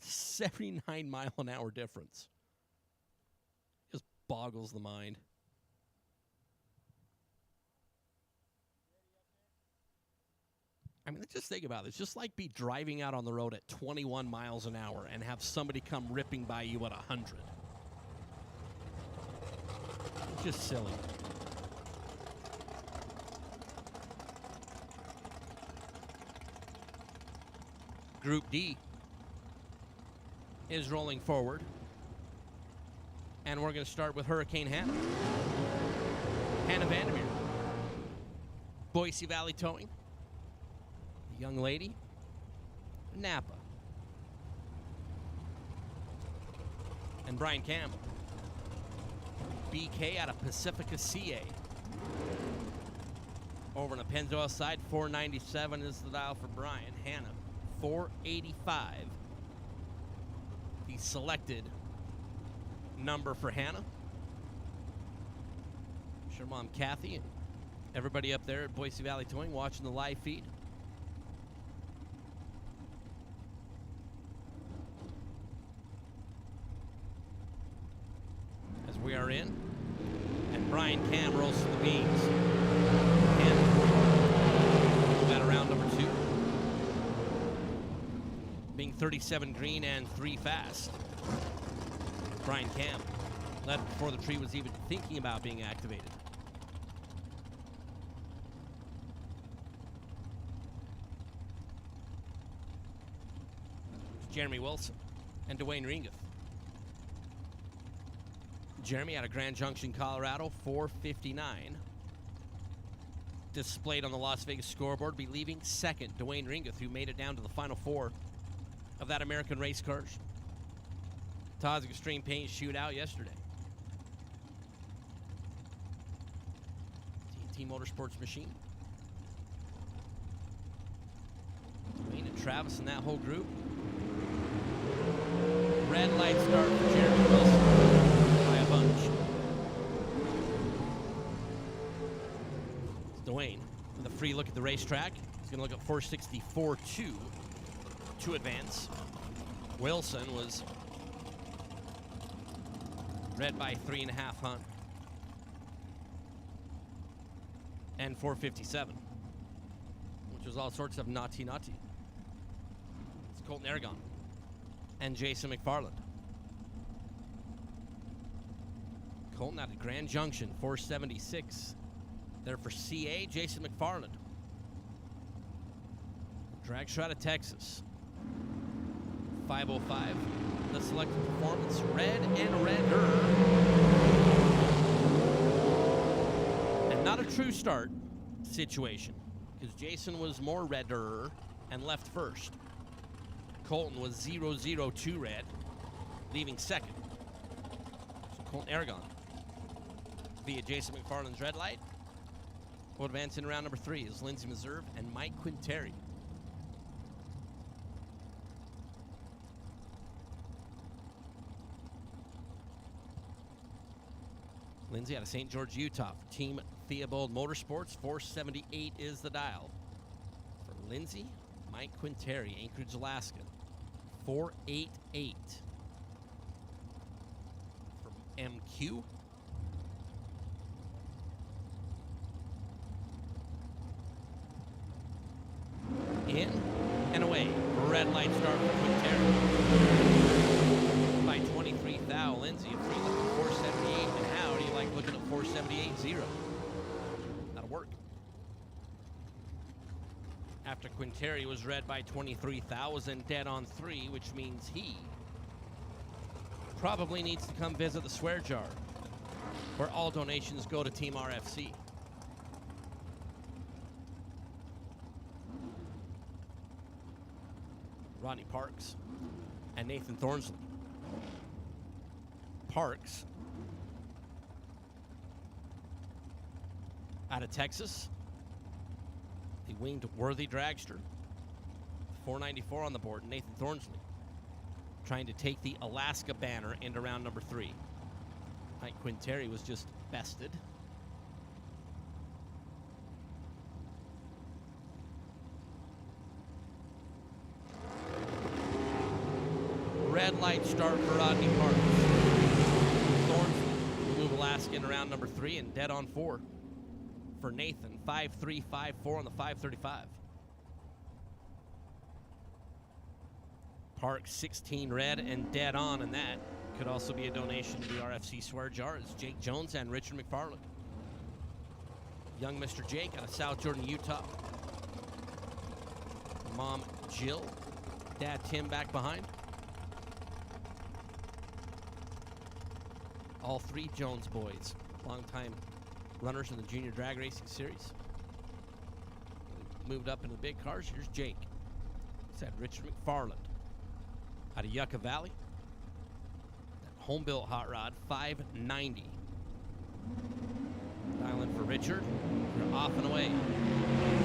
79-mile-an-hour difference. Just boggles the mind. I mean, just think about it. It's just like be driving out on the road at 21 miles an hour and have somebody come ripping by you at 100. It's just silly. Group D is rolling forward. And we're going to start with Hurricane Hannah. Hannah Vandermeer. Boise Valley Towing. The young lady. Napa. And Brian Campbell. BK out of Pacifica, CA. Over on the Pennzoil side, 497 is the dial for Brian. Hannah, 485. The selected number for Hannah. Sure, Mom Kathy and everybody up there at Boise Valley Towing watching the live feed. As we are in, and Brian Cam rolls to the beams. And got around number 2. Being 37 green and 3 fast. Brian Camp left before the tree was even thinking about being activated. Jeremy Wilson and Dwayne Ringeth. Jeremy out of Grand Junction, Colorado, 459. Displayed on the Las Vegas scoreboard, be leaving second. Dwayne Ringeth, who made it down to the final 4 of that American race cars. Todd's Extreme Paint shootout yesterday. TNT Motorsports machine. Wayne and Travis and that whole group. Red light start for Jeremy Wilson by a bunch. It's Dwayne with a free look at the racetrack. He's going to look at 464.2 to advance. Wilson was red by 3.5 hunt. And 457, which was all sorts of naughty. It's Colton Aragon and Jason McFarland. Colton out of Grand Junction, 476. There for CA, Jason McFarland. Drag show out of Texas. 505. The selected performance, red and redder. And not a true start situation, because Jason was more redder and left first. Colton was 002 red, leaving second. So Colton Aragon, via Jason McFarland's red light, will advance in round number 3 is Lindsey Meserve and Mike Quinteri. Lindsay out of St. George, Utah for Team Theobald Motorsports. 478 is the dial. For Lindsay, Mike Quinteri, Anchorage, Alaska. 488. From MQ. In and away. Red light start for Quinteri. By 23 thou. Lindsay at 478. And how do you like looking at 478.0? That'll work. After Quinteri was red by 23,000, dead on 3, which means he probably needs to come visit the Swear Jar, where all donations go to Team RFC. Rodney Parks and Nathan Thornsley. Parks out of Texas, the winged worthy dragster. 494 on the board. Nathan Thornsley trying to take the Alaska banner into round number 3. Mike Quinteri was just bested. Red light start for Rodney Parks. Thornsley will move Alaska into round number 3, and dead on 4 for Nathan. 5-3, 5-4 on the 535. Parks 16 red and dead on, and that could also be a donation to the RFC Swear Jar. It's Jake Jones and Richard McFarland. Young Mr. Jake out of South Jordan, Utah. Mom Jill, Dad Tim back behind. All 3 Jones boys, longtime runners in the Junior Drag Racing Series. Moved up into the big cars. Here's Jake. Said Richard McFarland out of Yucca Valley. That home-built hot rod, 590. Dialing for Richard. They're off and away.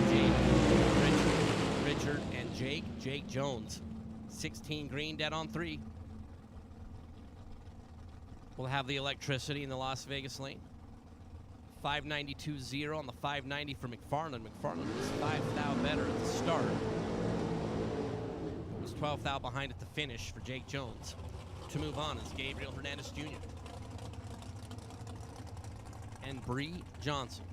Jake, Richard, and Jake. Jake Jones, 16 green, dead on 3. We'll have the electricity in the Las Vegas lane. 592.0 on the 590 for McFarland. McFarland was 5 thou better at the start. It was 12 thou behind at the finish for Jake Jones. To move on is Gabriel Hernandez Jr. and Bree Johnson.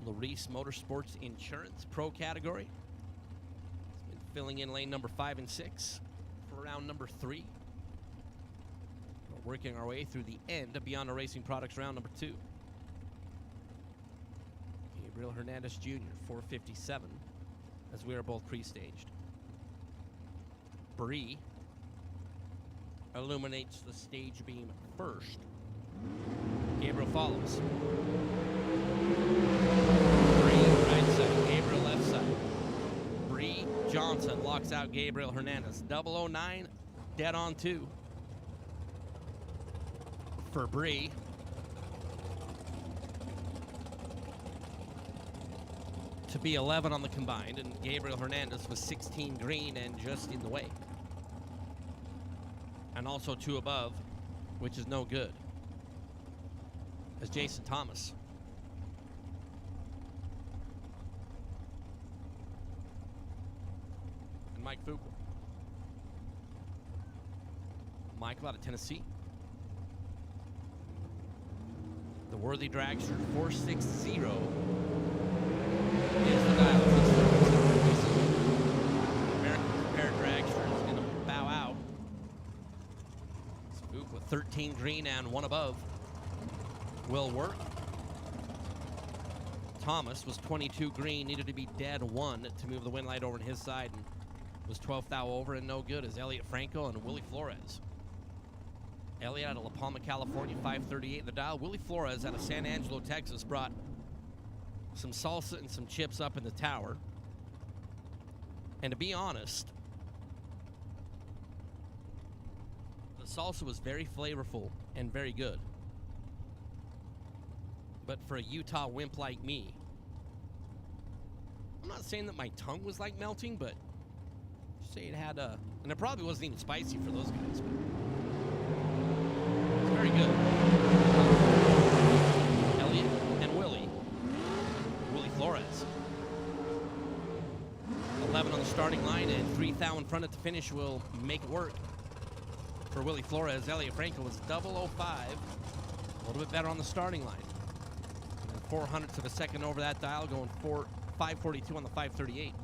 Larice Motorsports Insurance Pro category. It's been filling in lane number 5 and 6 for round number 3. We're working our way through the end of Beyond the Racing Products round number 2. Gabriel Hernandez Jr., 457, as we are both pre-staged. Bree illuminates the stage beam first. Gabriel follows. Bree right side, Gabriel left side. Bree Johnson locks out Gabriel Hernandez. 009, dead on 2 for Bree. To be 11 on the combined, and Gabriel Hernandez was 16 green and just in the way. And also 2 above, which is no good. As Jason Thomas and Mike Fuqua. Michael out of Tennessee. The worthy dragster, 460 is the dial. American prepared dragster is going to bow out. Fuqua 13 green and 1 above. Will work. Thomas was 22 green, needed to be dead 1 to move the win light over on his side, and was 12th thou over and no good as Elliot Franco and Willie Flores. Elliot out of La Palma, California, 538 the dial. Willie Flores out of San Angelo, Texas, brought some salsa and some chips up in the tower. And to be honest, the salsa was very flavorful and very good. But for a Utah wimp like me, I'm not saying that my tongue was like melting, but say it had a, and it probably wasn't even spicy for those guys, but it's very good. Elliot and Willie Flores. 11 on the starting line and 3 thou in front at the finish will make it work for Willie Flores. Elliot Franco was 005, a little bit better on the starting line. 400ths of a second over that dial, going 542 on the 538.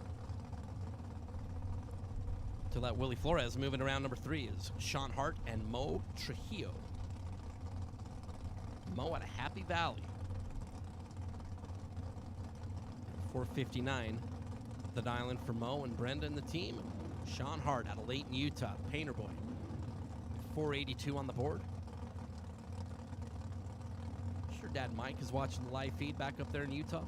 to let Willie Flores move in around number 3 is Sean Hart and Mo Trujillo. Mo at a Happy Valley. 4:59. The dial in for Mo and Brenda and the team. Sean Hart out of Layton, Utah. Painter Boy. 482 on the board. Sure Dad Mike is watching the live feed back up there in Utah.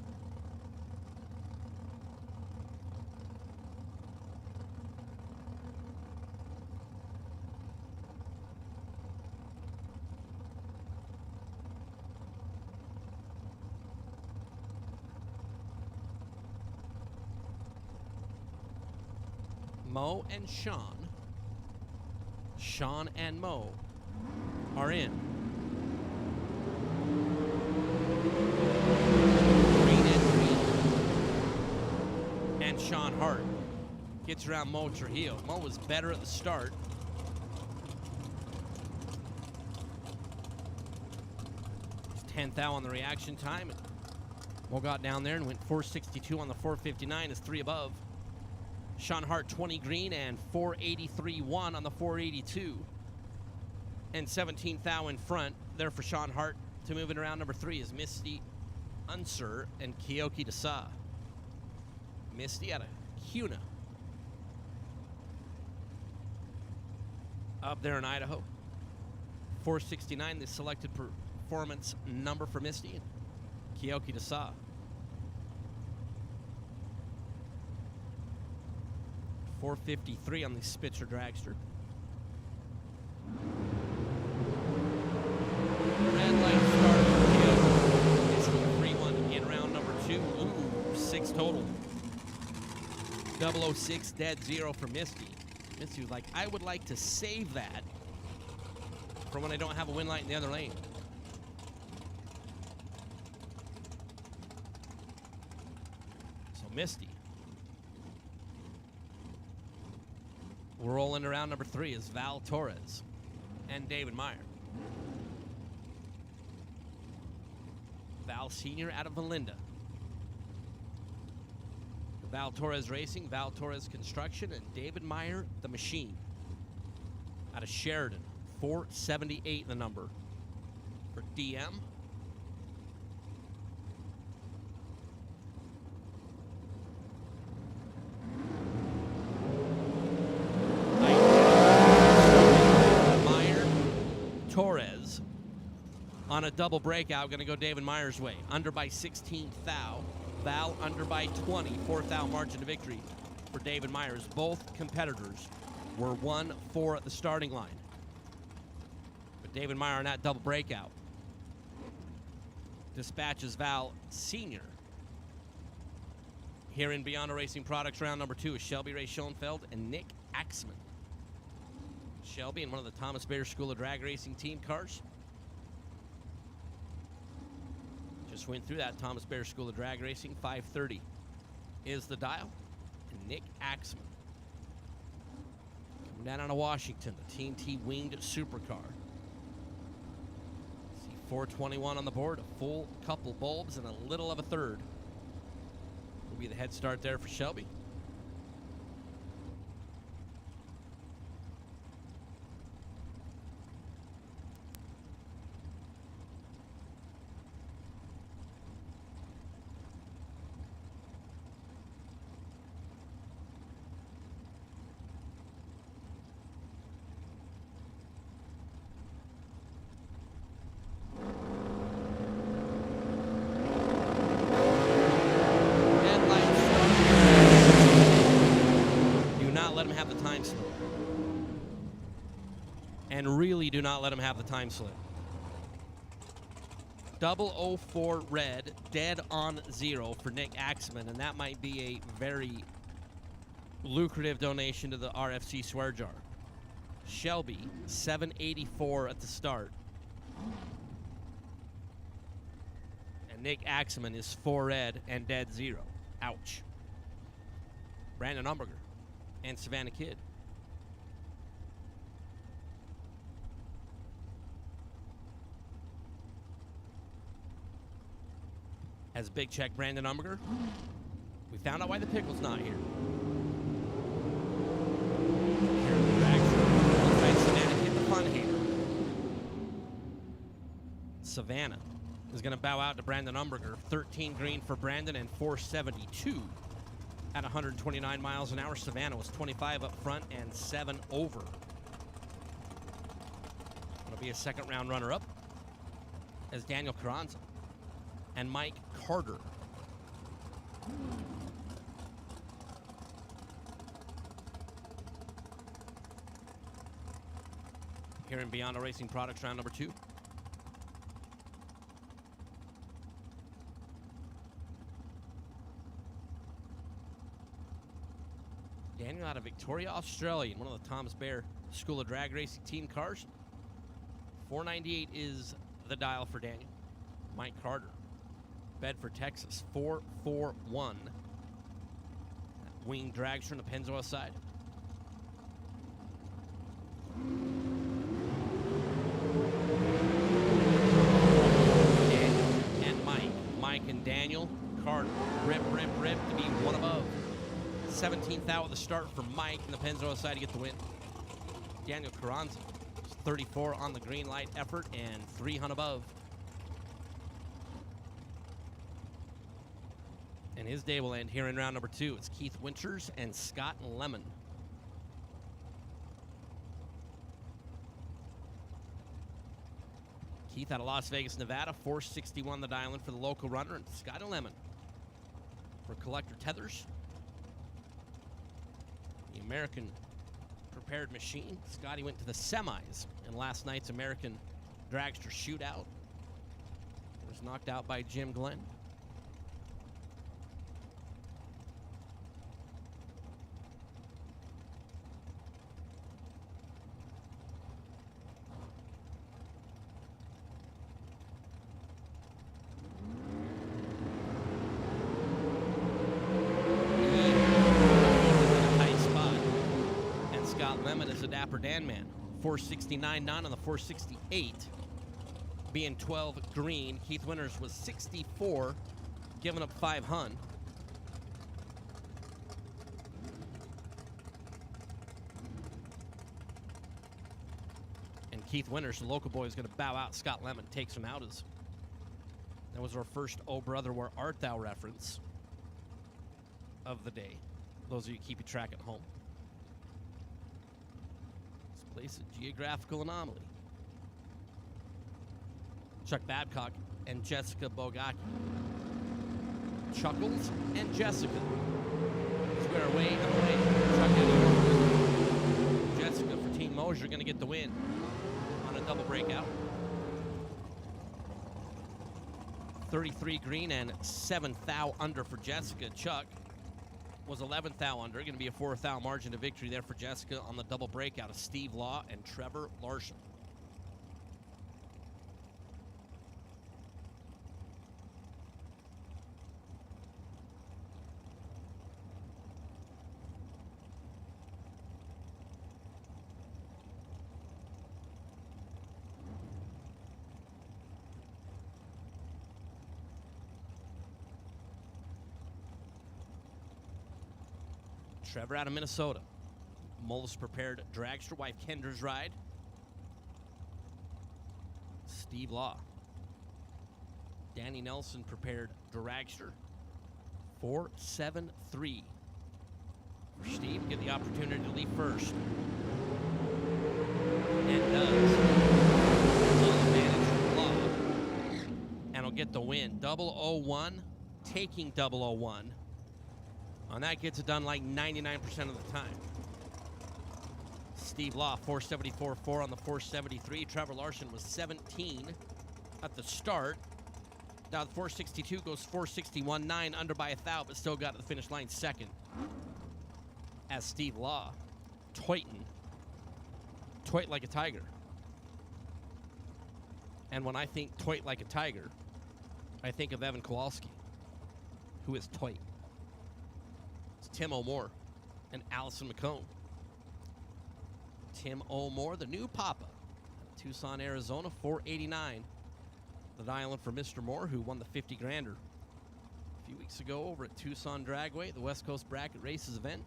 Mo and Sean. Sean and Mo are in. Green and green. And Sean Hart gets around Mo Trujillo. Mo was better at the start. It's 10th thou on the reaction time. Mo got down there and went 462 on the 459 is 3 above. Sean Hart 20 green and 483.1 on the 482. And 17th thou in front there for Sean Hart to move in around number 3 is Misty Unser and Keoki Dasa. Misty out of Cuna. Up there in Idaho. 469, the selected performance number for Misty. Keoki Dasa. 453 on the Spitzer Dragster. Red light start for Keoki. Misty 3-1 in round number 2. Ooh, 6 total. 006 dead 0 for Misty. Misty was like, I would like to save that for when I don't have a win light in the other lane. So Misty. We're rolling around number 3 is Val Torres and David Meyer. Val Sr. out of Valinda. Val Torres Racing, Val Torres Construction, and David Meyer, the Machine. Out of Sheridan, 478 the number for DM. Torres on a double breakout, going to go David Meyer's way. Under by 16th thou. Val under by 20. 4th thou margin of victory for David Myers. Both competitors were 1-4 at the starting line. But David Meyer on that double breakout dispatches Val Sr. Here in Beyond Racing Products round number 2 is Shelby Ray Schoenfeld and Nick Axman. Shelby in one of the Thomas Bayer School of Drag Racing team cars. Just went through that Thomas Bayer School of Drag Racing. 530 is the dial. And Nick Axman. Coming down out of Washington, the Team T winged supercar. See 421 on the board, a full couple bulbs and a little of a third. Will be the head start there for Shelby. And really do not let him have the time slip. 004 red, dead on 0 for Nick Axman, and that might be a very lucrative donation to the RFC swear jar. Shelby, 784 at the start. And Nick Axman is 4 red and dead 0. Ouch. Brandon Umberger and Savannah Kidd. As Big Check Brandon Umberger, we found out why the pickle's not here. Savannah is going to bow out to Brandon Umberger. 13 green for Brandon and 472 at 129 miles an hour. Savannah was 25 up front and 7 over. It'll be a second round runner-up as Daniel Carranza and Mike Carter. Here in Beyond Racing Products, round number 2. Daniel out of Victoria, Australia, in one of the Thomas Bear School of Drag Racing team cars. 498 is the dial for Daniel. Mike Carter, Bedford, Texas, 441. Wing drags from the Pennzoil side. Daniel and Mike and Daniel. Carter, rip to be one above. 17th out of the start for Mike and the Pennzoil side to get the win. Daniel Carranza, 34 on the green light effort and 300 above. And his day will end here in round number 2. It's Keith Winters and Scott Lemon. Keith out of Las Vegas, Nevada, 461 the dial in for the local runner, and Scott Lemon for Collector Tethers. The American prepared machine. Scotty went to the semis in last night's American Dragster Shootout. Was knocked out by Jim Glenn. Dapper Dan man, 469.9 on the 468, being 12 green. Keith Winters was 64, giving up 5 hun. And Keith Winters, the local boy, is going to bow out. Scott Lemon takes him out. As that was our first "Oh Brother, Where Art Thou" reference of the day. Those of you keeping track at home. Place a geographical anomaly. Chuck Babcock and Jessica Bogaki. Chuckles and Jessica square away and away. Chuck and Jessica for Team Mosier going to get the win on a double breakout. 33 green and 7th thou under for Jessica. Chuck was 11th thou under. Going to be a 4th thou margin of victory there for Jessica on the double breakout of Steve Law and Trevor Larson. Trevor out of Minnesota. Mullis prepared dragster, wife Kendra's ride. Steve Law. Danny Nelson prepared dragster. 473. For Steve, get the opportunity to lead first. And does. Advantage Law. And will get the win. 001, taking 001. And that gets it done like 99% of the time. Steve Law, 474.4 on the 473. Trevor Larson was 17 at the start. Now the 462 goes 461.9 under by 1 thou, but still got to the finish line second. As Steve Law, toit like a tiger. And when I think toit like a tiger, I think of Evan Kowalski, who is toit. Tim O'More and Allison McComb. Tim O'More, the new papa. Tucson, Arizona, 489. The dial in for Mr. Moore, who won the 50 grander a few weeks ago over at Tucson Dragway, the West Coast Bracket Races event.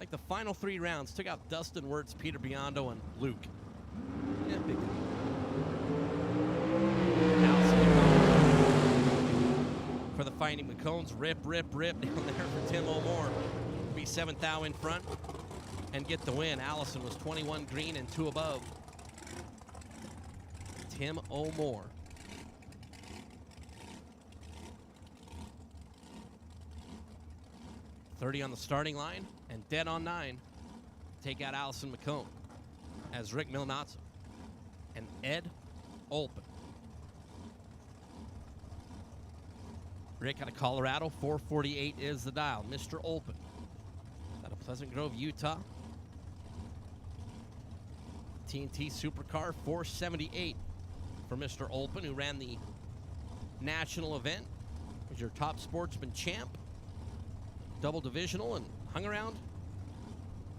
Like the final 3 rounds, took out Dustin Wirtz, Peter Biondo, and Luke. Yeah, big deal. finding McCone's rip down there for Tim O'More. Be 7th thou in front and get the win. Allison was 21 green and 2 above. Tim O'More. .30 on the starting line and dead on 9. Take out Allison McCone as Rick Milanazzo and Ed Olpen. Rick out of Colorado, 448 is the dial. Mr. Olpen out of Pleasant Grove, Utah. TNT Supercar, 478 for Mr. Olpen, who ran the national event. Was your top sportsman champ, double divisional, and hung around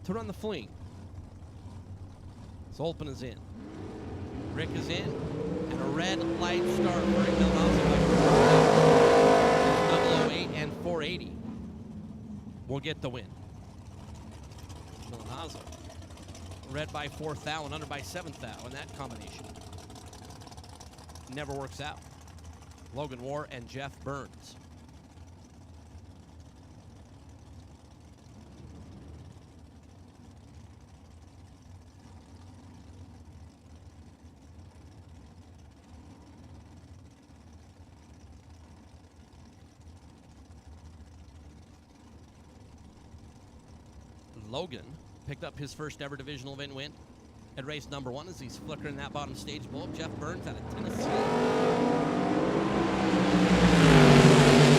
to run the Fling. So Olpen is in. Rick is in, and a red light start for Rick Milanazzo. 008 and 480 will get the win. Milanazzo red by 4th thou and under by 7th thou, and that combination never works out. Logan War and Jeff Burns. Logan picked up his first ever divisional event win at race number 1 as he's flickering that bottom stage bowl. Jeff Burns out of Tennessee.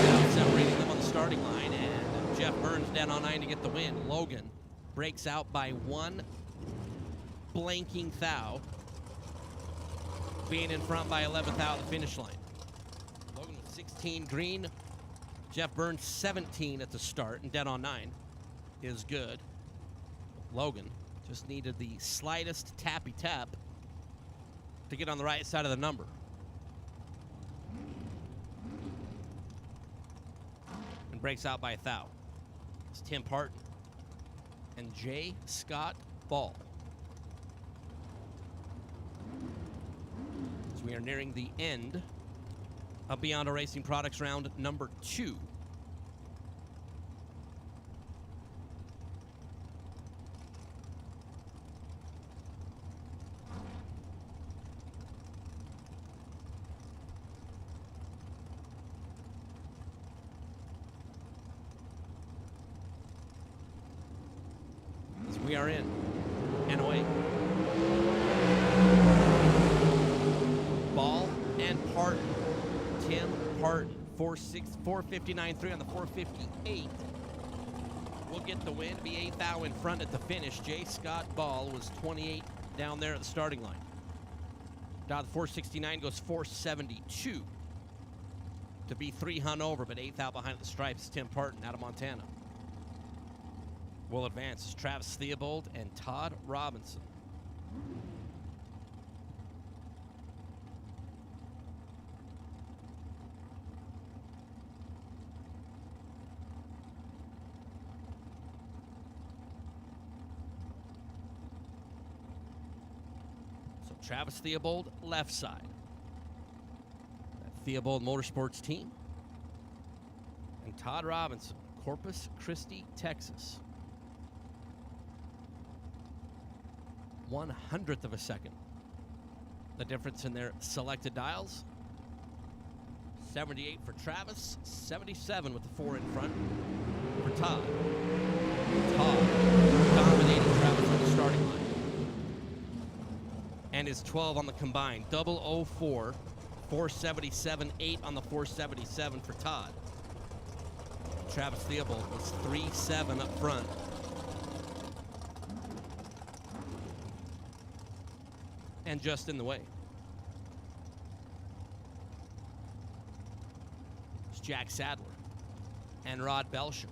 Now separating them on the starting line, and Jeff Burns down on 9 to get the win. Logan breaks out by 1 blanking thou, being in front by 11th thou at the finish line. Logan with 16 green. Jeff Burns 17 at the start, and dead on 9 is good. Logan just needed the slightest tappy tap to get on the right side of the number. And breaks out by 1 thou. It's Tim Parton and J. Scott Ball. So we are nearing the end of Beyond a Racing Products round number 2. We are in and away. Ball and Parton. Tim Parton, 459.3 on the 458. Will get the win, be 8th thou in front at the finish. J. Scott Ball was 28 down there at the starting line. Down the 469 goes 472 to be 3 hunt over, but 8th out behind the stripes. Tim Parton out of Montana will advance as Travis Theobald and Todd Robinson. So Travis Theobald, left side. That Theobald Motorsports team. And Todd Robinson, Corpus Christi, Texas. 1/100th of a second. The difference in their selected dials. 78 for Travis, 77 with the 4 in front for Todd. Todd dominating Travis on the starting line. And is 12 on the combined. 004, 477.8 on the 477 for Todd. Travis Theobald was 3-7 up front. And just in the way. It's Jack Sadler and Rod Belcher.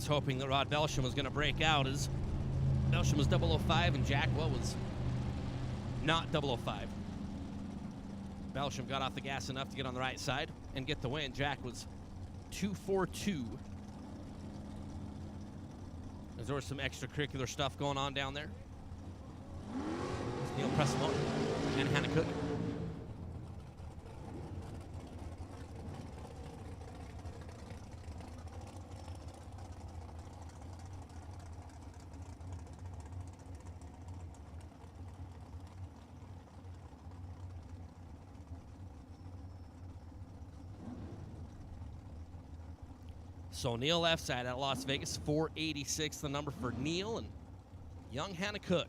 was hoping that Rod Belsham was going to break out, as Belsham was 005 and Jack was not 005. Belsham got off the gas enough to get on the right side and get the win. Jack was 242. As there was some extracurricular stuff going on down there. Neil Pressimone and Hannah Cook. So Neil left side at Las Vegas, 486 the number for Neil, and young Hannah Cook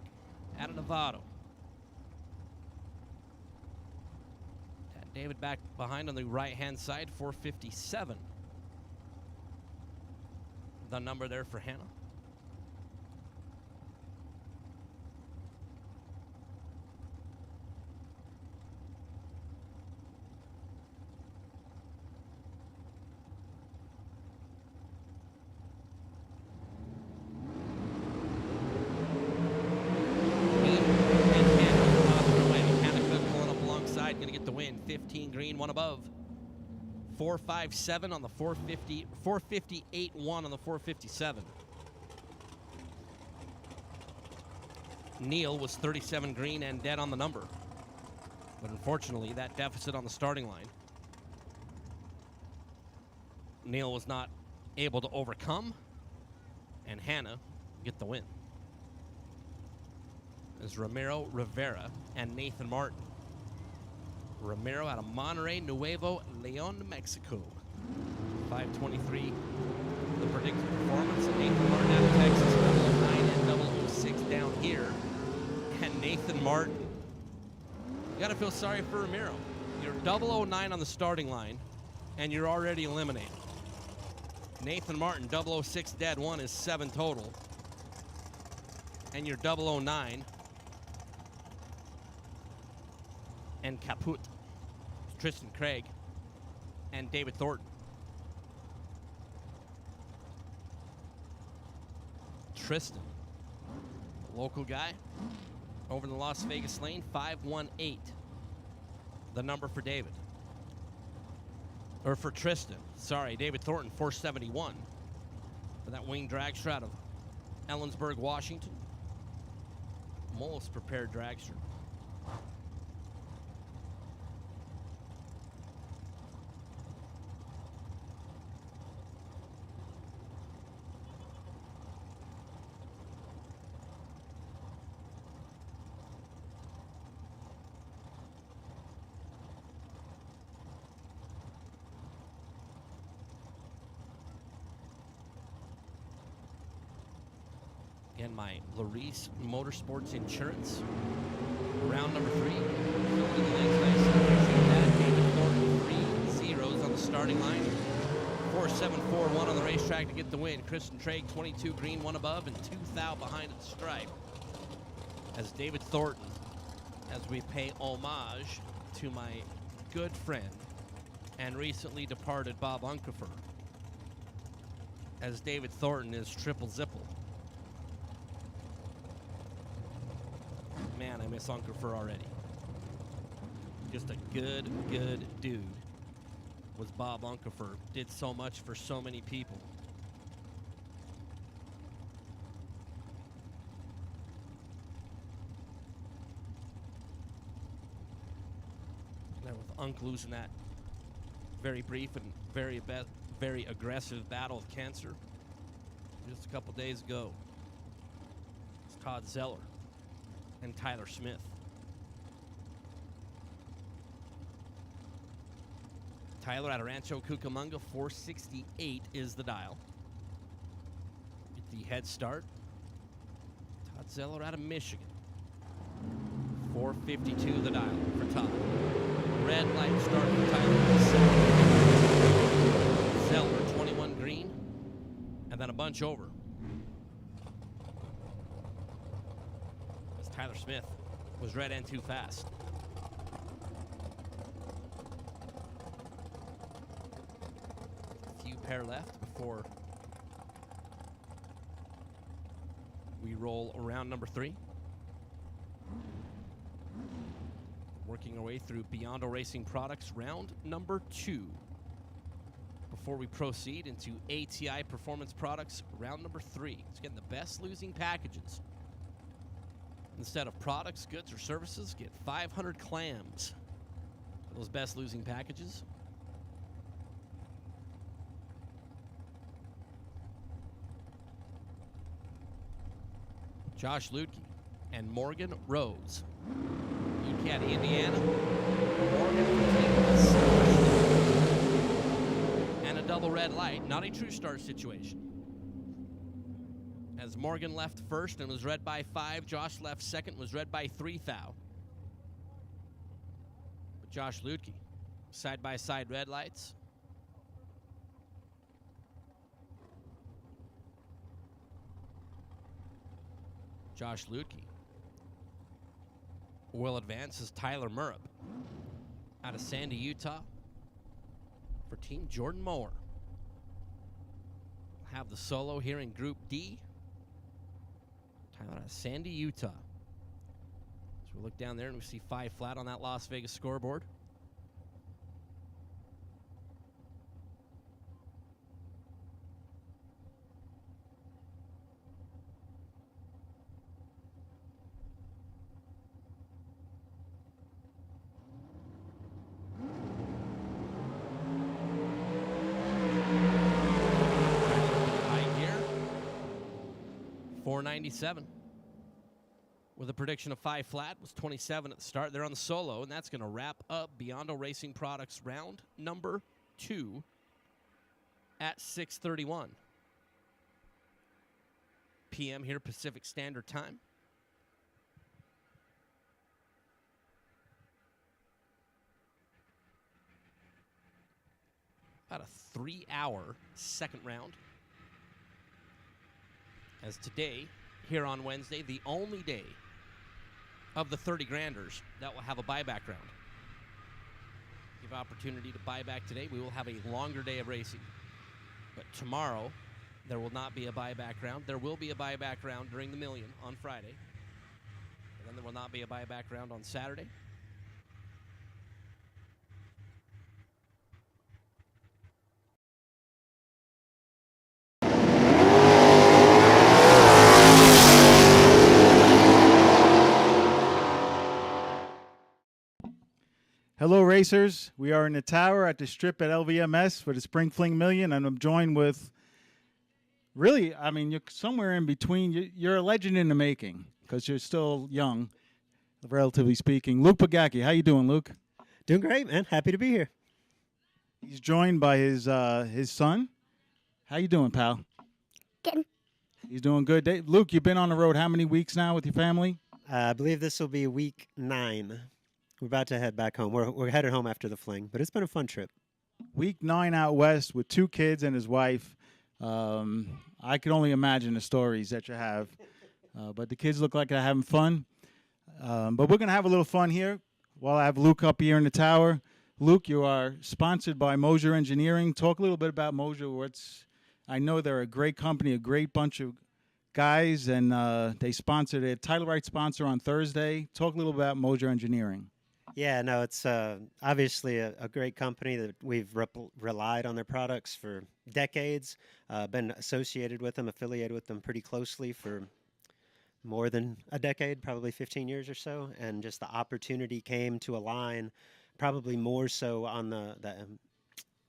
out of Novato. David back behind on the right-hand side, 457. The number there for Hannah. Going to get the win. 15 green, one above. 457 on the 450, 458-1 on the 457. Neil was 37 green and dead on the number. But unfortunately, that deficit on the starting line, Neil was not able to overcome, and Hannah get the win. As Ramiro Rivera and Nathan Martin. Ramiro out of Monterrey, Nuevo Leon, Mexico. 523, the predicted performance. And Nathan Martin out of Texas, 009 and 006 down here. And Nathan Martin. You got to feel sorry for Ramiro. You're 009 on the starting line, and you're already eliminated. Nathan Martin, 006 dead, 1 is 7 total. And you're 009. And Caput, Tristan Craig, and David Thornton. Tristan, local guy, over in the Las Vegas lane, 518. The number for David. Or for Tristan, sorry, David Thornton, 471. For that wing dragster out of Ellensburg, Washington. Most prepared dragster. Again, my Larice Motorsports Insurance. Round number 3. David Thornton, 3 zeros on the starting line. 4-7-4-1 on the racetrack to get the win. Kristen Trigg, 22 green, 1 above, and 2 thou behind at the stripe. As David Thornton, as we pay homage to my good friend and recently departed Bob Unkefer, as David Thornton is triple zipple. Man, I miss Unkefer already. Just a good dude was Bob Unkefer. Did so much for so many people. And with Unc losing that very brief and very aggressive battle of cancer just a couple days ago, it's Todd Zeller and Tyler Smith. Tyler out of Rancho Cucamonga, 468 is the dial. Get the head start. Todd Zeller out of Michigan, 452 the dial for Todd. Red light start for Tyler. Zeller, 21 green, and then a bunch over. Tyler Smith was red and too fast. A few pair left before roll around number 3. Working our way through Biondo Racing Products round number 2. Before we proceed into ATI Performance Products round number 3. It's getting the best losing packages. Instead of products, goods, or services, get 500 clams for those best losing packages. Josh Lutke and Morgan Rose. Lutke out of Indiana. Morgan and a double red light. Not a true start situation. As Morgan left first and was read by 5, Josh left second, was read by 3 thou. But Josh Lutke, side-by-side red lights. Josh Lutke will advance as Tyler Murrup out of Sandy, Utah for Team Jordan Moore. We'll have the solo here in Group D. Tyler out of Sandy, Utah. So we look down there and we see 5 flat on that Las Vegas scoreboard. High gear. 497. With a prediction of 5 flat, was 27 at the start. They're on the solo, and that's going to wrap up Biondo Racing Products round number 2 at 6:31 p.m. here Pacific Standard Time. About a 3-hour second round. As today, here on Wednesday, the only day of the 30 granders that will have a buyback round. Give opportunity to buy back today. We will have a longer day of racing. But tomorrow, there will not be a buyback round. There will be a buyback round during the Million on Friday. And then there will not be a buyback round on Saturday. Hello, racers. We are in the tower at the strip at LVMS for the Spring Fling Million, and I'm joined with, really, I mean, you're somewhere in between. You're a legend in the making because you're still young, relatively speaking. Luke Pagacki. How you doing, Luke? Doing great, man. Happy to be here. He's joined by his son. How you doing, pal? Good. He's doing good. Luke, you've been on the road how many weeks now with your family? I believe this will be week 9. We're about to head back home. We're headed home after the fling, but it's been a fun trip. Week 9 out west with 2 kids and his wife. I can only imagine the stories that you have. But the kids look like they're having fun. But we're going to have a little fun here while I have Luke up here in the tower. Luke, you are sponsored by Mosier Engineering. Talk a little bit about Mosier. I know they're a great company, a great bunch of guys, and they sponsored a title right sponsor on Thursday. Talk a little about Mosier Engineering. Yeah, no, it's obviously a great company that we've relied on their products for decades, been associated with them, affiliated with them pretty closely for more than a decade, probably 15 years or so, and just the opportunity came to align probably more so on the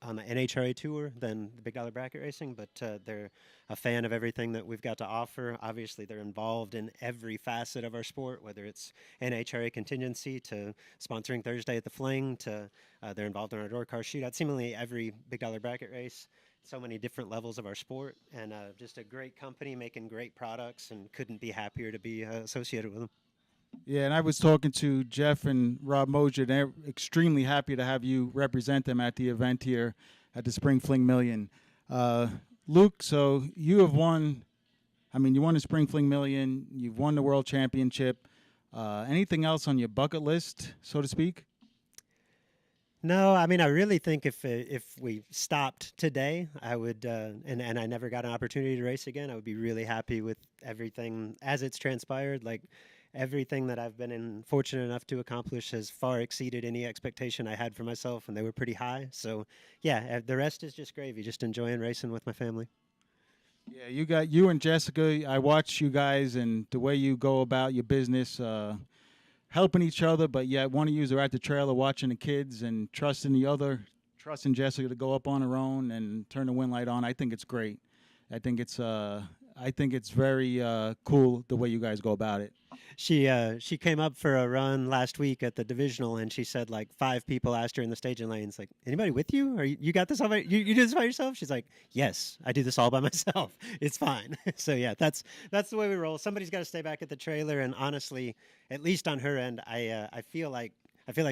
NHRA tour than the Big Dollar Bracket Racing, but they're a fan of everything that we've got to offer. Obviously, they're involved in every facet of our sport, whether it's NHRA contingency to sponsoring Thursday at the Fling to they're involved in our door car shootout, seemingly every Big Dollar Bracket race. So many different levels of our sport, and just a great company making great products, and couldn't be happier to be associated with them. Yeah, and I was talking to Jeff and Rob Mosier. They're extremely happy to have you represent them at the event here at the Spring Fling Million. Luke, so you have won, you won the Spring Fling Million. You've won the World Championship. Anything else on your bucket list, so to speak? No, I mean, I really think if we stopped today, I would, and I never got an opportunity to race again, I would be really happy with everything as it's transpired. Like everything that I've been fortunate enough to accomplish has far exceeded any expectation I had for myself, and they were pretty high. So, yeah, the rest is just gravy. Just enjoying racing with my family. Yeah, you and Jessica. I watch you guys and the way you go about your business. Helping each other, but yet one of you are at the trailer watching the kids and trusting the other, trusting Jessica to go up on her own and turn the wind light on. I think it's great. I think it's very cool the way you guys go about it. She came up for a run last week at the divisional, and she said like 5 people asked her in the staging lanes, like, anybody with you? Or you got this all by you do this by yourself? She's like, yes, I do this all by myself. It's fine. So yeah, that's the way we roll. Somebody's got to stay back at the trailer, and honestly, at least on her end, I feel like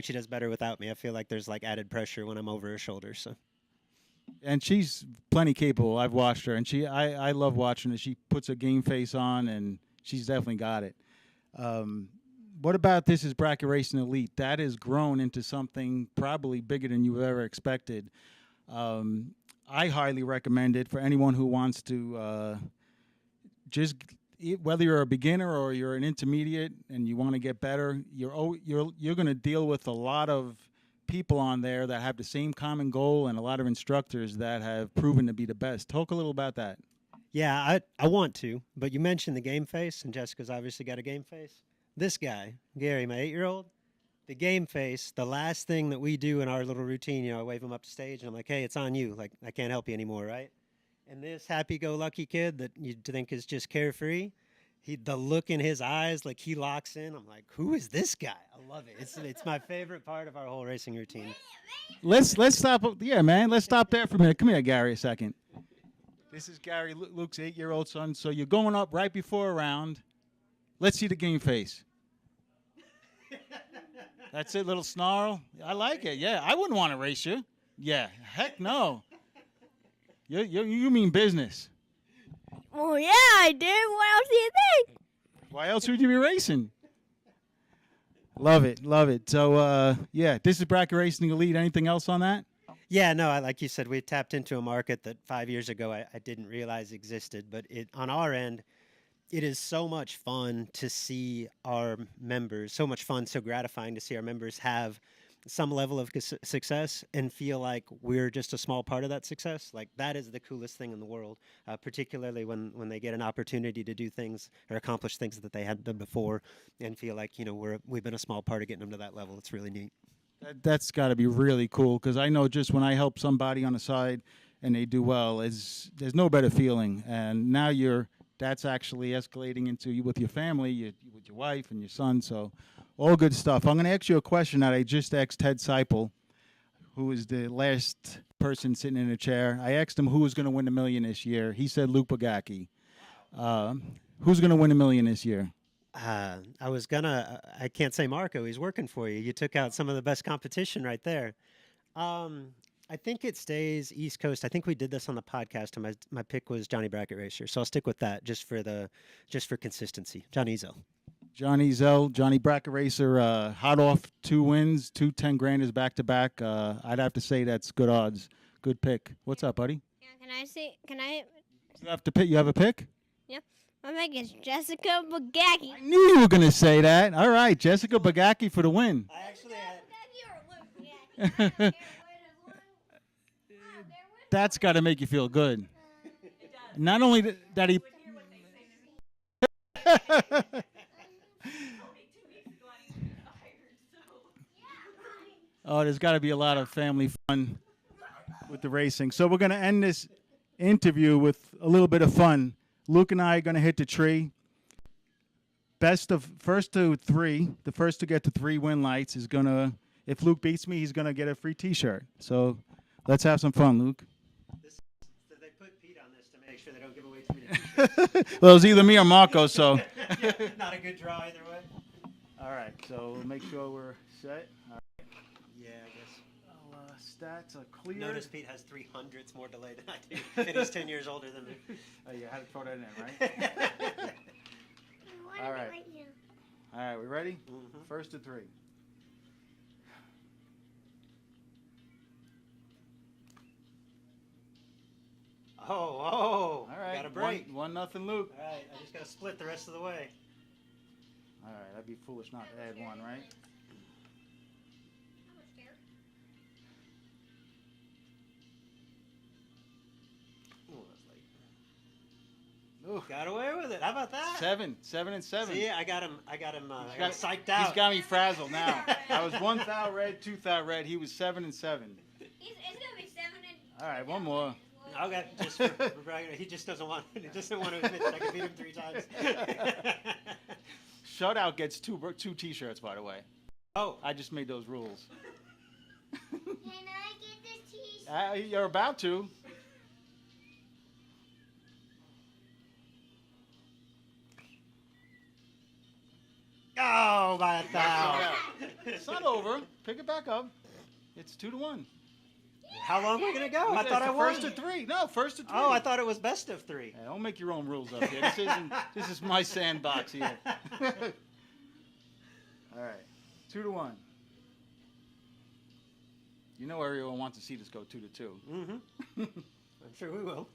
she does better without me. I feel like there's like added pressure when I'm over her shoulder. So. And she's plenty capable. I've watched her, and I love watching her. She puts a game face on, and she's definitely got it. What about This Is Bracket Racing Elite? That has grown into something probably bigger than you ever expected. I highly recommend it for anyone who wants to just, whether you're a beginner or you're an intermediate and you want to get better, you're going to deal with a lot of people on there that have the same common goal and a lot of instructors that have proven to be the best. Talk a little about that. Yeah, I want to, but you mentioned the game face, and Jessica's obviously got a game face. This guy, Gary, my 8-year-old, the game face, the last thing that we do in our little routine, I wave him up to stage, and I'm like, hey, it's on you. Like, I can't help you anymore, right? And this happy-go-lucky kid that you think is just carefree, the look in his eyes, like he locks in. I'm like, who is this guy? I love it. It's my favorite part of our whole racing routine. Let's stop. Yeah, man. Let's stop there for a minute. Come here, Gary, a second. This is Gary, Luke's 8-year-old son. So you're going up right before a round. Let's see the game face. That's it, little snarl. I like it. Yeah, I wouldn't want to race you. Yeah, heck no. You mean business. Well, yeah, I did. What else do you think? Why else would you be racing? Love it, love it. So, yeah, This Is Bracket Racing Elite. Anything else on that? Yeah, no, like you said, we tapped into a market that 5 years ago I didn't realize existed. But on our end, it is so much fun to see our members, so much fun, so gratifying to see our members have some level of success and feel like we're just a small part of that success. Like that is the coolest thing in the world, particularly when they get an opportunity to do things or accomplish things that they hadn't done before and feel like, we've been a small part of getting them to that level. It's really neat. That's got to be really cool because I know just when I help somebody on the side and they do well, there's no better feeling. And now that's actually escalating into you with your family, with your wife and your son. So all good stuff. I'm going to ask you a question that I just asked Ted Seipel, who is the last person sitting in a chair. I asked him who was going to win $1 million this year. He said Luke Bagacki. Who's going to win $1 million this year? I can't say Marco. He's working for you. You took out some of the best competition right there. I think it stays East Coast. I think we did this on the podcast, and my pick was Johnny Bracket Racer. So I'll stick with that just for consistency. Johnny Zell. Johnny Zell, Johnny Bracket Racer, hot off 2 wins, 2 10-granders back-to-back. I'd have to say that's good odds. Good pick. What's up, buddy? Yeah, can I? You have to pick. You have a pick? Yep. My pick is Jessica Bagacki. I knew you were going to say that. All right, Jessica Bagacki for the win. I actually had... That's got to make you feel good. Not only that he... Oh, there's got to be a lot of family fun with the racing. So we're going to end this interview with a little bit of fun. Luke and I are going to hit the tree. First to 3, the first to get to 3 win lights is going to, if Luke beats me, he's going to get a free T-shirt. So let's have some fun, Luke. So they put Pete on this to make sure they don't give away too many T-shirts. Well, it was either me or Marco, so. Yeah, not a good draw either way. All right, so we'll make sure we're set. All right. Yeah, I guess. Stats are clear. Notice Pete has 300s more delay than I do, and he's 10 years older than me. Oh, yeah, I had to throw that in, right? All right. All right, we ready? Mm-hmm. First to 3. 1-0 Luke. All right, I just got to split the rest of the way. All right, I'd be foolish not to add one, right? Ooh, got away with it. How about that? 7 and 7. See, I got him psyched out. He's got me frazzled now. I was 1 thou red, 2 thou red. He was 7 and 7. It's gonna be 7 and. All right, one more. Okay, just for bragging. He just doesn't want. He doesn't want to admit that I can beat him 3 times. Shutout gets two T-shirts, by the way. Oh, I just made those rules. Can I get this T-shirt? You're about to. Oh, my thou. It's not over. Pick it back up. It's 2-1. How long are we gonna go? I It's thought I the won. first to 3. No, first to 3. Oh, I thought it was best of 3. Hey, don't make your own rules up here. This is my sandbox here. All right, 2-1. You know everyone wants to see this go 2-2. Mm-hmm. I'm sure we will.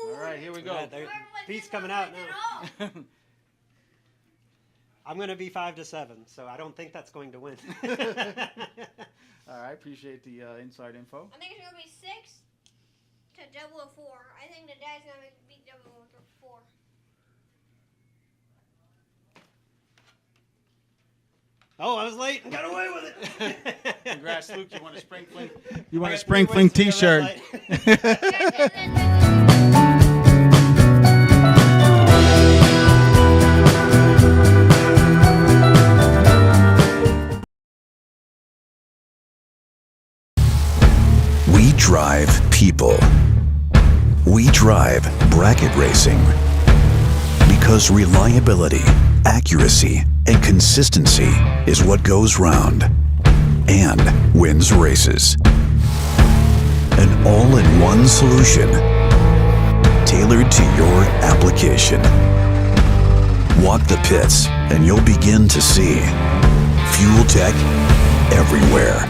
All right, here we go. Pete's coming out now. I'm going to be 5-7, so I don't think that's going to win. All right, appreciate the inside info. I think it's gonna be 6 to double a 4. I think the dad's gonna be double a 4. Oh, I was late and got away with it. Congrats, Luke. You want a Spring Fling? You want a Spring Fling T-shirt? We drive people. We drive bracket racing. Because reliability, accuracy, and consistency is what goes round and wins races. An all-in-one solution tailored to your application. Walk the pits and you'll begin to see fuel tech everywhere.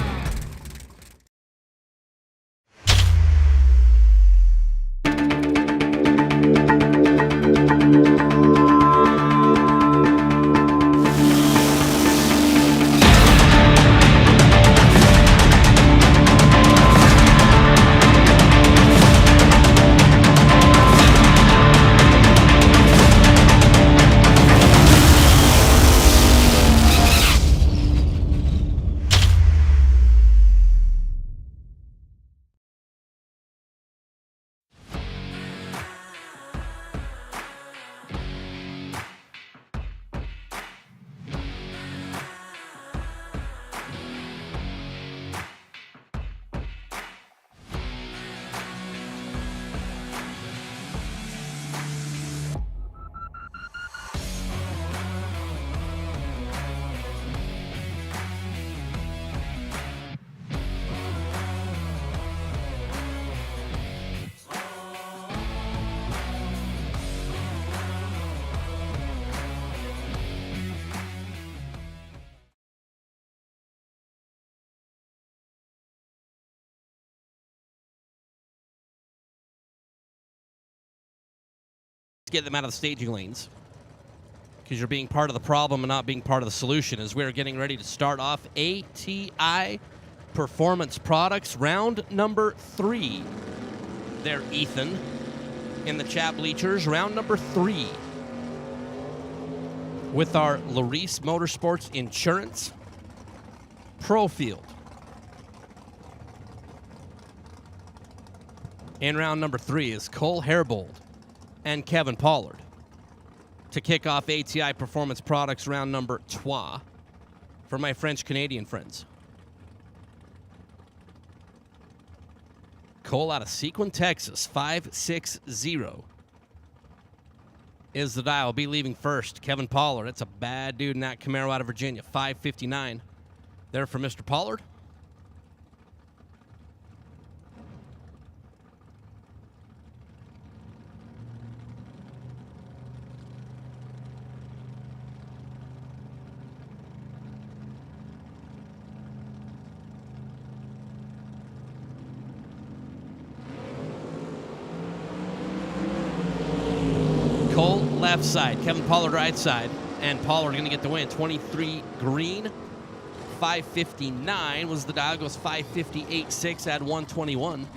Get them out of the staging lanes because you're being part of the problem and not being part of the solution. As we're getting ready to start off ATI Performance Products round number 3. There, Ethan, in the chat bleachers, round number 3 with our Larice Motorsports Insurance Pro Field. In round number 3 is Cole Herbold and Kevin Pollard to kick off ATI Performance Products round number 3 for my French-Canadian friends. Cole out of Sequin, Texas, 560 is the dial. Be leaving first. Kevin Pollard, that's a bad dude in that Camaro out of Virginia, 559. There for Mr. Pollard. Cole, left side. Kevin Pollard, right side. And Pollard going to get the win. 23 green. 559 was the dial. Goes 558.6. Add 121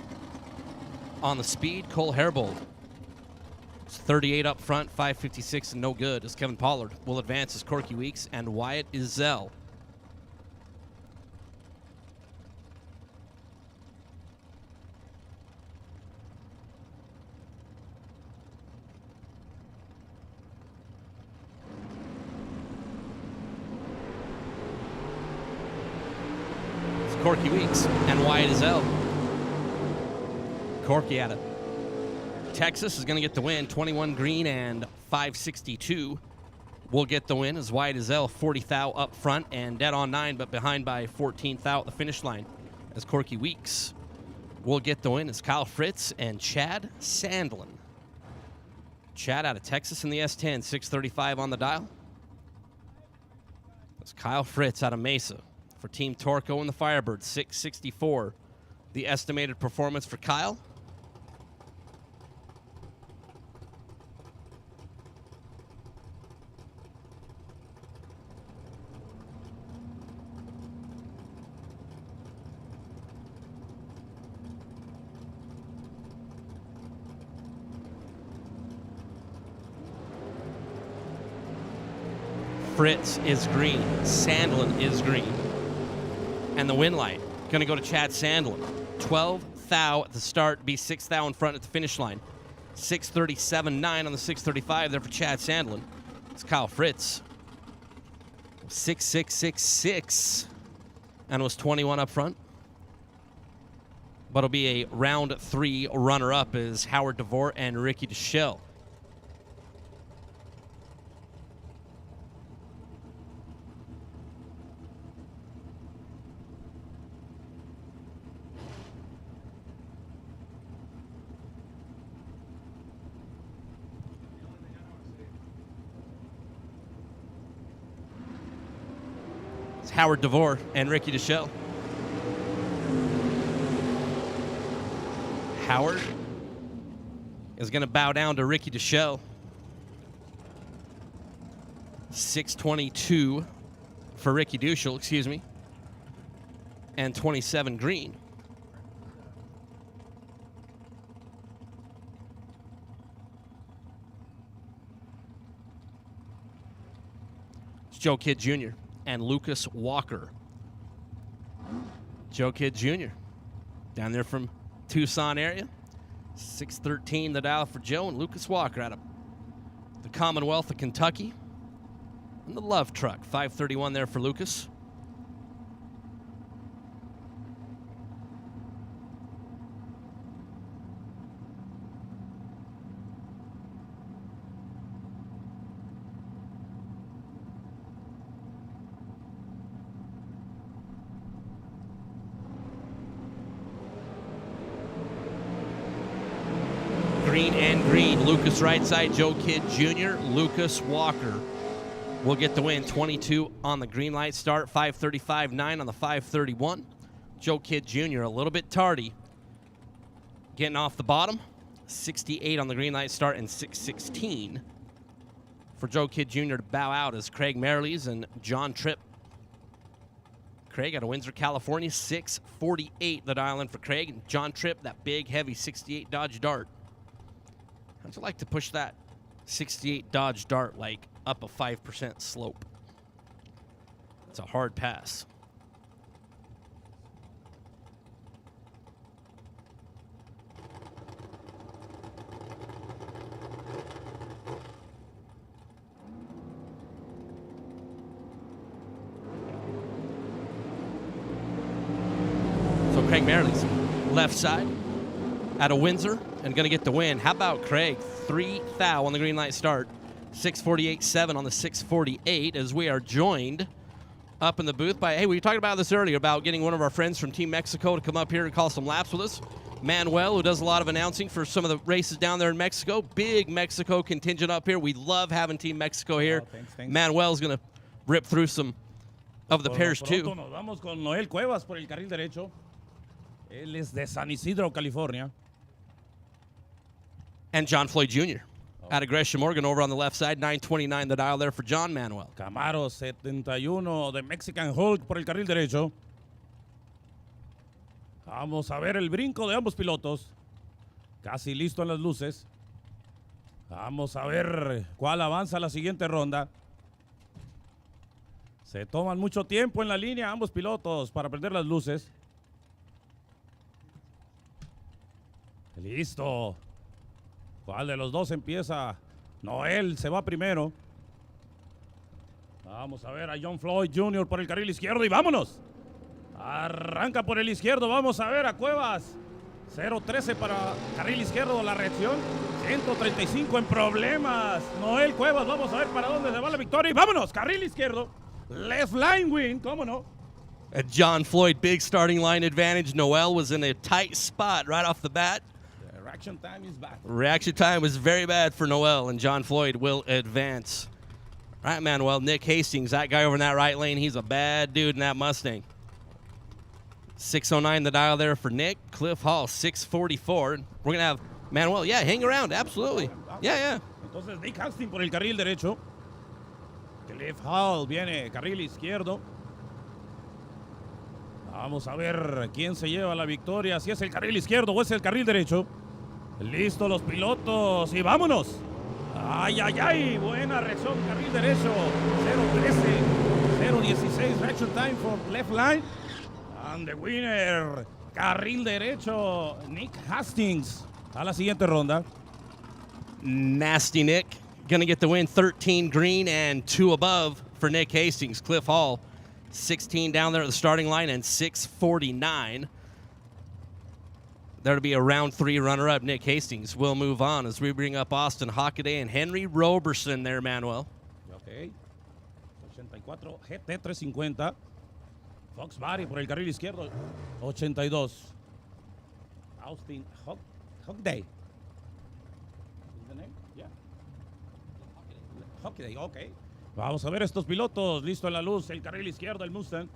on the speed. Cole Herbold. It's 38 up front. 556 and no good as Kevin Pollard will advance as Corky Weeks and Wyatt Izell. Corky Weeks and Wyatt Izell. Corky out of Texas is going to get the win. 21 green and 562 will get the win as Wyatt Izell 40 thou up front and dead on 9, but behind by 14 thou at the finish line as Corky Weeks will get the win as Kyle Fritz and Chad Sandlin. Chad out of Texas in the S10, 635 on the dial. That's Kyle Fritz out of Mesa. For Team Torco and the Firebird, 664. The estimated performance for Kyle. Fritz is green. Sandlin is green. And the win light going to go to Chad Sandlin. 12 thou at the start, be 6 thou in front at the finish line. 637.9 on the 635 there for Chad Sandlin. It's Kyle Fritz. 6.666 and was 21 up front. But it'll be a round 3 runner-up is Howard DeVore and Ricky DeShell. Howard DeVore and Ricky DeShell. Howard is going to bow down to Ricky DeShell. 622 for Ricky Duschel, excuse me. And 27 green. It's Joe Kidd Jr. and Lucas Walker. Joe Kidd Jr. down there from Tucson area. 613 the dial for Joe, and Lucas Walker out of the Commonwealth of Kentucky. And the Love Truck, 531 there for Lucas. Green and green. Lucas right side, Joe Kidd Jr., Lucas Walker will get the win. 22 on the green light start, 535.9 on the 531. Joe Kidd Jr. a little bit tardy. Getting off the bottom. 68 on the green light start and 616 for Joe Kidd Jr. to bow out as Craig Merrilies and John Tripp. Craig out of Windsor, California, 648 the dial in for Craig. And John Tripp, that big, heavy 68 Dodge Dart. How'd you like to push that 68 Dodge Dart like up a 5% slope? It's a hard pass. So Craig Merrilies, left side, out of Windsor, and going to get the win. How about Craig? 3 thou on the green light start. 648.7 on the 648 as we are joined up in the booth by, hey, we were talking about this earlier about getting one of our friends from Team Mexico to come up here and call some laps with us. Manuel, who does a lot of announcing for some of the races down there in Mexico. Big Mexico contingent up here. We love having Team Mexico here. Oh, thanks. Manuel's going to rip through some of the pairs too. Nos vamos con Noel Cuevas por el carril derecho. Él es de San Isidro, California. And John Floyd Jr. Out of Gresham Morgan over on the left side, 929 the dial there for John Manuel. Camaro 71 de Mexican Hulk por el carril derecho. Vamos a ver el brinco de ambos pilotos. Casi listo en las luces. Vamos a ver cuál avanza a la siguiente ronda. Se toman mucho tiempo en la línea ambos pilotos para prender las luces. Listo. ¿Cuál de los dos empieza? Noel se va primero. Vamos a ver a John Floyd Jr. por el carril izquierdo y vámonos. Arranca por el izquierdo. Vamos a ver a Cuevas. 0.13 para carril izquierdo. La reacción. 135 en problemas. Noel Cuevas. Vamos a ver para dónde se va la victoria. Y vámonos. Carril izquierdo. Left line win. ¿Cómo no? John Floyd, big starting line advantage. Noel was in a tight spot right off the bat. Reaction time is back. Reaction time was very bad for Noel, and John Floyd will advance. All right, Manuel. Nick Hastings, that guy over in that right lane, he's a bad dude in that Mustang. 609 the dial there for Nick. Cliff Hall, 644. We're going to have Manuel. Yeah, hang around. Absolutely. Yeah. Entonces Nick Hastings por el carril derecho. Cliff Hall viene carril izquierdo. Vamos a ver quién se lleva la victoria, si es el carril izquierdo o es el carril derecho. Listo los pilotos y vámonos. Ay, buena reacción, carril derecho. 0.13, 0.16 reaction time for left line. And the winner, carril derecho, Nick Hastings. A la siguiente ronda. Nasty Nick, gonna get the win. 13 green and 2 above for Nick Hastings. Cliff Hall, 16 down there at the starting line and 649. There'll be a round 3 runner-up. Nick Hastings will move on as we bring up Austin Hockaday and Henry Roberson there, Manuel. Ok. 84 GT 350. Fox Barry por el carril izquierdo. 82. Austin Hockaday. Is the name? Yeah. Hockaday, ok. Vamos a ver estos pilotos. Listo en la luz. El carril izquierdo, el Mustang.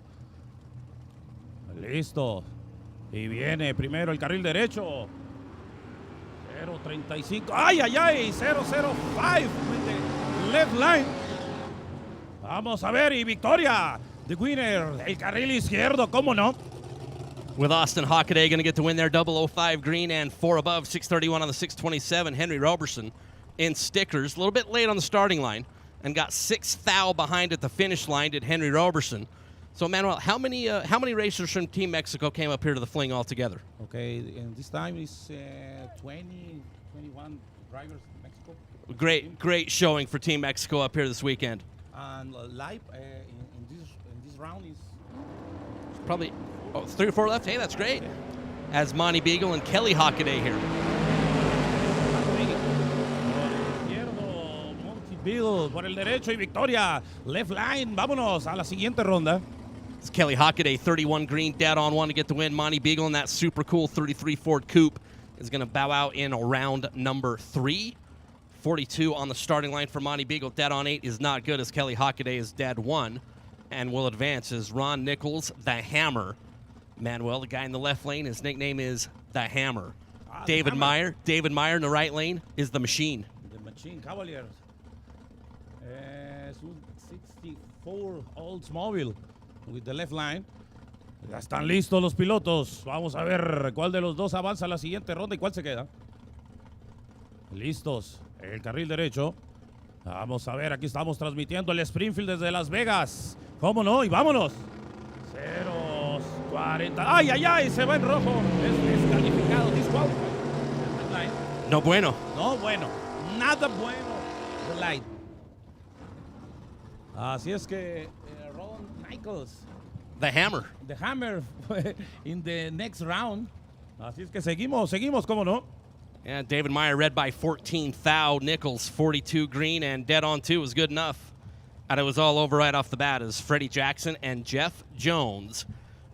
Listo. Y viene primero el carril derecho. 0.35. ¡Ay! 0.05. Left line. Vamos a ver. Y victoria. The winner. El carril izquierdo. ¿Cómo no? With Austin Hockaday going to get the win there. 005 green and 4 above. 631 on the 627. Henry Roberson in stickers. A little bit late on the starting line. And got 6 thou behind at the finish line. Did Henry Roberson. So, Manuel, how many racers from Team Mexico came up here to the Fling altogether? Okay, and this time is 20, 21 drivers in Mexico. Great showing for Team Mexico up here this weekend. And live in this round is probably 3 or 4 left. Hey, that's great. As Monty Beagle and Kelly Hockaday here. Beagle por el derecho y victoria. Left line. Vámonos a la siguiente ronda. It's Kelly Hockaday, 31 green, dead on 1 to get the win. Monty Beagle in that super cool 33 Ford Coupe is going to bow out in round number 3. 42 on the starting line for Monty Beagle. Dead on 8 is not good as Kelly Hockaday is dead 1 and will advance as Ron Nichols, the Hammer. Manuel, the guy in the left lane, his nickname is the Hammer. David Meyer in the right lane is the Machine. The Machine, Cavaliers. Es un 64 Oldsmobile with the left line. Ya están listos los pilotos. Vamos a ver cuál de los dos avanza a la siguiente ronda y cuál se queda. Listos. El carril derecho. Vamos a ver, aquí estamos transmitiendo el Springfield desde Las Vegas. ¿Cómo no? Y vámonos. 0.40. ¡Ay! Se va en rojo. Es descalificado. Disqualified. No bueno. No bueno. Nada bueno. The light. Así es que Ron Nichols. The Hammer. The Hammer in the next round. Así es que seguimos, ¿cómo no? Yeah, David Meyer red by 14 thou. Nichols 42 green and dead on 2 was good enough. And it was all over right off the bat as Freddie Jackson and Jeff Jones.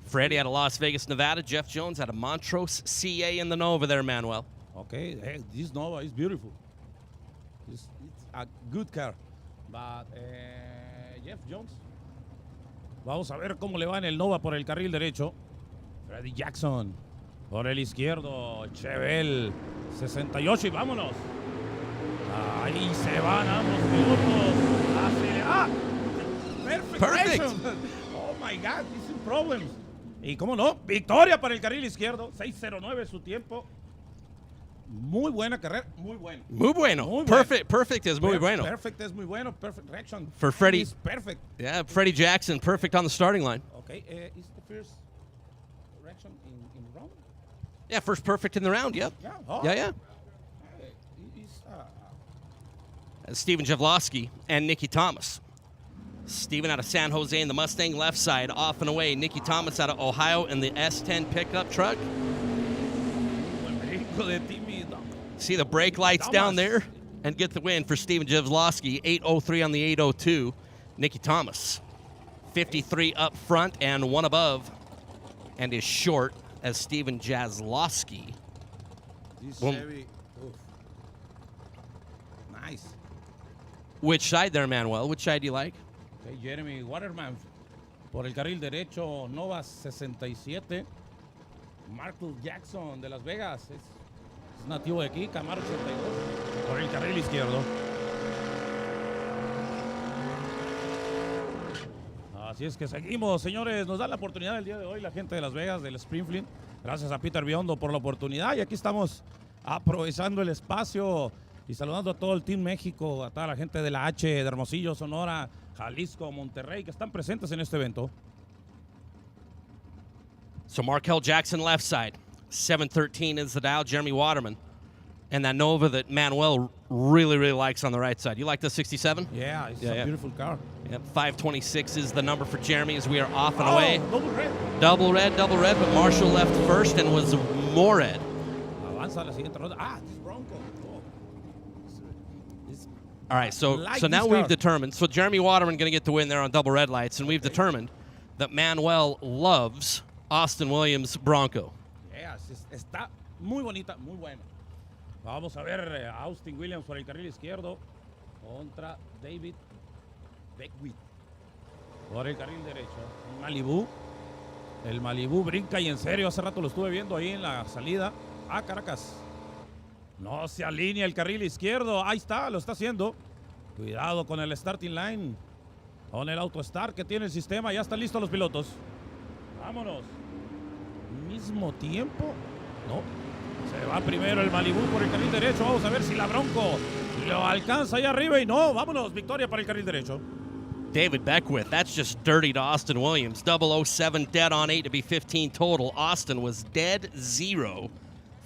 Freddie out of Las Vegas, Nevada. Jeff Jones out of Montrose, CA in the Nova there, Manuel. Okay, hey, this Nova is beautiful. It's a good car. But Jeff Jones. Vamos a ver cómo le va en el Nova por el carril derecho. Freddie Jackson por el izquierdo. Chevel 68 y vámonos. Ahí se van ambos pilotos. Perfect. Oh my God, this is problems. Y cómo no, victoria para el carril izquierdo. 6:09 su tiempo. Muy buena carrera, muy bueno. Muy bueno. Muy Perfect is muy bueno. Perfect es muy bueno. Perfect reaction. For Freddie. He's perfect. Yeah, Freddie Jackson, perfect on the starting line. Okay, is the first reaction in round? Yeah, first perfect in the round, yep. Yeah. Oh. Yeah. He's, Steven Javlosky and Nicky Thomas. Steven out of San Jose in the Mustang left side, off and away. Nicky Thomas out of Ohio in the S10 pickup truck. See the brake lights down there? And get the win for Steven Javlosky. 8:03 on the 8:02. Nicky Thomas. 53 up front and one above. And is short as Steven Javlosky. Nice. Which side there, Manuel? Which side do you like? Okay, Jeremy Waterman por el carril derecho, Nova 67. Marcus Jackson de Las Vegas, es nativo de aquí, Camaro 82, por el carril izquierdo. Así es que seguimos, señores. Nos da la oportunidad el día de hoy la gente de Las Vegas, del Springfield. Gracias a Peter Biondo por la oportunidad. Y aquí estamos aprovechando el espacio y saludando a todo el Team México, a toda la gente de la H, de Hermosillo, Sonora, Jalisco, Monterrey, que están presentes en este evento. So Markel Jackson left side. 713 is the dial. Jeremy Waterman. And that Nova that Manuel really likes on the right side. You like the 67? Yeah, it's a beautiful car. Yep, 526 is the number for Jeremy as we are off and away. Double red. Double red, but Marshall left first and was more red. Avanza a la siguiente ronda. This Bronco. All right, so now this we've car. determined. So Jeremy Waterman going to get the win there on double red lights, and we've determined that Manuel loves Austin Williams Bronco. Yeah, está muy bonita, muy buena. Vamos a ver Austin Williams por el carril izquierdo contra David Beckwith por el carril derecho. Malibu. El Malibu brinca y en serio, hace rato lo estuve viendo ahí en la salida a Caracas. No se alinea el carril izquierdo. Ahí está, lo está haciendo. Cuidado con el starting line. Con el auto start que tiene el sistema. Ya están listos los pilotos. Vámonos. Mismo tiempo. No. Se va primero el Malibu por el carril derecho. Vamos a ver si la Bronco lo alcanza allá arriba. Y no, vámonos. Victoria para el carril derecho. David Beckwith, that's just dirty to Austin Williams. 007 dead on 8 to be 15 total. Austin was dead 0.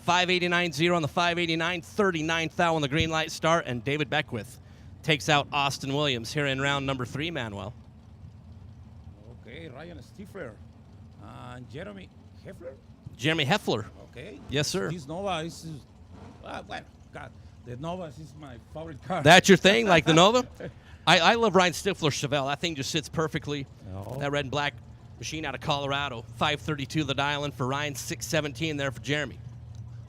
589-0 on the 589, 39th thou on the green light start, and David Beckwith takes out Austin Williams here in round number 3, Manuel. Okay, Ryan Stifler and Jeremy Heffler. Jeremy Heffler. Okay. Yes, sir. This Nova is, well, God, the Nova is my favorite car. That's your thing, like the Nova? I love Ryan Stifler's Chevelle. That thing just sits perfectly. Oh. That red and black machine out of Colorado. 532 the dial in for Ryan, 617 there for Jeremy.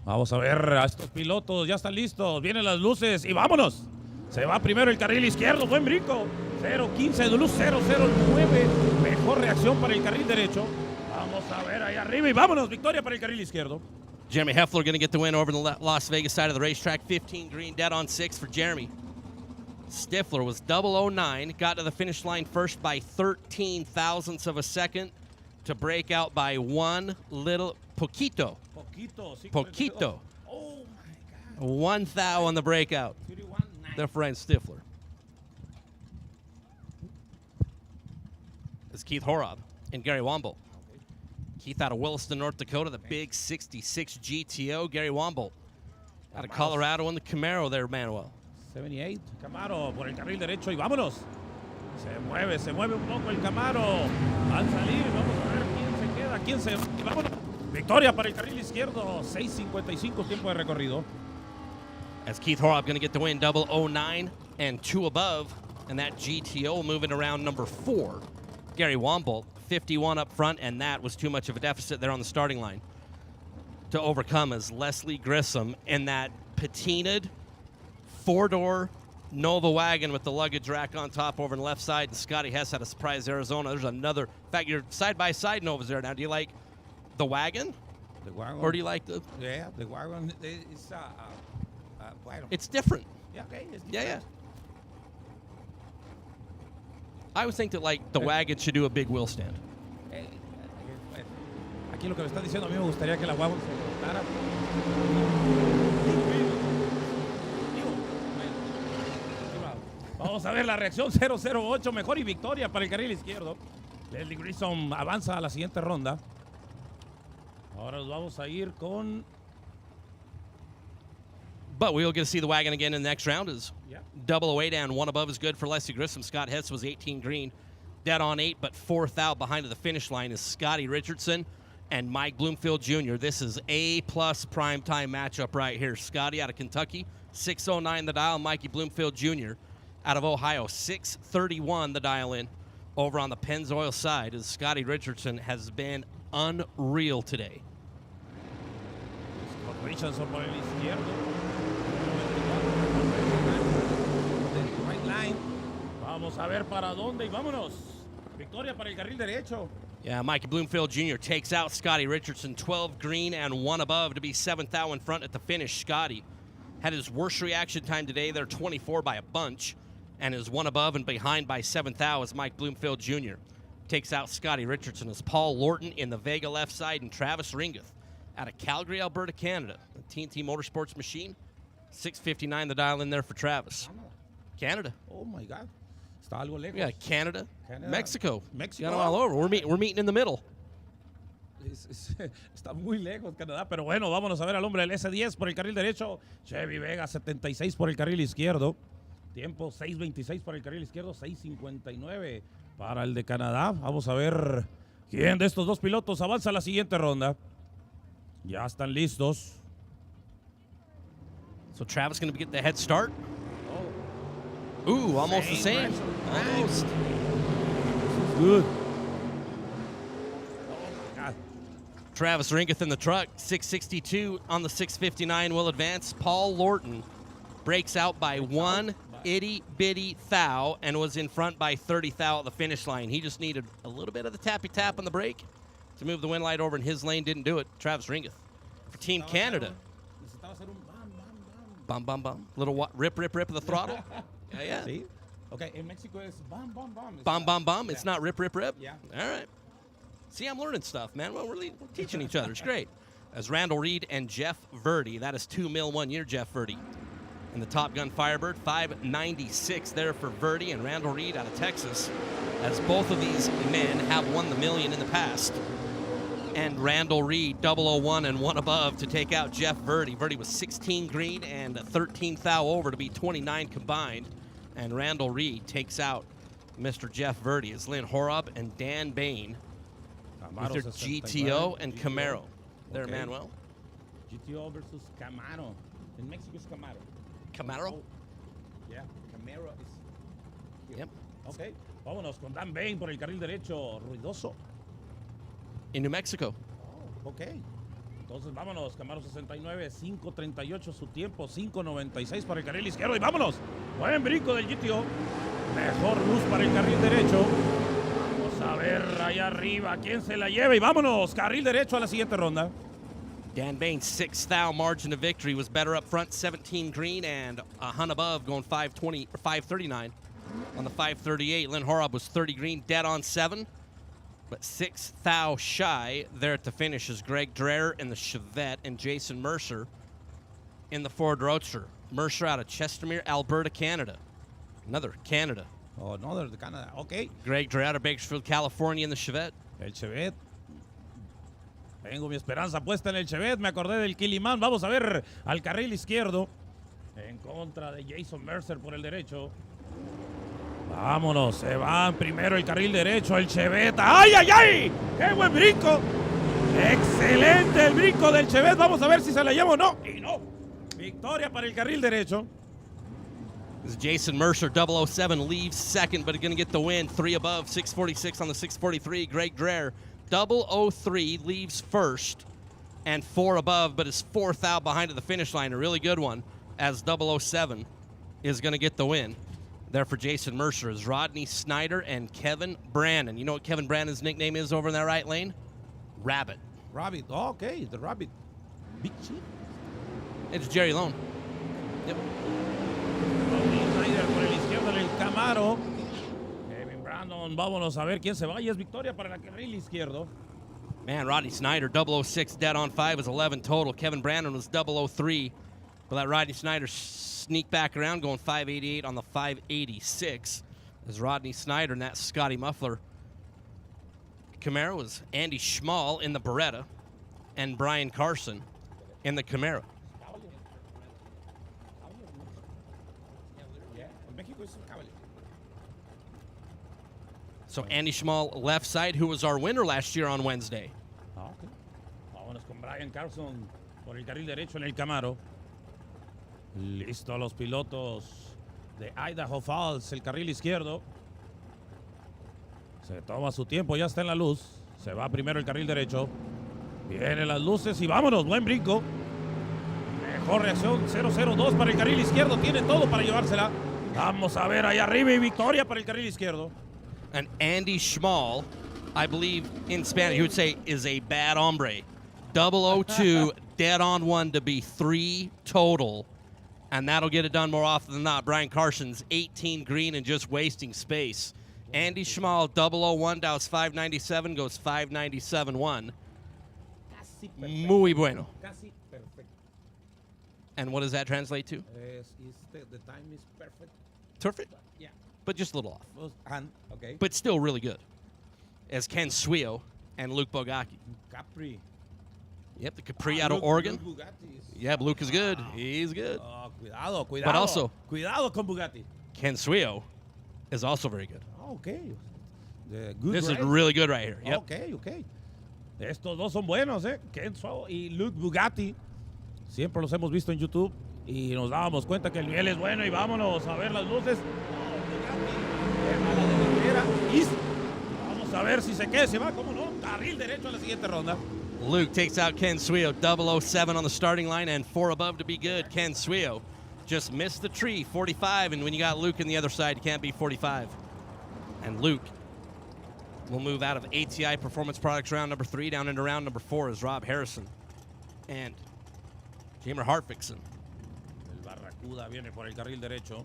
Vamos a ver a estos pilotos, ya están listos, vienen las luces y vámonos. Se va primero el carril izquierdo, buen brinco. 0.15 de luz, 0.09. Mejor reacción para el carril derecho. Vamos a ver ahí arriba y vámonos, victoria para el carril izquierdo. Jeremy Heffler going to get the win over the Las Vegas side of the racetrack. 15 green, dead on 6 for Jeremy. Stifler was 009, got to the finish line first by 13 thousandths of a second to break out by one little poquito. Poquito. Oh my God. 1 thou on the breakout. There for Ryan Stifler. It's Keith Horob and Gary Womble. Keith out of Williston, North Dakota, the big 66 GTO. Gary Womble out of Colorado in the Camaro there, Manuel. 78, Camaro por el carril derecho y vámonos. Se mueve un poco el Camaro. Al salir, vamos a ver quién se queda, quién se va. Vámonos. Victoria para el carril izquierdo, 6:55 tiempo de recorrido. As Keith Horob going to get the win, 009 and 2 above, and that GTO moving around number 4. Gary Womble, 51 up front, and that was too much of a deficit there on the starting line to overcome as Leslie Grissom in that patinaed 4-door Nova wagon with the luggage rack on top over on the left side, and Scotty Hess out of Surprise, Arizona. There's another. In fact, you're side-by-side Novas there now. Do you like the wagon? The wagon. Or do you like the... Yeah, the wagon is Bueno. It's different. Yeah, okay. Yeah. I would think that, like, the wagon should do a big wheel stand. Aquí lo que me están diciendo, a mí me gustaría que la wagon se levantara. Vamos a ver la reacción 008, mejor y victoria para el carril izquierdo. Leslie Grissom avanza a la siguiente ronda. Ahora nos vamos a ir con... But we'll get to see the wagon again in the next round. Is Yeah. 008 and 1 above is good for Leslie Grissom. Scott Hess was 18 green, dead on 8, but 4th out behind the finish line is Scotty Richardson and Mike Bloomfield Jr. This is A-plus primetime matchup right here. Scotty out of Kentucky, 609 the dial. Mikey Bloomfield Jr. out of Ohio, 631 the dial in. Over on the Pennzoil side is Scotty Richardson has been unreal today. Scott Richardson por el izquierdo. Right line. Vamos a ver para dónde y vámonos. Victoria para el carril derecho. Yeah, Mikey Bloomfield Jr. takes out Scotty Richardson, 12 green and 1 above to be 7th out in front at the finish. Scotty had his worst reaction time today. They're 24 by a bunch. And his 1 above and behind by 7th out is Mike Bloomfield Jr. Takes out Scotty Richardson as Paul Lorton in the Vega left side and Travis Ringeth out of Calgary, Alberta, Canada. The TNT Motorsports machine, 659 the dial in there for Travis. Canada. Oh my God. Está algo lejos. Yeah, Canada. Mexico. Mexico. Got them all over. We're meeting in the middle. Está muy lejos Canadá, pero bueno, vámonos a ver al hombre del S10 por el carril derecho. Chevy Vega 76 por el carril izquierdo. Tiempo 6.26 para el carril izquierdo, 6.59 para el de Canadá. Vamos a ver quién de estos dos pilotos avanza a la siguiente ronda. Ya están listos. So Travis going to get the head start. Ooh, almost the same. Almost. Good. Travis Ringeth in the truck, 662 on the 659 will advance. Paul Lorton breaks out by 1 itty-bitty thou and was in front by 30 thou at the finish line. He just needed a little bit of the tappy-tap on the brake to move the wind light over in his lane. Didn't do it. Travis Ringeth for Team Canada. Bum, bum, bum. Little rip of the throttle. Yeah. Sí. Okay, in Mexico it's bum, bum, bum. Bum, bum, bum. It's not rip. Yeah. All right. See, I'm learning stuff, man. Well, we're teaching each other. It's great. As Randall Reed and Jeff Verdi. That is $2 million 1 year, Jeff Verdi. And the Top Gun Firebird, 596 there for Verdi and Randall Reed out of Texas, as both of these men have won the million in the past. And Randall Reed, 001 and 1 above to take out Jeff Verdi. Verdi was 16 green and 13 thou over to be 29 combined. And Randall Reed takes out Mr. Jeff Verdi as Lynn Horab and Dan Bain. With their GTO and Camaro. There, Okay. Manuel. GTO versus Camaro. In Mexico it's Camaro. Camaro? Oh. Yeah, Camaro is here. Yep. Ok, vámonos con Dan Bain por el carril derecho, ruidoso. In New Mexico. Ok, entonces vámonos, Camaro 69, 5.38 su tiempo, 5.96 para el carril izquierdo y vámonos. Buen brinco del GTO, mejor luz para el carril derecho. Vamos a ver allá arriba quién se la lleva y vámonos, carril derecho a la siguiente ronda. Dan Bain's 6th thou margin of victory was better up front, 17 green and a hunt above, going 520 or 539 on the 538. Lynn Horab was 30 green, dead on 7, but 6 thou shy there at the finish is Greg Dreher in the Chevette and Jason Mercer in the Ford Roadster. Mercer out of Chestermere, Alberta, Canada. Another Canada. Oh, another Canada. Okay. Greg Dreher out of Bakersfield, California in the Chevette. El Chevette. Tengo mi esperanza puesta en el Chevette. Me acordé del Kiliman. Vamos a ver al carril izquierdo. En contra de Jason Mercer por el derecho. Vámonos. Se va primero el carril derecho. El Chevette. ¡Ay, ay, ay! ¡Qué buen brinco! Excelente el brinco del Chevette. Vamos a ver si se la lleva o no. Y no. Victoria para el carril derecho. As Jason Mercer, 007, leaves second, but going to get the win. 3 above, 646 on the 643. Greg Dreher, 003, leaves first, and 4 above, but is 4th out behind at the finish line. A really good one, as 007 is going to get the win. There for Jason Mercer is Rodney Snyder and Kevin Brannon. You know what Kevin Brannon's nickname is over in that right lane? Rabbit. Rabbit. Oh, okay, the Rabbit. Big Chief. It's Jerry Lone. Yep. Snyder por el izquierdo en el Camaro. Kevin Brandon, vámonos a ver quién se va. Y es victoria para el carril izquierdo. Man, Rodney Snyder, 006 dead on 5 was 11 total. Kevin Brandon was 003. But that Rodney Snyder sneak back around going 588 on the 586. As Rodney Snyder and that Scotty Muffler Camaro was Andy Schmal in the Beretta and Brian Carson in the Camaro. So Andy Schmal left side, who was our winner last year on Wednesday. Okay. Vámonos con Brian Carson por el carril derecho en el Camaro. Listo los pilotos de Idaho Falls, el carril izquierdo. Se toma su tiempo, ya está en la luz. Se va primero el carril derecho. Vienen las luces y vámonos, buen brinco. Mejor reacción, 002 para el carril izquierdo. Tiene todo para llevársela. Vamos a ver ahí arriba y victoria para el carril izquierdo. And Andy Schmal, I believe in Spanish, he would say, is a bad hombre. 002, dead on 1 to be 3 total. And that'll get it done more often than not. Brian Carson's 18 green and just wasting space. Andy Schmal, 001, dows 597, goes 597-1. Muy bueno. Casi perfecto. And what does that translate to? The time is perfect. Perfect? Yeah. But just a little off. Okay. But still really good. As Ken Suio and Luke Bogacki. Capri. Yep, the Capri out of Oregon. Yeah, Luke is good. He's good. Oh, cuidado. But also, cuidado con Bugatti. Ken Suio is also very good. Okay. This is really good right here. Yep. Okay. Estos dos son buenos, Ken Suo y Luke Bugatti. Siempre los hemos visto en YouTube y nos dábamos cuenta que el nivel es bueno y vámonos a ver las luces. Vamos a ver si se queda, se va, cómo no, carril derecho a la siguiente ronda. Luke takes out Ken Suio, 007 on the starting line and 4 above to be good. Ken Suio just missed the tree, 45, and when you got Luke on the other side, you can't be 45. And Luke will move out of ATI Performance Products round number 3 down into round number 4 as Rob Harrison and Jamer Hartvickson. El Barracuda viene por el carril derecho.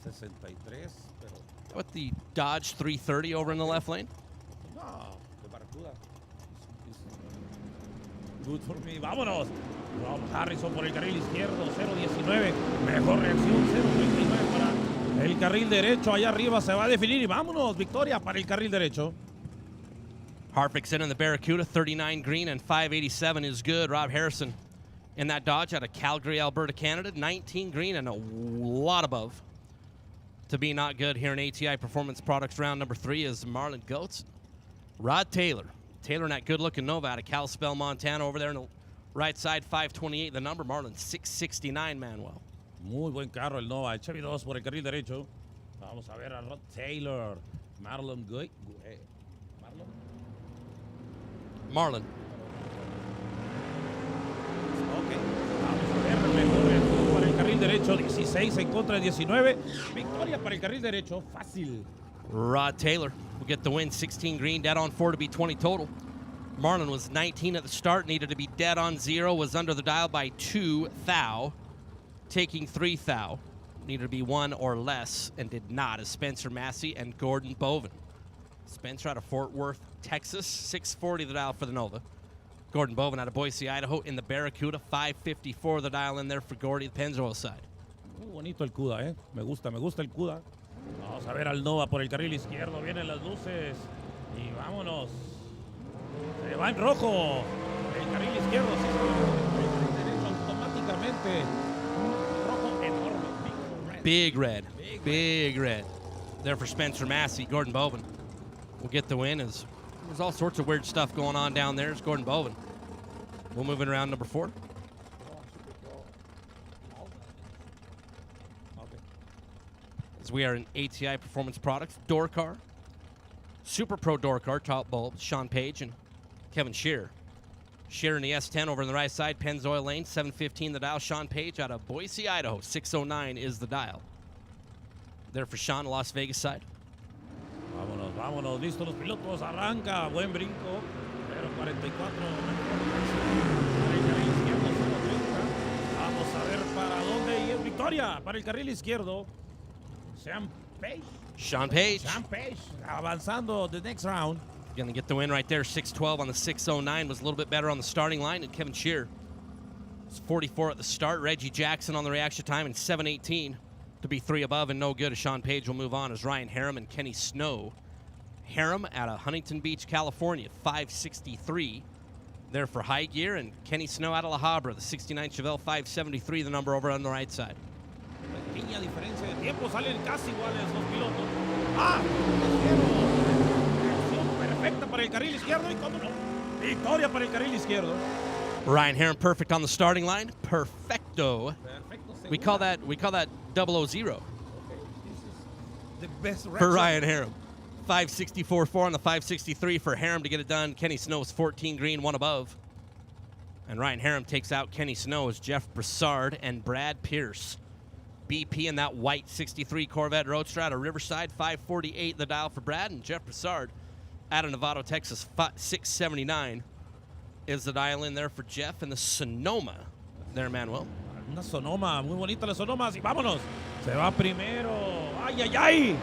63, pero... What, the Dodge 330 over in the left lane? No, el Barracuda. Good for me. Vámonos. Rob Harrison por el carril izquierdo, 0.19. Mejor reacción, 0.39 para el carril derecho. Allá arriba se va a definir y vámonos. Victoria para el carril derecho. Hartvickson in the Barracuda, 39 green and 587 is good. Rob Harrison in that Dodge out of Calgary, Alberta, Canada, 19 green and a lot above to be not good here in ATI Performance Products round number 3 is Marlon Goetz. Rod Taylor in that good-looking Nova out of Kalispell, Montana, over there on the right side, 528 the number. Marlon, 669 Manuel. Muy buen carro el Nova, el Chevy 2 por el carril derecho. Vamos a ver a Rod Taylor. Marlon. Ok. Vamos a ver mejor reacción para el carril derecho. 16 en contra de 19. Victoria para el carril derecho. Fácil. Rod Taylor will get the win, 16 green, dead on 4 to be 20 total. Marlon was 19 at the start, needed to be dead on 0, was under the dial by 2 thou, taking 3 thou. Needed to be 1 or less, and did not, as Spencer Massey and Gordon Boven. Spencer out of Fort Worth, Texas, 640 the dial for the Nova. Gordon Boven out of Boise, Idaho, in the Barracuda, 554 the dial in there for Gordy, the Pennzoil side. Muy bonito el CUDA, Me gusta el CUDA. Vamos a ver al Nova por el carril izquierdo. Vienen las luces. Y vámonos. Se va en rojo. El carril izquierdo. Sí, el carril derecho automáticamente. Rojo enorme. Big red. Big red. There for Spencer Massey. Gordon Boven will get the win. There's all sorts of weird stuff going on down there. It's Gordon Boven. We'll move in around number 4. As we are in ATI Performance Products, door car, Super Pro door car, top bulb, Sean Page and Kevin Shearer. Shearer in the S10 over on the right side, Pennzoil Lane, 715 the dial. Sean Page out of Boise, Idaho, 609 is the dial. There for Sean, Las Vegas side. Vámonos, listos los pilotos, arranca, buen brinco, 0.44. Vamos a victoria para el carril izquierdo. Sean Page. Sean Page avanzando the next round. Going to get the win right there. 6:12 on the 6:09. Was a little bit better on the starting line. And Kevin Shear was 44 at the start. Reggie Jackson on the reaction time and 7:18 to be 3 above and no good. As Sean Page will move on as Ryan Harem and Kenny Snow. Harem out of Huntington Beach, California, 5:63 there for high gear. And Kenny Snow out of La Habra, the 69 Chevelle, 5:73, the number over on the right side. Pequeña diferencia de tiempo, salen casi iguales los pilotos. Perfecta para el carril izquierdo y cómo no, victoria para el carril izquierdo. Ryan Harem perfect on the starting line. Perfecto. We call that 000 The best for Ryan Harem. 5:64.4 on the 5:63 for Harem to get it done. Kenny Snow's 14 green, 1 above. And Ryan Harem takes out Kenny Snow as Jeff Broussard and Brad Pierce. BP in that white 63 Corvette Roadster out of Riverside, 548 the dial for Brad, and Jeff Broussard out of Novato, Texas, 679 is the dial in there for Jeff, and the Sonoma there, Manuel. Una Sonoma, muy bonita la Sonoma, y vámonos. Se va primero. ¡Ay, ay, ay!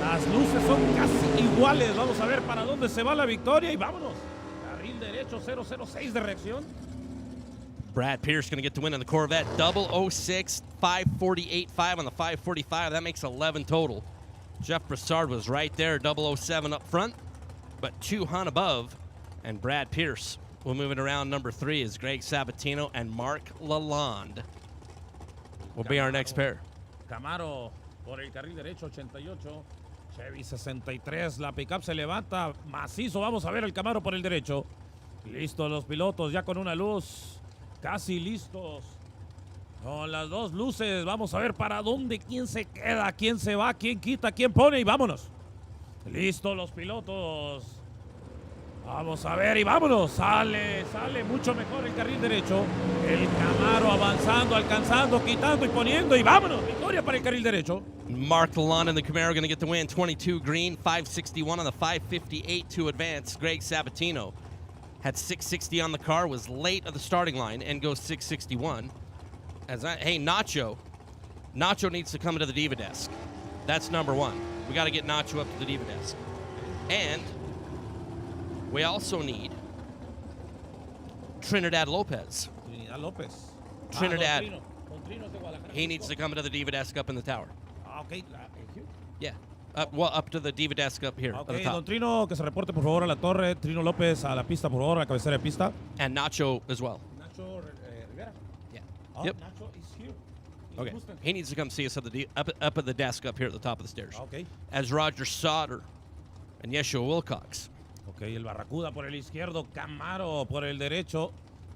Las luces son casi iguales. Vamos a ver para dónde se va la victoria y vámonos. Carril derecho, 006 de reacción. Brad Pierce going to get the win on the Corvette. 006, 548.5 on the 545. That makes 11 total. Jeff Broussard was right there, 007 up front, but 200 above. And Brad Pierce will move it around. Number 3 is Greg Sabatino and Mark Lalonde will be our next pair. Camaro por el carril derecho, 88. Chevy 63. La pickup se levanta macizo. Vamos a ver el Camaro por el derecho. Listos los pilotos ya con una luz. Casi listos. Con las dos luces. Vamos a ver para dónde, quién se queda, quién se va, quién quita, quién pone y vámonos. Listos los pilotos. Vamos a ver y vámonos. Sale mucho mejor el carril derecho. El Camaro avanzando, alcanzando, quitando y poniendo y vámonos. Victoria para el carril derecho. Mark Lalonde and the Camaro going to get the win. 22 green, 561 on the 558 to advance. Greg Sabatino had 660 on the car, was late of the starting line, and goes 661. Hey, Nacho needs to come to the Diva desk. That's number 1. We got to get Nacho up to the Diva desk. And we also need Trinidad Lopez. Trinidad. He needs to come to the Diva desk up in the tower. Okay. Yeah. Up to the Diva desk up here. Okay, don Trino, que se reporte por favor a la torre. Trino López a la pista, por favor, a la cabecera de pista. And Nacho as well. Nacho Rivera? Yeah. Yep. Nacho is here. Okay. He needs to come see us up at the desk up here at the top of the stairs. Okay. As Roger Sauter and Yeshua Wilcox. Okay, el Barracuda por el izquierdo, Camaro por el derecho.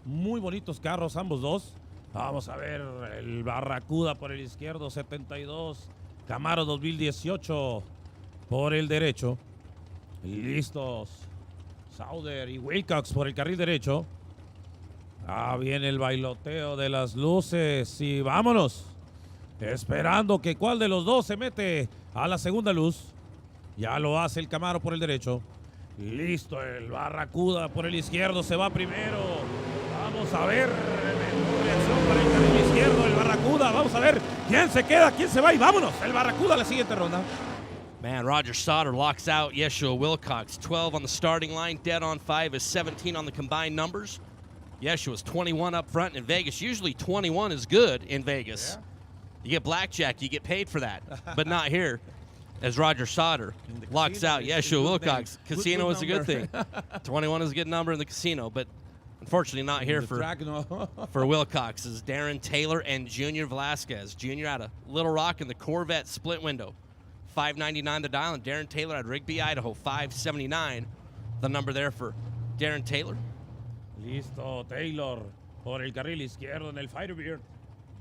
Muy bonitos carros ambos dos. Vamos a ver el Barracuda por el izquierdo, 72. Camaro 2018 por el derecho. Listos. Sauder y Wilcox por el carril derecho. Viene el bailoteo de las luces y vámonos. Esperando que cuál de los dos se mete a la segunda luz. Ya lo hace el Camaro por el derecho. Listo, el Barracuda por el izquierdo se va primero. Vamos a ver. Reacción para el carril izquierdo, el Barracuda. Vamos a ver quién se queda, quién se va y vámonos. El Barracuda a la siguiente ronda. Man, Roger Sauter locks out Yeshua Wilcox. 12 on the starting line. Dead on 5 is 17 on the combined numbers. Yeshua's 21 up front in Vegas. Usually 21 is good in Vegas. Yeah. You get blackjack, you get paid for that. But not here. As Roger Sauter locks out Yeshua Wilcox. Casino is a good thing. 21 is a good number in the casino, but unfortunately not here for Wilcox. Is Darren Taylor and Junior Velasquez. Junior out of Little Rock in the Corvette split window. $5.99 the dial, and Darren Taylor at Rigby, Idaho, $5.79. The number there for Darren Taylor. Listo, Taylor por el carril izquierdo en el Firebird.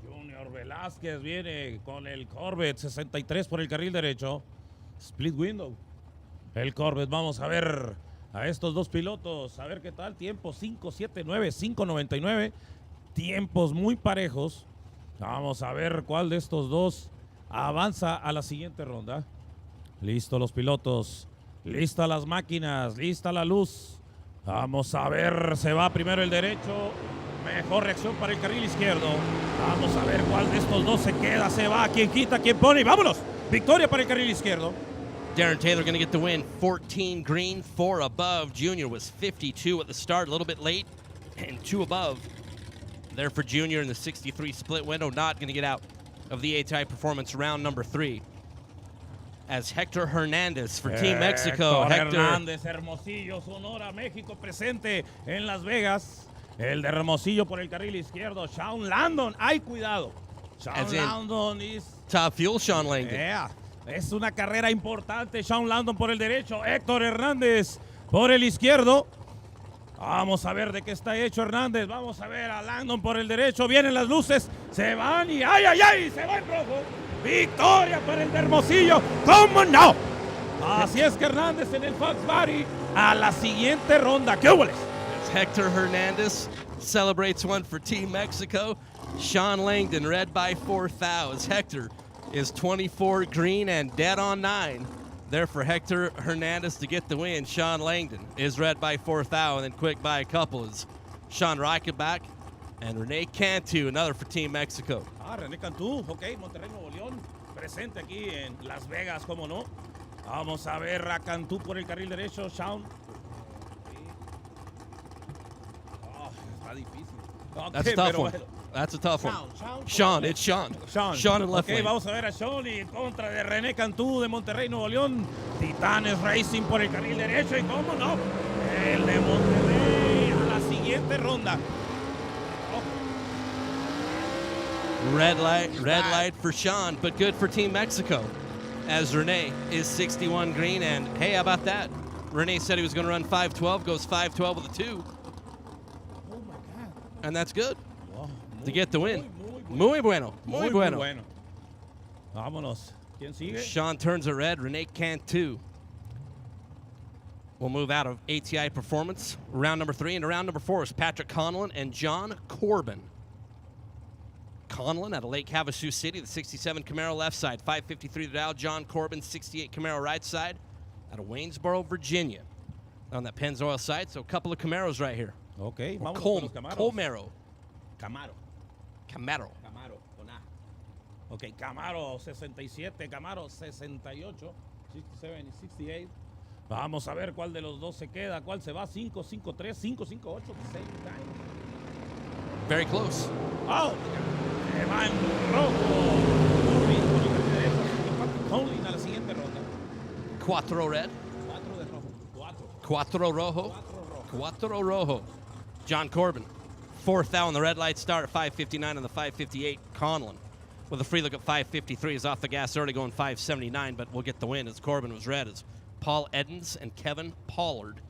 Junior Velázquez viene con el Corvette 63 por el carril derecho. Split window. El Corvette, vamos a ver a estos dos pilotos. A ver qué tal. Tiempo 5.79, 5.99. Tiempos muy parejos. Vamos a ver cuál de estos dos avanza a la siguiente ronda. Listo los pilotos. Listas las máquinas. Lista la luz. Vamos a ver. Se va primero el derecho. Mejor reacción para el carril izquierdo. Vamos a ver cuál de estos dos se queda, se va, quién quita, quién pone. Y vámonos. Victoria para el carril izquierdo. Darren Taylor going to get the win. 14 green, 4 above. Junior was 52 at the start, a little bit late, and 2 above. There for Junior in the 63 split window. Not going to get out of the ATI Performance round number 3. As Hector Hernandez for Team Mexico. Hector Hernández, Hermosillo, Sonora, México presente en Las Vegas. El de Hermosillo por el carril izquierdo. Sean Landon. ¡Ay, cuidado! Sean Landon is... Top fuel, Sean Langdon. Yeah. Es una carrera importante. Sean Landon por el derecho. Héctor Hernández por el izquierdo. Vamos a ver de qué está hecho Hernández. Vamos a ver a Landon por el derecho. Vienen las luces. Se van y ¡ay, ay, ay! Se va en rojo. Victoria para el de Hermosillo. ¿Cómo no? Así es que Hernández en el Fox Body a la siguiente ronda. ¿Qué hubo? Hector Hernandez celebrates one for Team Mexico. Sean Langdon red by 4 thou. Hector is 24 green and dead on 9. There for Hector Hernandez to get the win. Sean Langdon is red by 4 thou, and then quick by a couple is Sean Reichenbach and Rene Cantu, another for Team Mexico. René Cantú, ok, Monterrey, Nuevo León, presente aquí en Las Vegas, cómo no. Vamos a ver a Cantú por el carril derecho, Sean. Está difícil. Okay, That's a tough one. Bueno. That's a tough one. Sean, it's Sean. Sean in left lane. lane. Vamos a ver a Sean y en contra de René Cantú de Monterrey, Nuevo León. Titanes Racing por el carril derecho y cómo no, el de Monterrey a la siguiente ronda. Red light for Sean, but good for Team Mexico, as Rene is 61 green, and hey, how about that? Rene said he was going to run 512, goes 512 with a 2. Oh my God. And that's good to get the win. Muy bueno. Vámonos. ¿Quién sigue? Sean turns it red, Rene Cantu will move out of ATI Performance. Round number 3, and round number 4 is Patrick Conlon and John Corbin. Conlon out of Lake Havasu City, the 67 Camaro left side, 553 the Dow. John Corbin, 68 Camaro right side, out of Waynesboro, Virginia, on that Pennzoil side. So a couple of Camaros right here. Okay, vamos con los Camaros. Camaro. Camaro, con A. Ok, Camaro 67, Camaro 68, 67 y 68. Vamos a ver cuál de los dos se queda, cuál se va. 553, 558, same time. Very close. Oh, se va en rojo. Conlon a la siguiente ronda. 4 red. 4 de rojo. 4 rojo. 4 rojo. John Corbin, 4th thou on the red light start at 559 on the 558. Conlon with a free look at 553 is off the gas early, going 579, but we'll get the win as Corbin was red as Paul Edens and Kevin Pollard.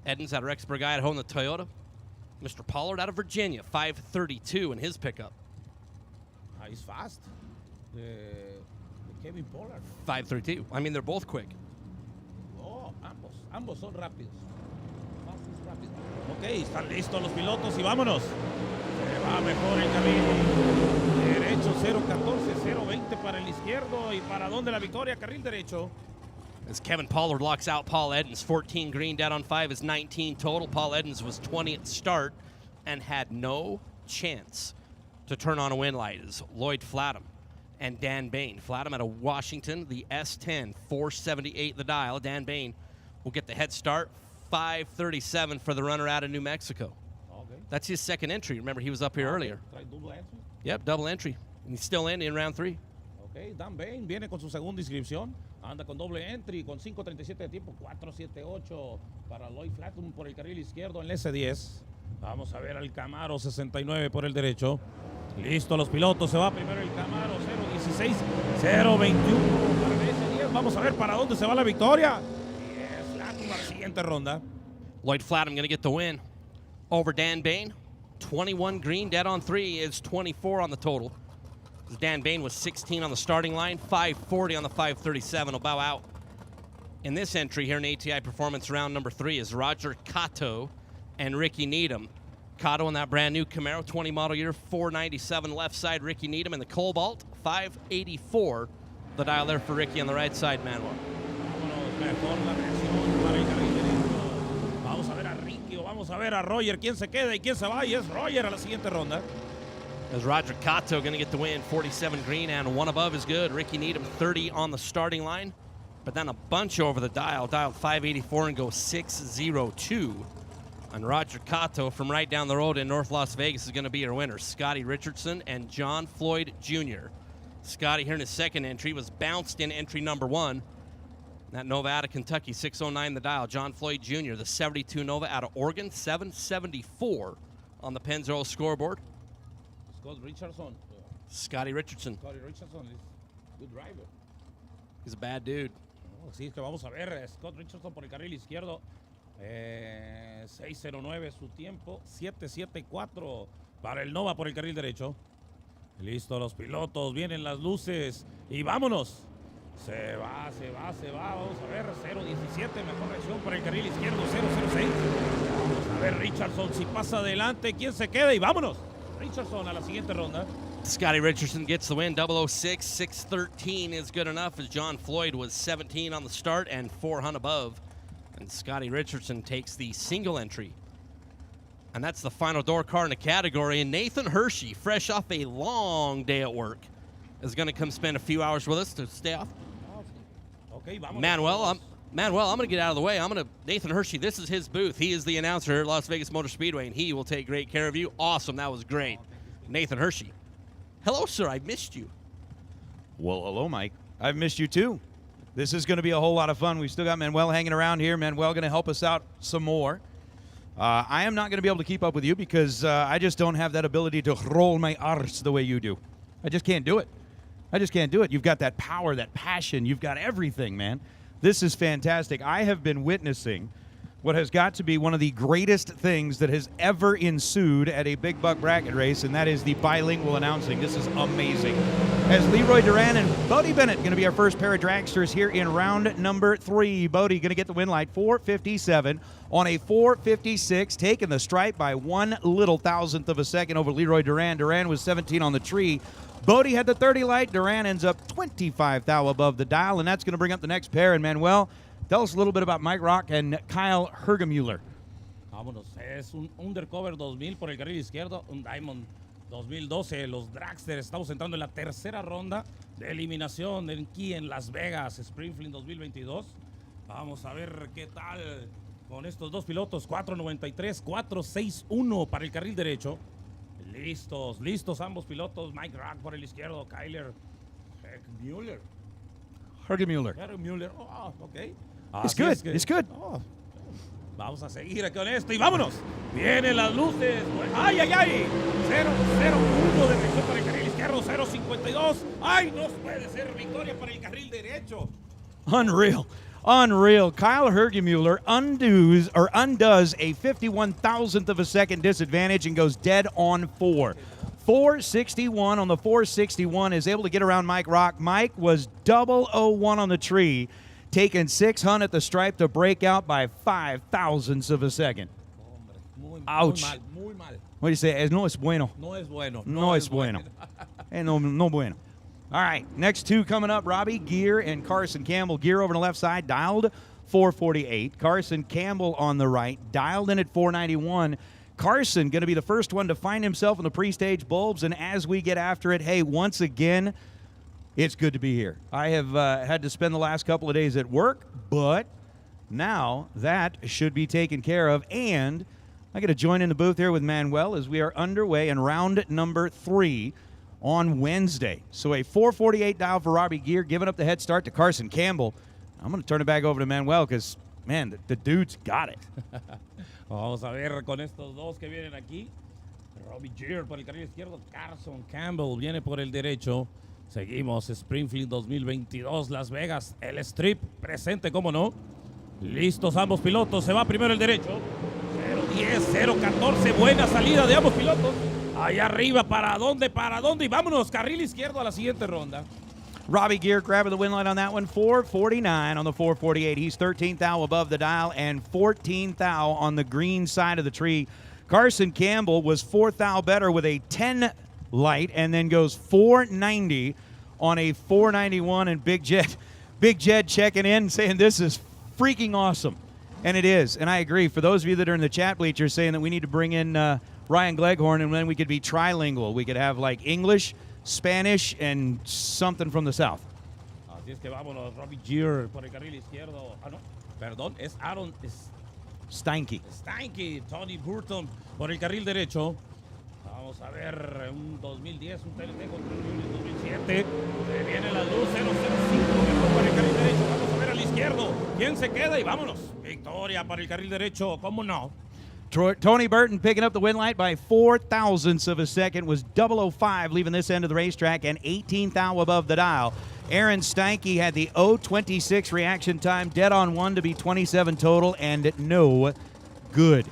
Edens out of Rexburg, Idaho in the Toyota. Mr. Pollard out of Virginia, 532 in his pickup. He's fast. Kevin Pollard. 532. I mean, they're both quick. Oh, ambos son rápidos. Ok, están listos los pilotos y vámonos. Se va mejor el carril derecho, 014, 020 para el izquierdo. ¿Y para dónde la victoria? Carril derecho. As Kevin Pollard locks out Paul Edens, 14 green, down on 5 is 19 total. Paul Edens was 20 at start and had no chance to turn on a win light as Lloyd Flatham and Dan Bain. Flatham out of Washington, the S10, 478 the dial. Dan Bain will get the head start, 537 for the runner out of New Mexico. Okay. That's his second entry. Remember, he was up here earlier. Trae double entry. Yep, double entry. And he's still in round 3. Ok, Dan Bain viene con su segunda inscripción. Anda con doble entry, con 5.37 de tiempo, 4.78 para Lloyd Flatham por el carril izquierdo en el S10. Vamos a ver al Camaro 69 por el derecho. Listo los pilotos, se va primero el Camaro 0.16, 0.21 para el S10. Vamos a ver para dónde se va la victoria. Y es Flatham a la siguiente ronda. Lloyd Flatham going to get the win over Dan Bain. 21 green, dead on 3 is 24 on the total. Dan Bain was 16 on the starting line, 540 on the 537. Will bow out in this entry here in ATI Performance round number 3 is Roger Cato and Ricky Needham. Cato in that brand new Camaro, 20 model year, 497 left side. Ricky Needham in the Cobalt, 584. The dial there for Ricky on the right side, Manuel. Vámonos, mejor la reacción para el carril derecho. Vamos a ver a Ricky, o vamos a ver a Roger quién se queda y quién se va. Y es Roger a la siguiente ronda. As Roger Cotto going to get the win, 47 green, and 1 above is good. Ricky Needham, 30 on the starting line, but then a bunch over the dialed 584 and go 602. And Roger Cotto from right down the road in North Las Vegas is going to be your winner. Scotty Richardson and John Floyd Jr. Scotty here in his second entry was bounced in entry number 1. That Nova out of Kentucky, 609 the dial. John Floyd Jr., the 72 Nova out of Oregon, 774 on the Pennzoil scoreboard. Scott Richardson. Scotty Richardson. Scotty Richardson is a good driver. He's a bad dude. Oh, sí, es que vamos a ver. Scott Richardson por el carril izquierdo. 609 su tiempo. 774 para el Nova por el carril derecho. Listo, los pilotos. Vienen las luces. Y vámonos. Se va. Vamos a ver. 017. Mejor reacción para el carril izquierdo. 006. Vamos a ver Richardson si pasa adelante. ¿Quién se queda? Y vámonos. Richardson a la siguiente ronda. Scotty Richardson gets the win, 006, 613 is good enough as John Floyd was 17 on the start and 400 above. And Scotty Richardson takes the single entry. And that's the final door car in the category. And Nathan Hershey, fresh off a long day at work, is going to come spend a few hours with us to stay off. Okay, vámonos. Manuel, I'm going to get out of the way. Nathan Hershey, this is his booth. He is the announcer at Las Vegas Motor Speedway, and he will take great care of you. Awesome. That was great. Nathan Hershey. Hello, sir. I missed you. Well, hello, Mike. I've missed you, too. This is going to be a whole lot of fun. We've still got Manuel hanging around here. Manuel going to help us out some more. I am not going to be able to keep up with you because I just don't have that ability to roll my arse the way you do. I just can't do it. You've got that power, that passion. You've got everything, man. This is fantastic. I have been witnessing what has got to be one of the greatest things that has ever ensued at a big buck bracket race, and that is the bilingual announcing. This is amazing. As Leroy Duran and Bodie Bennett going to be our first pair of dragsters here in round number 3. Bodie going to get the win light, 457 on a 456, taking the stripe by 1 little thousandth of a second over Leroy Duran. Duran was 17 on the tree. Bodie had the 30 light. Duran ends up 25 thou above the dial, and that's going to bring up the next pair. And Manuel, tell us a little bit about Mike Rock and Kyle Hergemuller. Vámonos, es un Undercover 2000 por el carril izquierdo, un Diamond 2012. Los Dragsters, estamos entrando en la tercera ronda de eliminación aquí en Las Vegas, Spring Fling 2022. Vamos a ver qué tal con estos dos pilotos, 493, 461 para el carril derecho. Listos ambos pilotos. Mike Rock por el izquierdo, Kyler Hergemuller. Oh, ok. It's good. Oh. Vamos a seguir con esto y vámonos. Vienen las luces. ¡Ay! 001 de reacción para el carril izquierdo, 052. ¡Ay! No puede ser victoria para el carril derecho. Unreal. Kyle Hergemuller undoes a 51,000th of a second disadvantage and goes dead on 4. 461 on the 461 is able to get around Mike Rock. Mike was 001 on the tree, taking 600 at the stripe to break out by 5 thousandths of a second. Ouch. Muy mal. What do you say? No es bueno. No es bueno. No es bueno. No bueno. All right, next two coming up, Robbie Gear and Carson Campbell. Gear over on the left side, dialed 448. Carson Campbell on the right, dialed in at 491. Carson going to be the first one to find himself in the pre-stage bulbs, and as we get after it, hey, once again, it's good to be here. I have had to spend the last couple of days at work, but now that should be taken care of, and I get to join in the booth here with Manuel as we are underway in round number 3 on Wednesday. So a 448 dial for Robbie Gear, giving up the head start to Carson Campbell. I'm going to turn it back over to Manuel because, man, the dude's got it. Vamos a ver con estos dos que vienen aquí. Robbie Gear por el carril izquierdo, Carson Campbell viene por el derecho. Seguimos, Springfield 2022, Las Vegas, el Strip presente, cómo no. Listos ambos pilotos, se va primero el derecho. 010, 014, buena salida de ambos pilotos. Allá arriba, ¿para dónde? Y vámonos, carril izquierdo a la siguiente ronda. Robbie Gear grabbing the win line on that one, 449 on the 448. He's 13th thou above the dial and 14th thou on the green side of the tree. Carson Campbell was 4th thou better with a 10 light and then goes 490 on a 491. And Big Jed checking in saying this is freaking awesome. And it is, and I agree. For those of you that are in the chat bleachers saying that we need to bring in Ryan Gleghorn, and then we could be trilingual. We could have like English, Spanish, and something from the South. Así es que vámonos, Robbie Gier por el carril izquierdo. Ah, no, perdón, es Aaron Steinke. Tony Burton por el carril derecho. Vamos a ver, un 2010, un TNT contra un 2007. Se viene la luz, 005 para el carril derecho. Vamos a ver al izquierdo. ¿Quién se queda? Y vámonos. Victoria para el carril derecho, ¿cómo no? Tony Burton picking up the win light by 0.004 of a second, was 005 leaving this end of the racetrack and 18th thou above the dial. Aaron Steinke had the 0.26 reaction time, dead on one to be 27 total, and no good.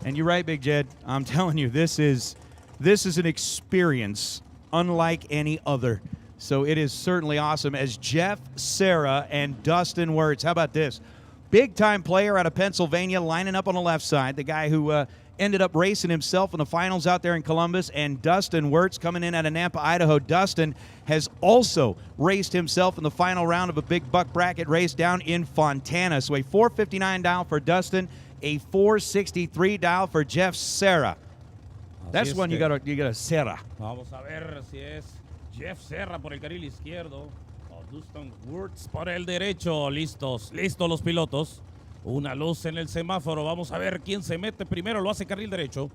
And you're right, Big Jed. I'm telling you, this is an experience unlike any other. So it is certainly awesome as Jeff Serra and Dustin Wirtz. How about this? Big-time player out of Pennsylvania lining up on the left side, the guy who ended up racing himself in the finals out there in Columbus, and Dustin Wirtz coming in out of Nampa, Idaho. Dustin has also raced himself in the final round of a big buck bracket race down in Fontana. So a 459 dial for Dustin, a 463 dial for Jeff Serra. That's one you gotta Serra. Vamos a ver si es Jeff Serra por el carril izquierdo. Dustin Wirtz por el derecho. Listos los pilotos. Una luz en el semáforo. Vamos a ver quién se mete primero. Lo hace carril derecho.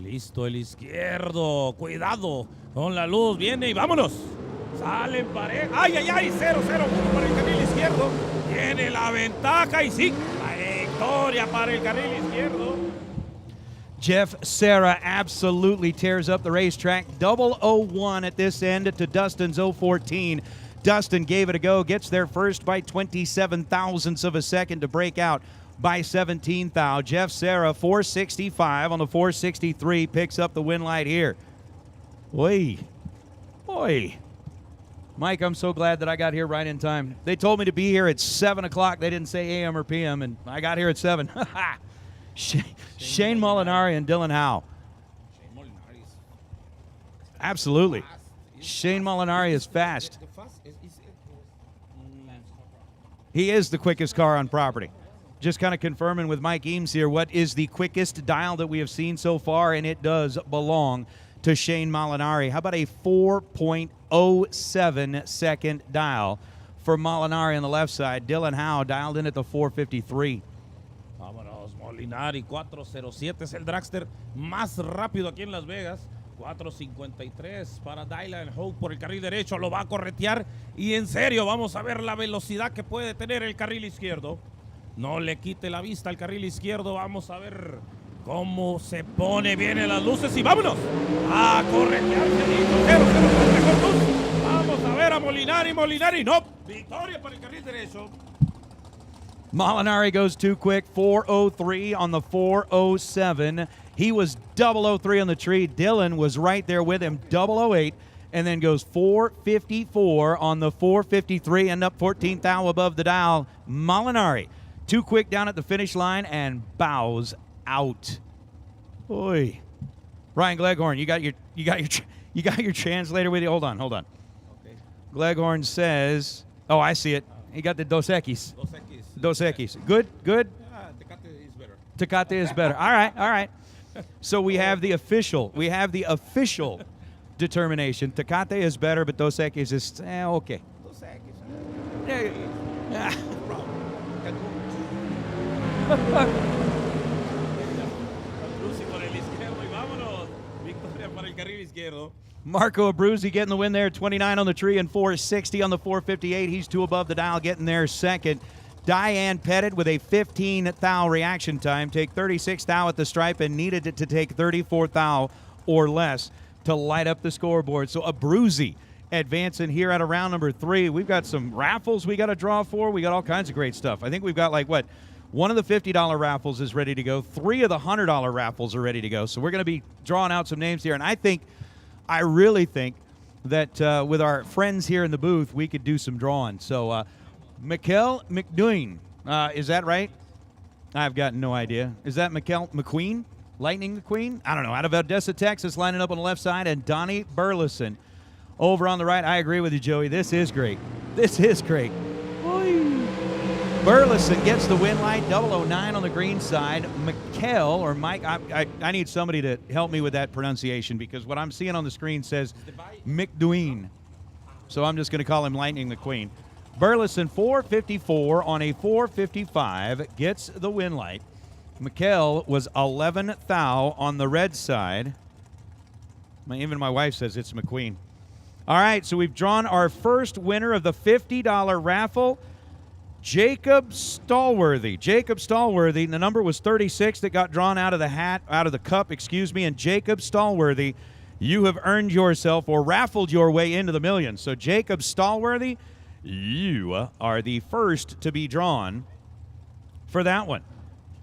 Listo el izquierdo. Cuidado con la luz. Viene y vámonos. Sale en pareja. ¡Ay, 0-0-1 para el carril izquierdo! Tiene la ventaja y sí, la victoria para el carril izquierdo. Jeff Serra absolutely tears up the racetrack. 001 at this end to Dustin's 014. Dustin gave it a go, gets there first by 27 thousandths of a second to break out by 17 thou. Jeff Serra, 465 on the 463, picks up the win light here. Oy. Mike, I'm so glad that I got here right in time. They told me to be here at 7 o'clock. They didn't say a.m. or p.m., and I got here at 7. Shane Molinari and Dylan Howe. Absolutely. Shane Molinari is fast. He is the quickest car on property. Just kind of confirming with Mike Eames here what is the quickest dial that we have seen so far, and it does belong to Shane Molinari. How about a 4.07 second dial for Molinari on the left side? Dylan Howe dialed in at the 453. Vámonos, Molinari, 407 es el dragster más rápido aquí en Las Vegas. 4.53 para Dylan Howe por el carril derecho, lo va a corretear y en serio vamos a ver la velocidad que puede tener el carril izquierdo. No le quite la vista al carril izquierdo, vamos a ver cómo se pone, vienen las luces y vámonos a corretear. 0-0 con luz. Vamos a ver a Molinari, no, victoria para el carril derecho. Molinari goes too quick, 403 on the 407. He was 003 on the tree. Dylan was right there with him, 008, and then goes 454 on the 453, end up 14th thou above the dial. Molinari, too quick down at the finish line and bows out. Oy. Ryan Gleghorn, you got your translator with you. Hold on. Okay. Gleghorn says, oh, I see it. He got the Dos Equis. Dos Equis. Good. Tecate is better. All right. So we have the official determination. Tecate is better, but Dos Equis is okay. Dos Equis. Marco Abruzzi getting the win there, 29 on the tree and 460 on the 458. He's two above the dial, getting there second. Diane Pettit with a 15 thou reaction time. Take 36 thou at the stripe and needed it to take 34 thou or less to light up the scoreboard. So Abruzzi advancing here out of round number 3. We've got some raffles we got to draw for. We got all kinds of great stuff. I think we've got one of the $50 raffles is ready to go. 3 of the $100 raffles are ready to go. So we're going to be drawing out some names here. And I really think that with our friends here in the booth, we could do some drawing. So Mikkel McDoing, is that right? I've got no idea. Is that Mikkel McQueen? Lightning McQueen? I don't know. Out of Odessa, Texas, lining up on the left side. And Donnie Burleson over on the right. I agree with you, Joey. This is great. Oy. Burleson gets the win light, 009 on the green side. Mikkel, or Mike, I need somebody to help me with that pronunciation because what I'm seeing on the screen says McDueen. So I'm just going to call him Lightning McQueen. Burleson, 454 on a 455, gets the win light. Mikkel was 11th thou on the red side. Even my wife says it's McQueen. All right, so we've drawn our first winner of the $50 raffle. Jacob Stallworthy. Jacob Stallworthy, the number was 36 that got drawn out of the cup, and Jacob Stallworthy, you have earned yourself or raffled your way into the millions. So Jacob Stallworthy, you are the first to be drawn for that one.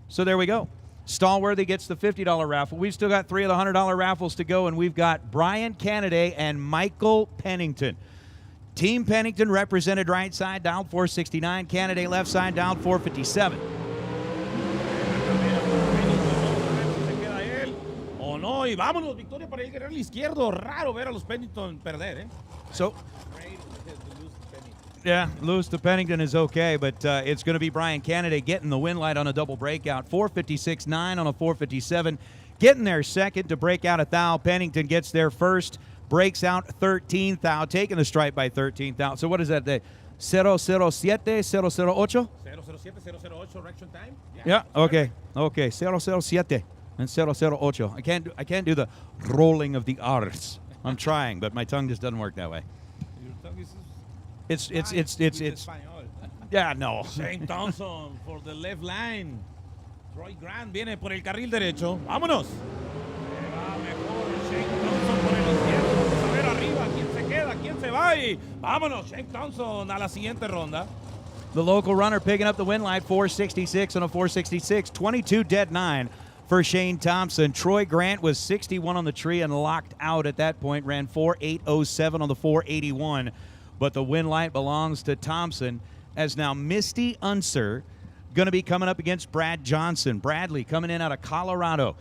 So there we go. Stallworthy gets the $50 raffle. We've still got 3 of the $100 raffles to go, and we've got Brian Canaday and Michael Pennington. Team Pennington represented right side, dialed 469. Canaday left side, dialed 457. O no, y vámonos, victoria para el guerrero izquierdo. Raro ver a los Pennington perder, ¿eh? So, yeah, lose to Pennington is okay, but it's going to be Brian Canaday getting the win light on a double breakout. 456.9 on a 457. Getting there second to break out a thou. Pennington gets there first. Breaks out 13th thou, taking the stripe by 13th thou. So what is that? 007, 008? 007, 008 reaction time? Yeah, okay. 007 and 008. I can't do the rolling of the R's. I'm trying, but my tongue just doesn't work that way. Your tongue is It's yeah, no. Shane Thompson for the left line. Troy Grant viene por el carril derecho. ¡Vámonos! Se va mejor Shane Thompson por el izquierdo. Vamos a ver arriba quién se queda, quién se va. Y vámonos, Shane Thompson a la siguiente ronda. The local runner picking up the win light, 466 on a 466. 22 dead 9 for Shane Thompson. Troy Grant was 61 on the tree and locked out at that point. Ran 4.807 on the 481. But the win light belongs to Thompson, as now Misty Unser going to be coming up against Brad Johnson. Bradley coming in out of Colorado,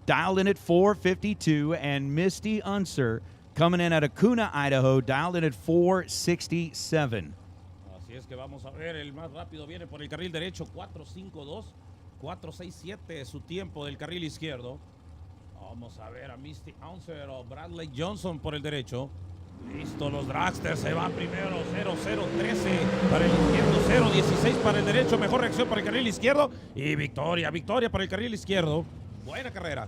dialed in at 452, and Misty Unser coming in out of Kuna, Idaho, dialed in at 467. Así es que vamos a ver, el más rápido viene por el carril derecho, 452, 467 su tiempo del carril izquierdo. Vamos a ver a Misty Unser o Bradley Johnson por el derecho. Listo, los dragsters se van primero, 0-0-13 para el izquierdo, 0-16 para el derecho, mejor reacción para el carril izquierdo y victoria para el carril izquierdo. Buena carrera.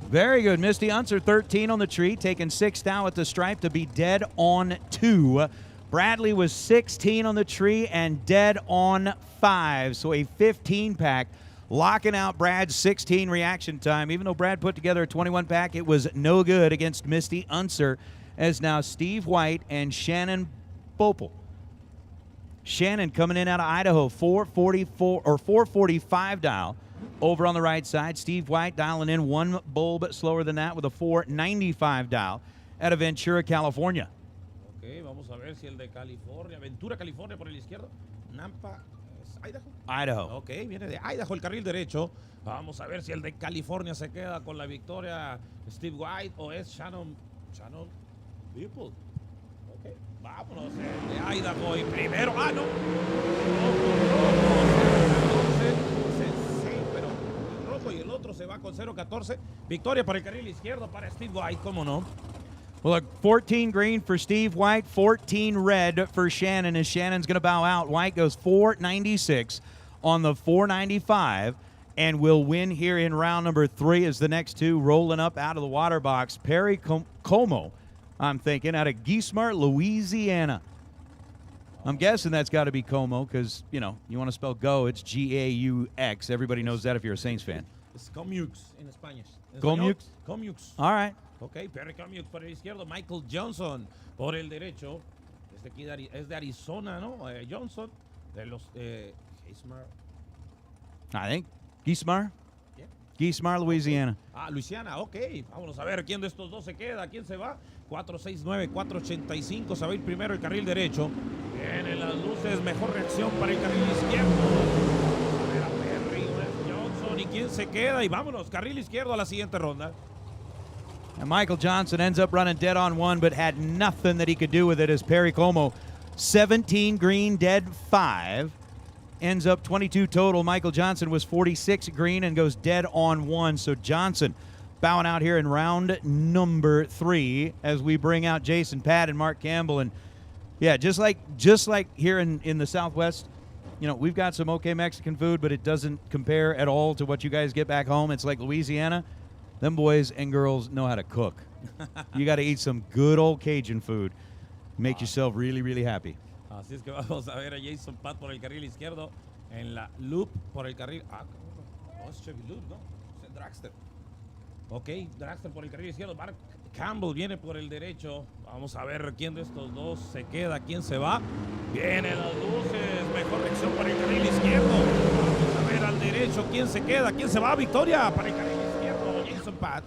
Very good. Misty Unser, 13 on the tree, taking 6 thou at the stripe to be dead on 2. Bradley was 16 on the tree and dead on 5, so a 15-pack. Locking out Brad's 16 reaction time. Even though Brad put together a 21-pack, it was no good against Misty Unser. As now Steve White and Shannon Bopel. Shannon coming in out of Idaho, 444 or 445 dial over on the right side. Steve White dialing in one bulb slower than that with a 495 dial out of Ventura, California. Ok, vamos a ver si el de California, Ventura, California por el izquierdo. Nampa, Idaho. Idaho. Ok, viene de Idaho el carril derecho. Vamos a ver si el de California se queda con la victoria Steve White o es Shannon People. Ok, vámonos, de Idaho y primero. ¡Ah, no! Pero el rojo y el otro se va con 0-14. Victoria para el carril izquierdo para Steve White, ¿cómo no? Well, look, 14 green for Steve White, 14 red for Shannon, as Shannon's going to bow out. White goes 496 on the 495 and will win here in round number 3 as the next two rolling up out of the water box. Perry Como, I'm thinking, out of Geismar, Louisiana. I'm guessing that's got to be Como because, you know, you want to spell go, it's G-A-U-X. Everybody knows that if you're a Saints fan. Es Comiux en España. Comiux? Comiux. All right. Ok, Perry Comiux por el izquierdo, Michael Johnson por el derecho. Es de Arizona, ¿no? Johnson, de los Geismar. I think. Geismar? Yeah. Geismar, Louisiana. Ah, Luisiana, ok. Vámonos a ver quién de estos dos se queda, quién se va. 469, 485, se va a ir primero el carril derecho. Vienen las luces, mejor reacción para el carril izquierdo. Vamos a ver a Perry, Johnson y quién se queda. Y vámonos, carril izquierdo a la siguiente ronda. And Michael Johnson ends up running dead on 1, but had nothing that he could do with it as Perry Como, 17 green, dead 5. ends up 22 total. Michael Johnson was 46 green and goes dead on 1. So Johnson bowing out here in round number 3 as we bring out Jason Pat and Mark Campbell. And yeah, just like here in the Southwest, we've got some okay Mexican food, but it doesn't compare at all to what you guys get back home. It's like Louisiana. Them boys and girls know how to cook. You got to eat some good old Cajun food. Make yourself really, really happy. Así es que vamos a ver a Jason Pat por el carril izquierdo en la loop por el carril. No es Chevy Loop, no, es Dragster. Ok, Dragster por el carril izquierdo. Mark Campbell viene por el derecho. Vamos a ver quién de estos dos se queda, quién se va. Vienen las luces, mejor reacción para el carril izquierdo. Vamos a ver al derecho quién se queda, quién se va. Victoria para el carril izquierdo, Jason Pat.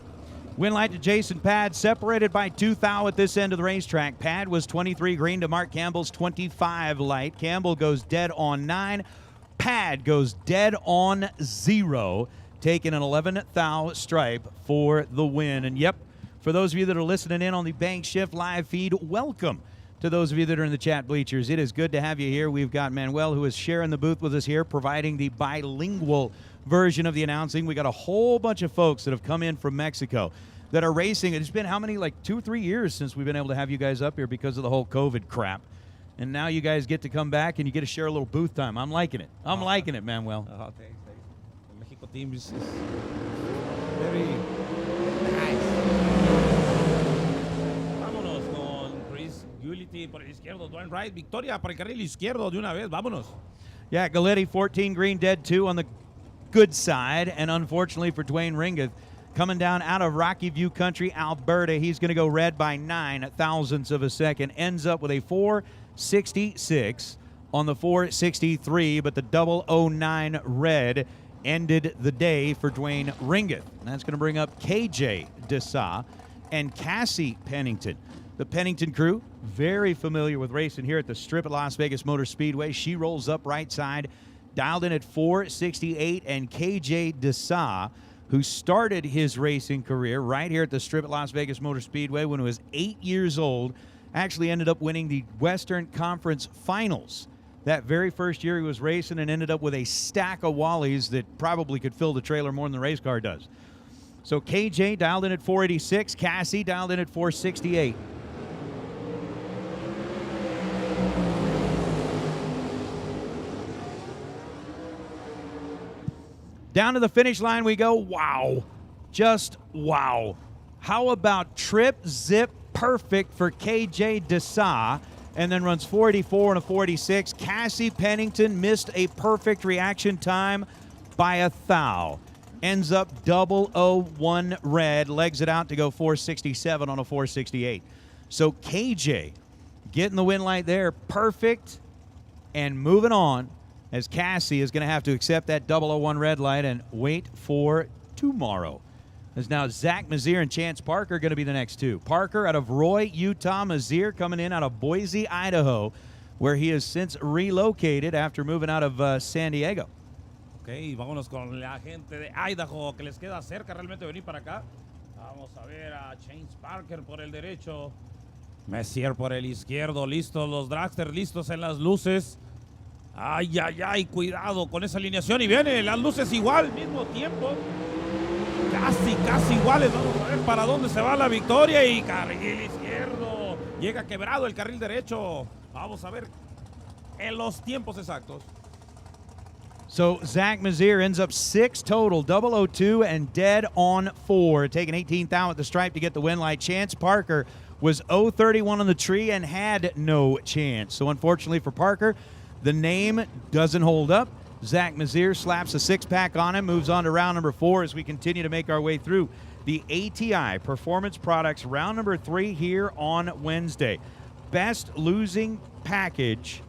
Win light to Jason Pad, separated by 2 thou at this end of the racetrack. Pad was 23 green to Mark Campbell's 25 light. Campbell goes dead on 9. Pad goes dead on 0, taking an 11 thou stripe for the win. And yep, for those of you that are listening in on the Bank Shift live feed, welcome to those of you that are in the chat bleachers. It is good to have you here. We've got Manuel, who is sharing the booth with us here, providing the bilingual version of the announcing. We got a whole bunch of folks that have come in from Mexico that are racing. It's been how many, like 2 or 3 years since we've been able to have you guys up here because of the whole COVID crap. And now you guys get to come back and you get to share a little booth time. I'm liking it. I'm liking it, Manuel. Thanks. The Mexico team is very nice. Vámonos con Chris Gullity por el izquierdo, Dwayne Wright. Victoria para el carril izquierdo de una vez. Vámonos. Yeah, Galletti 14 green, dead 2 on the good side. And unfortunately for Dwayne Ringgold, coming down out of Rocky View Country, Alberta, he's going to go red by 9 thousandths of a second. Ends up with a 4.66 on the 4.63, but the 009 red ended the day for Dwayne Ringgold. And that's going to bring up KJ Desa and Cassie Pennington. The Pennington crew, very familiar with racing here at the Strip at Las Vegas Motor Speedway. She rolls up right side, dialed in at 4.68, and KJ Desa, who started his racing career right here at the Strip at Las Vegas Motor Speedway when he was 8 years old, actually ended up winning the Western Conference Finals. That very first year he was racing and ended up with a stack of Wallies that probably could fill the trailer more than the race car does. So KJ dialed in at 486, Cassie dialed in at 468. Down to the finish line we go. Wow. Just wow. How about trip, zip, perfect for KJ Desa, and then runs 484 and a 46. Cassie Pennington missed a perfect reaction time by a thou. Ends up 001 red, legs it out to go 467 on a 468. So KJ getting the win light there, perfect, and moving on, as Cassie is going to have to accept that 001 red light and wait for tomorrow. As now Zach Mazier and Chance Parker going to be the next two. Parker out of Roy, Utah. Mazier coming in out of Boise, Idaho, where he has since relocated after moving out of San Diego. Ok, vámonos con la gente de Idaho, que les queda cerca realmente venir para acá. Vamos a ver a Chance Parker por el derecho. Messier por el izquierdo. Listos los dragsters, listos en las luces. Ay, ay, ay, cuidado con esa alineación. Y viene las luces igual, al mismo tiempo. Casi iguales. Vamos a ver para dónde se va la victoria. Y carril izquierdo. Llega quebrado el carril derecho. Vamos a ver en los tiempos exactos. So Zach Mazier ends up 6 total, 002 and dead on 4, taking 18 thou at the stripe to get the win light. Chance Parker was 031 on the tree and had no chance. So unfortunately for Parker, the name doesn't hold up. Zach Mazier slaps a 6-pack on him, moves on to round number 4 as we continue to make our way through the ATI Performance Products round number 3 here on Wednesday. Best losing package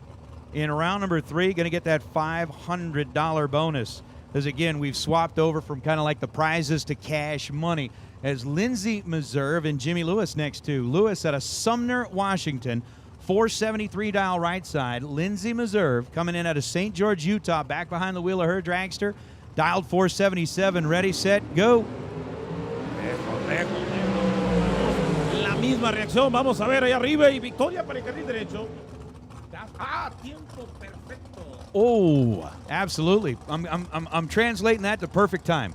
in round number 3, going to get that $500 bonus. As again, we've swapped over from kind of like the prizes to cash money. As Lindsey Meserve and Jimmy Lewis next to. Lewis out of Sumner, Washington, 473 dial right side. Lindsey Meserve coming in out of St. George, Utah, back behind the wheel of her dragster. Dialed 477, ready, set, go. La misma reacción, vamos a ver ahí arriba y victoria para el carril derecho. Tiempo perfecto. Oh, absolutely. I'm translating that to perfect time.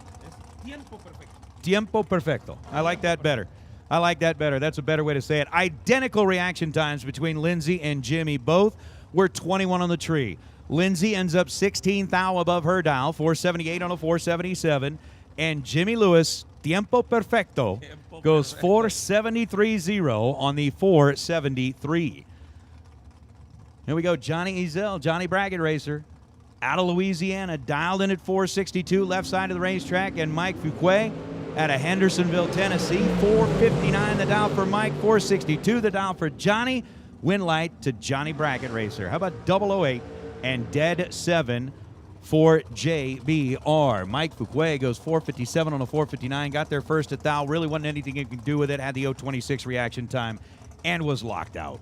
Tiempo perfecto. Tiempo perfecto. I like that better. I like that better. That's a better way to say it. Identical reaction times between Lindsay and Jimmy. Both were 21 on the tree. Lindsay ends up 16 thou above her dial, 478 on a 477. And Jimmy Lewis, tiempo perfecto, goes 473.0 on the 473. Here we go, Johnny Ezel, Johnny Braggett Racer, out of Louisiana, dialed in at 462, left side of the racetrack, and Mike Fuquay out of Hendersonville, Tennessee, 459 the dial for Mike, 462 the dial for Johnny. Win light to Johnny Braggett Racer. How about 008 and dead 7 for JBR? Mike Fuquay goes 457 on a 459, got there first at thou, really wasn't anything he could do with it, had the 026 reaction time, and was locked out.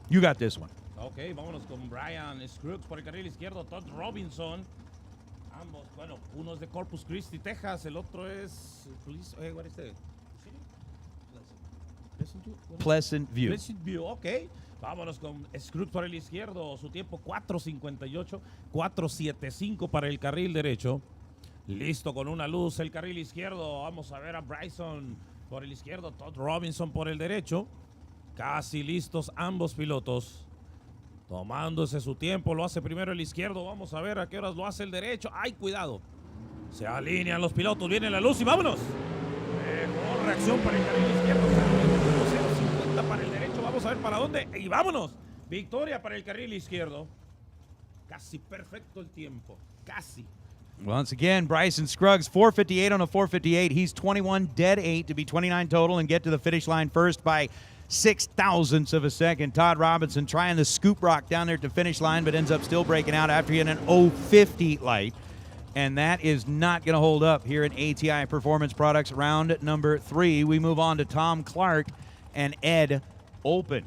You got this one. Ok, vámonos con Brian Scruggs por el carril izquierdo, Todd Robinson. Ambos, bueno, uno es de Corpus Christi, Texas, el otro es... what is that? Pleasant View. Pleasant View, ok. Vámonos con Scruggs por el izquierdo, su tiempo 4.58, 4.75 para el carril derecho. Listo con una luz el carril izquierdo. Vamos a ver a Bryson por el izquierdo, Todd Robinson por el derecho. Casi listos ambos pilotos. Tomándose su tiempo, lo hace primero el izquierdo. Vamos a ver a qué horas lo hace el derecho. ¡Ay, cuidado! Se alinean los pilotos, viene la luz y vámonos. Mejor reacción para el carril izquierdo. 0.50 para el derecho. Vamos a ver para dónde. Y vámonos. Victoria para el carril izquierdo. Casi perfecto el tiempo. Casi. Once again, Bryson Scruggs, 458 on a 458. He's 21, dead 8 to be 29 total and get to the finish line first by 0.06 of a second. Todd Robinson trying the scoop rock down there at the finish line, but ends up still breaking out after he had an 0.50 light. And that is not going to hold up here in ATI Performance Products round number 3. We move on to Tom Clark and Ed Olpen.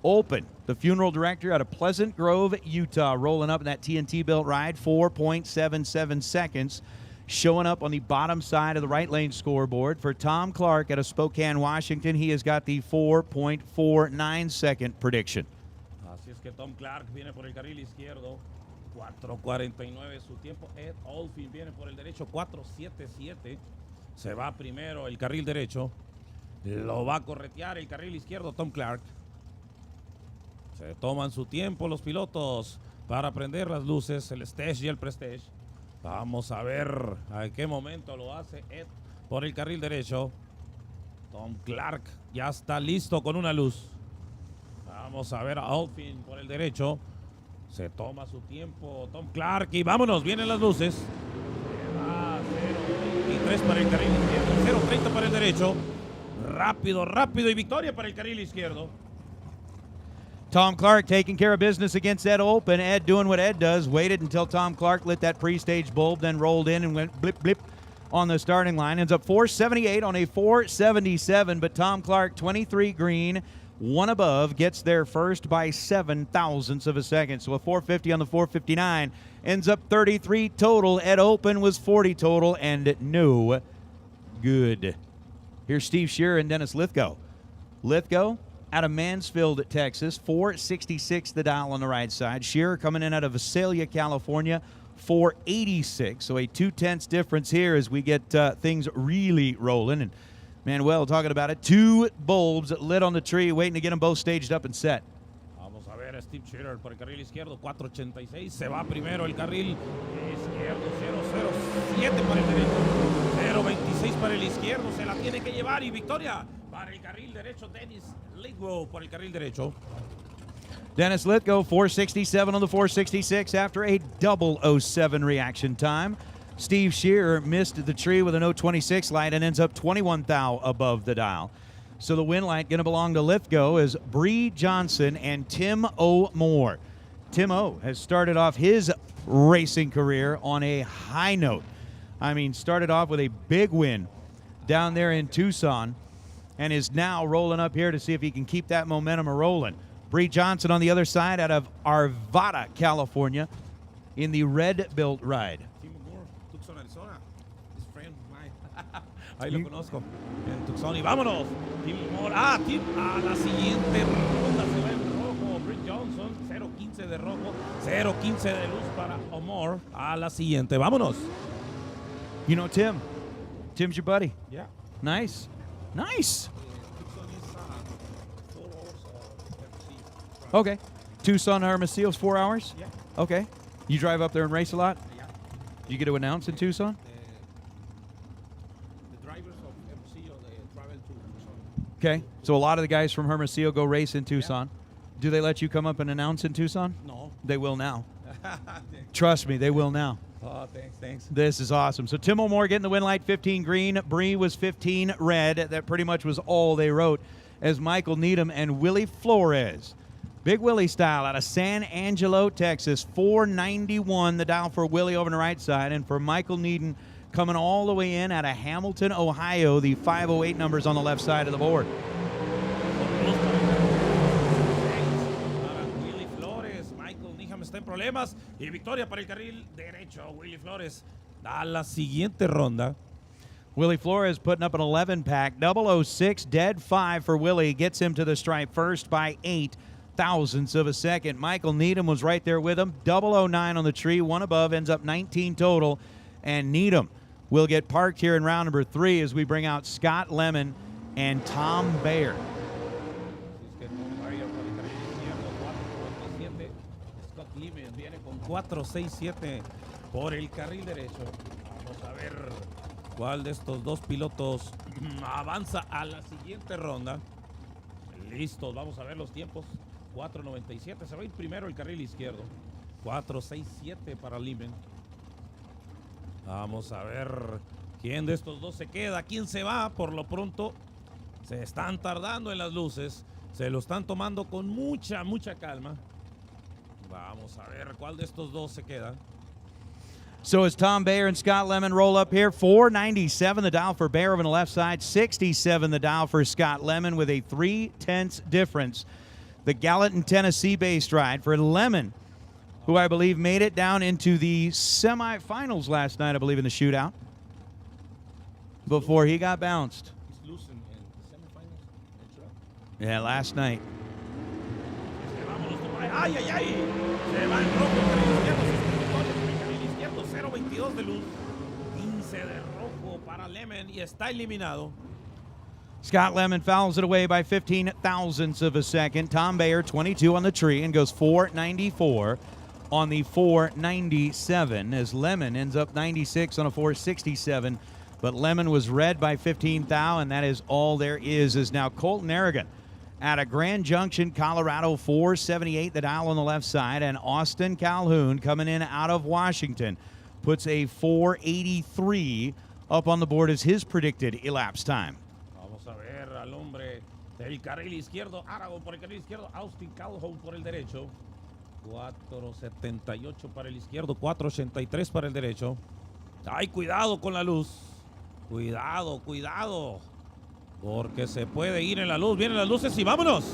Olpen, the funeral director out of Pleasant Grove, Utah, rolling up in that TNT built ride, 4.77 seconds. Showing up on the bottom side of the right lane scoreboard for Tom Clark out of Spokane, Washington. He has got the 4.49 second prediction. Así es que Tom Clark viene por el carril izquierdo, 4.49 su tiempo. Ed Olfin viene por el derecho, 4.77. Se va primero el carril derecho. Lo va a corretear el carril izquierdo Tom Clark. Se toman su tiempo los pilotos para prender las luces, el stage y el prestage. Vamos a ver a qué momento lo hace Ed por el carril derecho. Tom Clark ya está listo con una luz. Vamos a ver a Olfin por el derecho. Se toma su tiempo Tom Clark y vámonos, vienen las luces. Se va 0.23 para el carril izquierdo, 0.30 para el derecho. Rápido, rápido y victoria para el carril izquierdo. Tom Clark taking care of business against Ed Olpen. Ed doing what Ed does, waited until Tom Clark lit that pre-stage bulb, then rolled in and went blip, blip on the starting line. Ends up 478 on a 477, but Tom Clark, 23 green, one above, gets there first by 0.07 of a second. So a 450 on the 459, ends up 33 total. Ed Olpen was 40 total, and no good. Here's Steve Shearer and Dennis Lithgow. Lithgow out of Mansfield, Texas, 466 the dial on the right side. Shearer coming in out of Visalia, California, 486. So a 0.2 difference here as we get things really rolling. And Manuel talking about it. 2 bulbs lit on the tree, waiting to get them both staged up and set. Vamos a ver a Steve Shearer por el carril izquierdo, 4.86. Se va primero el carril izquierdo, 0.07 para el derecho. 0.26 para el izquierdo, se la tiene que llevar y victoria para el carril derecho. Dennis Lithgow por el carril derecho. Dennis Lithgow, 467 on the 466 after a 007 reaction time. Steve Shearer missed the tree with an 026 light and ends up 21 thou above the dial. So the win light going to belong to Lithgow as Bree Johnson and Tim O. Moore. Tim O. has started off his racing career on a high note. I mean, started off with a big win down there in Tucson and is now rolling up here to see if he can keep that momentum rolling. Bree Johnson on the other side out of Arvada, California in the red built ride. Tim Moore, Tucson, Arizona. His friend of mine. Ahí lo conozco. En Tucson y vámonos. Tim Moore. A la siguiente ronda se va en rojo. Bree Johnson, 0.15 0.15 de rojo, 0.15 de luz para Omar. A la siguiente, vámonos. You know Tim. Tim's your buddy. Yeah. Nice. Nice. Okay. Tucson to Hermosillo's 4 hours? Yeah. Okay. You drive up there and race a lot? Yeah. You get to announce in Tucson? The drivers of Hermosillo, they travel to Tucson. Okay. So a lot of the guys from Hermosillo go race in Tucson. Do they let you come up and announce in Tucson? No. They will now. Trust me, they will now. Oh, thanks. This is awesome. So Tim O'More getting the win light 15 green. Bree was 15 red. That pretty much was all they wrote as Michael Needham and Willie Flores. Big Willie style out of San Angelo, Texas. 491 the dial for Willie over on the right side. And for Michael Needham coming all the way in out of Hamilton, Ohio, the 508 numbers on the left side of the board. Willie Flores, Michael Needham está en problemas y victoria para el carril derecho. Willie Flores a la siguiente ronda. Willie Flores putting up an 11-pack. 006, dead 5 for Willie. Gets him to the stripe first by 8 thousandths of a second. Michael Needham was right there with him. 009 on the tree, one above, ends up 19 total. And Needham will get parked here in round number 3 as we bring out Scott Lemon and Tom Bayer. Scott Lemon viene con 4-6-7 por el carril derecho. Vamos a ver cuál de estos dos pilotos avanza a la siguiente ronda. Listos, vamos a ver los tiempos. 4.97, se va a ir primero el carril izquierdo. 4.67 para Limen. Vamos a ver quién de estos dos se queda, quién se va. Por lo pronto se están tardando en las luces, se lo están tomando con mucha calma. Vamos a ver cuál de estos dos se queda. So as Tom Bayer and Scott Lemon roll up here, 497 the dial for Bayer on the left side, 67 the dial for Scott Lemon with a 0.3 difference. The Gallatin, Tennessee-based ride for Lemon, who I believe made it down into the semifinals last night, I believe, in the shootout, before he got bounced. He's losing in the semifinals. Yeah, last night. ¡Ay, ay, ay! Se va en rojo por el carril izquierdo. 0.22 de luz. 15 de rojo para Lemon y está eliminado. Scott Lemon fouls it away by 15 thousandths of a second. Tom Bayer, 22 on the tree, and goes 494 on the 497 as Lemon ends up 96 on a 467. But Lemon was red by 15 thou, and that is all there is now Colton Aragon out of Grand Junction, Colorado, 478 the dial on the left side, and Austin Calhoun coming in out of Washington puts a 483 up on the board as his predicted elapsed time. Vamos a ver al hombre del carril izquierdo, Aragon por el carril izquierdo, Austin Calhoun por el derecho. 4.78 para el izquierdo, 4.83 para el derecho. Ay, cuidado con la luz. Cuidado. Porque se puede ir en la luz. Vienen las luces y vámonos.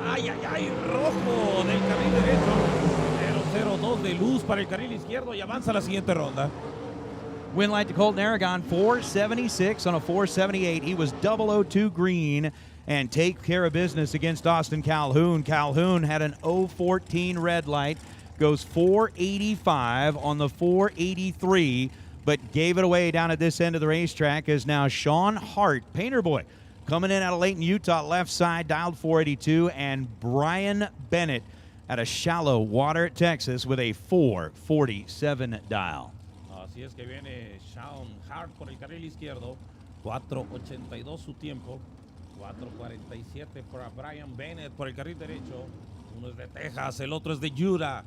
Ay, rojo del carril derecho. 0.02 de luz para el carril izquierdo y avanza a la siguiente ronda. Win light to Colton Aragon, 476 on a 478. He was 002 green and take care of business against Austin Calhoun. Calhoun had an 014 red light, goes 485 on the 483, but gave it away down at this end of the racetrack as now Sean Hart, Painter Boy, coming in out of Layton, Utah, left side, dialed 482, and Brian Bennett out of Shallow Water, Texas, with a 447 dial. Así es que viene Sean Hart por el carril izquierdo, 4.82 su tiempo, 4.47 para Brian Bennett por el carril derecho. Uno es de Texas, el otro es de Utah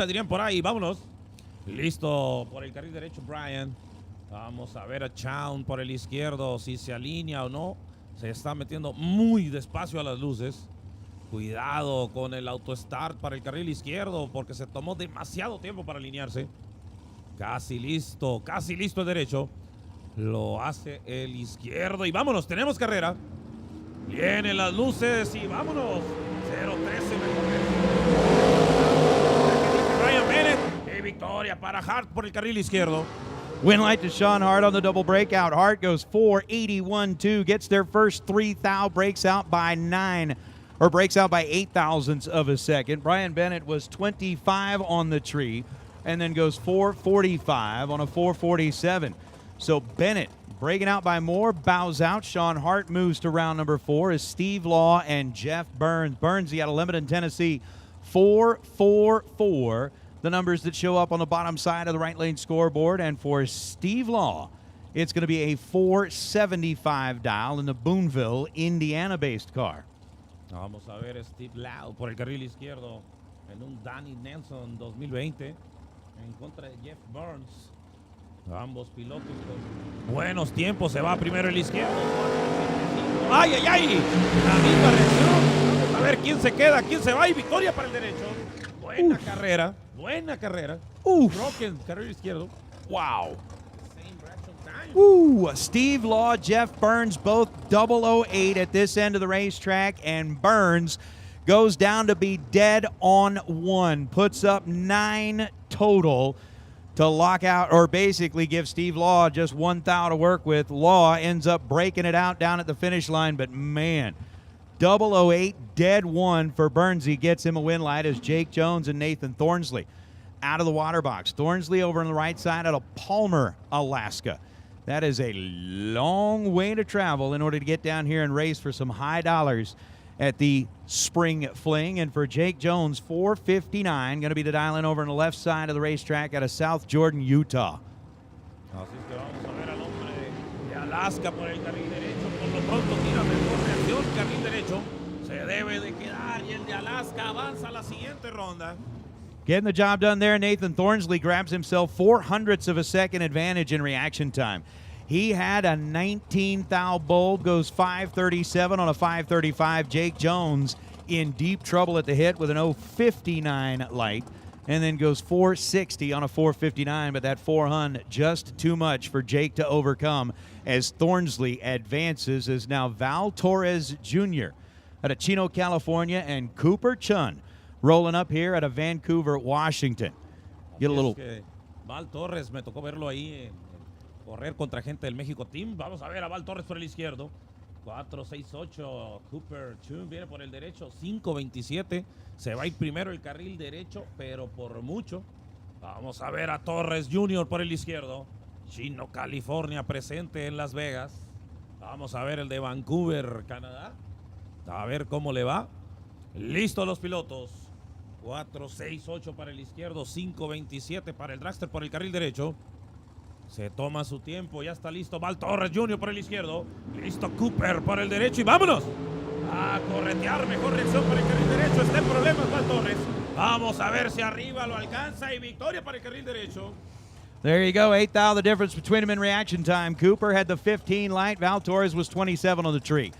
dirían por ahí, vámonos. Listo por el carril derecho Brian. Vamos a ver a Sean por el izquierdo, si se alinea o no. Se está metiendo muy despacio a las luces. Cuidado con el auto start para el carril izquierdo porque se tomó demasiado tiempo para alinearse. Casi listo el derecho. Lo hace el izquierdo y vámonos, tenemos carrera. Vienen las luces y vámonos. 0.13 Brian Bennett. Y victoria para Hart por el carril izquierdo. Win light to Sean Hart on the double breakout. Hart goes 481-2, gets their first 3 thou, breaks out by 9 or breaks out by 8 thousandths of a second. Brian Bennett was 25 on the tree and then goes 4:45 on a 4:47. So Bennett breaking out by more, bows out. Sean Hart moves to round number 4 as Steve Law and Jeff Burns. Burns, he out of Lebanon, Tennessee, 4:44. The numbers that show up on the bottom side of the right lane scoreboard. And for Steve Law, it's going to be a 475 dial in the Boonville, Indiana-based car. Vamos a ver Steve Lau por el carril izquierdo en un Danny Nelson 2020 en contra de Jeff Burns. Ambos pilotos con buenos tiempos. Se va primero el izquierdo. ¡Ay, ay, ay! La misma reacción. Vamos a ver quién se queda, quién se va. Y victoria para el derecho. Buena carrera. Buena carrera. Broken, carril izquierdo. Wow. Steve Law, Jeff Burns, both 008 at this end of the racetrack, and Burns goes down to be dead on 1. Puts up 9 total to lock out, or basically give Steve Law just 1 thou to work with. Law ends up breaking it out down at the finish line, but man, 008 dead 1 for Burns. He gets him a win light as Jake Jones and Nathan Thornsley out of the water box. Thornsley over on the right side out of Palmer, Alaska. That is a long way to travel in order to get down here and race for some high dollars at the Spring Fling. And for Jake Jones, 459, going to be the dial-in over on the left side of the racetrack out of South Jordan, Utah. Así es que vamos a ver al hombre de Alaska por el carril derecho. Por lo pronto tira mejor reacción, carril derecho. Se debe de quedar y el de Alaska avanza a la siguiente ronda. Getting the job done there, Nathan Thornsley grabs himself 0.04 of a second advantage in reaction time. He had a 19 thou bulb, goes 5:37 on a 5:35. Jake Jones in deep trouble at the hit with an 0:59 light, and then goes 4:60 on a 4:59, but that 400 just too much for Jake to overcome as Thornsley advances. Is now Val Torres Jr. out of Chino, California, and Cooper Chun rolling up here out of Vancouver, Washington. Get a little... Val Torres, me tocó verlo ahí correr contra gente del México Team. Vamos a ver a Val Torres por el izquierdo. 4.68. Cooper Chun viene por el derecho. 5.27. Se va a ir primero el carril derecho, pero por mucho. Vamos a ver a Torres Jr. por el izquierdo. Chino, California, presente en Las Vegas. Vamos a ver el de Vancouver, Canadá. A ver cómo le va. Listos los pilotos. 4.68 para el izquierdo, 5.27 para el dragster por el carril derecho. Se toma su tiempo, ya está listo Val Torres Jr. por el izquierdo. Listo Cooper por el derecho y vámonos a corretear. Mejor reacción para el carril derecho. Está en problemas Val Torres. Vamos a ver si arriba lo alcanza y victoria para el carril derecho. There you go, 8 thou the difference between them in reaction time. Cooper had the 15 light. Val Torres was 27 on the tree.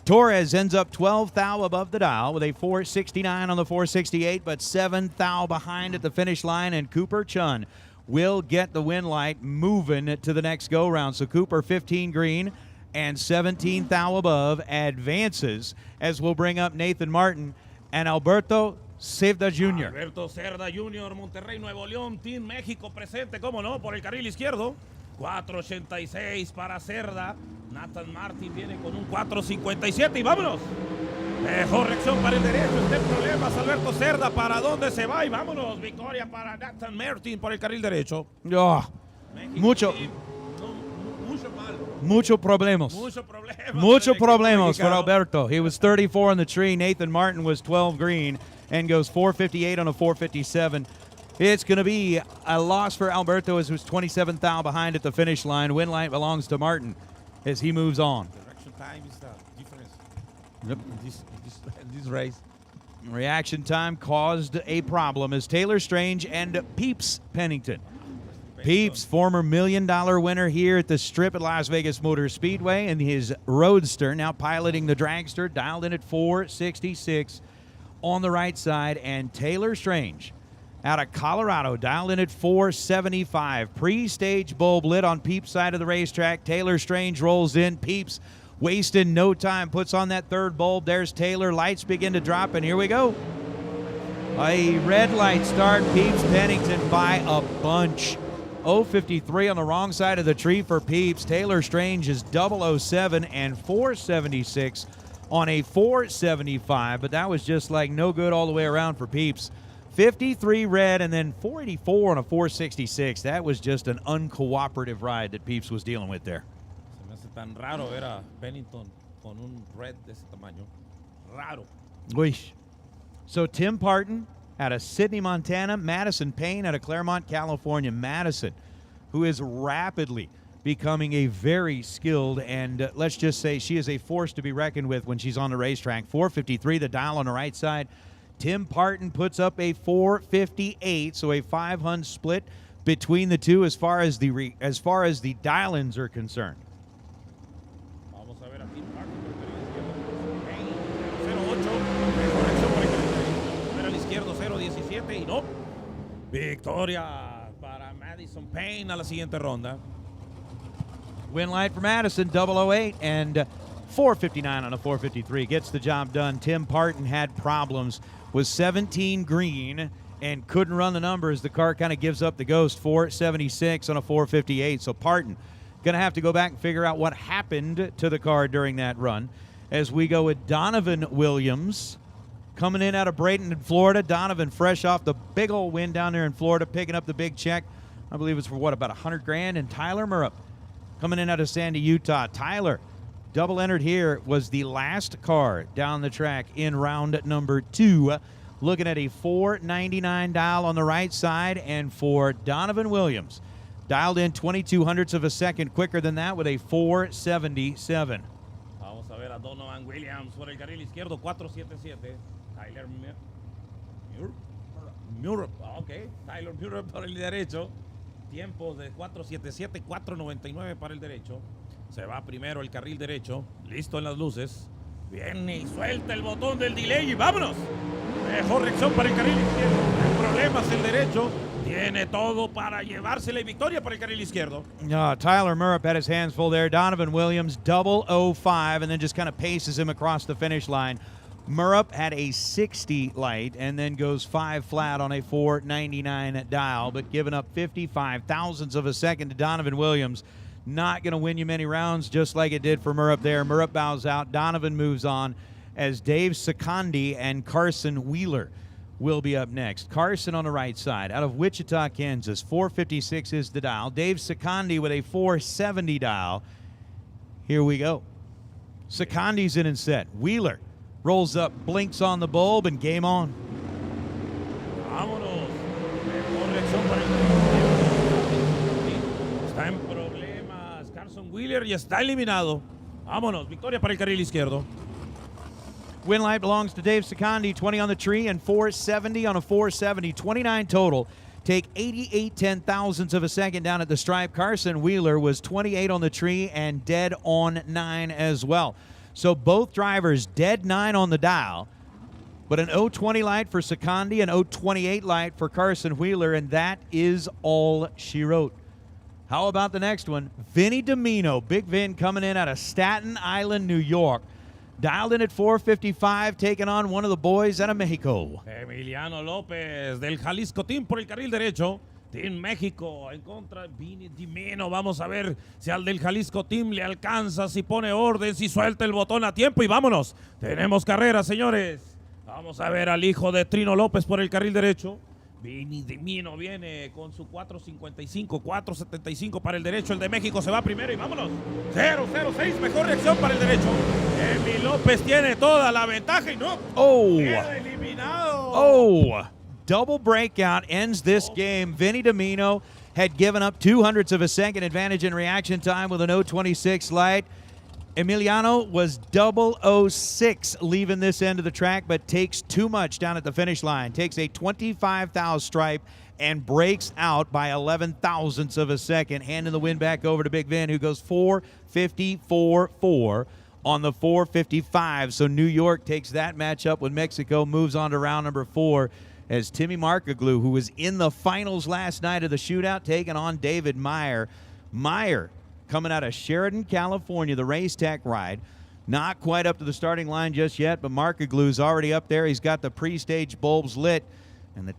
Torres ends up 12 thou above the dial with a 469 on the 468, but 7 thou behind at the finish line, and Cooper Chun will get the win light moving to the next go-round. So Cooper 15 green and 17 thou above advances, as we'll bring up Nathan Martin and Alberto Cerda Jr. Alberto Cerda Jr., Monterrey, Nuevo León, Team México presente, cómo no, por el carril izquierdo. 4.86 para Cerda. Nathan Martin viene con un 4.57 y vámonos. Mejor reacción para el derecho. Está en problemas Alberto Cerda. ¿Para dónde se va? Y vámonos. Victoria para Nathan Martin por el carril derecho. Mucho problemas. Mucho problemas for Alberto. He was 34 on the tree. Nathan Martin was 12 green and goes 4.58 on a 4.57. It's going to be a loss for Alberto as he was 27 thou behind at the finish line. Win light belongs to Martin as he moves on. Direction time is the difference. Yep. In this race. Reaction time caused a problem as Taylor Strange and Peeps Pennington. Peeps, former $1 million winner here at the Strip at Las Vegas Motor Speedway, and his Roadster now piloting the dragster, dialed in at 466 on the right side, and Taylor Strange out of Colorado, dialed in at 475. Pre-stage bulb lit on Peeps' side of the racetrack. Taylor Strange rolls in. Peeps wasting no time, puts on that third bulb. There's Taylor. Lights begin to drop, and here we go. A red light start. Peeps Pennington by a bunch. 053 on the wrong side of the tree for Peeps. Taylor Strange is 007 and 476 on a 475, but that was just like no good all the way around for Peeps. 53 red and then 484 on a 466. That was just an uncooperative ride that Peeps was dealing with there. Se me hace tan raro ver a Bennington con un red de ese tamaño. Raro. Wish. So Tim Parton out of Sydney, Montana, Madison Payne out of Claremont, California. Madison, who is rapidly becoming a very skilled and let's just say she is a force to be reckoned with when she's on the racetrack. 453, the dial on the right side. Tim Parton puts up a 458, so a 500 split between the two as far as the dial-ins are concerned. Vamos a ver a Tim Parton por el izquierdo. 0-8. Corrección por el izquierdo. 0-17 y no. Victoria para Madison Payne a la siguiente ronda. Win light for Madison, 008, and 459 on a 453 gets the job done. Tim Parton had problems with 17 green and couldn't run the numbers. The car kind of gives up the ghost. 476 on a 458. So Parton going to have to go back and figure out what happened to the car during that run. As we go with Donovan Williams coming in out of Bradenton, Florida. Donovan fresh off the big old win down there in Florida, picking up the big check. I believe it's for what, about $100,000. And Tyler Murrup coming in out of Sandy, Utah. Tyler, double entered here, was the last car down the track in round number 2. Looking at a 499 dial on the right side, and for Donovan Williams, dialed in 0.22 of a second quicker than that with a 477. Vamos a ver a Donovan Williams por el carril izquierdo, 477. Tyler Murrup, ok. Tyler Murrup por el derecho. Tiempos de 477, 499 para el derecho. Se va primero el carril derecho. Listo en las luces. Viene y suelta el botón del delay y vámonos. Mejor reacción para el carril izquierdo. El problema es el derecho. Tiene todo para llevarse la victoria para el carril izquierdo. Tyler Murrup had his hands full there. Donovan Williams, 005, and then just kind of paces him across the finish line. Murrup had a 60 light and then goes 5 flat on a 499 dial, but giving up 55 thousandths of a second to Donovan Williams. Not going to win you many rounds, just like it did for Murrup there. Murrup bows out. Donovan moves on as Dave Secondi and Carson Wheeler will be up next. Carson on the right side out of Wichita, Kansas. 456 is the dial. Dave Secondi with a 470 dial. Here we go. Secondi's in and set. Wheeler rolls up, blinks on the bulb, and game on. Vámonos. Mejor reacción para el está en problemas Carson Wheeler y está eliminado. Vámonos. Victoria para el carril izquierdo. Win light belongs to Dave Secondi, 20 on the tree and 470 on a 470, 29 total. Take 88 10,000ths of a second down at the stripe. Carson Wheeler was 28 on the tree and dead on 9 as well. So both drivers dead 9 on the dial, but an 020 light for Secondi, an 028 light for Carson Wheeler, and that is all she wrote. How about the next one? Vinny Domino, Big Vin coming in out of Staten Island, New York. Dialed in at 455, taking on one of the boys out of Mexico. Emiliano López del Jalisco Team por el carril derecho. Team México en contra de Vinny Domino. Vamos a ver si al del Jalisco Team le alcanza, si pone orden, si suelta el botón a tiempo y vámonos. Tenemos carrera, señores. Vamos a ver al hijo de Trino López por el carril derecho. Vinny Domino viene con su 455, 475 para el derecho. El de México se va primero y vámonos. 006, mejor reacción para el derecho. Emi López tiene toda la ventaja y no. Queda eliminado. Double breakout ends this game. Vinny Domino had given up 200ths of a second advantage in reaction time with an 026 light. Emiliano was 006 leaving this end of the track, but takes too much down at the finish line. Takes a 25 thou stripe and breaks out by 11 thousandths of a second, handing the win back over to Big Vin, who goes 454.4 on the 455. So New York takes that matchup with Mexico, moves on to round number 4 as Timmy Markoglu, who was in the finals last night of the shootout, taking on David Meyer. Meyer coming out of Sheridan, California, the Race Tech ride. Not quite up to the starting line just yet, but Markoglu's already up there. He's got the pre-stage bulbs lit. And the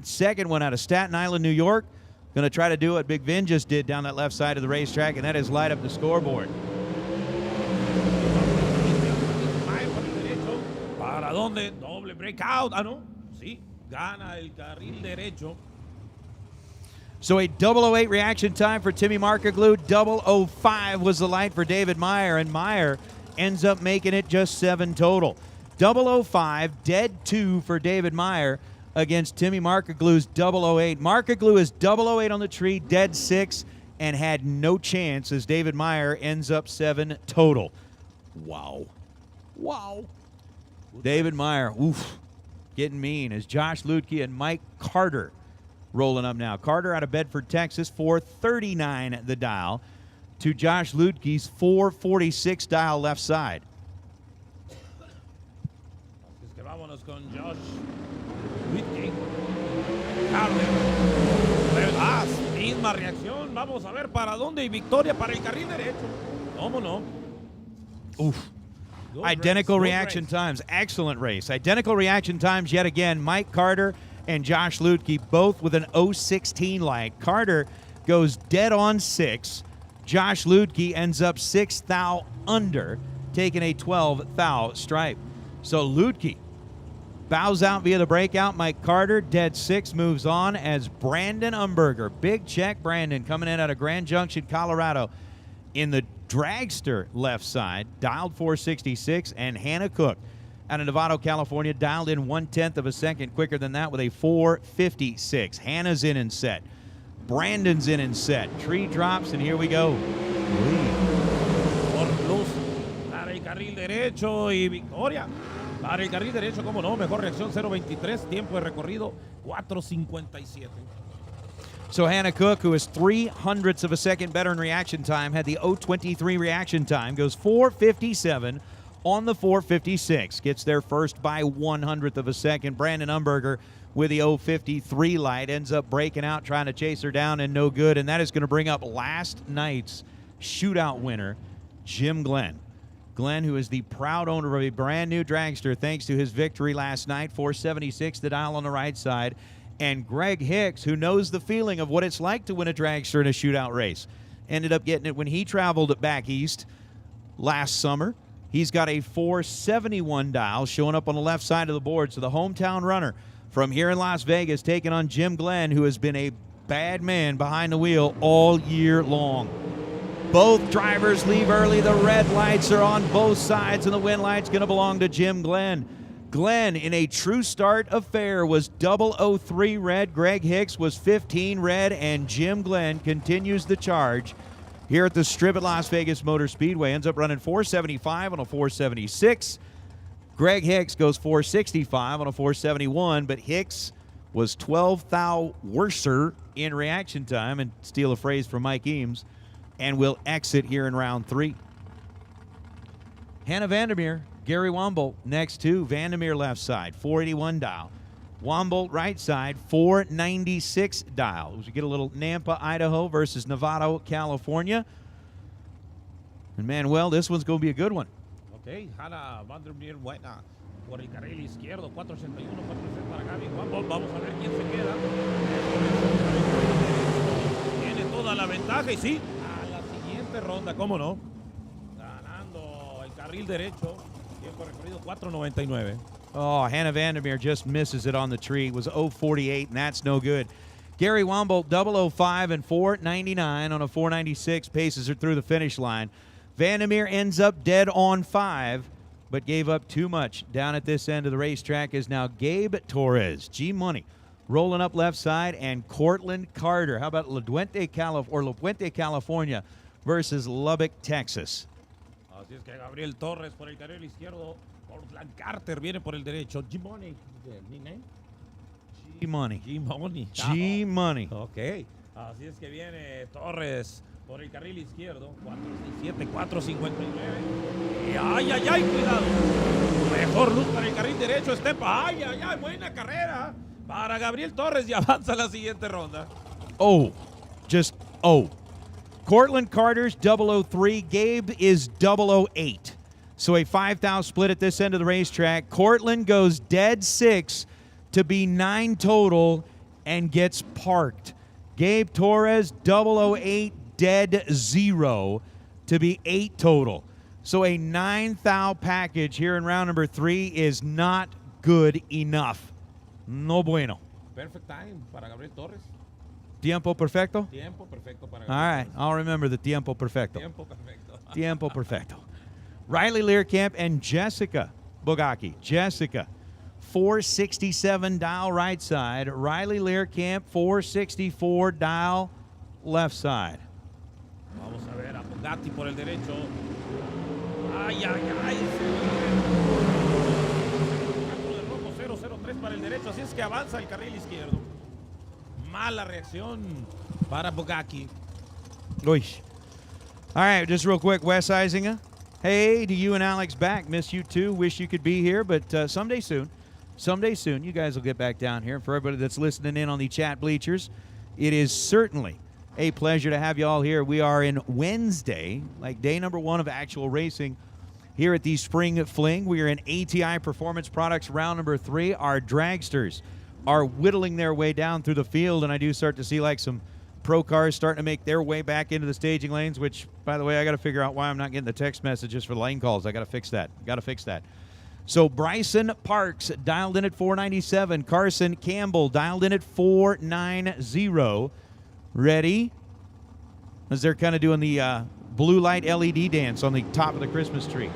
second one out of Staten Island, New York, going to try to do what Big Vin just did down that left side of the racetrack, and that is light up the scoreboard. dónde? Doble breakout. Ah, no. Sí, gana el carril derecho. So a 008 reaction time for Timmy Markaglu. 005 was the light for David Meyer, and Meyer ends up making it just 7 total. 005, dead 2 for David Meyer against Timmy Markaglu's 008. Markaglu is 008 on the tree, dead 6, and had no chance as David Meyer ends up 7 total. Wow. Wow. David Meyer, oof, getting mean as Josh Lutke and Mike Carter rolling up now. Carter out of Bedford, Texas, 439 the dial to Josh Lutke's 446 dial left side. Así es que vámonos con Josh Lutke. Carter. Misma reacción. Vamos a ver para dónde y victoria para el carril derecho. ¿Cómo no? Oof. Identical reaction times. Excellent race. Identical reaction times yet again. Mike Carter and Josh Lutke both with an 016 light. Carter goes dead on 6. Josh Lutke ends up 6 thou under, taking a 12 thou stripe. So Lutke bows out via the breakout. Mike Carter, dead 6, moves on as Brandon Umberger. Big check, Brandon, coming in out of Grand Junction, Colorado. In the dragster left side, dialed 466, and Hannah Cook out of Novato, California, dialed in 1/10 of a second quicker than that with a 456. Hannah's in and set. Brandon's in and set. Tree drops, and here we go. Por luz para el carril derecho y victoria. Para el carril derecho, cómo no, mejor reacción 0.23, tiempo de recorrido 4.57. So Hannah Cook, who is 0.03 of a second better in reaction time, had the 0.23 reaction time, goes 4.57 on the 4.56. Gets there first by 1/100th of a second. Brandon Umberger with the 0.53 light ends up breaking out, trying to chase her down, and no good. And that is going to bring up last night's shootout winner, Jim Glenn. Glenn, who is the proud owner of a brand new dragster thanks to his victory last night, 476 the dial on the right side. And Greg Hicks, who knows the feeling of what it's like to win a dragster in a shootout race, ended up getting it when he traveled back east last summer. He's got a 471 dial showing up on the left side of the board. So the hometown runner from here in Las Vegas taking on Jim Glenn, who has been a bad man behind the wheel all year long. Both drivers leave early. The red lights are on both sides, and the win light's going to belong to Jim Glenn. Glenn, in a true start affair, was 003 red. Greg Hicks was 15 red, and Jim Glenn continues the charge here at the Strip at Las Vegas Motor Speedway. Ends up running 475 on a 476. Greg Hicks goes 465 on a 471, but Hicks was 12 thou worser in reaction time, and steal a phrase from Mike Eames, and will exit here in round 3. Hannah Vandermeer, Gary Wombolt next to Vandermeer left side, 481 dial. Wombolt right side, 496 dial. We get a little Nampa, Idaho versus Novato, California. And Manuel, this one's going to be a good one. Ok, Hannah Vandermeer buena por el carril izquierdo, 481, 460 para Gaby Wombolt. Vamos a ver quién se queda. Tiene toda la ventaja y sí, a la siguiente ronda, cómo no. Ganando el carril derecho, tiempo recorrido 4.99. Oh, Hannah Vandermeer just misses it on the tree. It was 0.48, and that's no good. Gary Wombolt, 005 and 4.99 on a 4.96, paces her through the finish line. Vandermeer ends up dead on 5, but gave up too much. Down at this end of the racetrack is now Gabe Torres, G-Money, rolling up left side, and Cortland Carter. How about La Puente, California versus Lubbock, Texas? Así es que Gabriel Torres por el carril izquierdo. Cortland Carter viene por el derecho. G-Money. G-Money. G-Money. G-Money. Ok. Así es que viene Torres por el carril izquierdo. 4.67, 4.59. Y ay, ay, ay, cuidado. Mejor luz para el carril derecho. Estepa. Ay, ay, ay, buena carrera para Gabriel Torres y avanza a la siguiente ronda. Oh, just oh. Cortland Carter's 003. Gabe is 008. So a 5,000 split at this end of the racetrack. Cortland goes dead 6 to be 9 total and gets parked. Gabe Torres, 008, dead 0 to be 8 total. So a 9,000 package here in round number 3 is not good enough. No bueno. Perfect time para Gabriel Torres. Tiempo perfecto? Tiempo perfecto para All Gabriel right, Torres. I'll remember the tiempo perfecto. Tiempo perfecto. Tiempo perfecto. Riley Learcamp and Jessica Bogacki. Jessica, 467 dial right side. Riley Learcamp, 464 dial left side. Vamos a ver a Bugatti por el derecho. Ay, ay, ay. De rojo 003 para el derecho, así es que avanza el carril izquierdo. Mala reacción para Bugatti. Uy. All right, just real quick, Wes Eisinger. Hey, to you and Alex back. Miss you too. Wish you could be here, but someday soon. Someday soon, you guys will get back down here. For everybody that's listening in on the chat bleachers, it is certainly a pleasure to have you all here. We are in Wednesday, like day number 1 of actual racing here at the Spring Fling. We are in ATI Performance Products round number 3. Our dragsters are whittling their way down through the field, and I do start to see like some pro cars starting to make their way back into the staging lanes, which, by the way, I got to figure out why I'm not getting the text messages for the lane calls. I got to fix that. So Bryson Parks dialed in at 497. Carson Campbell dialed in at 490. Ready? As they're kind of doing the blue light LED dance on the top of the Christmas tree.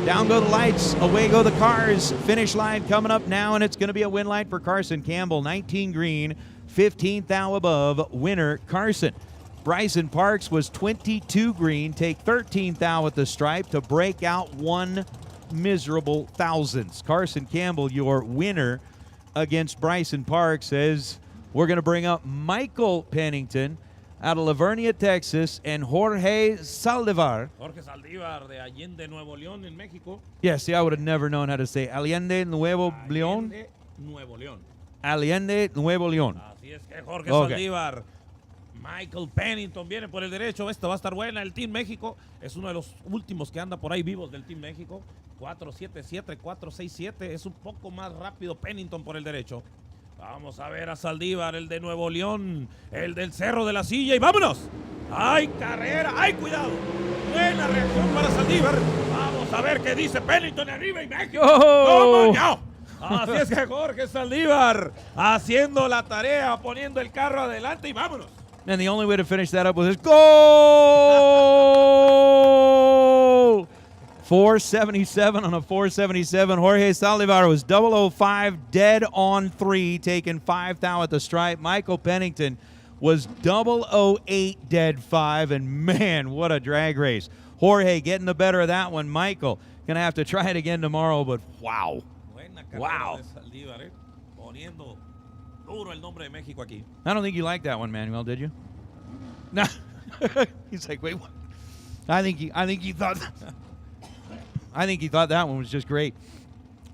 Down go the lights, away go the cars. Finish line coming up now, and it's going to be a win light for Carson Campbell. 19 green, 15th thou above, winner Carson. Bryson Parks was 22 green, take 13th thou at the stripe to break out 1 miserable thousandths. Carson Campbell, your winner against Bryson Parks, as we're going to bring up Michael Pennington out of Lavernia, Texas, and Jorge Saldivar. Jorge Saldívar de Allende, Nuevo León, en México. Yeah, see, I would have never known how to say Allende, Nuevo León. Allende, Nuevo León. Allende, Nuevo León. Así es que Jorge Okay. Saldívar. Michael Pennington viene por el derecho. Esta va a estar buena. El Team México es uno de los últimos que anda por ahí vivos del Team México. 477, 467. Es un poco más rápido Pennington por el derecho. Vamos a ver a Saldívar, el de Nuevo León, el del Cerro de la Silla, y vámonos. ¡Ay, carrera! ¡Ay, cuidado! Buena reacción para Saldívar. Vamos a ver qué dice Pennington arriba y México. ¡Oh! ¡No! Así es que Jorge Saldívar haciendo la tarea, poniendo el carro adelante y vámonos. And the only way to finish that up was this goal! 477 on a 477. Jorge Saldivar was 005, dead on 3, taking 5 thou at the stripe. Michael Pennington was 008, dead 5, and man, what a drag race. Jorge getting the better of that one. Michael gonna have to try it again tomorrow, but wow. Wow. De Saldívar, poniendo duro el nombre de México aquí. I don't think you liked that one, Manuel, did you? No. He's like, wait, what? I think he thought that one was just great.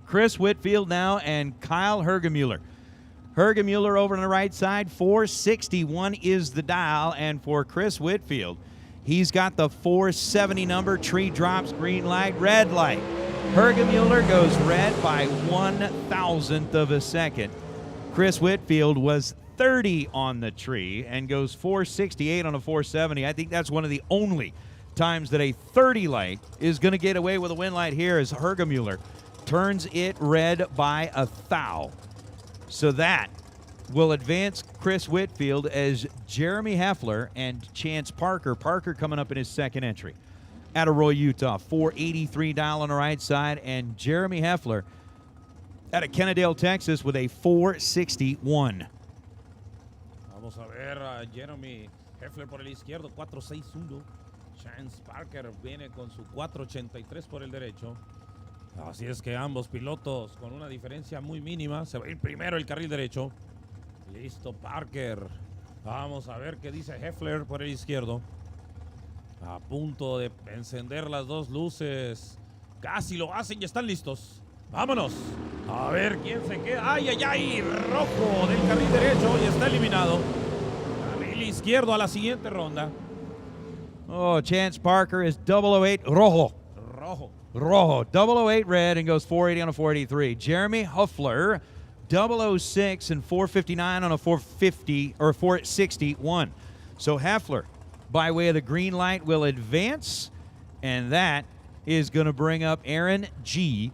Chris Whitfield now and Kyle Hergemuller. Hergemuller over on the right side, 461 is the dial, and for Chris Whitfield, he's got the 470 number. Tree drops, green light, red light. Hergemuller goes red by 1,000th of a second. Chris Whitfield was 30 on the tree and goes 468 on a 470. I think that's one of the only times that a 30 light is going to get away with a win light here as Hergemuller turns it red by 1,000. So that will advance Chris Whitfield as Jeremy Heffler and Chance Parker. Parker coming up in his second entry. Out of Roy, Utah, 483 dial on the right side, and Jeremy Heffler out of Kennedale, Texas with a 461. Vamos a ver a Jeremy Heffler por el izquierdo, 461. Chance Parker viene con su 483 por el derecho. Así es que ambos pilotos con una diferencia muy mínima. Se va a ir primero el carril derecho. Listo Parker. Vamos a ver qué dice Heffler por el izquierdo. A punto de encender las dos luces. Casi lo hacen y están listos. Vámonos. A ver quién se queda. ¡Ay, ay, ay! Rojo del carril derecho y está eliminado. Carril izquierdo a la siguiente ronda. Oh, Chance Parker is 008 rojo. Rojo. 008 red and goes 480 on a 483. Jeremy Heffler, 006 and 459 on a 450 or 461. So Heffler, by way of the green light, will advance, and that is going to bring up Aaron G.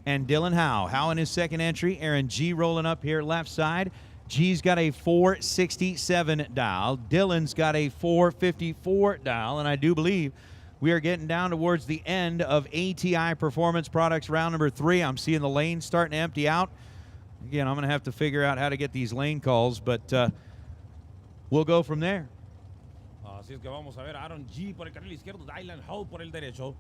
and Dylan Howe. Howe in his second entry. Aaron G rolling up here left side. G's got a 467 dial. Dylan's got a 454 dial, and I do believe we are getting down towards the end of ATI Performance Products round number 3. I'm seeing the lanes starting to empty out. Again, I'm going to have to figure out how to get these lane calls, but we'll go from there. Así es que vamos a ver Aaron G por el carril izquierdo, Dylan Howe por el derecho.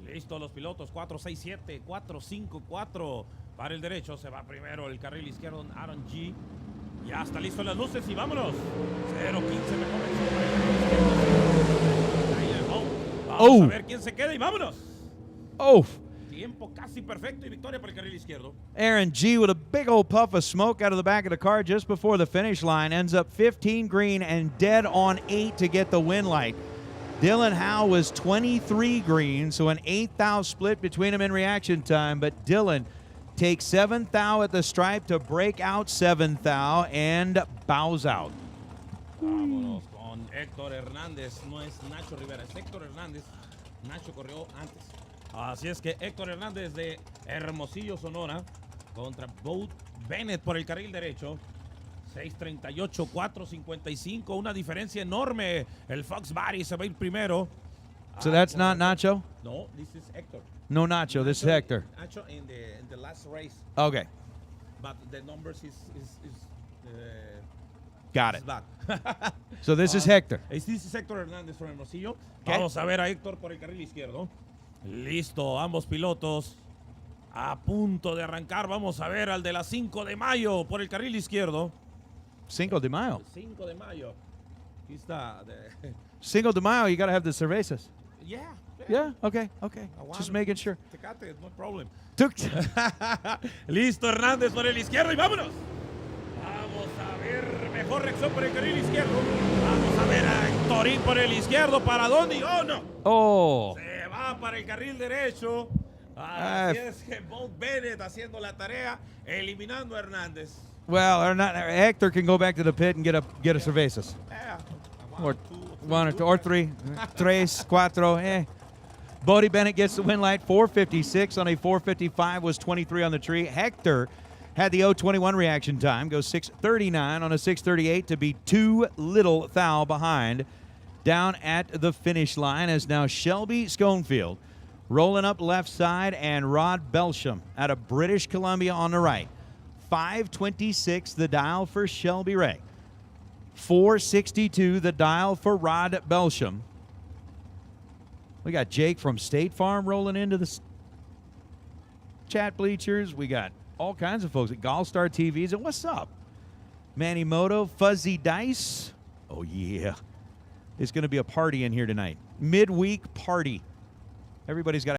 Listo los pilotos, 4-6-7, 4-5-4 para el derecho. Se va primero el carril izquierdo Aaron G. Ya está listo las luces y vámonos. 0-15 mejor Dylan Howe. Vamos a ver quién se queda y vámonos. Tiempo casi perfecto y victoria por el carril izquierdo. Aaron G with a big old puff of smoke out of the back of the car just before the finish line. Ends up 15 green and dead on 8 to get the win light. Dylan Howe was 23 green, so an 8 thou split between them in reaction time, but Dylan takes 7 thou at the stripe to break out 7 thou and bows out. Vámonos con Héctor Hernández. No es Nacho Rivera, es Héctor Hernández. Nacho corrió antes. Así es que Héctor Hernández de Hermosillo, Sonora, contra Bo Bennett por el carril derecho. 6:38, 4:55, una diferencia enorme. El Fox Body se va a ir primero. So that's not Nacho? No, this is Héctor. No Nacho, this is Hector. Nacho in the last race. Okay. But the numbers is Got it. back. So this is Hector. This is Héctor Hernández from Hermosillo. Vamos a ver a Héctor por el carril izquierdo. Listo, ambos pilotos a punto de arrancar. Vamos a ver al de la 5 de mayo por el carril izquierdo. 5 de Mayo. 5 de mayo. Aquí está. 5 de Mayo, you got to have the cervezas. Yeah. Yeah, okay. Just making sure. Tecate, no problem. Listo, Hernández por el izquierdo y vámonos. Vamos a ver mejor reacción por el carril izquierdo. Vamos a ver a Héctorín por el izquierdo. ¿Para dónde? ¡Oh, no! Se va para el carril derecho. Así es que Bo Bennett haciendo la tarea, eliminando a Hernández. Well, Hector can go back to the pit and get a cervezas. Yeah. Or one or two, or three. Tres, cuatro, Bodie Bennett gets the win light, 4:56 on a 4:55, was 23 on the tree. Hector had the 0:21 reaction time, goes 6:39 on a 6:38 to be 2 little thou behind. Down at the finish line is now Shelby Schoenfield rolling up left side and Rod Belsham out of British Columbia on the right. 5:26 the dial for Shelby Ray. 4:62 the dial for Rod Belsham. We got Jake from State Farm rolling into the chat bleachers. We got all kinds of folks at Gallstar TVs. And what's up? Manny Moto, Fuzzy Dice. Oh, yeah. It's going to be a party in here tonight. Midweek party. Everybody's got